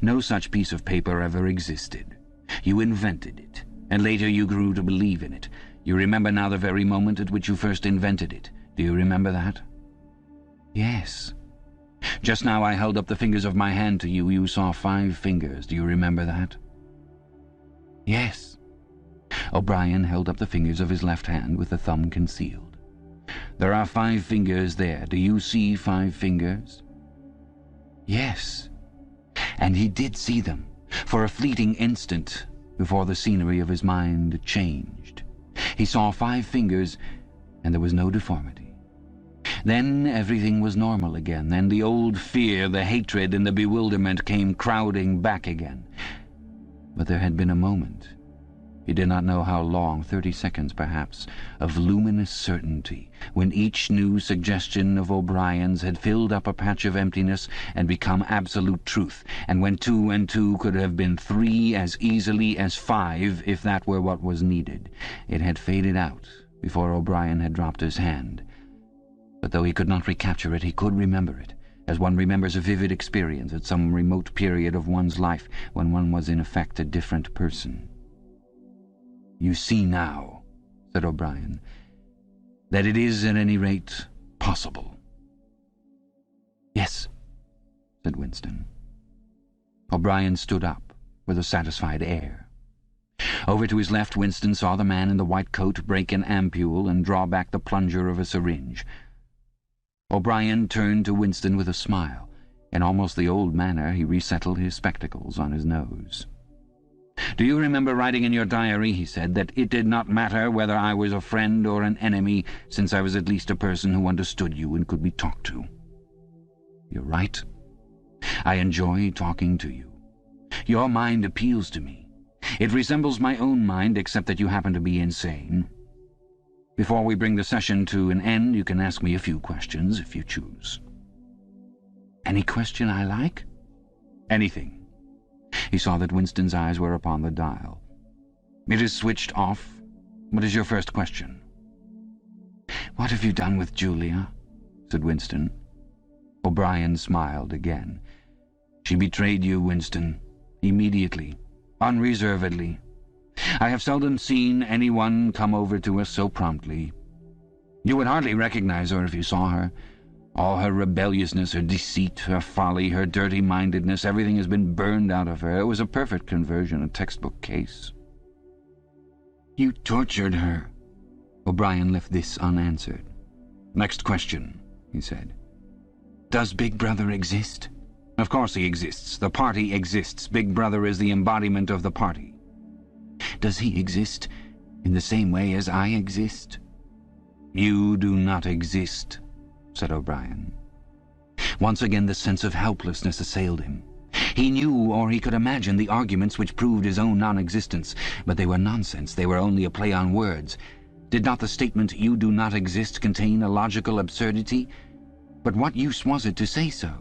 No such piece of paper ever existed. You invented it, and later you grew to believe in it. You remember now the very moment at which you first invented it. Do you remember that?" "Yes." "Just now I held up the fingers of my hand to you. You saw 5 fingers. Do you remember that?" "Yes." O'Brien held up the fingers of his left hand with the thumb concealed. "There are 5 fingers there. Do you see 5 fingers?" "Yes." And he did see them, for a fleeting instant, before the scenery of his mind changed. He saw 5 fingers, and there was no deformity. Then everything was normal again, and the old fear, the hatred, and the bewilderment came crowding back again. But there had been a moment, he did not know how long, 30 seconds perhaps, of luminous certainty, when each new suggestion of O'Brien's had filled up a patch of emptiness and become absolute truth, and when 2 and 2 could have been 3 as easily as 5 if that were what was needed. It had faded out before O'Brien had dropped his hand. But though he could not recapture it, he could remember it, as one remembers a vivid experience at some remote period of one's life when one was in effect a different person. "You see now," said O'Brien, "that it is at any rate possible." "Yes," said Winston. O'Brien stood up with a satisfied air. Over to his left, Winston saw the man in the white coat break an ampule and draw back the plunger of a syringe. O'Brien turned to Winston with a smile. In almost the old manner, he resettled his spectacles on his nose. "Do you remember writing in your diary," he said, "that it did not matter whether I was a friend or an enemy, since I was at least a person who understood you and could be talked to? You're right. I enjoy talking to you. Your mind appeals to me. It resembles my own mind, except that you happen to be insane. Before we bring the session to an end, you can ask me a few questions, if you choose." "Any question I like?" "Anything." He saw that Winston's eyes were upon the dial. "It is switched off. What is your first question?" "What have you done with Julia?" said Winston. O'Brien smiled again. "She betrayed you, Winston. Immediately. Unreservedly. I have seldom seen anyone come over to us so promptly. You would hardly recognize her if you saw her. All her rebelliousness, her deceit, her folly, her dirty-mindedness, everything has been burned out of her. It was a perfect conversion, a textbook case." "You tortured her." O'Brien left this unanswered. "Next question," he said. "Does Big Brother exist?" "Of course he exists. The party exists. Big Brother is the embodiment of the party." "Does he exist in the same way as I exist?" "You do not exist," said O'Brien. Once again the sense of helplessness assailed him. He knew, or he could imagine, the arguments which proved his own non-existence, but they were nonsense. They were only a play on words. Did not the statement, "You do not exist," contain a logical absurdity? But what use was it to say so?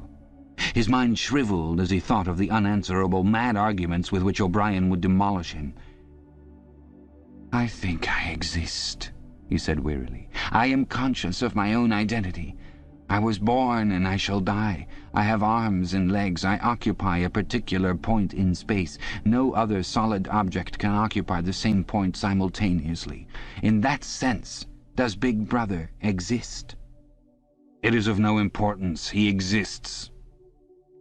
His mind shriveled as he thought of the unanswerable, mad arguments with which O'Brien would demolish him. "I think I exist," he said wearily. "I am conscious of my own identity. I was born and I shall die. I have arms and legs. I occupy a particular point in space. No other solid object can occupy the same point simultaneously. In that sense, does Big Brother exist?" "It is of no importance. He exists."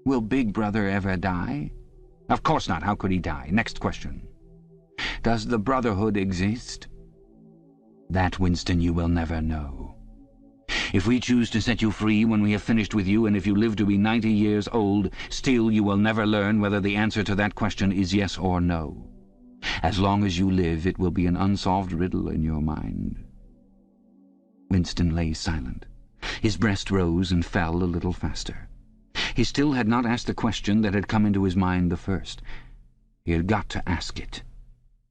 "Will Big Brother ever die?" "Of course not. How could he die? Next question." "Does the Brotherhood exist?" "That, Winston, you will never know. If we choose to set you free when we have finished with you, and if you live to be 90 years old, still you will never learn whether the answer to that question is yes or no. As long as you live, it will be an unsolved riddle in your mind." Winston lay silent. His breast rose and fell a little faster. He still had not asked the question that had come into his mind the first. He had got to ask it,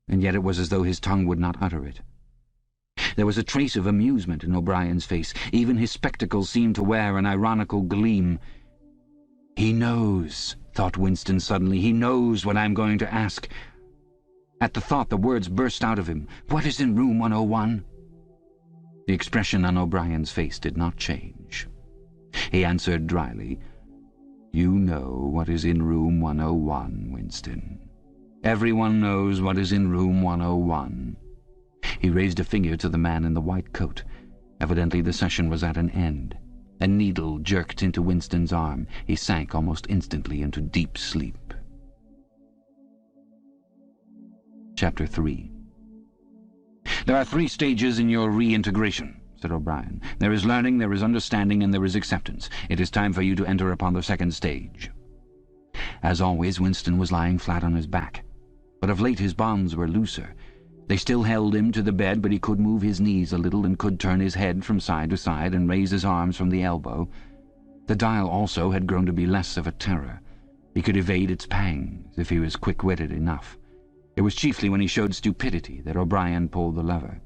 and yet it was as though his tongue would not utter it. There was a trace of amusement in O'Brien's face. Even his spectacles seemed to wear an ironical gleam. "He knows," thought Winston suddenly. "He knows what I'm going to ask." At the thought, the words burst out of him. "What is in room 101? The expression on O'Brien's face did not change. He answered dryly, "You know what is in room 101, Winston. Everyone knows what is in room 101. He raised a finger to the man in the white coat. Evidently the session was at an end. A needle jerked into Winston's arm. He sank almost instantly into deep sleep. Chapter 3. "There are 3 stages in your reintegration," said O'Brien. "There is learning, there is understanding, and there is acceptance. It is time for you to enter upon the 2nd stage." As always, Winston was lying flat on his back. But of late his bonds were looser. They still held him to the bed, but he could move his knees a little and could turn his head from side to side and raise his arms from the elbow. The dial also had grown to be less of a terror. He could evade its pangs if he was quick-witted enough. It was chiefly when he showed stupidity that O'Brien pulled the lever.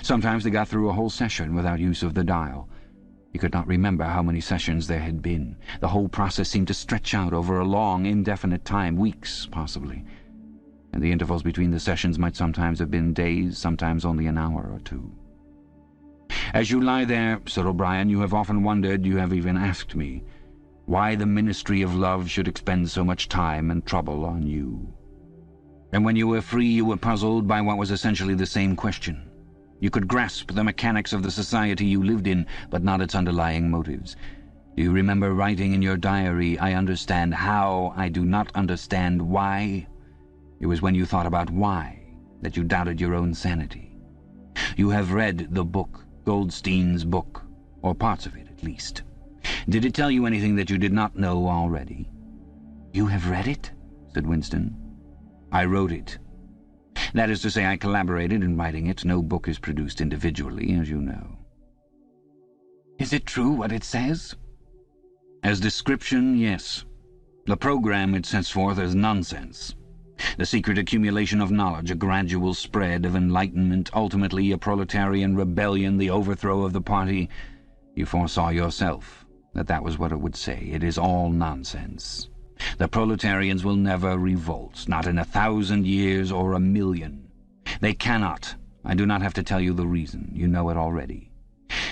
Sometimes they got through a whole session without use of the dial. He could not remember how many sessions there had been. The whole process seemed to stretch out over a long, indefinite time, weeks, possibly. And the intervals between the sessions might sometimes have been days, sometimes only an hour or 2. "As you lie there," said O'Brien, "you have often wondered, you have even asked me, Why the ministry of love should expend so much time and trouble on you. And when you were free, you were puzzled by what was essentially the same question. You could grasp the mechanics of the society you lived in, but not its underlying motives. Do you remember writing in your diary, "I understand how, I do not understand why"? It was when you thought about why that you doubted your own sanity. You have read the book, Goldstein's book, or parts of it at least. Did it tell you anything that you did not know already? "You have read it?" said Winston. "I wrote it. That is to say, I collaborated in writing it. No book is produced individually, as you know." "Is it true what it says?" "As description, yes. The program it sets forth is nonsense. The secret accumulation of knowledge, a gradual spread of enlightenment, ultimately a proletarian rebellion, the overthrow of the party. You foresaw yourself that was what it would say. It is all nonsense. The proletarians will never revolt, not in 1,000 years or 1,000,000. They cannot. I do not have to tell you the reason. You know it already.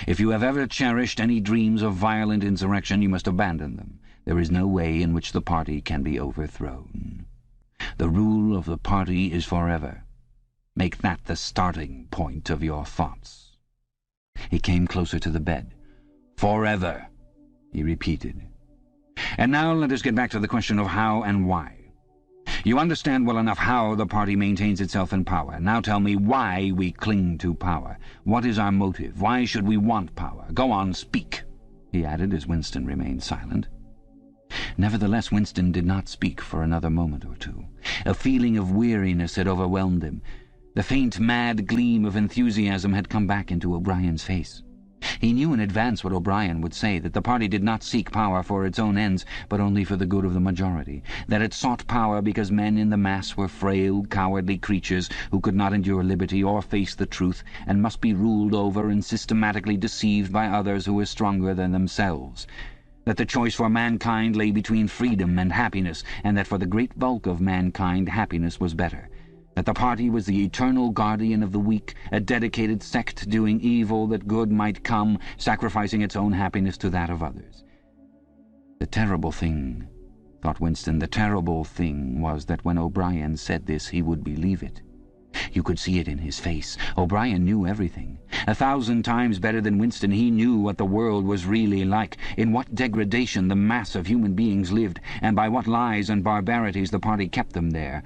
If you have ever cherished any dreams of violent insurrection, you must abandon them. There is no way in which the party can be overthrown. The rule of the party is forever. Make that the starting point of your thoughts." He came closer to the bed. "Forever," he repeated. "And now let us get back to the question of how and why. You understand well enough how the party maintains itself in power. Now tell me why we cling to power. What is our motive? Why should we want power? Go on, speak," he added as Winston remained silent. Nevertheless, Winston did not speak for another moment or two. A feeling of weariness had overwhelmed him. The faint, mad gleam of enthusiasm had come back into O'Brien's face. He knew in advance what O'Brien would say, that the party did not seek power for its own ends, but only for the good of the majority, that it sought power because men in the mass were frail, cowardly creatures who could not endure liberty or face the truth, and must be ruled over and systematically deceived by others who were stronger than themselves, that the choice for mankind lay between freedom and happiness, and that for the great bulk of mankind happiness was better, that the party was the eternal guardian of the weak, a dedicated sect doing evil that good might come, sacrificing its own happiness to that of others. The terrible thing, thought Winston, the terrible thing was that when O'Brien said this he would believe it. You could see it in his face. O'Brien knew everything. 1,000 times better than Winston, he knew what the world was really like, in what degradation the mass of human beings lived, and by what lies and barbarities the party kept them there.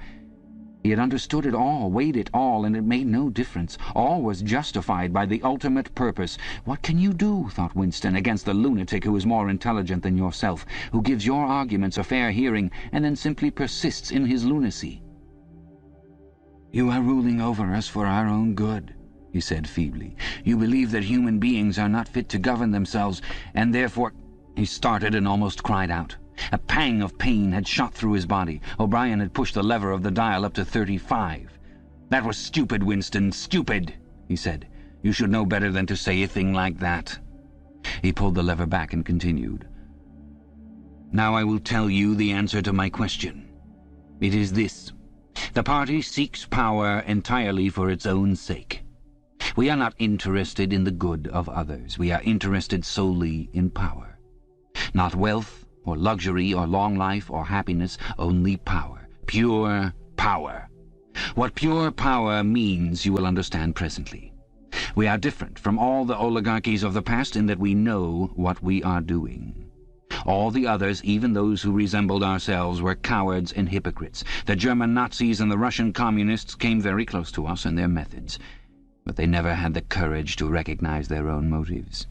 He had understood it all, weighed it all, and it made no difference. All was justified by the ultimate purpose. What can you do, thought Winston, against the lunatic who is more intelligent than yourself, who gives your arguments a fair hearing, and then simply persists in his lunacy? "You are ruling over us for our own good," he said feebly. "You believe that human beings are not fit to govern themselves, and therefore—" He started and almost cried out. A pang of pain had shot through his body. O'Brien had pushed the lever of the dial up to 35. "That was stupid, Winston, stupid," he said. "You should know better than to say a thing like that." He pulled the lever back and continued. "Now I will tell you the answer to my question. It is this. The party seeks power entirely for its own sake. We are not interested in the good of others. We are interested solely in power. Not wealth, or luxury, or long life, or happiness, only power. Pure power. What pure power means you will understand presently. We are different from all the oligarchies of the past in that we know what we are doing. All the others, even those who resembled ourselves, were cowards and hypocrites. The German Nazis and the Russian communists came very close to us in their methods, but they never had the courage to recognize their own motives.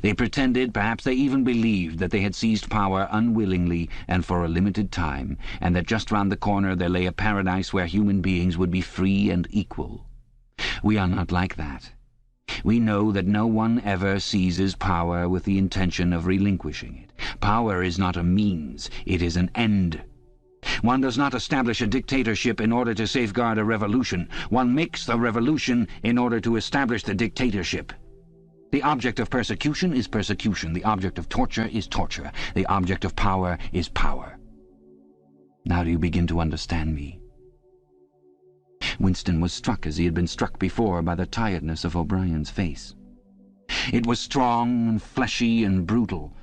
They pretended, perhaps they even believed, that they had seized power unwillingly and for a limited time, and that just round the corner there lay a paradise where human beings would be free and equal. We are not like that. We know that no one ever seizes power with the intention of relinquishing it. Power is not a means, it is an end. One does not establish a dictatorship in order to safeguard a revolution. One makes the revolution in order to establish the dictatorship. The object of persecution is persecution. The object of torture is torture. The object of power is power. Now do you begin to understand me?" Winston was struck as he had been struck before by the tiredness of O'Brien's face. It was strong and fleshy and brutal.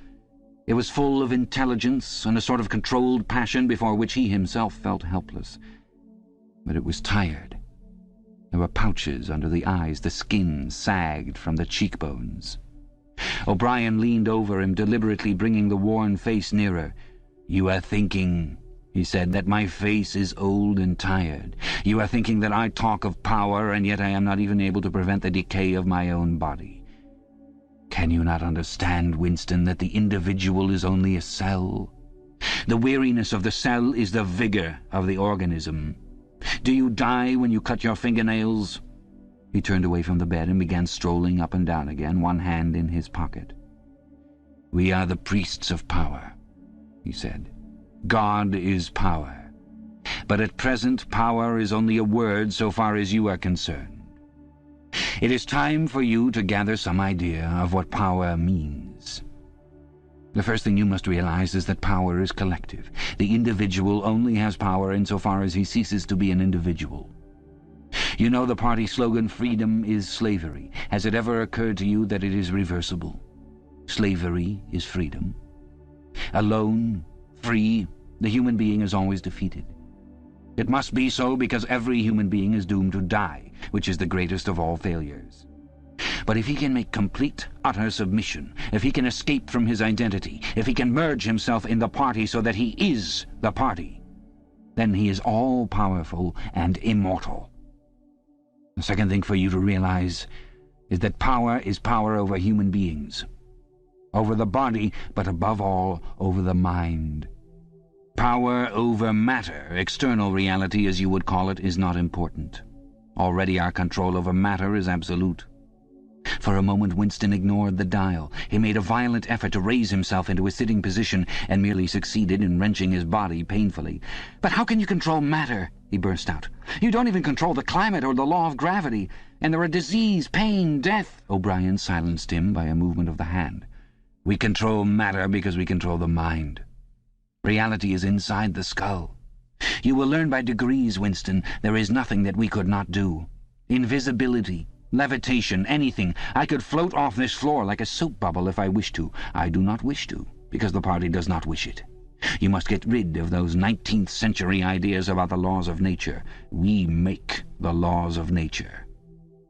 It was full of intelligence and a sort of controlled passion before which he himself felt helpless. But it was tired. There were pouches under the eyes, the skin sagged from the cheekbones. O'Brien leaned over him, deliberately bringing the worn face nearer. "You are thinking," he said, "that my face is old and tired. You are thinking that I talk of power, and yet I am not even able to prevent the decay of my own body. Can you not understand, Winston, that the individual is only a cell? The weariness of the cell is the vigor of the organism. Do you die when you cut your fingernails?" He turned away from the bed and began strolling up and down again, one hand in his pocket. "We are the priests of power," he said. "God is power. But at present power is only a word so far as you are concerned. It is time for you to gather some idea of what power means. The first thing you must realize is that power is collective. The individual only has power insofar as he ceases to be an individual. You know the party slogan, 'Freedom is slavery.' Has it ever occurred to you that it is reversible? Slavery is freedom. Alone, free, the human being is always defeated. It must be so because every human being is doomed to die, which is the greatest of all failures. But if he can make complete, utter submission, if he can escape from his identity, if he can merge himself in the party so that he is the party, then he is all-powerful and immortal. The second thing for you to realize is that power is power over human beings, over the body, but above all, over the mind. Power over matter, external reality as you would call it, is not important. Already our control over matter is absolute. For a moment Winston ignored the dial. He made a violent effort to raise himself into a sitting position and merely succeeded in wrenching his body painfully. "But how can you control matter?" he burst out. "You don't even control the climate or the law of gravity. And there are disease, pain, death." O'Brien silenced him by a movement of the hand. "We control matter because we control the mind. Reality is inside the skull. You will learn by degrees, Winston, there is nothing that we could not do. Invisibility, levitation, anything. I could float off this floor like a soap bubble if I wished to. I do not wish to, because the party does not wish it. You must get rid of those 19th century ideas about the laws of nature. We make the laws of nature."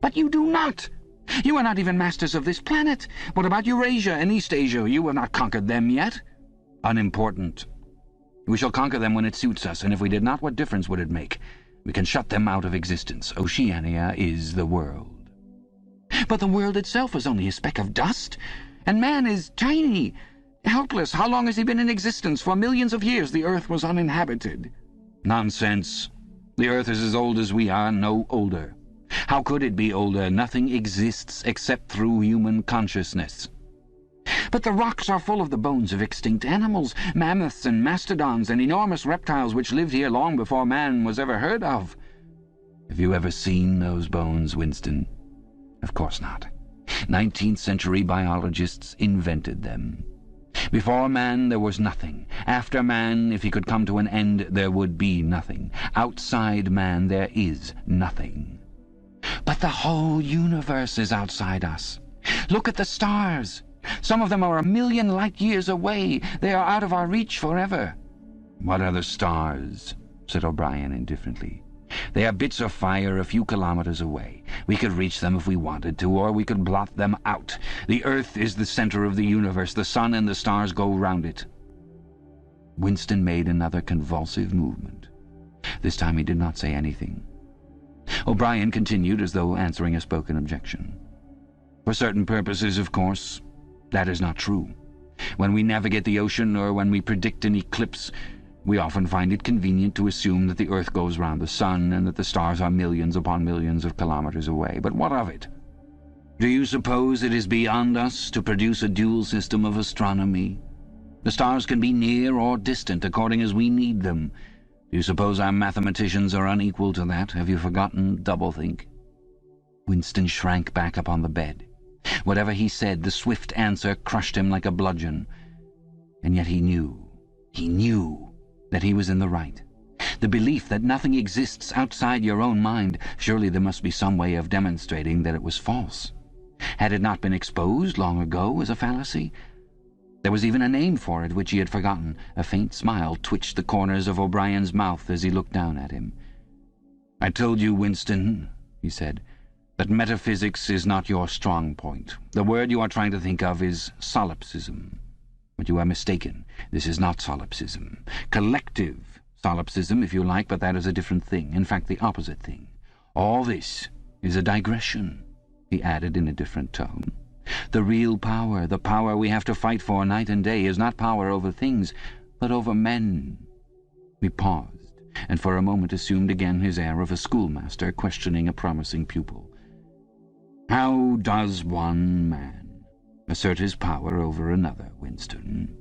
"But you do not! You are not even masters of this planet. What about Eurasia and East Asia? You have not conquered them yet." "Unimportant. We shall conquer them when it suits us, and if we did not, what difference would it make? We can shut them out of existence. Oceania is the world." "But the world itself is only a speck of dust, and man is tiny, helpless. How long has he been in existence? For millions of years the earth was uninhabited." "Nonsense. The earth is as old as we are, no older. How could it be older? Nothing exists except through human consciousness." "But the rocks are full of the bones of extinct animals, mammoths and mastodons and enormous reptiles which lived here long before man was ever heard of." "Have you ever seen those bones, Winston? Of course not. 19th century biologists invented them. Before man there was nothing. After man, if he could come to an end, there would be nothing. Outside man there is nothing." "But the whole universe is outside us. Look at the stars. Some of them are 1,000,000 light-years away. They are out of our reach forever." "What are the stars?" said O'Brien indifferently. "They are bits of fire a few kilometers away. We could reach them if we wanted to, or we could blot them out. The earth is the center of the universe. The sun and the stars go round it." Winston made another convulsive movement. This time he did not say anything. O'Brien continued as though answering a spoken objection. "For certain purposes, of course. That is not true. When we navigate the ocean or when we predict an eclipse, we often find it convenient to assume that the earth goes round the sun and that the stars are millions upon millions of kilometers away. But what of it? Do you suppose it is beyond us to produce a dual system of astronomy? The stars can be near or distant according as we need them. Do you suppose our mathematicians are unequal to that? Have you forgotten doublethink?" Winston shrank back upon the bed. Whatever he said, the swift answer crushed him like a bludgeon. And yet he knew that he was in the right. The belief that nothing exists outside your own mind, surely there must be some way of demonstrating that it was false. Had it not been exposed long ago as a fallacy? There was even a name for it which he had forgotten. A faint smile twitched the corners of O'Brien's mouth as he looked down at him. "I told you, Winston," he said, "that metaphysics is not your strong point. The word you are trying to think of is solipsism. But you are mistaken. This is not solipsism. Collective solipsism, if you like, but that is a different thing. In fact, the opposite thing. All this is a digression," he added in a different tone. "The real power, the power we have to fight for night and day, is not power over things, but over men." He paused, and for a moment assumed again his air of a schoolmaster questioning a promising pupil. "How does one man assert his power over another, Winston?"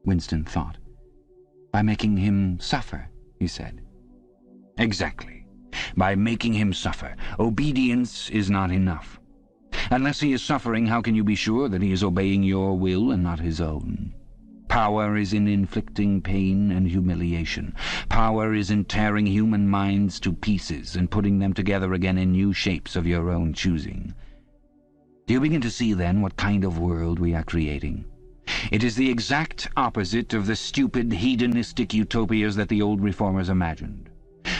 Winston thought. "By making him suffer," he said. "Exactly. By making him suffer. Obedience is not enough. Unless he is suffering, how can you be sure that he is obeying your will and not his own? Power is in inflicting pain and humiliation. Power is in tearing human minds to pieces and putting them together again in new shapes of your own choosing. Do you begin to see, then, what kind of world we are creating? It is the exact opposite of the stupid, hedonistic utopias that the old reformers imagined.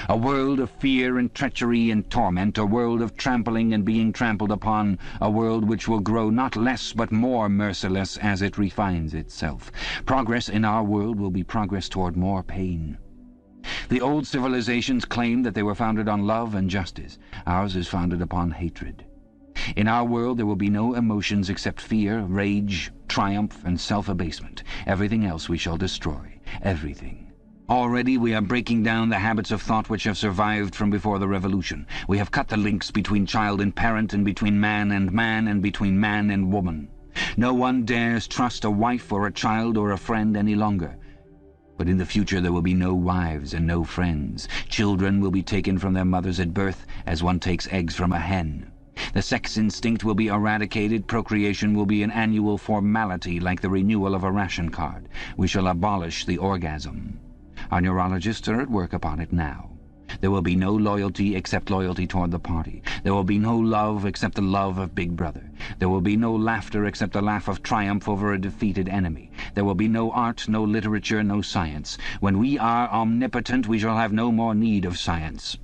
A world of fear and treachery and torment, a world of trampling and being trampled upon, a world which will grow not less but more merciless as it refines itself. Progress in our world will be progress toward more pain. The old civilizations claimed that they were founded on love and justice. Ours is founded upon hatred. In our world there will be no emotions except fear, rage, triumph, and self-abasement. Everything else we shall destroy. Everything. Already we are breaking down the habits of thought which have survived from before the Revolution. We have cut the links between child and parent, and between man, and between man and woman. No one dares trust a wife or a child or a friend any longer. But in the future there will be no wives and no friends. Children will be taken from their mothers at birth as one takes eggs from a hen. The sex instinct will be eradicated. Procreation will be an annual formality like the renewal of a ration card. We shall abolish the orgasm. Our neurologists are at work upon it now. There will be no loyalty except loyalty toward the party. There will be no love except the love of Big Brother. There will be no laughter except the laugh of triumph over a defeated enemy. There will be no art, no literature, no science. When we are omnipotent, we shall have no more need of science.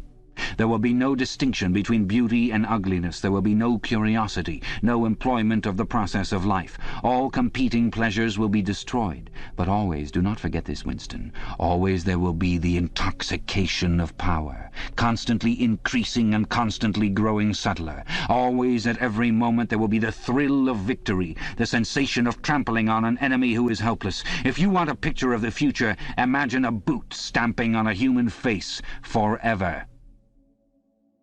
There will be no distinction between beauty and ugliness. There will be no curiosity, no employment of the process of life. All competing pleasures will be destroyed. But always, do not forget this, Winston, always there will be the intoxication of power, constantly increasing and constantly growing subtler. Always, at every moment, there will be the thrill of victory, the sensation of trampling on an enemy who is helpless. If you want a picture of the future, imagine a boot stamping on a human face forever.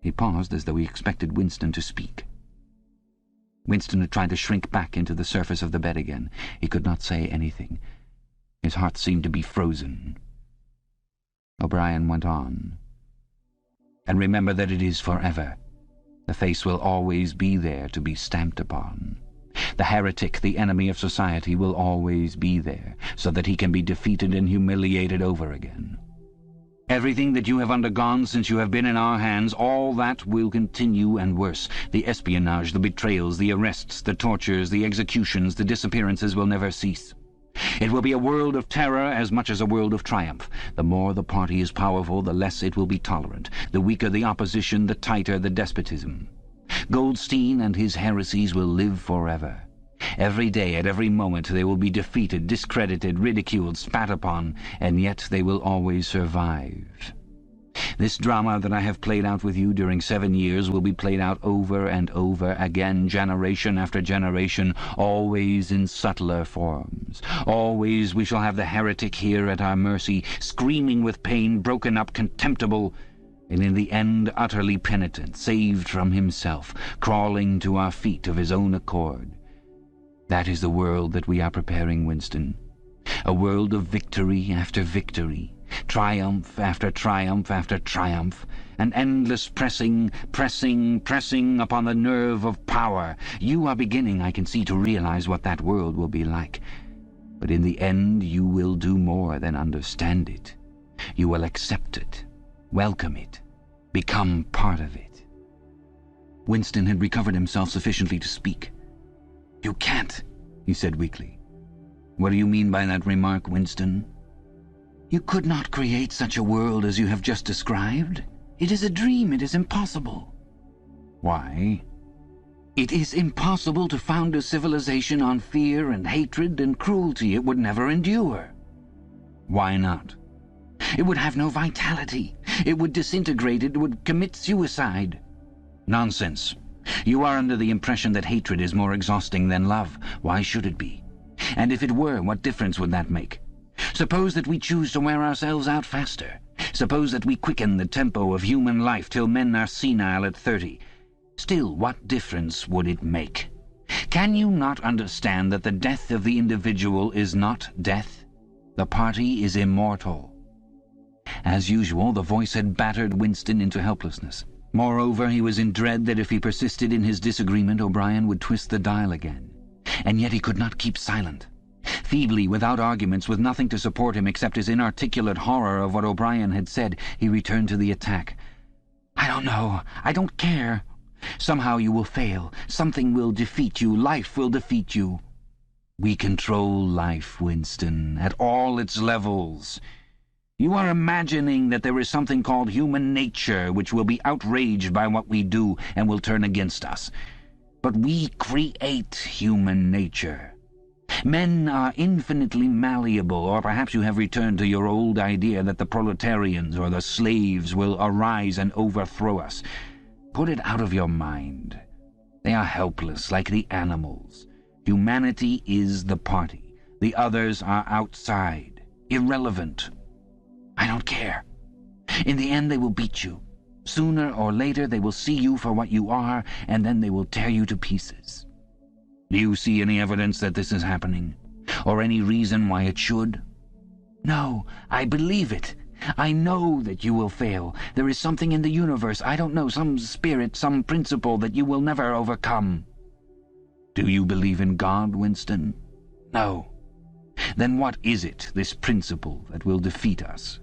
He paused as though he expected Winston to speak. Winston had tried to shrink back into the surface of the bed again. He could not say anything. His heart seemed to be frozen. O'Brien went on. "And remember that it is forever. The face will always be there to be stamped upon. The heretic, the enemy of society, will always be there, so that he can be defeated and humiliated over again. Everything that you have undergone since you have been in our hands, all that will continue and worse. The espionage, the betrayals, the arrests, the tortures, the executions, the disappearances will never cease. It will be a world of terror as much as a world of triumph. The more the party is powerful, the less it will be tolerant. The weaker the opposition, the tighter the despotism. Goldstein and his heresies will live forever. Every day, at every moment, they will be defeated, discredited, ridiculed, spat upon, and yet they will always survive. This drama that I have played out with you during 7 years will be played out over and over again, generation after generation, always in subtler forms. Always we shall have the heretic here at our mercy, screaming with pain, broken up, contemptible, and in the end utterly penitent, saved from himself, crawling to our feet of his own accord. That is the world that we are preparing, Winston. A world of victory after victory, triumph after triumph after triumph, an endless pressing upon the nerve of power. You are beginning, I can see, to realize what that world will be like. But in the end you will do more than understand it. You will accept it, welcome it, become part of it. Winston had recovered himself sufficiently to speak. "You can't," he said weakly. What do you mean by that remark, Winston? You could not create such a world as you have just described. It is a dream. It is impossible. Why? It is impossible to found a civilization on fear and hatred and cruelty. It would never endure. Why not? It would have no vitality. It would disintegrate. It would commit suicide. Nonsense. You are under the impression that hatred is more exhausting than love. Why should it be? And if it were, what difference would that make? Suppose that we choose to wear ourselves out faster. Suppose that we quicken the tempo of human life till men are senile at 30. Still, what difference would it make? Can you not understand that the death of the individual is not death? The party is immortal. As usual, the voice had battered Winston into helplessness. Moreover, he was in dread that if he persisted in his disagreement, O'Brien would twist the dial again. And yet he could not keep silent. Feebly, without arguments, with nothing to support him except his inarticulate horror of what O'Brien had said, he returned to the attack. I don't know. I don't care. Somehow you will fail. Something will defeat you. Life will defeat you. We control life, Winston, at all its levels. You are imagining that there is something called human nature which will be outraged by what we do and will turn against us. But we create human nature. Men are infinitely malleable, or perhaps you have returned to your old idea that the proletarians or the slaves will arise and overthrow us. Put it out of your mind. They are helpless, like the animals. Humanity is the party. The others are outside, irrelevant. I don't care. In the end they will beat you. Sooner or later they will see you for what you are, and then they will tear you to pieces. Do you see any evidence that this is happening? Or any reason why it should? No, I believe it. I know that you will fail. There is something in the universe, I don't know, some spirit, some principle that you will never overcome. Do you believe in God, Winston? No. Then what is it, this principle, that will defeat us?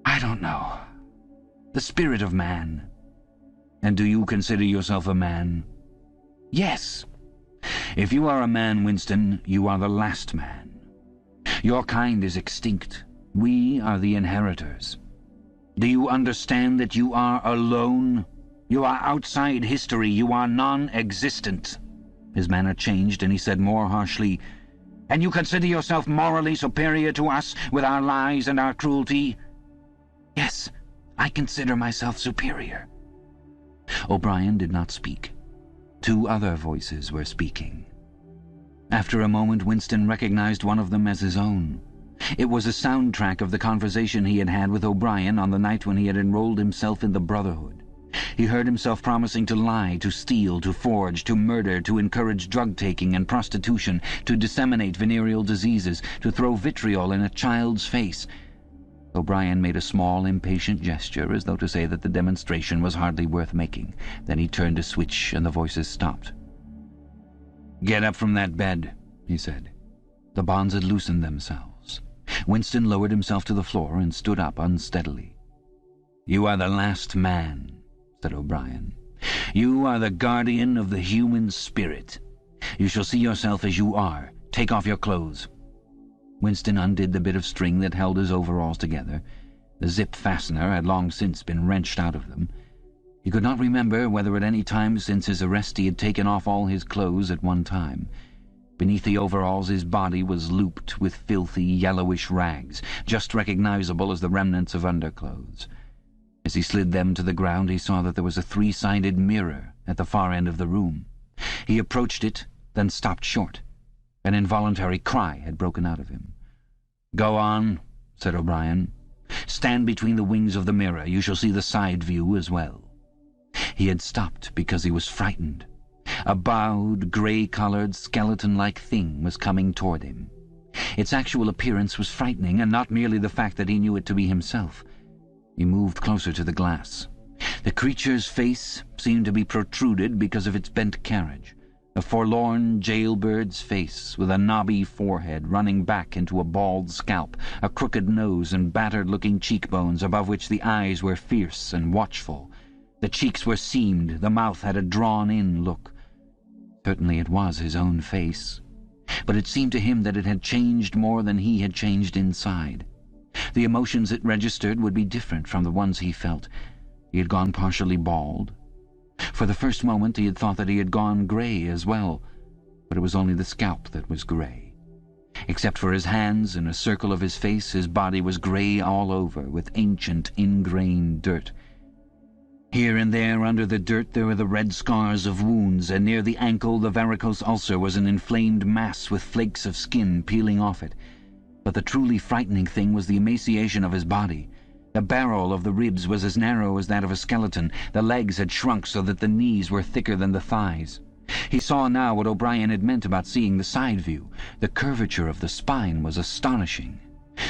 I don't know. The spirit of man. And do you consider yourself a man? Yes. If you are a man, Winston, you are the last man. Your kind is extinct. We are the inheritors. Do you understand that you are alone? You are outside history. You are non-existent. His manner changed, and he said more harshly, "And you consider yourself morally superior to us, with our lies and our cruelty?" Yes, I consider myself superior. O'Brien did not speak. Two other voices were speaking. After a moment, Winston recognized one of them as his own. It was a soundtrack of the conversation he had had with O'Brien on the night when he had enrolled himself in the Brotherhood. He heard himself promising to lie, to steal, to forge, to murder, to encourage drug-taking and prostitution, to disseminate venereal diseases, to throw vitriol in a child's face. O'Brien made a small, impatient gesture, as though to say that the demonstration was hardly worth making. Then he turned a switch, and the voices stopped. "Get up from that bed," he said. The bonds had loosened themselves. Winston lowered himself to the floor and stood up unsteadily. "You are the last man," said O'Brien. "You are the guardian of the human spirit. You shall see yourself as you are. Take off your clothes." Winston undid the bit of string that held his overalls together. The zip fastener had long since been wrenched out of them. He could not remember whether at any time since his arrest he had taken off all his clothes at one time. Beneath the overalls his body was looped with filthy, yellowish rags, just recognizable as the remnants of underclothes. As he slid them to the ground, he saw that there was a three-sided mirror at the far end of the room. He approached it, then stopped short. An involuntary cry had broken out of him. "Go on," said O'Brien. "Stand between the wings of the mirror. You shall see the side view as well." He had stopped because he was frightened. A bowed, grey-coloured, skeleton-like thing was coming toward him. Its actual appearance was frightening, and not merely the fact that he knew it to be himself. He moved closer to the glass. The creature's face seemed to be protruded because of its bent carriage. A forlorn jailbird's face, with a knobby forehead running back into a bald scalp, a crooked nose and battered-looking cheekbones above which the eyes were fierce and watchful. The cheeks were seamed, the mouth had a drawn-in look. Certainly it was his own face. but it seemed to him that it had changed more than he had changed inside. The emotions it registered would be different from the ones he felt. He had gone partially bald. For the first moment he had thought that he had gone grey as well, but it was only the scalp that was grey. Except for his hands and a circle of his face, his body was grey all over, with ancient ingrained dirt. Here and there under the dirt there were the red scars of wounds, and near the ankle the varicose ulcer was an inflamed mass with flakes of skin peeling off it. But the truly frightening thing was the emaciation of his body. The barrel of the ribs was as narrow as that of a skeleton. The legs had shrunk so that the knees were thicker than the thighs. He saw now what O'Brien had meant about seeing the side view. The curvature of the spine was astonishing.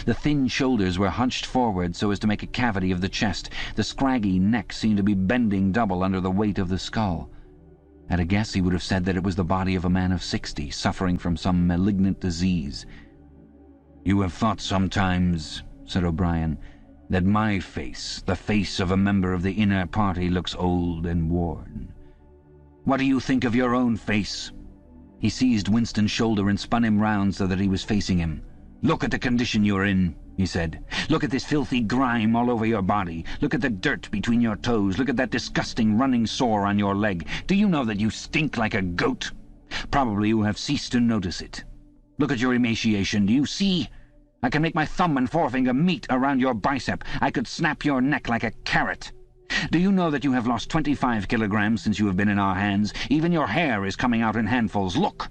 The thin shoulders were hunched forward so as to make a cavity of the chest. The scraggy neck seemed to be bending double under the weight of the skull. At a guess he would have said that it was the body of a man of 60, suffering from some malignant disease. "You have thought sometimes," said O'Brien, "that my face, the face of a member of the inner party, looks old and worn. What do you think of your own face?" He seized Winston's shoulder and spun him round so that he was facing him. "Look at the condition you're in," he said. "Look at this filthy grime all over your body. Look at the dirt between your toes. Look at that disgusting running sore on your leg. Do you know that you stink like a goat? Probably you have ceased to notice it. Look at your emaciation. Do you see? I can make my thumb and forefinger meet around your bicep. I could snap your neck like a carrot. Do you know that you have lost 25 kilograms since you have been in our hands? Even your hair is coming out in handfuls. Look!"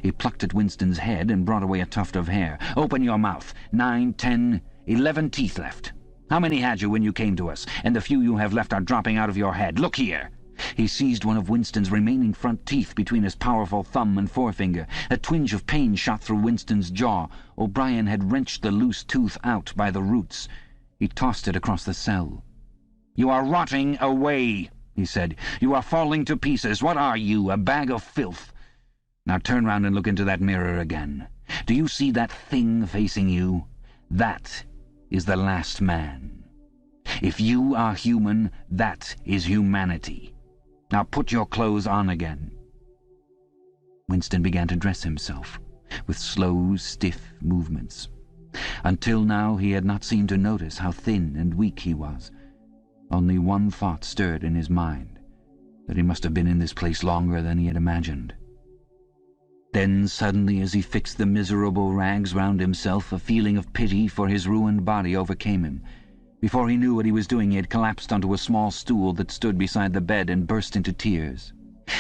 He plucked at Winston's head and brought away a tuft of hair. "Open your mouth. 9, 10, 11 teeth left. How many had you when you came to us? And the few you have left are dropping out of your head. Look here!" He seized one of Winston's remaining front teeth between his powerful thumb and forefinger. A twinge of pain shot through Winston's jaw. O'Brien had wrenched the loose tooth out by the roots. He tossed it across the cell. "You are rotting away," he said. "You are falling to pieces. What are you, a bag of filth? Now turn round and look into that mirror again. Do you see that thing facing you? That is the last man. If you are human, that is humanity. Now put your clothes on again." Winston began to dress himself, with slow, stiff movements. Until now he had not seemed to notice how thin and weak he was. Only one thought stirred in his mind, that he must have been in this place longer than he had imagined. Then suddenly, as he fixed the miserable rags round himself, a feeling of pity for his ruined body overcame him. Before he knew what he was doing, he had collapsed onto a small stool that stood beside the bed and burst into tears.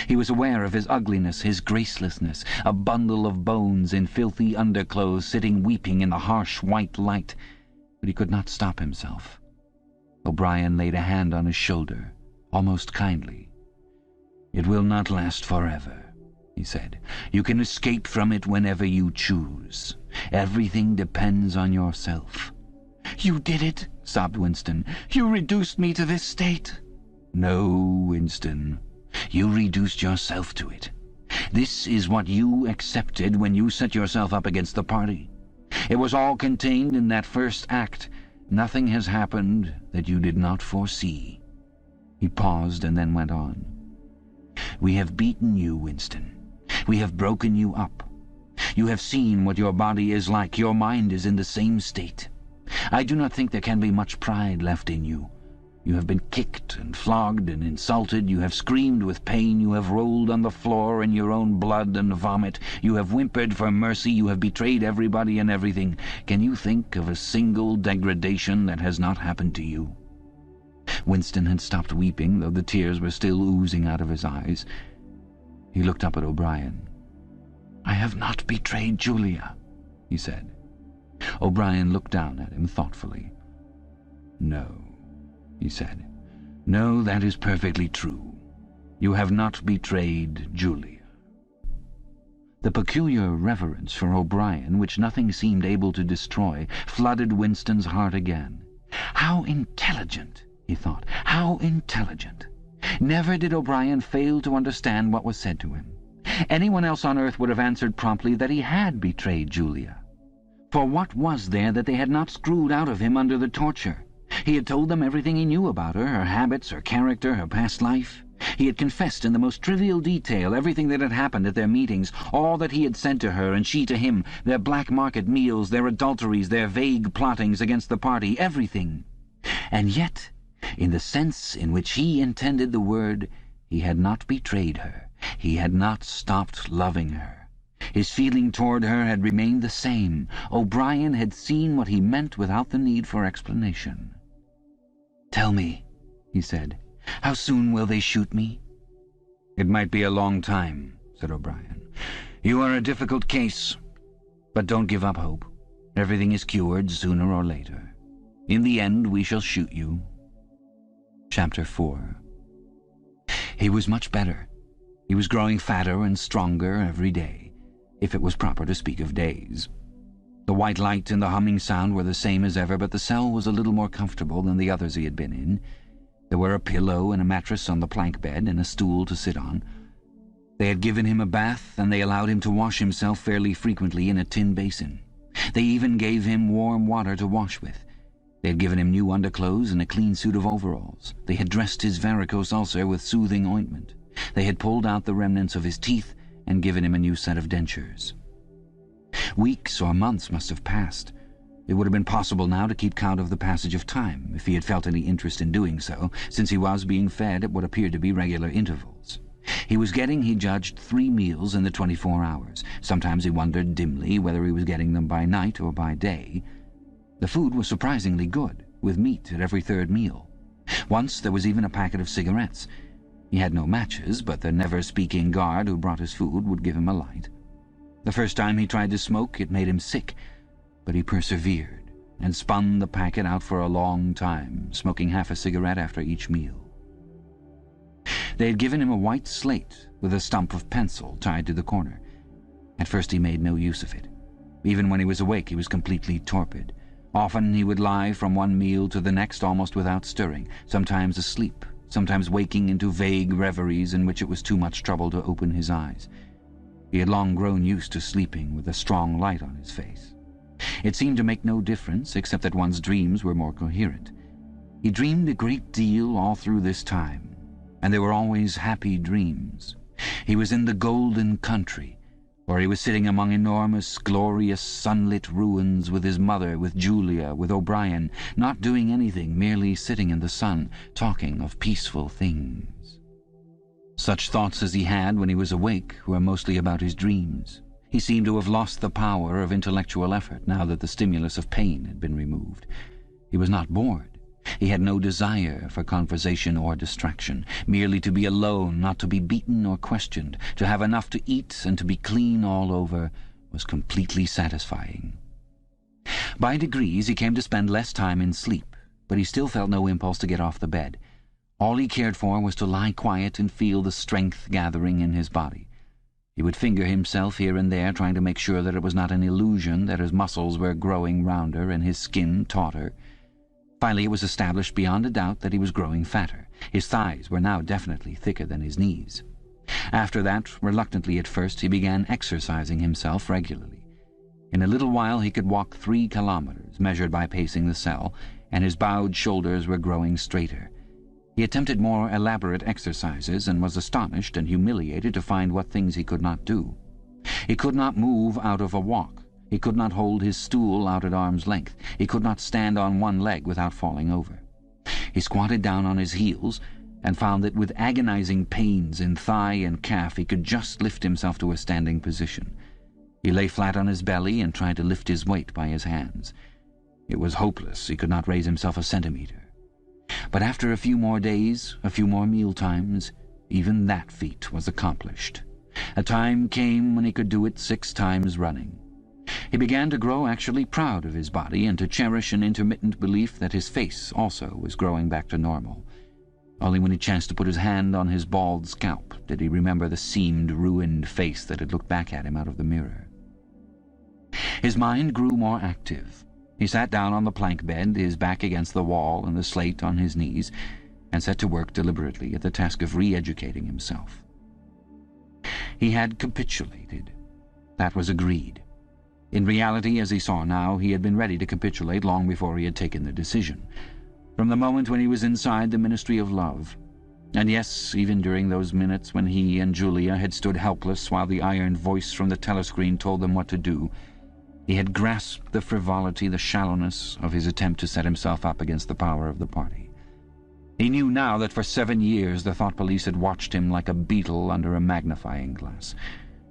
He was aware of his ugliness, his gracelessness, a bundle of bones in filthy underclothes sitting weeping in the harsh white light, but he could not stop himself. O'Brien laid a hand on his shoulder, almost kindly. "It will not last forever," he said. "You can escape from it whenever you choose. Everything depends on yourself." "You did it," sobbed Winston. "You reduced me to this state." "No, Winston. You reduced yourself to it. This is what you accepted when you set yourself up against the party. It was all contained in that first act. Nothing has happened that you did not foresee." He paused and then went on. "We have beaten you, Winston. We have broken you up. You have seen what your body is like. Your mind is in the same state. I do not think there can be much pride left in you. You have been kicked and flogged and insulted. You have screamed with pain. You have rolled on the floor in your own blood and vomit. You have whimpered for mercy. You have betrayed everybody and everything. Can you think of a single degradation that has not happened to you?" Winston had stopped weeping, though the tears were still oozing out of his eyes. He looked up at O'Brien. "I have not betrayed Julia," he said. O'Brien looked down at him thoughtfully. "No," he said. "No, that is perfectly true. You have not betrayed Julia." The peculiar reverence for O'Brien, which nothing seemed able to destroy, flooded Winston's heart again. How intelligent, he thought, how intelligent. Never did O'Brien fail to understand what was said to him. Anyone else on earth would have answered promptly that he had betrayed Julia. For what was there that they had not screwed out of him under the torture? He had told them everything he knew about her, her habits, her character, her past life. He had confessed in the most trivial detail everything that had happened at their meetings, all that he had said to her and she to him, their black market meals, their adulteries, their vague plottings against the party, everything. And yet, in the sense in which he intended the word, he had not betrayed her. He had not stopped loving her. His feeling toward her had remained the same. O'Brien had seen what he meant without the need for explanation. "Tell me," he said, "how soon will they shoot me?" "It might be a long time," said O'Brien. "You are a difficult case. But don't give up hope. Everything is cured sooner or later. In the end we shall shoot you." Chapter 4. He was much better. He was growing fatter and stronger every day, if it was proper to speak of days. The white light and the humming sound were the same as ever, but the cell was a little more comfortable than the others he had been in. There were a pillow and a mattress on the plank bed and a stool to sit on. They had given him a bath, and they allowed him to wash himself fairly frequently in a tin basin. They even gave him warm water to wash with. They had given him new underclothes and a clean suit of overalls. They had dressed his varicose ulcer with soothing ointment. They had pulled out the remnants of his teeth and given him a new set of dentures. Weeks or months must have passed. It would have been possible now to keep count of the passage of time, if he had felt any interest in doing so, since he was being fed at what appeared to be regular intervals. He was getting, he judged, 3 meals in the 24 hours. Sometimes he wondered dimly whether he was getting them by night or by day. The food was surprisingly good, with meat at every third meal. Once there was even a packet of cigarettes. He had no matches, but the never-speaking guard who brought his food would give him a light. The first time he tried to smoke, it made him sick, but he persevered and spun the packet out for a long time, smoking half a cigarette after each meal. They had given him a white slate with a stump of pencil tied to the corner. At first he made no use of it. Even when he was awake he was completely torpid. Often he would lie from one meal to the next almost without stirring, sometimes asleep, sometimes waking into vague reveries in which it was too much trouble to open his eyes. He had long grown used to sleeping with a strong light on his face. It seemed to make no difference, except that one's dreams were more coherent. He dreamed a great deal all through this time, and they were always happy dreams. He was in the golden country, or he was sitting among enormous, glorious, sunlit ruins with his mother, with Julia, with O'Brien, not doing anything, merely sitting in the sun, talking of peaceful things. Such thoughts as he had when he was awake were mostly about his dreams. He seemed to have lost the power of intellectual effort now that the stimulus of pain had been removed. He was not bored. He had no desire for conversation or distraction. Merely to be alone, not to be beaten or questioned, to have enough to eat and to be clean all over, was completely satisfying. By degrees he came to spend less time in sleep, but he still felt no impulse to get off the bed. All he cared for was to lie quiet and feel the strength gathering in his body. He would finger himself here and there, trying to make sure that it was not an illusion, that his muscles were growing rounder and his skin tauter. Finally, it was established beyond a doubt that he was growing fatter. His thighs were now definitely thicker than his knees. After that, reluctantly at first, he began exercising himself regularly. In a little while he could walk 3 kilometers, measured by pacing the cell, and his bowed shoulders were growing straighter. He attempted more elaborate exercises and was astonished and humiliated to find what things he could not do. He could not move out of a walk. He could not hold his stool out at arm's length. He could not stand on one leg without falling over. He squatted down on his heels and found that with agonizing pains in thigh and calf he could just lift himself to a standing position. He lay flat on his belly and tried to lift his weight by his hands. It was hopeless. He could not raise himself a centimeter. But after a few more days, a few more meal times, even that feat was accomplished. A time came when he could do it 6 times running. He began to grow actually proud of his body and to cherish an intermittent belief that his face also was growing back to normal. Only when he chanced to put his hand on his bald scalp did he remember the seamed, ruined face that had looked back at him out of the mirror. His mind grew more active. He sat down on the plank bed, his back against the wall and the slate on his knees, and set to work deliberately at the task of re-educating himself. He had capitulated. That was agreed. In reality, as he saw now, he had been ready to capitulate long before he had taken the decision. From the moment when he was inside the Ministry of Love, And yes, even during those minutes when he and Julia had stood helpless while the iron voice from the telescreen told them what to do, he had grasped the frivolity, the shallowness of his attempt to set himself up against the power of the party. He knew now that for 7 years the thought police had watched him like a beetle under a magnifying glass.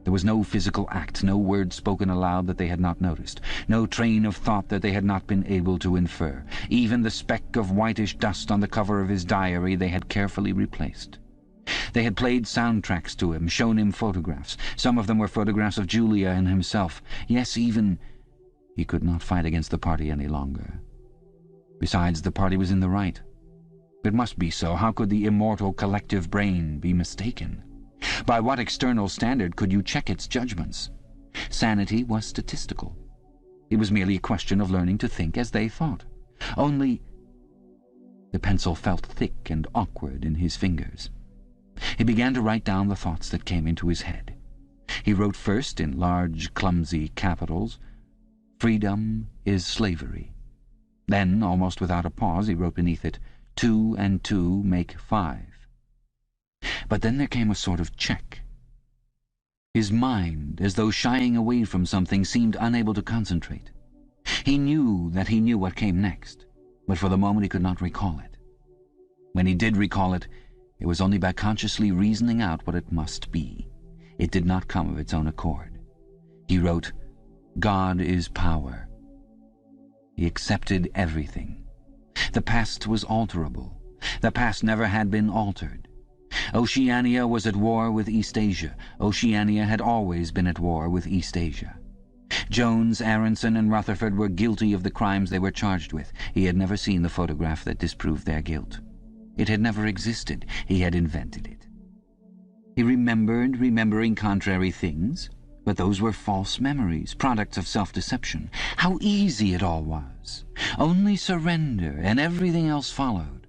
There was no physical act, no word spoken aloud that they had not noticed, no train of thought that they had not been able to infer. Even the speck of whitish dust on the cover of his diary they had carefully replaced. They had played soundtracks to him, shown him photographs. Some of them were photographs of Julia and himself. Yes, even he could not fight against the party any longer. Besides, the party was in the right. It must be so. How could the immortal collective brain be mistaken? By what external standard could you check its judgments? Sanity was statistical. It was merely a question of learning to think as they thought. Only the pencil felt thick and awkward in his fingers. He began to write down the thoughts that came into his head. He wrote first in large, clumsy capitals, "Freedom is slavery." Then, almost without a pause, he wrote beneath it, 2 and 2 make 5. But then there came a sort of check. His mind, as though shying away from something, seemed unable to concentrate. He knew that he knew what came next, but for the moment he could not recall it. When he did recall it, it was only by consciously reasoning out what it must be. It did not come of its own accord. He wrote, "God is power." He accepted everything. The past was alterable. The past never had been altered. Oceania was at war with East Asia. Oceania had always been at war with East Asia. Jones, Aronson, and Rutherford were guilty of the crimes they were charged with. He had never seen the photograph that disproved their guilt. It had never existed. He had invented it. He remembered remembering contrary things, but those were false memories, products of self-deception. How easy it all was. Only surrender, and everything else followed.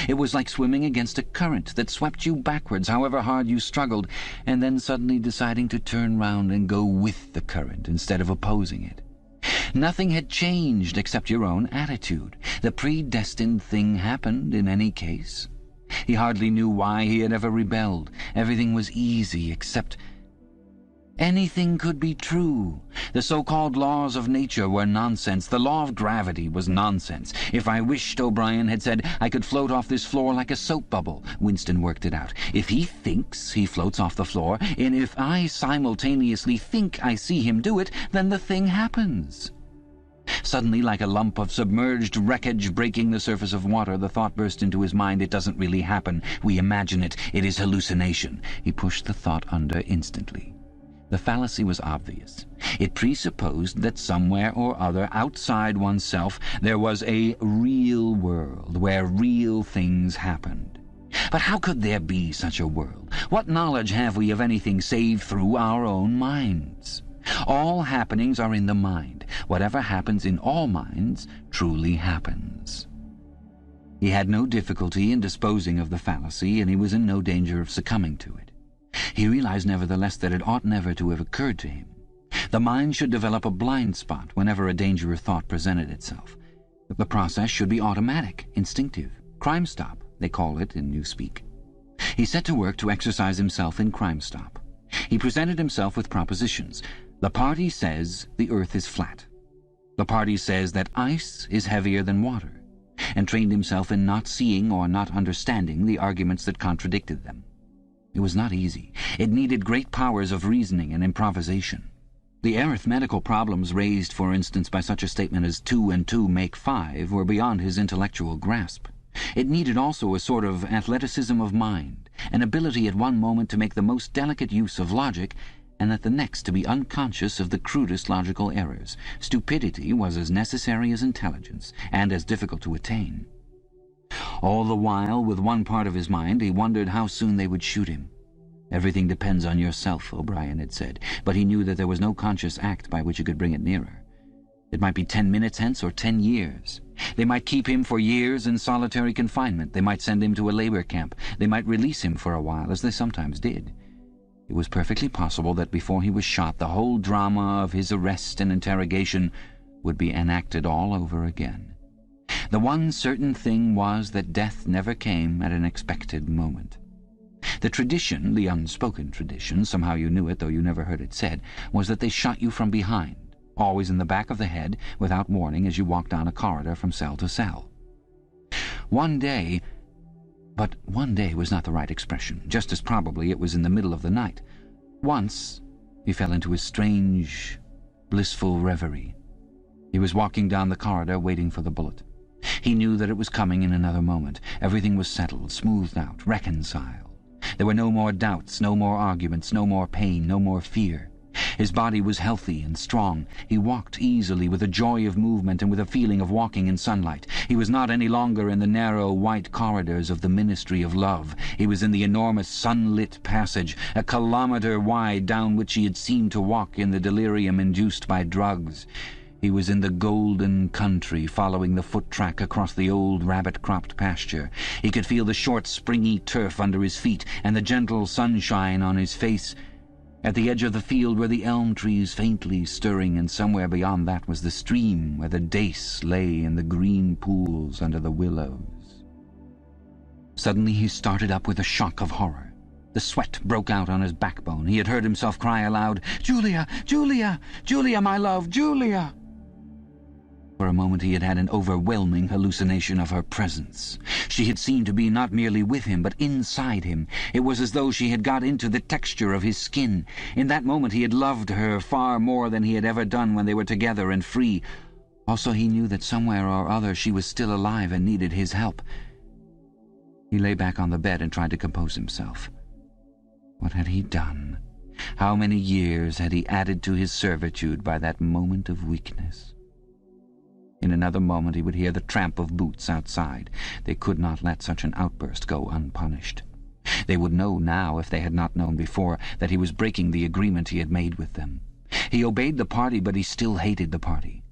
It was like swimming against a current that swept you backwards, however hard you struggled, and then suddenly deciding to turn round and go with the current instead of opposing it. Nothing had changed except your own attitude. The predestined thing happened in any case. He hardly knew why he had ever rebelled. Everything was easy except anything could be true. The so-called laws of nature were nonsense. The law of gravity was nonsense. If I wished, O'Brien had said, I could float off this floor like a soap bubble. Winston worked it out. If he thinks, he floats off the floor, and if I simultaneously think I see him do it, then the thing happens. Suddenly, like a lump of submerged wreckage breaking the surface of water, the thought burst into his mind, it doesn't really happen. We imagine it. It is hallucination. He pushed the thought under instantly. The fallacy was obvious. It presupposed that somewhere or other outside oneself there was a real world where real things happened. But how could there be such a world? What knowledge have we of anything save through our own minds? All happenings are in the mind. Whatever happens in all minds truly happens. He had no difficulty in disposing of the fallacy, and he was in no danger of succumbing to it. He realized nevertheless that it ought never to have occurred to him. The mind should develop a blind spot whenever a dangerous thought presented itself. The process should be automatic, instinctive. Crime stop, they call it in Newspeak. He set to work to exercise himself in Crime Stop. He presented himself with propositions. The party says the earth is flat. The party says that ice is heavier than water, and trained himself in not seeing or not understanding the arguments that contradicted them. It was not easy. It needed great powers of reasoning and improvisation. The arithmetical problems raised, for instance, by such a statement as 2 and 2 make 5 were beyond his intellectual grasp. It needed also a sort of athleticism of mind, an ability at one moment to make the most delicate use of logic, and at the next to be unconscious of the crudest logical errors. Stupidity was as necessary as intelligence, and as difficult to attain. All the while, with one part of his mind, he wondered how soon they would shoot him. Everything depends on yourself, O'Brien had said, but he knew that there was no conscious act by which he could bring it nearer. It might be 10 minutes hence or 10 years. They might keep him for years in solitary confinement. They might send him to a labor camp. They might release him for a while, as they sometimes did. It was perfectly possible that before he was shot, the whole drama of his arrest and interrogation would be enacted all over again. The one certain thing was that death never came at an expected moment. The tradition, the unspoken tradition, somehow you knew it though you never heard it said, was that they shot you from behind, always in the back of the head, without warning as you walked down a corridor from cell to cell. One day was not the right expression. Just as probably it was in the middle of the night. Once he fell into a strange, blissful reverie. He was walking down the corridor waiting for the bullet. He knew that it was coming in another moment. Everything was settled, smoothed out, reconciled. There were no more doubts, no more arguments, no more pain, no more fear. His body was healthy and strong. He walked easily, with a joy of movement and with a feeling of walking in sunlight. He was not any longer in the narrow white corridors of the Ministry of Love. He was in the enormous sunlit passage, a kilometre wide, down which he had seemed to walk in the delirium induced by drugs. He was in the golden country, following the foot-track across the old rabbit-cropped pasture. He could feel the short, springy turf under his feet and the gentle sunshine on his face. At the edge of the field were the elm trees faintly stirring, and somewhere beyond that was the stream where the dace lay in the green pools under the willows. Suddenly he started up with a shock of horror. The sweat broke out on his backbone. He had heard himself cry aloud, "Julia! Julia! Julia, my love! Julia!" For a moment he had had an overwhelming hallucination of her presence. She had seemed to be not merely with him, but inside him. It was as though she had got into the texture of his skin. In that moment he had loved her far more than he had ever done when they were together and free. Also he knew that somewhere or other she was still alive and needed his help. He lay back on the bed and tried to compose himself. What had he done? How many years had he added to his servitude by that moment of weakness? In another moment he would hear the tramp of boots outside. They could not let such an outburst go unpunished. They would know now, if they had not known before, that he was breaking the agreement he had made with them. He obeyed the party, but he still hated the party.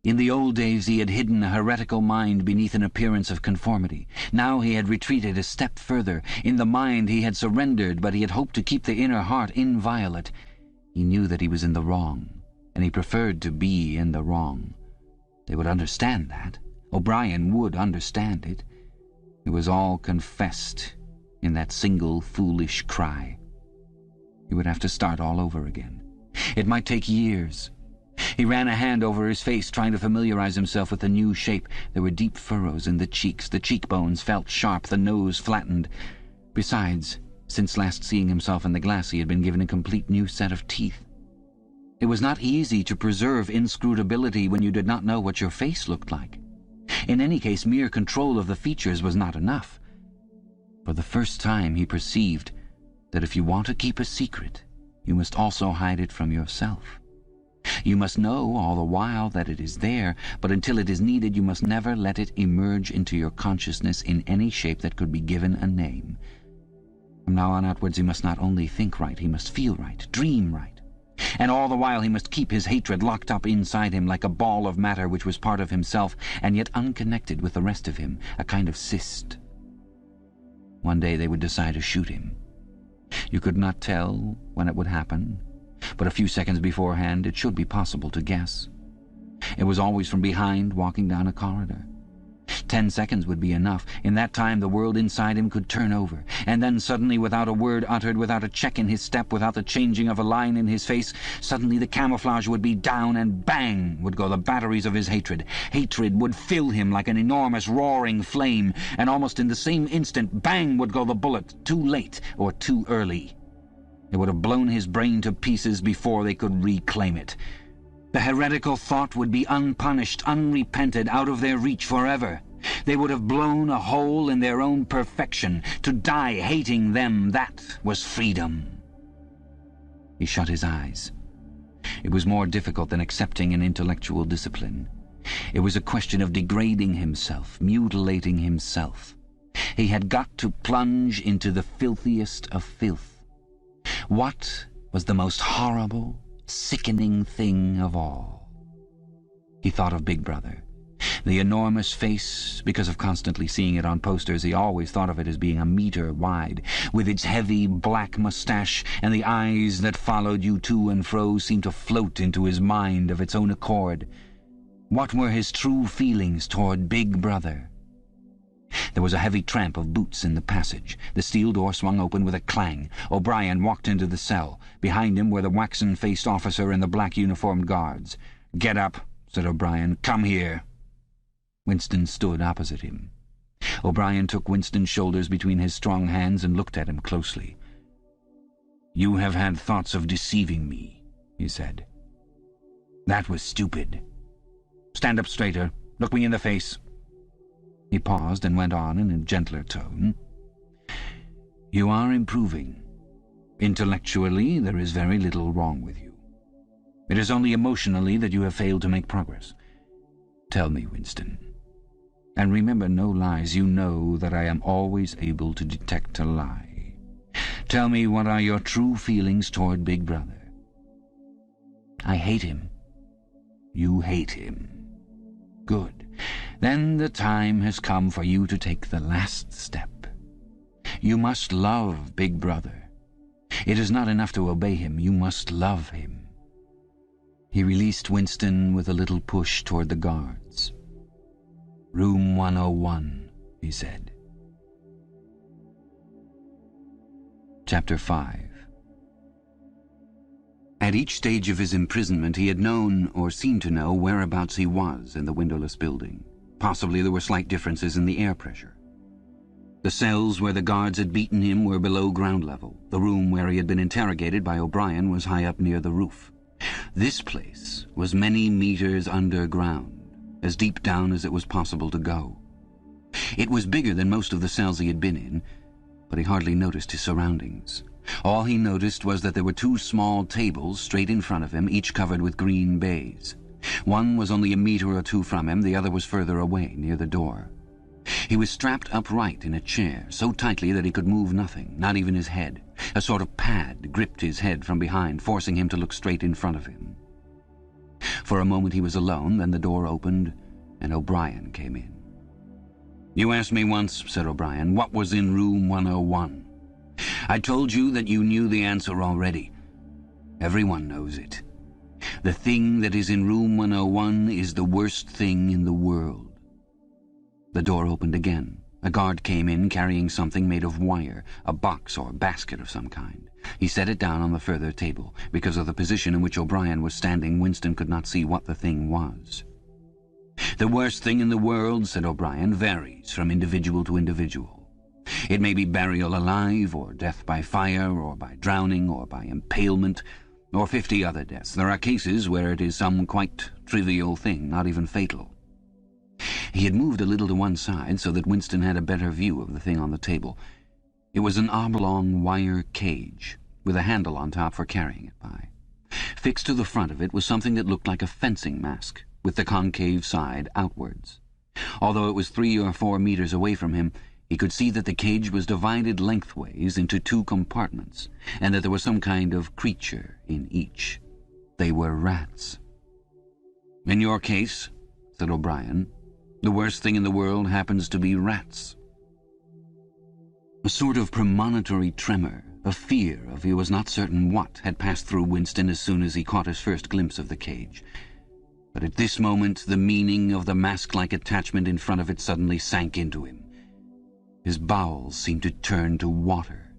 In the old days he had hidden a heretical mind beneath an appearance of conformity. Now he had retreated a step further. In the mind he had surrendered, but he had hoped to keep the inner heart inviolate. He knew that he was in the wrong, and he preferred to be in the wrong. They would understand that. O'Brien would understand it. It was all confessed in that single foolish cry. He would have to start all over again. It might take years. He ran a hand over his face, trying to familiarize himself with the new shape. There were deep furrows in the cheeks. The cheekbones felt sharp, the nose flattened. Besides, since last seeing himself in the glass, he had been given a complete new set of teeth. It was not easy to preserve inscrutability when you did not know what your face looked like. In any case, mere control of the features was not enough. For the first time he perceived that if you want to keep a secret, you must also hide it from yourself. You must know all the while that it is there, but until it is needed you must never let it emerge into your consciousness in any shape that could be given a name. From now on outwards he must not only think right, he must feel right, dream right. And all the while he must keep his hatred locked up inside him like a ball of matter which was part of himself and yet unconnected with the rest of him, a kind of cyst. One day they would decide to shoot him. You could not tell when it would happen, but a few seconds beforehand it should be possible to guess. It was always from behind, walking down a corridor. 10 seconds would be enough. In that time the world inside him could turn over, and then suddenly, without a word uttered, without a check in his step, without the changing of a line in his face, suddenly the camouflage would be down, and bang would go the batteries of his hatred. Hatred would fill him like an enormous roaring flame, and almost in the same instant, bang would go the bullet, too late or too early. It would have blown his brain to pieces before they could reclaim it. The heretical thought would be unpunished, unrepented, out of their reach forever. They would have blown a hole in their own perfection. To die hating them, that was freedom. He shut his eyes. It was more difficult than accepting an intellectual discipline. It was a question of degrading himself, mutilating himself. He had got to plunge into the filthiest of filth. What was the most horrible, sickening thing of all? He thought of Big Brother. The enormous face, because of constantly seeing it on posters, he always thought of it as being a metre wide, with its heavy black moustache, and the eyes that followed you to and fro seemed to float into his mind of its own accord. What were his true feelings toward Big Brother? There was a heavy tramp of boots in the passage. The steel door swung open with a clang. O'Brien walked into the cell. Behind him were the waxen-faced officer and the black-uniformed guards. "Get up," said O'Brien. "Come here." Winston stood opposite him. O'Brien took Winston's shoulders between his strong hands and looked at him closely. "You have had thoughts of deceiving me," he said. "That was stupid. Stand up straighter. Look me in the face." He paused and went on in a gentler tone. "You are improving. Intellectually, there is very little wrong with you. It is only emotionally that you have failed to make progress. Tell me, Winston. And remember no lies. You know that I am always able to detect a lie. Tell me, what are your true feelings toward Big Brother?" "I hate him." "You hate him. Good. Then the time has come for you to take the last step. You must love Big Brother. It is not enough to obey him. You must love him." He released Winston with a little push toward the guards. "Room 101, he said. Chapter 5. At each stage of his imprisonment he had known, or seemed to know, whereabouts he was in the windowless building. Possibly there were slight differences in the air pressure. The cells where the guards had beaten him were below ground level. The room where he had been interrogated by O'Brien was high up near the roof. This place was many meters underground, as deep down as it was possible to go. It was bigger than most of the cells he had been in, but he hardly noticed his surroundings. All he noticed was that there were two small tables straight in front of him, each covered with green baize. One was only a meter or two from him, the other was further away, near the door. He was strapped upright in a chair, so tightly that he could move nothing, not even his head. A sort of pad gripped his head from behind, forcing him to look straight in front of him. For a moment he was alone, then the door opened, and O'Brien came in. "You asked me once," said O'Brien, "what was in room 101. I told you that you knew the answer already. Everyone knows it. The thing that is in room 101 is the worst thing in the world." The door opened again. A guard came in carrying something made of wire, a box or basket of some kind. He set it down on the further table. Because of the position in which O'Brien was standing, Winston could not see what the thing was. "The worst thing in the world," said O'Brien, "varies from individual to individual. It may be burial alive, or death by fire, or by drowning, or by impalement, or 50 other deaths. There are cases where it is some quite trivial thing, not even fatal." He had moved a little to one side so that Winston had a better view of the thing on the table. It was an oblong wire cage, with a handle on top for carrying it by. Fixed to the front of it was something that looked like a fencing mask, with the concave side outwards. Although it was 3 or 4 meters away from him, he could see that the cage was divided lengthways into 2 compartments, and that there was some kind of creature in each. They were rats. "In your case," said O'Brien, "the worst thing in the world happens to be rats." A sort of premonitory tremor, a fear of he was not certain what, had passed through Winston as soon as he caught his first glimpse of the cage. But at this moment the meaning of the mask-like attachment in front of it suddenly sank into him. His bowels seemed to turn to water.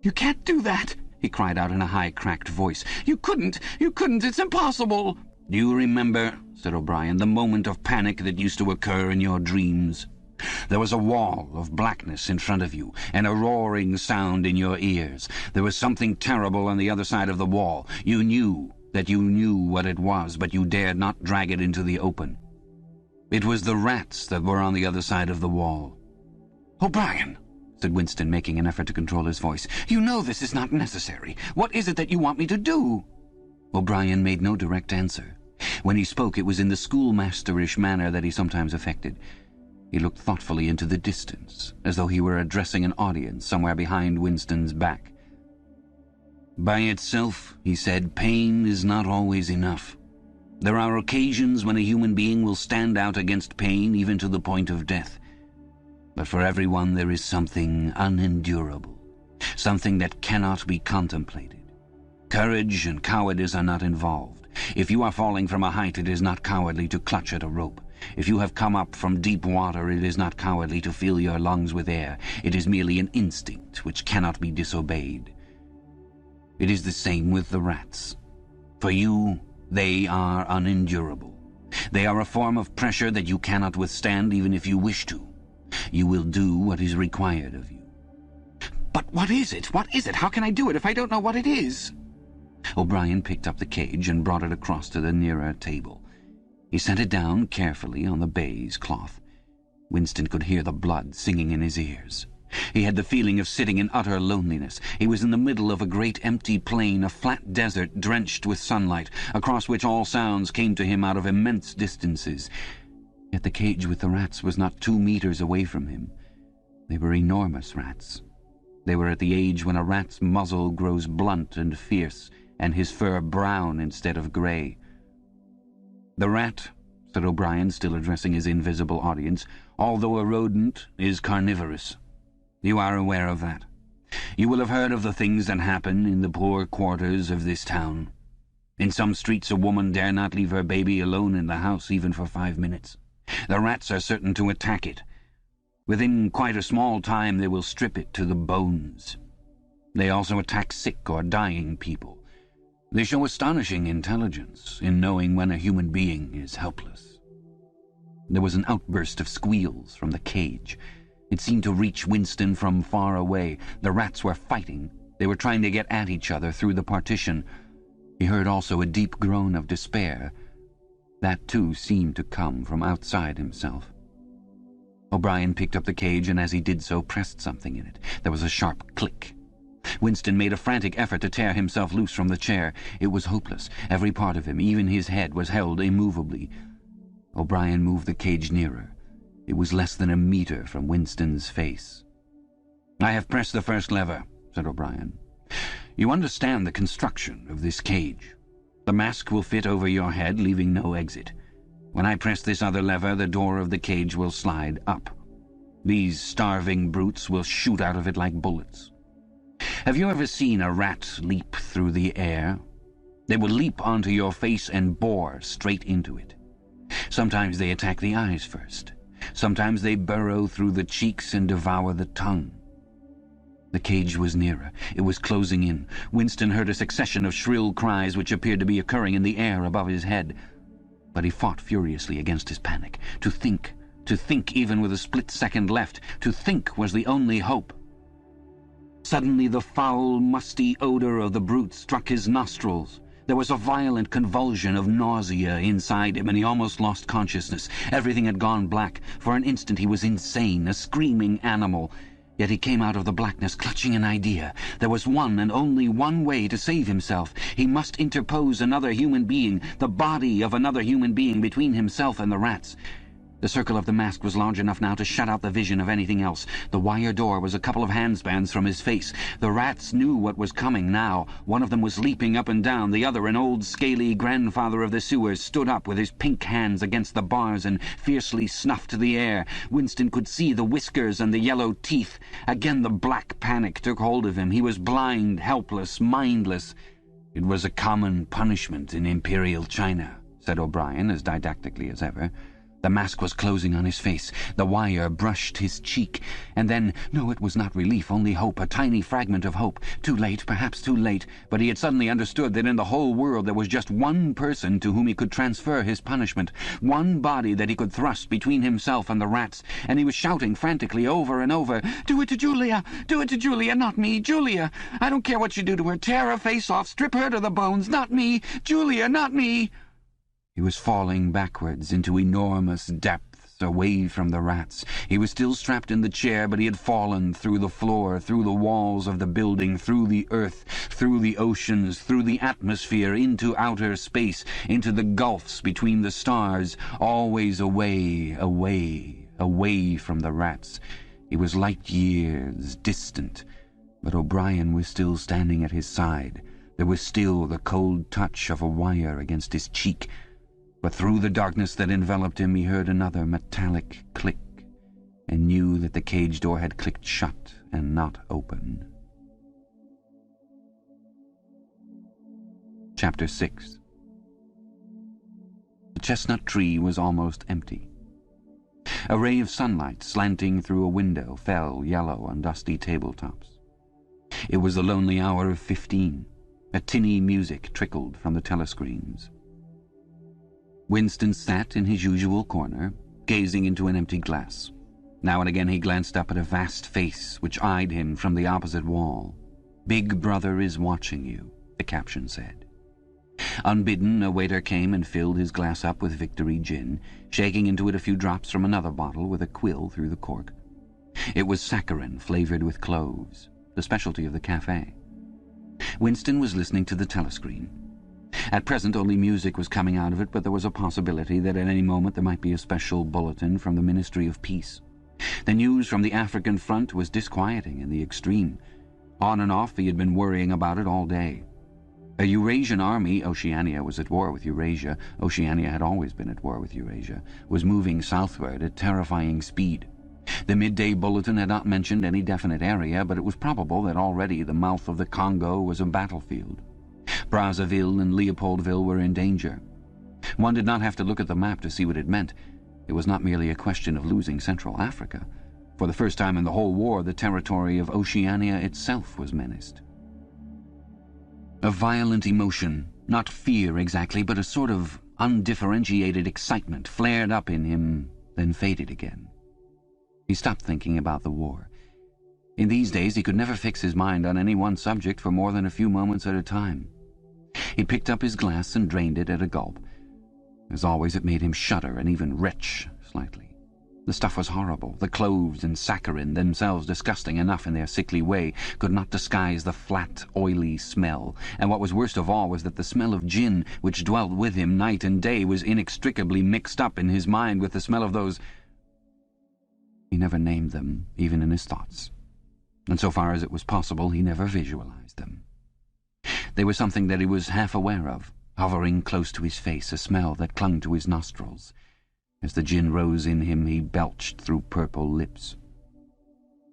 "You can't do that!" he cried out in a high, cracked voice. You couldn't! It's impossible!" "Do you remember," said O'Brien, "the moment of panic that used to occur in your dreams? There was a wall of blackness in front of you, and a roaring sound in your ears. There was something terrible on the other side of the wall. You knew that you knew what it was, but you dared not drag it into the open. It was the rats that were on the other side of the wall." "O'Brien," said Winston, making an effort to control his voice, "you know this is not necessary. What is it that you want me to do?" O'Brien made no direct answer. When he spoke, it was in the schoolmasterish manner that he sometimes affected. He looked thoughtfully into the distance, as though he were addressing an audience somewhere behind Winston's back. "By itself," he said, "pain is not always enough. There are occasions when a human being will stand out against pain even to the point of death. But for everyone there is something unendurable, something that cannot be contemplated. Courage and cowardice are not involved. If you are falling from a height, it is not cowardly to clutch at a rope. If you have come up from deep water, it is not cowardly to fill your lungs with air. It is merely an instinct which cannot be disobeyed. It is the same with the rats. For you, they are unendurable. They are a form of pressure that you cannot withstand even if you wish to. You will do what is required of you. But what is it? What is it? How can I do it if I don't know what it is? O'Brien picked up the cage and brought it across to the nearer table. He set it down carefully on the baize cloth. Winston could hear the blood singing in his ears. He had the feeling of sitting in utter loneliness. He was in the middle of a great empty plain, a flat desert drenched with sunlight, across which all sounds came to him out of immense distances. Yet the cage with the rats was not 2 meters away from him. They were enormous rats. They were at the age when a rat's muzzle grows blunt and fierce, and his fur brown instead of grey. "The rat," said O'Brien, still addressing his invisible audience, "although a rodent, is carnivorous. You are aware of that. You will have heard of the things that happen in the poor quarters of this town. In some streets a woman dare not leave her baby alone in the house even for 5 minutes. The rats are certain to attack it. Within quite a small time they will strip it to the bones. They also attack sick or dying people. They show astonishing intelligence in knowing when a human being is helpless." There was an outburst of squeals from the cage. It seemed to reach Winston from far away. The rats were fighting. They were trying to get at each other through the partition. He heard also a deep groan of despair. That, too, seemed to come from outside himself. O'Brien picked up the cage and as he did so pressed something in it. There was a sharp click. Winston made a frantic effort to tear himself loose from the chair. It was hopeless. Every part of him, even his head, was held immovably. O'Brien moved the cage nearer. It was less than a meter from Winston's face. "I have pressed the first lever," said O'Brien. "You understand the construction of this cage. The mask will fit over your head, leaving no exit. When I press this other lever, the door of the cage will slide up. These starving brutes will shoot out of it like bullets. Have you ever seen a rat leap through the air? They will leap onto your face and bore straight into it. Sometimes they attack the eyes first. Sometimes they burrow through the cheeks and devour the tongue." The cage was nearer. It was closing in. Winston heard a succession of shrill cries which appeared to be occurring in the air above his head. But he fought furiously against his panic. To think even with a split second left, to think was the only hope. Suddenly the foul, musty odor of the brute struck his nostrils. There was a violent convulsion of nausea inside him, and he almost lost consciousness. Everything had gone black. For an instant he was insane, a screaming animal. Yet he came out of the blackness clutching an idea. There was one and only one way to save himself. He must interpose another human being, the body of another human being, between himself and the rats. The circle of the mask was large enough now to shut out the vision of anything else. The wire door was a couple of handspans from his face. The rats knew what was coming now. One of them was leaping up and down. The other, an old, scaly grandfather of the sewers, stood up with his pink hands against the bars and fiercely snuffed the air. Winston could see the whiskers and the yellow teeth. Again the black panic took hold of him. He was blind, helpless, mindless. "It was a common punishment in Imperial China," said O'Brien, as didactically as ever. The mask was closing on his face. The wire brushed his cheek. And then, no, it was not relief, only hope, a tiny fragment of hope. Too late, perhaps too late, but he had suddenly understood that in the whole world there was just one person to whom he could transfer his punishment, one body that he could thrust between himself and the rats, and he was shouting frantically over and over, "Do it to Julia! Do it to Julia, not me! Julia! I don't care what you do to her! Tear her face off! Strip her to the bones! Not me! Julia, not me!" He was falling backwards into enormous depths away from the rats. He was still strapped in the chair, but he had fallen through the floor, through the walls of the building, through the earth, through the oceans, through the atmosphere, into outer space, into the gulfs between the stars, always away, away, away from the rats. He was light years distant, but O'Brien was still standing at his side. There was still the cold touch of a wire against his cheek. But through the darkness that enveloped him he heard another metallic click, and knew that the cage door had clicked shut and not open. Chapter 6. The chestnut tree was almost empty. A ray of sunlight slanting through a window fell yellow on dusty tabletops. It was the lonely hour of 15. A tinny music trickled from the telescreens. Winston sat in his usual corner, gazing into an empty glass. Now and again he glanced up at a vast face which eyed him from the opposite wall. "Big Brother is watching you," the caption said. Unbidden, a waiter came and filled his glass up with Victory gin, shaking into it a few drops from another bottle with a quill through the cork. It was saccharin flavoured with cloves, the specialty of the cafe. Winston was listening to the telescreen. At present only music was coming out of it, but there was a possibility that at any moment there might be a special bulletin from the Ministry of Peace. The news from the African front was disquieting in the extreme. On and off he had been worrying about it all day. A Eurasian army, Oceania was at war with Eurasia, Oceania had always been at war with Eurasia, was moving southward at terrifying speed. The midday bulletin had not mentioned any definite area, but it was probable that already the mouth of the Congo was a battlefield. Brazzaville and Leopoldville were in danger. One did not have to look at the map to see what it meant. It was not merely a question of losing Central Africa. For the first time in the whole war, the territory of Oceania itself was menaced. A violent emotion, not fear exactly, but a sort of undifferentiated excitement flared up in him, then faded again. He stopped thinking about the war. In these days he could never fix his mind on any one subject for more than a few moments at a time. He picked up his glass and drained it at a gulp. As always, it made him shudder and even retch slightly. The stuff was horrible. The cloves and saccharin, themselves disgusting enough in their sickly way, could not disguise the flat, oily smell, and what was worst of all was that the smell of gin, which dwelt with him night and day, was inextricably mixed up in his mind with the smell of those... He never named them, even in his thoughts, and so far as it was possible he never visualized them. They were something that he was half aware of, hovering close to his face, a smell that clung to his nostrils. As the gin rose in him, he belched through purple lips.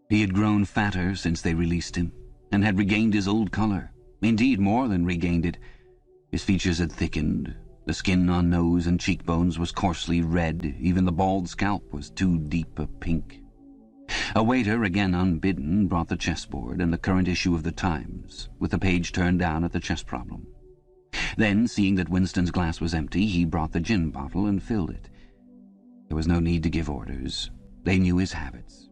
He had grown fatter since they released him, and had regained his old colour. Indeed, more than regained it. His features had thickened. The skin on nose and cheekbones was coarsely red. Even the bald scalp was too deep a pink. A waiter, again unbidden, brought the chessboard and the current issue of the Times, with the page turned down at the chess problem. Then, seeing that Winston's glass was empty, he brought the gin bottle and filled it. There was no need to give orders. They knew his habits.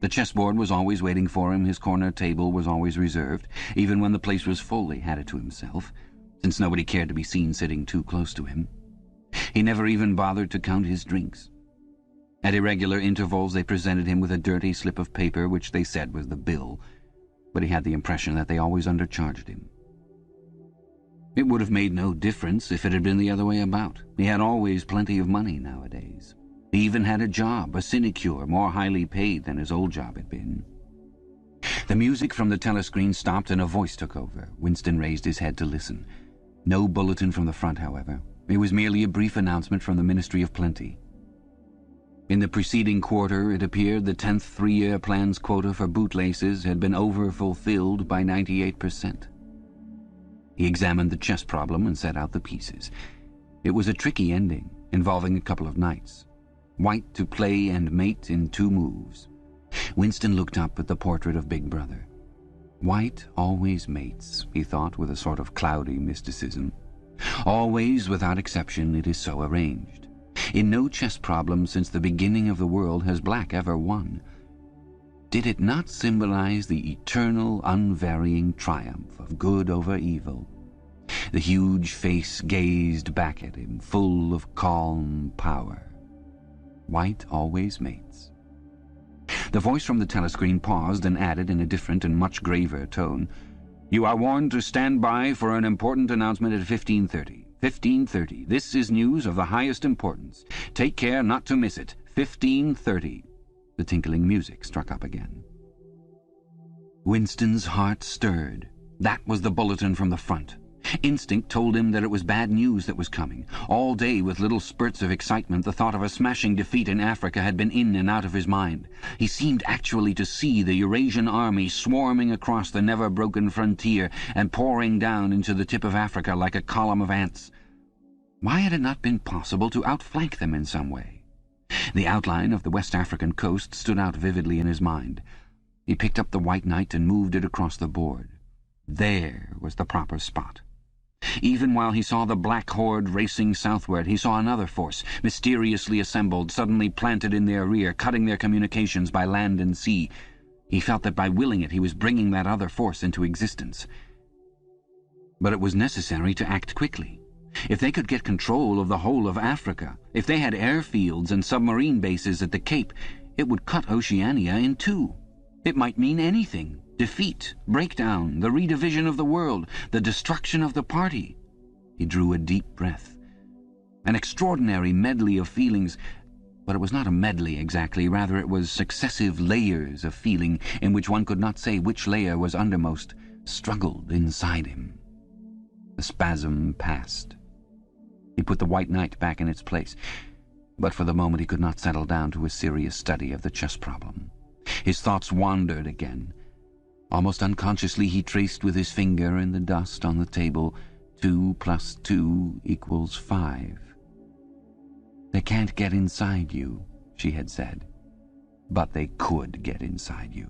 The chessboard was always waiting for him, his corner table was always reserved. Even when the place was full, he had it to himself, since nobody cared to be seen sitting too close to him. He never even bothered to count his drinks. At irregular intervals they presented him with a dirty slip of paper which they said was the bill, but he had the impression that they always undercharged him. It would have made no difference if it had been the other way about. He had always plenty of money nowadays. He even had a job, a sinecure, more highly paid than his old job had been. The music from the telescreen stopped and a voice took over. Winston raised his head to listen. No bulletin from the front, however. It was merely a brief announcement from the Ministry of Plenty. In the preceding quarter, it appeared the 10th three-year plan's quota for bootlaces had been over-fulfilled by 98%. He examined the chess problem and set out the pieces. It was a tricky ending, involving a couple of knights. White to play and mate in 2 moves. Winston looked up at the portrait of Big Brother. White always mates, he thought with a sort of cloudy mysticism. Always, without exception, it is so arranged. In no chess problem since the beginning of the world has black ever won. Did it not symbolize the eternal, unvarying triumph of good over evil? The huge face gazed back at him, full of calm power. White always mates. The voice from the telescreen paused and added in a different and much graver tone, "You are warned to stand by for an important announcement at 15:30. 15:30. This is news of the highest importance. Take care not to miss it. 15:30. The tinkling music struck up again. Winston's heart stirred. That was the bulletin from the front. Instinct told him that it was bad news that was coming. All day, with little spurts of excitement, the thought of a smashing defeat in Africa had been in and out of his mind. He seemed actually to see the Eurasian army swarming across the never-broken frontier and pouring down into the tip of Africa like a column of ants. Why had it not been possible to outflank them in some way? The outline of the West African coast stood out vividly in his mind. He picked up the white knight and moved it across the board. There was the proper spot. Even while he saw the black horde racing southward, he saw another force, mysteriously assembled, suddenly planted in their rear, cutting their communications by land and sea. He felt that by willing it he was bringing that other force into existence. But it was necessary to act quickly. If they could get control of the whole of Africa, if they had airfields and submarine bases at the Cape, it would cut Oceania in two. It might mean anything: defeat, breakdown, the redivision of the world, the destruction of the party. He drew a deep breath. An extraordinary medley of feelings, but it was not a medley exactly, rather it was successive layers of feeling in which one could not say which layer was undermost, struggled inside him. The spasm passed. He put the white knight back in its place, but for the moment he could not settle down to a serious study of the chess problem. His thoughts wandered again. Almost unconsciously he traced with his finger in the dust on the table 2 + 2 = 5. "They can't get inside you," she had said. "But they could get inside you.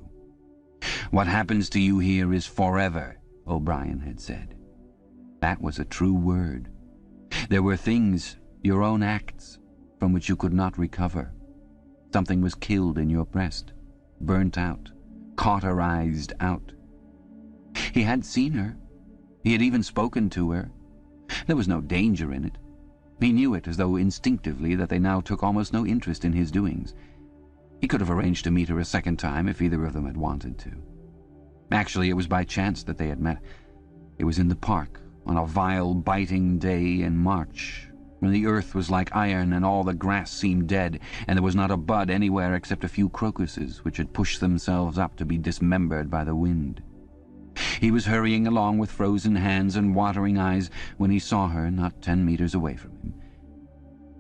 What happens to you here is forever," O'Brien had said. That was a true word. There were things, your own acts, from which you could not recover. Something was killed in your breast, burnt out, cauterized out. He had seen her. He had even spoken to her. There was no danger in it. He knew it as though instinctively that they now took almost no interest in his doings. He could have arranged to meet her a second time if either of them had wanted to. Actually, it was by chance that they had met. It was in the park, on a vile, biting day in March, when the earth was like iron and all the grass seemed dead, and there was not a bud anywhere except a few crocuses which had pushed themselves up to be dismembered by the wind. He was hurrying along with frozen hands and watering eyes when he saw her not 10 meters away from him.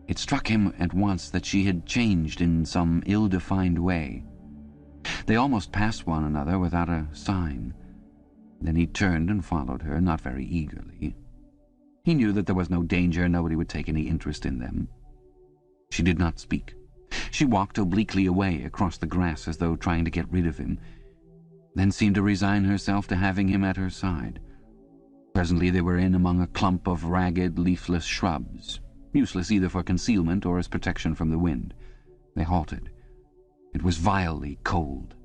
It struck him at once that she had changed in some ill-defined way. They almost passed one another without a sign. Then he turned and followed her, not very eagerly. He knew that there was no danger, nobody would take any interest in them. She did not speak. She walked obliquely away across the grass as though trying to get rid of him, then seemed to resign herself to having him at her side. Presently they were in among a clump of ragged, leafless shrubs, useless either for concealment or as protection from the wind. They halted. It was vilely cold.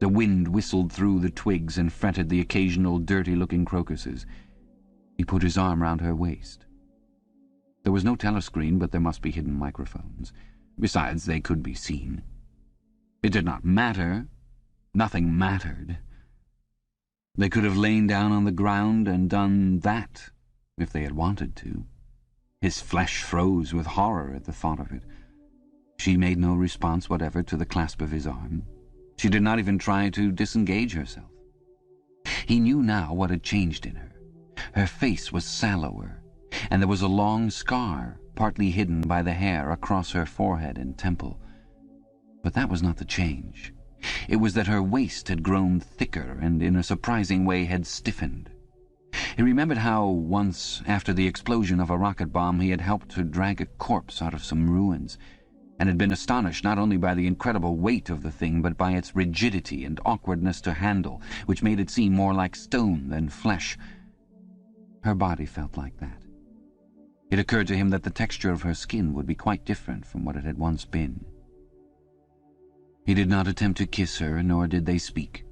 The wind whistled through the twigs and fretted the occasional dirty-looking crocuses. He put his arm round her waist. There was no telescreen, but there must be hidden microphones. Besides, they could be seen. It did not matter. Nothing mattered. They could have lain down on the ground and done that, if they had wanted to. His flesh froze with horror at the thought of it. She made no response whatever to the clasp of his arm. She did not even try to disengage herself. He knew now what had changed in her. Her face was sallower, and there was a long scar, partly hidden by the hair, across her forehead and temple. But that was not the change. It was that her waist had grown thicker and in a surprising way had stiffened. He remembered how, once, after the explosion of a rocket bomb, he had helped to drag a corpse out of some ruins, and had been astonished not only by the incredible weight of the thing, but by its rigidity and awkwardness to handle, which made it seem more like stone than flesh. Her body felt like that. It occurred to him that the texture of her skin would be quite different from what it had once been. He did not attempt to kiss her, nor did they speak.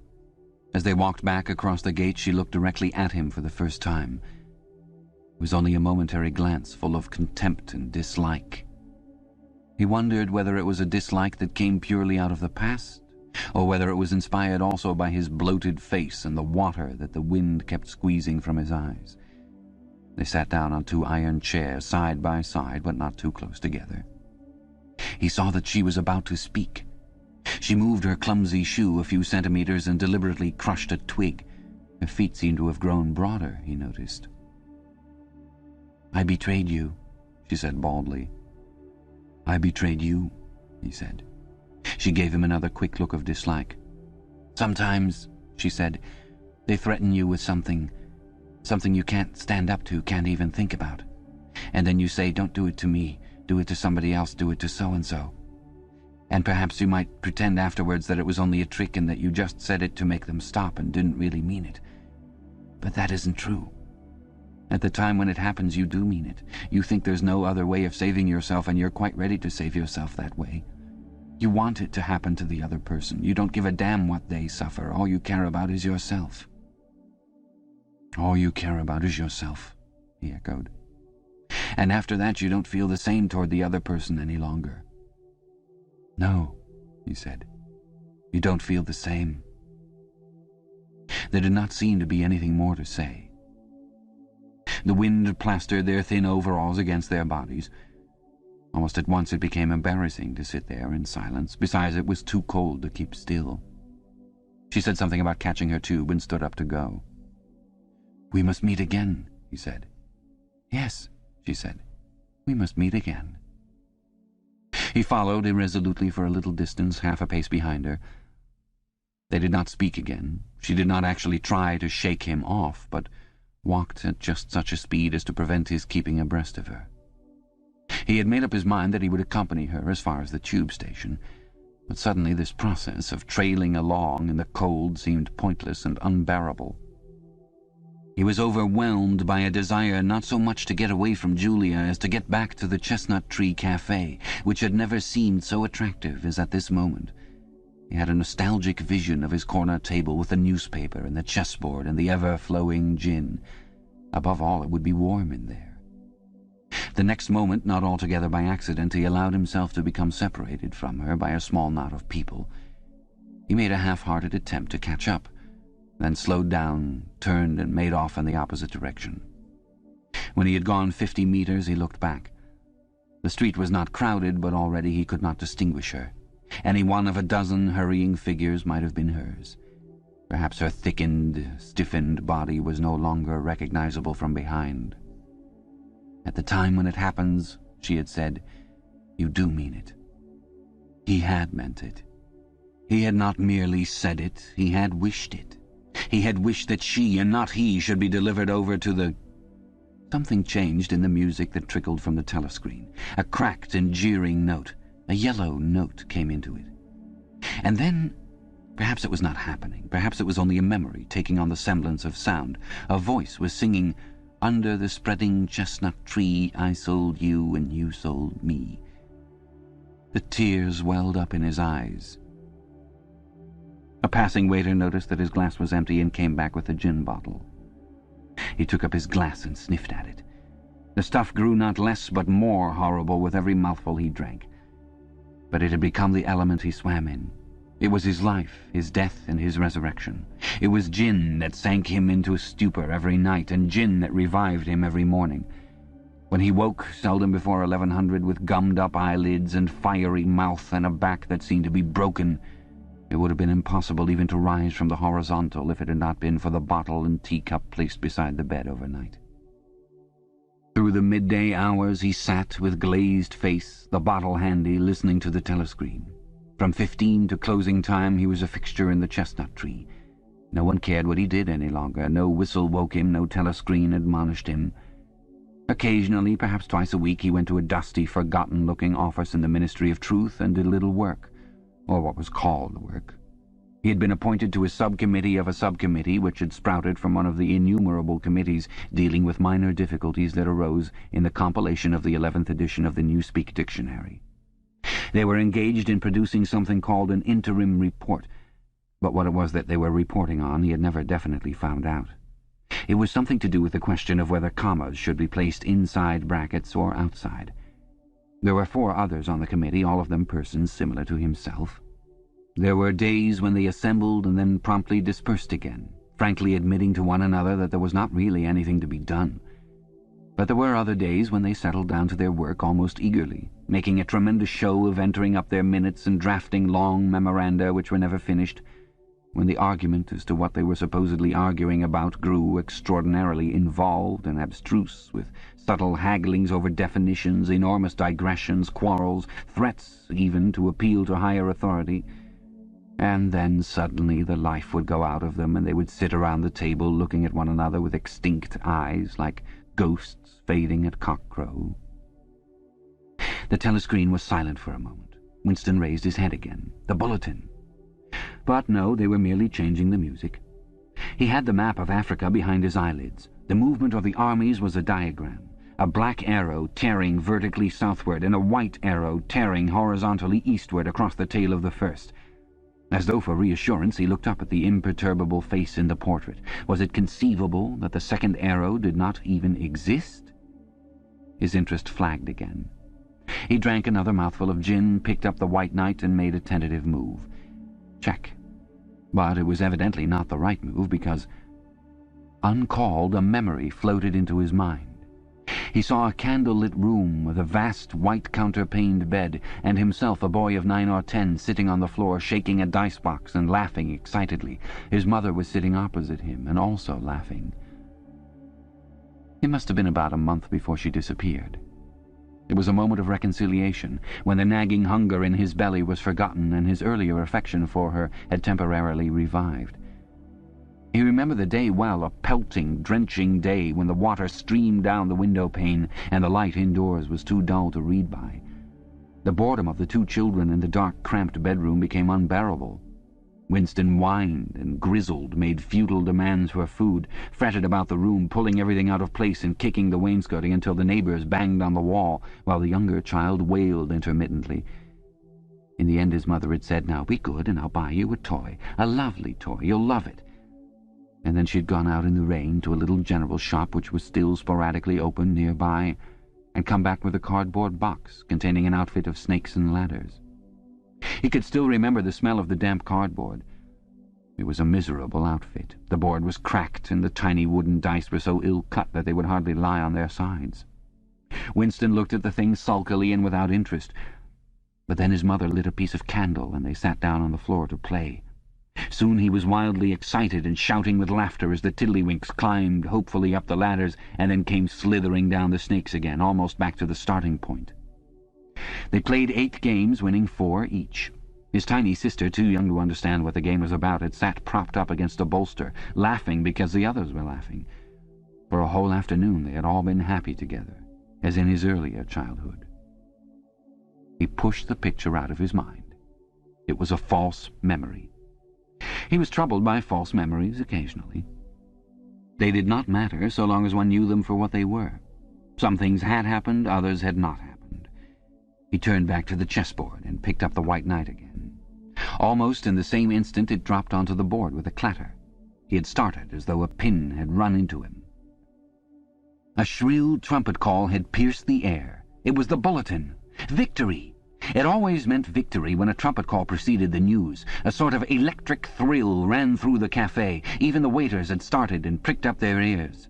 As they walked back across the gate, she looked directly at him for the first time. It was only a momentary glance full of contempt and dislike. He wondered whether it was a dislike that came purely out of the past, or whether it was inspired also by his bloated face and the water that the wind kept squeezing from his eyes. They sat down on 2 iron chairs, side by side, but not too close together. He saw that she was about to speak. She moved her clumsy shoe a few centimeters and deliberately crushed a twig. Her feet seemed to have grown broader, he noticed. "I betrayed you," she said baldly. "I betrayed you," he said. She gave him another quick look of dislike. "Sometimes," she said, "they threaten you with something you can't stand up to, can't even think about. And then you say, 'Don't do it to me, do it to somebody else, do it to so-and-so.' And perhaps you might pretend afterwards that it was only a trick and that you just said it to make them stop and didn't really mean it. But that isn't true. At the time when it happens, you do mean it. You think there's no other way of saving yourself, and you're quite ready to save yourself that way. You want it to happen to the other person. You don't give a damn what they suffer. All you care about is yourself. All you care about is yourself, he echoed. And after that, you don't feel the same toward the other person any longer. No, he said. You don't feel the same. There did not seem to be anything more to say. The wind plastered their thin overalls against their bodies. Almost at once it became embarrassing to sit there in silence. Besides, it was too cold to keep still. She said something about catching her tube and stood up to go. "We must meet again," he said. "Yes," she said. "We must meet again." He followed irresolutely for a little distance, half a pace behind her. They did not speak again. She did not actually try to shake him off, but walked at just such a speed as to prevent his keeping abreast of her. He had made up his mind that he would accompany her as far as the tube station, but suddenly this process of trailing along in the cold seemed pointless and unbearable. He was overwhelmed by a desire not so much to get away from Julia as to get back to the Chestnut Tree Cafe, which had never seemed so attractive as at this moment. He had a nostalgic vision of his corner table with the newspaper and the chessboard and the ever-flowing gin. Above all, it would be warm in there. The next moment, not altogether by accident, he allowed himself to become separated from her by a small knot of people. He made a half-hearted attempt to catch up, then slowed down, turned, and made off in the opposite direction. When he had gone 50 meters, he looked back. The street was not crowded, but already he could not distinguish her. Any one of a dozen hurrying figures might have been hers. Perhaps her thickened, stiffened body was no longer recognizable from behind. "At the time when it happens," she had said, "you do mean it." He had meant it. He had not merely said it, he had wished it. He had wished that she, and not he, should be delivered over to the... Something changed in the music that trickled from the telescreen. A cracked and jeering note, a yellow note, came into it. And then, perhaps it was not happening, perhaps it was only a memory taking on the semblance of sound. A voice was singing, "Under the spreading chestnut tree, I sold you and you sold me." The tears welled up in his eyes. A passing waiter noticed that his glass was empty and came back with a gin bottle. He took up his glass and sniffed at it. The stuff grew not less but more horrible with every mouthful he drank. But it had become the element he swam in. It was his life, his death, and his resurrection. It was gin that sank him into a stupor every night, and gin that revived him every morning. When he woke, seldom before 1100, with gummed-up eyelids and fiery mouth and a back that seemed to be broken, it would have been impossible even to rise from the horizontal if it had not been for the bottle and teacup placed beside the bed overnight. Through the midday hours he sat with glazed face, the bottle handy, listening to the telescreen. From 15 to closing time he was a fixture in the chestnut tree. No one cared what he did any longer. No whistle woke him, no telescreen admonished him. Occasionally, perhaps twice a week, he went to a dusty, forgotten-looking office in the Ministry of Truth and did little work, or what was called work. He had been appointed to a subcommittee of a subcommittee which had sprouted from one of the innumerable committees dealing with minor difficulties that arose in the compilation of the 11th edition of the Newspeak Dictionary. They were engaged in producing something called an interim report, but what it was that they were reporting on he had never definitely found out. It was something to do with the question of whether commas should be placed inside brackets or outside. There were 4 others on the committee, all of them persons similar to himself. There were days when they assembled and then promptly dispersed again, frankly admitting to one another that there was not really anything to be done. But there were other days when they settled down to their work almost eagerly, making a tremendous show of entering up their minutes and drafting long memoranda which were never finished, when the argument as to what they were supposedly arguing about grew extraordinarily involved and abstruse, with subtle hagglings over definitions, enormous digressions, quarrels, threats even to appeal to higher authority. And then suddenly the life would go out of them, and they would sit around the table looking at one another with extinct eyes, like ghosts fading at cockcrow. The telescreen was silent for a moment. Winston raised his head again. The bulletin. But no, they were merely changing the music. He had the map of Africa behind his eyelids. The movement of the armies was a diagram. A black arrow tearing vertically southward and a white arrow tearing horizontally eastward across the tail of the first. As though for reassurance, he looked up at the imperturbable face in the portrait. Was it conceivable that the second arrow did not even exist? His interest flagged again. He drank another mouthful of gin, picked up the White Knight, and made a tentative move. Check. But it was evidently not the right move, because, uncalled, a memory floated into his mind. He saw a candle-lit room with a vast white counterpaned bed, and himself, a boy of 9 or 10, sitting on the floor, shaking a dice-box and laughing excitedly. His mother was sitting opposite him, and also laughing. It must have been about a month before she disappeared. It was a moment of reconciliation, when the nagging hunger in his belly was forgotten and his earlier affection for her had temporarily revived. He remembered the day well, a pelting, drenching day when the water streamed down the window pane and the light indoors was too dull to read by. The boredom of the two children in the dark, cramped bedroom became unbearable. Winston whined and grizzled, made futile demands for food, fretted about the room, pulling everything out of place and kicking the wainscoting until the neighbours banged on the wall, while the younger child wailed intermittently. In the end his mother had said, "Now be good and I'll buy you a toy, a lovely toy, you'll love it." And then she'd gone out in the rain to a little general shop which was still sporadically open nearby, and come back with a cardboard box containing an outfit of snakes and ladders. He could still remember the smell of the damp cardboard. It was a miserable outfit. The board was cracked, and the tiny wooden dice were so ill-cut that they would hardly lie on their sides. Winston looked at the thing sulkily and without interest. But then his mother lit a piece of candle, and they sat down on the floor to play. Soon he was wildly excited and shouting with laughter as the tiddlywinks climbed hopefully up the ladders and then came slithering down the snakes again, almost back to the starting point. They played 8 games, winning 4 each. His tiny sister, too young to understand what the game was about, had sat propped up against a bolster, laughing because the others were laughing. For a whole afternoon they had all been happy together, as in his earlier childhood. He pushed the picture out of his mind. It was a false memory. He was troubled by false memories occasionally. They did not matter so long as one knew them for what they were. Some things had happened, others had not happened. He turned back to the chessboard and picked up the White Knight again. Almost in the same instant it dropped onto the board with a clatter. He had started as though a pin had run into him. A shrill trumpet call had pierced the air. It was the bulletin. Victory! It always meant victory when a trumpet call preceded the news. A sort of electric thrill ran through the cafe. Even the waiters had started and pricked up their ears.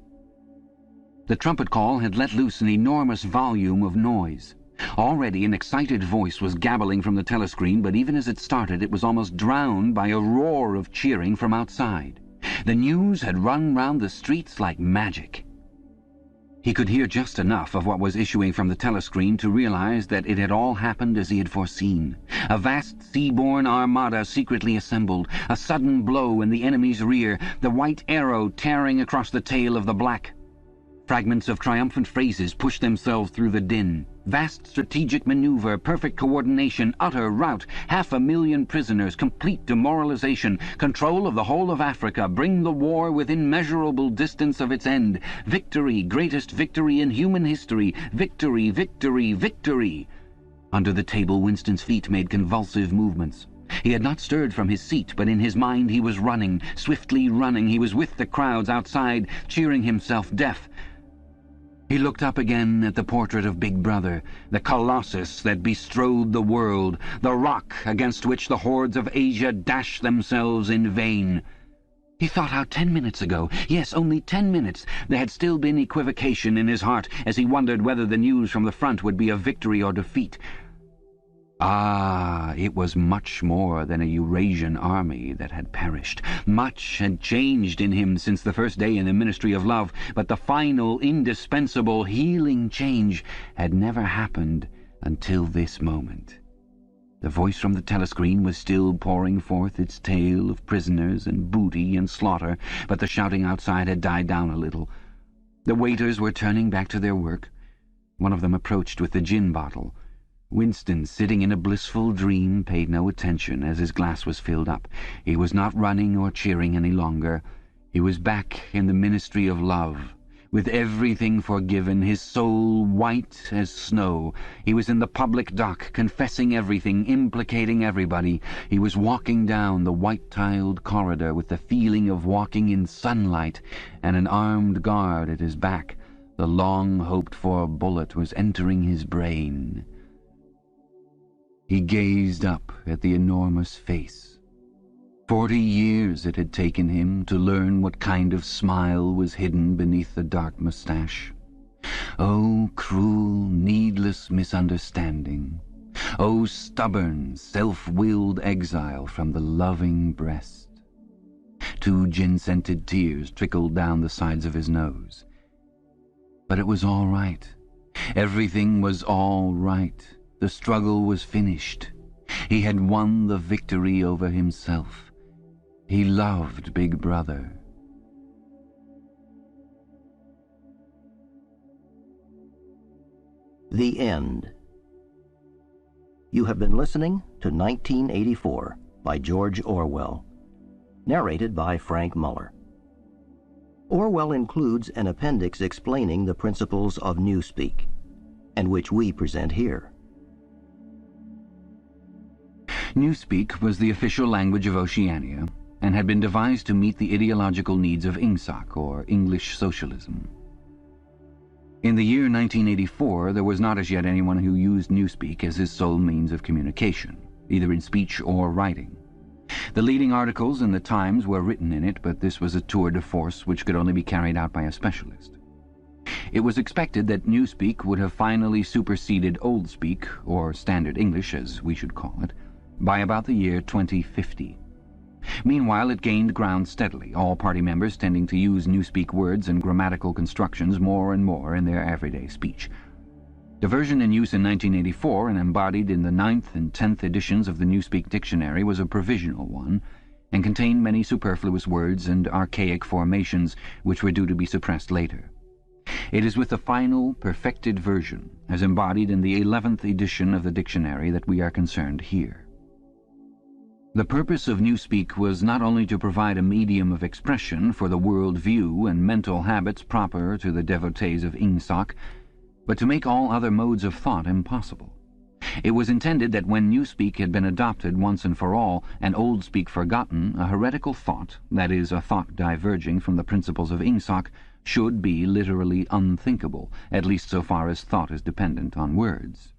The trumpet call had let loose an enormous volume of noise. Already an excited voice was gabbling from the telescreen, but even as it started it was almost drowned by a roar of cheering from outside. The news had run round the streets like magic. He could hear just enough of what was issuing from the telescreen to realize that it had all happened as he had foreseen. A vast sea-borne armada secretly assembled, a sudden blow in the enemy's rear, the white arrow tearing across the tail of the black. Fragments of triumphant phrases pushed themselves through the din. Vast strategic maneuver, perfect coordination, utter rout, 500,000 prisoners, complete demoralization, control of the whole of Africa, bring the war within measurable distance of its end. Victory, greatest victory in human history. Victory, victory, victory. Under the table, Winston's feet made convulsive movements. He had not stirred from his seat, but in his mind he was running, swiftly running. He was with the crowds outside, cheering himself deaf. He looked up again at the portrait of Big Brother, the colossus that bestrode the world, the rock against which the hordes of Asia dashed themselves in vain. He thought how 10 minutes ago, yes, only 10 minutes, there had still been equivocation in his heart as he wondered whether the news from the front would be of victory or defeat. Ah, it was much more than a Eurasian army that had perished. Much had changed in him since the first day in the Ministry of Love, but the final, indispensable, healing change had never happened until this moment. The voice from the telescreen was still pouring forth its tale of prisoners and booty and slaughter, but the shouting outside had died down a little. The waiters were turning back to their work. One of them approached with the gin bottle. Winston, sitting in a blissful dream, paid no attention as his glass was filled up. He was not running or cheering any longer. He was back in the ministry of love, with everything forgiven, his soul white as snow. He was in the public dock, confessing everything, implicating everybody. He was walking down the white-tiled corridor with the feeling of walking in sunlight and an armed guard at his back. The long-hoped-for bullet was entering his brain. He gazed up at the enormous face. 40 years it had taken him to learn what kind of smile was hidden beneath the dark moustache. Oh, cruel, needless misunderstanding. Oh, stubborn, self-willed exile from the loving breast. 2 gin-scented tears trickled down the sides of his nose. But it was all right. Everything was all right. The struggle was finished. He had won the victory over himself. He loved Big Brother. The End. You have been listening to 1984 by George Orwell, narrated by Frank Muller. Orwell includes an appendix explaining the principles of Newspeak, and which we present here. Newspeak was the official language of Oceania and had been devised to meet the ideological needs of INGSOC, or English Socialism. In the year 1984, there was not as yet anyone who used Newspeak as his sole means of communication, either in speech or writing. The leading articles in the Times were written in it, but this was a tour de force which could only be carried out by a specialist. It was expected that Newspeak would have finally superseded Oldspeak, or Standard English as we should call it, by about the year 2050. Meanwhile, it gained ground steadily, all party members tending to use Newspeak words and grammatical constructions more and more in their everyday speech. The version in use in 1984 and embodied in the 9th and 10th editions of the Newspeak Dictionary was a provisional one, and contained many superfluous words and archaic formations which were due to be suppressed later. It is with the final, perfected version, as embodied in the 11th edition of the dictionary, that we are concerned here. The purpose of Newspeak was not only to provide a medium of expression for the world view and mental habits proper to the devotees of INGSOC, but to make all other modes of thought impossible. It was intended that when Newspeak had been adopted once and for all, and Oldspeak forgotten, a heretical thought, that is, a thought diverging from the principles of INGSOC, should be literally unthinkable, at least so far as thought is dependent on words.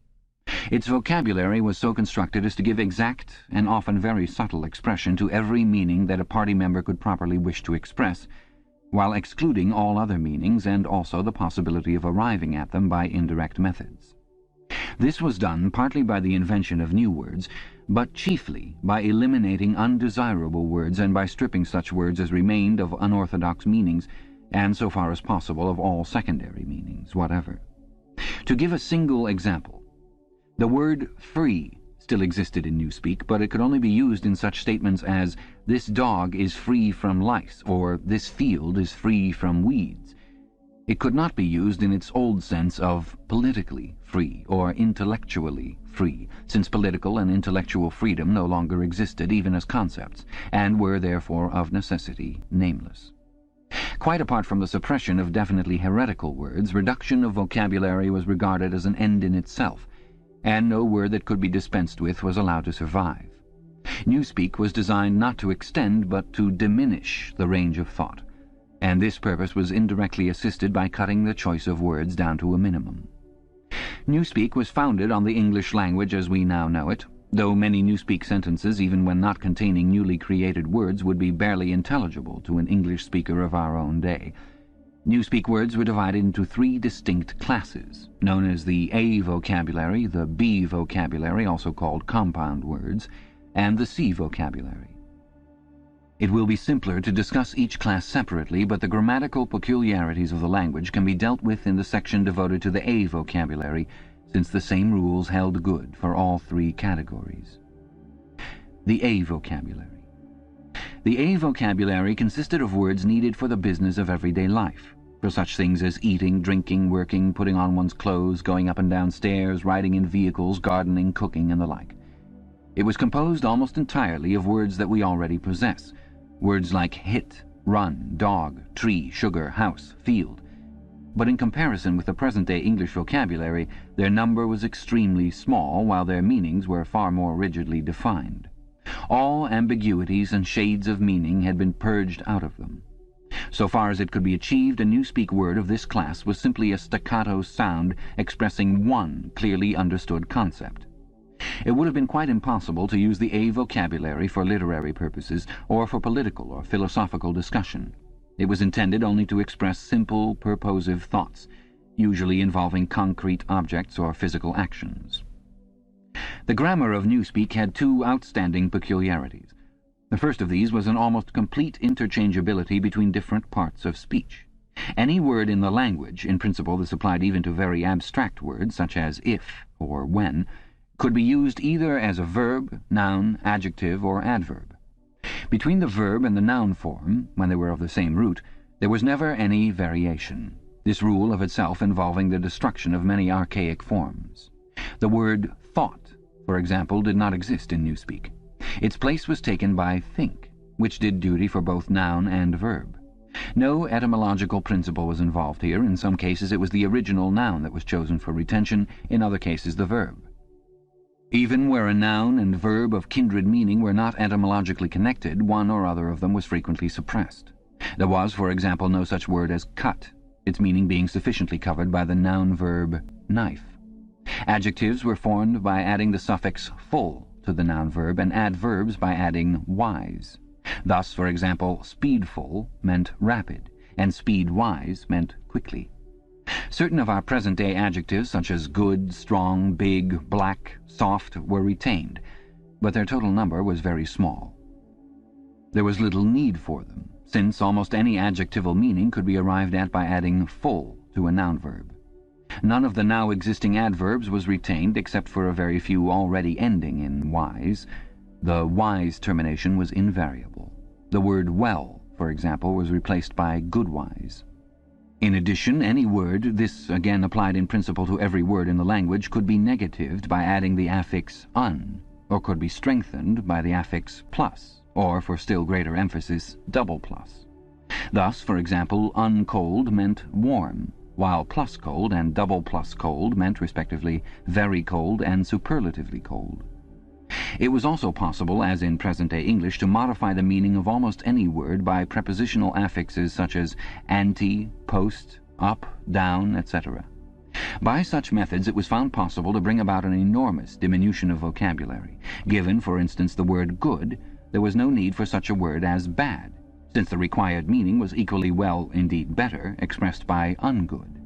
Its vocabulary was so constructed as to give exact and often very subtle expression to every meaning that a party member could properly wish to express, while excluding all other meanings and also the possibility of arriving at them by indirect methods. This was done partly by the invention of new words, but chiefly by eliminating undesirable words and by stripping such words as remained of unorthodox meanings, and so far as possible of all secondary meanings whatever. To give a single example, the word free still existed in Newspeak, but it could only be used in such statements as, "This dog is free from lice," or "This field is free from weeds." It could not be used in its old sense of politically free or intellectually free, since political and intellectual freedom no longer existed even as concepts, and were therefore of necessity nameless. Quite apart from the suppression of definitely heretical words, reduction of vocabulary was regarded as an end in itself, and no word that could be dispensed with was allowed to survive. Newspeak was designed not to extend but to diminish the range of thought, and this purpose was indirectly assisted by cutting the choice of words down to a minimum. Newspeak was founded on the English language as we now know it, though many Newspeak sentences, even when not containing newly created words, would be barely intelligible to an English speaker of our own day. Newspeak words were divided into 3 distinct classes, known as the A vocabulary, the B vocabulary, also called compound words, and the C vocabulary. It will be simpler to discuss each class separately, but the grammatical peculiarities of the language can be dealt with in the section devoted to the A vocabulary, since the same rules held good for all 3 categories. The A vocabulary. The A vocabulary consisted of words needed for the business of everyday life. for such things as eating, drinking, working, putting on one's clothes, going up and down stairs, riding in vehicles, gardening, cooking, and the like. It was composed almost entirely of words that we already possess, words like hit, run, dog, tree, sugar, house, field. But in comparison with the present-day English vocabulary, their number was extremely small, while their meanings were far more rigidly defined. All ambiguities and shades of meaning had been purged out of them. So far as it could be achieved, a Newspeak word of this class was simply a staccato sound expressing one clearly understood concept. It would have been quite impossible to use the A vocabulary for literary purposes or for political or philosophical discussion. It was intended only to express simple, purposive thoughts, usually involving concrete objects or physical actions. The grammar of Newspeak had two outstanding peculiarities. The first of these was an almost complete interchangeability between different parts of speech. Any word in the language, in principle this applied even to very abstract words such as if or when, could be used either as a verb, noun, adjective, or adverb. Between the verb and the noun form, when they were of the same root, there was never any variation, this rule of itself involving the destruction of many archaic forms. The word thought, for example, did not exist in Newspeak. Its place was taken by think, which did duty for both noun and verb. No etymological principle was involved here. In some cases it was the original noun that was chosen for retention, in other cases the verb. Even where a noun and verb of kindred meaning were not etymologically connected, one or other of them was frequently suppressed. There was, for example, no such word as cut, its meaning being sufficiently covered by the noun-verb knife. Adjectives were formed by adding the suffix full to the noun-verb, and adverbs by adding wise. Thus, for example, speedful meant rapid, and speedwise meant quickly. Certain of our present-day adjectives, such as good, strong, big, black, soft, were retained, but their total number was very small. There was little need for them, since almost any adjectival meaning could be arrived at by adding full to a noun-verb. None of the now existing adverbs was retained except for a very few already ending in wise. The wise termination was invariable. The word well, for example, was replaced by goodwise. In addition, any word, this again applied in principle to every word in the language, could be negatived by adding the affix un, or could be strengthened by the affix plus, or, for still greater emphasis, double plus. Thus, for example, uncold meant warm, while plus cold and double plus cold meant, respectively, very cold and superlatively cold. It was also possible, as in present-day English, to modify the meaning of almost any word by prepositional affixes such as ante, post, up, down, etc. By such methods it was found possible to bring about an enormous diminution of vocabulary. Given, for instance, the word good, there was no need for such a word as bad, since the required meaning was equally well, indeed better, expressed by ungood.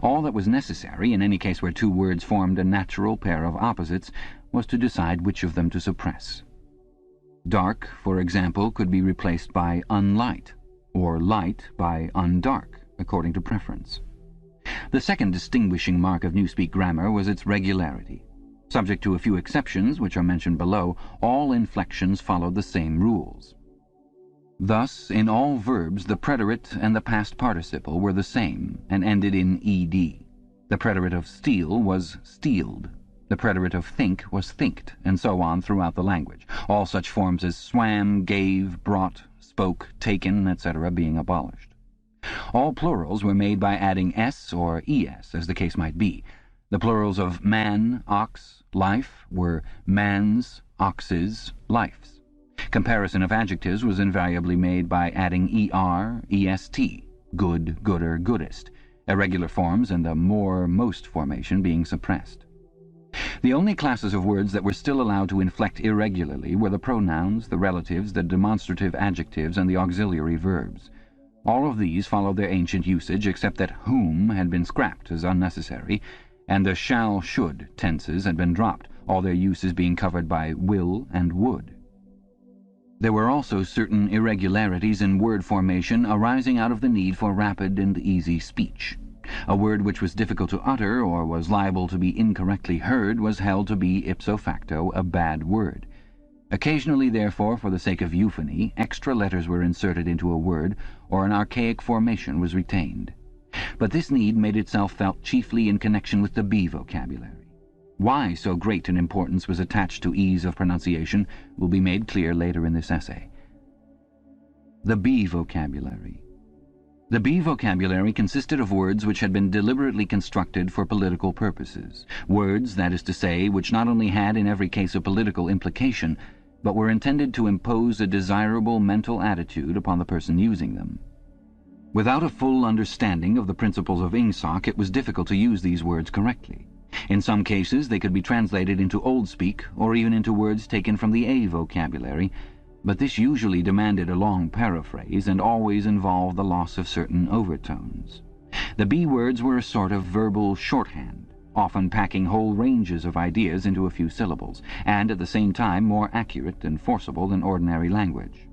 All that was necessary, in any case where two words formed a natural pair of opposites, was to decide which of them to suppress. Dark, for example, could be replaced by unlight, or light by undark, according to preference. The second distinguishing mark of Newspeak grammar was its regularity. Subject to a few exceptions, which are mentioned below, all inflections followed the same rules. Thus, in all verbs, the preterite and the past participle were the same, and ended in ed. The preterite of steal was stealed. The preterite of think was thinked, and so on throughout the language, all such forms as swam, gave, brought, spoke, taken, etc. being abolished. All plurals were made by adding s or es, as the case might be. The plurals of man, ox, life were mans, oxes, lifes. Comparison of adjectives was invariably made by adding er, est, good, gooder, goodest, irregular forms and the more, most formation being suppressed. The only classes of words that were still allowed to inflect irregularly were the pronouns, the relatives, the demonstrative adjectives, and the auxiliary verbs. All of these followed their ancient usage, except that whom had been scrapped as unnecessary, and the shall, should tenses had been dropped, all their uses being covered by will and would. There were also certain irregularities in word formation arising out of the need for rapid and easy speech. A word which was difficult to utter or was liable to be incorrectly heard was held to be ipso facto a bad word. Occasionally, therefore, for the sake of euphony, extra letters were inserted into a word, or an archaic formation was retained. But this need made itself felt chiefly in connection with the B vocabulary. Why so great an importance was attached to ease of pronunciation will be made clear later in this essay. The B vocabulary. The B vocabulary consisted of words which had been deliberately constructed for political purposes. Words, that is to say, which not only had in every case a political implication, but were intended to impose a desirable mental attitude upon the person using them. Without a full understanding of the principles of Ingsoc, it was difficult to use these words correctly. In some cases they could be translated into Old Speak, or even into words taken from the A vocabulary, but this usually demanded a long paraphrase and always involved the loss of certain overtones. The B words were a sort of verbal shorthand, often packing whole ranges of ideas into a few syllables, and at the same time more accurate and forcible than ordinary language.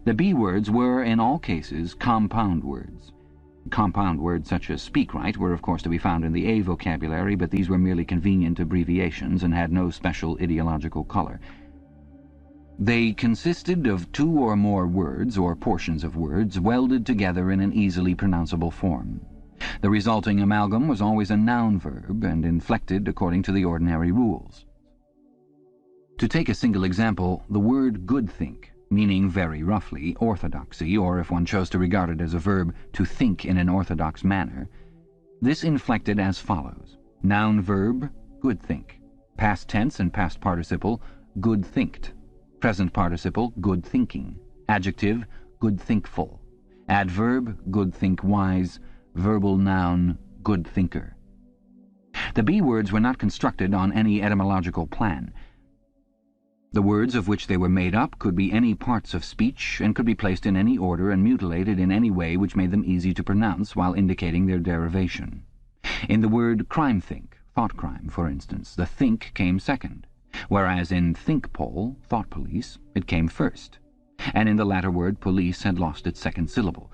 The B words were, in all cases, compound words. Compound words such as speak right were of course to be found in the A vocabulary, but these were merely convenient abbreviations and had no special ideological color. They consisted of two or more words, or portions of words, welded together in an easily pronounceable form. The resulting amalgam was always a noun verb, and inflected according to the ordinary rules. To take a single example, the word good-think, meaning very roughly orthodoxy, or if one chose to regard it as a verb, to think in an orthodox manner, this inflected as follows. Noun verb, good-think. Past tense and past participle, good-thinked. Present participle, good thinking. Adjective, good thinkful. Adverb, good think wise. Verbal noun, good thinker. The B words were not constructed on any etymological plan. The words of which they were made up could be any parts of speech and could be placed in any order and mutilated in any way which made them easy to pronounce while indicating their derivation. In the word crime-think, thought crime, for instance, the think came second, whereas in think-pol, thought police, it came first, and in the latter word police had lost its second syllable.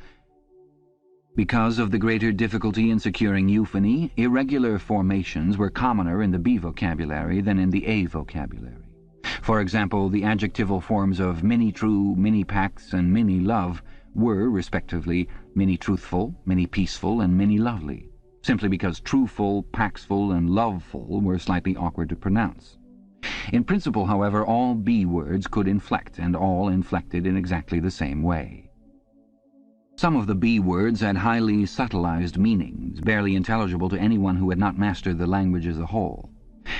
Because of the greater difficulty in securing euphony, irregular formations were commoner in the B vocabulary than in the A vocabulary. For example, the adjectival forms of mini-true, mini-pax, and mini-love were, respectively, mini-truthful, mini-peaceful, and mini-lovely, simply because truthful, paxful, and loveful were slightly awkward to pronounce. In principle, however, all B words could inflect, and all inflected in exactly the same way. Some of the B words had highly subtilized meanings, barely intelligible to anyone who had not mastered the language as a whole.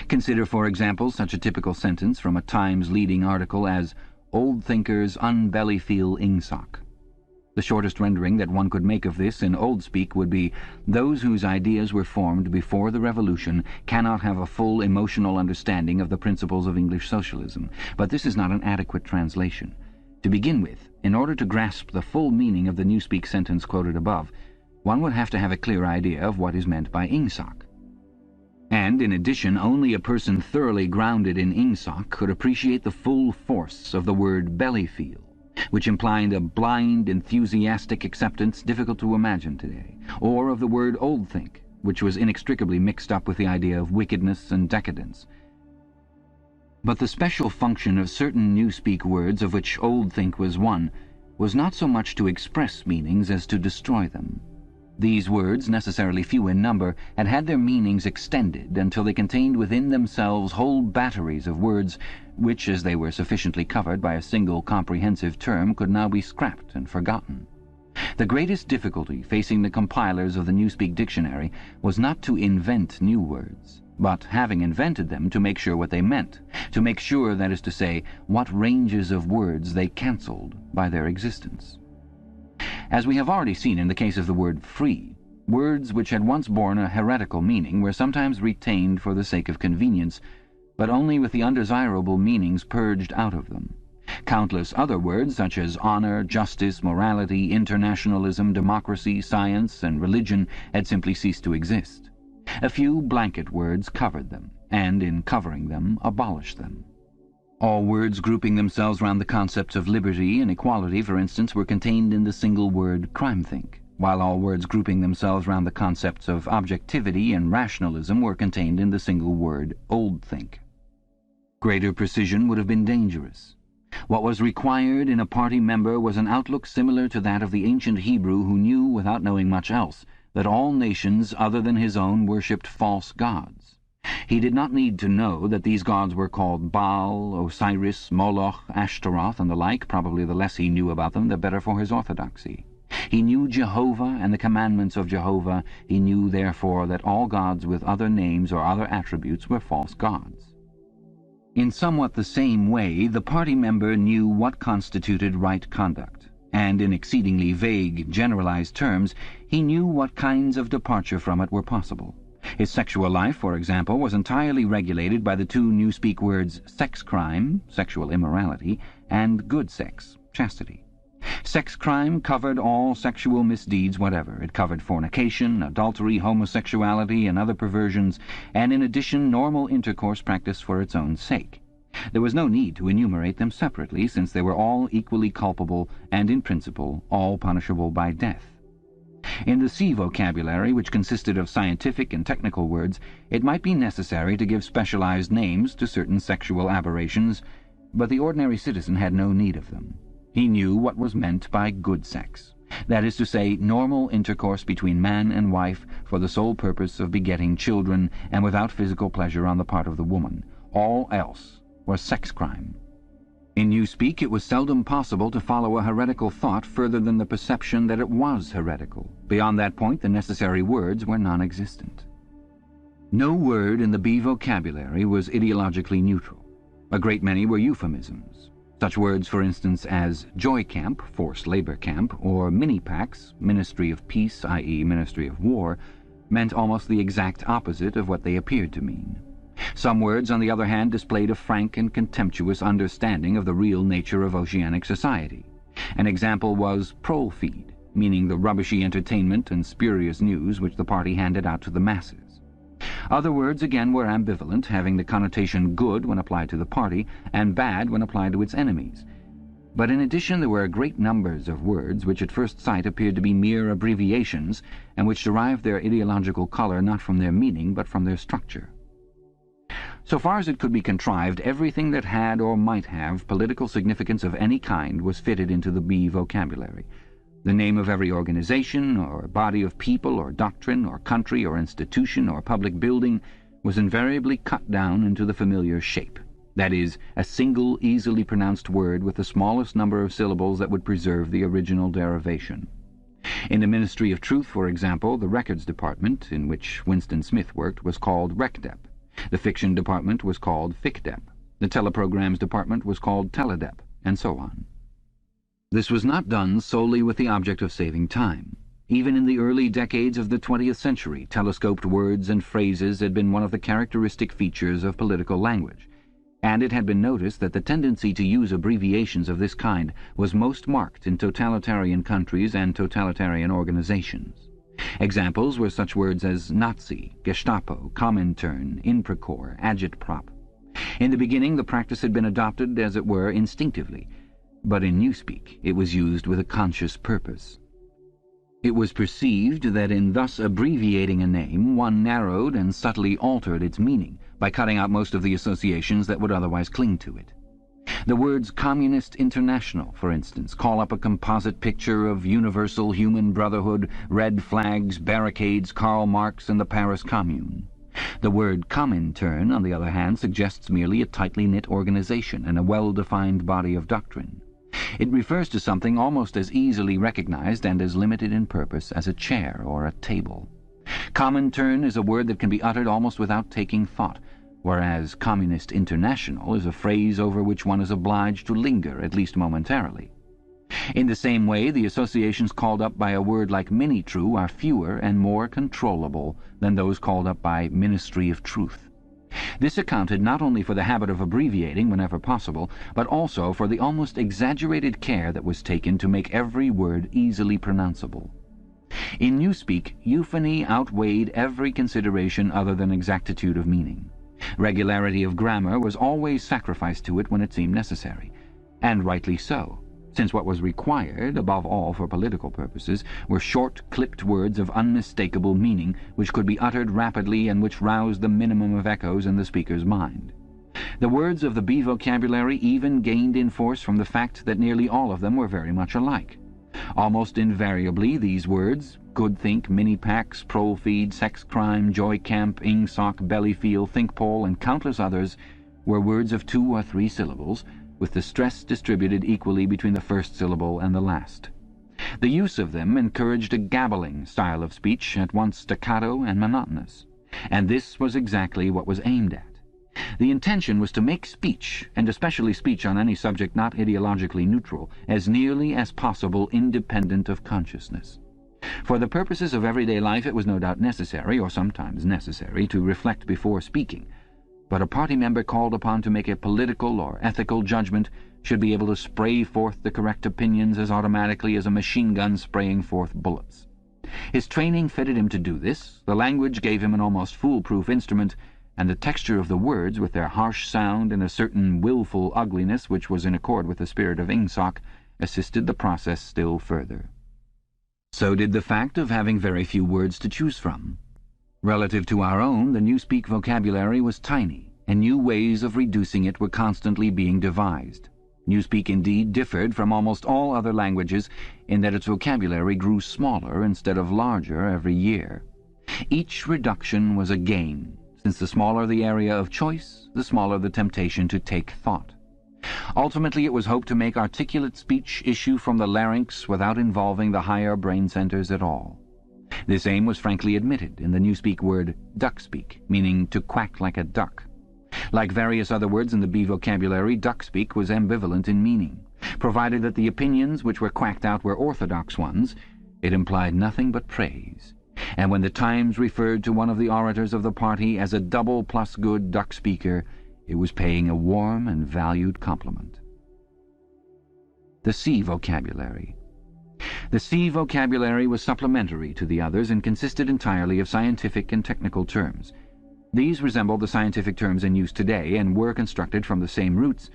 Consider, for example, such a typical sentence from a Times leading article as "Old thinkers unbellyfeel Ingsoc." The shortest rendering that one could make of this in Old Speak would be, "Those whose ideas were formed before the Revolution cannot have a full emotional understanding of the principles of English socialism." But this is not an adequate translation. To begin with, in order to grasp the full meaning of the Newspeak sentence quoted above, one would have to have a clear idea of what is meant by Ingsoc. And, in addition, only a person thoroughly grounded in Ingsoc could appreciate the full force of the word bellyfeel, which implied a blind, enthusiastic acceptance difficult to imagine today, or of the word old-think, which was inextricably mixed up with the idea of wickedness and decadence. But the special function of certain Newspeak words, of which old-think was one, was not so much to express meanings as to destroy them. These words, necessarily few in number, had had their meanings extended until they contained within themselves whole batteries of words which, as they were sufficiently covered by a single comprehensive term, could now be scrapped and forgotten. The greatest difficulty facing the compilers of the Newspeak Dictionary was not to invent new words, but, having invented them, to make sure what they meant, to make sure, that is to say, what ranges of words they cancelled by their existence. As we have already seen in the case of the word free, words which had once borne a heretical meaning were sometimes retained for the sake of convenience, but only with the undesirable meanings purged out of them. Countless other words, such as honor, justice, morality, internationalism, democracy, science, and religion, had simply ceased to exist. A few blanket words covered them, and in covering them, abolished them. All words grouping themselves round the concepts of liberty and equality, for instance, were contained in the single word crime-think, while all words grouping themselves round the concepts of objectivity and rationalism were contained in the single word old-think. Greater precision would have been dangerous. What was required in a party member was an outlook similar to that of the ancient Hebrew who knew, without knowing much else, that all nations other than his own worshipped false gods. He did not need to know that these gods were called Baal, Osiris, Moloch, Ashtaroth, and the like. Probably the less he knew about them, the better for his orthodoxy. He knew Jehovah and the commandments of Jehovah. He knew, therefore, that all gods with other names or other attributes were false gods. In somewhat the same way, the party member knew what constituted right conduct, and in exceedingly vague, generalized terms, he knew what kinds of departure from it were possible. His sexual life, for example, was entirely regulated by the two newspeak words sex crime, sexual immorality, and good sex, chastity. Sex crime covered all sexual misdeeds whatever. It covered fornication, adultery, homosexuality, and other perversions, and in addition normal intercourse practiced for its own sake. There was no need to enumerate them separately, since they were all equally culpable and, in principle, all punishable by death. In the C vocabulary, which consisted of scientific and technical words, it might be necessary to give specialized names to certain sexual aberrations, but the ordinary citizen had no need of them. He knew what was meant by good sex, that is to say, normal intercourse between man and wife for the sole purpose of begetting children and without physical pleasure on the part of the woman. All else was sex crime. In newspeak, it was seldom possible to follow a heretical thought further than the perception that it was heretical. Beyond that point, the necessary words were non-existent. No word in the B vocabulary was ideologically neutral. A great many were euphemisms. Such words, for instance, as joy camp, forced labor camp, or mini-pax, ministry of peace, i.e. ministry of war, meant almost the exact opposite of what they appeared to mean. Some words, on the other hand, displayed a frank and contemptuous understanding of the real nature of oceanic society. An example was prole feed, meaning the rubbishy entertainment and spurious news which the party handed out to the masses. Other words, again, were ambivalent, having the connotation good when applied to the party and bad when applied to its enemies. But in addition there were great numbers of words which at first sight appeared to be mere abbreviations and which derived their ideological color not from their meaning but from their structure. So far as it could be contrived, everything that had or might have political significance of any kind was fitted into the B vocabulary. The name of every organization, or body of people, or doctrine, or country, or institution, or public building was invariably cut down into the familiar shape. That is, a single, easily pronounced word with the smallest number of syllables that would preserve the original derivation. In the Ministry of Truth, for example, the Records Department, in which Winston Smith worked, was called RecDep. The Fiction Department was called FicDep. The Teleprograms Department was called Teledep, and so on. This was not done solely with the object of saving time. Even in the early decades of the 20th century, telescoped words and phrases had been one of the characteristic features of political language, and it had been noticed that the tendency to use abbreviations of this kind was most marked in totalitarian countries and totalitarian organizations. Examples were such words as Nazi, Gestapo, Comintern, Inprocor, Agitprop. In the beginning, the practice had been adopted, as it were, instinctively, but in newspeak it was used with a conscious purpose. It was perceived that in thus abbreviating a name, one narrowed and subtly altered its meaning by cutting out most of the associations that would otherwise cling to it. The words Communist International, for instance, call up a composite picture of universal human brotherhood, red flags, barricades, Karl Marx, and the Paris Commune. The word Comintern, on the other hand, suggests merely a tightly knit organization and a well-defined body of doctrine. It refers to something almost as easily recognized and as limited in purpose as a chair or a table. Comintern is a word that can be uttered almost without taking thought, whereas Communist International is a phrase over which one is obliged to linger, at least momentarily. In the same way, the associations called up by a word like mini-true are fewer and more controllable than those called up by Ministry of Truth. This accounted not only for the habit of abbreviating whenever possible, but also for the almost exaggerated care that was taken to make every word easily pronounceable. In newspeak, euphony outweighed every consideration other than exactitude of meaning. Regularity of grammar was always sacrificed to it when it seemed necessary, and rightly so, since what was required, above all for political purposes, were short, clipped words of unmistakable meaning, which could be uttered rapidly and which roused the minimum of echoes in the speaker's mind. The words of the B vocabulary even gained in force from the fact that nearly all of them were very much alike. Almost invariably these words, good think, mini-packs, prole feed, sex crime, joy camp, ingsoc, bellyfeel, think pole, and countless others, were words of 2 or 3 syllables, with the stress distributed equally between the first syllable and the last. The use of them encouraged a gabbling style of speech, at once staccato and monotonous, and this was exactly what was aimed at. The intention was to make speech, and especially speech on any subject not ideologically neutral, as nearly as possible independent of consciousness. For the purposes of everyday life it was no doubt necessary, or sometimes necessary, to reflect before speaking, but a party member called upon to make a political or ethical judgment should be able to spray forth the correct opinions as automatically as a machine gun spraying forth bullets. His training fitted him to do this, the language gave him an almost foolproof instrument, and the texture of the words, with their harsh sound and a certain willful ugliness which was in accord with the spirit of ingsoc, assisted the process still further. So did the fact of having very few words to choose from. Relative to our own, the Newspeak vocabulary was tiny, and new ways of reducing it were constantly being devised. Newspeak indeed differed from almost all other languages in that its vocabulary grew smaller instead of larger every year. Each reduction was a gain, since the smaller the area of choice, the smaller the temptation to take thought. Ultimately, it was hoped to make articulate speech issue from the larynx without involving the higher brain centers at all. This aim was frankly admitted in the Newspeak word duckspeak, meaning to quack like a duck. Like various other words in the B vocabulary, duckspeak was ambivalent in meaning. Provided that the opinions which were quacked out were orthodox ones, it implied nothing but praise. And when the Times referred to one of the orators of the party as a double plus good duck speaker, it was paying a warm and valued compliment. The C vocabulary. The C vocabulary was supplementary to the others and consisted entirely of scientific and technical terms. These resembled the scientific terms in use today and were constructed from the same roots,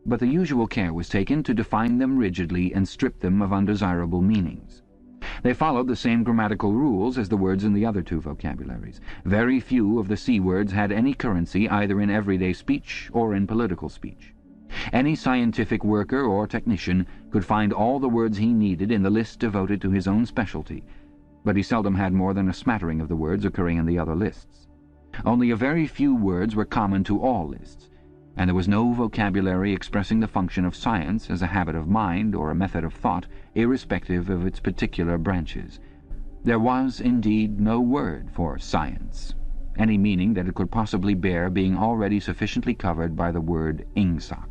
but the usual care was taken to define them rigidly and strip them of undesirable meanings. They followed the same grammatical rules as the words in the other 2 vocabularies. Very few of the C words had any currency either in everyday speech or in political speech. Any scientific worker or technician could find all the words he needed in the list devoted to his own specialty, but he seldom had more than a smattering of the words occurring in the other lists. Only a very few words were common to all lists, and there was no vocabulary expressing the function of science as a habit of mind or a method of thought, irrespective of its particular branches. There was, indeed, no word for science, any meaning that it could possibly bear being already sufficiently covered by the word ingsoc.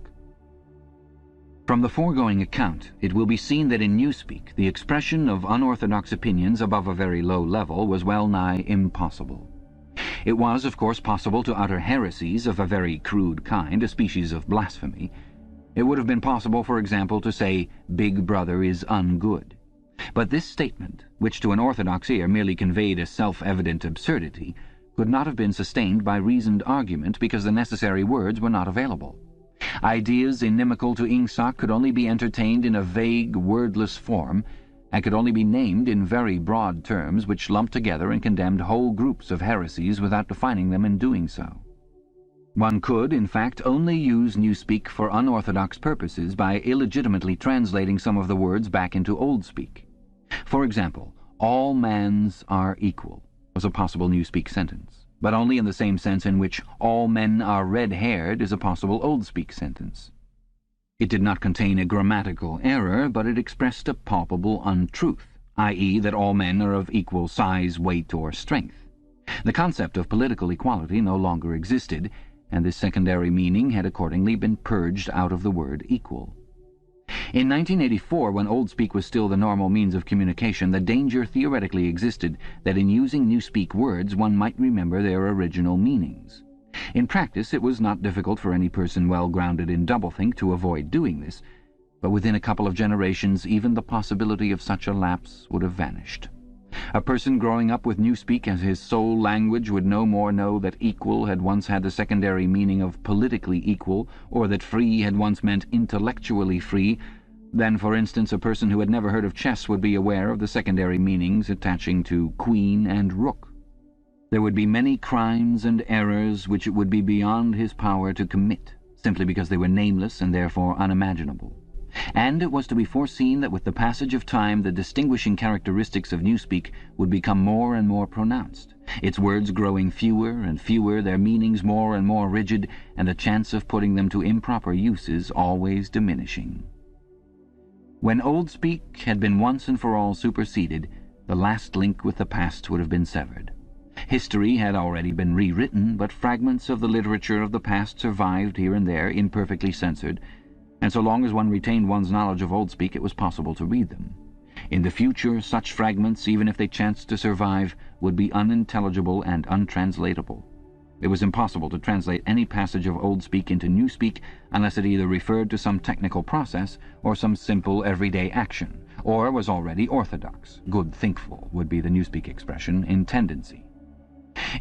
From the foregoing account, it will be seen that in Newspeak the expression of unorthodox opinions above a very low level was well nigh impossible. It was, of course, possible to utter heresies of a very crude kind, a species of blasphemy. It would have been possible, for example, to say, "Big Brother is ungood." But this statement, which to an orthodox ear merely conveyed a self-evident absurdity, could not have been sustained by reasoned argument because the necessary words were not available. Ideas inimical to ingsoc could only be entertained in a vague, wordless form, and could only be named in very broad terms which lumped together and condemned whole groups of heresies without defining them in doing so. One could, in fact, only use Newspeak for unorthodox purposes by illegitimately translating some of the words back into Oldspeak. For example, "all mans are equal" was a possible Newspeak sentence, but only in the same sense in which "all men are red-haired" is a possible Oldspeak sentence. It did not contain a grammatical error, but it expressed a palpable untruth, i.e. that all men are of equal size, weight, or strength. The concept of political equality no longer existed, and this secondary meaning had accordingly been purged out of the word equal. In 1984, when Oldspeak was still the normal means of communication, the danger theoretically existed that in using Newspeak words one might remember their original meanings. In practice, it was not difficult for any person well grounded in doublethink to avoid doing this, but within a couple of generations even the possibility of such a lapse would have vanished. A person growing up with Newspeak as his sole language would no more know that equal had once had the secondary meaning of politically equal, or that free had once meant intellectually free, than, for instance, a person who had never heard of chess would be aware of the secondary meanings attaching to queen and rook. There would be many crimes and errors which it would be beyond his power to commit, simply because they were nameless and therefore unimaginable. And it was to be foreseen that with the passage of time the distinguishing characteristics of Newspeak would become more and more pronounced, its words growing fewer and fewer, their meanings more and more rigid, and the chance of putting them to improper uses always diminishing. When Old Speak had been once and for all superseded, the last link with the past would have been severed. History had already been rewritten, but fragments of the literature of the past survived here and there, imperfectly censored, and so long as one retained one's knowledge of Old Speak, it was possible to read them. In the future, such fragments, even if they chanced to survive, would be unintelligible and untranslatable. It was impossible to translate any passage of Old Speak into Newspeak unless it either referred to some technical process or some simple everyday action, or was already orthodox. Good thinkful would be the Newspeak expression, in tendency.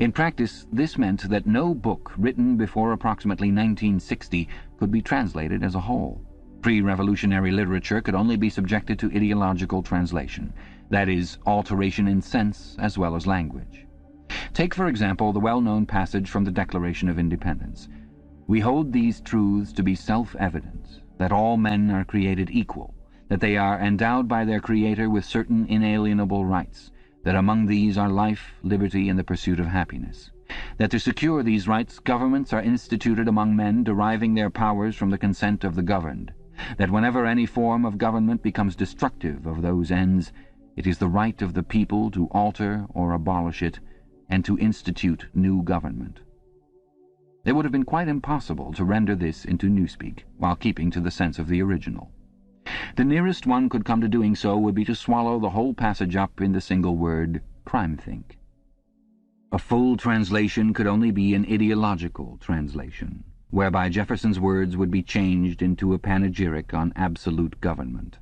In practice, this meant that no book written before approximately 1960 could be translated as a whole. Pre-revolutionary literature could only be subjected to ideological translation, that is, alteration in sense as well as language. Take, for example, the well-known passage from the Declaration of Independence. "We hold these truths to be self-evident, that all men are created equal, that they are endowed by their Creator with certain inalienable rights, that among these are life, liberty, and the pursuit of happiness. That to secure these rights, governments are instituted among men, deriving their powers from the consent of the governed. That whenever any form of government becomes destructive of those ends, it is the right of the people to alter or abolish it, and to institute new government." It would have been quite impossible to render this into Newspeak while keeping to the sense of the original. The nearest one could come to doing so would be to swallow the whole passage up in the single word crime-think. A full translation could only be an ideological translation, whereby Jefferson's words would be changed into a panegyric on absolute government.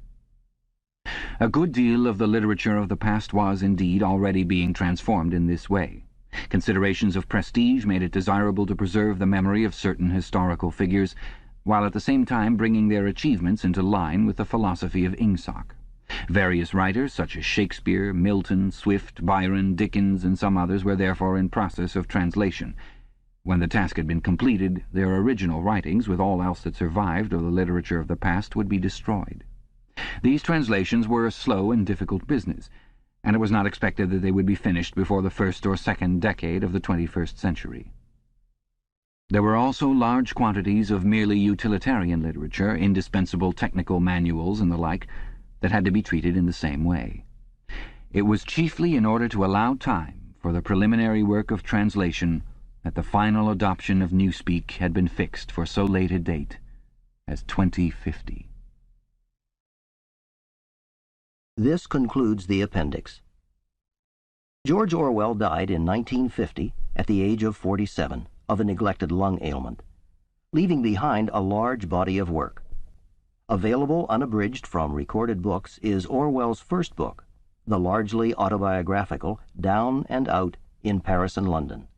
A good deal of the literature of the past was, indeed, already being transformed in this way. Considerations of prestige made it desirable to preserve the memory of certain historical figures, while at the same time bringing their achievements into line with the philosophy of Ingsoc. Various writers, such as Shakespeare, Milton, Swift, Byron, Dickens, and some others, were therefore in process of translation. When the task had been completed, their original writings, with all else that survived of the literature of the past, would be destroyed. These translations were a slow and difficult business, and it was not expected that they would be finished before the first or second decade of the 21st century. There were also large quantities of merely utilitarian literature, indispensable technical manuals and the like, that had to be treated in the same way. It was chiefly in order to allow time for the preliminary work of translation that the final adoption of Newspeak had been fixed for so late a date as 2050. This concludes the appendix. George Orwell died in 1950 at the age of 47 of a neglected lung ailment, leaving behind a large body of work. Available unabridged from recorded books is Orwell's first book, the largely autobiographical Down and Out in Paris and London.